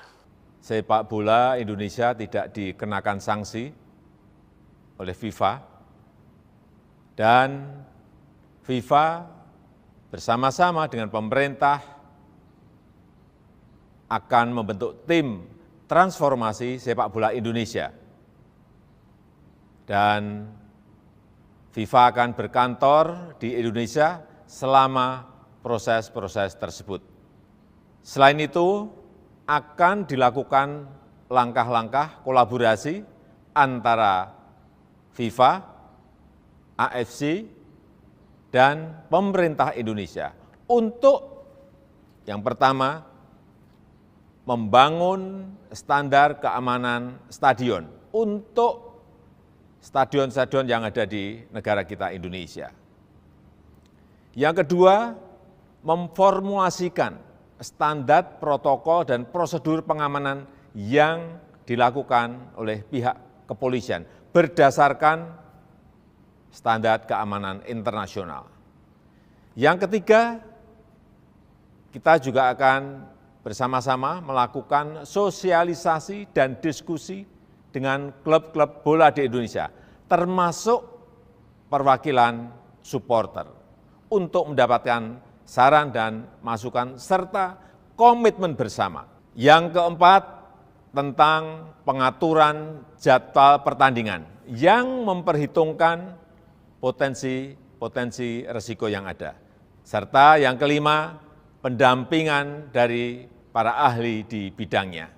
Speaker 1: Sepak bola Indonesia tidak dikenakan sanksi oleh FIFA, dan FIFA bersama-sama dengan pemerintah akan membentuk tim transformasi sepak bola Indonesia. Dan FIFA akan berkantor di Indonesia selama proses-proses tersebut. Selain itu, akan dilakukan langkah-langkah kolaborasi antara FIFA, AFC, dan pemerintah Indonesia untuk yang pertama, membangun standar keamanan stadion untuk stadion-stadion yang ada di negara kita Indonesia. Yang kedua, memformulasikan standar protokol dan prosedur pengamanan yang dilakukan oleh pihak kepolisian berdasarkan standar keamanan internasional. Yang ketiga, kita juga akan bersama-sama melakukan sosialisasi dan diskusi dengan klub-klub bola di Indonesia, termasuk perwakilan supporter, untuk mendapatkan saran dan masukan serta komitmen bersama. Yang keempat, tentang pengaturan jadwal pertandingan yang memperhitungkan potensi risiko yang ada. Serta yang kelima, pendampingan dari para ahli di bidangnya.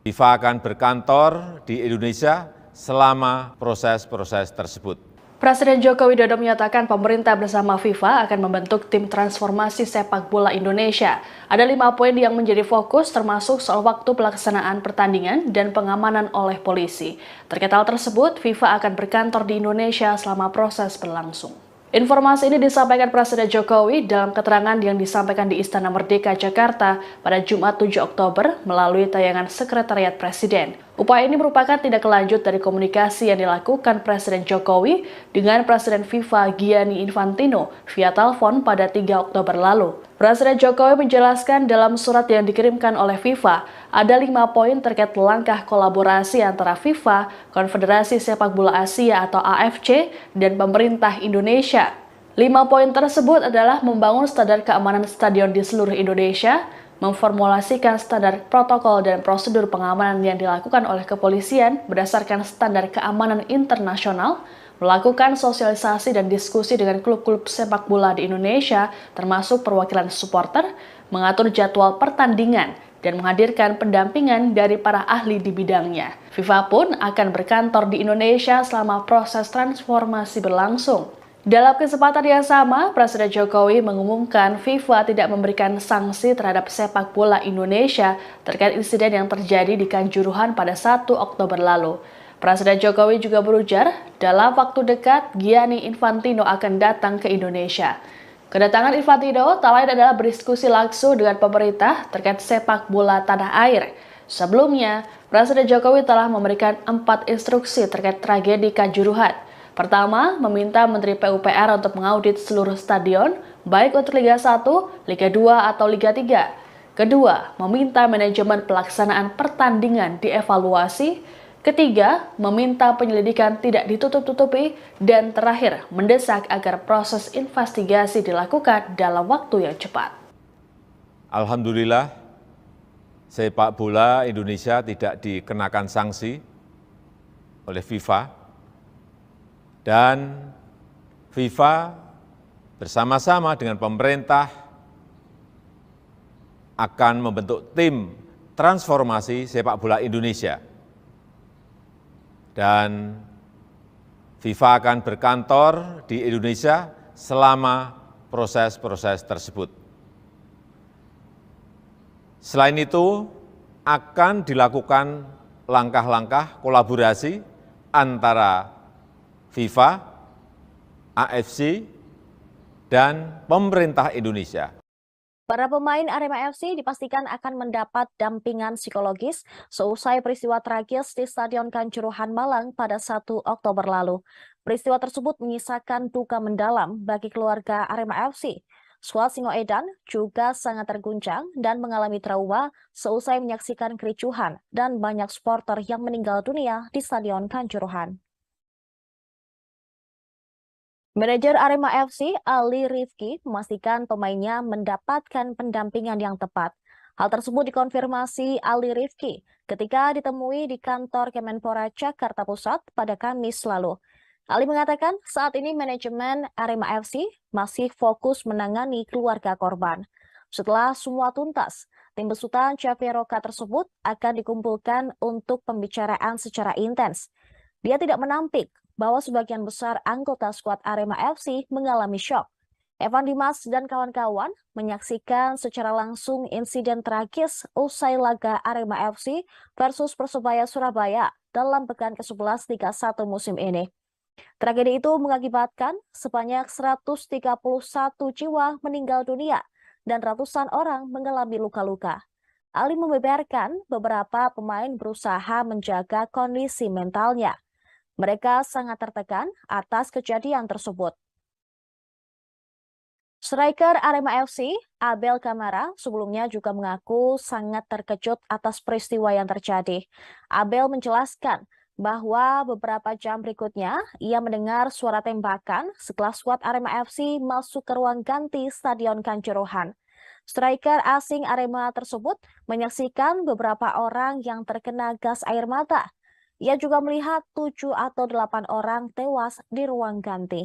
Speaker 1: FIFA akan berkantor di Indonesia selama proses-proses tersebut.
Speaker 3: Presiden Joko Widodo menyatakan pemerintah bersama FIFA akan membentuk tim transformasi sepak bola Indonesia. Ada 5 poin yang menjadi fokus, termasuk soal waktu pelaksanaan pertandingan dan pengamanan oleh polisi. Terkait hal tersebut, FIFA akan berkantor di Indonesia selama proses berlangsung. Informasi ini disampaikan Presiden Jokowi dalam keterangan yang disampaikan di Istana Merdeka, Jakarta pada Jumat 7 Oktober melalui tayangan Sekretariat Presiden. Upaya ini merupakan tindak lanjut dari komunikasi yang dilakukan Presiden Jokowi dengan Presiden FIFA Gianni Infantino via telepon pada 3 Oktober lalu. Presiden Jokowi menjelaskan dalam surat yang dikirimkan oleh FIFA, ada 5 poin terkait langkah kolaborasi antara FIFA, Konfederasi Sepak Bola Asia atau AFC, dan pemerintah Indonesia. 5 poin tersebut adalah membangun standar keamanan stadion di seluruh Indonesia, memformulasikan standar protokol dan prosedur pengamanan yang dilakukan oleh kepolisian berdasarkan standar keamanan internasional, melakukan sosialisasi dan diskusi dengan klub-klub sepak bola di Indonesia, termasuk perwakilan supporter, mengatur jadwal pertandingan, dan menghadirkan pendampingan dari para ahli di bidangnya. FIFA pun akan berkantor di Indonesia selama proses transformasi berlangsung. Dalam kesempatan yang sama, Presiden Jokowi mengumumkan FIFA tidak memberikan sanksi terhadap sepak bola Indonesia terkait insiden yang terjadi di Kanjuruhan pada 1 Oktober lalu. Presiden Jokowi juga berujar, dalam waktu dekat Gianni Infantino akan datang ke Indonesia. Kedatangan Infantino tak lain adalah berdiskusi langsung dengan pemerintah terkait sepak bola tanah air. Sebelumnya, Presiden Jokowi telah memberikan 4 instruksi terkait tragedi Kanjuruhan. Pertama, meminta Menteri PUPR untuk mengaudit seluruh stadion, baik untuk Liga 1, Liga 2, atau Liga 3. Kedua, meminta manajemen pelaksanaan pertandingan dievaluasi. Ketiga, meminta penyelidikan tidak ditutup-tutupi. Dan terakhir, mendesak agar proses investigasi dilakukan dalam waktu yang cepat.
Speaker 1: Alhamdulillah, sepak bola Indonesia tidak dikenakan sanksi oleh FIFA. Dan FIFA bersama-sama dengan pemerintah akan membentuk tim transformasi sepak bola Indonesia. Dan FIFA akan berkantor di Indonesia selama proses-proses tersebut. Selain itu, akan dilakukan langkah-langkah kolaborasi antara FIFA, AFC, dan pemerintah Indonesia.
Speaker 4: Para pemain Arema FC dipastikan akan mendapat dampingan psikologis seusai peristiwa tragis di Stadion Kanjuruhan Malang pada 1 Oktober lalu. Peristiwa tersebut menyisakan duka mendalam bagi keluarga Arema FC. Skuad Singoedan juga sangat terguncang dan mengalami trauma seusai menyaksikan kericuhan dan banyak supporter yang meninggal dunia di Stadion Kanjuruhan. Manajer Arema FC, Ali Rifki, memastikan pemainnya mendapatkan pendampingan yang tepat. Hal tersebut dikonfirmasi Ali Rifki ketika ditemui di kantor Kemenpora Jakarta Pusat pada Kamis lalu. Ali mengatakan saat ini manajemen Arema FC masih fokus menangani keluarga korban. Setelah semua tuntas, tim besutan Caveroka tersebut akan dikumpulkan untuk pembicaraan secara intens. Dia tidak menampik bahwa sebagian besar anggota skuad Arema FC mengalami syok. Evan Dimas dan kawan-kawan menyaksikan secara langsung insiden tragis usai laga Arema FC versus Persebaya Surabaya dalam pekan ke-11 Liga 1 musim ini. Tragedi itu mengakibatkan sebanyak 131 jiwa meninggal dunia dan ratusan orang mengalami luka-luka. Ali membeberkan beberapa pemain berusaha menjaga kondisi mentalnya. Mereka sangat tertekan atas kejadian tersebut. Striker Arema FC, Abel Kamara, sebelumnya juga mengaku sangat terkejut atas peristiwa yang terjadi. Abel menjelaskan bahwa beberapa jam berikutnya ia mendengar suara tembakan setelah skuad Arema FC masuk ke ruang ganti Stadion Kanjuruhan. Striker asing Arema tersebut menyaksikan beberapa orang yang terkena gas air mata. Ia juga melihat 7 atau 8 orang tewas di ruang ganti.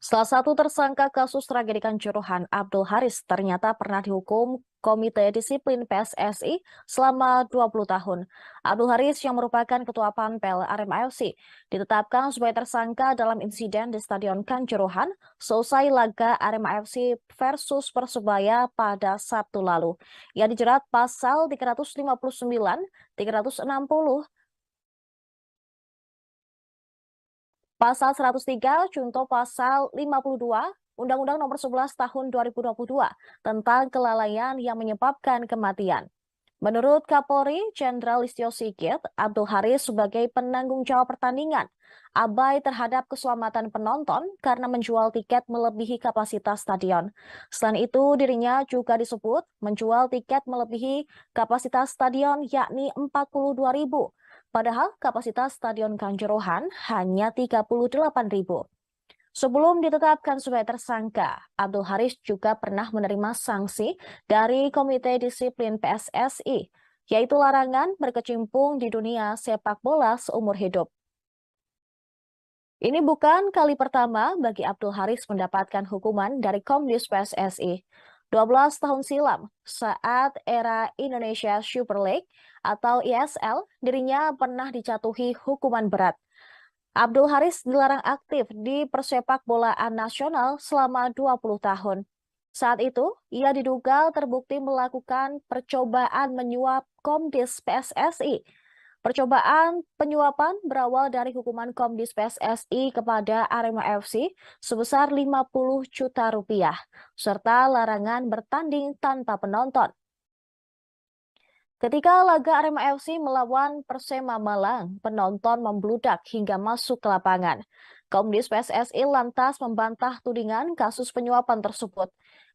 Speaker 4: Salah satu tersangka kasus tragedi Kanjuruhan, Abdul Haris, ternyata pernah dihukum Komite Disiplin PSSI selama 20 tahun. Abdul Haris yang merupakan Ketua Panpel Arema FC ditetapkan sebagai tersangka dalam insiden di Stadion Kanjuruhan seusai laga Arema FC versus Persebaya pada Sabtu lalu. Ia dijerat pasal 359, 360, Pasal 103, Junto Pasal 52, Undang-Undang Nomor 11 Tahun 2022 tentang kelalaian yang menyebabkan kematian. Menurut Kapolri Jenderal Listio Sigit, Abdul Haris sebagai penanggung jawab pertandingan abai terhadap keselamatan penonton karena menjual tiket melebihi kapasitas stadion. Selain itu, dirinya juga disebut menjual tiket melebihi kapasitas stadion yakni 42.000. Padahal kapasitas Stadion Kanjuruhan hanya 38.000. Sebelum ditetapkan sebagai tersangka, Abdul Haris juga pernah menerima sanksi dari Komite Disiplin PSSI, yaitu larangan berkecimpung di dunia sepak bola seumur hidup. Ini bukan kali pertama bagi Abdul Haris mendapatkan hukuman dari Komdis PSSI. 12 tahun silam, saat era Indonesia Super League atau ISL, dirinya pernah dijatuhi hukuman berat. Abdul Haris dilarang aktif di persepak bolaan nasional selama 20 tahun. Saat itu, ia diduga terbukti melakukan percobaan menyuap Komdis PSSI. Percobaan penyuapan berawal dari hukuman Komdis PSSI kepada Arema FC sebesar 50 juta rupiah, serta larangan bertanding tanpa penonton. Ketika laga Arema FC melawan Persema Malang, penonton membludak hingga masuk ke lapangan. Komdis PSSI lantas membantah tudingan kasus penyuapan tersebut.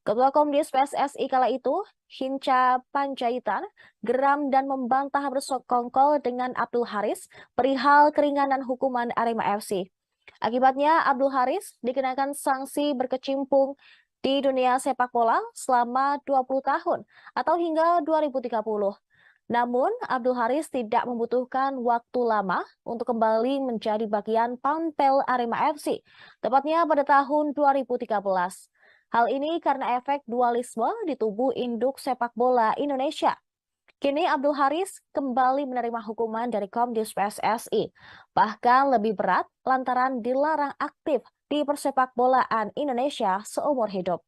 Speaker 4: Ketua Komdis PSSI kala itu, Hinca Panjaitan, geram dan membantah bersekongkol dengan Abdul Haris perihal keringanan hukuman Arema FC. Akibatnya Abdul Haris dikenakan sanksi berkecimpung di dunia sepak bola selama 20 tahun atau hingga 2030. Namun, Abdul Haris tidak membutuhkan waktu lama untuk kembali menjadi bagian panpel Arema FC, tepatnya pada tahun 2013. Hal ini karena efek dualisme di tubuh induk sepak bola Indonesia. Kini Abdul Haris kembali menerima hukuman dari Komdis PSSI, bahkan lebih berat lantaran dilarang aktif di persepak bolaan Indonesia seumur hidup.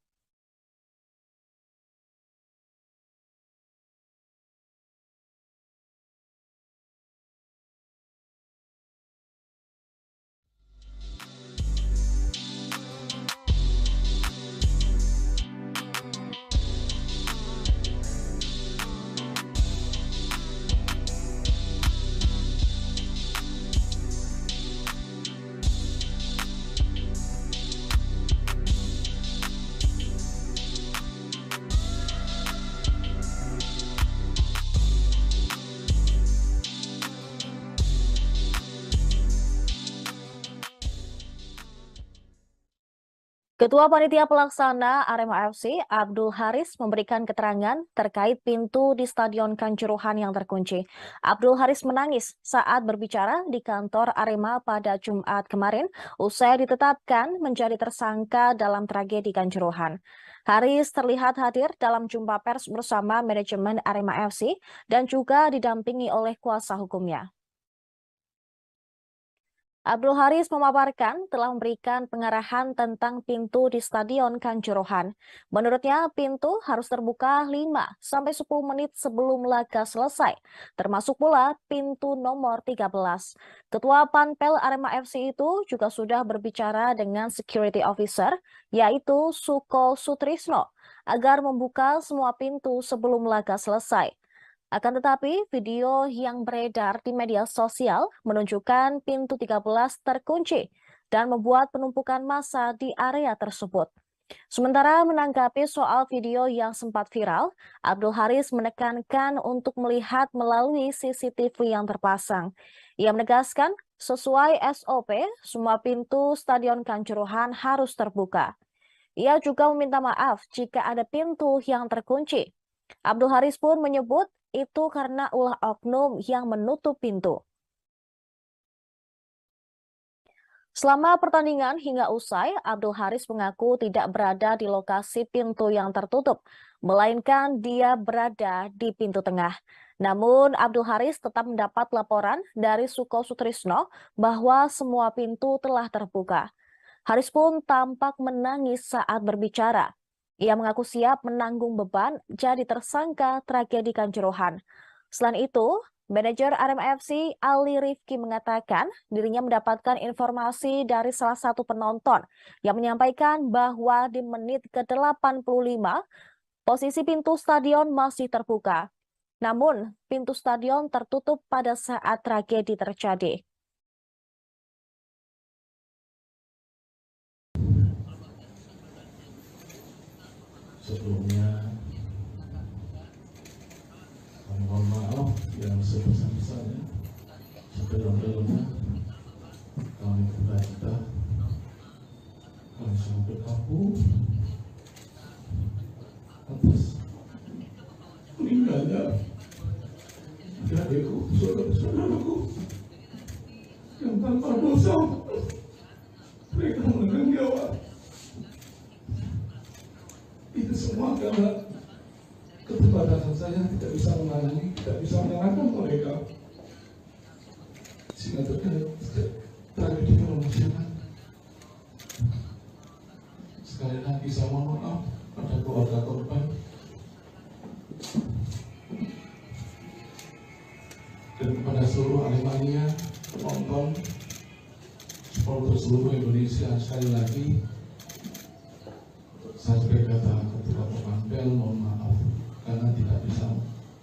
Speaker 4: Ketua Panitia Pelaksana Arema FC, Abdul Haris, memberikan keterangan terkait pintu di Stadion Kanjuruhan yang terkunci. Abdul Haris menangis saat berbicara di kantor Arema pada Jumat kemarin, usai ditetapkan menjadi tersangka dalam tragedi Kanjuruhan. Haris terlihat hadir dalam jumpa pers bersama manajemen Arema FC dan juga didampingi oleh kuasa hukumnya. Abdul Haris memaparkan telah memberikan pengarahan tentang pintu di Stadion Kanjuruhan. Menurutnya, pintu harus terbuka 5-10 menit sebelum laga selesai, termasuk pula pintu nomor 13. Ketua Panpel Arema FC itu juga sudah berbicara dengan security officer, yaitu Suko Sutrisno, agar membuka semua pintu sebelum laga selesai. Akan tetapi, video yang beredar di media sosial menunjukkan pintu 13 terkunci dan membuat penumpukan massa di area tersebut. Sementara menanggapi soal video yang sempat viral, Abdul Haris menekankan untuk melihat melalui CCTV yang terpasang. Ia menegaskan, sesuai SOP, semua pintu Stadion Kanjuruhan harus terbuka. Ia juga meminta maaf jika ada pintu yang terkunci. Abdul Haris pun menyebut itu karena ulah oknum yang menutup pintu. Selama pertandingan hingga usai, Abdul Haris mengaku tidak berada di lokasi pintu yang tertutup, melainkan dia berada di pintu tengah. Namun, Abdul Haris tetap mendapat laporan dari Suko Sutrisno bahwa semua pintu telah terbuka. Haris pun tampak menangis saat berbicara. Ia mengaku siap menanggung beban jadi tersangka tragedi Kanjuruhan. Selain itu, manajer Arema FC Ali Rifki mengatakan dirinya mendapatkan informasi dari salah satu penonton yang menyampaikan bahwa di menit ke-85 posisi pintu stadion masih terbuka. Namun, pintu stadion tertutup pada saat tragedi terjadi.
Speaker 5: Sebelumnya, kami mohon maaf yang sebesar-besarnya dalam-dalamnya kami berduka, kami sangat berkabung atas meninggalnya adik-adikku, saudara-saudaraku yang tanpa dosa mereka menekan nyawa. Itu semua karena keterbatasan saya tidak bisa menangani, tidak bisa menyalahkan mereka, sehingga terjadi tragedi kemanusiaan. Sekali lagi saya mohon maaf pada keluarga korban dan kepada seluruh Aremania, penonton, supporter seluruh Indonesia. Sekali lagi saya sebagai ketua Panpel mohon maaf karena tidak bisa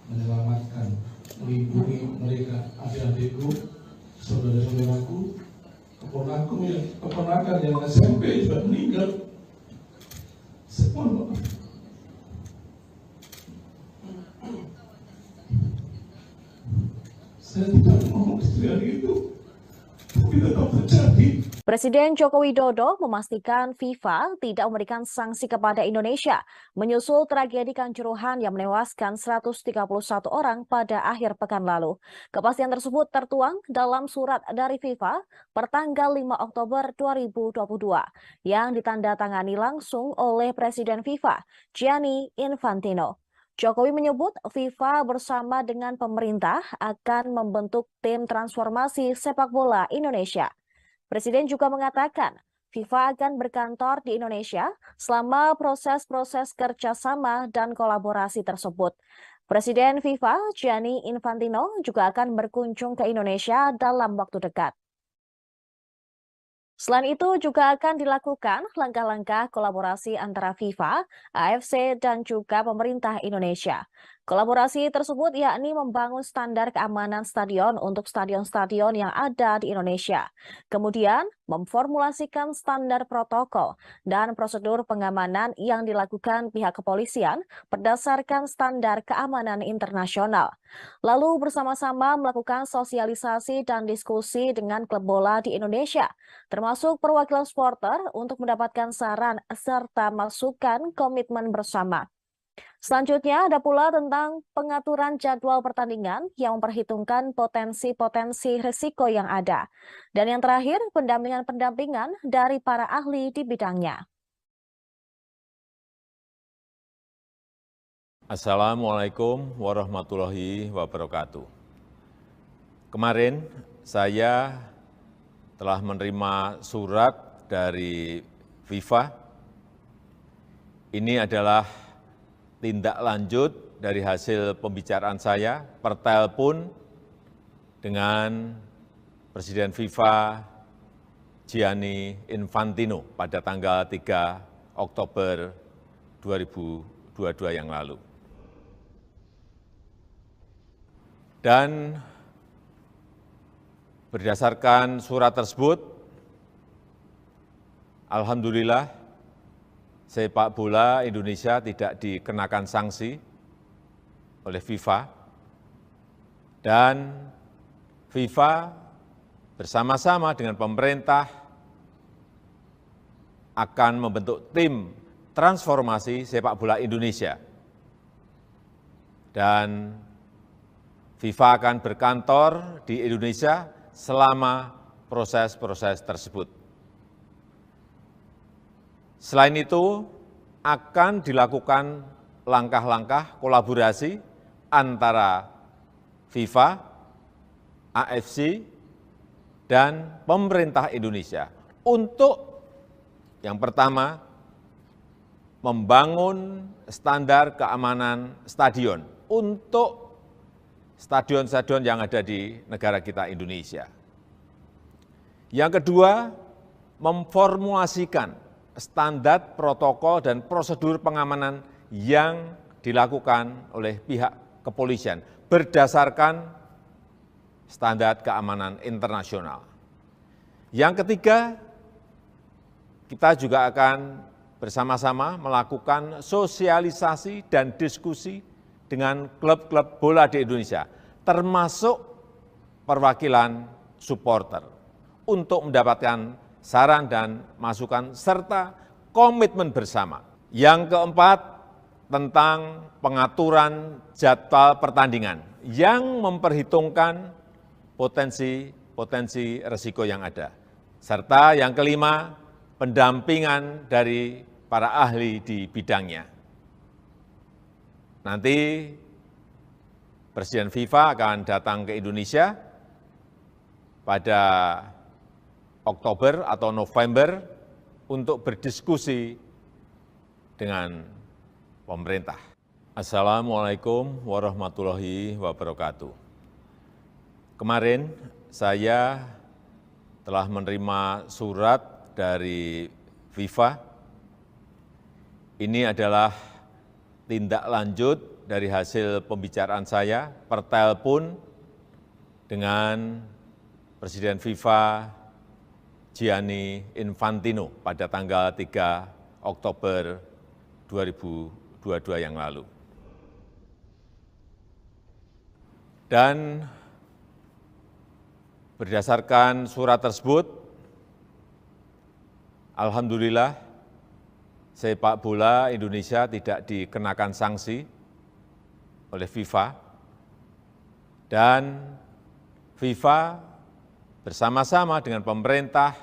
Speaker 5: menyelamatkan, melindungi mereka, adik-adikku, saudara-saudaraku, keponakan yang SMP juga meninggal. Semua maaf. Saya tidak mau istri itu, tapi tetap terjadi.
Speaker 4: Presiden Joko Widodo memastikan FIFA tidak memberikan sanksi kepada Indonesia menyusul tragedi Kanjuruhan yang menewaskan 131 orang pada akhir pekan lalu. Kepastian tersebut tertuang dalam surat dari FIFA pertanggal 5 Oktober 2022 yang ditandatangani langsung oleh Presiden FIFA, Gianni Infantino. Jokowi menyebut FIFA bersama dengan pemerintah akan membentuk tim transformasi sepak bola Indonesia. Presiden juga mengatakan FIFA akan berkantor di Indonesia selama proses-proses kerjasama dan kolaborasi tersebut. Presiden FIFA, Gianni Infantino, juga akan berkunjung ke Indonesia dalam waktu dekat. Selain itu juga akan dilakukan langkah-langkah kolaborasi antara FIFA, AFC, dan juga pemerintah Indonesia. Kolaborasi tersebut yakni membangun standar keamanan stadion untuk stadion-stadion yang ada di Indonesia. Kemudian memformulasikan standar protokol dan prosedur pengamanan yang dilakukan pihak kepolisian berdasarkan standar keamanan internasional. Lalu bersama-sama melakukan sosialisasi dan diskusi dengan klub bola di Indonesia, termasuk perwakilan supporter untuk mendapatkan saran serta masukan komitmen bersama. Selanjutnya ada pula tentang pengaturan jadwal pertandingan yang memperhitungkan potensi-potensi risiko yang ada. Dan yang terakhir, pendampingan-pendampingan dari para ahli di bidangnya.
Speaker 1: Assalamualaikum warahmatullahi wabarakatuh. Kemarin saya telah menerima surat dari FIFA. Ini adalah tindak lanjut dari hasil pembicaraan saya per telepon dengan Presiden FIFA Gianni Infantino pada tanggal 3 Oktober 2022 yang lalu. Dan berdasarkan surat tersebut, alhamdulillah sepak bola Indonesia tidak dikenakan sanksi oleh FIFA, dan FIFA bersama-sama dengan pemerintah akan membentuk tim transformasi sepak bola Indonesia. Dan FIFA akan berkantor di Indonesia selama proses-proses tersebut. Selain itu, akan dilakukan langkah-langkah kolaborasi antara FIFA, AFC, dan pemerintah Indonesia untuk yang pertama, membangun standar keamanan stadion untuk stadion-stadion yang ada di negara kita Indonesia. Yang kedua, memformulasikan standar protokol dan prosedur pengamanan yang dilakukan oleh pihak kepolisian berdasarkan standar keamanan internasional. Yang ketiga, kita juga akan bersama-sama melakukan sosialisasi dan diskusi dengan klub-klub bola di Indonesia, termasuk perwakilan supporter untuk mendapatkan saran dan masukan serta komitmen bersama. Yang keempat, tentang pengaturan jadwal pertandingan yang memperhitungkan potensi risiko yang ada. Serta yang kelima, pendampingan dari para ahli di bidangnya. Nanti Presiden FIFA akan datang ke Indonesia pada Oktober atau November untuk berdiskusi dengan pemerintah. Assalamualaikum warahmatullahi wabarakatuh. Kemarin saya telah menerima surat dari FIFA. Ini adalah tindak lanjut dari hasil pembicaraan saya per telepon dengan Presiden FIFA Gianni Infantino pada tanggal 3 Oktober 2022 yang lalu. Dan berdasarkan surat tersebut, alhamdulillah sepak bola Indonesia tidak dikenakan sanksi oleh FIFA, dan FIFA bersama-sama dengan pemerintah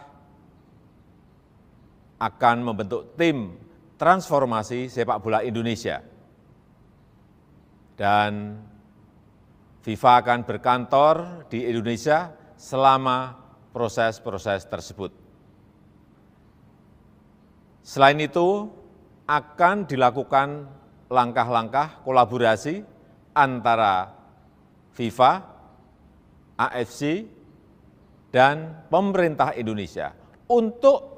Speaker 1: akan membentuk tim transformasi sepak bola Indonesia. Dan FIFA akan berkantor di Indonesia selama proses-proses tersebut. Selain itu, akan dilakukan langkah-langkah kolaborasi antara FIFA, AFC, dan pemerintah Indonesia untuk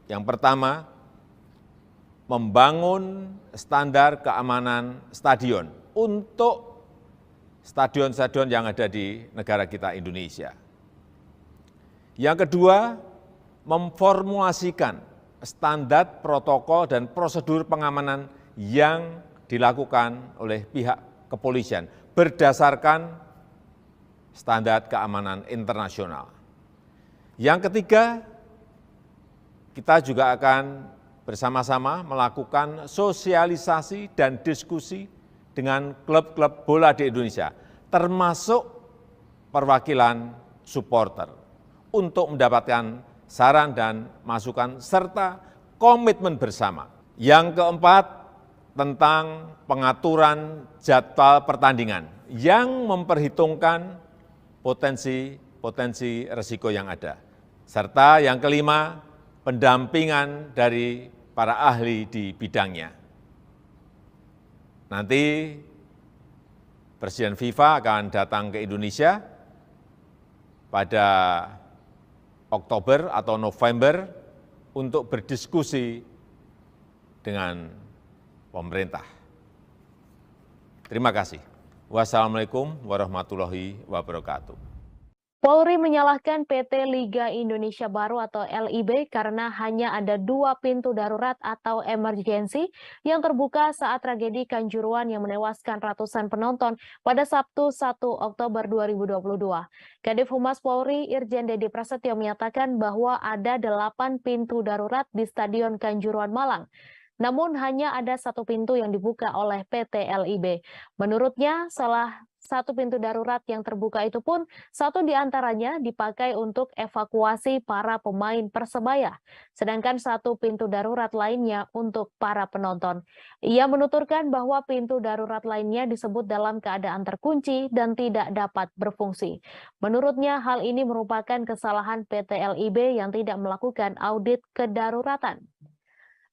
Speaker 1: yang pertama, membangun standar keamanan stadion untuk stadion-stadion yang ada di negara kita Indonesia. Yang kedua, memformulasikan standar protokol dan prosedur pengamanan yang dilakukan oleh pihak kepolisian berdasarkan standar keamanan internasional. Yang ketiga, kita juga akan bersama-sama melakukan sosialisasi dan diskusi dengan klub-klub bola di Indonesia, termasuk perwakilan supporter, untuk mendapatkan saran dan masukan serta komitmen bersama. Yang keempat, tentang pengaturan jadwal pertandingan yang memperhitungkan potensi risiko yang ada. Serta yang kelima, pendampingan dari para ahli di bidangnya. Nanti Presiden FIFA akan datang ke Indonesia pada Oktober atau November untuk berdiskusi dengan pemerintah. Terima kasih. Wassalamualaikum warahmatullahi wabarakatuh.
Speaker 4: Polri menyalahkan PT Liga Indonesia Baru atau LIB karena hanya ada 2 pintu darurat atau emergensi yang terbuka saat tragedi Kanjuruhan yang menewaskan ratusan penonton pada Sabtu 1 Oktober 2022. Kadif Humas Polri Irjen Dedi Prasetyo menyatakan bahwa ada 8 pintu darurat di Stadion Kanjuruhan Malang. Namun hanya ada 1 pintu yang dibuka oleh PT LIB. Menurutnya, salah 1 pintu darurat yang terbuka itu pun 1 diantaranya dipakai untuk evakuasi para pemain Persebaya, sedangkan 1 pintu darurat lainnya untuk para penonton. Ia menuturkan bahwa pintu darurat lainnya disebut dalam keadaan terkunci dan tidak dapat berfungsi. Menurutnya hal ini merupakan kesalahan PT LIB yang tidak melakukan audit kedaruratan.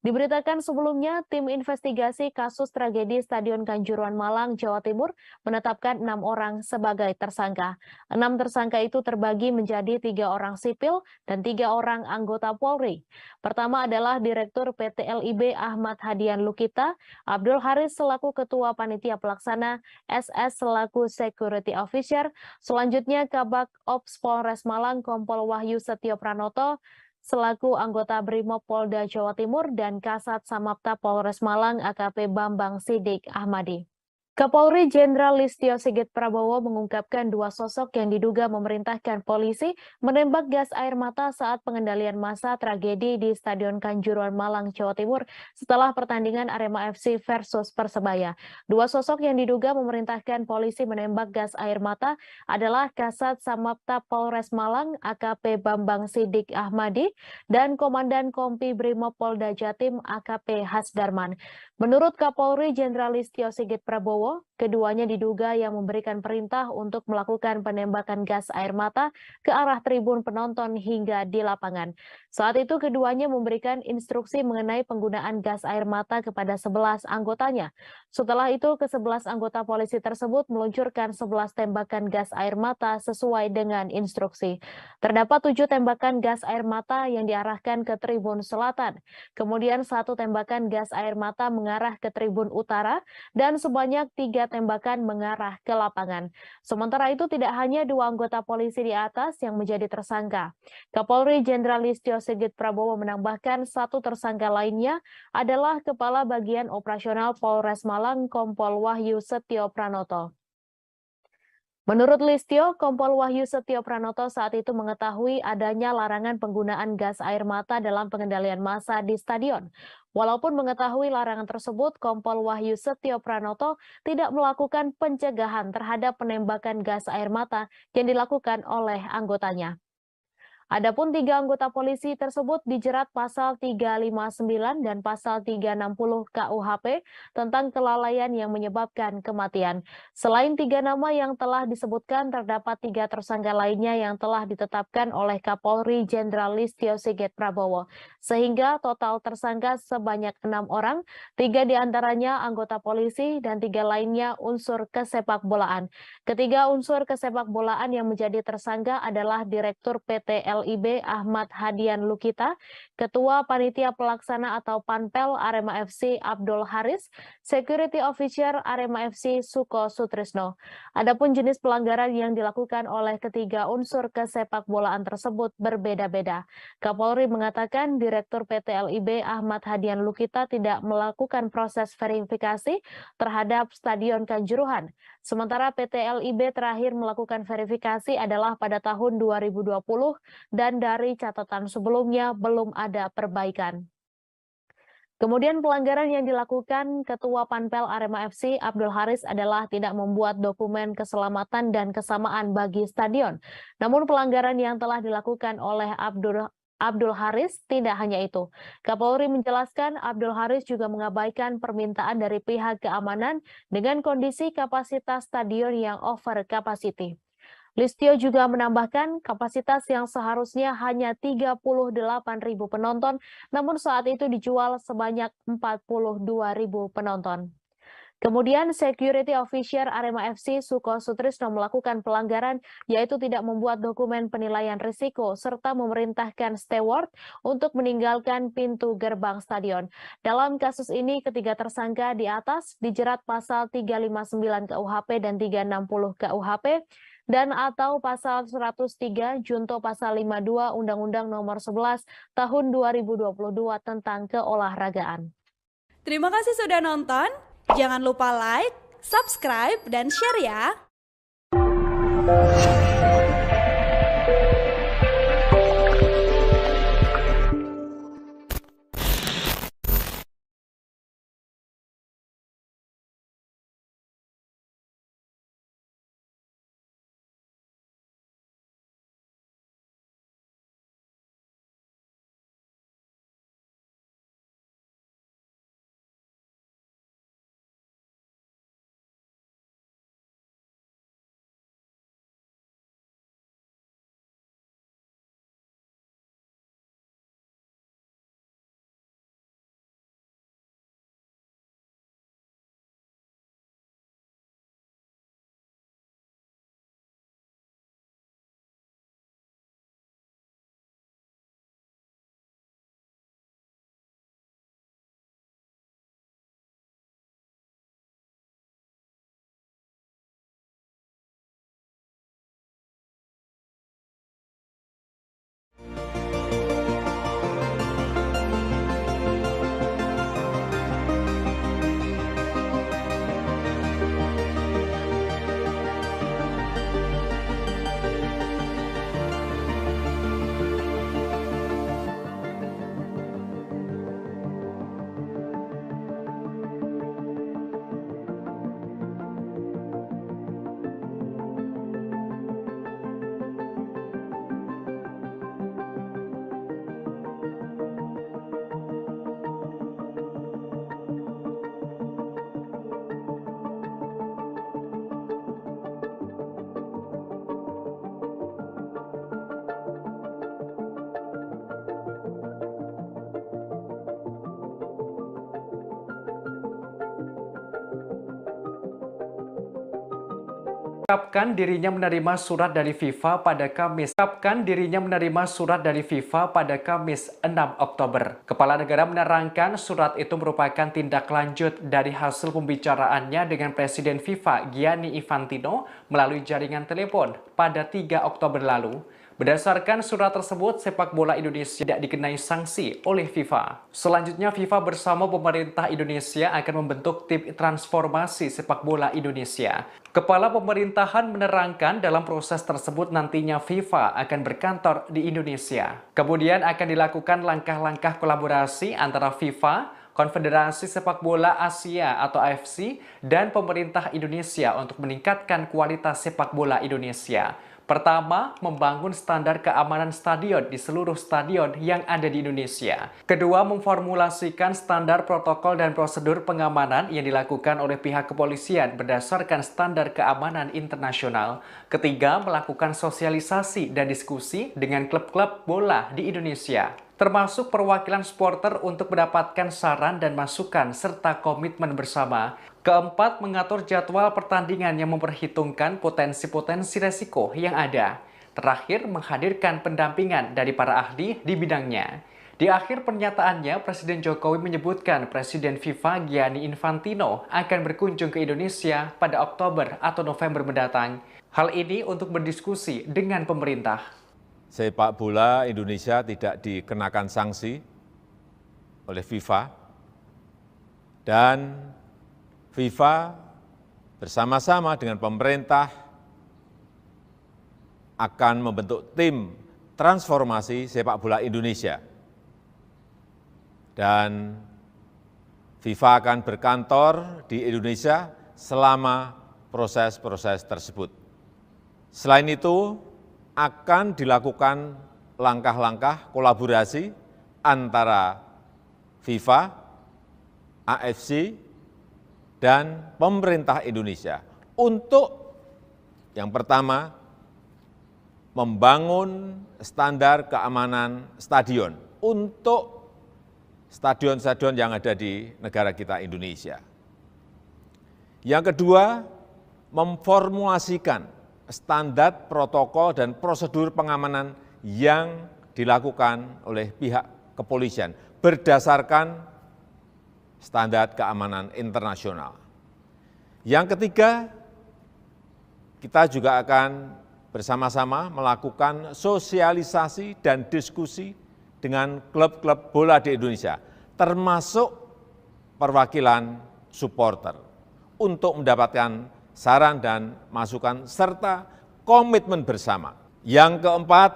Speaker 4: Diberitakan sebelumnya, tim investigasi kasus tragedi Stadion Kanjuruhan Malang, Jawa Timur menetapkan 6 orang sebagai tersangka. 6 tersangka itu terbagi menjadi 3 orang sipil dan 3 orang anggota Polri. Pertama adalah Direktur PT LIB Ahmad Hadian Lukita, Abdul Haris selaku Ketua Panitia Pelaksana, SS selaku Security Officer, selanjutnya Kabak Ops Polres Malang Kompol Wahyu Setio Pranoto, selaku anggota Brimob Polda Jawa Timur, dan Kasat Samapta Polres Malang AKP Bambang Sidik Ahmadi. Kapolri Jenderal Listio Sigit Prabowo mengungkapkan dua sosok yang diduga memerintahkan polisi menembak gas air mata saat pengendalian massa tragedi di Stadion Kanjuruhan Malang, Jawa Timur setelah pertandingan Arema FC versus Persebaya. Dua sosok yang diduga memerintahkan polisi menembak gas air mata adalah Kasat Samapta Polres Malang AKP Bambang Sidik Ahmadi dan Komandan Kompi Brimob Polda Jatim AKP Hasdarman. Menurut Kapolri Jenderal Listio Sigit Prabowo, keduanya diduga yang memberikan perintah untuk melakukan penembakan gas air mata ke arah tribun penonton hingga di lapangan. Saat itu keduanya memberikan instruksi mengenai penggunaan gas air mata kepada 11 anggotanya. Setelah itu ke-11 anggota polisi tersebut meluncurkan 11 tembakan gas air mata sesuai dengan instruksi. Terdapat 7 tembakan gas air mata yang diarahkan ke tribun selatan. Kemudian 1 tembakan gas air mata mengarah ke tribun utara dan sebanyak 3 tembakan mengarah ke lapangan. Sementara itu tidak hanya 2 anggota polisi di atas yang menjadi tersangka. Kapolri Jenderal Listio Sigit Prabowo menambahkan 1 tersangka lainnya adalah Kepala Bagian Operasional Polres Malang Kompol Wahyu Setio Pranoto. Menurut Listio, Kompol Wahyu Setio Pranoto saat itu mengetahui adanya larangan penggunaan gas air mata dalam pengendalian massa di stadion. Walaupun mengetahui larangan tersebut, Kompol Wahyu Setio Pranoto tidak melakukan pencegahan terhadap penembakan gas air mata yang dilakukan oleh anggotanya. Adapun 3 anggota polisi tersebut dijerat pasal 359 dan pasal 360 KUHP tentang kelalaian yang menyebabkan kematian. Selain 3 nama yang telah disebutkan, terdapat 3 tersangka lainnya yang telah ditetapkan oleh Kapolri Jenderal Listio Sigit Prabowo. Sehingga total tersangka sebanyak 6 orang, 3 diantaranya anggota polisi dan 3 lainnya unsur kesepakbolaan. Ketiga unsur kesepakbolaan yang menjadi tersangka adalah Direktur PT LIB Ahmad Hadian Lukita, Ketua Panitia Pelaksana atau Panpel Arema FC Abdul Haris, Security Officer Arema FC Suko Sutrisno. Adapun jenis pelanggaran yang dilakukan oleh ketiga unsur kesepakbolaan tersebut berbeda-beda. Kapolri mengatakan Direktur PT LIB Ahmad Hadian Lukita tidak melakukan proses verifikasi terhadap Stadion Kanjuruhan. Sementara PT LIB terakhir melakukan verifikasi adalah pada tahun 2020 dan dari catatan sebelumnya belum ada perbaikan. Kemudian pelanggaran yang dilakukan Ketua Panpel Arema FC Abdul Haris adalah tidak membuat dokumen keselamatan dan kesamaan bagi stadion. Namun pelanggaran yang telah dilakukan oleh Abdul Haris tidak hanya itu. Kapolri menjelaskan Abdul Haris juga mengabaikan permintaan dari pihak keamanan dengan kondisi kapasitas stadion yang over capacity. Listio juga menambahkan kapasitas yang seharusnya hanya 38.000 penonton, namun saat itu dijual sebanyak 42.000 penonton. Kemudian Security Officer Arema FC Suko Sutrisno melakukan pelanggaran yaitu tidak membuat dokumen penilaian risiko serta memerintahkan steward untuk meninggalkan pintu gerbang stadion. Dalam kasus ini ketiga tersangka di atas dijerat pasal 359 KUHP dan 360 KUHP dan atau pasal 103 junto pasal 52 Undang-Undang Nomor 11 Tahun 2022 tentang keolahragaan.
Speaker 6: Terima kasih sudah nonton. Jangan lupa like, subscribe, dan share ya.
Speaker 2: mengungkapkan dirinya menerima surat dari FIFA pada Kamis 6 Oktober. Kepala negara menerangkan surat itu merupakan tindak lanjut dari hasil pembicaraannya dengan Presiden FIFA Gianni Infantino melalui jaringan telepon pada 3 Oktober lalu. Berdasarkan surat tersebut, sepak bola Indonesia tidak dikenai sanksi oleh FIFA. Selanjutnya, FIFA bersama pemerintah Indonesia akan membentuk tim transformasi sepak bola Indonesia. Kepala pemerintahan menerangkan dalam proses tersebut nantinya FIFA akan berkantor di Indonesia. Kemudian akan dilakukan langkah-langkah kolaborasi antara FIFA, Konfederasi Sepak Bola Asia atau AFC, dan pemerintah Indonesia untuk meningkatkan kualitas sepak bola Indonesia. Pertama, membangun standar keamanan stadion di seluruh stadion yang ada di Indonesia. Kedua, memformulasikan standar protokol dan prosedur pengamanan yang dilakukan oleh pihak kepolisian berdasarkan standar keamanan internasional. Ketiga, melakukan sosialisasi dan diskusi dengan klub-klub bola di Indonesia, termasuk perwakilan supporter untuk mendapatkan saran dan masukan serta komitmen bersama. Keempat, mengatur jadwal pertandingan yang memperhitungkan potensi-potensi resiko yang ada. Terakhir, menghadirkan pendampingan dari para ahli di bidangnya. Di akhir pernyataannya, Presiden Jokowi menyebutkan Presiden FIFA Gianni Infantino akan berkunjung ke Indonesia pada Oktober atau November mendatang. Hal ini untuk berdiskusi dengan pemerintah.
Speaker 1: Sepak bola Indonesia tidak dikenakan sanksi oleh FIFA, dan FIFA bersama-sama dengan pemerintah akan membentuk tim transformasi sepak bola Indonesia. Dan FIFA akan berkantor di Indonesia selama proses-proses tersebut. Selain itu, akan dilakukan langkah-langkah kolaborasi antara FIFA, AFC, dan pemerintah Indonesia untuk yang pertama membangun standar keamanan stadion untuk stadion-stadion yang ada di negara kita Indonesia. Yang kedua, memformulasikan standar protokol dan prosedur pengamanan yang dilakukan oleh pihak kepolisian berdasarkan standar keamanan internasional. Yang ketiga, kita juga akan bersama-sama melakukan sosialisasi dan diskusi dengan klub-klub bola di Indonesia, termasuk perwakilan supporter, untuk mendapatkan saran dan masukan serta komitmen bersama. Yang keempat,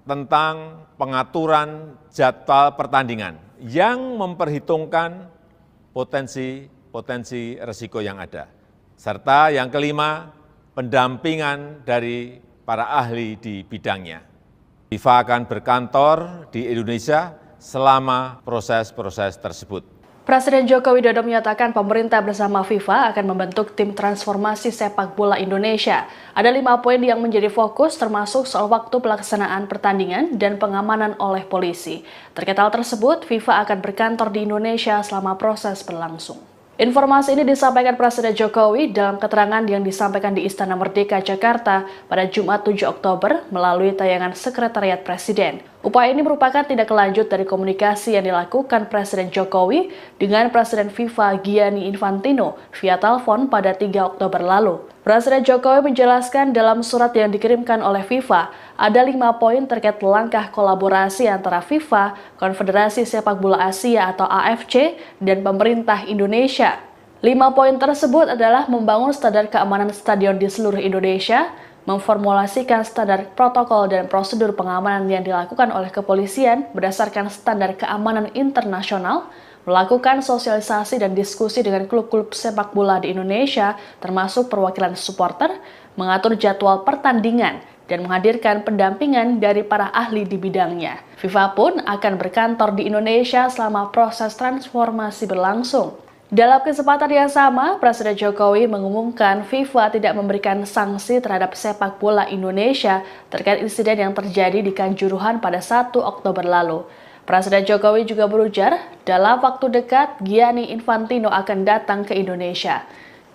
Speaker 1: tentang pengaturan jadwal pertandingan yang memperhitungkan potensi risiko yang ada. Serta yang kelima, pendampingan dari para ahli di bidangnya. FIFA akan berkantor di Indonesia selama proses-proses tersebut.
Speaker 3: Presiden Joko Widodo menyatakan pemerintah bersama FIFA akan membentuk tim transformasi sepak bola Indonesia. Ada 5 poin yang menjadi fokus, termasuk soal waktu pelaksanaan pertandingan dan pengamanan oleh polisi. Terkait hal tersebut, FIFA akan berkantor di Indonesia selama proses berlangsung. Informasi ini disampaikan Presiden Jokowi dalam keterangan yang disampaikan di Istana Merdeka, Jakarta pada Jumat 7 Oktober melalui tayangan Sekretariat Presiden. Upaya ini merupakan tindak lanjut dari komunikasi yang dilakukan Presiden Jokowi dengan Presiden FIFA Gianni Infantino via telepon pada 3 Oktober lalu. Presiden Jokowi menjelaskan dalam surat yang dikirimkan oleh FIFA, ada 5 poin terkait langkah kolaborasi antara FIFA, Konfederasi Sepak Bola Asia atau AFC, dan pemerintah Indonesia. 5 poin tersebut adalah membangun standar keamanan stadion di seluruh Indonesia, memformulasikan standar protokol dan prosedur pengamanan yang dilakukan oleh kepolisian berdasarkan standar keamanan internasional, melakukan sosialisasi dan diskusi dengan klub-klub sepak bola di Indonesia, termasuk perwakilan supporter, mengatur jadwal pertandingan, dan menghadirkan pendampingan dari para ahli di bidangnya. FIFA pun akan berkantor di Indonesia selama proses transformasi berlangsung. Dalam kesempatan yang sama, Presiden Jokowi mengumumkan FIFA tidak memberikan sanksi terhadap sepak bola Indonesia terkait insiden yang terjadi di Kanjuruhan pada 1 Oktober lalu. Presiden Jokowi juga berujar, dalam waktu dekat Gianni Infantino akan datang ke Indonesia.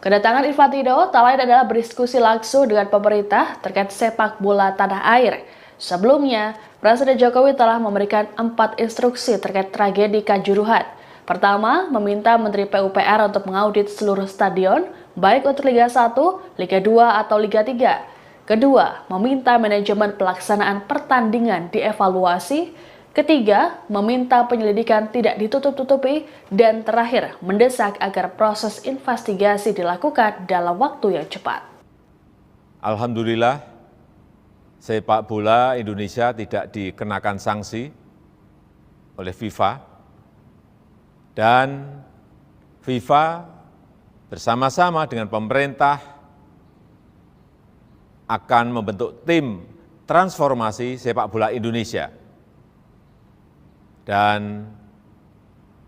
Speaker 3: Kedatangan Infantino tak lain adalah berdiskusi langsung dengan pemerintah terkait sepak bola tanah air. Sebelumnya, Presiden Jokowi telah memberikan 4 instruksi terkait tragedi Kanjuruhan. Pertama, meminta Menteri PUPR untuk mengaudit seluruh stadion, baik untuk Liga 1, Liga 2, atau Liga 3. Kedua, meminta manajemen pelaksanaan pertandingan dievaluasi. Ketiga, meminta penyelidikan tidak ditutup-tutupi. Dan terakhir, mendesak agar proses investigasi dilakukan dalam waktu yang cepat.
Speaker 1: Alhamdulillah, sepak bola Indonesia tidak dikenakan sanksi oleh FIFA. Dan FIFA bersama-sama dengan pemerintah akan membentuk tim transformasi sepak bola Indonesia. Dan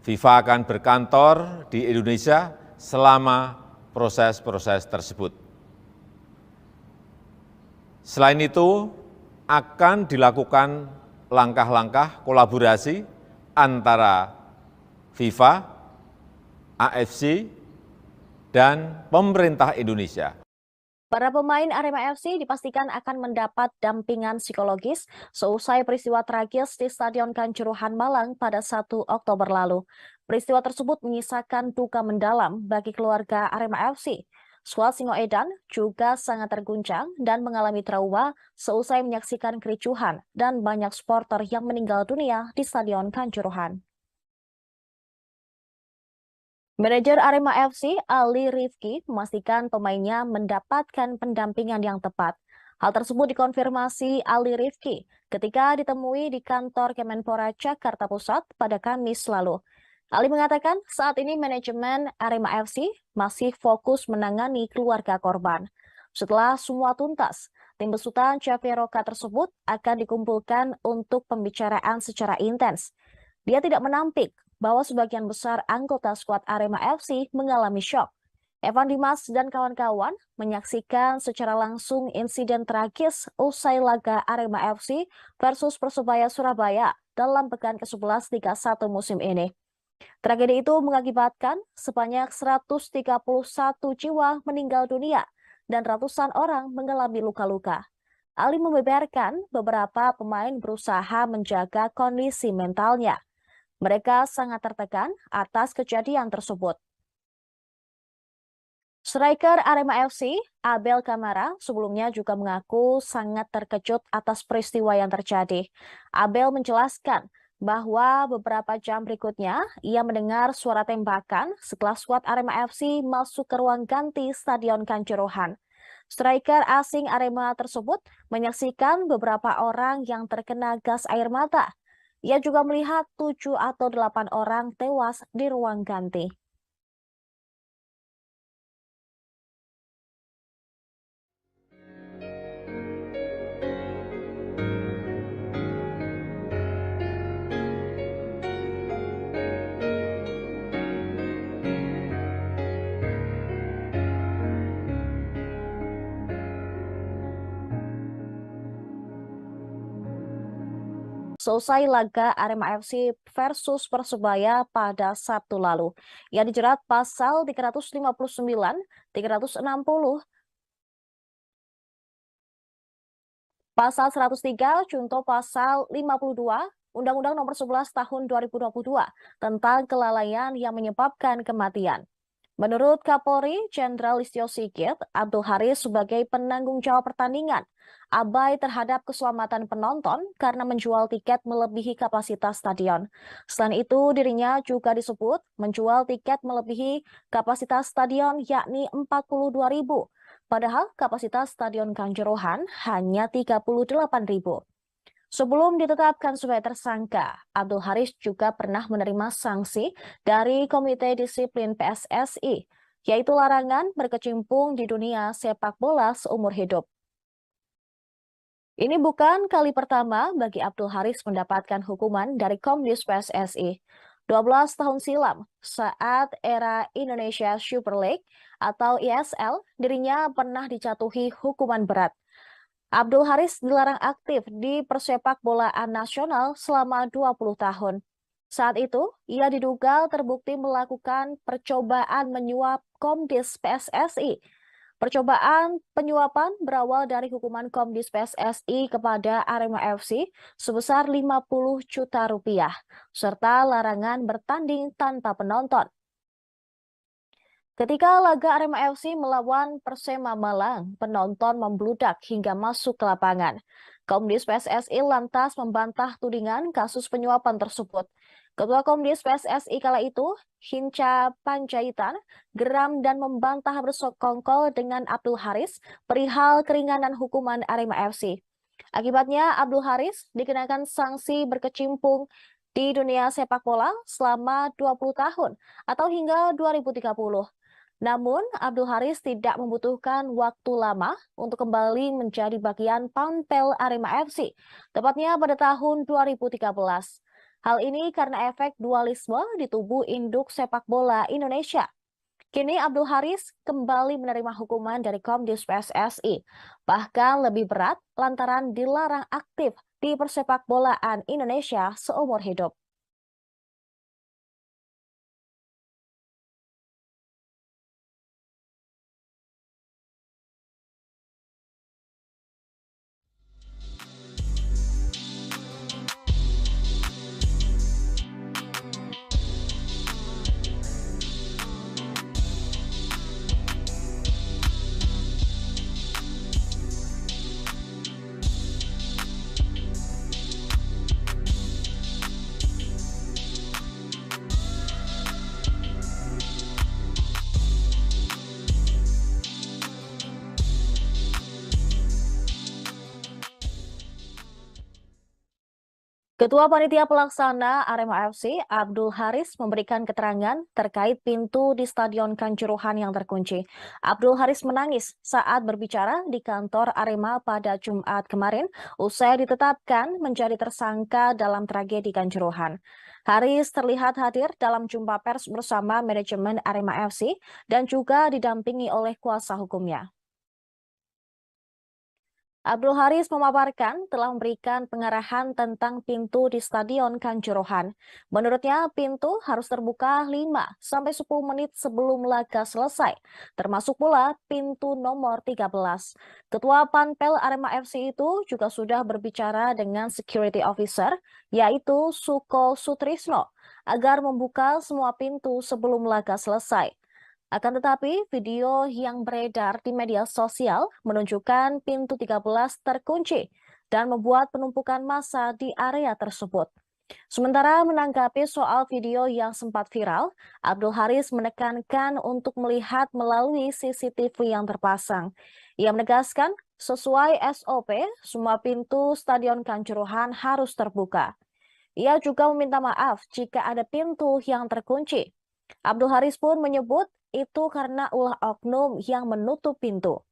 Speaker 1: FIFA akan berkantor di Indonesia selama proses-proses tersebut. Selain itu, akan dilakukan langkah-langkah kolaborasi antara FIFA, AFC, dan pemerintah Indonesia.
Speaker 4: Para pemain Arema FC dipastikan akan mendapat dampingan psikologis seusai peristiwa tragis di Stadion Kanjuruhan Malang pada 1 Oktober lalu. Peristiwa tersebut menyisakan duka mendalam bagi keluarga Arema FC. Skuad Singoedan juga sangat terguncang dan mengalami trauma seusai menyaksikan kericuhan dan banyak supporter yang meninggal dunia di Stadion Kanjuruhan. Manajer Arema FC, Ali Rifki, memastikan pemainnya mendapatkan pendampingan yang tepat. Hal tersebut dikonfirmasi Ali Rifki ketika ditemui di kantor Kemenpora Jakarta Pusat pada Kamis lalu. Ali mengatakan saat ini manajemen Arema FC masih fokus menangani keluarga korban. Setelah semua tuntas, tim besutan Caveroka tersebut akan dikumpulkan untuk pembicaraan secara intens. Dia tidak menampik bahwa sebagian besar anggota skuad Arema FC mengalami syok. Evan Dimas dan kawan-kawan menyaksikan secara langsung insiden tragis usai laga Arema FC versus Persebaya Surabaya dalam pekan ke-11 Liga 1 musim ini. Tragedi itu mengakibatkan sebanyak 131 jiwa meninggal dunia dan ratusan orang mengalami luka-luka. Ali membeberkan beberapa pemain berusaha menjaga kondisi mentalnya. Mereka sangat tertekan atas kejadian tersebut. Striker Arema FC, Abel Kamara, sebelumnya juga mengaku sangat terkejut atas peristiwa yang terjadi. Abel menjelaskan bahwa beberapa jam berikutnya ia mendengar suara tembakan setelah skuad Arema FC masuk ke ruang ganti Stadion Kanjuruhan. Striker asing Arema tersebut menyaksikan beberapa orang yang terkena gas air mata. Ia juga melihat 7 atau 8 orang tewas di ruang ganti. Selesai laga Arema FC versus Persebaya pada Sabtu lalu. Ia dijerat pasal 359, 360, pasal 103, contoh pasal 52, Undang-Undang Nomor 11 Tahun 2022 tentang kelalaian yang menyebabkan kematian. Menurut Kapolri Jenderal Listio Sigit, Abdul Haris sebagai penanggung jawab pertandingan abai terhadap keselamatan penonton karena menjual tiket melebihi kapasitas stadion. Selain itu, dirinya juga disebut menjual tiket melebihi kapasitas stadion yakni 42.000, padahal kapasitas Stadion Kanjuruhan hanya 38.000. Sebelum ditetapkan sebagai tersangka, Abdul Haris juga pernah menerima sanksi dari Komite Disiplin PSSI, yaitu larangan berkecimpung di dunia sepak bola seumur hidup. Ini bukan kali pertama bagi Abdul Haris mendapatkan hukuman dari Komdis PSSI. 12 tahun silam, saat era Indonesia Super League atau ISL, dirinya pernah dijatuhi hukuman berat. Abdul Haris dilarang aktif di persepak bolaan nasional selama 20 tahun. Saat itu, ia diduga terbukti melakukan percobaan menyuap Komdis PSSI. Percobaan penyuapan berawal dari hukuman Komdis PSSI kepada Arema FC sebesar 50 juta rupiah, serta larangan bertanding tanpa penonton. Ketika laga Arema FC melawan Persema Malang, penonton membludak hingga masuk ke lapangan. Komdis PSSI lantas membantah tudingan kasus penyuapan tersebut. Ketua Komdis PSSI kala itu, Hinca Panjaitan, geram dan membantah bersekongkol dengan Abdul Haris perihal keringanan hukuman Arema FC. Akibatnya, Abdul Haris dikenakan sanksi berkecimpung di dunia sepak bola selama 20 tahun atau hingga 2030. Namun, Abdul Haris tidak membutuhkan waktu lama untuk kembali menjadi bagian panpel Arema FC, tepatnya pada tahun 2013. Hal ini karena efek dualisme di tubuh induk sepak bola Indonesia. Kini Abdul Haris kembali menerima hukuman dari Komdis PSSI, bahkan lebih berat lantaran dilarang aktif di persepak bolaan Indonesia seumur hidup. Ketua Panitia Pelaksana Arema FC, Abdul Haris, memberikan keterangan terkait pintu di Stadion Kanjuruhan yang terkunci. Abdul Haris menangis saat berbicara di kantor Arema pada Jumat kemarin, usai ditetapkan menjadi tersangka dalam tragedi Kanjuruhan. Haris terlihat hadir dalam jumpa pers bersama manajemen Arema FC dan juga didampingi oleh kuasa hukumnya. Abdul Haris memaparkan telah memberikan pengarahan tentang pintu di Stadion Kanjuruhan. Menurutnya, pintu harus terbuka 5-10 menit sebelum laga selesai, termasuk pula pintu nomor 13. Ketua Panpel Arema FC itu juga sudah berbicara dengan security officer, yaitu Suko Sutrisno, agar membuka semua pintu sebelum laga selesai. Akan tetapi, video yang beredar di media sosial menunjukkan pintu 13 terkunci dan membuat penumpukan massa di area tersebut. Sementara menanggapi soal video yang sempat viral, Abdul Haris menekankan untuk melihat melalui CCTV yang terpasang. Ia menegaskan, sesuai SOP, semua pintu Stadion Kanjuruhan harus terbuka. Ia juga meminta maaf jika ada pintu yang terkunci. Abdul Haris pun menyebut itu karena ulah oknum yang menutup pintu.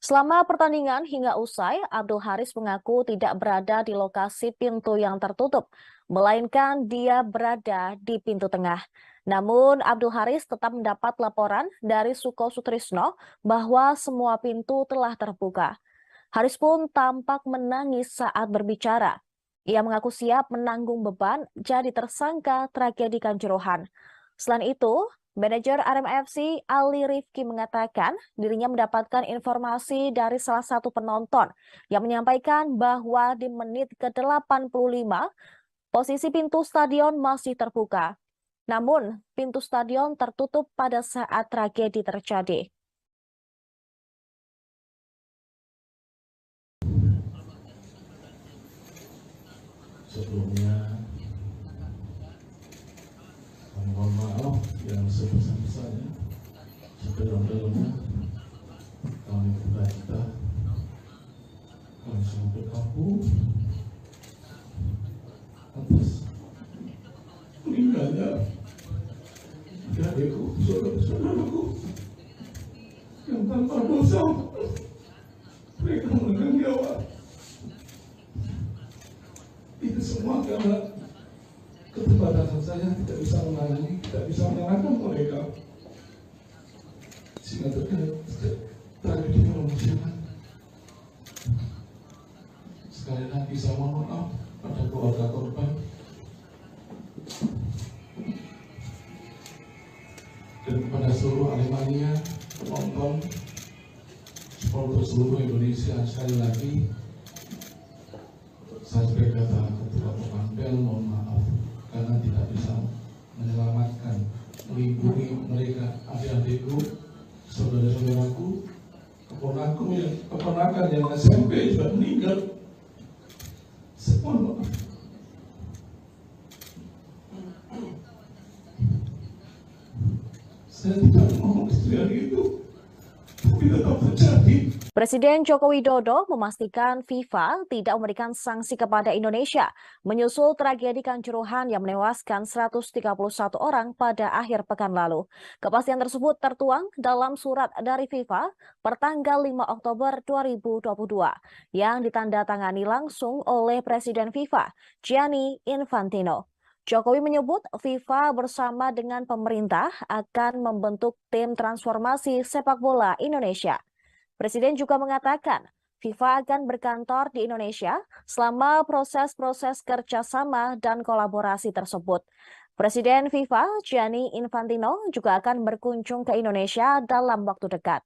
Speaker 4: Selama pertandingan hingga usai, Abdul Haris mengaku tidak berada di lokasi pintu yang tertutup, melainkan dia berada di pintu tengah. Namun, Abdul Haris tetap mendapat laporan dari Suko Sutrisno bahwa semua pintu telah terbuka. Haris pun tampak menangis saat berbicara. Ia mengaku siap menanggung beban jadi tersangka tragedi Kanjuruhan. Selain itu, manajer Arema FC Ali Rifki mengatakan dirinya mendapatkan informasi dari salah satu penonton yang menyampaikan bahwa di menit ke-85 posisi pintu stadion masih terbuka. Namun, pintu stadion tertutup pada saat tragedi terjadi.
Speaker 5: Sebelumnya, kami mohon maaf yang sebesar-besarnya, sedalam-dalamnya. Kami berduka, kami sangat berkabung atas meninggalnya adikku, saudara-saudaraku yang tanpa dosa mereka menanggung nyawa. Itu semua karena keterbatasan saya tidak bisa menangani, tidak bisa menyalahkan mereka. Sehingga terjadi tragedi kemanusiaan. Sekali lagi saya mohon maaf pada keluarga korban, dan kepada seluruh Aremania, penonton, supporter seluruh Indonesia. Sekali lagi, saya sebagai kata ketua Panpel mohon maaf karena tidak bisa menyelamatkan, melindungi mereka, adik-adikku, saudara-saudaraku, keponakan yang SMP juga meninggal. Mohon maaf. Saya tidak mau istilah itu, tapi tetap terjadi.
Speaker 4: Presiden Joko Widodo memastikan FIFA tidak memberikan sanksi kepada Indonesia menyusul tragedi Kanjuruhan yang menewaskan 131 orang pada akhir pekan lalu. Kepastian tersebut tertuang dalam surat dari FIFA pertanggal 5 Oktober 2022 yang ditandatangani langsung oleh Presiden FIFA, Gianni Infantino. Jokowi menyebut FIFA bersama dengan pemerintah akan membentuk tim transformasi sepak bola Indonesia. Presiden juga mengatakan FIFA akan berkantor di Indonesia selama proses-proses kerjasama dan kolaborasi tersebut. Presiden FIFA, Gianni Infantino, juga akan berkunjung ke Indonesia dalam waktu dekat.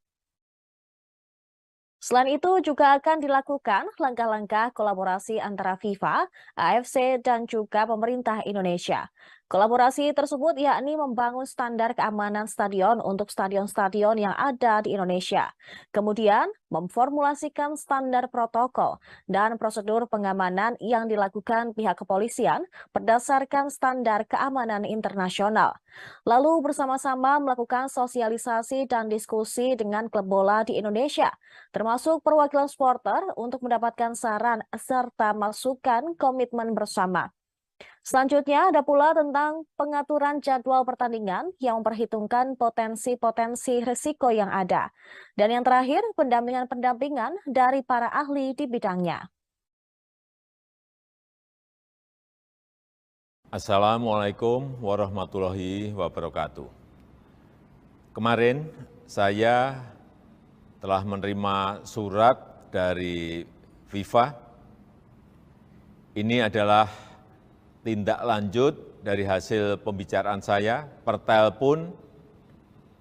Speaker 4: Selain itu juga akan dilakukan langkah-langkah kolaborasi antara FIFA, AFC, dan juga pemerintah Indonesia. Kolaborasi tersebut yakni membangun standar keamanan stadion untuk stadion-stadion yang ada di Indonesia. Kemudian memformulasikan standar protokol dan prosedur pengamanan yang dilakukan pihak kepolisian berdasarkan standar keamanan internasional. Lalu bersama-sama melakukan sosialisasi dan diskusi dengan klub bola di Indonesia, termasuk perwakilan supporter untuk mendapatkan saran serta masukan komitmen bersama. Selanjutnya ada pula tentang pengaturan jadwal pertandingan yang memperhitungkan potensi-potensi risiko yang ada. Dan yang terakhir, pendampingan-pendampingan dari para ahli di bidangnya.
Speaker 1: Assalamualaikum warahmatullahi wabarakatuh. Kemarin saya telah menerima surat dari FIFA. Ini adalah tindak lanjut dari hasil pembicaraan saya per telepon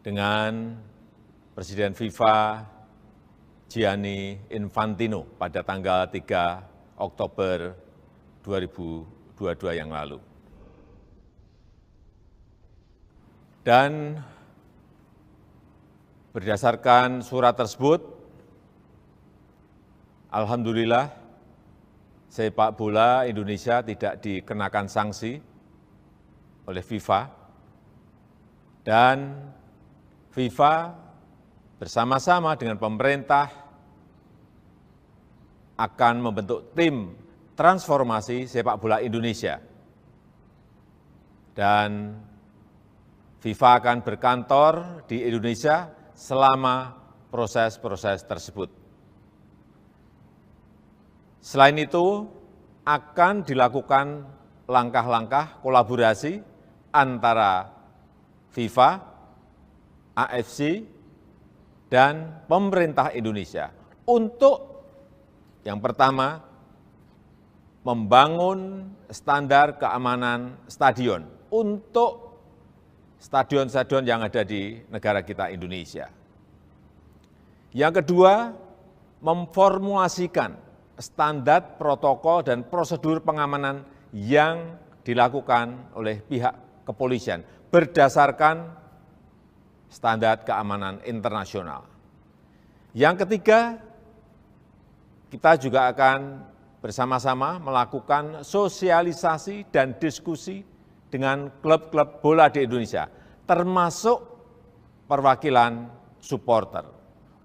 Speaker 1: dengan Presiden FIFA Gianni Infantino pada tanggal 3 Oktober 2022 yang lalu. Dan berdasarkan surat tersebut, alhamdulillah sepak bola Indonesia tidak dikenakan sanksi oleh FIFA, dan FIFA bersama-sama dengan pemerintah akan membentuk tim transformasi sepak bola Indonesia. Dan FIFA akan berkantor di Indonesia selama proses-proses tersebut. Selain itu, akan dilakukan langkah-langkah kolaborasi antara FIFA, AFC, dan pemerintah Indonesia untuk yang pertama, membangun standar keamanan stadion untuk stadion-stadion yang ada di negara kita Indonesia. Yang kedua, memformulasikan standar protokol dan prosedur pengamanan yang dilakukan oleh pihak kepolisian berdasarkan standar keamanan internasional. Yang ketiga, kita juga akan bersama-sama melakukan sosialisasi dan diskusi dengan klub-klub bola di Indonesia, termasuk perwakilan supporter,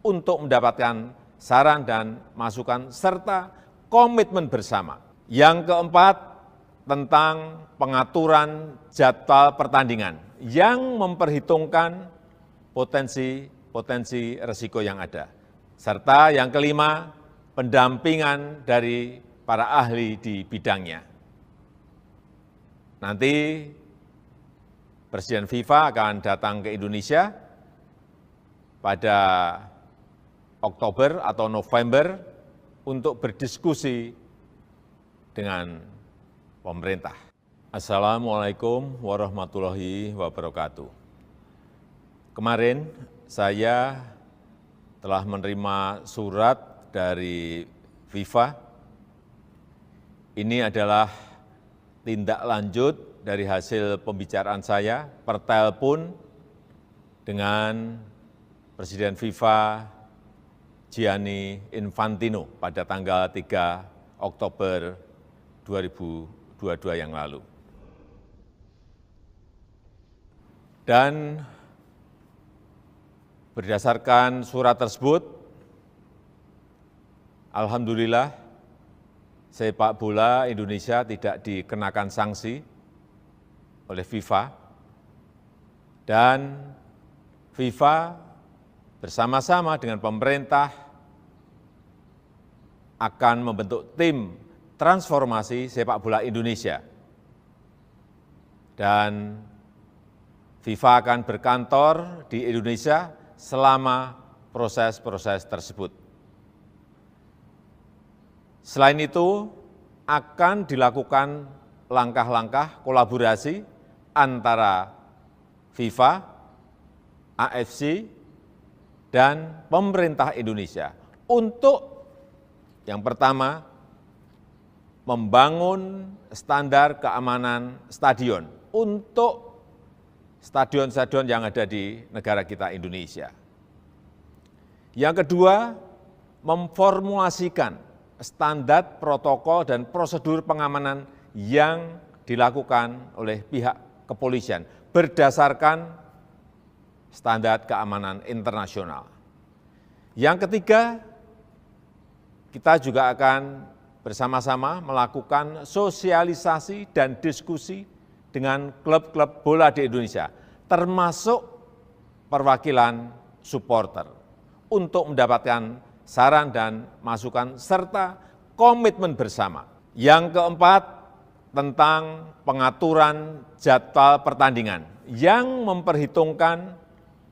Speaker 1: untuk mendapatkan saran dan masukan serta komitmen bersama. Yang keempat, tentang pengaturan jadwal pertandingan yang memperhitungkan potensi risiko yang ada. Serta yang kelima, pendampingan dari para ahli di bidangnya. Nanti Presiden FIFA akan datang ke Indonesia pada Oktober atau November untuk berdiskusi dengan pemerintah. Assalamualaikum warahmatullahi wabarakatuh. Kemarin saya telah menerima surat dari FIFA. Ini adalah tindak lanjut dari hasil pembicaraan saya per telepon dengan Presiden FIFA Gianni Infantino pada tanggal 3 Oktober 2022 yang lalu. Dan berdasarkan surat tersebut, alhamdulillah sepak bola Indonesia tidak dikenakan sanksi oleh FIFA, dan FIFA bersama-sama dengan pemerintah akan membentuk tim transformasi sepak bola Indonesia. Dan FIFA akan berkantor di Indonesia selama proses-proses tersebut. Selain itu, akan dilakukan langkah-langkah kolaborasi antara FIFA, AFC, dan pemerintah Indonesia untuk yang pertama, membangun standar keamanan stadion untuk stadion-stadion yang ada di negara kita Indonesia. Yang kedua, memformulasikan standar protokol dan prosedur pengamanan yang dilakukan oleh pihak kepolisian berdasarkan standar keamanan internasional. Yang ketiga, kita juga akan bersama-sama melakukan sosialisasi dan diskusi dengan klub-klub bola di Indonesia, termasuk perwakilan supporter, untuk mendapatkan saran dan masukan serta komitmen bersama. Yang keempat, tentang pengaturan jadwal pertandingan yang memperhitungkan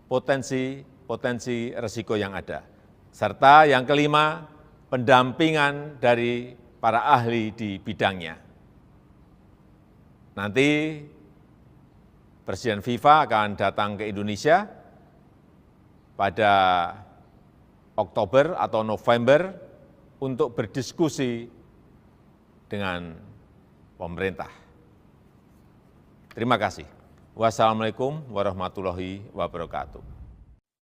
Speaker 1: potensi risiko yang ada. Serta yang kelima, pendampingan dari para ahli di bidangnya. Nanti Presiden FIFA akan datang ke Indonesia pada Oktober atau November untuk berdiskusi dengan pemerintah. Terima kasih. Wassalamualaikum warahmatullahi wabarakatuh.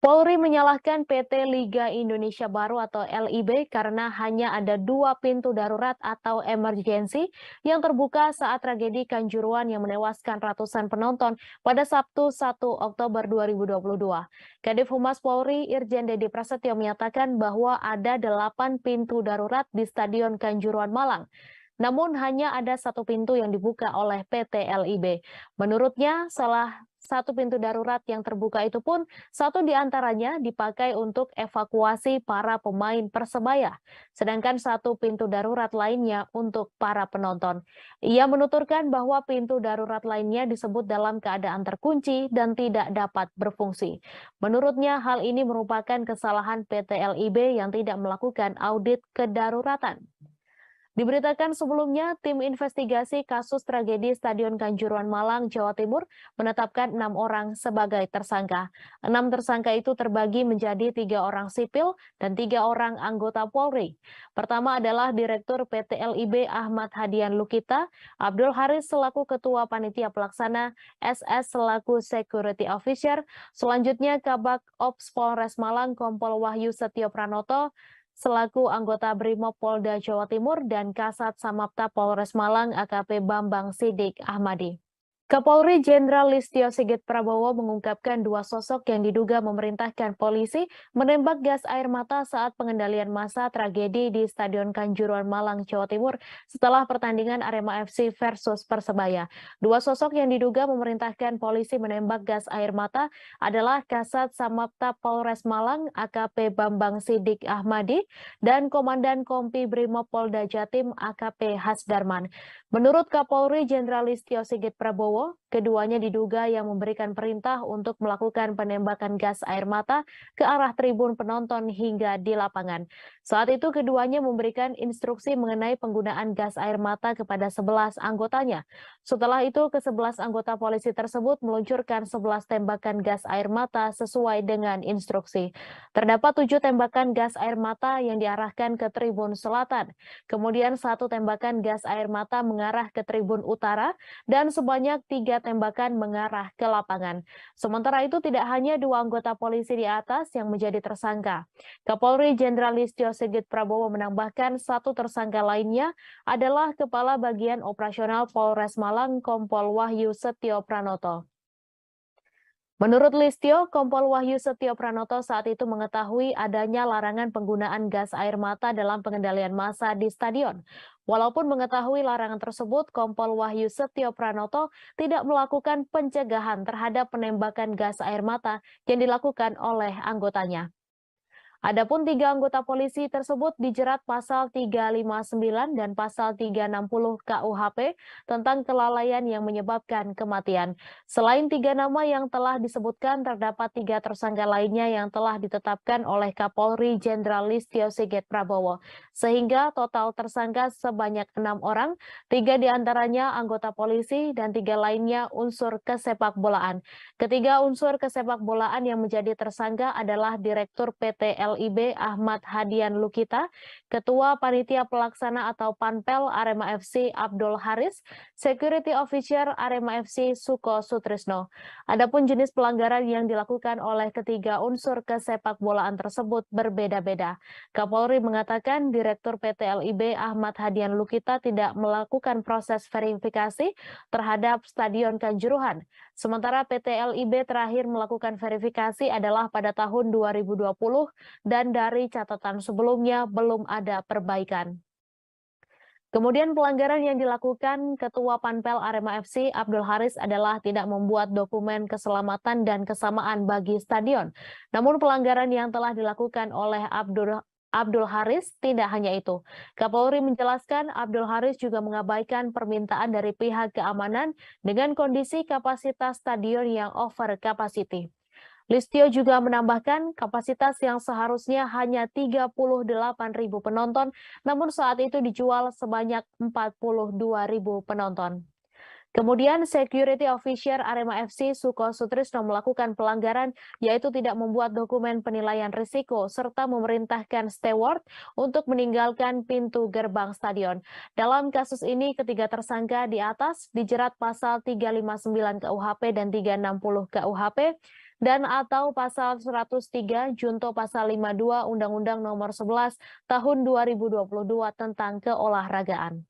Speaker 4: Polri menyalahkan PT Liga Indonesia Baru atau LIB karena hanya ada 2 pintu darurat atau emergensi yang terbuka saat tragedi Kanjuruhan yang menewaskan ratusan penonton pada Sabtu 1 Oktober 2022. Kadif Humas Polri Irjen Dedi Prasetyo menyatakan bahwa ada 8 pintu darurat di Stadion Kanjuruhan Malang. Namun hanya ada 1 pintu yang dibuka oleh PT LIB. Menurutnya, salah 1 pintu darurat yang terbuka itu pun 1 diantaranya dipakai untuk evakuasi para pemain Persebaya, sedangkan 1 pintu darurat lainnya untuk para penonton. Ia menuturkan bahwa pintu darurat lainnya disebut dalam keadaan terkunci dan tidak dapat berfungsi. Menurutnya hal ini merupakan kesalahan PT LIB yang tidak melakukan audit kedaruratan. Diberitakan sebelumnya, tim investigasi kasus tragedi Stadion Kanjuruhan Malang, Jawa Timur menetapkan 6 orang sebagai tersangka. 6 tersangka itu terbagi menjadi 3 orang sipil dan 3 orang anggota Polri. Pertama adalah Direktur PT LIB Ahmad Hadian Lukita, Abdul Haris selaku Ketua Panitia Pelaksana, SS selaku Security Officer, selanjutnya Kabak Ops Polres Malang Kompol Wahyu Setio Pranoto, selaku anggota Brimob Polda Jawa Timur, dan Kasat Samapta Polres Malang AKP Bambang Sidik Ahmadi. Kapolri Jenderal Listio Sigit Prabowo mengungkapkan 2 sosok yang diduga memerintahkan polisi menembak gas air mata saat pengendalian massa tragedi di Stadion Kanjuruhan Malang, Jawa Timur setelah pertandingan Arema FC versus Persebaya. 2 sosok yang diduga memerintahkan polisi menembak gas air mata adalah Kasat Samapta Polres Malang AKP Bambang Sidik Ahmadi dan Komandan Kompi Brimob Polda Jatim AKP Hasdarman. Menurut Kapolri Jenderal Listio Sigit Prabowo, Prabowo, keduanya diduga yang memberikan perintah untuk melakukan penembakan gas air mata ke arah tribun penonton hingga di lapangan. Saat itu keduanya memberikan instruksi mengenai penggunaan gas air mata kepada 11 anggotanya. Setelah itu, ke-11 anggota polisi tersebut meluncurkan 11 tembakan gas air mata sesuai dengan instruksi. Terdapat 7 tembakan gas air mata yang diarahkan ke tribun selatan. Kemudian 1 tembakan gas air mata mengarah ke tribun utara dan sebanyak 3 tembakan mengarah ke lapangan. Sementara itu tidak hanya 2 anggota polisi di atas yang menjadi tersangka. Kapolri Jenderal Listio Sigit Prabowo menambahkan 1 tersangka lainnya adalah Kepala Bagian Operasional Polres Malang Kompol Wahyu Setio Pranoto. Menurut Listio, Kompol Wahyu Setio Pranoto saat itu mengetahui adanya larangan penggunaan gas air mata dalam pengendalian massa di stadion. Walaupun mengetahui larangan tersebut, Kompol Wahyu Setio Pranoto tidak melakukan pencegahan terhadap penembakan gas air mata yang dilakukan oleh anggotanya. Adapun 3 anggota polisi tersebut dijerat pasal 359 dan pasal 360 KUHP tentang kelalaian yang menyebabkan kematian. Selain 3 nama yang telah disebutkan, terdapat 3 tersangka lainnya yang telah ditetapkan oleh Kapolri Jenderal Listio Sigit Prabowo. Sehingga total tersangka sebanyak 6 orang, 3 diantaranya anggota polisi dan 3 lainnya unsur kesepakbolaan. Ketiga unsur kesepakbolaan yang menjadi tersangka adalah Direktur PT LIB Ahmad Hadian Lukita, Ketua Panitia Pelaksana atau Panpel Arema FC Abdul Haris, Security Officer Arema FC Suko Sutrisno. Adapun jenis pelanggaran yang dilakukan oleh ketiga unsur kesepakbolaan tersebut berbeda-beda. Kapolri mengatakan Direktur PT LIB Ahmad Hadian Lukita tidak melakukan proses verifikasi terhadap Stadion Kanjuruhan. Sementara PT LIB terakhir melakukan verifikasi adalah pada tahun 2020 dan dari catatan sebelumnya belum ada perbaikan. Kemudian pelanggaran yang dilakukan Ketua Panpel Arema FC Abdul Haris adalah tidak membuat dokumen keselamatan dan kesamaan bagi stadion. Namun pelanggaran yang telah dilakukan oleh Abdul Haris tidak hanya itu. Kapolri menjelaskan Abdul Haris juga mengabaikan permintaan dari pihak keamanan dengan kondisi kapasitas stadion yang over capacity. Listio juga menambahkan kapasitas yang seharusnya hanya 38.000 penonton, namun saat itu dijual sebanyak 42.000 penonton. Kemudian Security Officer Arema FC Suko Sutrisno melakukan pelanggaran yaitu tidak membuat dokumen penilaian risiko serta memerintahkan steward untuk meninggalkan pintu gerbang stadion. Dalam kasus ini ketiga tersangka di atas dijerat pasal 359 KUHP dan 360 KUHP dan atau pasal 103 junto pasal 52 Undang-Undang Nomor 11 Tahun 2022 tentang keolahragaan.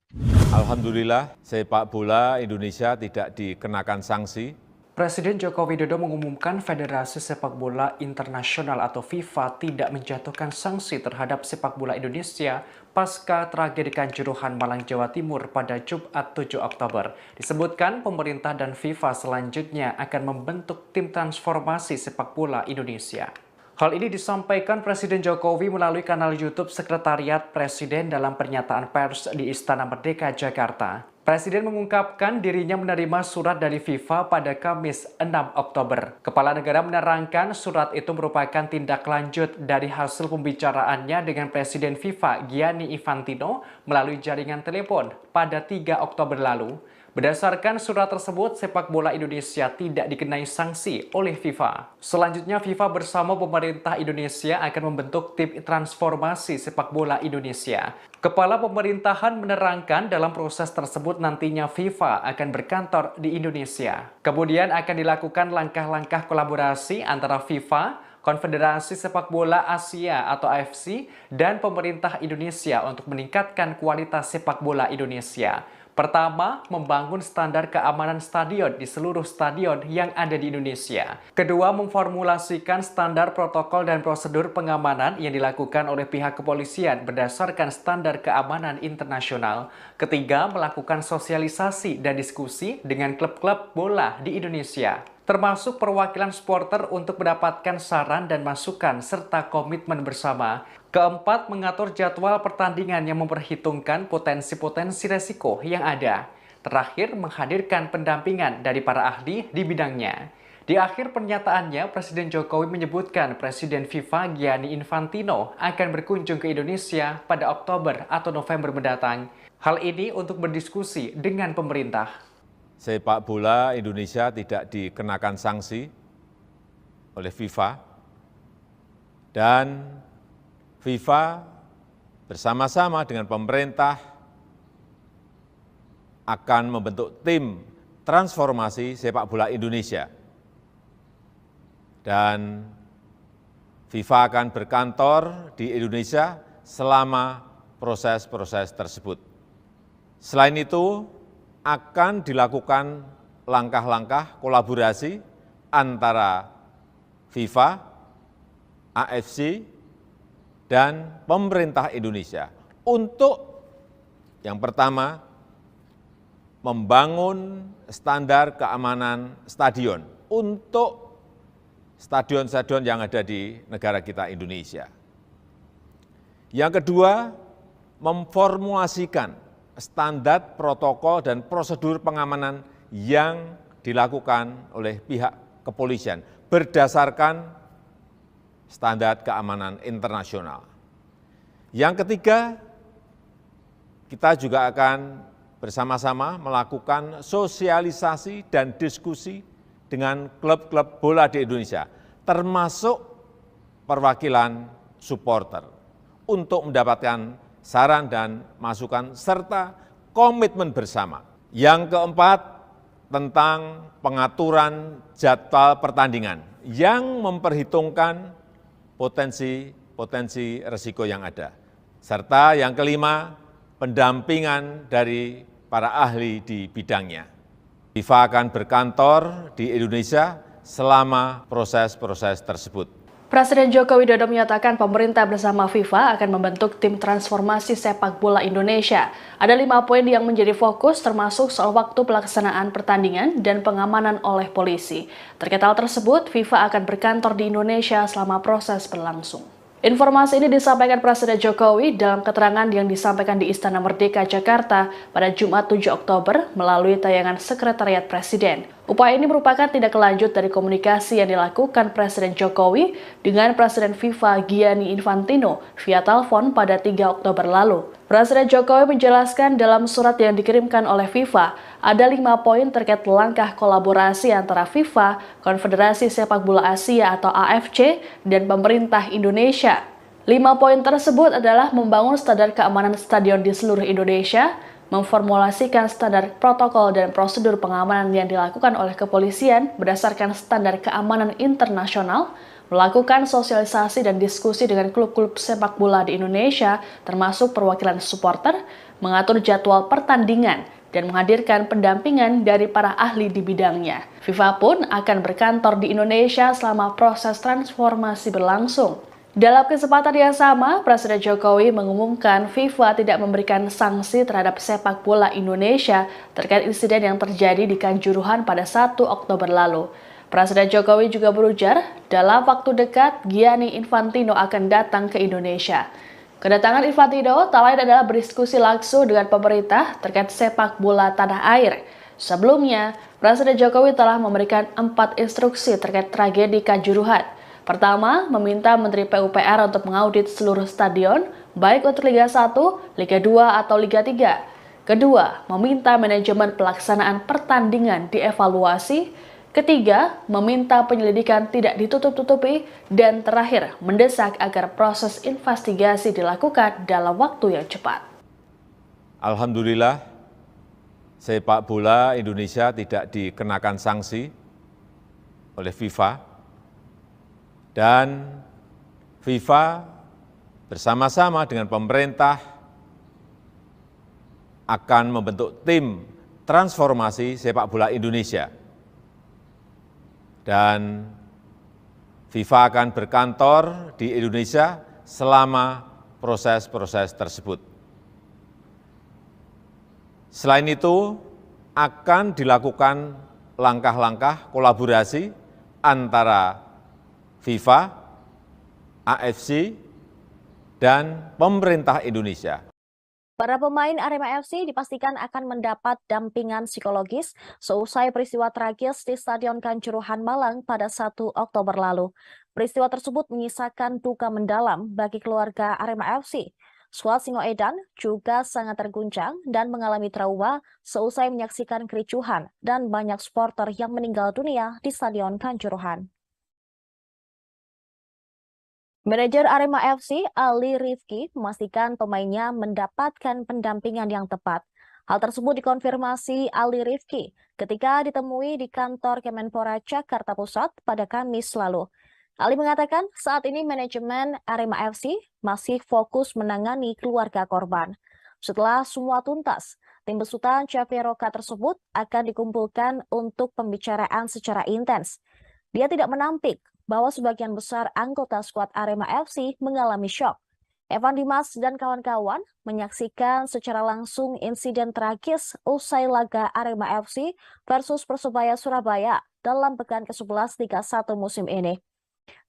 Speaker 1: Alhamdulillah, sepak bola Indonesia tidak dikenakan sanksi.
Speaker 2: Presiden Joko Widodo mengumumkan Federasi Sepak Bola Internasional atau FIFA tidak menjatuhkan sanksi terhadap sepak bola Indonesia pasca tragedi Kanjuruhan Malang, Jawa Timur pada Jumat 7 Oktober. Disebutkan pemerintah dan FIFA selanjutnya akan membentuk tim transformasi sepak bola Indonesia. Hal ini disampaikan Presiden Jokowi melalui kanal YouTube Sekretariat Presiden dalam pernyataan pers di Istana Merdeka, Jakarta. Presiden mengungkapkan dirinya menerima surat dari FIFA pada Kamis 6 Oktober. Kepala negara menerangkan surat itu merupakan tindak lanjut dari hasil pembicaraannya dengan Presiden FIFA Gianni Infantino melalui jaringan telepon pada 3 Oktober lalu. Berdasarkan surat tersebut, sepak bola Indonesia tidak dikenai sanksi oleh FIFA. Selanjutnya, FIFA bersama pemerintah Indonesia akan membentuk tim transformasi sepak bola Indonesia. Kepala pemerintahan menerangkan dalam proses tersebut nantinya FIFA akan berkantor di Indonesia. Kemudian akan dilakukan langkah-langkah kolaborasi antara FIFA, Konfederasi Sepak Bola Asia atau AFC, dan pemerintah Indonesia untuk meningkatkan kualitas sepak bola Indonesia. Pertama, membangun standar keamanan stadion di seluruh stadion yang ada di Indonesia. Kedua, memformulasikan standar protokol dan prosedur pengamanan yang dilakukan oleh pihak kepolisian berdasarkan standar keamanan internasional. Ketiga, melakukan sosialisasi dan diskusi dengan klub-klub bola di Indonesia, termasuk perwakilan supporter untuk mendapatkan saran dan masukan serta komitmen bersama. Keempat, mengatur jadwal pertandingan yang memperhitungkan potensi-potensi resiko yang ada. Terakhir, menghadirkan pendampingan dari para ahli di bidangnya. Di akhir pernyataannya, Presiden Jokowi menyebutkan Presiden FIFA Gianni Infantino akan berkunjung ke Indonesia pada Oktober atau November mendatang. Hal ini untuk berdiskusi dengan pemerintah.
Speaker 1: Sepak bola Indonesia tidak dikenakan sanksi oleh FIFA dan FIFA bersama-sama dengan pemerintah akan membentuk tim transformasi sepak bola Indonesia. Dan FIFA akan berkantor di Indonesia selama proses-proses tersebut. Selain itu, akan dilakukan langkah-langkah kolaborasi antara FIFA, AFC, dan pemerintah Indonesia untuk yang pertama, membangun standar keamanan stadion untuk stadion-stadion yang ada di negara kita Indonesia. Yang kedua, memformulasikan standar protokol dan prosedur pengamanan yang dilakukan oleh pihak kepolisian berdasarkan standar keamanan internasional. Yang ketiga, kita juga akan bersama-sama melakukan sosialisasi dan diskusi dengan klub-klub bola di Indonesia, termasuk perwakilan supporter, untuk mendapatkan saran dan masukan serta komitmen bersama. Yang keempat, tentang pengaturan jadwal pertandingan yang memperhitungkan potensi risiko yang ada. Serta yang kelima, pendampingan dari para ahli di bidangnya. FIFA akan berkantor di Indonesia selama proses-proses tersebut.
Speaker 3: Presiden Joko Widodo menyatakan pemerintah bersama FIFA akan membentuk tim transformasi sepak bola Indonesia. Ada 5 poin yang menjadi fokus, termasuk soal waktu pelaksanaan pertandingan dan pengamanan oleh polisi. Terkait hal tersebut, FIFA akan berkantor di Indonesia selama proses berlangsung. Informasi ini disampaikan Presiden Jokowi dalam keterangan yang disampaikan di Istana Merdeka, Jakarta pada Jumat 7 Oktober melalui tayangan Sekretariat Presiden. Upaya ini merupakan tindak lanjut dari komunikasi yang dilakukan Presiden Jokowi dengan Presiden FIFA Gianni Infantino via telepon pada 3 Oktober lalu. Presiden Jokowi menjelaskan dalam surat yang dikirimkan oleh FIFA, ada 5 poin terkait langkah kolaborasi antara FIFA, Konfederasi Sepak Bola Asia atau AFC, dan pemerintah Indonesia. 5 poin tersebut adalah membangun standar keamanan stadion di seluruh Indonesia, memformulasikan standar protokol dan prosedur pengamanan yang dilakukan oleh kepolisian berdasarkan standar keamanan internasional, melakukan sosialisasi dan diskusi dengan klub-klub sepak bola di Indonesia, termasuk perwakilan supporter, mengatur jadwal pertandingan, dan menghadirkan pendampingan dari para ahli di bidangnya. FIFA pun akan berkantor di Indonesia selama proses transformasi berlangsung. Dalam kesempatan yang sama, Presiden Jokowi mengumumkan FIFA tidak memberikan sanksi terhadap sepak bola Indonesia terkait insiden yang terjadi di Kanjuruhan pada 1 Oktober lalu. Presiden Jokowi juga berujar, dalam waktu dekat Gianni Infantino akan datang ke Indonesia. Kedatangan Infantino tak lain adalah berdiskusi langsung dengan pemerintah terkait sepak bola tanah air. Sebelumnya, Presiden Jokowi telah memberikan 4 instruksi terkait tragedi Kanjuruhan. Pertama, meminta Menteri PUPR untuk mengaudit seluruh stadion, baik untuk Liga 1, Liga 2, atau Liga 3. Kedua, meminta manajemen pelaksanaan pertandingan dievaluasi. Ketiga, meminta penyelidikan tidak ditutup-tutupi. Dan terakhir, mendesak agar proses investigasi dilakukan dalam waktu yang cepat.
Speaker 1: Alhamdulillah, sepak bola Indonesia tidak dikenakan sanksi oleh FIFA. Dan FIFA bersama-sama dengan pemerintah akan membentuk tim transformasi sepak bola Indonesia. Dan FIFA akan berkantor di Indonesia selama proses-proses tersebut. Selain itu, akan dilakukan langkah-langkah kolaborasi antara FIFA, AFC, dan pemerintah Indonesia.
Speaker 4: Para pemain Arema FC dipastikan akan mendapat dampingan psikologis seusai peristiwa tragis di Stadion Kanjuruhan Malang pada 1 Oktober lalu. Peristiwa tersebut menyisakan duka mendalam bagi keluarga Arema FC. Skuad Singoedan juga sangat terguncang dan mengalami trauma seusai menyaksikan kericuhan dan banyak supporter yang meninggal dunia di Stadion Kanjuruhan. Manajer Arema FC, Ali Rifki, memastikan pemainnya mendapatkan pendampingan yang tepat. Hal tersebut dikonfirmasi Ali Rifki ketika ditemui di kantor Kemenpora Jakarta Pusat pada Kamis lalu. Ali mengatakan saat ini manajemen Arema FC masih fokus menangani keluarga korban. Setelah semua tuntas, tim besutan Caveroka tersebut akan dikumpulkan untuk pembicaraan secara intens. Dia tidak menampik bahwa sebagian besar anggota skuad Arema FC mengalami syok. Evan Dimas dan kawan-kawan menyaksikan secara langsung insiden tragis usai laga Arema FC versus Persebaya Surabaya dalam pekan ke-11 Liga 1 musim ini.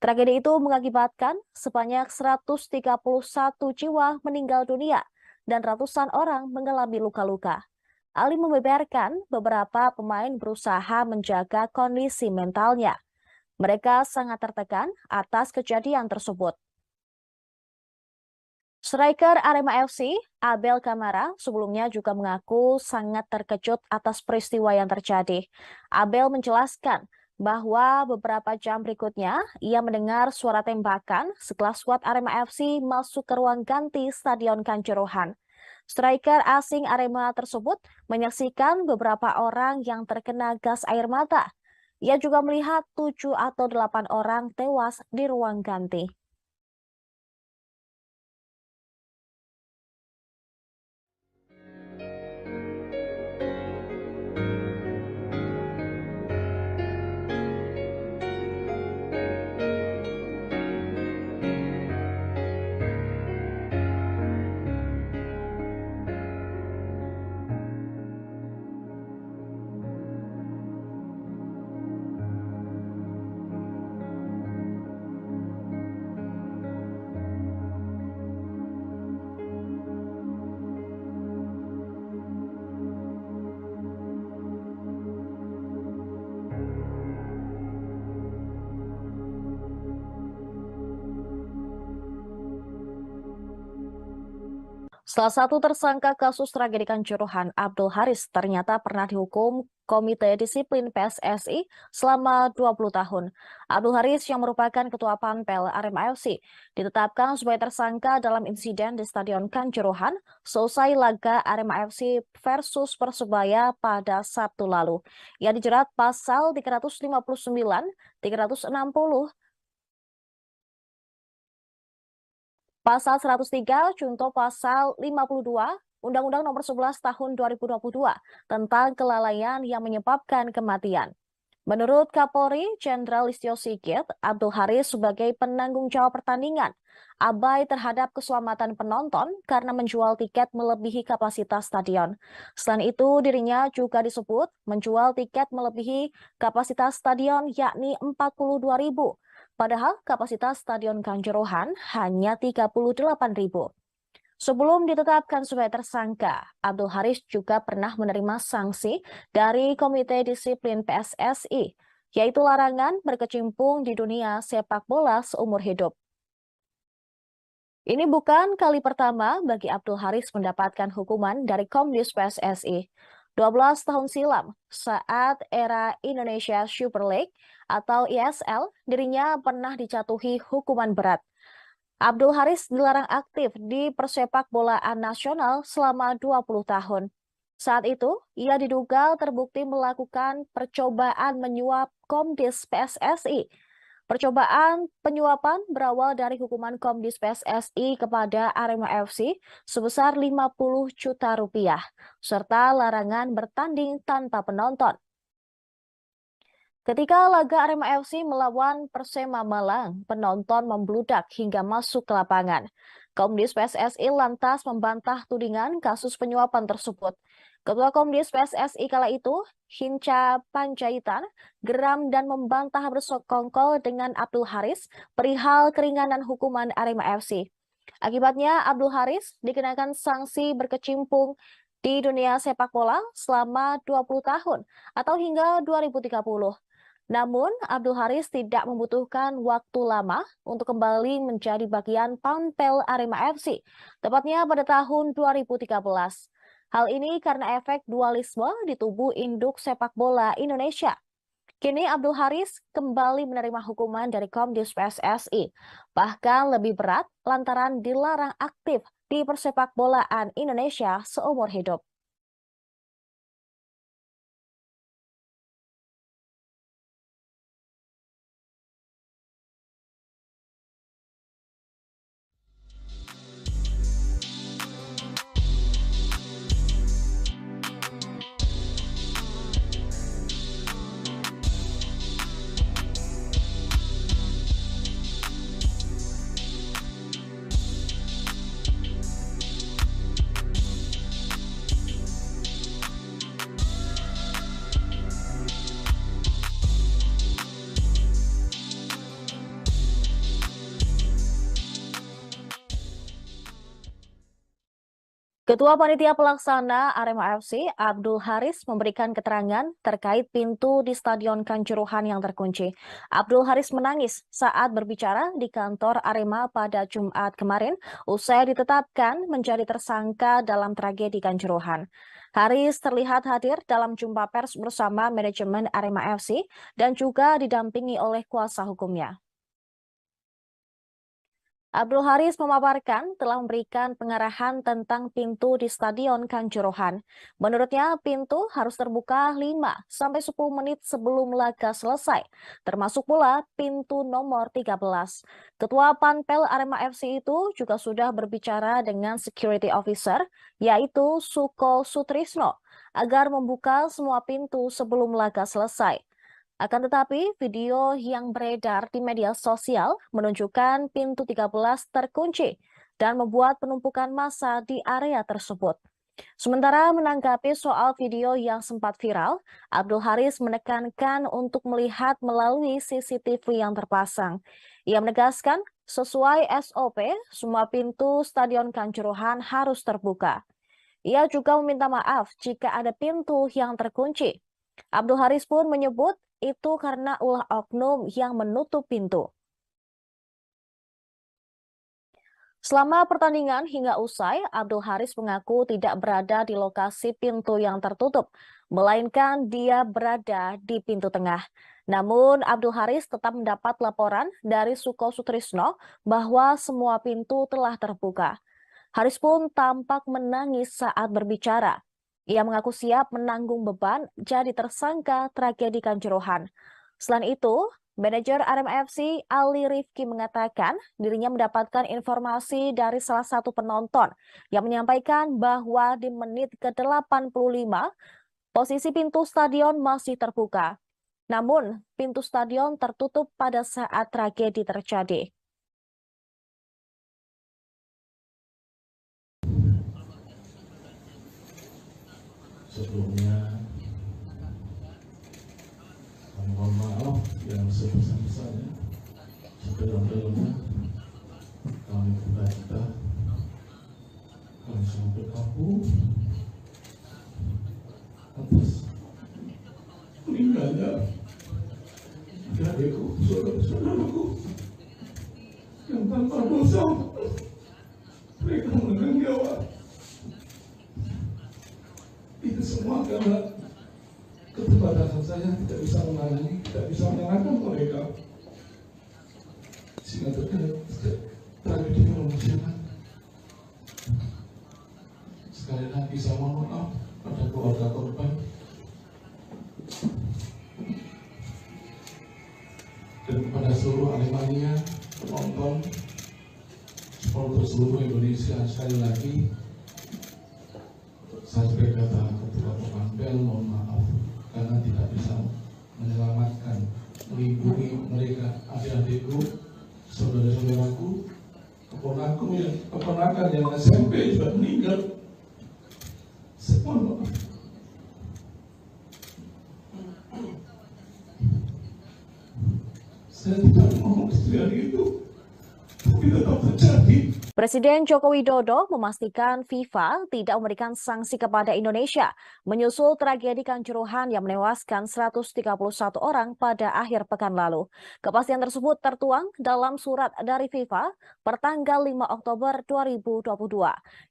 Speaker 4: Tragedi itu mengakibatkan sebanyak 131 jiwa meninggal dunia dan ratusan orang mengalami luka-luka. Ali membeberkan beberapa pemain berusaha menjaga kondisi mentalnya. Mereka sangat tertekan atas kejadian tersebut. Striker Arema FC, Abel Kamara, sebelumnya juga mengaku sangat terkejut atas peristiwa yang terjadi. Abel menjelaskan bahwa beberapa jam berikutnya ia mendengar suara tembakan setelah skuad Arema FC masuk ke ruang ganti Stadion Kanjuruhan. Striker asing Arema tersebut menyaksikan beberapa orang yang terkena gas air mata. Ia juga melihat 7 atau 8 orang tewas di ruang ganti. Salah satu tersangka kasus tragedi Kanjuruhan, Abdul Haris, ternyata pernah dihukum Komite Disiplin PSSI selama 20 tahun. Abdul Haris yang merupakan Ketua Panpel Arema FC ditetapkan sebagai tersangka dalam insiden di Stadion Kanjuruhan selesai laga Arema FC versus Persebaya pada Sabtu lalu. Ia dijerat pasal 359, 360, Pasal 103, contoh pasal 52, Undang-Undang Nomor 11 Tahun 2022 tentang kelalaian yang menyebabkan kematian. Menurut Kapolri Jenderal Listio Sigit, Abdul Haris sebagai penanggung jawab pertandingan abai terhadap keselamatan penonton karena menjual tiket melebihi kapasitas stadion. Selain itu, dirinya juga disebut menjual tiket melebihi kapasitas stadion yakni 42.000. Padahal kapasitas Stadion Kanjuruhan hanya 38.000. Sebelum ditetapkan sebagai tersangka, Abdul Haris juga pernah menerima sanksi dari Komite Disiplin PSSI, yaitu larangan berkecimpung di dunia sepak bola seumur hidup. Ini bukan kali pertama bagi Abdul Haris mendapatkan hukuman dari Komdis PSSI. 12 tahun silam, saat era Indonesia Super League atau ISL, dirinya pernah dijatuhi hukuman berat. Abdul Haris dilarang aktif di persepak bolaan nasional selama 20 tahun. Saat itu, ia diduga terbukti melakukan percobaan menyuap Komdis PSSI. Percobaan penyuapan berawal dari hukuman Komdis PSSI kepada Arema FC sebesar 50 juta rupiah, serta larangan bertanding tanpa penonton. Ketika laga Arema FC melawan Persema Malang, penonton membludak hingga masuk ke lapangan. Komdis PSSI lantas membantah tudingan kasus penyuapan tersebut. Ketua Komdis PSSI kala itu, Hinca Panjaitan, geram dan membantah bersekongkol dengan Abdul Haris perihal keringanan hukuman Arema FC. Akibatnya, Abdul Haris dikenakan sanksi berkecimpung di dunia sepak bola selama 20 tahun atau hingga 2030. Namun, Abdul Haris tidak membutuhkan waktu lama untuk kembali menjadi bagian Pampel Arema FC, tepatnya pada tahun 2013. Hal ini karena efek dualisme di tubuh induk sepak bola Indonesia. Kini Abdul Haris kembali menerima hukuman dari Komdis PSSI, bahkan lebih berat lantaran dilarang aktif di persepak bolaan Indonesia seumur hidup. Ketua Panitia Pelaksana Arema FC, Abdul Haris, memberikan keterangan terkait pintu di Stadion Kanjuruhan yang terkunci. Abdul Haris menangis saat berbicara di kantor Arema pada Jumat kemarin, usai ditetapkan menjadi tersangka dalam tragedi Kanjuruhan. Haris terlihat hadir dalam jumpa pers bersama manajemen Arema FC dan juga didampingi oleh kuasa hukumnya. Abdul Haris memaparkan telah memberikan pengarahan tentang pintu di Stadion Kanjuruhan. Menurutnya, pintu harus terbuka 5-10 menit sebelum laga selesai, termasuk pula pintu nomor 13. Ketua Panpel Arema FC itu juga sudah berbicara dengan security officer, yaitu Suko Sutrisno, agar membuka semua pintu sebelum laga selesai. Akan tetapi, video yang beredar di media sosial menunjukkan pintu 13 terkunci dan membuat penumpukan massa di area tersebut. Sementara menanggapi soal video yang sempat viral, Abdul Haris menekankan untuk melihat melalui CCTV yang terpasang. Ia menegaskan, sesuai SOP, semua pintu Stadion Kanjuruhan harus terbuka. Ia juga meminta maaf jika ada pintu yang terkunci. Abdul Haris pun menyebut itu karena ulah oknum yang menutup pintu. Selama pertandingan hingga usai, Abdul Haris mengaku tidak berada di lokasi pintu yang tertutup, melainkan dia berada di pintu tengah. Namun, Abdul Haris tetap mendapat laporan dari Suko Sutrisno bahwa semua pintu telah terbuka. Haris pun tampak menangis saat berbicara. Ia mengaku siap menanggung beban jadi tersangka tragedi Kanjuruhan. Selain itu, manajer Arema FC Ali Rifki mengatakan dirinya mendapatkan informasi dari salah satu penonton yang menyampaikan bahwa di menit ke-85 posisi pintu stadion masih terbuka. Namun, pintu stadion tertutup pada saat tragedi terjadi.
Speaker 5: Sebelumnya, kami mohon maaf yang sebesar-besarnya, sedalam-dalamnya. Kami berduka, kami sangat berkabung atas meninggalnya adikku, saudara-saudaraku yang tanpa dosa mereka menanggung nyawa. Itu semua karena keterbatasan saya tidak bisa menangani, tidak bisa menyalahkan mereka, sehingga terjadi tragedi kemanusiaan. Sekali lagi saya mohon maaf pada keluarga korban dan kepada seluruh Aremania, penonton, supporter seluruh Indonesia. Sekali lagi saya sebagai kata ketua Panpel mohon maaf karena tidak bisa menyelamatkan, melindungi mereka, adik-adikku, saudara-saudaraku, keponakan yang SMP juga meninggal. Mohon maaf. Saya tidak mau kesedihan itu, tapi tetap terjadi.
Speaker 4: Presiden Joko Widodo memastikan FIFA tidak memberikan sanksi kepada Indonesia menyusul tragedi Kanjuruhan yang menewaskan 131 orang pada akhir pekan lalu. Kepastian tersebut tertuang dalam surat dari FIFA pertanggal 5 Oktober 2022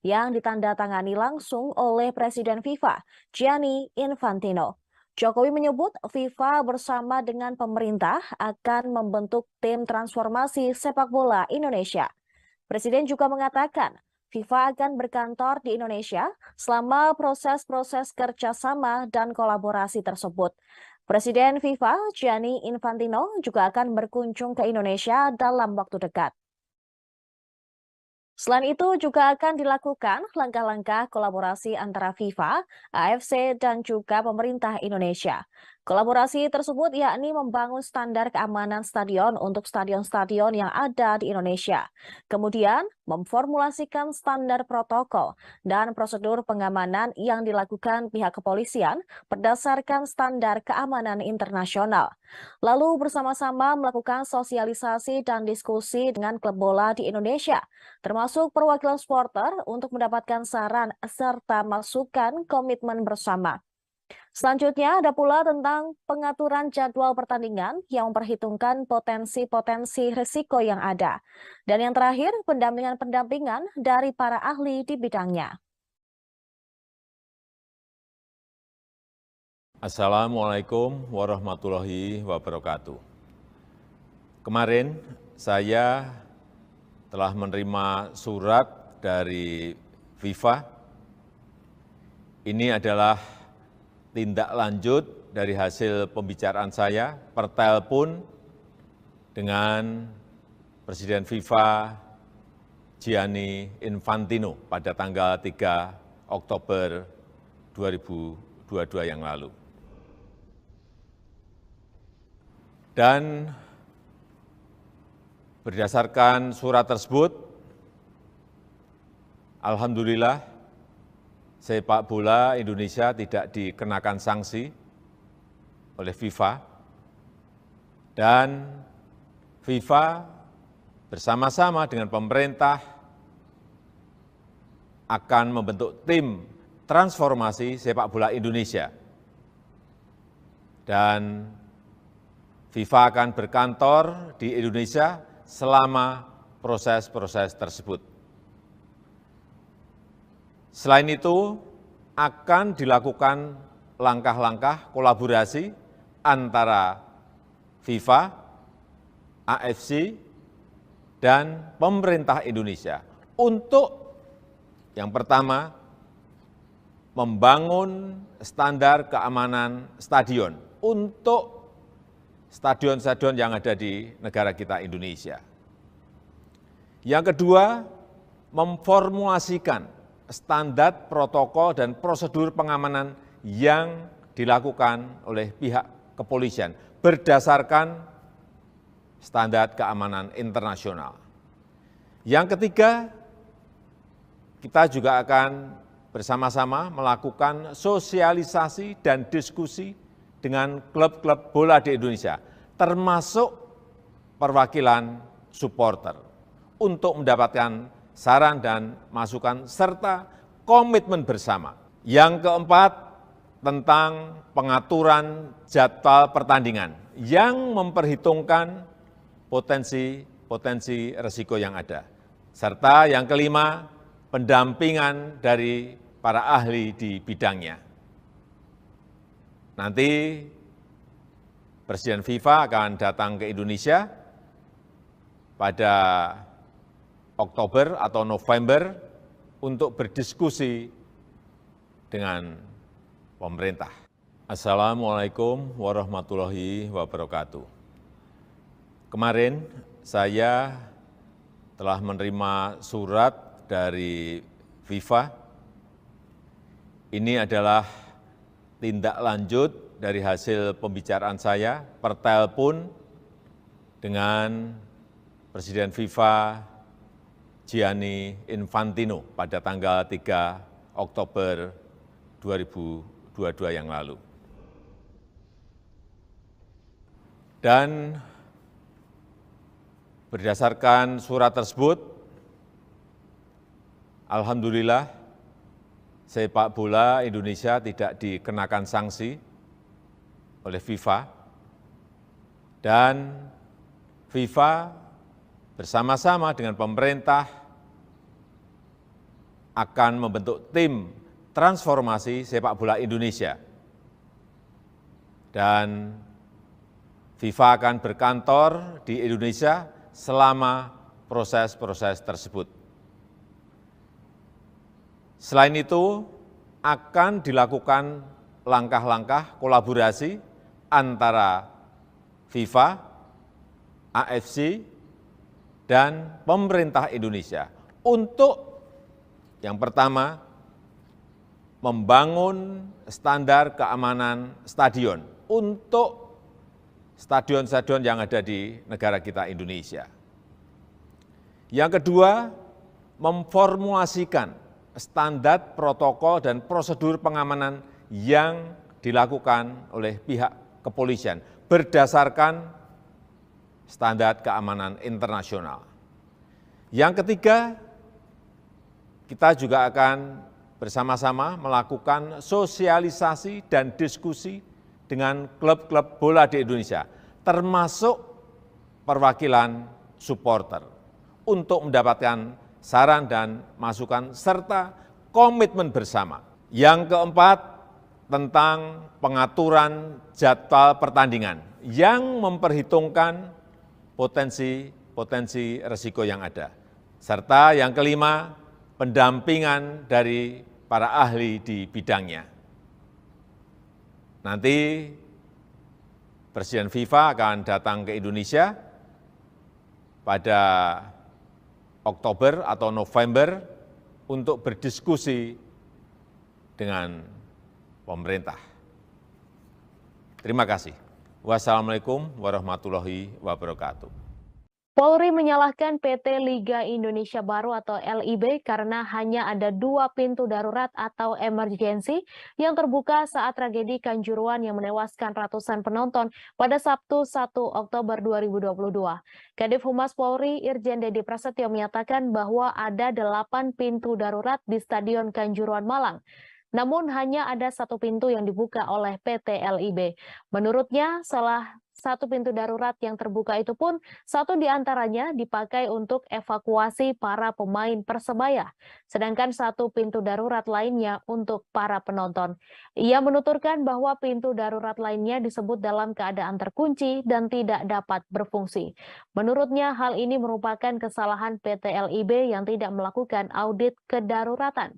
Speaker 4: yang ditandatangani langsung oleh Presiden FIFA, Gianni Infantino. Jokowi menyebut FIFA bersama dengan pemerintah akan membentuk tim transformasi sepak bola Indonesia. Presiden juga mengatakan FIFA akan berkantor di Indonesia selama proses-proses kerjasama dan kolaborasi tersebut. Presiden FIFA, Gianni Infantino, juga akan berkunjung ke Indonesia dalam waktu dekat. Selain itu juga akan dilakukan langkah-langkah kolaborasi antara FIFA, AFC, dan juga pemerintah Indonesia. Kolaborasi tersebut yakni membangun standar keamanan stadion untuk stadion-stadion yang ada di Indonesia. Kemudian memformulasikan standar protokol dan prosedur pengamanan yang dilakukan pihak kepolisian berdasarkan standar keamanan internasional. Lalu bersama-sama melakukan sosialisasi dan diskusi dengan klub bola di Indonesia, termasuk perwakilan supporter untuk mendapatkan saran serta masukan komitmen bersama. Selanjutnya ada pula tentang pengaturan jadwal pertandingan yang memperhitungkan potensi-potensi risiko yang ada. Dan yang terakhir, pendampingan-pendampingan dari para ahli di bidangnya.
Speaker 1: Assalamualaikum warahmatullahi wabarakatuh. Kemarin saya telah menerima surat dari FIFA. Ini adalah tindak lanjut dari hasil pembicaraan saya per telepon dengan Presiden FIFA Gianni Infantino pada tanggal 3 Oktober 2022 yang lalu. Dan berdasarkan surat tersebut, alhamdulillah sepak bola Indonesia tidak dikenakan sanksi oleh FIFA, dan FIFA bersama-sama dengan pemerintah akan membentuk tim transformasi sepak bola Indonesia. Dan FIFA akan berkantor di Indonesia selama proses-proses tersebut. Selain itu, akan dilakukan langkah-langkah kolaborasi antara FIFA, AFC, dan pemerintah Indonesia untuk yang pertama, membangun standar keamanan stadion untuk stadion-stadion yang ada di negara kita Indonesia. Yang kedua, memformulasikan standar protokol dan prosedur pengamanan yang dilakukan oleh pihak kepolisian berdasarkan standar keamanan internasional. Yang ketiga, kita juga akan bersama-sama melakukan sosialisasi dan diskusi dengan klub-klub bola di Indonesia, termasuk perwakilan supporter, untuk mendapatkan saran dan masukan serta komitmen bersama. Yang keempat, tentang pengaturan jadwal pertandingan yang memperhitungkan potensi risiko yang ada. Serta yang kelima, pendampingan dari para ahli di bidangnya. Nanti Presiden FIFA akan datang ke Indonesia pada Oktober atau November untuk berdiskusi dengan pemerintah. Assalamualaikum warahmatullahi wabarakatuh. Kemarin saya telah menerima surat dari FIFA. Ini adalah tindak lanjut dari hasil pembicaraan saya per telepon dengan Presiden FIFA Gianni Infantino pada tanggal 3 Oktober 2022 yang lalu. Dan berdasarkan surat tersebut, Alhamdulillah, sepak bola Indonesia tidak dikenakan sanksi oleh FIFA, dan FIFA bersama-sama dengan pemerintah akan membentuk tim transformasi sepak bola Indonesia. Dan FIFA akan berkantor di Indonesia selama proses-proses tersebut. Selain itu, akan dilakukan langkah-langkah kolaborasi antara FIFA, AFC, dan pemerintah Indonesia untuk yang pertama, membangun standar keamanan stadion untuk stadion-stadion yang ada di negara kita Indonesia. Yang kedua, memformulasikan standar protokol dan prosedur pengamanan yang dilakukan oleh pihak kepolisian berdasarkan standar keamanan internasional. Yang ketiga, kita juga akan bersama-sama melakukan sosialisasi dan diskusi dengan klub-klub bola di Indonesia, termasuk perwakilan supporter, untuk mendapatkan saran dan masukan serta komitmen bersama. Yang keempat, tentang pengaturan jadwal pertandingan yang memperhitungkan potensi risiko yang ada. Serta yang kelima, pendampingan dari para ahli di bidangnya. Nanti Presiden FIFA akan datang ke Indonesia pada Oktober atau November untuk berdiskusi dengan pemerintah. Terima kasih. Wassalamualaikum warahmatullahi wabarakatuh.
Speaker 4: Polri menyalahkan PT Liga Indonesia Baru atau LIB karena hanya ada 2 pintu darurat atau emergensi yang terbuka saat tragedi Kanjuruhan yang menewaskan ratusan penonton pada Sabtu 1 Oktober 2022. Kadif Humas Polri Irjen Dedi Prasetyo menyatakan bahwa ada 8 pintu darurat di Stadion Kanjuruhan Malang. Namun hanya ada 1 pintu yang dibuka oleh PT LIB. Menurutnya, salah 1 pintu darurat yang terbuka itu pun 1 diantaranya dipakai untuk evakuasi para pemain Persebaya, sedangkan 1 pintu darurat lainnya untuk para penonton. Ia menuturkan bahwa pintu darurat lainnya disebut dalam keadaan terkunci dan tidak dapat berfungsi. Menurutnya hal ini merupakan kesalahan PT LIB yang tidak melakukan audit kedaruratan.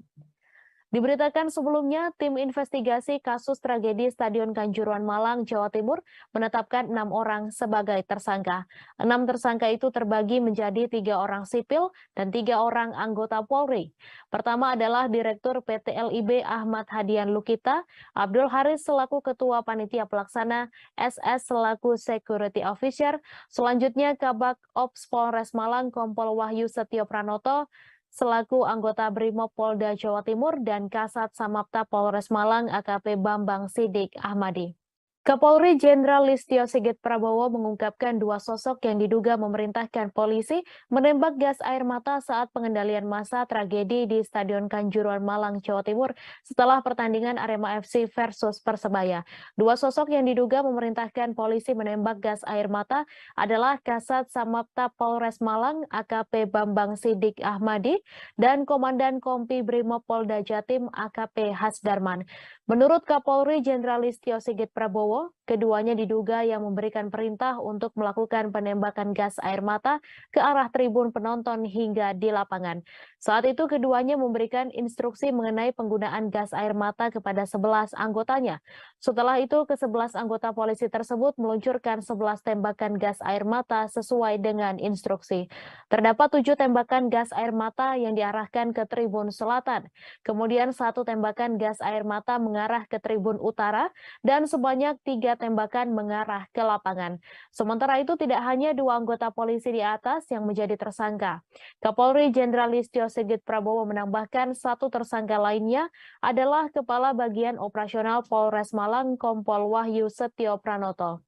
Speaker 4: Diberitakan sebelumnya, tim investigasi kasus tragedi Stadion Kanjuruhan Malang, Jawa Timur menetapkan 6 orang sebagai tersangka. 6 tersangka itu terbagi menjadi 3 orang sipil dan 3 orang anggota Polri. Pertama adalah Direktur PT LIB Ahmad Hadian Lukita, Abdul Haris selaku Ketua Panitia Pelaksana, SS selaku Security Officer, selanjutnya Kabak Ops Polres Malang Kompol Wahyu Setio Pranoto, selaku anggota Brimob Polda Jawa Timur, dan Kasat Samapta Polres Malang AKP Bambang Sidik Ahmadi. Kapolri Jenderal Listio Sigit Prabowo mengungkapkan 2 sosok yang diduga memerintahkan polisi menembak gas air mata saat pengendalian massa tragedi di Stadion Kanjuruhan Malang, Jawa Timur setelah pertandingan Arema FC versus Persebaya. 2 sosok yang diduga memerintahkan polisi menembak gas air mata adalah Kasat Samapta Polres Malang AKP Bambang Sidik Ahmadi dan Komandan Kompi Brimob Polda Jatim AKP Hasdarman. Menurut Kapolri Jenderal Listio Sigit Prabowo, keduanya diduga yang memberikan perintah untuk melakukan penembakan gas air mata ke arah tribun penonton hingga di lapangan. Saat itu keduanya memberikan instruksi mengenai penggunaan gas air mata kepada 11 anggotanya. Setelah itu ke-11 anggota polisi tersebut meluncurkan 11 tembakan gas air mata sesuai dengan instruksi. Terdapat 7 tembakan gas air mata yang diarahkan ke tribun selatan. Kemudian 1 tembakan gas air mata mengarah ke tribun utara dan sebanyak 3 tembakan mengarah ke lapangan. Sementara itu tidak hanya 2 anggota polisi di atas yang menjadi tersangka. Kapolri Jenderal Listio Sigit Prabowo menambahkan 1 tersangka lainnya adalah Kepala Bagian Operasional Polres Malang Kompol Wahyu Setio Pranoto.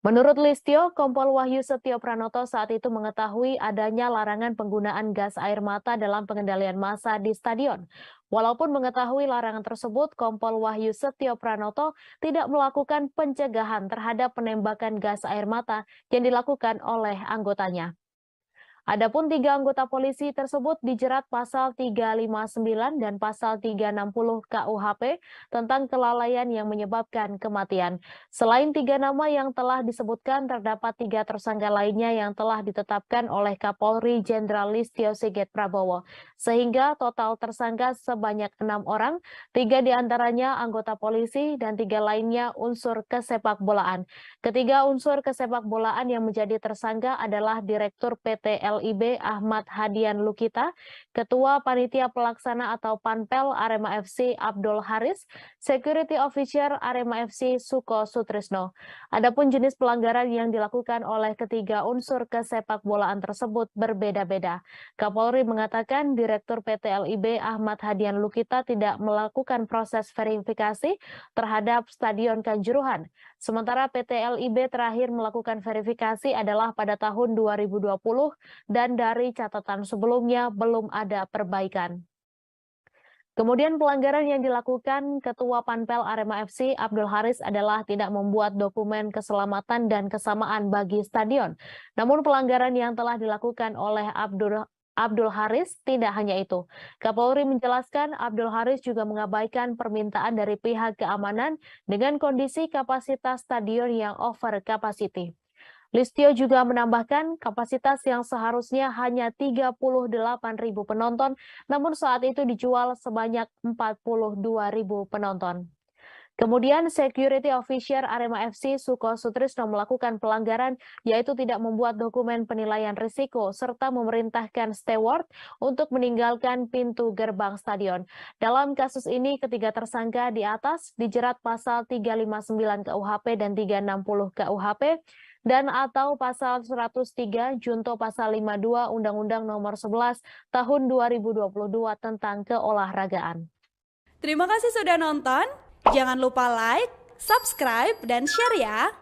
Speaker 4: Menurut Listio, Kompol Wahyu Setio Pranoto saat itu mengetahui adanya larangan penggunaan gas air mata dalam pengendalian massa di stadion. Walaupun mengetahui larangan tersebut, Kompol Wahyu Setio Pranoto tidak melakukan pencegahan terhadap penembakan gas air mata yang dilakukan oleh anggotanya. Adapun 3 anggota polisi tersebut dijerat pasal 359 dan pasal 360 KUHP tentang kelalaian yang menyebabkan kematian. Selain 3 nama yang telah disebutkan, terdapat 3 tersangka lainnya yang telah ditetapkan oleh Kapolri Jenderal Listio Sigit Prabowo. Sehingga total tersangka sebanyak 6 orang, 3 diantaranya anggota polisi dan 3 lainnya unsur kesepakbolaan. Ketiga unsur kesepakbolaan yang menjadi tersangka adalah Direktur PT LIB Ahmad Hadian Lukita, Ketua Panitia Pelaksana atau Panpel Arema FC Abdul Haris, Security Officer Arema FC Suko Sutrisno. Adapun jenis pelanggaran yang dilakukan oleh ketiga unsur kesepakbolaan tersebut berbeda-beda. Kapolri mengatakan Direktur PT LIB Ahmad Hadian Lukita tidak melakukan proses verifikasi terhadap Stadion Kanjuruhan. Sementara PT LIB terakhir melakukan verifikasi adalah pada tahun 2020 dan dari catatan sebelumnya belum ada perbaikan. Kemudian pelanggaran yang dilakukan Ketua Panpel Arema FC Abdul Haris adalah tidak membuat dokumen keselamatan dan kesamaan bagi stadion. Namun pelanggaran yang telah dilakukan oleh Abdul Haris tidak hanya itu. Kapolri menjelaskan Abdul Haris juga mengabaikan permintaan dari pihak keamanan dengan kondisi kapasitas stadion yang over capacity. Listio juga menambahkan kapasitas yang seharusnya hanya 38.000 penonton, namun saat itu dijual sebanyak 42.000 penonton. Kemudian Security Officer Arema FC Suko Sutrisno melakukan pelanggaran yaitu tidak membuat dokumen penilaian risiko serta memerintahkan steward untuk meninggalkan pintu gerbang stadion. Dalam kasus ini ketiga tersangka di atas dijerat pasal 359 KUHP dan 360 KUHP dan atau pasal 103 junto pasal 52 Undang-Undang Nomor 11 Tahun 2022 tentang keolahragaan.
Speaker 6: Terima kasih sudah nonton. Jangan lupa like, subscribe, dan share ya.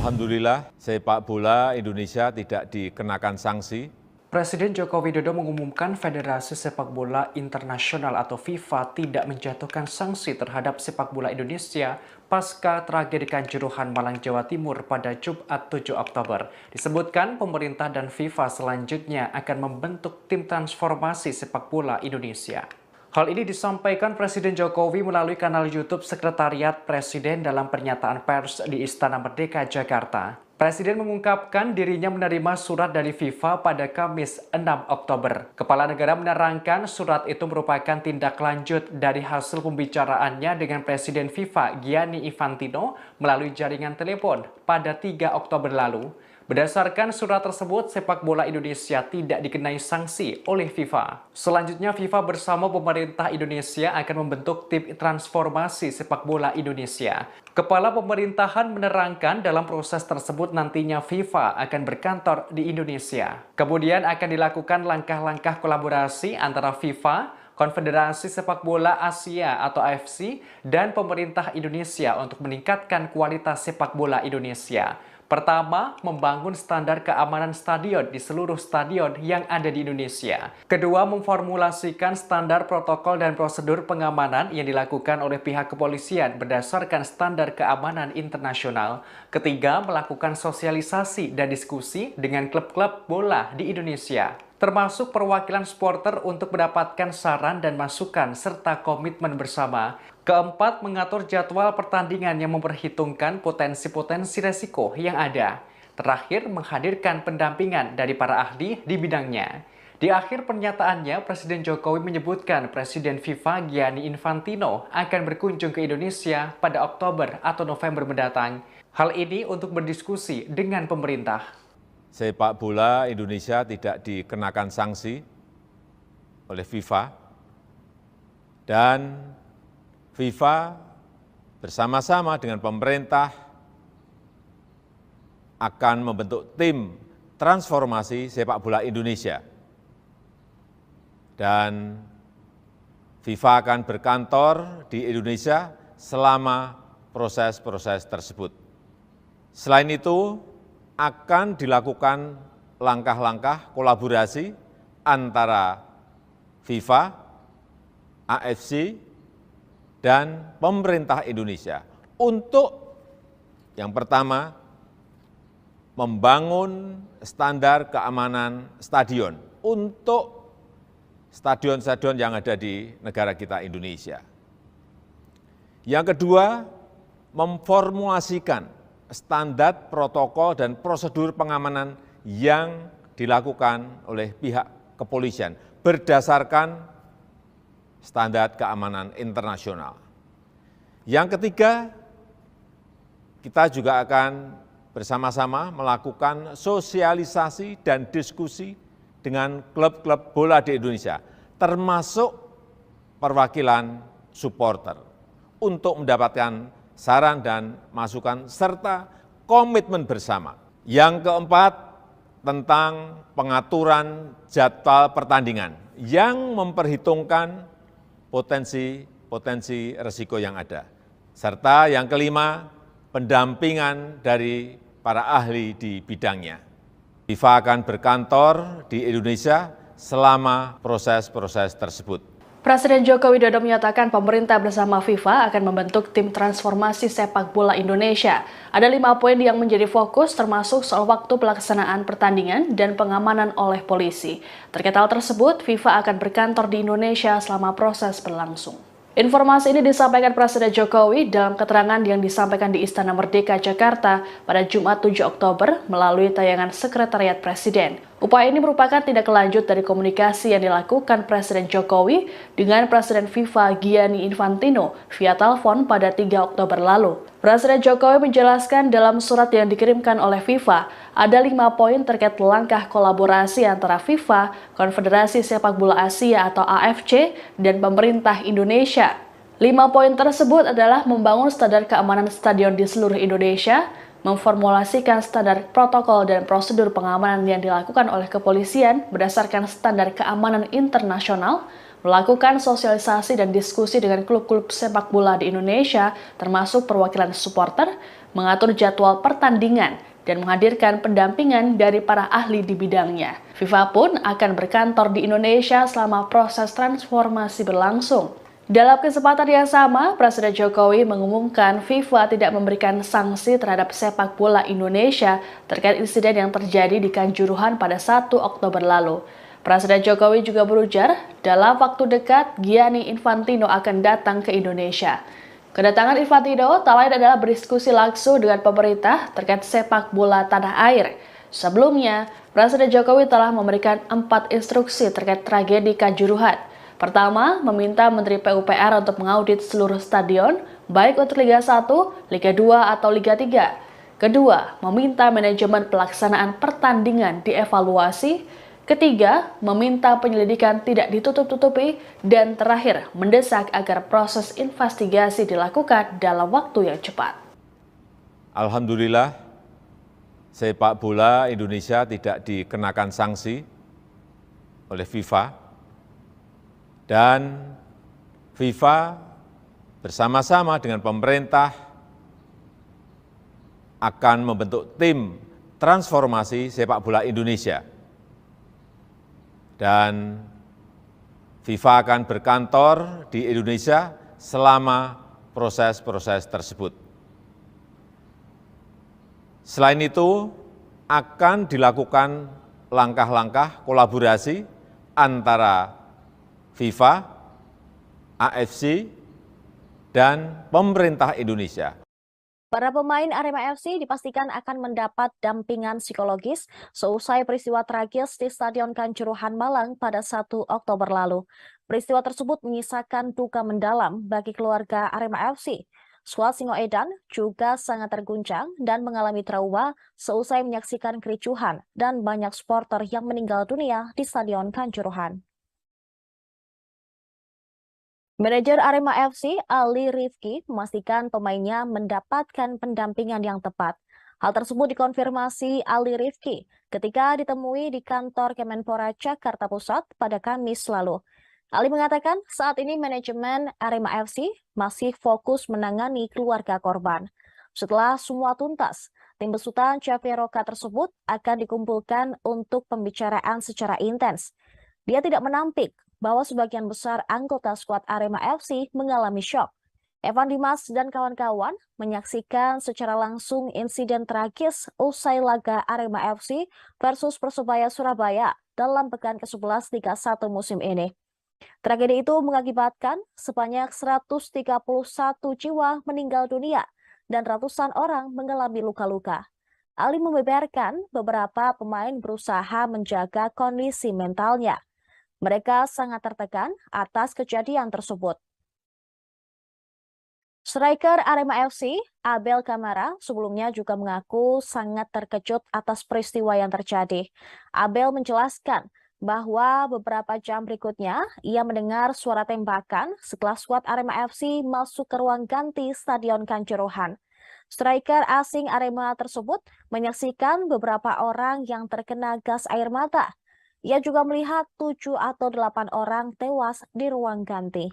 Speaker 1: Alhamdulillah, sepak bola Indonesia tidak dikenakan sanksi.
Speaker 2: Presiden Joko Widodo mengumumkan Federasi Sepak Bola Internasional atau FIFA tidak menjatuhkan sanksi terhadap sepak bola Indonesia pasca tragedi Kanjuruhan Malang, Jawa Timur pada Jumat 7 Oktober. Disebutkan pemerintah dan FIFA selanjutnya akan membentuk tim transformasi sepak bola Indonesia. Hal ini disampaikan Presiden Jokowi melalui kanal YouTube Sekretariat Presiden dalam pernyataan pers di Istana Merdeka, Jakarta. Presiden mengungkapkan dirinya menerima surat dari FIFA pada Kamis 6 Oktober. Kepala negara menerangkan surat itu merupakan tindak lanjut dari hasil pembicaraannya dengan Presiden FIFA Gianni Infantino melalui jaringan telepon pada 3 Oktober lalu. Berdasarkan surat tersebut, sepak bola Indonesia tidak dikenai sanksi oleh FIFA. Selanjutnya, FIFA bersama pemerintah Indonesia akan membentuk tim transformasi sepak bola Indonesia. Kepala pemerintahan menerangkan dalam proses tersebut nantinya FIFA akan berkantor di Indonesia. Kemudian akan dilakukan langkah-langkah kolaborasi antara FIFA, Konfederasi Sepak Bola Asia atau AFC, dan pemerintah Indonesia untuk meningkatkan kualitas sepak bola Indonesia. Pertama, membangun standar keamanan stadion di seluruh stadion yang ada di Indonesia. Kedua, memformulasikan standar protokol dan prosedur pengamanan yang dilakukan oleh pihak kepolisian berdasarkan standar keamanan internasional. Ketiga, melakukan sosialisasi dan diskusi dengan klub-klub bola di Indonesia, termasuk perwakilan supporter untuk mendapatkan saran dan masukan serta komitmen bersama. Keempat, mengatur jadwal pertandingan yang memperhitungkan potensi-potensi resiko yang ada. Terakhir, menghadirkan pendampingan dari para ahli di bidangnya. Di akhir pernyataannya, Presiden Jokowi menyebutkan Presiden FIFA Gianni Infantino akan berkunjung ke Indonesia pada Oktober atau November mendatang. Hal ini untuk berdiskusi dengan pemerintah.
Speaker 1: Sepak bola Indonesia tidak dikenakan sanksi oleh FIFA, dan FIFA bersama-sama dengan pemerintah akan membentuk tim transformasi sepak bola Indonesia. Dan FIFA akan berkantor di Indonesia selama proses-proses tersebut. Selain itu, akan dilakukan langkah-langkah kolaborasi antara FIFA, AFC, dan pemerintah Indonesia untuk yang pertama membangun standar keamanan stadion untuk stadion-stadion yang ada di negara kita Indonesia. Yang kedua, memformulasikan standar protokol dan prosedur pengamanan yang dilakukan oleh pihak kepolisian berdasarkan standar keamanan internasional. Yang ketiga, kita juga akan bersama-sama melakukan sosialisasi dan diskusi dengan klub-klub bola di Indonesia, termasuk perwakilan supporter, untuk mendapatkan saran dan masukan serta komitmen bersama. Yang keempat, tentang pengaturan jadwal pertandingan yang memperhitungkan potensi risiko yang ada. Serta yang kelima, pendampingan dari para ahli di bidangnya. FIFA akan berkantor di Indonesia selama proses-proses tersebut.
Speaker 3: Presiden Joko Widodo menyatakan pemerintah bersama FIFA akan membentuk tim transformasi sepak bola Indonesia. Ada 5 poin yang menjadi fokus, termasuk soal waktu pelaksanaan pertandingan dan pengamanan oleh polisi. Terkait hal tersebut, FIFA akan berkantor di Indonesia selama proses berlangsung. Informasi ini disampaikan Presiden Jokowi dalam keterangan yang disampaikan di Istana Merdeka, Jakarta pada Jumat 7 Oktober melalui tayangan Sekretariat Presiden. Upaya ini merupakan tindak lanjut dari komunikasi yang dilakukan Presiden Jokowi dengan Presiden FIFA Gianni Infantino via telepon pada 3 Oktober lalu. Presiden Jokowi menjelaskan dalam surat yang dikirimkan oleh FIFA, ada 5 poin terkait langkah kolaborasi antara FIFA, Konfederasi Sepak Bola Asia atau AFC, dan pemerintah Indonesia. 5 poin tersebut adalah membangun standar keamanan stadion di seluruh Indonesia, memformulasikan standar protokol dan prosedur pengamanan yang dilakukan oleh kepolisian berdasarkan standar keamanan internasional, melakukan sosialisasi dan diskusi dengan klub-klub sepak bola di Indonesia, termasuk perwakilan supporter, mengatur jadwal pertandingan, dan menghadirkan pendampingan dari para ahli di bidangnya. FIFA pun akan berkantor di Indonesia selama proses transformasi berlangsung. Dalam kesempatan yang sama, Presiden Jokowi mengumumkan FIFA tidak memberikan sanksi terhadap sepak bola Indonesia terkait insiden yang terjadi di Kanjuruhan pada 1 Oktober lalu. Presiden Jokowi juga berujar, dalam waktu dekat Gianni Infantino akan datang ke Indonesia. Kedatangan Infantino tak lain adalah berdiskusi langsung dengan pemerintah terkait sepak bola tanah air. Sebelumnya, Presiden Jokowi telah memberikan 4 instruksi terkait tragedi Kanjuruhan. Pertama, meminta Menteri PUPR untuk mengaudit seluruh stadion, baik untuk Liga 1, Liga 2, atau Liga 3. Kedua, meminta manajemen pelaksanaan pertandingan dievaluasi. Ketiga, meminta penyelidikan tidak ditutup-tutupi. Dan terakhir, mendesak agar proses investigasi dilakukan dalam waktu yang cepat.
Speaker 1: Alhamdulillah, sepak bola Indonesia tidak dikenakan sanksi oleh FIFA. Dan FIFA bersama-sama dengan pemerintah akan membentuk tim transformasi sepak bola Indonesia. Dan FIFA akan berkantor di Indonesia selama proses-proses tersebut. Selain itu, akan dilakukan langkah-langkah kolaborasi antara FIFA, AFC, dan pemerintah Indonesia.
Speaker 4: Para pemain Arema FC dipastikan akan mendapat dampingan psikologis seusai peristiwa tragis di Stadion Kanjuruhan Malang pada 1 Oktober lalu. Peristiwa tersebut menyisakan duka mendalam bagi keluarga Arema FC. Skuad Singoedan juga sangat terguncang dan mengalami trauma seusai menyaksikan kericuhan dan banyak supporter yang meninggal dunia di Stadion Kanjuruhan. Manajer Arema FC, Ali Rifki, memastikan pemainnya mendapatkan pendampingan yang tepat. Hal tersebut dikonfirmasi Ali Rifki ketika ditemui di kantor Kemenpora Jakarta Pusat pada Kamis lalu. Ali mengatakan saat ini manajemen Arema FC masih fokus menangani keluarga korban. Setelah semua tuntas, tim besutan Chaperoka tersebut akan dikumpulkan untuk pembicaraan secara intens. Dia tidak menampik bahwa sebagian besar anggota skuad Arema FC mengalami syok. Evan Dimas dan kawan-kawan menyaksikan secara langsung insiden tragis usai laga Arema FC versus Persebaya Surabaya dalam pekan ke-11 Liga 1 musim ini. Tragedi itu mengakibatkan sebanyak 131 jiwa meninggal dunia dan ratusan orang mengalami luka-luka. Ali membeberkan beberapa pemain berusaha menjaga kondisi mentalnya. Mereka sangat tertekan atas kejadian tersebut. Striker Arema FC, Abel Kamara, sebelumnya juga mengaku sangat terkejut atas peristiwa yang terjadi. Abel menjelaskan bahwa beberapa jam berikutnya ia mendengar suara tembakan setelah skuad Arema FC masuk ke ruang ganti Stadion Kanjuruhan. Striker asing Arema tersebut menyaksikan beberapa orang yang terkena gas air mata. Ia juga melihat 7 atau 8 orang tewas di ruang ganti.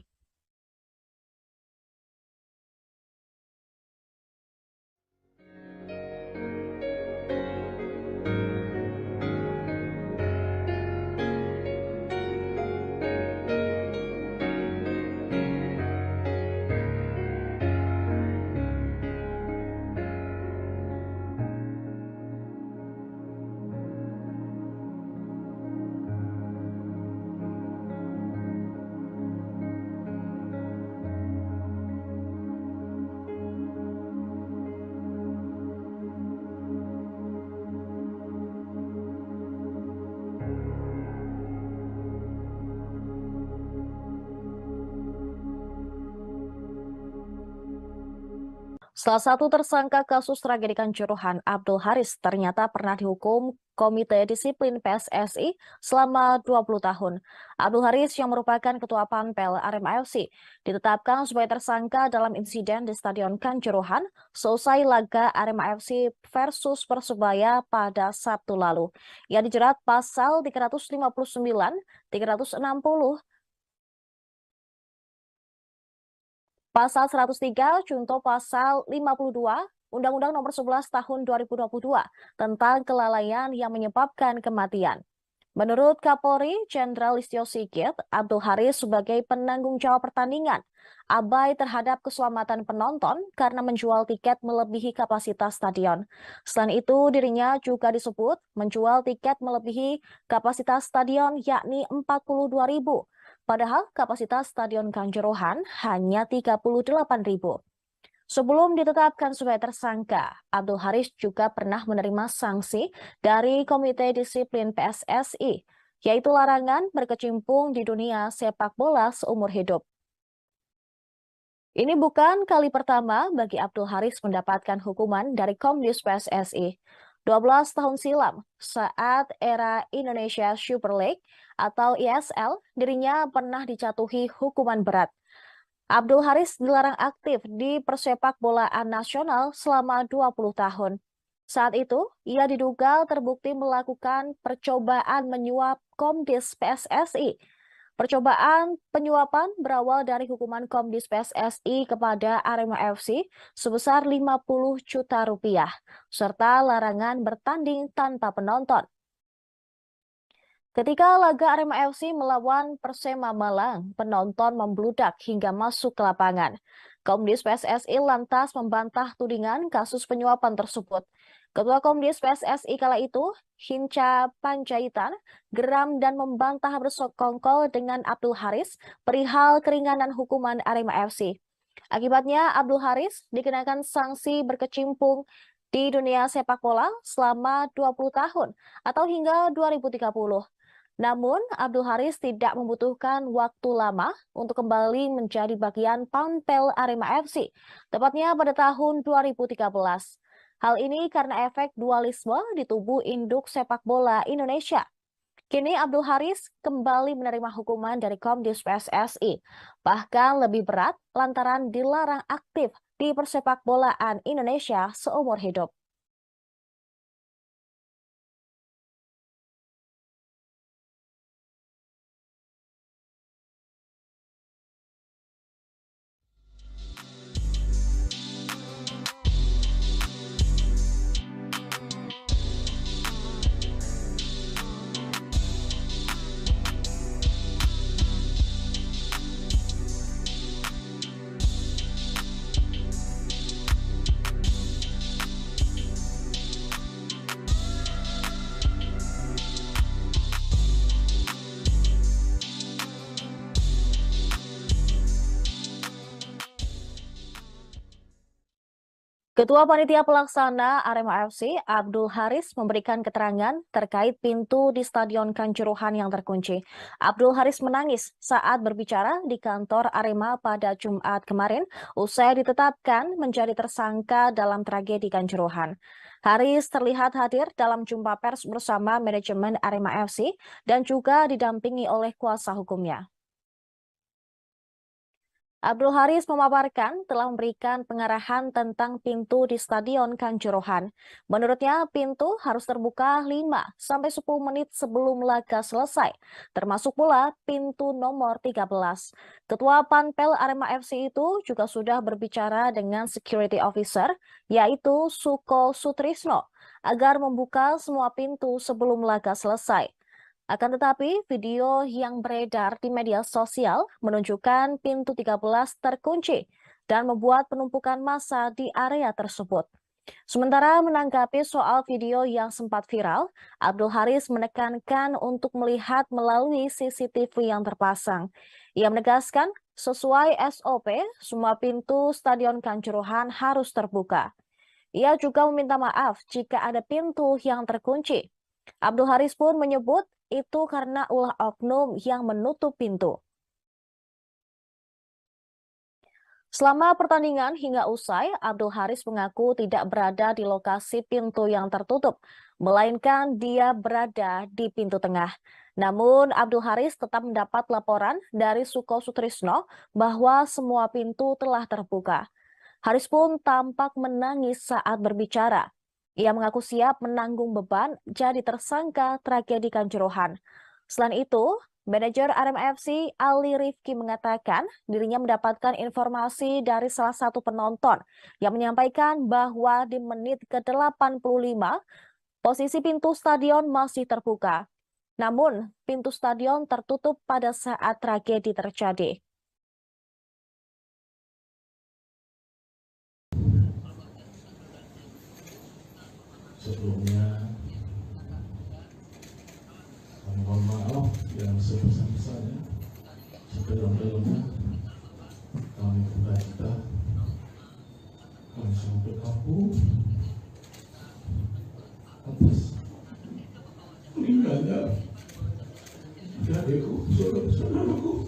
Speaker 4: Salah satu tersangka kasus tragedi Kanjuruhan, Abdul Haris, ternyata pernah dihukum Komite Disiplin PSSI selama 20 tahun. Abdul Haris yang merupakan Ketua Panpel Arema FC ditetapkan sebagai tersangka dalam insiden di Stadion Kanjuruhan seusai laga Arema FC versus Persebaya pada Sabtu lalu. Ia dijerat pasal 359, 360, Pasal 103 junto pasal 52 Undang-Undang Nomor 11 Tahun 2022 tentang kelalaian yang menyebabkan kematian. Menurut Kapolri Jenderal Listio Sigit, Abdul Haris sebagai penanggung jawab pertandingan abai terhadap keselamatan penonton karena menjual tiket melebihi kapasitas stadion. Selain itu, dirinya juga disebut menjual tiket melebihi kapasitas stadion yakni 42.000, padahal kapasitas Stadion Kanjuruhan hanya 38.000. Sebelum ditetapkan sebagai tersangka, Abdul Haris juga pernah menerima sanksi dari Komite Disiplin PSSI, yaitu larangan berkecimpung di dunia sepak bola seumur hidup. Ini bukan kali pertama bagi Abdul Haris mendapatkan hukuman dari Komdis PSSI. 12 tahun silam, saat era Indonesia Super League atau ISL, dirinya pernah dijatuhi hukuman berat. Abdul Haris dilarang aktif di persepak bolaan nasional selama 20 tahun. Saat itu, ia diduga terbukti melakukan percobaan menyuap Komdis PSSI. Percobaan penyuapan berawal dari hukuman Komdis PSSI kepada Arema FC sebesar 50 juta rupiah, serta larangan bertanding tanpa penonton. Ketika laga Arema FC melawan Persema Malang, penonton membludak hingga masuk ke lapangan. Komdis PSSI lantas membantah tudingan kasus penyuapan tersebut. Ketua Komdis PSSI kala itu, Hinca Panjaitan, geram dan membantah bersekongkol dengan Abdul Haris perihal keringanan hukuman Arema FC. Akibatnya, Abdul Haris dikenakan sanksi berkecimpung di dunia sepak bola selama 20 tahun atau hingga 2030. Namun, Abdul Haris tidak membutuhkan waktu lama untuk kembali menjadi bagian Pampel Arema FC, tepatnya pada tahun 2013. Hal ini karena efek dualisme di tubuh induk sepak bola Indonesia. Kini Abdul Haris kembali menerima hukuman dari Komdis PSSI, bahkan lebih berat lantaran dilarang aktif di persepak bolaan Indonesia seumur hidup. Ketua Panitia Pelaksana Arema FC, Abdul Haris, memberikan keterangan terkait pintu di Stadion Kanjuruhan yang terkunci. Abdul Haris menangis saat berbicara di kantor Arema pada Jumat kemarin, usai ditetapkan menjadi tersangka dalam tragedi Kanjuruhan. Haris terlihat hadir dalam jumpa pers bersama manajemen Arema FC dan juga didampingi oleh kuasa hukumnya. Abdul Haris memaparkan telah memberikan pengarahan tentang pintu di Stadion Kanjuruhan. Menurutnya, pintu harus terbuka 5-10 menit sebelum laga selesai, termasuk pula pintu nomor 13. Ketua Panpel Arema FC itu juga sudah berbicara dengan security officer, yaitu Suko Sutrisno, agar membuka semua pintu sebelum laga selesai. Akan tetapi, video yang beredar di media sosial menunjukkan pintu 13 terkunci dan membuat penumpukan massa di area tersebut. Sementara menanggapi soal video yang sempat viral, Abdul Haris menekankan untuk melihat melalui CCTV yang terpasang. Ia menegaskan, sesuai SOP, semua pintu Stadion Kanjuruhan harus terbuka. Ia juga meminta maaf jika ada pintu yang terkunci. Abdul Haris pun menyebut itu karena ulah oknum yang menutup pintu. Selama pertandingan hingga usai, Abdul Haris mengaku tidak berada di lokasi pintu yang tertutup, melainkan dia berada di pintu tengah. Namun, Abdul Haris tetap mendapat laporan dari Suko Sutrisno bahwa semua pintu telah terbuka. Haris pun tampak menangis saat berbicara. Ia mengaku siap menanggung beban jadi tersangka tragedi Kanjuruhan. Selain itu, manajer Arema FC Ali Rifki mengatakan dirinya mendapatkan informasi dari salah satu penonton yang menyampaikan bahwa di menit ke-85 posisi pintu stadion masih terbuka. Namun, pintu stadion tertutup pada saat tragedi terjadi.
Speaker 5: Sebelumnya, kami mohon maaf yang sebesar-besarnya, sedalam-dalamnya. Kami berduka cita, kami sangat berkabung atas meninggalnya adikku, saudara-saudaraku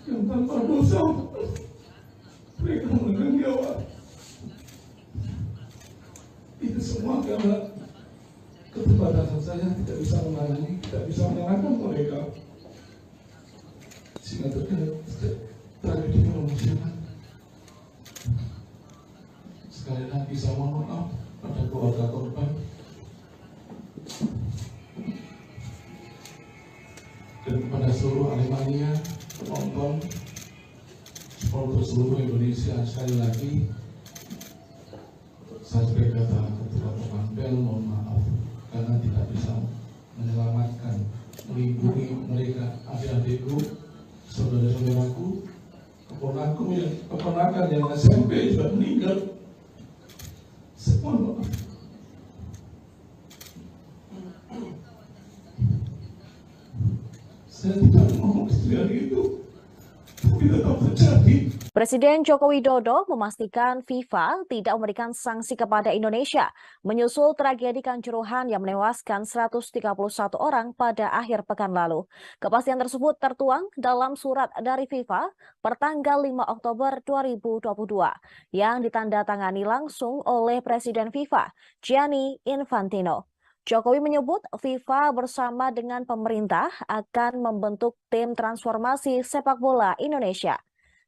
Speaker 5: yang tanpa dosa mereka menanggung nyawa. Itu semua karena keterbatasan saya tidak bisa menangani, tidak bisa menyalahkan mereka, sehingga terjadi tragedi kemanusiaan. Sekali lagi saya mohon maaf pada keluarga korban dan kepada seluruh Aremania, penonton, supporter seluruh Indonesia. Sekali lagi saya sebagai ketua Panpel mohon maaf karena tidak bisa menyelamatkan, melindungi mereka, adik-adikku, saudara-saudaraku, keponakan yang SMP sudah meninggal. Semua maaf. Saya tidak mau seperti itu, tapi tetap terjadi.
Speaker 4: Presiden Joko Widodo memastikan FIFA tidak memberikan sanksi kepada Indonesia menyusul tragedi Kanjuruhan yang menewaskan 131 orang pada akhir pekan lalu. Kepastian tersebut tertuang dalam surat dari FIFA pertanggal 5 Oktober 2022 yang ditandatangani langsung oleh Presiden FIFA, Gianni Infantino. Jokowi menyebut FIFA bersama dengan pemerintah akan membentuk tim transformasi sepak bola Indonesia.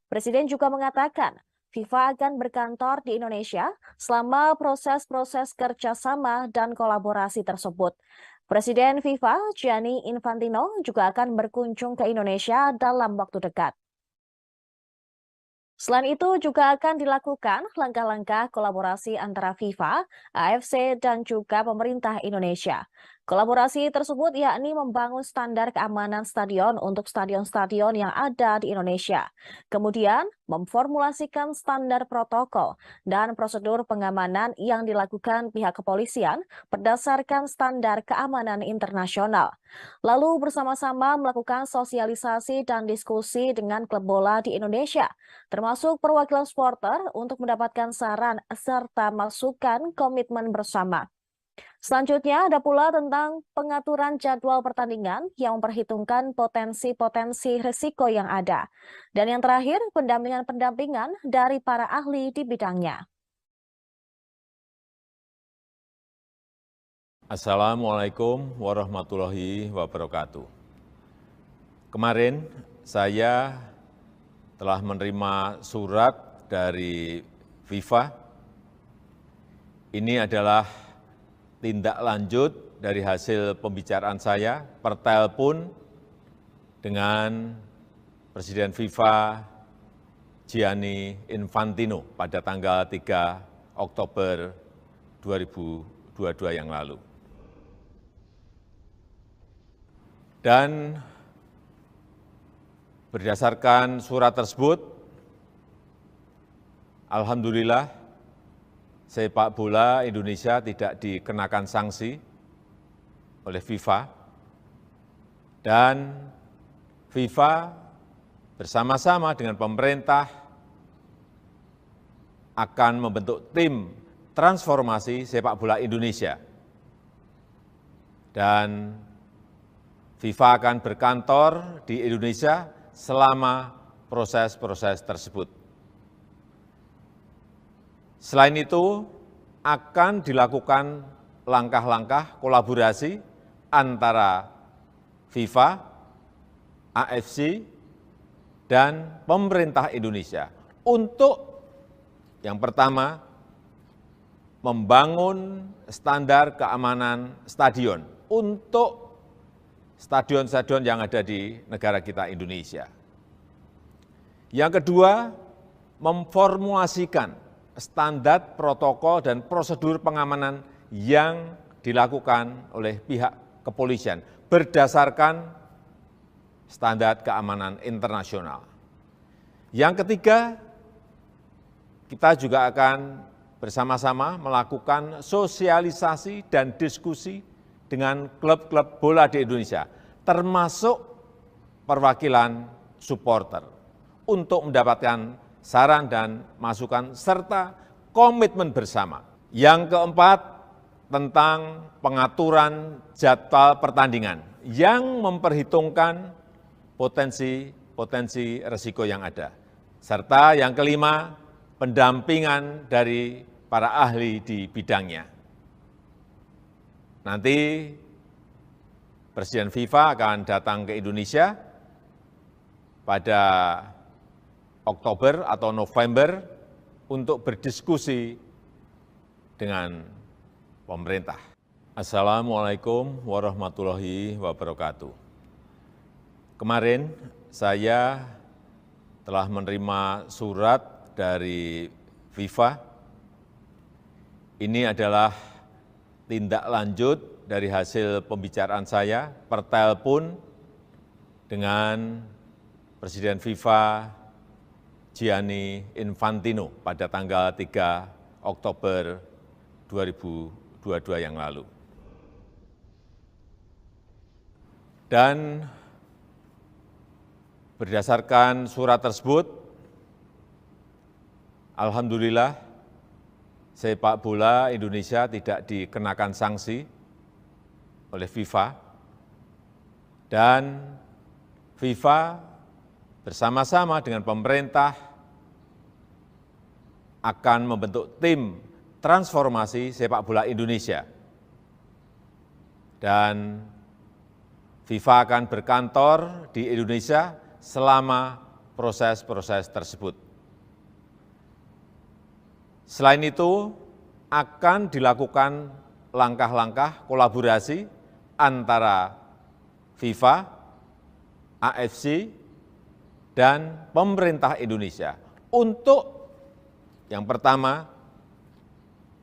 Speaker 4: Presiden juga mengatakan FIFA akan berkantor di Indonesia selama proses-proses kerjasama dan kolaborasi tersebut. Presiden FIFA, Gianni Infantino, juga akan berkunjung ke Indonesia dalam waktu dekat. Selain itu juga akan dilakukan langkah-langkah kolaborasi antara FIFA, AFC, dan juga pemerintah Indonesia. Kolaborasi tersebut yakni membangun standar keamanan stadion untuk stadion-stadion yang ada di Indonesia. Kemudian memformulasikan standar protokol dan prosedur pengamanan yang dilakukan pihak kepolisian berdasarkan standar keamanan internasional. Lalu bersama-sama melakukan sosialisasi dan diskusi dengan klub bola di Indonesia, termasuk perwakilan supporter untuk mendapatkan saran serta masukan komitmen bersama. Selanjutnya ada pula tentang pengaturan jadwal pertandingan yang memperhitungkan potensi-potensi risiko yang ada. Dan yang terakhir, pendampingan-pendampingan dari para ahli di bidangnya.
Speaker 1: Assalamualaikum warahmatullahi wabarakatuh. Kemarin saya telah menerima surat dari FIFA. Ini adalah tindak lanjut dari hasil pembicaraan saya per telepon dengan Presiden FIFA Gianni Infantino pada tanggal 3 Oktober 2022 yang lalu. Dan berdasarkan surat tersebut, alhamdulillah sepak bola Indonesia tidak dikenakan sanksi oleh FIFA, dan FIFA bersama-sama dengan pemerintah akan membentuk tim transformasi sepak bola Indonesia. Dan FIFA akan berkantor di Indonesia selama proses-proses tersebut. Selain itu, akan dilakukan langkah-langkah kolaborasi antara FIFA, AFC, dan pemerintah Indonesia untuk yang pertama, membangun standar keamanan stadion untuk stadion-stadion yang ada di negara kita Indonesia. Yang kedua, memformulasikan standar protokol dan prosedur pengamanan yang dilakukan oleh pihak kepolisian berdasarkan standar keamanan internasional. Yang ketiga, kita juga akan bersama-sama melakukan sosialisasi dan diskusi dengan klub-klub bola di Indonesia, termasuk perwakilan supporter, untuk mendapatkan saran dan masukan serta komitmen bersama. Yang keempat, tentang pengaturan jadwal pertandingan yang memperhitungkan potensi risiko yang ada. Serta yang kelima, pendampingan dari para ahli di bidangnya. Nanti Presiden FIFA akan datang ke Indonesia pada Oktober atau November untuk berdiskusi dengan pemerintah. Assalamualaikum warahmatullahi wabarakatuh. Kemarin saya telah menerima surat dari FIFA. Ini adalah tindak lanjut dari hasil pembicaraan saya per telepon dengan Presiden FIFA Gianni Infantino pada tanggal 3 Oktober 2022 yang lalu. Dan berdasarkan surat tersebut, alhamdulillah sepak bola Indonesia tidak dikenakan sanksi oleh FIFA, dan FIFA bersama-sama dengan pemerintah akan membentuk tim transformasi sepak bola Indonesia. Dan FIFA akan berkantor di Indonesia selama proses-proses tersebut. Selain itu, akan dilakukan langkah-langkah kolaborasi antara FIFA, AFC, dan pemerintah Indonesia untuk yang pertama,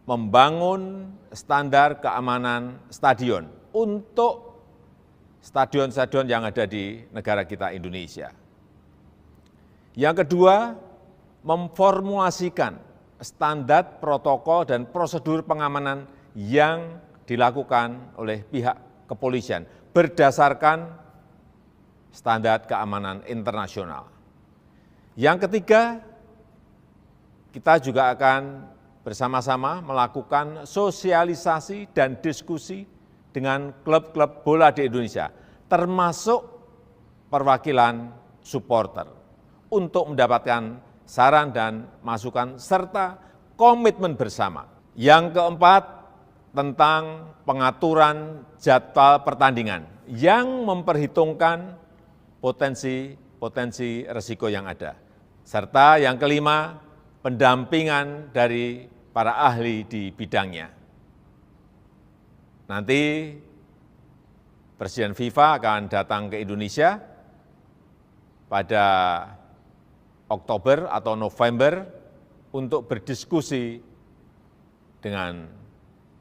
Speaker 1: membangun standar keamanan stadion untuk stadion-stadion yang ada di negara kita Indonesia. Yang kedua, memformulasikan standar protokol dan prosedur pengamanan yang dilakukan oleh pihak kepolisian berdasarkan standar keamanan internasional. Yang ketiga, kita juga akan bersama-sama melakukan sosialisasi dan diskusi dengan klub-klub bola di Indonesia, termasuk perwakilan supporter, untuk mendapatkan saran dan masukan serta komitmen bersama. Yang keempat, tentang pengaturan jadwal pertandingan yang memperhitungkan potensi risiko yang ada. Serta yang kelima, pendampingan dari para ahli di bidangnya. Nanti Presiden FIFA akan datang ke Indonesia pada Oktober atau November untuk berdiskusi dengan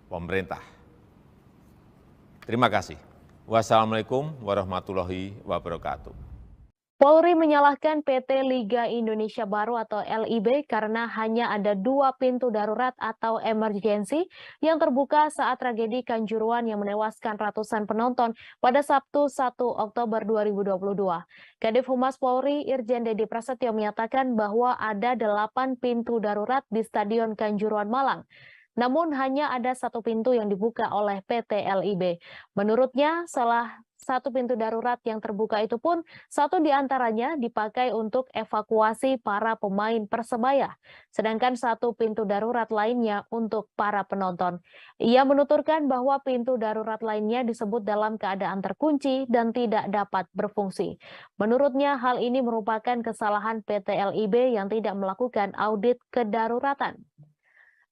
Speaker 1: pemerintah. Terima kasih. Wassalamualaikum warahmatullahi wabarakatuh.
Speaker 4: Polri menyalahkan PT Liga Indonesia Baru atau LIB karena hanya ada 2 pintu darurat atau emergency yang terbuka saat tragedi Kanjuruhan yang menewaskan ratusan penonton pada Sabtu 1 Oktober 2022. Kadif Humas Polri Irjen Dedi Prasetyo menyatakan bahwa ada 8 pintu darurat di Stadion Kanjuruhan Malang. Namun hanya ada 1 pintu yang dibuka oleh PT LIB. Menurutnya, salah 1 pintu darurat yang terbuka itu pun 1 diantaranya dipakai untuk evakuasi para pemain Persebaya, sedangkan 1 pintu darurat lainnya untuk para penonton. Ia menuturkan bahwa pintu darurat lainnya disebut dalam keadaan terkunci dan tidak dapat berfungsi. Menurutnya hal ini merupakan kesalahan PT LIB yang tidak melakukan audit kedaruratan.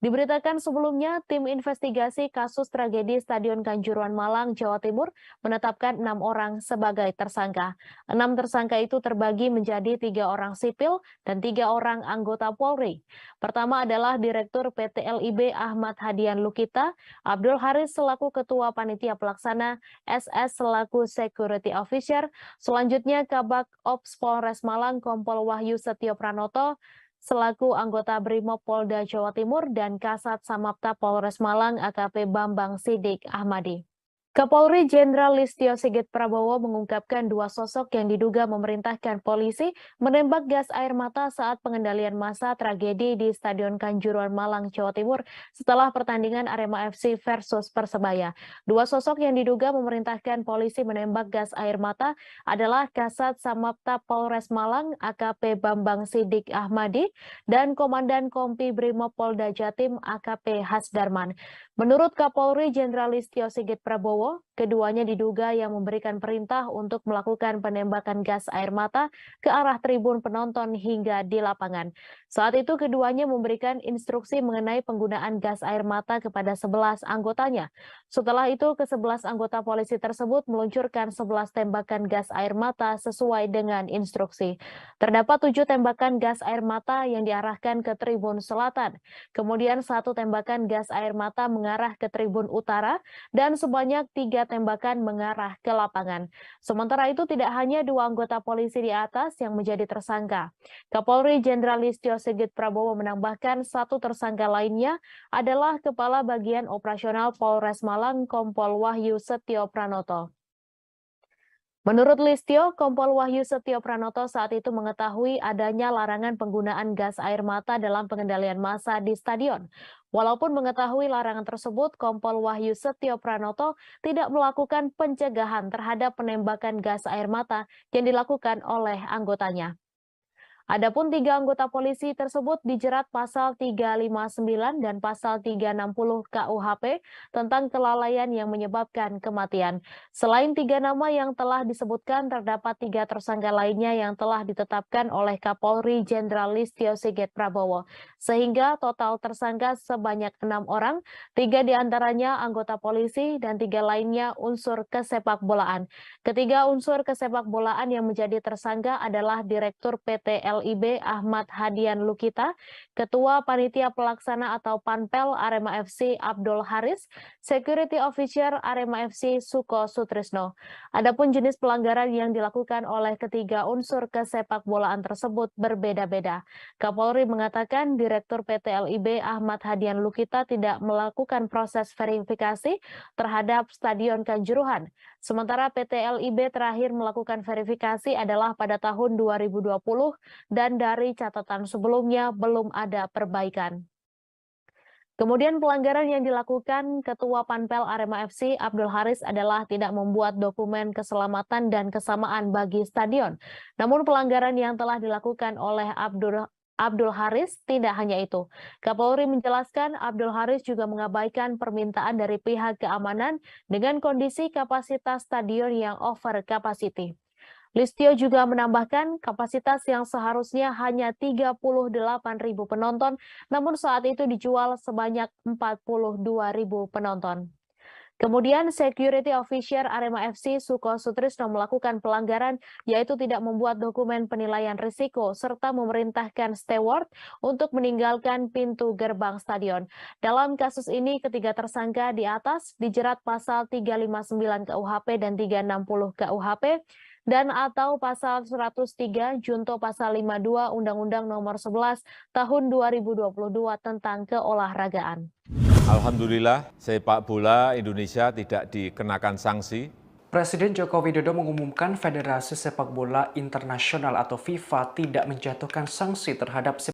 Speaker 4: Diberitakan sebelumnya, tim investigasi kasus tragedi Stadion Kanjuruhan Malang, Jawa Timur menetapkan 6 orang sebagai tersangka. 6 tersangka itu terbagi menjadi 3 orang sipil dan 3 orang anggota Polri. Pertama adalah Direktur PT LIB Ahmad Hadian Lukita, Abdul Haris selaku Ketua Panitia Pelaksana, SS selaku Security Officer, selanjutnya Kabak Ops Polres Malang Kompol Wahyu Setio Pranoto, selaku anggota Brimob Polda Jawa Timur dan Kasat Samapta Polres Malang AKP Bambang Sidik Ahmadi. Kapolri Jenderal Listio Sigit Prabowo mengungkapkan 2 sosok yang diduga memerintahkan polisi menembak gas air mata saat pengendalian massa tragedi di Stadion Kanjuruhan Malang, Jawa Timur setelah pertandingan Arema FC versus Persebaya. 2 sosok yang diduga memerintahkan polisi menembak gas air mata adalah Kasat Samapta Polres Malang AKP Bambang Sidik Ahmadi dan Komandan Kompi Brimob Polda Jatim AKP Hasdarman. Menurut Kapolri Jenderal Listio Sigit Prabowo, keduanya diduga yang memberikan perintah untuk melakukan penembakan gas air mata ke arah tribun penonton hingga di lapangan. Saat itu keduanya memberikan instruksi mengenai penggunaan gas air mata kepada 11 anggotanya. Setelah itu, ke-11 anggota polisi tersebut meluncurkan 11 tembakan gas air mata sesuai dengan instruksi. Terdapat 7 tembakan gas air mata yang diarahkan ke tribun selatan. Kemudian 1 tembakan gas air mata mengarah ke tribun utara dan sebanyak 3 tembakan mengarah ke lapangan. Sementara itu tidak hanya 2 anggota polisi di atas yang menjadi tersangka. Kapolri Jenderal Listio Sigit Prabowo menambahkan 1 tersangka lainnya adalah Kepala Bagian Operasional Polres Malang Kompol Wahyu Setio Pranoto. Menurut Listio, Kompol Wahyu Setio Pranoto saat itu mengetahui adanya larangan penggunaan gas air mata dalam pengendalian massa di stadion. Walaupun mengetahui larangan tersebut, Kompol Wahyu Setio Pranoto tidak melakukan pencegahan terhadap penembakan gas air mata yang dilakukan oleh anggotanya. Adapun 3 anggota polisi tersebut dijerat pasal 359 dan pasal 360 KUHP tentang kelalaian yang menyebabkan kematian. Selain 3 nama yang telah disebutkan, terdapat 3 tersangka lainnya yang telah ditetapkan oleh Kapolri Jenderal Listio Sigit Prabowo. Sehingga total tersangka sebanyak 6 orang, 3 diantaranya anggota polisi dan 3 lainnya unsur kesepakbolaan. Ketiga unsur kesepakbolaan yang menjadi tersangka adalah Direktur PT LIB Ahmad Hadian Lukita, Ketua Panitia Pelaksana atau Panpel Arema FC Abdul Haris, Security Officer Arema FC Suko Sutrisno. Adapun jenis pelanggaran yang dilakukan oleh ketiga unsur kesepakbolaan tersebut berbeda-beda. Kapolri mengatakan Direktur PT LIB Ahmad Hadian Lukita tidak melakukan proses verifikasi terhadap Stadion Kanjuruhan. Sementara PT LIB terakhir melakukan verifikasi adalah pada tahun 2020 dan dari catatan sebelumnya belum ada perbaikan. Kemudian pelanggaran yang dilakukan Ketua Panpel Arema FC Abdul Haris adalah tidak membuat dokumen keselamatan dan kesamaan bagi stadion. Namun pelanggaran yang telah dilakukan oleh Abdul Haris tidak hanya itu. Kapolri menjelaskan Abdul Haris juga mengabaikan permintaan dari pihak keamanan dengan kondisi kapasitas stadion yang over capacity. Listio juga menambahkan kapasitas yang seharusnya hanya 38.000 penonton, namun saat itu dijual sebanyak 42.000 penonton. Kemudian Security Officer Arema FC Suko Sutrisno melakukan pelanggaran yaitu tidak membuat dokumen penilaian risiko serta memerintahkan steward untuk meninggalkan pintu gerbang stadion. Dalam kasus ini ketiga tersangka di atas dijerat pasal 359 KUHP dan 360 KUHP dan atau pasal 103 junto pasal 52 Undang-Undang Nomor 11 Tahun 2022 tentang keolahragaan.
Speaker 1: Alhamdulillah, sepak bola Indonesia tidak dikenakan sanksi.
Speaker 2: Presiden Joko Widodo mengumumkan Federasi Sepak Bola Internasional atau FIFA tidak menjatuhkan sanksi terhadap